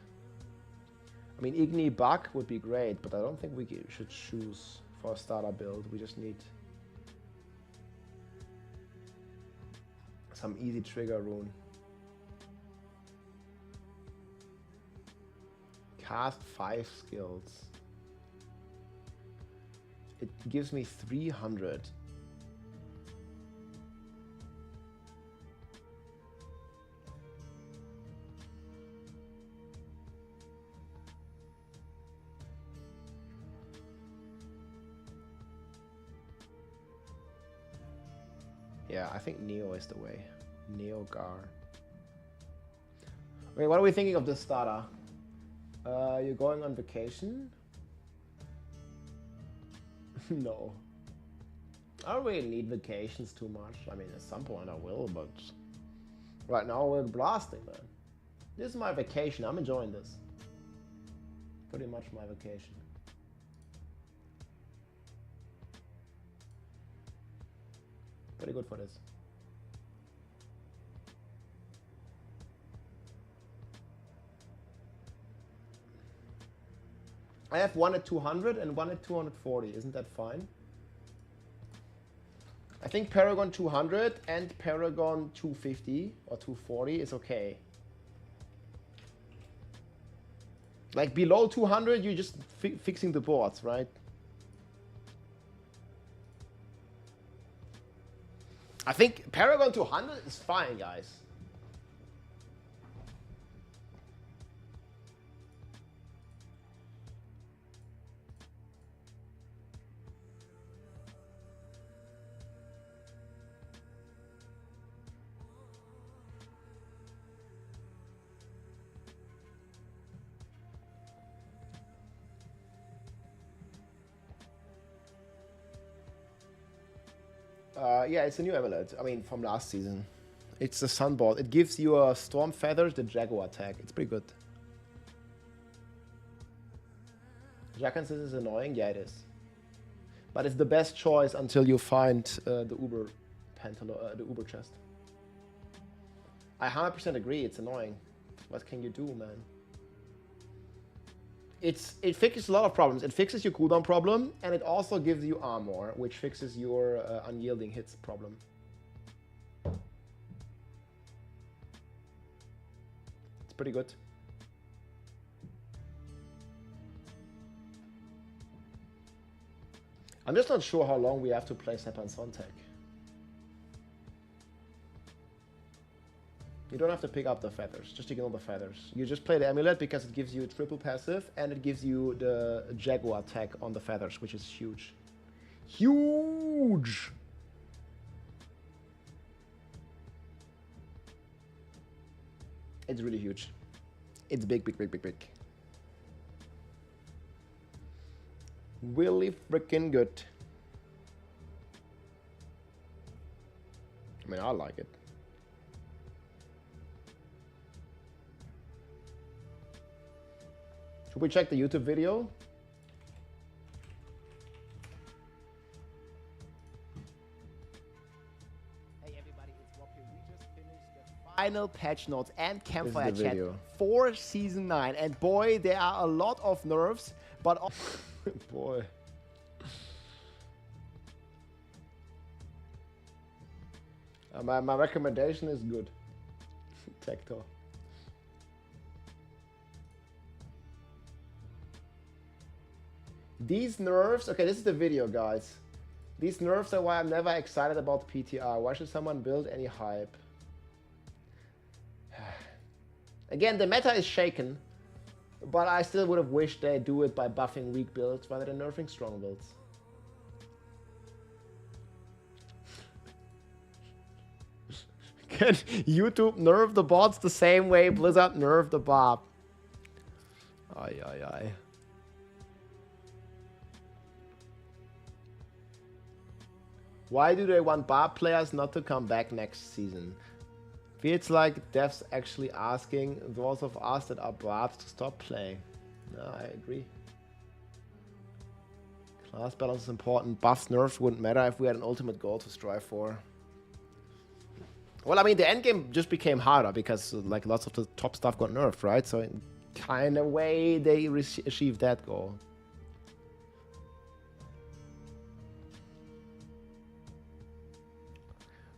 I mean, Igni Buck would be great, but I don't think we should choose for a starter build. We just need some easy trigger rune. Cast 5 skills. It gives me 300. Yeah, I think Neo is the way. Neo Gar. Wait, what are we thinking of this starter? You're going on vacation? No. I don't really need vacations too much. I mean, at some point I will, but right now we're blasting, man. This is my vacation. I'm enjoying this. Pretty much my vacation. Pretty good for this. I have one at 200 and one at 240. Isn't that fine? I think Paragon 200 and Paragon 250 or 240 is okay. Like below 200, you're just fixing the boards, right? I think Paragon 200 is fine, guys. Yeah, it's a new amulet. I mean, from last season. It's the Sunbolt. It gives you a Storm Feathers, the Jaguar tag. It's pretty good. Jackans is annoying? Yeah, it is. But it's the best choice until you find the Uber the Uber chest. I 100% agree, it's annoying. What can you do, man? It fixes a lot of problems. It fixes your cooldown problem, and it also gives you armor, which fixes your unyielding hits problem. It's pretty good. I'm just not sure how long we have to play Sepan Sontag. You don't have to pick up the feathers, just ignore the feathers. You just play the amulet because it gives you a triple passive and it gives you the Jaguar tag on the feathers, which is huge. Huge! It's really huge. It's big, big, big, big, big. Really freaking good. I mean, I like it. Should we check the YouTube video? Hey everybody, it's Rob here. We just finished the final patch notes and Campfire chat for Season 9. And boy, there are a lot of nerfs, but... boy. My recommendation is good. Tector. These nerfs, okay, this is the video, guys. These nerfs are why I'm never excited about PTR. Why should someone build any hype? Again, the meta is shaken, but I still would have wished they do it by buffing weak builds rather than nerfing strong builds. Can YouTube nerf the bots the same way Blizzard nerfed the Bob? Ay, ay, ay. Why do they want Barb players not to come back next season? Feels like devs actually asking those of us that are Barbs to stop playing. No, I agree. Class balance is important. Buffs, nerfs wouldn't matter if we had an ultimate goal to strive for. Well, I mean, the endgame just became harder because like lots of the top stuff got nerfed, right? So in kind of way they achieved that goal.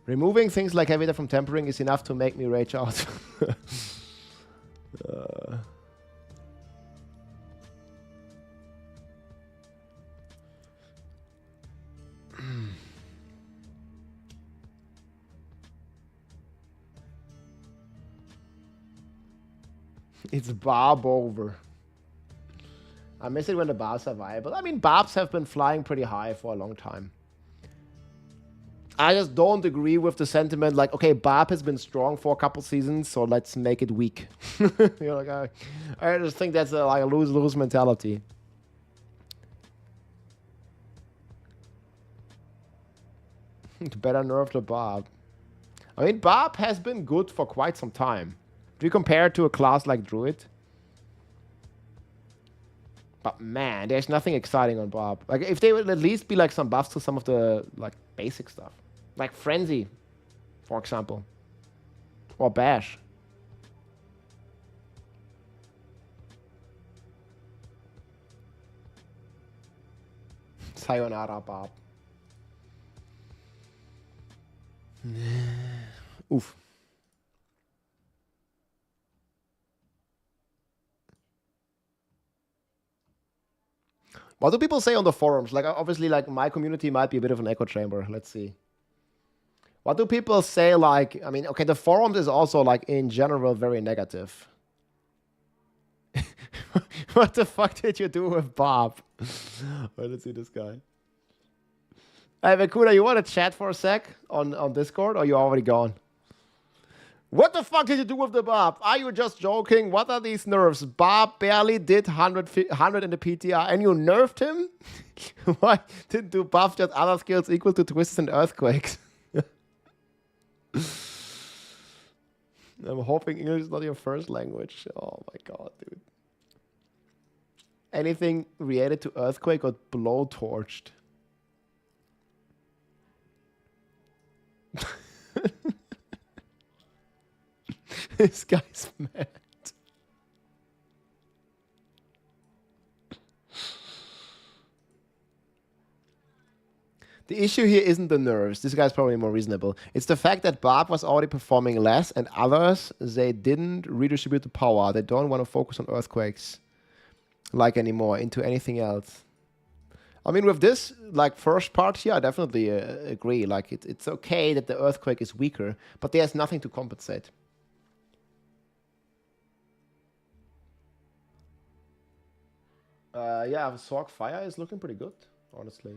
Removing things like heavy from tempering is enough to make me rage out. It's Barb over. I miss it when the barbs are viable. I mean, barbs have been flying pretty high for a long time. I just don't agree with the sentiment like, okay, Barb has been strong for a couple seasons, so let's make it weak. You're like, I just think that's like a lose-lose mentality. Better nerf the Barb. I mean, Barb has been good for quite some time. Do you compare it to a class like Druid? But man, there's nothing exciting on Barb. Like, if they would at least be like some buffs to some of the like basic stuff. Like Frenzy, for example. Or Bash. Sayonara, Barb. Oof. What do people say on the forums? Like, obviously, like, my community might be a bit of an echo chamber. Let's see. What do people say, like, I mean, okay, the forums is also, like, in general, very negative. What the fuck did you do with Bob? Right, let's see this guy. Hey, Vakuna, you want to chat for a sec on Discord, or you already gone? What the fuck did you do with the Barb? Are you just joking? What are these nerfs? Barb barely did 100 in the PTR and you nerfed him? Why didn't do buff just other skills equal to twists and earthquakes? I'm hoping English is not your first language. Oh my god, dude. Anything related to earthquake got blowtorched. This guy's mad. The issue here isn't the nerves. This guy's probably more reasonable. It's the fact that Barb was already performing less and others, they didn't redistribute the power. They don't want to focus on earthquakes like anymore into anything else. I mean, with this like first part here, I definitely agree. Like it's okay that the earthquake is weaker, but there's nothing to compensate. Yeah, Sorg Fire is looking pretty good, honestly.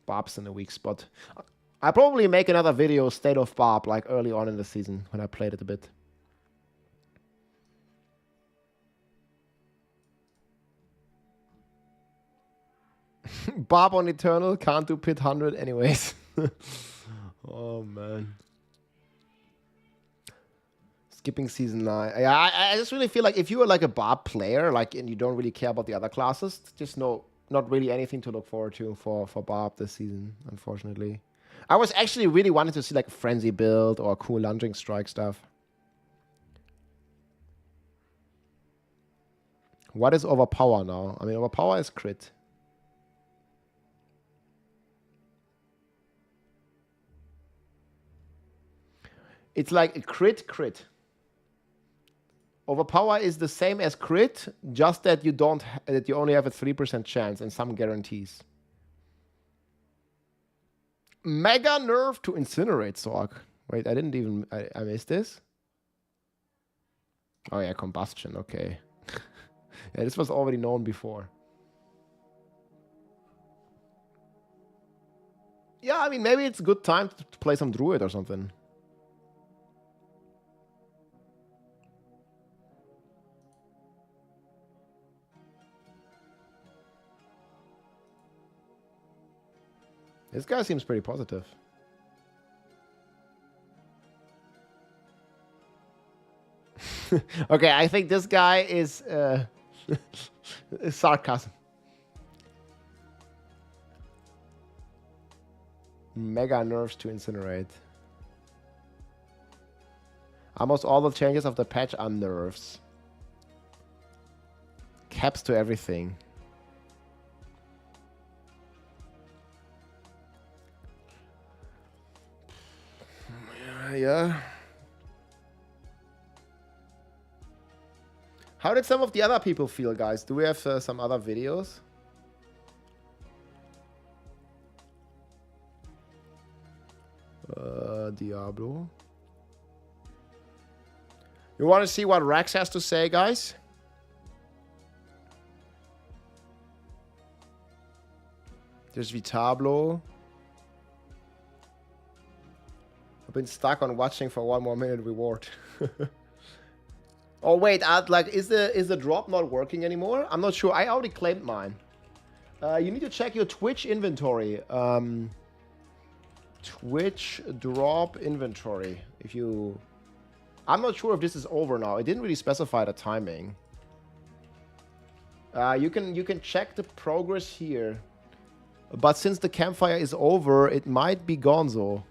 Barb's in a weak spot. I'll probably make another video, State of Barb, like early on in the season when I played it a bit. Barb on Eternal, can't do Pit 100 anyways. Oh man. Skipping season 9. Yeah, I just really feel like if you are like a Barb player, like, and you don't really care about the other classes, just not really anything to look forward to for Barb this season, unfortunately. I was actually really wanting to see like a Frenzy build or cool lunging strike stuff. What is Overpower now? I mean, Overpower is crit. It's like a crit. Overpower is the same as crit, just that you only have a 3% chance and some guarantees. Mega nerf to incinerate Sorg. Wait, I missed this? Oh yeah, combustion, okay. Yeah, this was already known before. Yeah, I mean, maybe it's a good time to play some Druid or something. This guy seems pretty positive. Okay, I think this guy is sarcasm. Mega nerfs to incinerate. Almost all the changes of the patch are nerfs. Caps to everything. Yeah. How did some of the other people feel, guys? Do we have some other videos? Diablo. You want to see what Rax has to say, guys? There's Vitablo. I've been stuck on watching for 1 more minute reward. Oh wait, like is the drop not working anymore? I'm not sure. I already claimed mine. You need to check your Twitch inventory. Twitch drop inventory. I'm not sure if this is over now. It didn't really specify the timing. You can check the progress here. But since the campfire is over, it might be gonzo.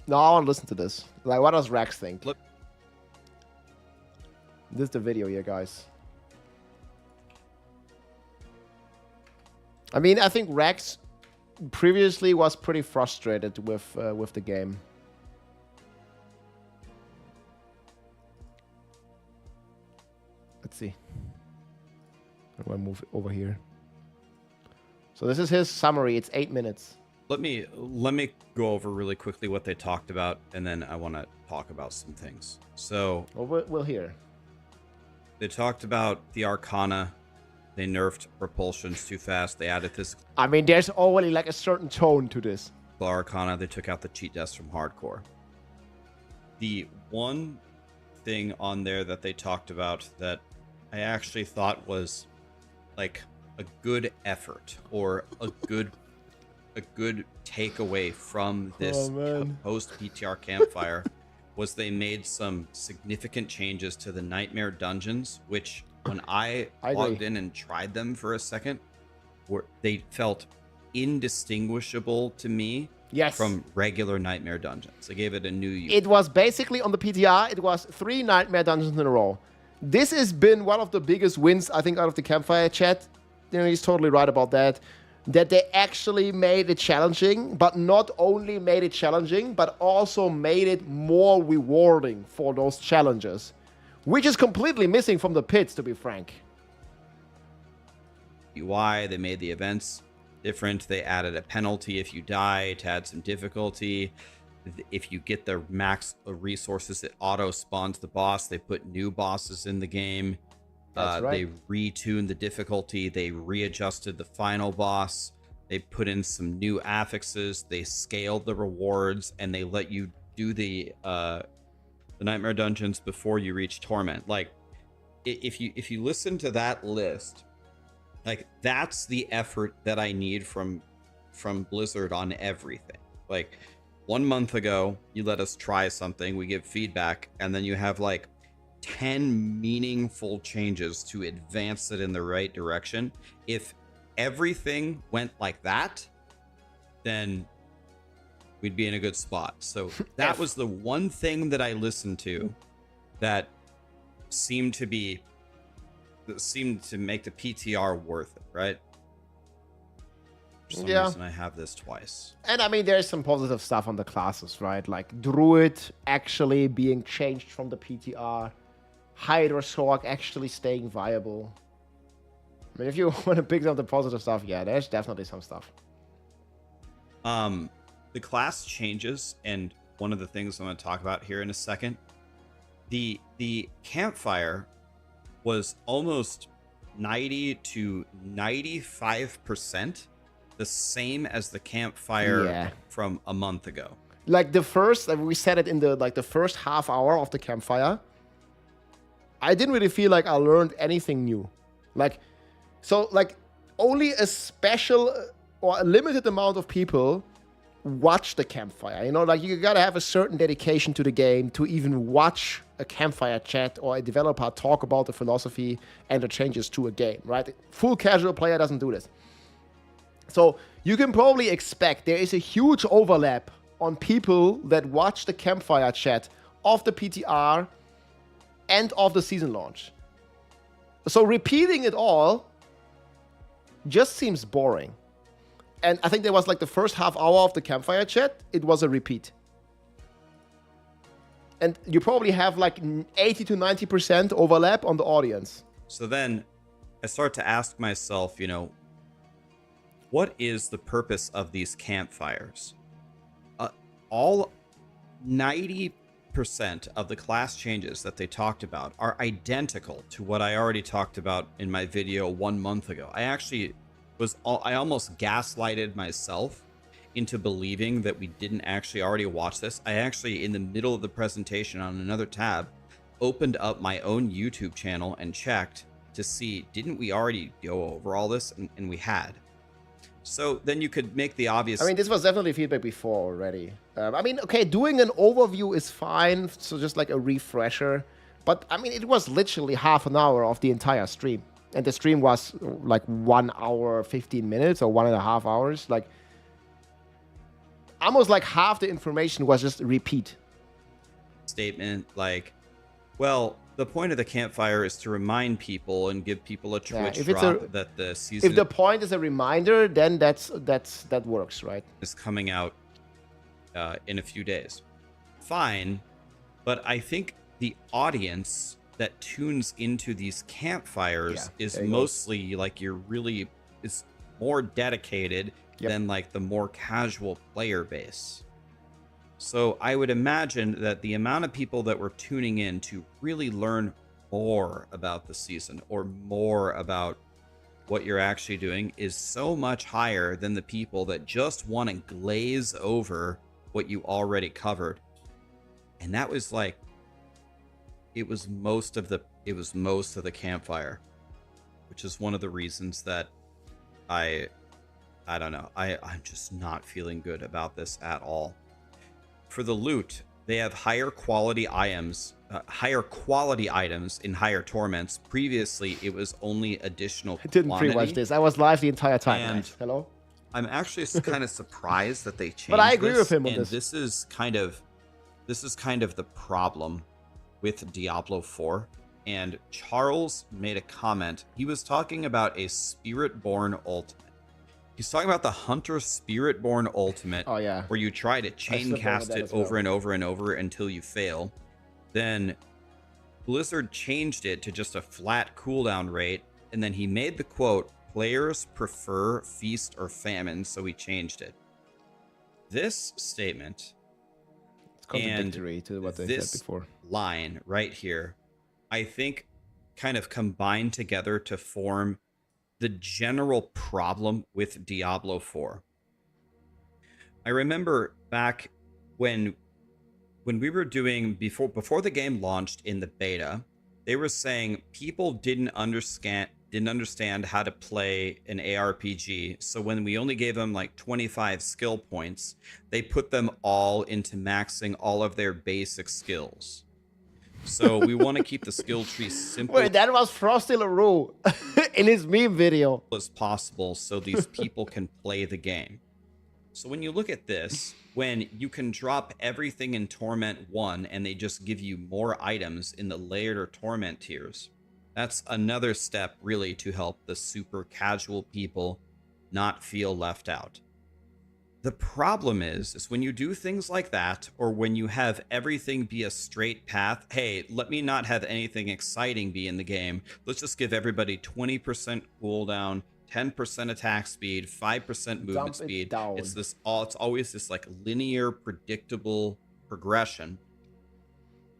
No, I want to listen to this. Like, what does Rax think? Look. This is the video here, guys. I mean, I think Rax previously was pretty frustrated with the game. Let's see. I'm gonna move over here. So this is his summary. It's 8 minutes. let me go over really quickly what they talked about, and then I want to talk about some things. So we'll hear. They talked about the Arcana. They nerfed repulsions too fast. They added this. I mean, there's already like a certain tone to this. The Arcana. They took out the cheat deaths from hardcore. The one thing on there that they talked about that I actually thought was like a good effort or a good takeaway from this post PTR Campfire was they made some significant changes to the Nightmare dungeons, which when I logged in and tried them for a second, they felt indistinguishable to me from regular Nightmare dungeons. They gave it a new use. It was basically on the PTR, it was 3 Nightmare dungeons in a row. This has been one of the biggest wins, I think, out of the Campfire chat. You know, he's totally right about that. That they actually made it challenging, but not only made it challenging, but also made it more rewarding for those challenges, which is completely missing from the pits, to be frank. UI, they made the events different. They added a penalty if you die to add some difficulty. If you get the max resources, it auto spawns the boss. They put new bosses in the game. They retuned the difficulty. They readjusted the final boss. They put in some new affixes. They scaled the rewards, and they let you do the Nightmare dungeons before you reach Torment. Like, if you listen to that list, like, that's the effort that I need from Blizzard on everything. Like, 1 month ago, you let us try something, we give feedback, and then you have like 10 meaningful changes to advance it in the right direction. If everything went like that, then we'd be in a good spot. So that was the one thing that I listened to that seemed to make the PTR worth it, right? For some reason I have this twice. And I mean, there's some positive stuff on the classes, right? Like Druid actually being changed from the PTR. Horadric actually staying viable. I mean, if you want to pick up the positive stuff, yeah, there's definitely some stuff. The class changes, and one of the things I'm going to talk about here in a second, the Campfire was almost 90 to 95% the same as the Campfire from a month ago. Like the first, we said it in the first half hour of the Campfire. I didn't really feel like I learned anything new. Only a special or a limited amount of people watch the Campfire. You know, like you gotta have a certain dedication to the game to even watch a Campfire chat or a developer talk about the philosophy and the changes to a game, right? Full casual player doesn't do this. So you can probably expect there is a huge overlap on people that watch the Campfire chat of the PTR and of the season launch. So repeating it all just seems boring. And I think there was like the first half hour of the Campfire chat, it was a repeat. And you probably have like 80 to 90% overlap on the audience. So then I start to ask myself, you know, what is the purpose of these campfires? All 90% of the class changes that they talked about are identical to what I already talked about in my video 1 month ago. I almost gaslighted myself into believing that we didn't actually already watch this. I actually, in the middle of the presentation on another tab, opened up my own YouTube channel and checked to see, didn't we already go over all this? And we had. So then you could make the obvious... I mean, this was definitely feedback before already. Okay, doing an overview is fine, so just like a refresher. But, I mean, it was literally half an hour of the entire stream. And the stream was like 1 hour, 15 minutes or 1.5 hours. Like, almost like half the information was just a repeat. Statement like, well, the point of the Campfire is to remind people and give people a Twitch drop that the season... If the point is a reminder, then that works, right? Is coming out in a few days. Fine, but I think the audience that tunes into these Campfires is mostly like it's more dedicated than like the more casual player base. So I would imagine that the amount of people that were tuning in to really learn more about the season or more about what you're actually doing is so much higher than the people that just want to glaze over what you already covered. And that was like, it was most of the Campfire, which is one of the reasons that I don't know, I'm just not feeling good about this at all. For the loot, they have higher quality items in higher torments. Previously, it was only additional I didn't quantity. pre-watch this. I was live the entire time. And guys. Hello? I'm actually kind of surprised that they changed But I agree this, with him on and this. This is kind of the problem with Diablo 4. And Charles made a comment. He was talking about a Spiritborn ultimate. He's talking about the Hunter Spiritborn ultimate. Oh, yeah. Where you try to chain cast it over and over and over until you fail. Then Blizzard changed it to just a flat cooldown rate. And then he made the quote, "Players prefer feast or famine," so he changed it. This statement It's contradictory to what they said before. Line right here, I think, kind of combined together to form the general problem with Diablo 4. I remember back when we were doing before the game launched in the beta, they were saying people didn't understand how to play an ARPG. So when we only gave them like 25 skill points, they put them all into maxing all of their basic skills. So we want to keep the skill tree simple. Wait, that was Frosty LaRue in his meme video. As possible so these people can play the game. So when you look at this, when you can drop everything in Torment 1 and they just give you more items in the layered or Torment tiers, that's another step really to help the super casual people not feel left out. The problem is when you do things like that, or when you have everything be a straight path, hey, let me not have anything exciting be in the game. Let's just give everybody 20% cooldown, 10% attack speed, 5% movement speed. It's always this like linear, predictable progression.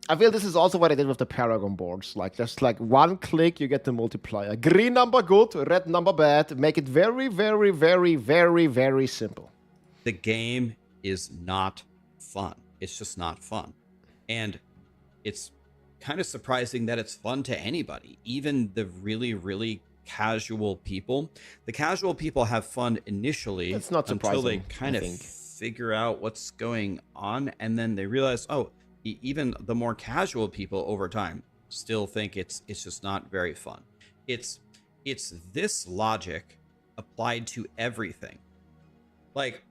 I feel this is also what I did with the Paragon boards. Like, just like one click, you get the multiplier. Green number good, red number bad. Make it very, very, very, very, very simple. The game is not fun. It's just not fun. And it's kind of surprising that it's fun to anybody, even the really, really casual people. The casual people have fun initially until they kind of figure out what's going on, and then they realize, oh, even the more casual people over time still think it's just not very fun. It's this logic applied to everything. Like,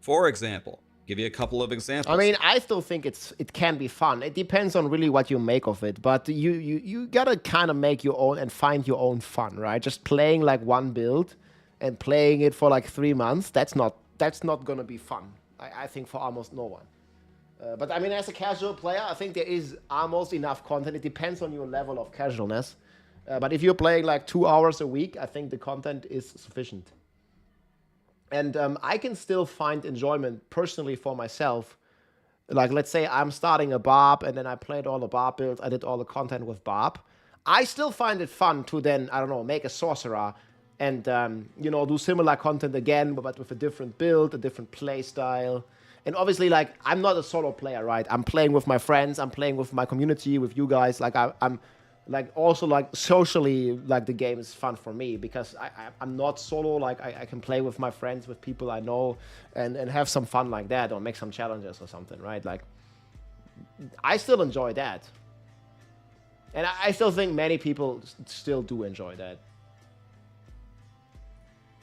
for example, give you a couple of examples. I mean, I still think it can be fun. It depends on really what you make of it, but you gotta kind of make your own and find your own fun, right? Just playing like one build and playing it for like 3 months, that's not gonna be fun. I think for almost no one. But I mean, as a casual player, I think there is almost enough content. It depends on your level of casualness. But if you're playing like 2 hours a week, I think the content is sufficient. And I can still find enjoyment personally for myself. Like, let's say I'm starting a Barb and then I played all the Barb builds. I did all the content with Barb. I still find it fun to then, I don't know, make a Sorcerer and, do similar content again, but with a different build, a different play style. And obviously, like, I'm not a solo player, right? I'm playing with my friends. I'm playing with my community, with you guys. Like, I'm like, also, like, socially, like, the game is fun for me because I'm not solo. Like, I can play with my friends, with people I know, and have some fun like that, or make some challenges or something, right? Like, I still enjoy that. And I still think many people still do enjoy that.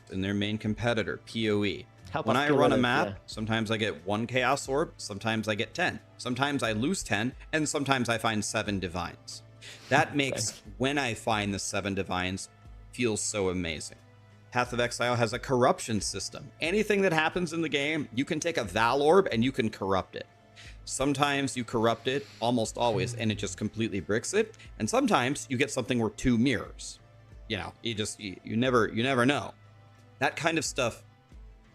And their main competitor, PoE. When I run a map, sometimes I get 1 Chaos Orb, sometimes I get 10. Sometimes I lose 10, and sometimes I find 7 Divines. That makes when I find the 7 Divines feel so amazing. Path of Exile has a corruption system. Anything that happens in the game, you can take a Val Orb and you can corrupt it. Sometimes you corrupt it, almost always, and it just completely bricks it. And sometimes you get something where 2 mirrors. You know, you never know. that kind of stuff,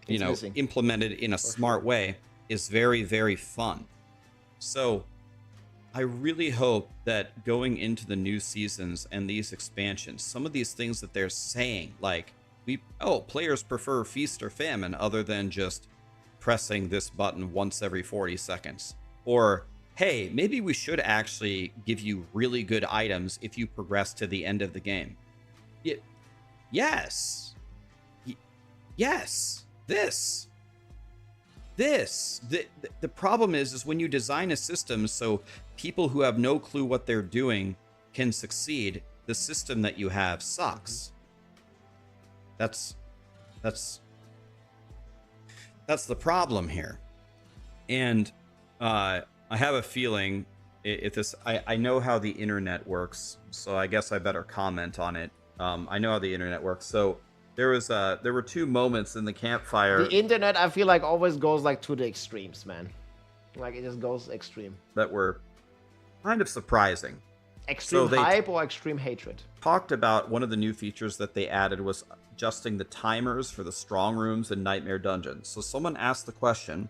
It's missing. implemented in a smart way is very, very fun. So I really hope that going into the new seasons and these expansions, some of these things that they're saying, like, players prefer feast or famine other than just pressing this button once every 40 seconds. Or, hey, maybe we should actually give you really good items if you progress to the end of the game. Yes. Yes. This. The problem is when you design a system so people who have no clue what they're doing can succeed, the system that you have sucks. That's the problem here. And I have a feeling if this, I know how the internet works, so I guess I better comment on it. I know how the internet works. So there were two moments in the Campfire. The internet, I feel like, always goes like to the extremes, man. Like it just goes extreme. That were kind of surprising. Extreme hype or extreme hatred. Talked about one of the new features that they added was adjusting the timers for the strong rooms and nightmare dungeons. So someone asked the question,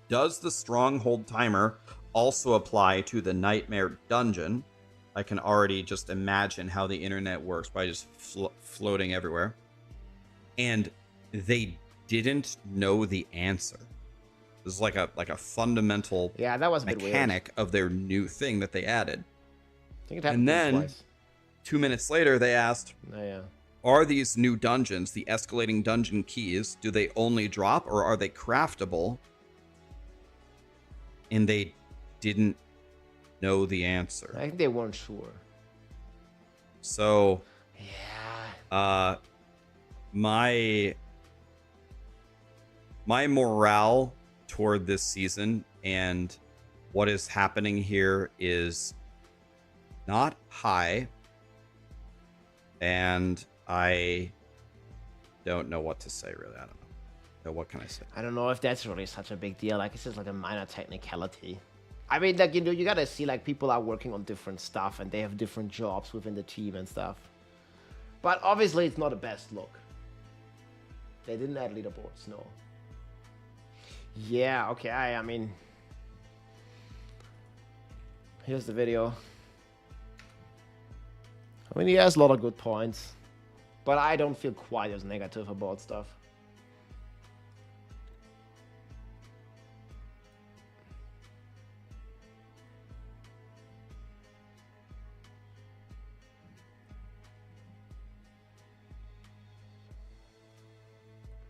does the stronghold timer also apply to the nightmare dungeon? I can already just imagine how the internet works by just floating everywhere. And they didn't know the answer. This is like a fundamental that was a bit mechanic weird. of their new thing that they added. I think it happened and then twice. 2 minutes later, they asked, Yeah. are these new dungeons, the escalating dungeon keys, do they only drop or are they craftable? And they didn't know the answer. I think they weren't sure. So, my morale toward this season and what is happening here is not high, and I don't know what to say, really. I don't know. What can I say? I don't know if that's really such a big deal. Like, it's just like a minor technicality. I mean, like, you gotta see, like, people are working on different stuff and they have different jobs within the team and stuff. But obviously, it's not the best look. They didn't add leaderboards, no. Yeah, okay, I mean... Here's the video. I mean, he has a lot of good points. But I don't feel quite as negative about stuff.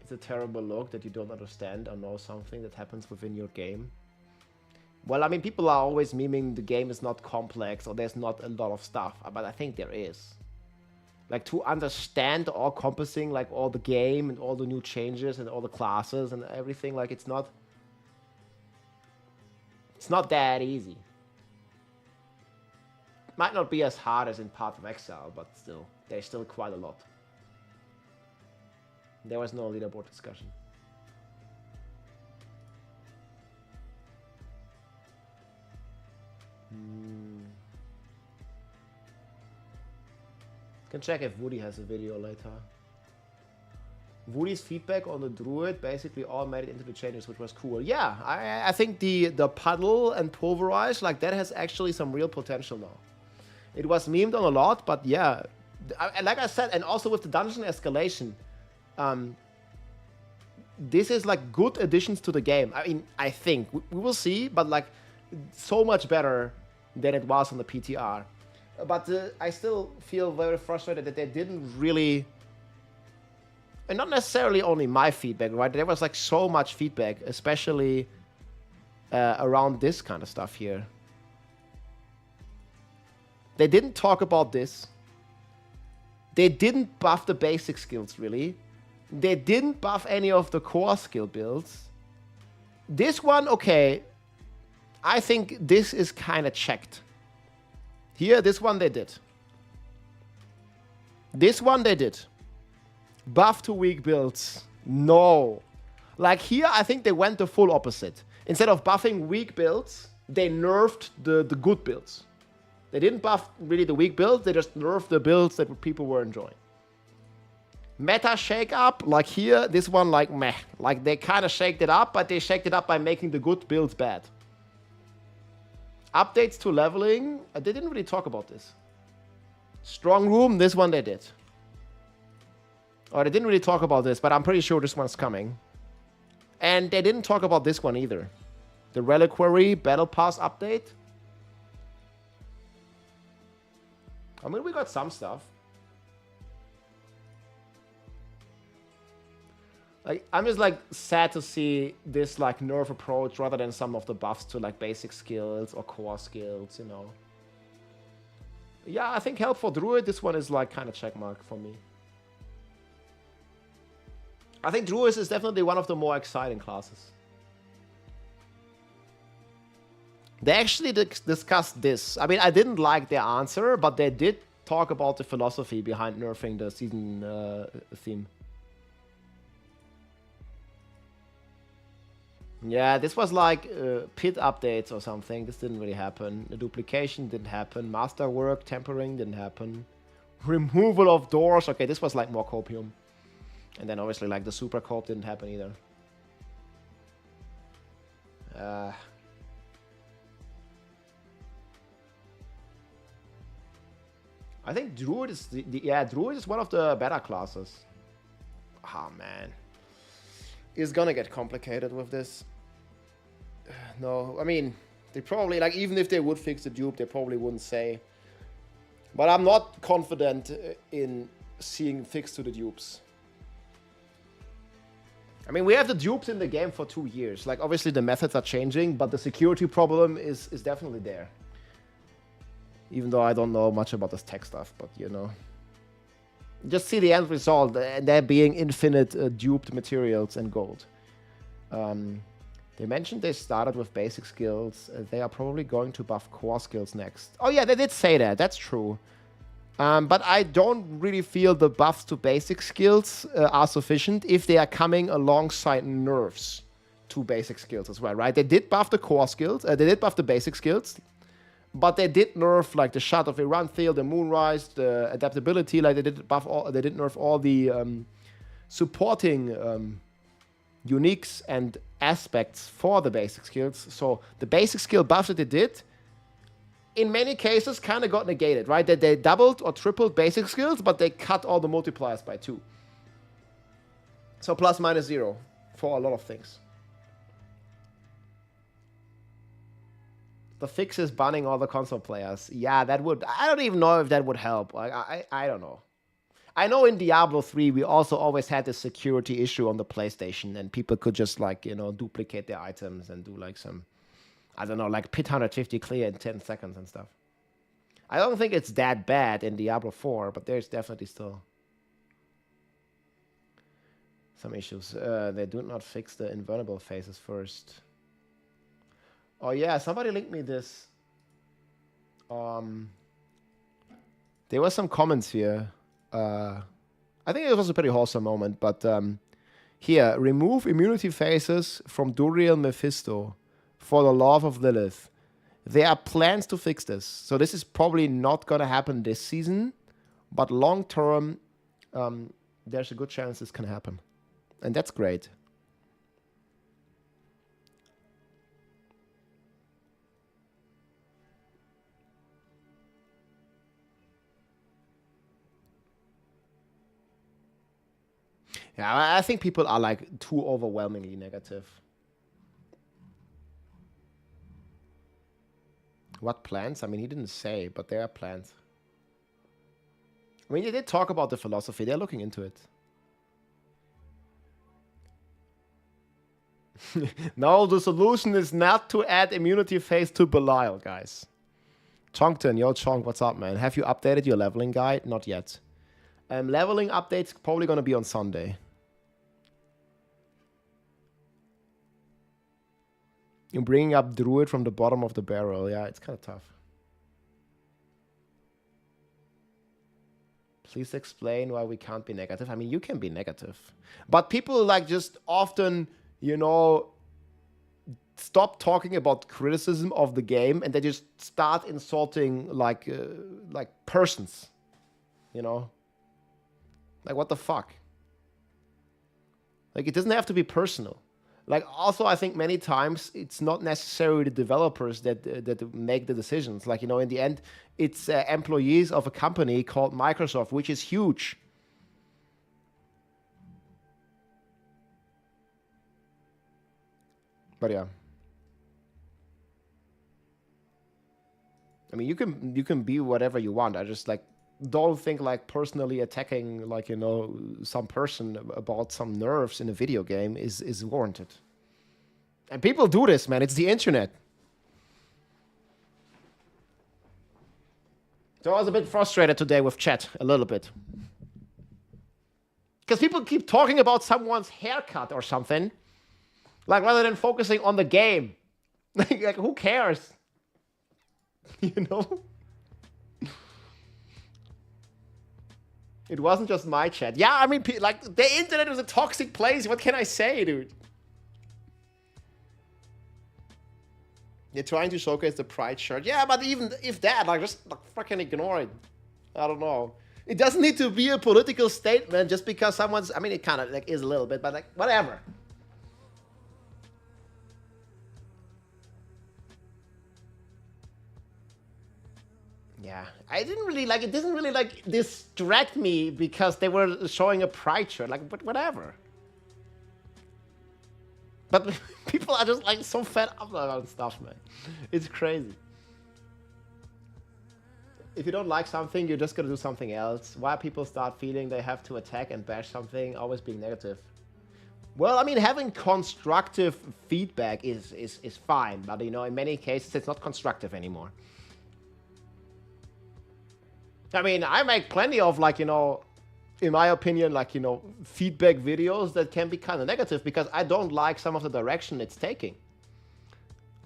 It's a terrible look that you don't understand or know something that happens within your game. Well, I mean, people are always memeing the game is not complex or there's not a lot of stuff, but I think there is. Like, to understand all encompassing, like, all the game and all the new changes and all the classes and everything, like, it's not that easy. Might not be as hard as in Path of Exile, but still, there's still quite a lot. There was no leaderboard discussion. Can check if Woody has a video later. Woody's feedback on the Druid basically all made it into the changes, which was cool. Yeah, I think the puddle and pulverize, like, that has actually some real potential now. It was memed on a lot, but yeah, like I said, and also with the dungeon escalation, this is like good additions to the game. I mean, I think we will see, but like so much better than it was on the PTR. But I still feel very frustrated that they didn't really, and not necessarily only my feedback, right? There was like so much feedback, especially around this kind of stuff here. They didn't talk about this. They didn't buff the basic skills, really. They didn't buff any of the core skill builds. This one, okay, I think this is kind of checked. Here, this one they did. This one they did. Buff to weak builds. No. Like here, I think they went the full opposite. Instead of buffing weak builds, they nerfed the good builds. They didn't buff really the weak builds, they just nerfed the builds that people were enjoying. Meta shake up, like here, this one like meh. Like they kind of shaked it up, but they shaked it up by making the good builds bad. Updates to leveling, they didn't really talk about this. Strong room, this one they did. Or they didn't really talk about this, but I'm pretty sure this one's coming. And they didn't talk about this one either. The Reliquary Battle Pass update. I mean, we got some stuff. Like, I'm just like sad to see this like nerf approach rather than some of the buffs to like basic skills or core skills, you know. Yeah, I think help for Druid, this one is like kind of checkmark for me. I think Druid is definitely one of the more exciting classes. They actually discussed this. I mean, I didn't like their answer, but they did talk about the philosophy behind nerfing the season theme. Yeah, this was like pit updates or something. This didn't really happen. The duplication didn't happen. Masterwork, tempering didn't happen. Removal of doors. Okay, this was like more copium. And then obviously like the super cope didn't happen either. I think Druid is Druid is one of the better classes. Oh man. It's gonna get complicated with this. No, I mean, they probably, like, even if they would fix the dupe, they probably wouldn't say. But I'm not confident in seeing fix to the dupes. I mean, we have the dupes in the game for 2 years. Like, obviously the methods are changing, but the security problem is definitely there. Even though I don't know much about this tech stuff, but you know. Just see the end result, and there being infinite duped materials and gold. They mentioned they started with basic skills. They are probably going to buff core skills next. Oh yeah, they did say that. That's true. But I don't really feel the buffs to basic skills are sufficient if they are coming alongside nerfs to basic skills as well, right? They did buff the core skills. They did buff the basic skills. But they did nerf like the Shot of Iranthil, the Moonrise, the adaptability. Like they did buff all. They did nerf all the supporting uniques and aspects for the basic skills. So the basic skill buffs that they did, in many cases, kind of got negated, right? That they doubled or tripled basic skills, but they cut all the multipliers by 2. So plus minus 0 for a lot of things. The fix is banning all the console players. Yeah, that would... I don't even know if that would help. Like, I don't know. I know in Diablo 3, we also always had this security issue on the PlayStation, and people could just, like, you know, duplicate their items and do, like, some... I don't know, like, pit 150 clear in 10 seconds and stuff. I don't think it's that bad in Diablo 4, but there's definitely still some issues. They do not fix the invulnerable phases first. Oh yeah, somebody linked me this. There were some comments here. I think it was a pretty wholesome moment, but here, remove immunity phases from Duriel Mephisto for the love of Lilith. There are plans to fix this. So this is probably not going to happen this season, but long term, there's a good chance this can happen. And that's great. Yeah, I think people are like too overwhelmingly negative. What plans? I mean, he didn't say, but there are plans. I mean, they did talk about the philosophy. They're looking into it. No, the solution is not to add immunity phase to Belial, guys. Chongton, yo Chong, what's up, man? Have you updated your leveling guide? Not yet. Leveling update's probably going to be on Sunday. You're bringing up Druid from the bottom of the barrel. Yeah, it's kind of tough. Please explain why we can't be negative. I mean, you can be negative. But people like just often, you know, stop talking about criticism of the game and they just start insulting like persons, you know? Like, what the fuck? Like, it doesn't have to be personal. Like, also, I think many times it's not necessarily the developers that make the decisions. Like, you know, in the end, it's employees of a company called Microsoft, which is huge. But yeah. I mean, you can be whatever you want. I just, like, don't think, like, personally attacking, like, you know, some person about some nerfs in a video game is warranted. And people do this, man. It's the internet. So I was a bit frustrated today with chat, a little bit. Because people keep talking about someone's haircut or something. Like, rather than focusing on the game. Like, who cares? You know? It wasn't just my chat. Yeah, I mean, like, the internet is a toxic place. What can I say, dude? You're trying to showcase the pride shirt. Yeah, but even if that, like, just like, fucking ignore it. I don't know. It doesn't need to be a political statement just because someone's... I mean, it kind of, like, is a little bit, but, like, whatever. Yeah, I didn't really like it. Doesn't really like distract me because they were showing a pride shirt. Like, but whatever. But people are just like so fed up about stuff, man. It's crazy. If you don't like something, you're just gonna do something else. Why people start feeling they have to attack and bash something, always being negative. Well, I mean, having constructive feedback is fine, but you know, in many cases, it's not constructive anymore. I mean, I make plenty of, like, you know, in my opinion, like, you know, feedback videos that can be kind of negative because I don't like some of the direction it's taking.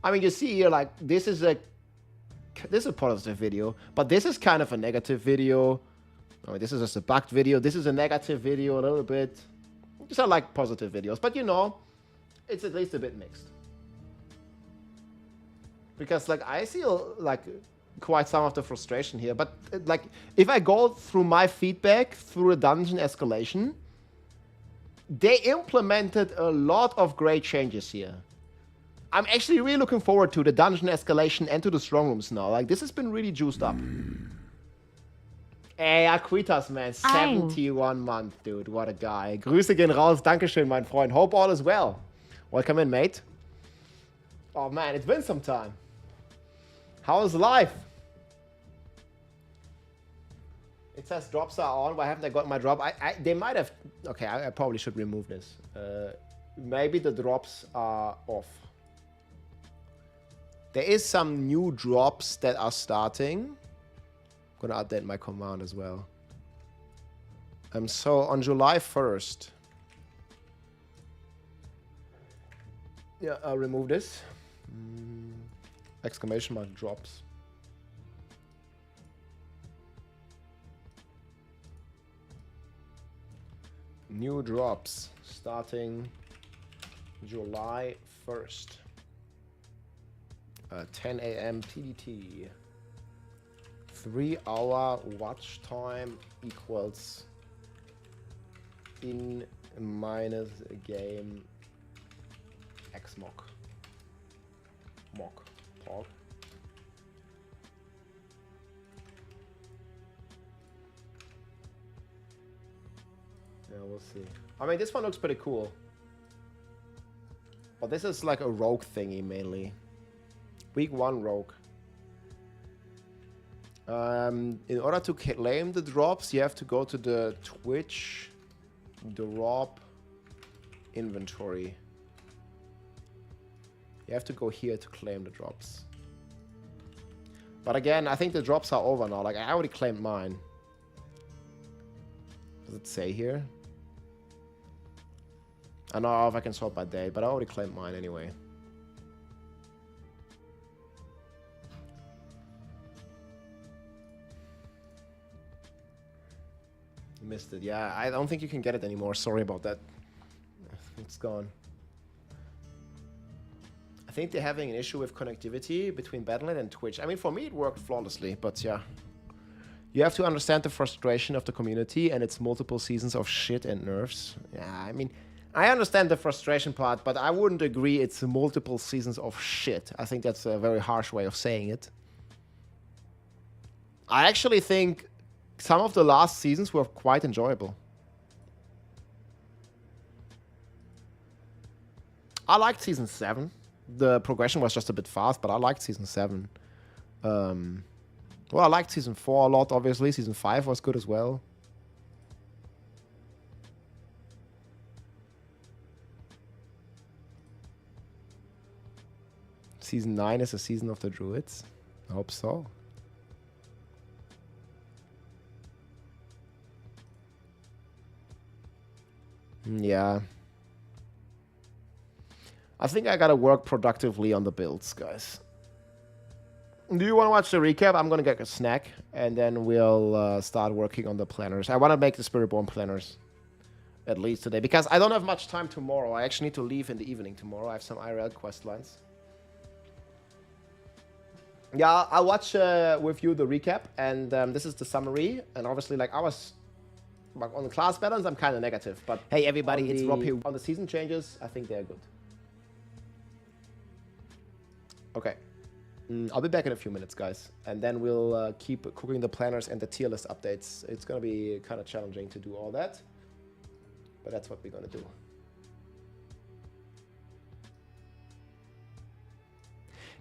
I mean, you see here, like, this is a positive video, but this is kind of a negative video. I mean, this is just a bugged video. This is a negative video a little bit. These are like positive videos, but you know, it's at least a bit mixed. Because, like, I see, like, quite some of the frustration here, but like, if I go through my feedback through a dungeon escalation, they implemented a lot of great changes here. I'm actually really looking forward to the dungeon escalation and to the strong rooms now. Like, this has been really juiced up. Ey, Aquitas, man, 71 month, dude, what a guy. Grüße gehen raus, Dankeschön, mein Freund. Hope all is well. Welcome in, mate. Oh man, it's been some time. How is life? It says drops are on. Why haven't I got my drop? They might have... Okay, I probably should remove this. Maybe the drops are off. There is some new drops that are starting. I'm gonna update my command as well. So on July 1st... Yeah, I'll remove this. Exclamation mark drops. New drops starting July 1st. 10 a.m. TDT. 3-hour watch time equals in minus game xmock. Mock. Talk. Yeah, we'll see. I mean, this one looks pretty cool. But this is like a rogue thingy mainly. Week 1 rogue. In order to claim the drops, you have to go to the Twitch drop inventory. You have to go here to claim the drops. But again, I think the drops are over now. Like, I already claimed mine. Does it say here? I don't know if I can sort by day, but I already claimed mine anyway. You missed it. Yeah, I don't think you can get it anymore. Sorry about that. It's gone. I think they're having an issue with connectivity between Battle.net and Twitch. I mean, for me, it worked flawlessly, but yeah. You have to understand the frustration of the community and its multiple seasons of shit and nerfs. Yeah, I mean, I understand the frustration part, but I wouldn't agree it's multiple seasons of shit. I think that's a very harsh way of saying it. I actually think some of the last seasons were quite enjoyable. I liked season 7. The progression was just a bit fast, but I liked season 7. Well, I liked season 4 a lot, obviously. Season 5 was good as well. Season 9 is a season of the Druids. I hope so. Yeah. I think I gotta work productively on the builds, guys. Do you want to watch the recap? I'm gonna get a snack, and then we'll start working on the planners. I want to make the Spiritborn planners, at least today, because I don't have much time tomorrow. I actually need to leave in the evening tomorrow. I have some IRL quest lines. Yeah, I'll watch with you the recap, and this is the summary. And obviously, like I was on the class balance, I'm kind of negative. But hey, everybody, it's Rob here. On the season changes, I think they're good. Okay. I'll be back in a few minutes, guys. And then we'll keep cooking the planners and the tier list updates. It's going to be kind of challenging to do all that. But that's what we're going to do.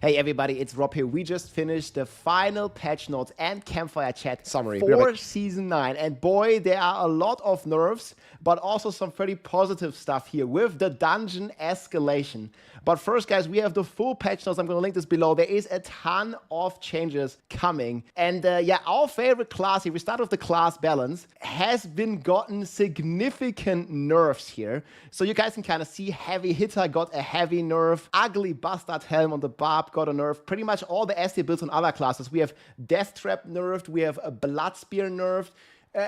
Hey everybody, it's Rob here. We just finished the final patch notes and Campfire chat summary for Season 9. And boy, there are a lot of nerfs, but also some pretty positive stuff here with the dungeon escalation. But first, guys, we have the full patch notes. I'm going to link this below. There is a ton of changes coming. And yeah, our favorite class, if we start with the class balance, has been gotten significant nerfs here. So you guys can kind of see Heavy Hitter got a heavy nerf, Ugly Bastard Helm on the Barb got a nerf. Pretty much all the SD builds on other classes. We have Death Trap nerfed, we have a Blood Spear nerfed.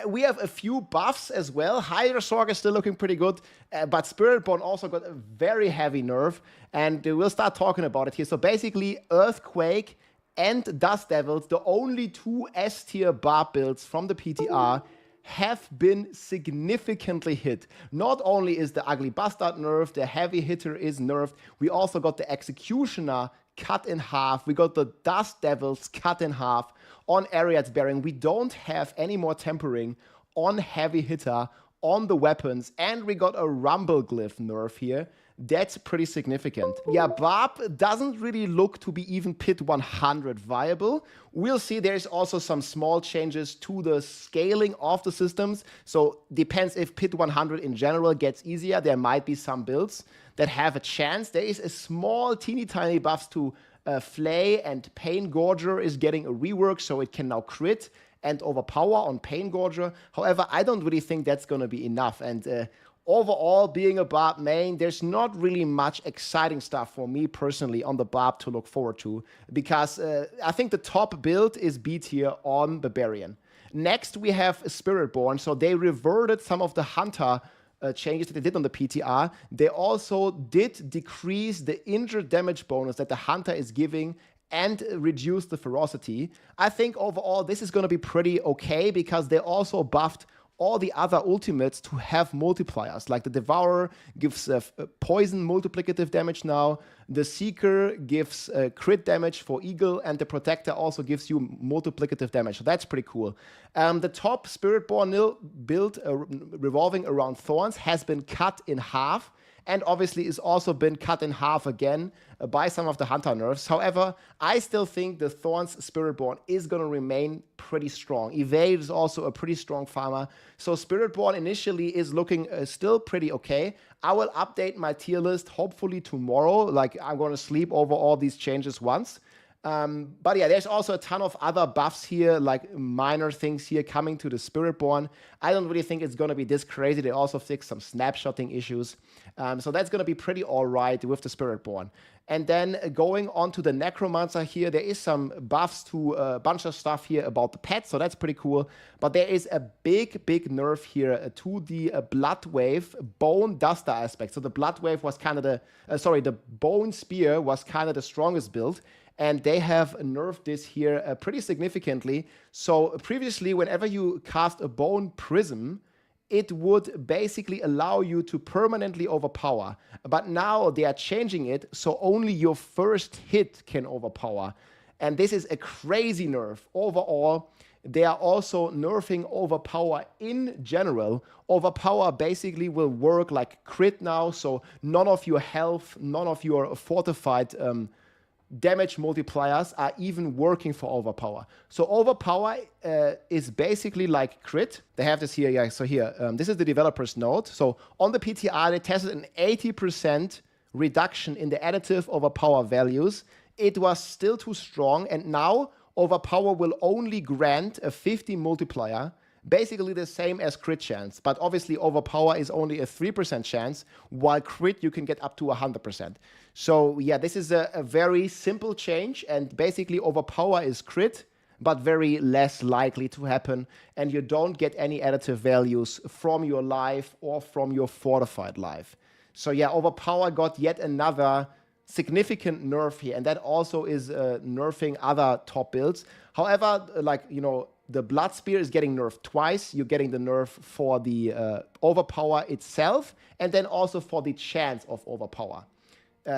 We have a few buffs as well. Hydra Sorg is still looking pretty good, but Spiritborn also got a very heavy nerf, and we'll start talking about it here. So basically, Earthquake and Dust Devils, the only two S-tier Barb builds from the PTR, have been significantly hit. Not only is the Ugly Bastard nerfed, the Heavy Hitter is nerfed, we also got the Executioner cut in half. We got the Dust Devils cut in half on Ariad's Bearing. We don't have any more tempering on Heavy Hitter, on the weapons, and we got a Rumble Glyph nerf here. That's pretty significant. Yeah, Barb doesn't really look to be even Pit 100 viable. We'll see there's also some small changes to the scaling of the systems. So depends if Pit 100 in general gets easier. There might be some builds that have a chance. There is a small teeny tiny buffs to Flay, and Pain Gorger is getting a rework, so it can now crit and overpower on Pain Gorger. However, I don't really think that's going to be enough. And overall, being a Barb main, there's not really much exciting stuff for me personally on the Barb to look forward to, because I think the top build is B tier on Barbarian. Next, we have Spiritborn. So they reverted some of the Hunter changes that they did on the PTR. They also did decrease the injured damage bonus that the Hunter is giving and reduce the ferocity. I think overall this is going to be pretty okay, because they also buffed all the other ultimates to have multipliers. Like the Devourer gives poison multiplicative damage now, the Seeker gives crit damage for Eagle, and the Protector also gives you multiplicative damage. So that's pretty cool. The top Spiritborn build revolving around Thorns has been cut in half, and obviously is also been cut in half again by some of the Hunter nerfs. However, I still think the Thorns Spiritborn is going to remain pretty strong. Evade is also a pretty strong farmer. So Spiritborn initially is looking still pretty okay. I will update my tier list hopefully tomorrow. Like, I'm going to sleep over all these changes once. But yeah, there's also a ton of other buffs here, like minor things here coming to the Spiritborn. I don't really think it's going to be this crazy. They also fixed some snapshotting issues. So that's going to be pretty all right with the Spiritborn. And then going on to the Necromancer here, there is some buffs to a bunch of stuff here about the pets, so that's pretty cool. But there is a big nerf here to the Blood Wave Bone Duster aspect. So the Blood Wave was kind of the Bone Spear was kind of the strongest build. And they have nerfed this here pretty significantly. So previously, whenever you cast a Bone Prism, it would basically allow you to permanently overpower. But now they are changing it, so only your first hit can overpower. And this is a crazy nerf. Overall, they are also nerfing overpower in general. Overpower basically will work like crit now, so none of your health, none of your fortified damage multipliers are even working for overpower. So overpower is basically like crit. They have this here, yeah. So here, this is the developer's note. So on the PTR, they tested an 80% reduction in the additive overpower values. It was still too strong, and now overpower will only grant a 50 multiplier, basically the same as crit chance. But obviously overpower is only a 3% chance, while crit you can get up to 100%. So yeah, this is a very simple change, and basically overpower is crit, but very less likely to happen, and you don't get any additive values from your life or from your fortified life. So yeah, overpower got yet another significant nerf here, and that also is nerfing other top builds. However, like, you know, the Blood Spear is getting nerfed twice. You're getting the nerf for the overpower itself, and then also for the chance of overpower.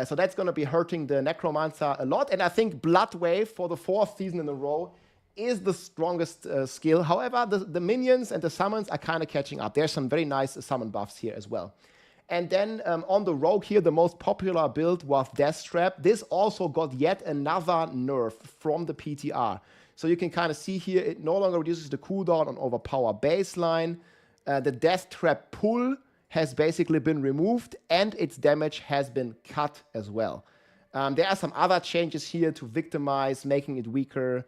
So that's going to be hurting the Necromancer a lot. And I think Blood Wave for the 4th season in a row is the strongest skill. However, the minions and the summons are kind of catching up. There's some very nice summon buffs here as well. And then on the Rogue here, the most popular build was Death Trap. This also got yet another nerf from the PTR. So you can kind of see here, it no longer reduces the cooldown on overpower baseline. The Death Trap pull has basically been removed, and its damage has been cut as well. There are some other changes here to victimize, making it weaker.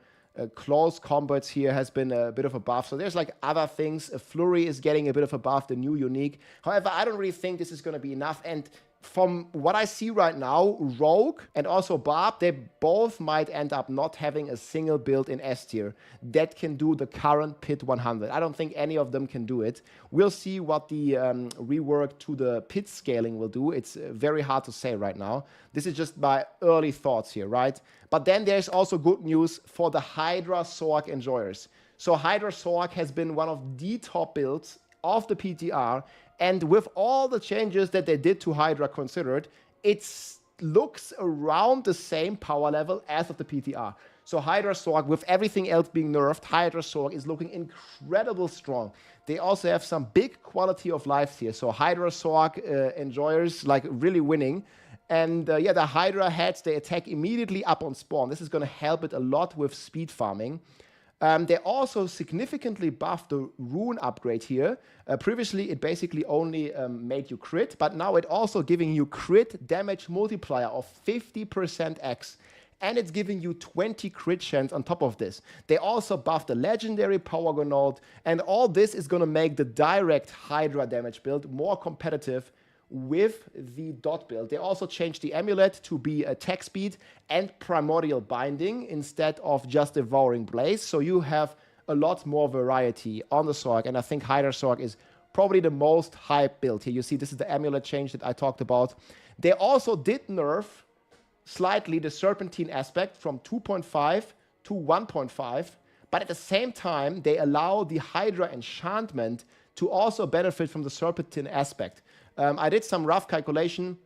Close combats here has been a bit of a buff. So there's like other things. Flurry is getting a bit of a buff, the new unique. However, I don't really think this is going to be enough. And from what I see right now, Rogue and also Barb, they both might end up not having a single build in S tier that can do the current Pit 100. I don't think any of them can do it. We'll see what the rework to the Pit scaling will do. It's very hard to say right now. This is just my early thoughts here, right? But then there's also good news for the Hydra Sorc enjoyers. So Hydra Sorc has been one of the top builds of the PTR, and with all the changes that they did to Hydra considered, it looks around the same power level as of the PTR. So Hydra Sorc, with everything else being nerfed, Hydra Sorc is looking incredibly strong. They also have some big quality of life here. So Hydra Sorc enjoyers like really winning. And yeah, the Hydra heads, they attack immediately up on spawn. This is going to help it a lot with speed farming. They also significantly buffed the rune upgrade here. Previously, it basically only made you crit, but now it also giving you crit damage multiplier of 50% X, and it's giving you 20 crit chance on top of this. They also buffed the legendary power node, and all this is going to make the direct Hydra damage build more competitive with the dot build. They also changed the amulet to be attack speed and primordial binding instead of just devouring blaze. So you have a lot more variety on the Sorc, and I think Hydra Sorc is probably the most hype build here. You see, this is the amulet change that I talked about. They also did nerf slightly the Serpentine aspect from 2.5 to 1.5, but at the same time, they allow the Hydra enchantment to also benefit from the Serpentine aspect. I did some rough calculation,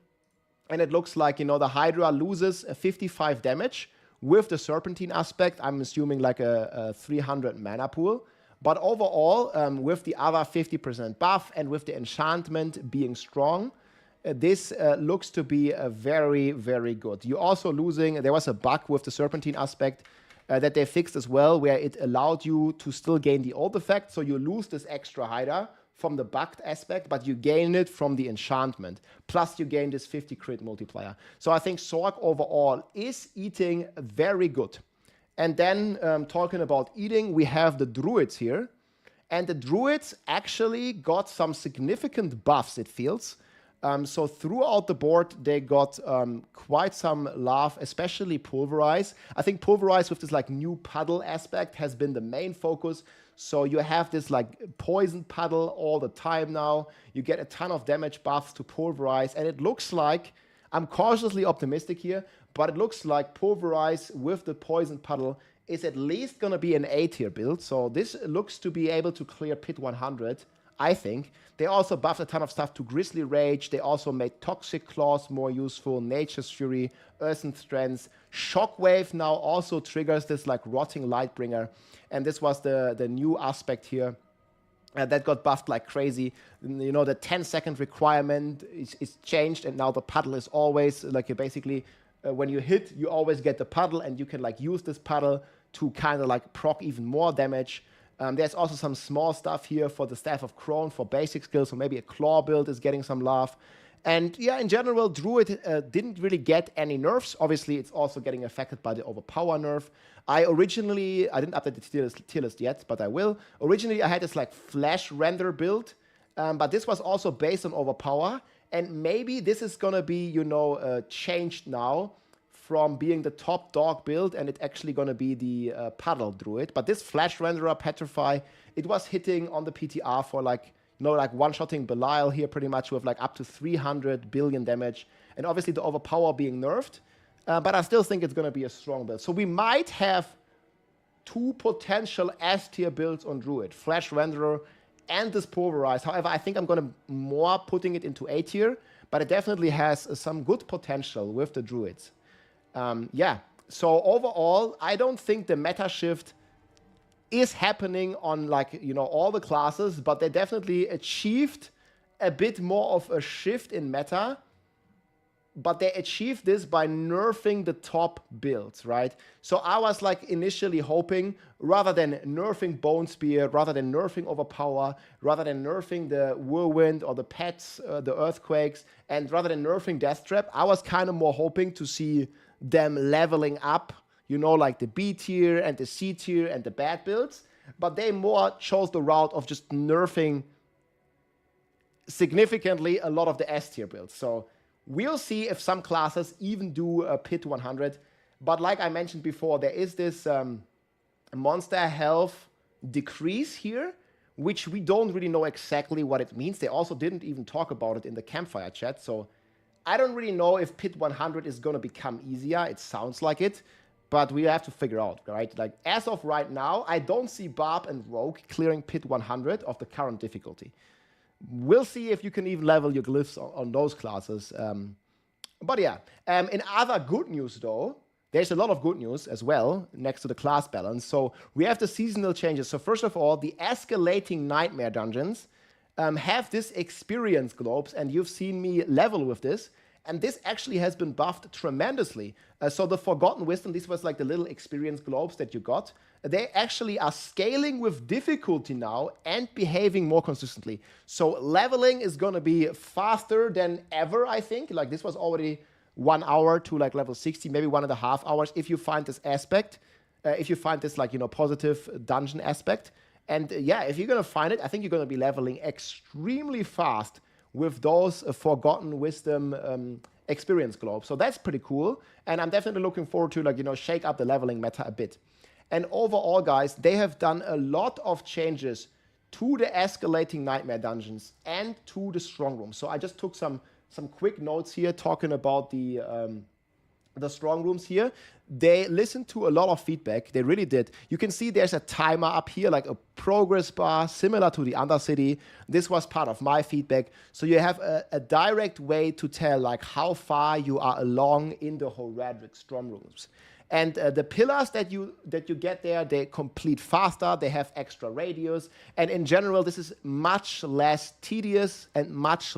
and it looks like, you know, the Hydra loses 55 damage with the Serpentine aspect. I'm assuming like a 300 mana pool. But overall, with the other 50% buff and with the enchantment being strong, this looks to be very, very good. You're also losing, there was a bug with the Serpentine aspect that they fixed as well, where it allowed you to still gain the ult effect. So you lose this extra Hydra from the bugged aspect, but you gain it from the enchantment. Plus you gain this 50 crit multiplier. So I think Sorc overall is eating very good. And then talking about eating, we have the Druids here. And the Druids actually got some significant buffs, it feels. So throughout the board, they got quite some love, especially Pulverize. I think Pulverize with this like new puddle aspect has been the main focus. So you have this like poison puddle all the time now. You get a ton of damage buffs to Pulverize. And it looks like, I'm cautiously optimistic here, but it looks like Pulverize with the poison puddle is at least going to be an A tier build. So this looks to be able to clear Pit 100. I think. They also buffed a ton of stuff to Grizzly Rage. They also made Toxic Claws more useful, Nature's Fury, Earthen Strength. Shockwave now also triggers this like Rotting Lightbringer. And this was the new aspect here. That got buffed like crazy. You know, the 10-second requirement is changed, and now the puddle is always like, you basically, when you hit, you always get the puddle, and you can like use this puddle to kind of like proc even more damage. There's also some small stuff here for the Staff of Crone for basic skills, so maybe a Claw build is getting some love. And yeah, in general, Druid didn't really get any nerfs. Obviously, it's also getting affected by the Overpower nerf. I didn't update the tier list yet, but I will. Originally, I had this like flash render build, but this was also based on Overpower. And maybe this is gonna be, you know, changed now from being the top dog build, and it's actually gonna be the Puddle Druid. But this flash renderer Petrify, it was hitting on the PTR for like, you know, like one-shotting Belial here pretty much with like up to 300 billion damage. And obviously the Overpower being nerfed. But I still think it's going to be a strong build. So we might have 2 potential S-tier builds on Druid. Flash Renderer and this Pulverize. However, I think I'm going to more putting it into A-tier. But it definitely has some good potential with the Druids. Yeah. So overall, I don't think the meta shift is happening on like, you know, all the classes. But they definitely achieved a bit more of a shift in meta. But they achieved this by nerfing the top builds, right? So I was like initially hoping, rather than nerfing Bone Spear, rather than nerfing Overpower, rather than nerfing the Whirlwind or the Pets, the Earthquakes, and rather than nerfing Death Trap, I was kind of more hoping to see them leveling up, you know, like the B tier and the C tier and the bad builds. But they more chose the route of just nerfing significantly a lot of the S tier builds. So we'll see if some classes even do a Pit 100. But like I mentioned before, there is this monster health decrease here, which we don't really know exactly what it means. They also didn't even talk about it in the Campfire chat. So I don't really know if Pit 100 is going to become easier. It sounds like it, but we have to figure out, right? Like as of right now, I don't see Barb and Rogue clearing Pit 100 of the current difficulty. We'll see if you can even level your glyphs on those classes. But yeah, in other good news though, there's a lot of good news as well next to the class balance. So we have the seasonal changes. So first of all, the escalating nightmare dungeons have this experience globes, and you've seen me level with this. And this actually has been buffed tremendously. So the Forgotten Wisdom, this was like the little experience globes that you got. They actually are scaling with difficulty now and behaving more consistently. So leveling is going to be faster than ever, I think. Like this was already 1 hour to like level 60, maybe 1.5 hours if you find this aspect. If you find this like, you know, positive dungeon aspect. And yeah, if you're going to find it, I think you're going to be leveling extremely fast with those Forgotten Wisdom experience globes. So that's pretty cool. And I'm definitely looking forward to like, you know, shake up the leveling meta a bit. And overall, guys, they have done a lot of changes to the escalating nightmare dungeons and to the strong room. So I just took some quick notes here talking about the strong rooms here. They listened to a lot of feedback. They really did. You can see there's a timer up here, like a progress bar, similar to the Undercity. This was part of my feedback. So you have a direct way to tell like how far you are along in the Horadric strong rooms. And the pillars that you get there, they complete faster, they have extra radius, and in general, this is much less tedious and much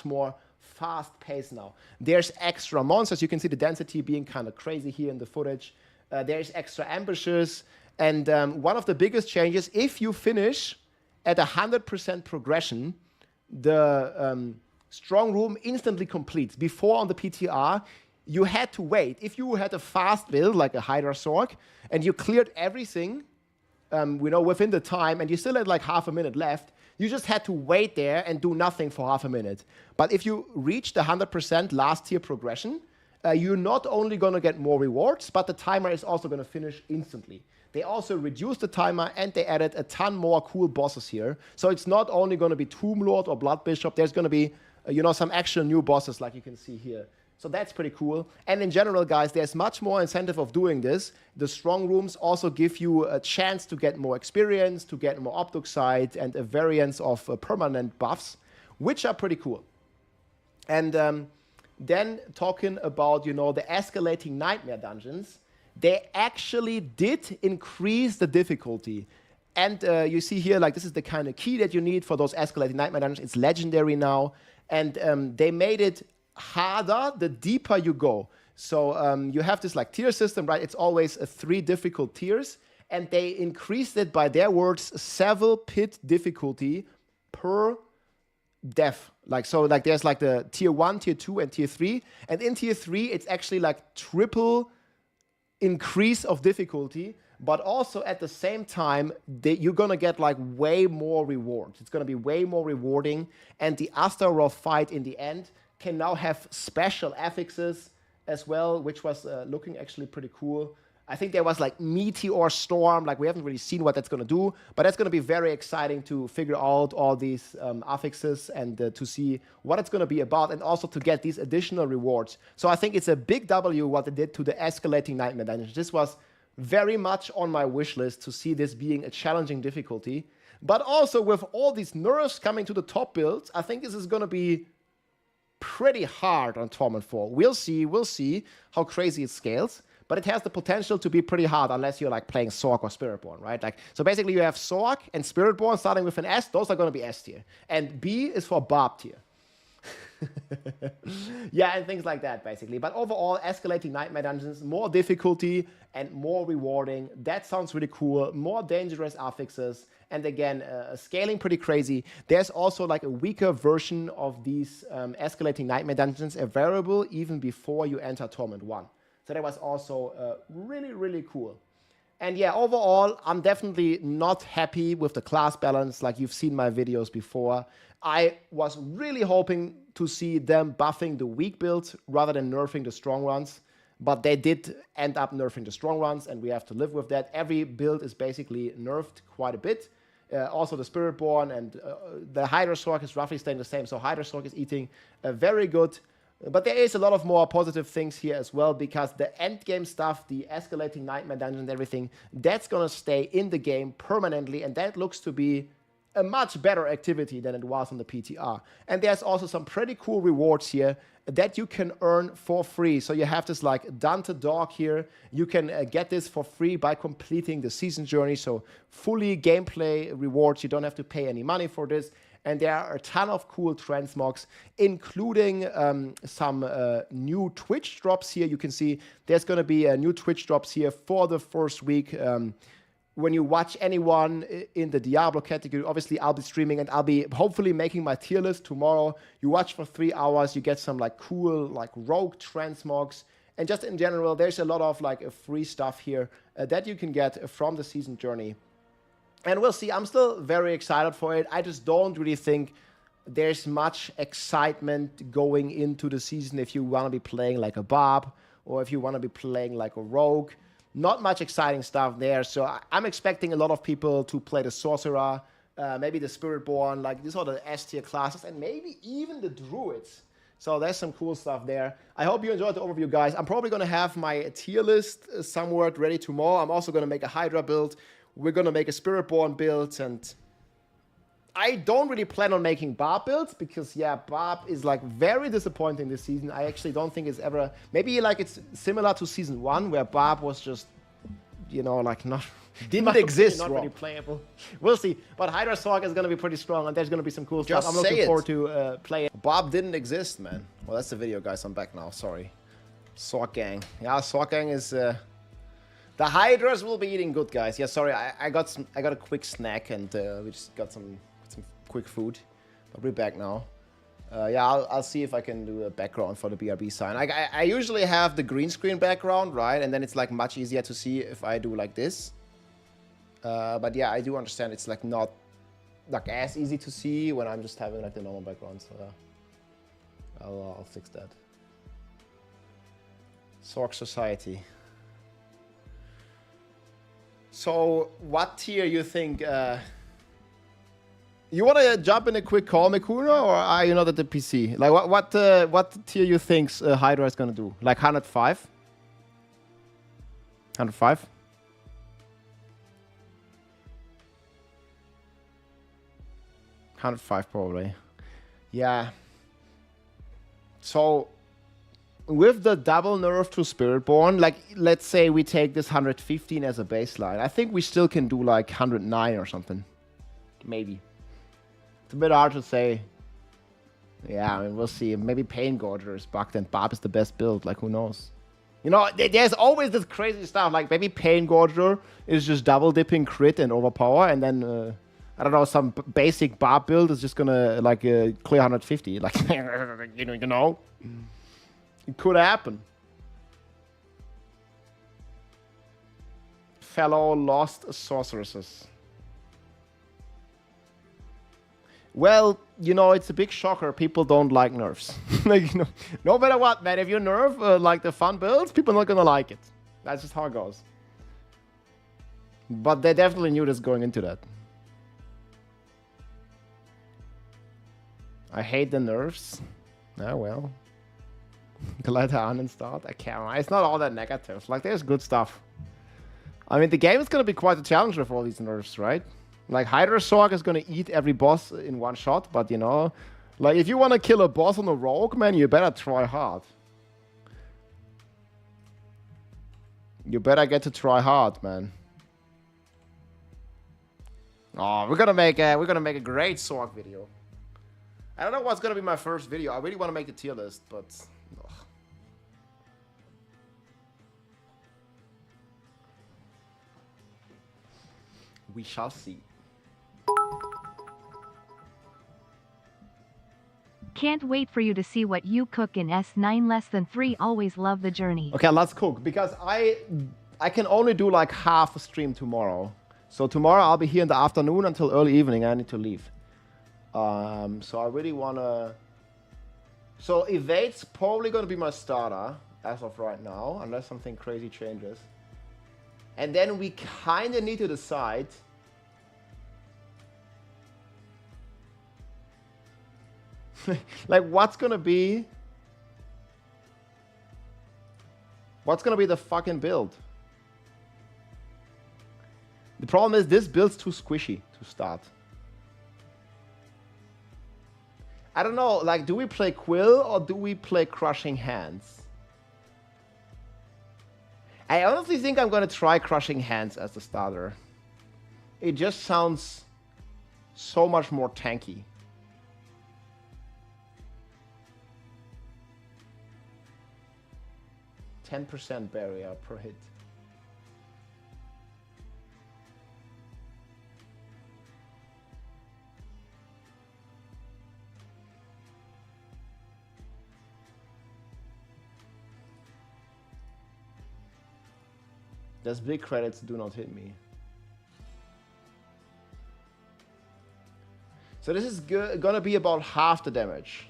more fast pace now. There's extra monsters. You can see the density being kind of crazy here in the footage. There's extra ambushes, and one of the biggest changes, if you finish at 100% progression, the strong room instantly completes. Before on the PTR, you had to wait. If you had a fast build, like a Hydra Sorc, and you cleared everything, you know, within the time, and you still had like half a minute left, you just had to wait there and do nothing for half a minute. But if you reach the 100% last tier progression, you're not only going to get more rewards, but the timer is also going to finish instantly. They also reduced the timer, and they added a ton more cool bosses here. So it's not only going to be Tomb Lord or Blood Bishop, there's going to be, you know, some actual new bosses like you can see here. So that's pretty cool. And in general, guys, there's much more incentive of doing this. The strong rooms also give you a chance to get more experience, to get more Obduxite, and a variance of permanent buffs, which are pretty cool. And then talking about, you know, the escalating nightmare dungeons, they actually did increase the difficulty. And you see here, like, this is the kind of key that you need for those escalating nightmare dungeons. It's legendary now. And they made it harder the deeper you go. So you have this like tier system, right? It's always 3 difficult tiers, and they increased it, by their words, 7 pit difficulty per death. Like, so like there's like the tier 1, tier 2, and tier 3, and in tier 3 it's actually like triple increase of difficulty, but also at the same time you're gonna get like way more rewards. It's gonna be way more rewarding, and the Astaroth fight in the end can now have special affixes as well, which was looking actually pretty cool. I think there was like Meteor Storm, like we haven't really seen what that's going to do, but that's going to be very exciting to figure out all these affixes and to see what it's going to be about, and also to get these additional rewards. So I think it's a big W what they did to the escalating nightmare dungeons. This was very much on my wish list to see this being a challenging difficulty, but also with all these nerfs coming to the top builds, I think this is going to be pretty hard on Torment 4. We'll see how crazy it scales, but it has the potential to be pretty hard unless you're like playing Sorc or Spiritborn, right? Like, so basically you have Sorc and Spiritborn starting with an S. Those are going to be S tier, and B is for Barb tier. Yeah, and things like that basically. But overall, escalating nightmare dungeons, more difficulty and more rewarding. That sounds really cool. More dangerous affixes, and again, scaling pretty crazy. There's also like a weaker version of these escalating nightmare dungeons available even before you enter Torment 1. So that was also really, really cool. And yeah, overall, I'm definitely not happy with the class balance. Like you've seen my videos before. I was really hoping to see them buffing the weak builds rather than nerfing the strong ones. But they did end up nerfing the strong ones, and we have to live with that. Every build is basically nerfed quite a bit. Also the Spiritborn and the Hydra Sorc is roughly staying the same. So Hydra Sorc is eating very good. But there is a lot of more positive things here as well, because the end game stuff, the escalating nightmare dungeon and everything, that's going to stay in the game permanently, and that looks to be a much better activity than it was on the PTR. And there's also some pretty cool rewards here that you can earn for free. So you have this like Dante Dog here. You can get this for free by completing the season journey. So fully gameplay rewards. You don't have to pay any money for this. And there are a ton of cool transmogs, including some new Twitch drops here. You can see there's going to be new Twitch drops here for the first week. When you watch anyone in the Diablo category, obviously I'll be streaming, and I'll be hopefully making my tier list tomorrow. You watch for 3 hours, you get some like cool like rogue transmogs. And just in general, there's a lot of like free stuff here that you can get from the season journey. And we'll see. I'm still very excited for it. I just don't really think there's much excitement going into the season if you want to be playing like a Barb or if you want to be playing like a Rogue. Not much exciting stuff there. So I'm expecting a lot of people to play the Sorcerer, maybe the Spiritborn, like these are the S tier classes, and maybe even the Druids. So there's some cool stuff there. I hope you enjoyed the overview, guys. I'm probably going to have my tier list somewhere ready tomorrow. I'm also going to make a Hydra build. We're going to make a Spiritborn build, and I don't really plan on making Barb builds because, yeah, Barb is like very disappointing this season. I actually don't think it's ever, maybe like it's similar to season 1 where Barb was just, you know, like didn't exist. Not really playable. We'll see. But Hydra Sorc is going to be pretty strong, and there's going to be some cool stuff. I'm looking forward to playing. Barb didn't exist, man. Well, that's the video, guys. I'm back now. Sorry. Sorc Gang. Yeah, Sorc Gang is... the Hydras will be eating good, guys. Yeah, sorry. I got a quick snack, and we just got some quick food. But we're back now. Yeah, I'll see if I can do a background for the BRB sign. I usually have the green screen background, right? And then it's like much easier to see if I do like this. But yeah, I do understand it's like not like as easy to see when I'm just having like the normal background. So I'll fix that. Sorc Society. So what tier you think You want to jump in a quick call, Mikuna, or are you not at the PC? Like, what tier you think Hydra is gonna do? Like 105? 105? 105 probably. Yeah. So with the double nerf to Spiritborn, like let's say we take this 115 as a baseline, I think we still can do like 109 or something. Maybe. It's a bit hard to say. Yeah, I mean, we'll see. Maybe Pain Gorger is bugged and Barb is the best build. Like, who knows? You know, there's always this crazy stuff. Like, maybe Pain Gorger is just double dipping crit and overpower, and then I don't know, some basic Barb build is just gonna like clear 150. Like, you know, it could happen. Fellow lost sorceresses. Well, you know, it's a big shocker. People don't like nerfs. Like, you know, no matter what, man. If you nerf like the fun builds, people are not gonna like it. That's just how it goes. But they definitely knew this going into that. I hate the nerfs. Ah, well. Gleiter uninstalled. I can't. It's not all that negative. Like, there's good stuff. I mean, the game is gonna be quite a challenge with all these nerfs, right? Like, Hydra Sorg is gonna eat every boss in one shot, but you know, like, if you wanna kill a boss on a rogue, man, you better try hard. You better get to try hard, man. Oh, we're gonna make a great Sorg video. I don't know what's gonna be my first video. I really wanna make the tier list, but ugh. We shall see. Can't wait for you to see what you cook in S9 less than 3. Always love the journey. Okay, let's cook, because I can only do like half a stream tomorrow. So tomorrow I'll be here in the afternoon until early evening. I need to leave. So I really wanna. So Evade's probably gonna be my starter as of right now, unless something crazy changes. And then we kinda need to decide. Like, what's gonna be the fucking build? The problem is this build's too squishy to start. I don't know, like, do we play Quill or do we play Crushing Hands? I honestly think I'm gonna try Crushing Hands as the starter. It just sounds so much more tanky. 10% barrier per hit. Those big credits do not hit me. So this is gonna be about half the damage.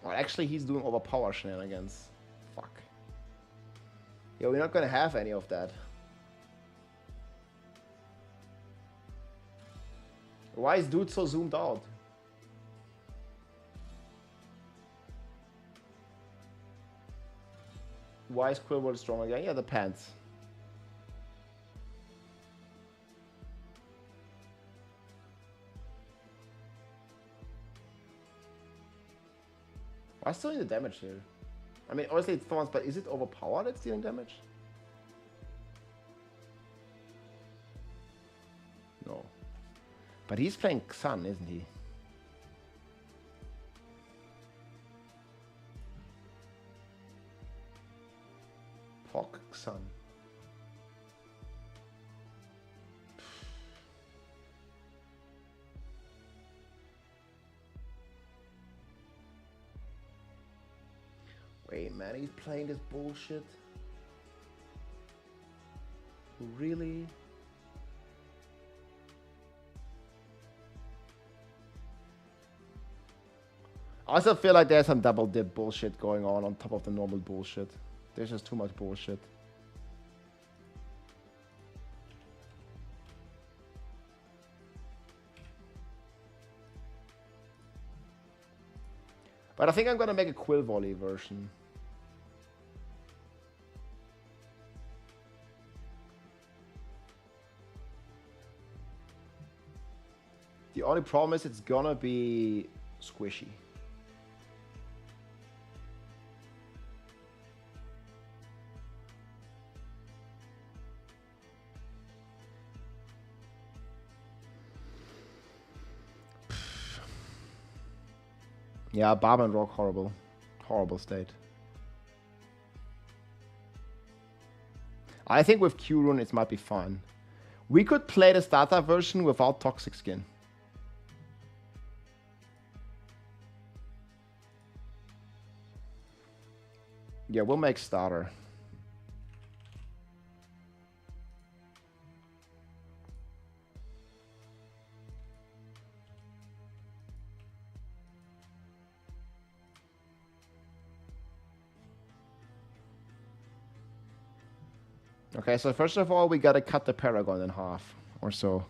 Well, actually, he's doing overpower shenanigans. Fuck. Yeah, we're not gonna have any of that. Why is dude so zoomed out? Why is Quillworld strong again? Yeah, the pants. Why still need the damage here? I mean, obviously it's Thorns, but is it overpowered that's dealing damage? No. But he's playing Xan, isn't he? Pock Xan. Wait, man, he's playing this bullshit? Really? I also feel like there's some double dip bullshit going on top of the normal bullshit. There's just too much bullshit. But I think I'm gonna make a Quill Volley version. The only problem is it's gonna be squishy. Yeah, Barb and Rock, horrible. Horrible state. I think with Q-Rune it might be fun. We could play the starter version without Toxic Skin. Yeah, we'll make starter. Okay, so first of all, we gotta cut the Paragon in half or so.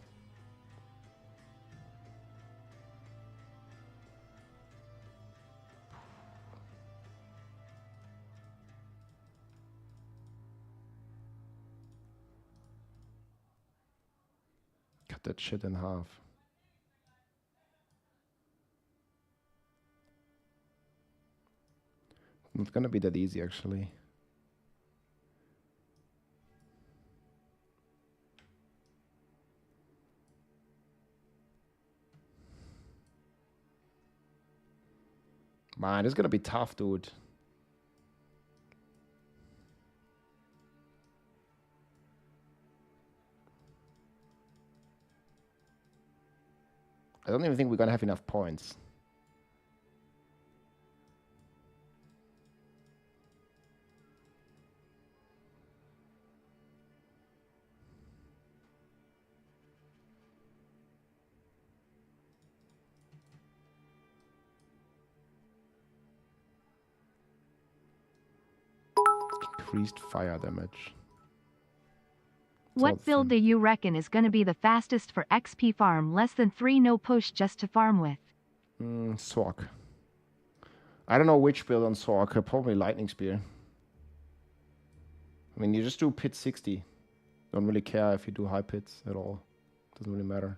Cut that shit in half. It's gonna be that easy, actually. Man, it's gonna be tough, dude. I don't even think we're gonna have enough points. Increased fire damage. What build do you reckon is gonna be the fastest for XP farm? Less than 3 no push just to farm with. Sork. I don't know which build on Sork. Probably Lightning Spear. I mean, you just do pit 60. Don't really care if you do high pits at all. Doesn't really matter.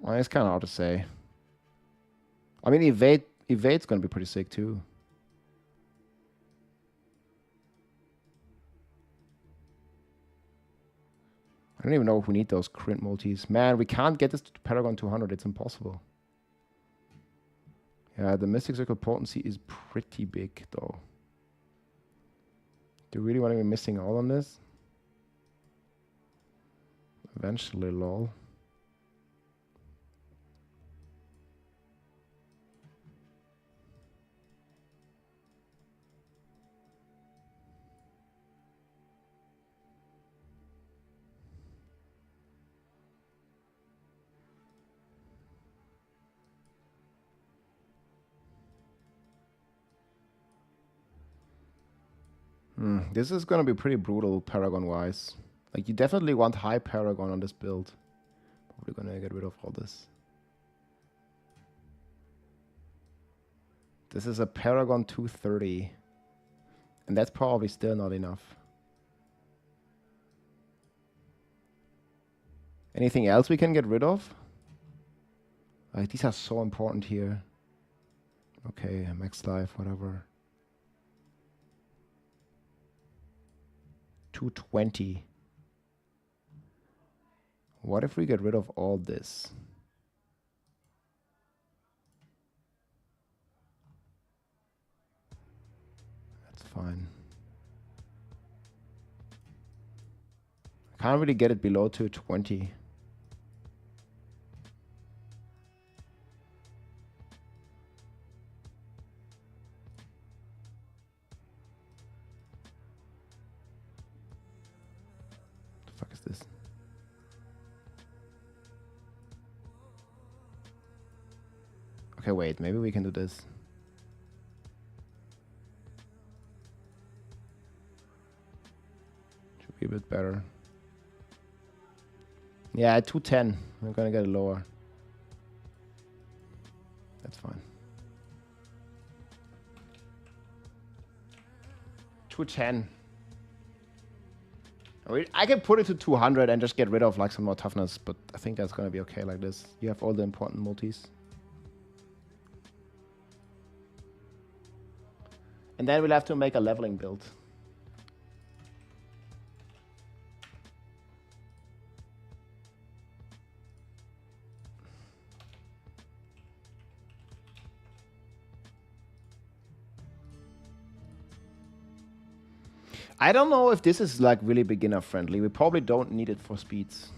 Well, it's kind of hard to say. I mean, evade's gonna be pretty sick too. I don't even know if we need those crit multis. Man, we can't get this to Paragon 200. It's impossible. Yeah, the Mystic Circle potency is pretty big though. Do you really want to be missing out on this? Eventually, lol. This is going to be pretty brutal Paragon-wise. Like, you definitely want high Paragon on this build. Probably going to get rid of all this. This is a Paragon 230. And that's probably still not enough. Anything else we can get rid of? Like, these are so important here. Okay, max life, whatever. 220. What if we get rid of all this? That's fine. I can't really get it below 220. This. Okay, wait, maybe we can do this. Should be a bit better. Yeah, 210. I'm gonna get it lower. That's fine. 210. I can put it to 200 and just get rid of like some more toughness, but I think that's gonna be okay like this. You have all the important multis. And then we'll have to make a leveling build. I don't know if this is like really beginner friendly. We probably don't need it for speeds.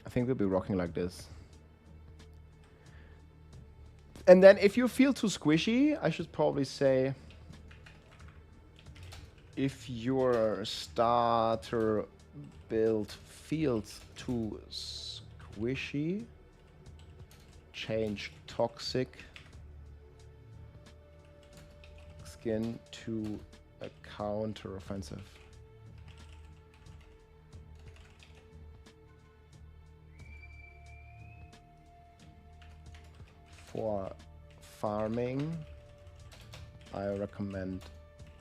I think we'll be rocking like this. And then if you feel too squishy, I should probably say, if your starter build feels too squishy, change toxic skin to a counter offensive. For farming, I recommend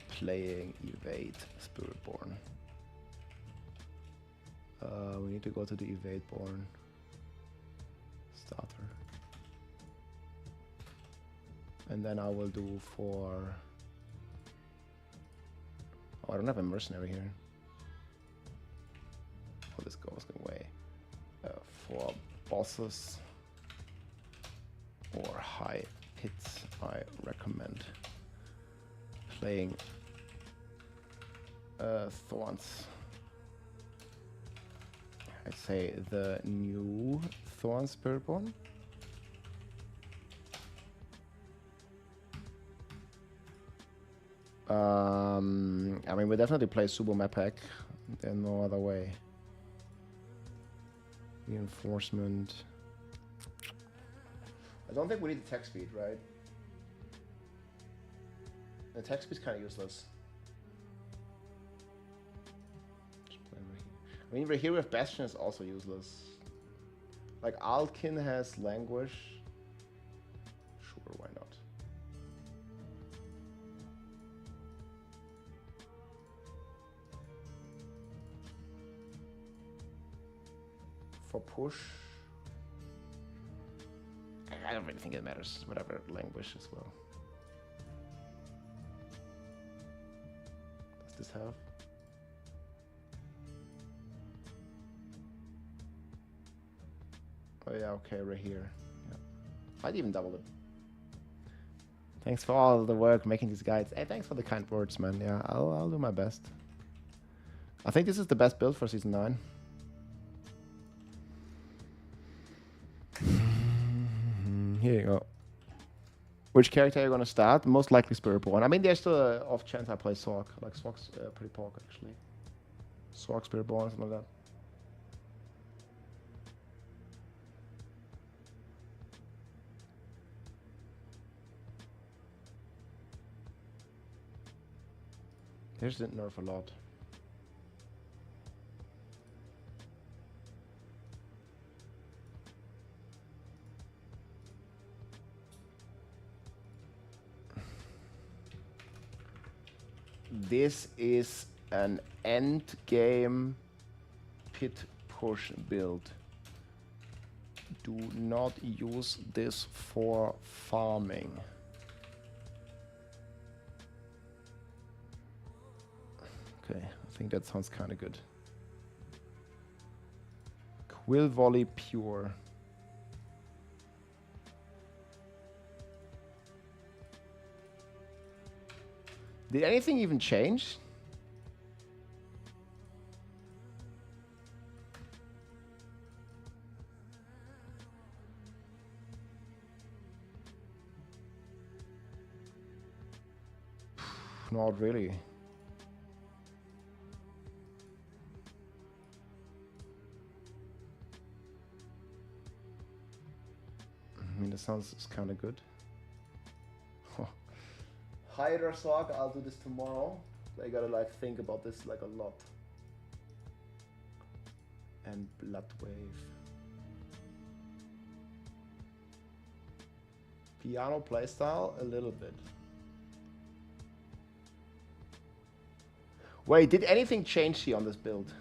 playing Evade Spiritborn. We need to go to the Evadeborn starter. And then I will do for... Oh, I don't have a mercenary here. Oh, this goes away. For bosses or high hits, I recommend playing Thorns. I'd say the new Thorn Spiritborn. I mean, we definitely play Subo map pack. There's no other way. Reinforcement. I don't think we need attack speed, right? The attack speed's kind of useless. I mean, here with Bastion is also useless. Like, Altkin has Languish. Sure, why not? For push, I don't really think it matters. Whatever, Languish as well. Does this have? Oh yeah, okay, right here. Yeah. I'd even double it. Thanks for all the work making these guides. Hey, thanks for the kind words, man. Yeah, I'll do my best. I think this is the best build for Season 9. Here you go. Which character are you gonna start? Most likely Spiritborn. I mean, there's still an off chance I play Sorc. Like, Sorc's pretty pork, actually. Sorc, Spiritborn, something like that. Here's the nerf a lot. This is an end game pit push build. Do not use this for farming. Okay, I think that sounds kind of good. Quill Volley Pure. Did anything even change? Not really. I mean, the sounds is kind of good. Hydra Saga, I'll do this tomorrow. I gotta like think about this like a lot. And Blood Wave. Piano playstyle, a little bit. Wait, did anything change here on this build?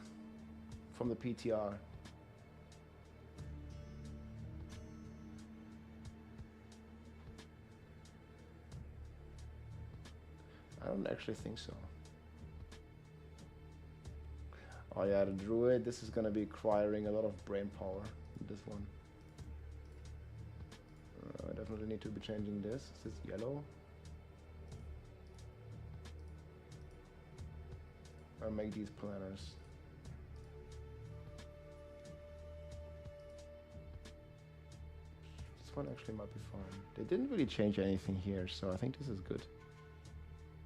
From the PTR? I don't actually think so. Oh yeah, the Druid, this is gonna be requiring a lot of brain power, this one. I definitely need to be changing this. Is this yellow? I'll make these planners. This one actually might be fine. They didn't really change anything here, so I think this is good.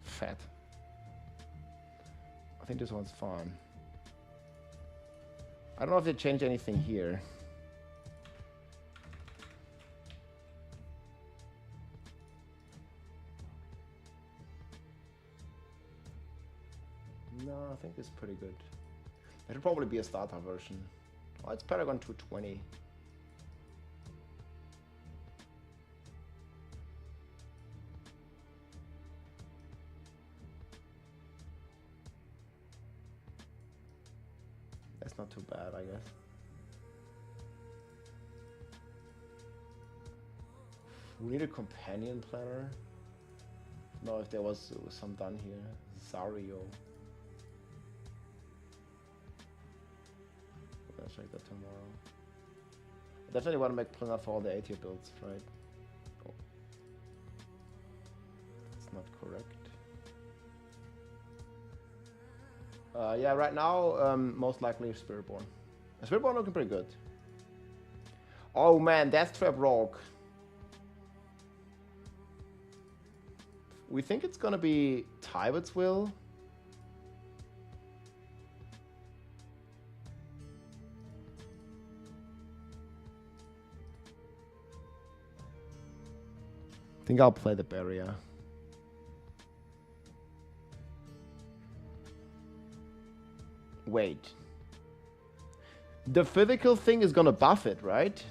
Fat. I think this one's fine. I don't know if they changed anything here. No, I think it's pretty good. It'll probably be a starter version. Oh, it's Paragon 220. That's not too bad, I guess. We need a companion planner. No, if there was some done here. Zario. I'll check that tomorrow. I definitely want to make planner for all the 8-tier builds, right? Oh. That's not correct. Yeah, right now, most likely Spiritborn. Spiritborn looking pretty good. Oh man, Death Trap Rogue. We think it's gonna be Tybet's Will. I think I'll play the barrier. Wait. The physical thing is gonna buff it, right?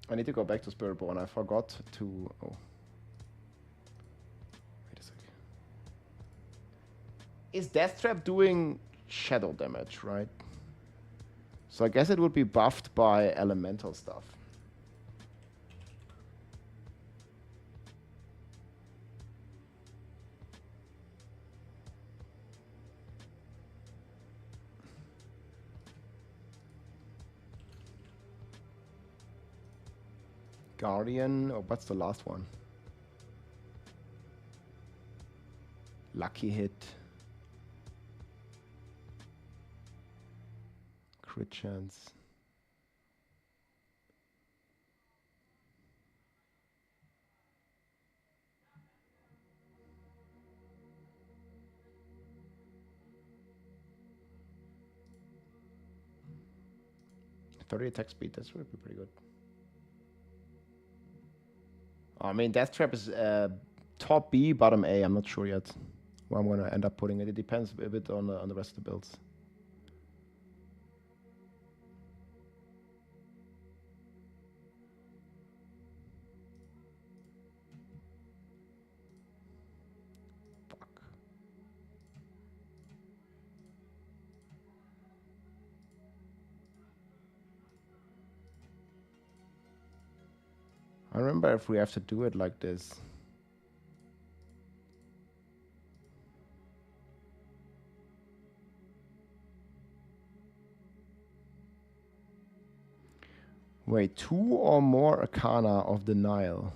I need to go back to Spiritborn. I forgot to... Oh. Wait a sec. Is Death Trap doing shadow damage, right? So I guess it would be buffed by elemental stuff. Guardian, oh, what's the last one? Lucky hit. Crit chance. .30 attack speed, that's would be pretty good. I mean, Death Trap is top B, bottom A. I'm not sure yet where I'm going to end up putting it. It depends a bit on the rest of the builds. Fuck. I remember if we have to do it like this. Wait, 2 or more Arcana of the Nile.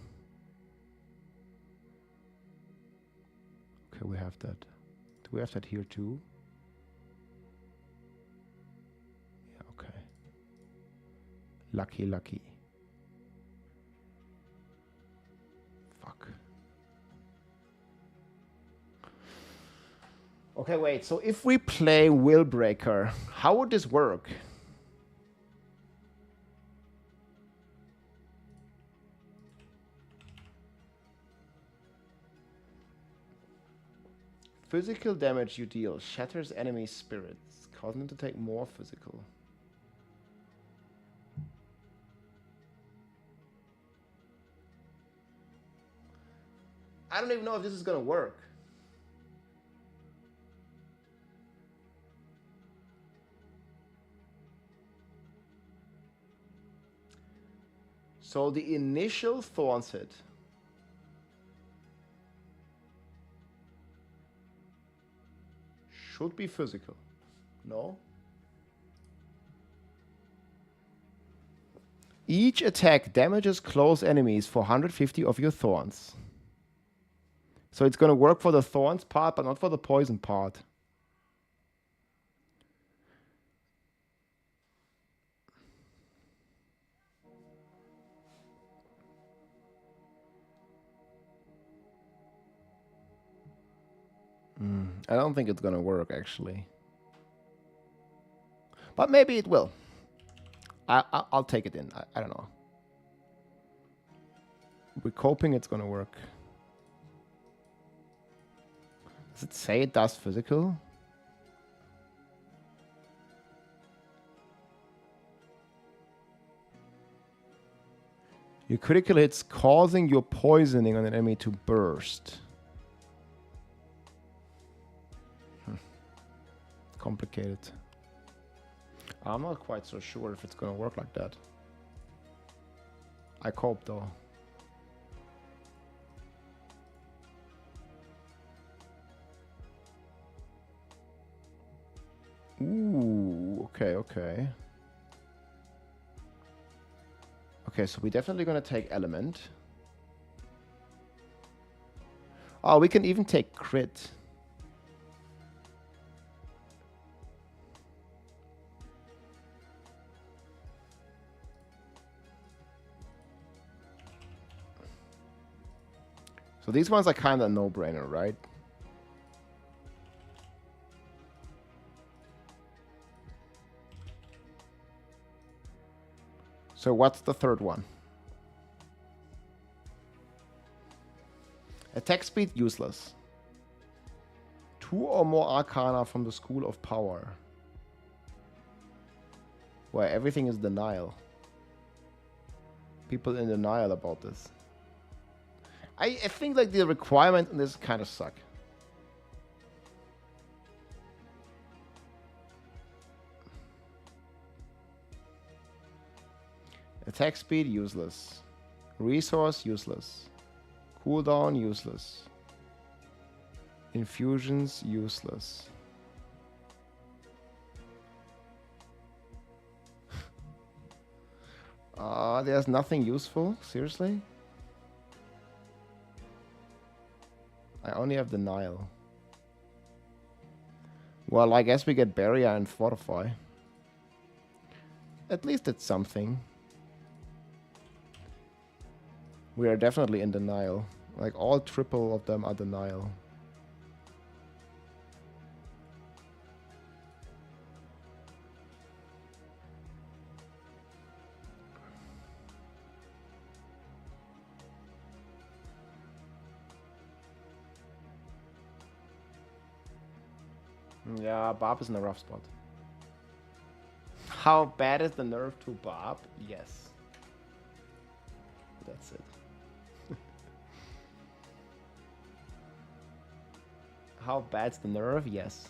Okay, we have that. Do we have that here too? Yeah, okay. Lucky, lucky. Fuck. Okay, wait. So if we play Willbreaker, how would this work? Physical damage you deal shatters enemy spirits, causing them to take more physical. I don't even know if this is gonna work. So the initial Thorns hit should be physical. No? Each attack damages close enemies for 150 of your Thorns. So it's going to work for the Thorns part, but not for the poison part. I don't think it's going to work, actually. But maybe it will. I'll take it in. I don't know. We're hoping it's going to work. Does it say it does physical? Your critical hits causing your poisoning on an enemy to burst. Complicated. I'm not quite so sure if it's gonna work like that. I cope though. Ooh, okay. Okay, so we're definitely gonna take element. Oh, we can even take crit. So these ones are kind of no-brainer, right? So what's the third one? Attack speed, useless. 2 or more arcana from the School of Power. Where everything is denial. People in denial about this. I think like the requirement in this kind of suck. Attack speed, useless. Resource, useless. Cooldown, useless. Infusions, useless. There's nothing useful? Seriously? I only have denial. Well, I guess we get barrier and fortify. At least it's something. We are definitely in denial. Like all triple of them are denial. Yeah, Barb is in a rough spot. How bad is the nerf to Barb? Yes. That's it. How bad's the nerf? Yes.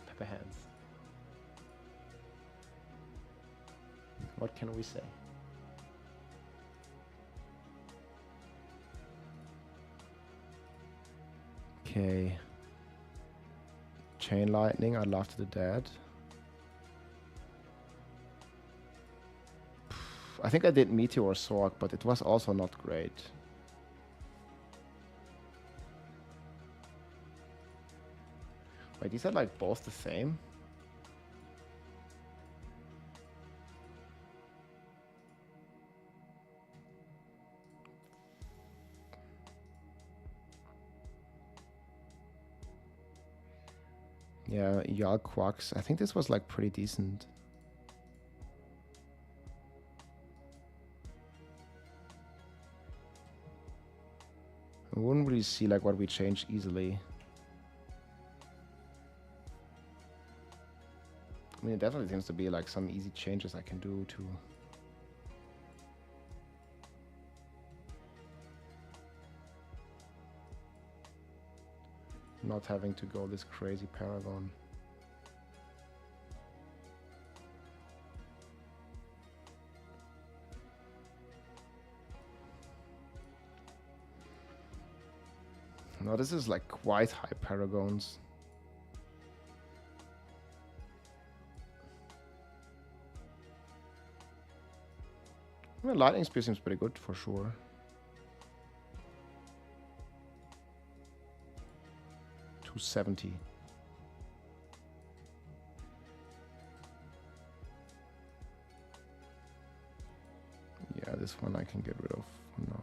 Pepper hands. What can we say? Okay. Chain lightning, I laughed at the dead. I think I did Meteor Sork, but it was also not great. Wait, these are like both the same? Yeah, Jarl Quacks. I think this was like pretty decent. I wouldn't really see like what we changed easily. I mean, it definitely seems to be like some easy changes I can do to not having to go this crazy Paragon. No, this is like quite high Paragons. Well, Lightning Spear seems pretty good for sure. $270. Yeah, this one I can get rid of for now.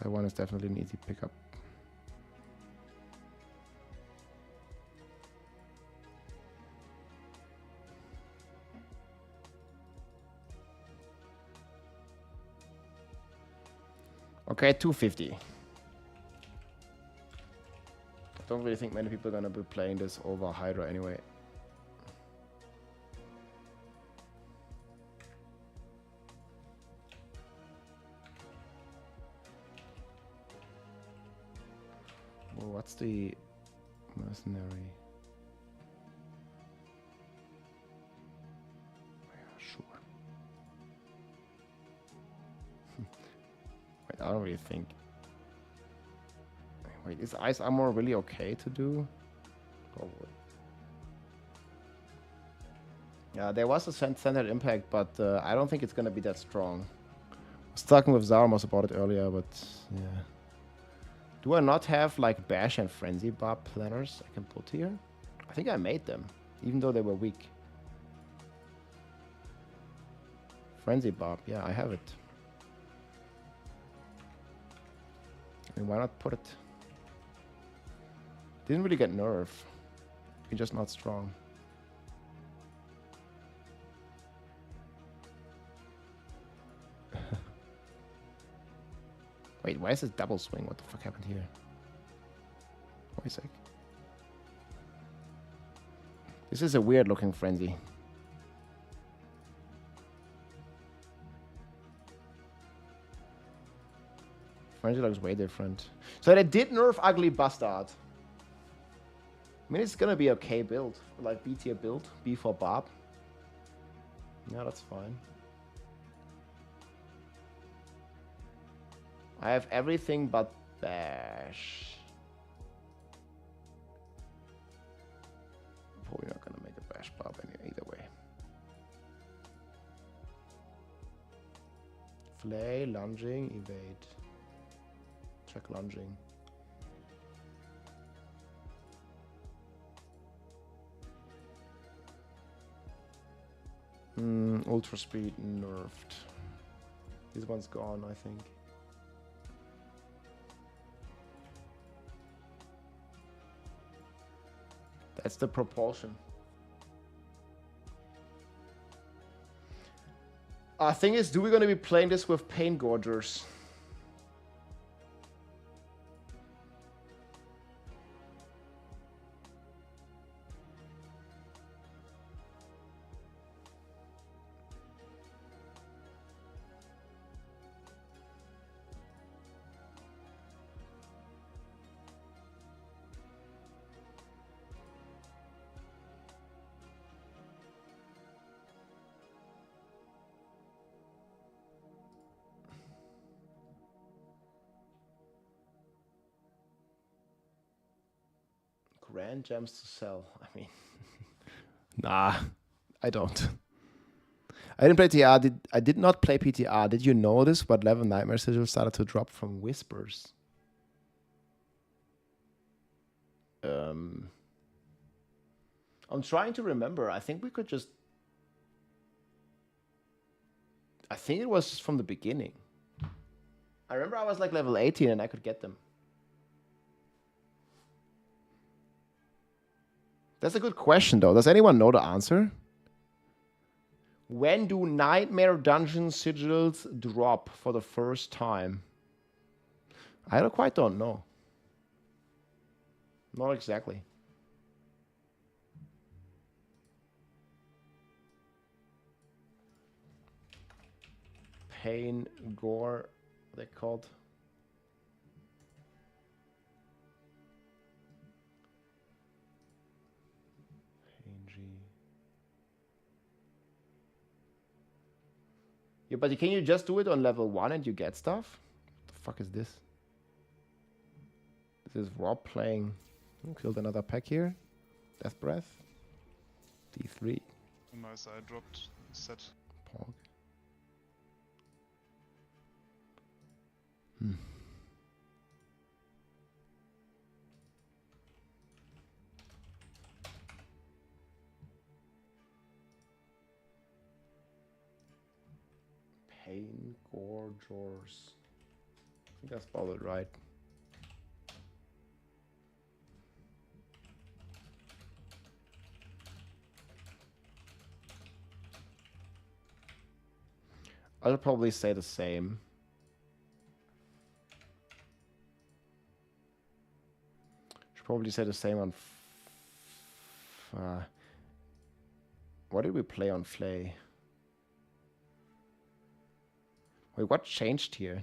That one is definitely an easy pickup. Okay, 250. I don't really think many people are gonna be playing this over Hydra anyway. Well, what's the mercenary? Yeah, sure. Wait, I don't really think. Wait, is Ice Armor really okay to do? Probably. Yeah, there was a standard impact, but I don't think it's gonna be that strong. I was talking with Zarmos about it earlier, but yeah. Do I not have like Bash and Frenzy Bob planners I can put here? I think I made them, even though they were weak. Frenzy Bob, yeah, I have it. I mean, why not put it? Didn't really get nerfed. You're just not strong. Wait, why is this double swing? What the fuck happened here? Wait a sec. This is a weird looking frenzy. Frenzy looks way different. So they did nerf Ugly Bastard. I mean, it's gonna be okay build. Like B tier build. B for Bob. Yeah, that's fine. I have everything but Bash. Probably not gonna make a Bash Bob either way. Flay, lunging, evade. Check lunging. Ultra speed nerfed. This one's gone, I think. That's the propulsion. Thing is, do we gonna be playing this with Pain Gorgers? rand gems to sell? I mean, nah, I don't. I didn't play TR. I did not play PTR. Did you notice what level Nightmare Sigil started to drop from Whispers? I'm trying to remember. I think we could just... I think it was just from the beginning. I remember I was like level 18 and I could get them. That's a good question, though. Does anyone know the answer? When do Nightmare Dungeon sigils drop for the first time? I quite don't know. Not exactly. Pain, gore, what are they called? Yeah, but can you just do it on level 1 and you get stuff? What the fuck is this? This is Rob playing. Killed another pack here. Death Breath. D3. Nice, I dropped set. Pog. Pain Gorgers. I think I spelled it right. I'll probably say the same. Should probably say the same on. What did we play on Flay? Wait, what changed here?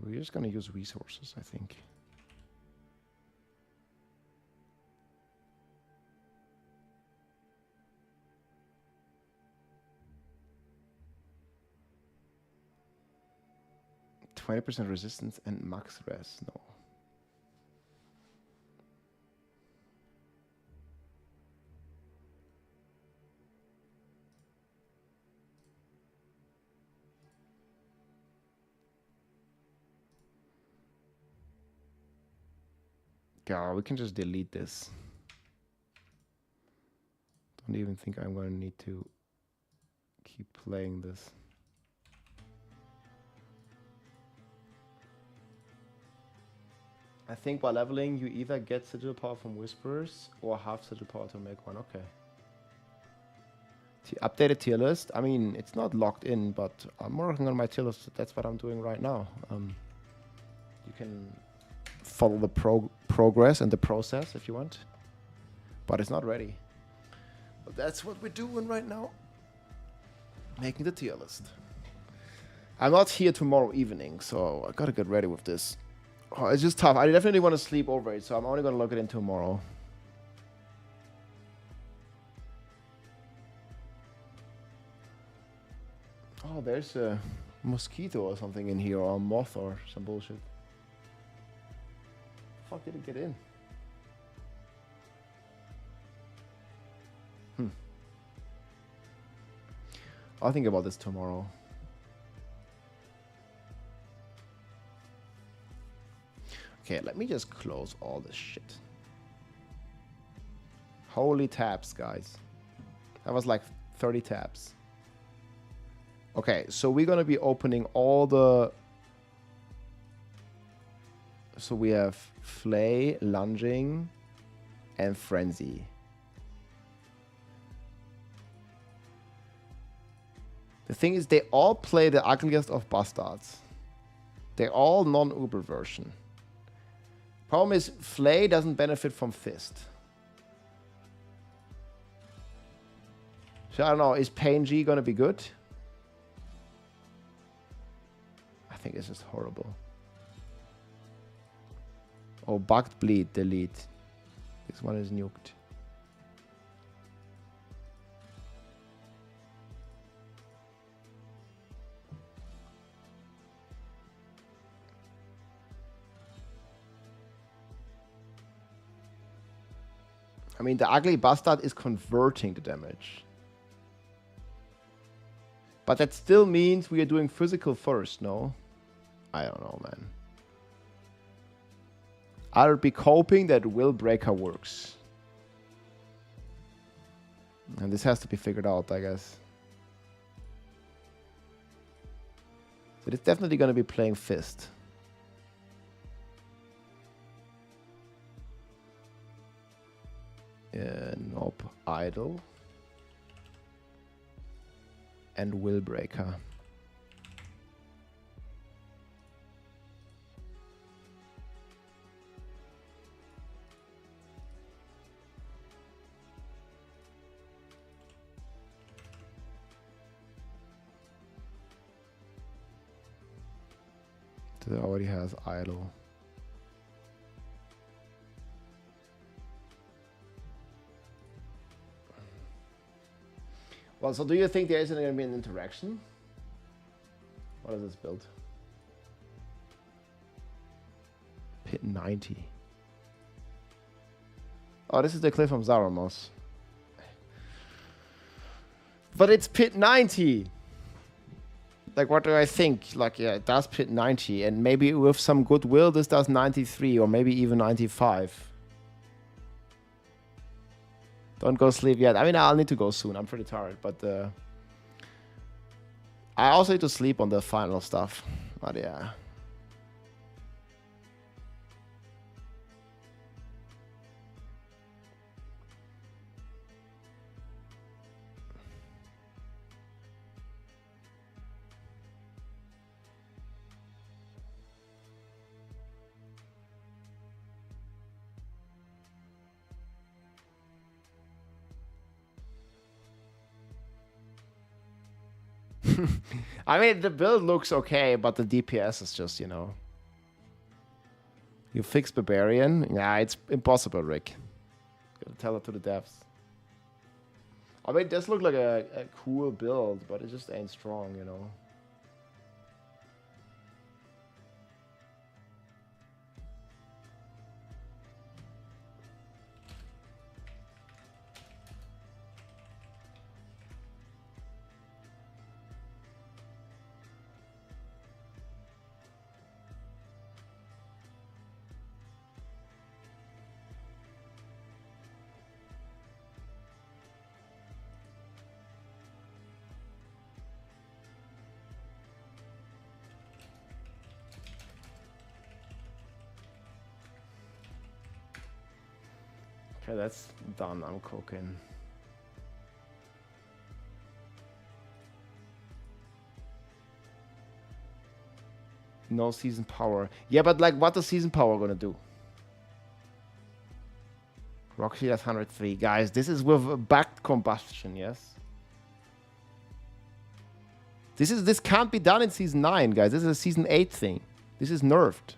We're just gonna use resources, I think. %20 resistance and max res. No. God, we can just delete this. Don't even think I'm going to need to keep playing this. I think by leveling, you either get sigil power from Whisperers or half sigil power to make one. Okay. Updated tier list. I mean, it's not locked in, but I'm working on my tier list. That's what I'm doing right now. You can follow the progress and the process if you want, but it's not ready. But that's what we're doing right now. Making the tier list. I'm not here tomorrow evening, so I gotta get ready with this. Oh, it's just tough. I definitely want to sleep over it, so I'm only going to log it in tomorrow. Oh, there's a mosquito or something in here, or a moth or some bullshit. The fuck did it get in? I'll think about this tomorrow. Okay, let me just close all this shit. Holy tabs, guys. That was like 30 tabs. Okay, so we're gonna be opening all the... So we have Flay, Lunging, and Frenzy. The thing is, they all play the ugliest of bastards. They're all non-Uber version. Problem is, Flay doesn't benefit from Fist. So I don't know, is Pain G gonna be good? I think it's just horrible. Oh, Bugged Bleed, delete. This one is nuked. I mean, the Ugly Bastard is converting the damage. But that still means we are doing physical first, no? I don't know, man. I'll be hoping that Will Breaker works. And this has to be figured out, I guess. So it's definitely going to be playing Fist. Nope. Idle. And Willbreaker. So it already has Idle. Well, so do you think there isn't going to be an interaction? What is this build? Pit 90. Oh, this is the cliff from Zaramos. But it's Pit 90! Like, what do I think? Like, yeah, it does Pit 90, and maybe with some goodwill, this does 93, or maybe even 95. Don't go sleep yet. I mean, I'll need to go soon. I'm pretty tired, but I also need to sleep on the final stuff. But yeah. I mean, the build looks okay, but the DPS is just, you know. You fix Barbarian? Yeah, it's impossible, Rick. Gotta tell it to the devs. I mean, it does look like a cool build, but it just ain't strong, you know. Okay, that's done. I'm cooking. No season power. Yeah, but like, what is season power gonna do? Roxy has 103. Guys, this is with backed combustion, yes? This can't be done in season 9, guys. This is a season 8 thing. This is nerfed.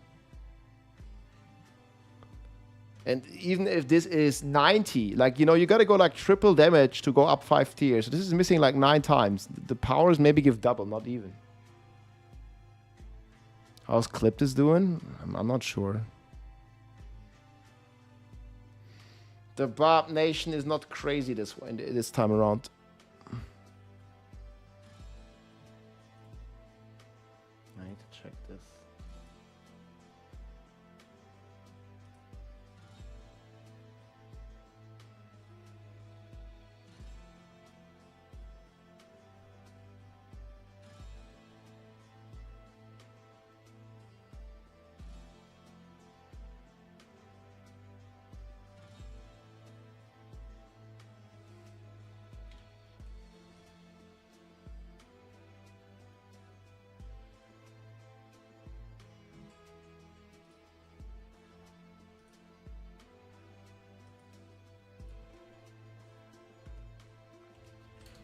And even if this is 90, like, you know, you gotta go like triple damage to go up 5 tiers. So this is missing like 9 times. The powers maybe give double, not even. How's Cliptus doing? I'm not sure. The Barb Nation is not crazy this time around. I need to check this.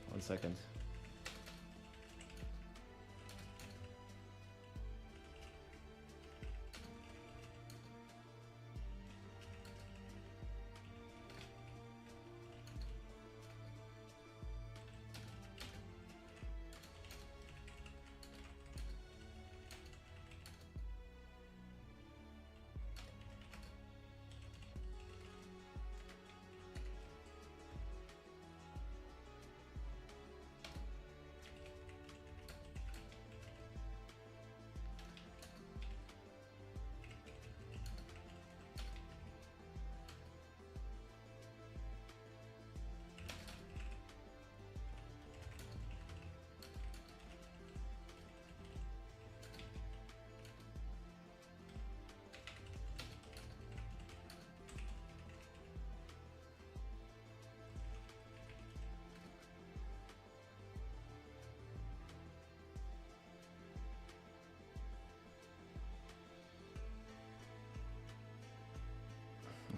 One second.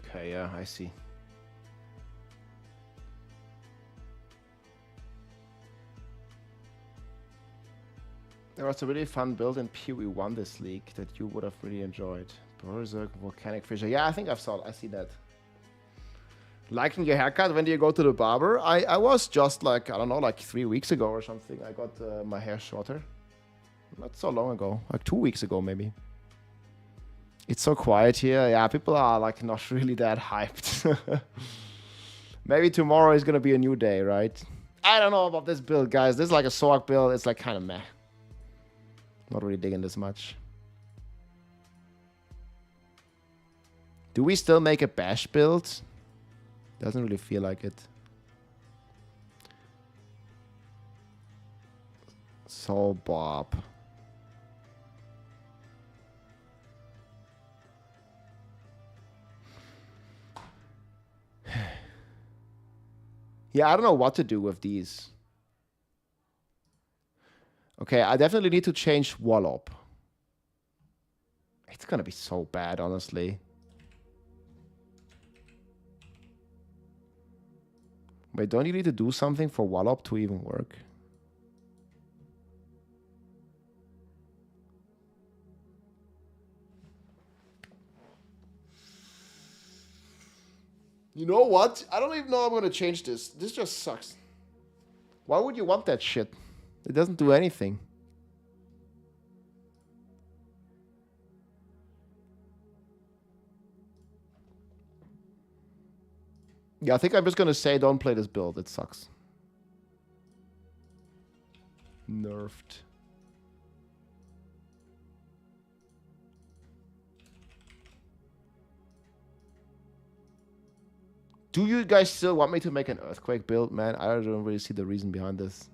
Okay, yeah, I see. There was a really fun build in PoE1 this league that you would have really enjoyed. Berserk, Volcanic Fissure. Yeah, I think I see that. Liking your haircut? When do you go to the barber? I was just like, I don't know, like 3 weeks ago or something. I got my hair shorter. Not so long ago. Like 2 weeks ago, maybe. It's so quiet here. Yeah, people are like not really that hyped. Maybe tomorrow is gonna be a new day, right? I don't know about this build, guys. This is like a Sorc build. It's like kind of meh. Not really digging this much. Do we still make a bash build? Doesn't really feel like it. So Bob. Yeah, I don't know what to do with these. Okay, I definitely need to change Wallop. It's gonna be so bad, honestly. Wait, don't you need to do something for Wallop to even work? You know what? I don't even know I'm gonna change this. This just sucks. Why would you want that shit? It doesn't do anything. Yeah, I think I'm just gonna say don't play this build. It sucks. Nerfed. Do you guys still want me to make an Earthquake build, man? I don't really see the reason behind this.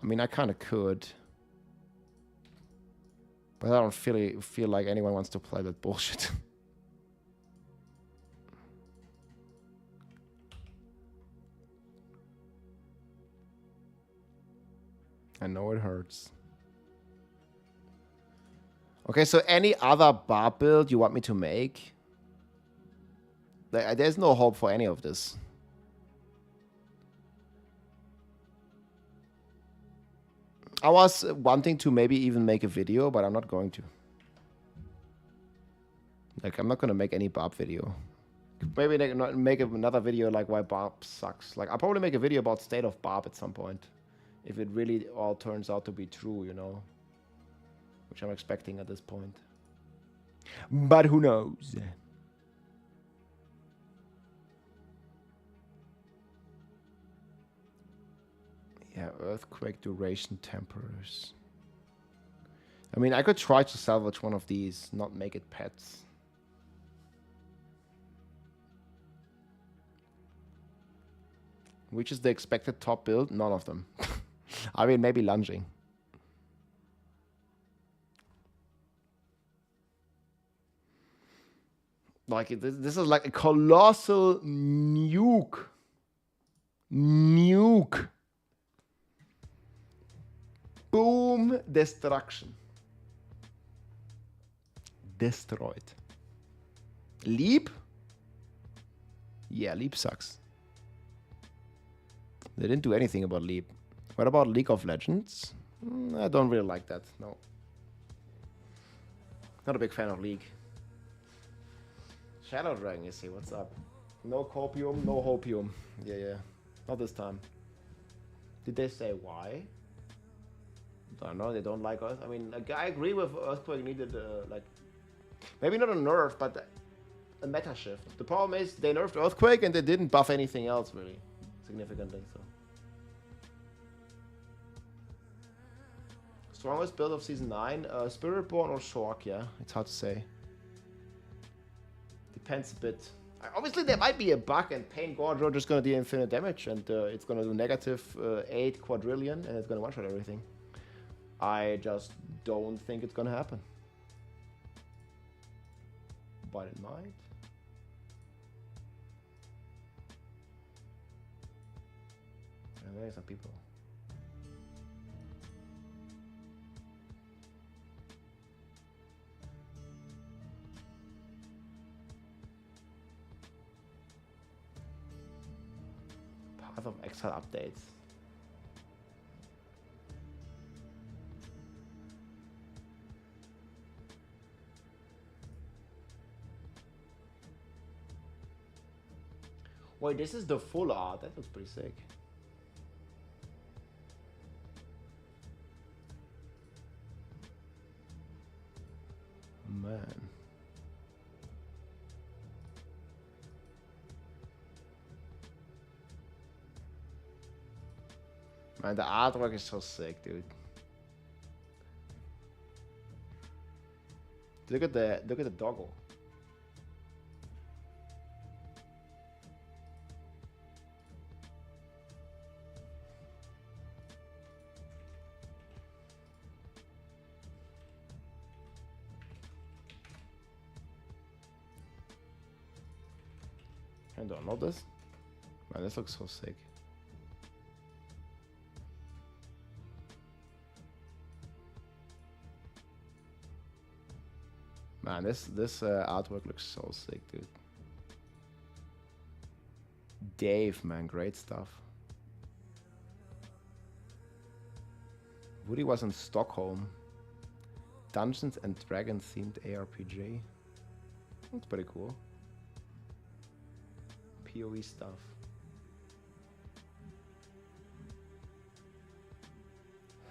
I mean, I kind of could. But I don't feel like anyone wants to play that bullshit. I know it hurts. Okay, so any other bar build you want me to make? There's no hope for any of this. I was wanting to maybe even make a video, but I'm not going to. Like, I'm not going to make any Barb video. Maybe make another video like why Barb sucks. Like, I'll probably make a video about state of Barb at some point. If it really all turns out to be true, you know. Which I'm expecting at this point. But who knows? Yeah, Earthquake duration temporars. I mean, I could try to salvage one of these, not make it pets. Which is the expected top build? None of them. I mean, maybe lunging. Like, this is like a colossal nuke. Nuke. Boom, destruction. Destroyed. Leap? Yeah, Leap sucks. They didn't do anything about Leap. What about League of Legends? I don't really like that, no. Not a big fan of League. Shadow Dragon, you see, what's up? No copium, no hopium. Yeah. Not this time. Did they say why? I don't know, they don't like us. I mean, like, I agree with Earthquake needed, like, maybe not a nerf, but a meta shift. The problem is they nerfed Earthquake and they didn't buff anything else really significantly. So, strongest build of Season 9, Spiritborn or Shork, yeah? It's hard to say. Depends a bit. Obviously, there might be a bug and Pain Gorge are just going to do infinite damage and it's going to do negative 8 quadrillion and it's going to one-shot everything. I just don't think it's gonna happen. But it might. And there's some people. Path of Exile updates. Wait, this is the full art. That looks pretty sick. Man. Man, the artwork is so sick, dude. Look at the doggle. Can I download this? Man, this looks so sick. Man, this artwork looks so sick, dude. Dave, man, great stuff. Woody was in Stockholm. Dungeons and Dragons themed ARPG. That's pretty cool. PoE stuff.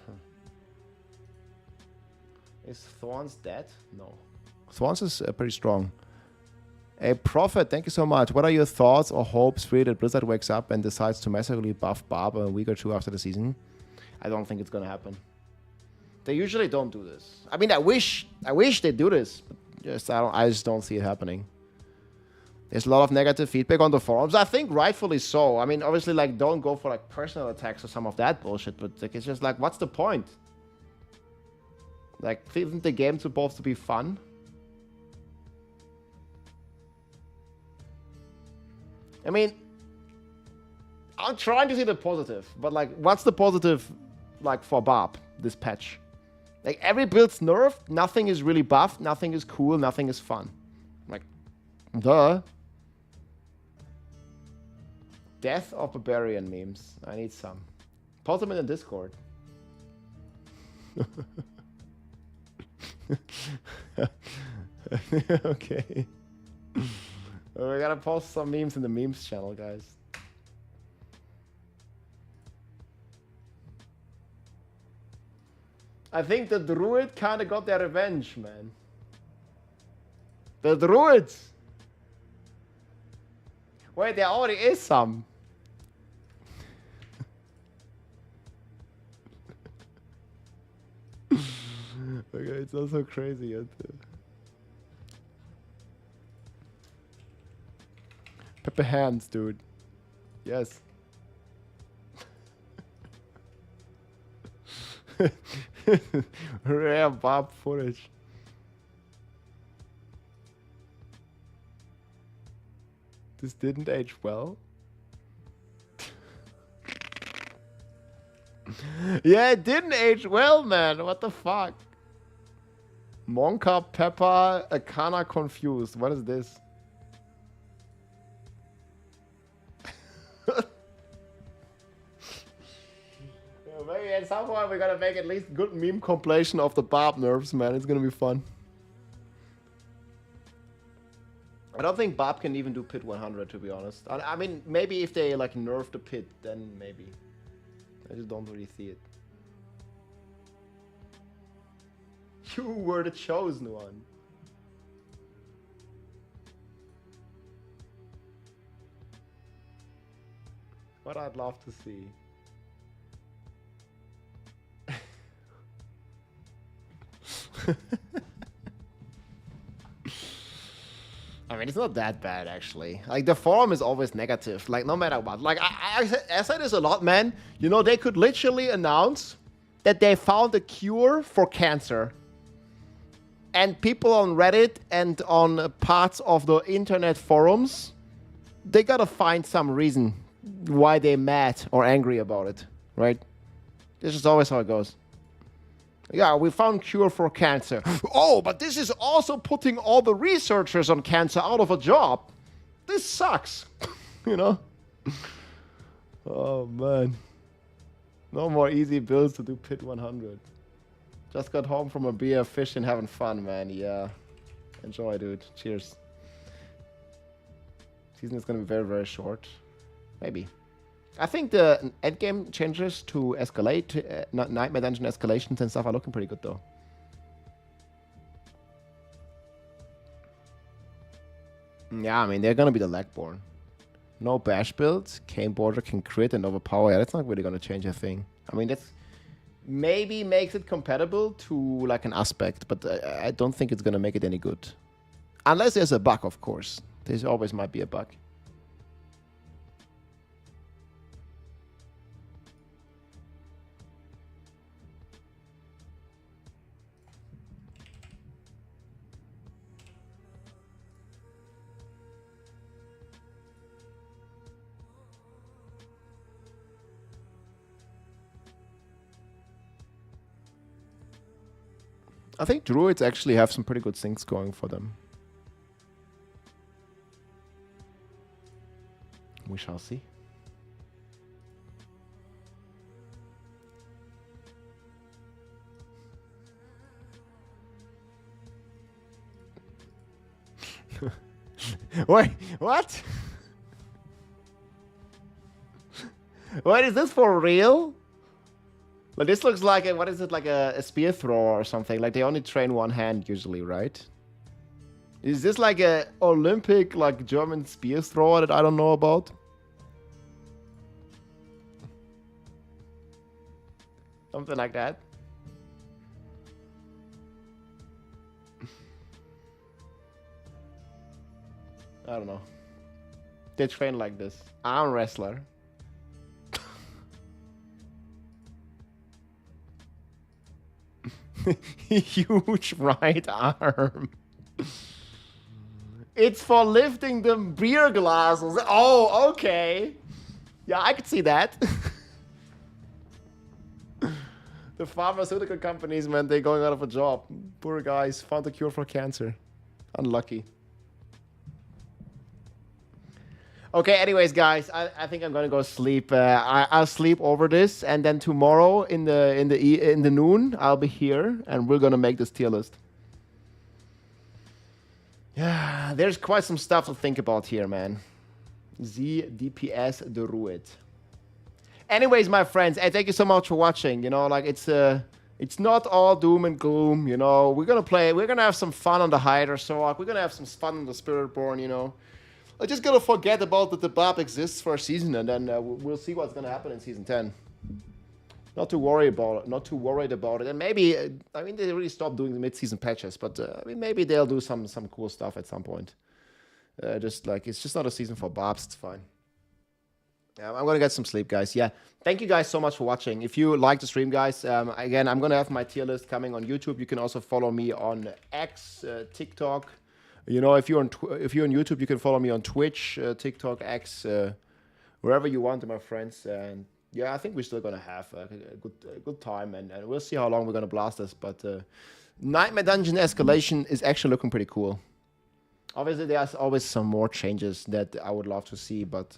Huh. Is Thorns dead? No. Thorns is pretty strong. A Prophet, thank you so much. What are your thoughts or hopes really that Blizzard wakes up and decides to massively buff Barber a week or two after the season? I don't think it's gonna happen. They usually don't do this. I mean, I wish they do this, but I just don't see it happening. There's a lot of negative feedback on the forums. I think rightfully so. I mean, obviously, like, don't go for like personal attacks or some of that bullshit. But like, it's just like, what's the point? Like, isn't the game supposed to be fun? I mean, I'm trying to see the positive, but like, what's the positive, like, for Barb this patch? Like, every build's nerfed, nothing is really buffed, nothing is cool, nothing is fun. Like, duh. Death of Barbarian memes. I need some. Post them in the Discord. Okay. We gotta post some memes in the memes channel, guys. I think the Druid kinda got their revenge, man. The Druids! Wait, there already is some. Okay, it's also crazy. Pepper hands, dude. Yes. Rare Barb footage. This didn't age well. Yeah, it didn't age well, man. What the fuck? Monka, Pepper, Akana confused. What is this? Maybe at some point we're gonna make at least good meme compilation of the Barb nerfs, man. It's gonna be fun. I don't think Barb can even do Pit 100, to be honest. I mean, maybe if they like nerf the Pit, then maybe. I just don't really see it. You were the chosen one. What I'd love to see. I mean, it's not that bad, actually. Like, the forum is always negative, like, no matter what. Like, I said this a lot, man. You know, they could literally announce that they found a cure for cancer. And people on Reddit and on parts of the internet forums, they gotta find some reason why they're mad or angry about it, right? This is always how it goes. Yeah, we found cure for cancer. Oh, but this is also putting all the researchers on cancer out of a job. This sucks. You know? Oh man. No more easy builds to do Pit 100. Just got home from a beer, fishing, having fun, man. Yeah. Enjoy, dude. Cheers. Season is gonna be very, very short. Maybe. I think the endgame changes to escalate, Nightmare Dungeon escalations and stuff are looking pretty good though. Yeah, I mean, they're gonna be the Legborn. No bash builds, Cane Border can crit and overpower. Yeah, that's not really gonna change a thing. I mean, that's maybe makes it compatible to like an aspect, but I don't think it's gonna make it any good. Unless there's a bug, of course. There always might be a bug. I think Druids actually have some pretty good things going for them. We shall see. Wait, what? What is this for real? But this looks like a, what is it, like a spear thrower or something? Like they only train one hand usually, right? Is this like a Olympic, like German spear thrower that I don't know about? Something like that. I don't know. They train like this. Arm wrestler. Huge right arm. It's for lifting the beer glasses. Oh, okay. Yeah, I could see that. The pharmaceutical companies, man, they're going out of a job. Poor guys found a cure for cancer. Unlucky. Okay, anyways, guys, I think I'm gonna go sleep. I'll sleep over this, and then tomorrow in the noon I'll be here, and we're gonna make this tier list. Yeah, there's quite some stuff to think about here, man. Z DPS Druid. Anyways, my friends, thank you so much for watching. You know, like it's not all doom and gloom. You know, we're gonna have some fun on the Hydra Sorc. We're gonna have some fun on the Spiritborn. You know. I just gotta forget about that the Bob exists for a season, and then we'll see what's gonna happen in season 10. Not too worried about it. Not too worried about it. And maybe I mean they really stopped doing the mid-season patches, but I mean maybe they'll do some cool stuff at some point. Just like it's just not a season for Bobs. It's fine. Yeah, I'm gonna get some sleep, guys. Yeah, thank you guys so much for watching. If you like the stream, guys, again I'm gonna have my tier list coming on YouTube. You can also follow me on X, TikTok. You know, if you're on YouTube, you can follow me on Twitch, TikTok, X, wherever you want, my friends. And yeah, I think we're still gonna have a good time, and we'll see how long we're gonna blast this. But Nightmare Dungeon escalation is actually looking pretty cool. Obviously, there's always some more changes that I would love to see, but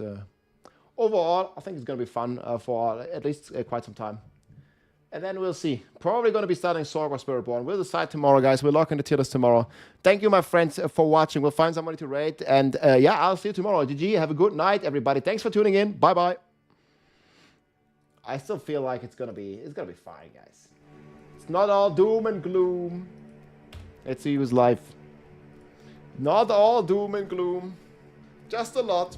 overall, I think it's gonna be fun for at least quite some time. And then we'll see. Probably going to be starting Sorc or Spiritborn. We'll decide tomorrow, guys. We'll lock in the tier list tomorrow. Thank you, my friends, for watching. We'll find somebody to rate. And yeah, I'll see you tomorrow. GG. Have a good night, everybody. Thanks for tuning in. Bye-bye. I still feel like it's gonna be fine, guys. It's not all doom and gloom. Let's see who's live. Not all doom and gloom. Just a lot.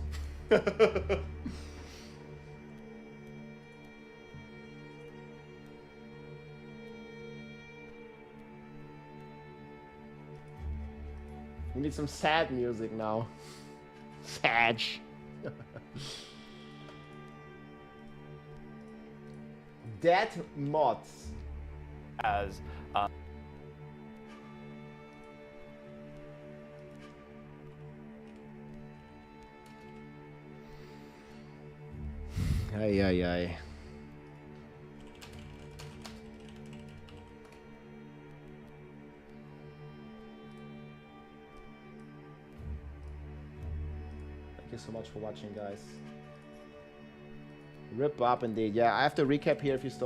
We need some sad music now. Sad. Dead mods. As Ay. Thank you so much for watching, guys. Rip up indeed. Yeah, I have to recap here if you still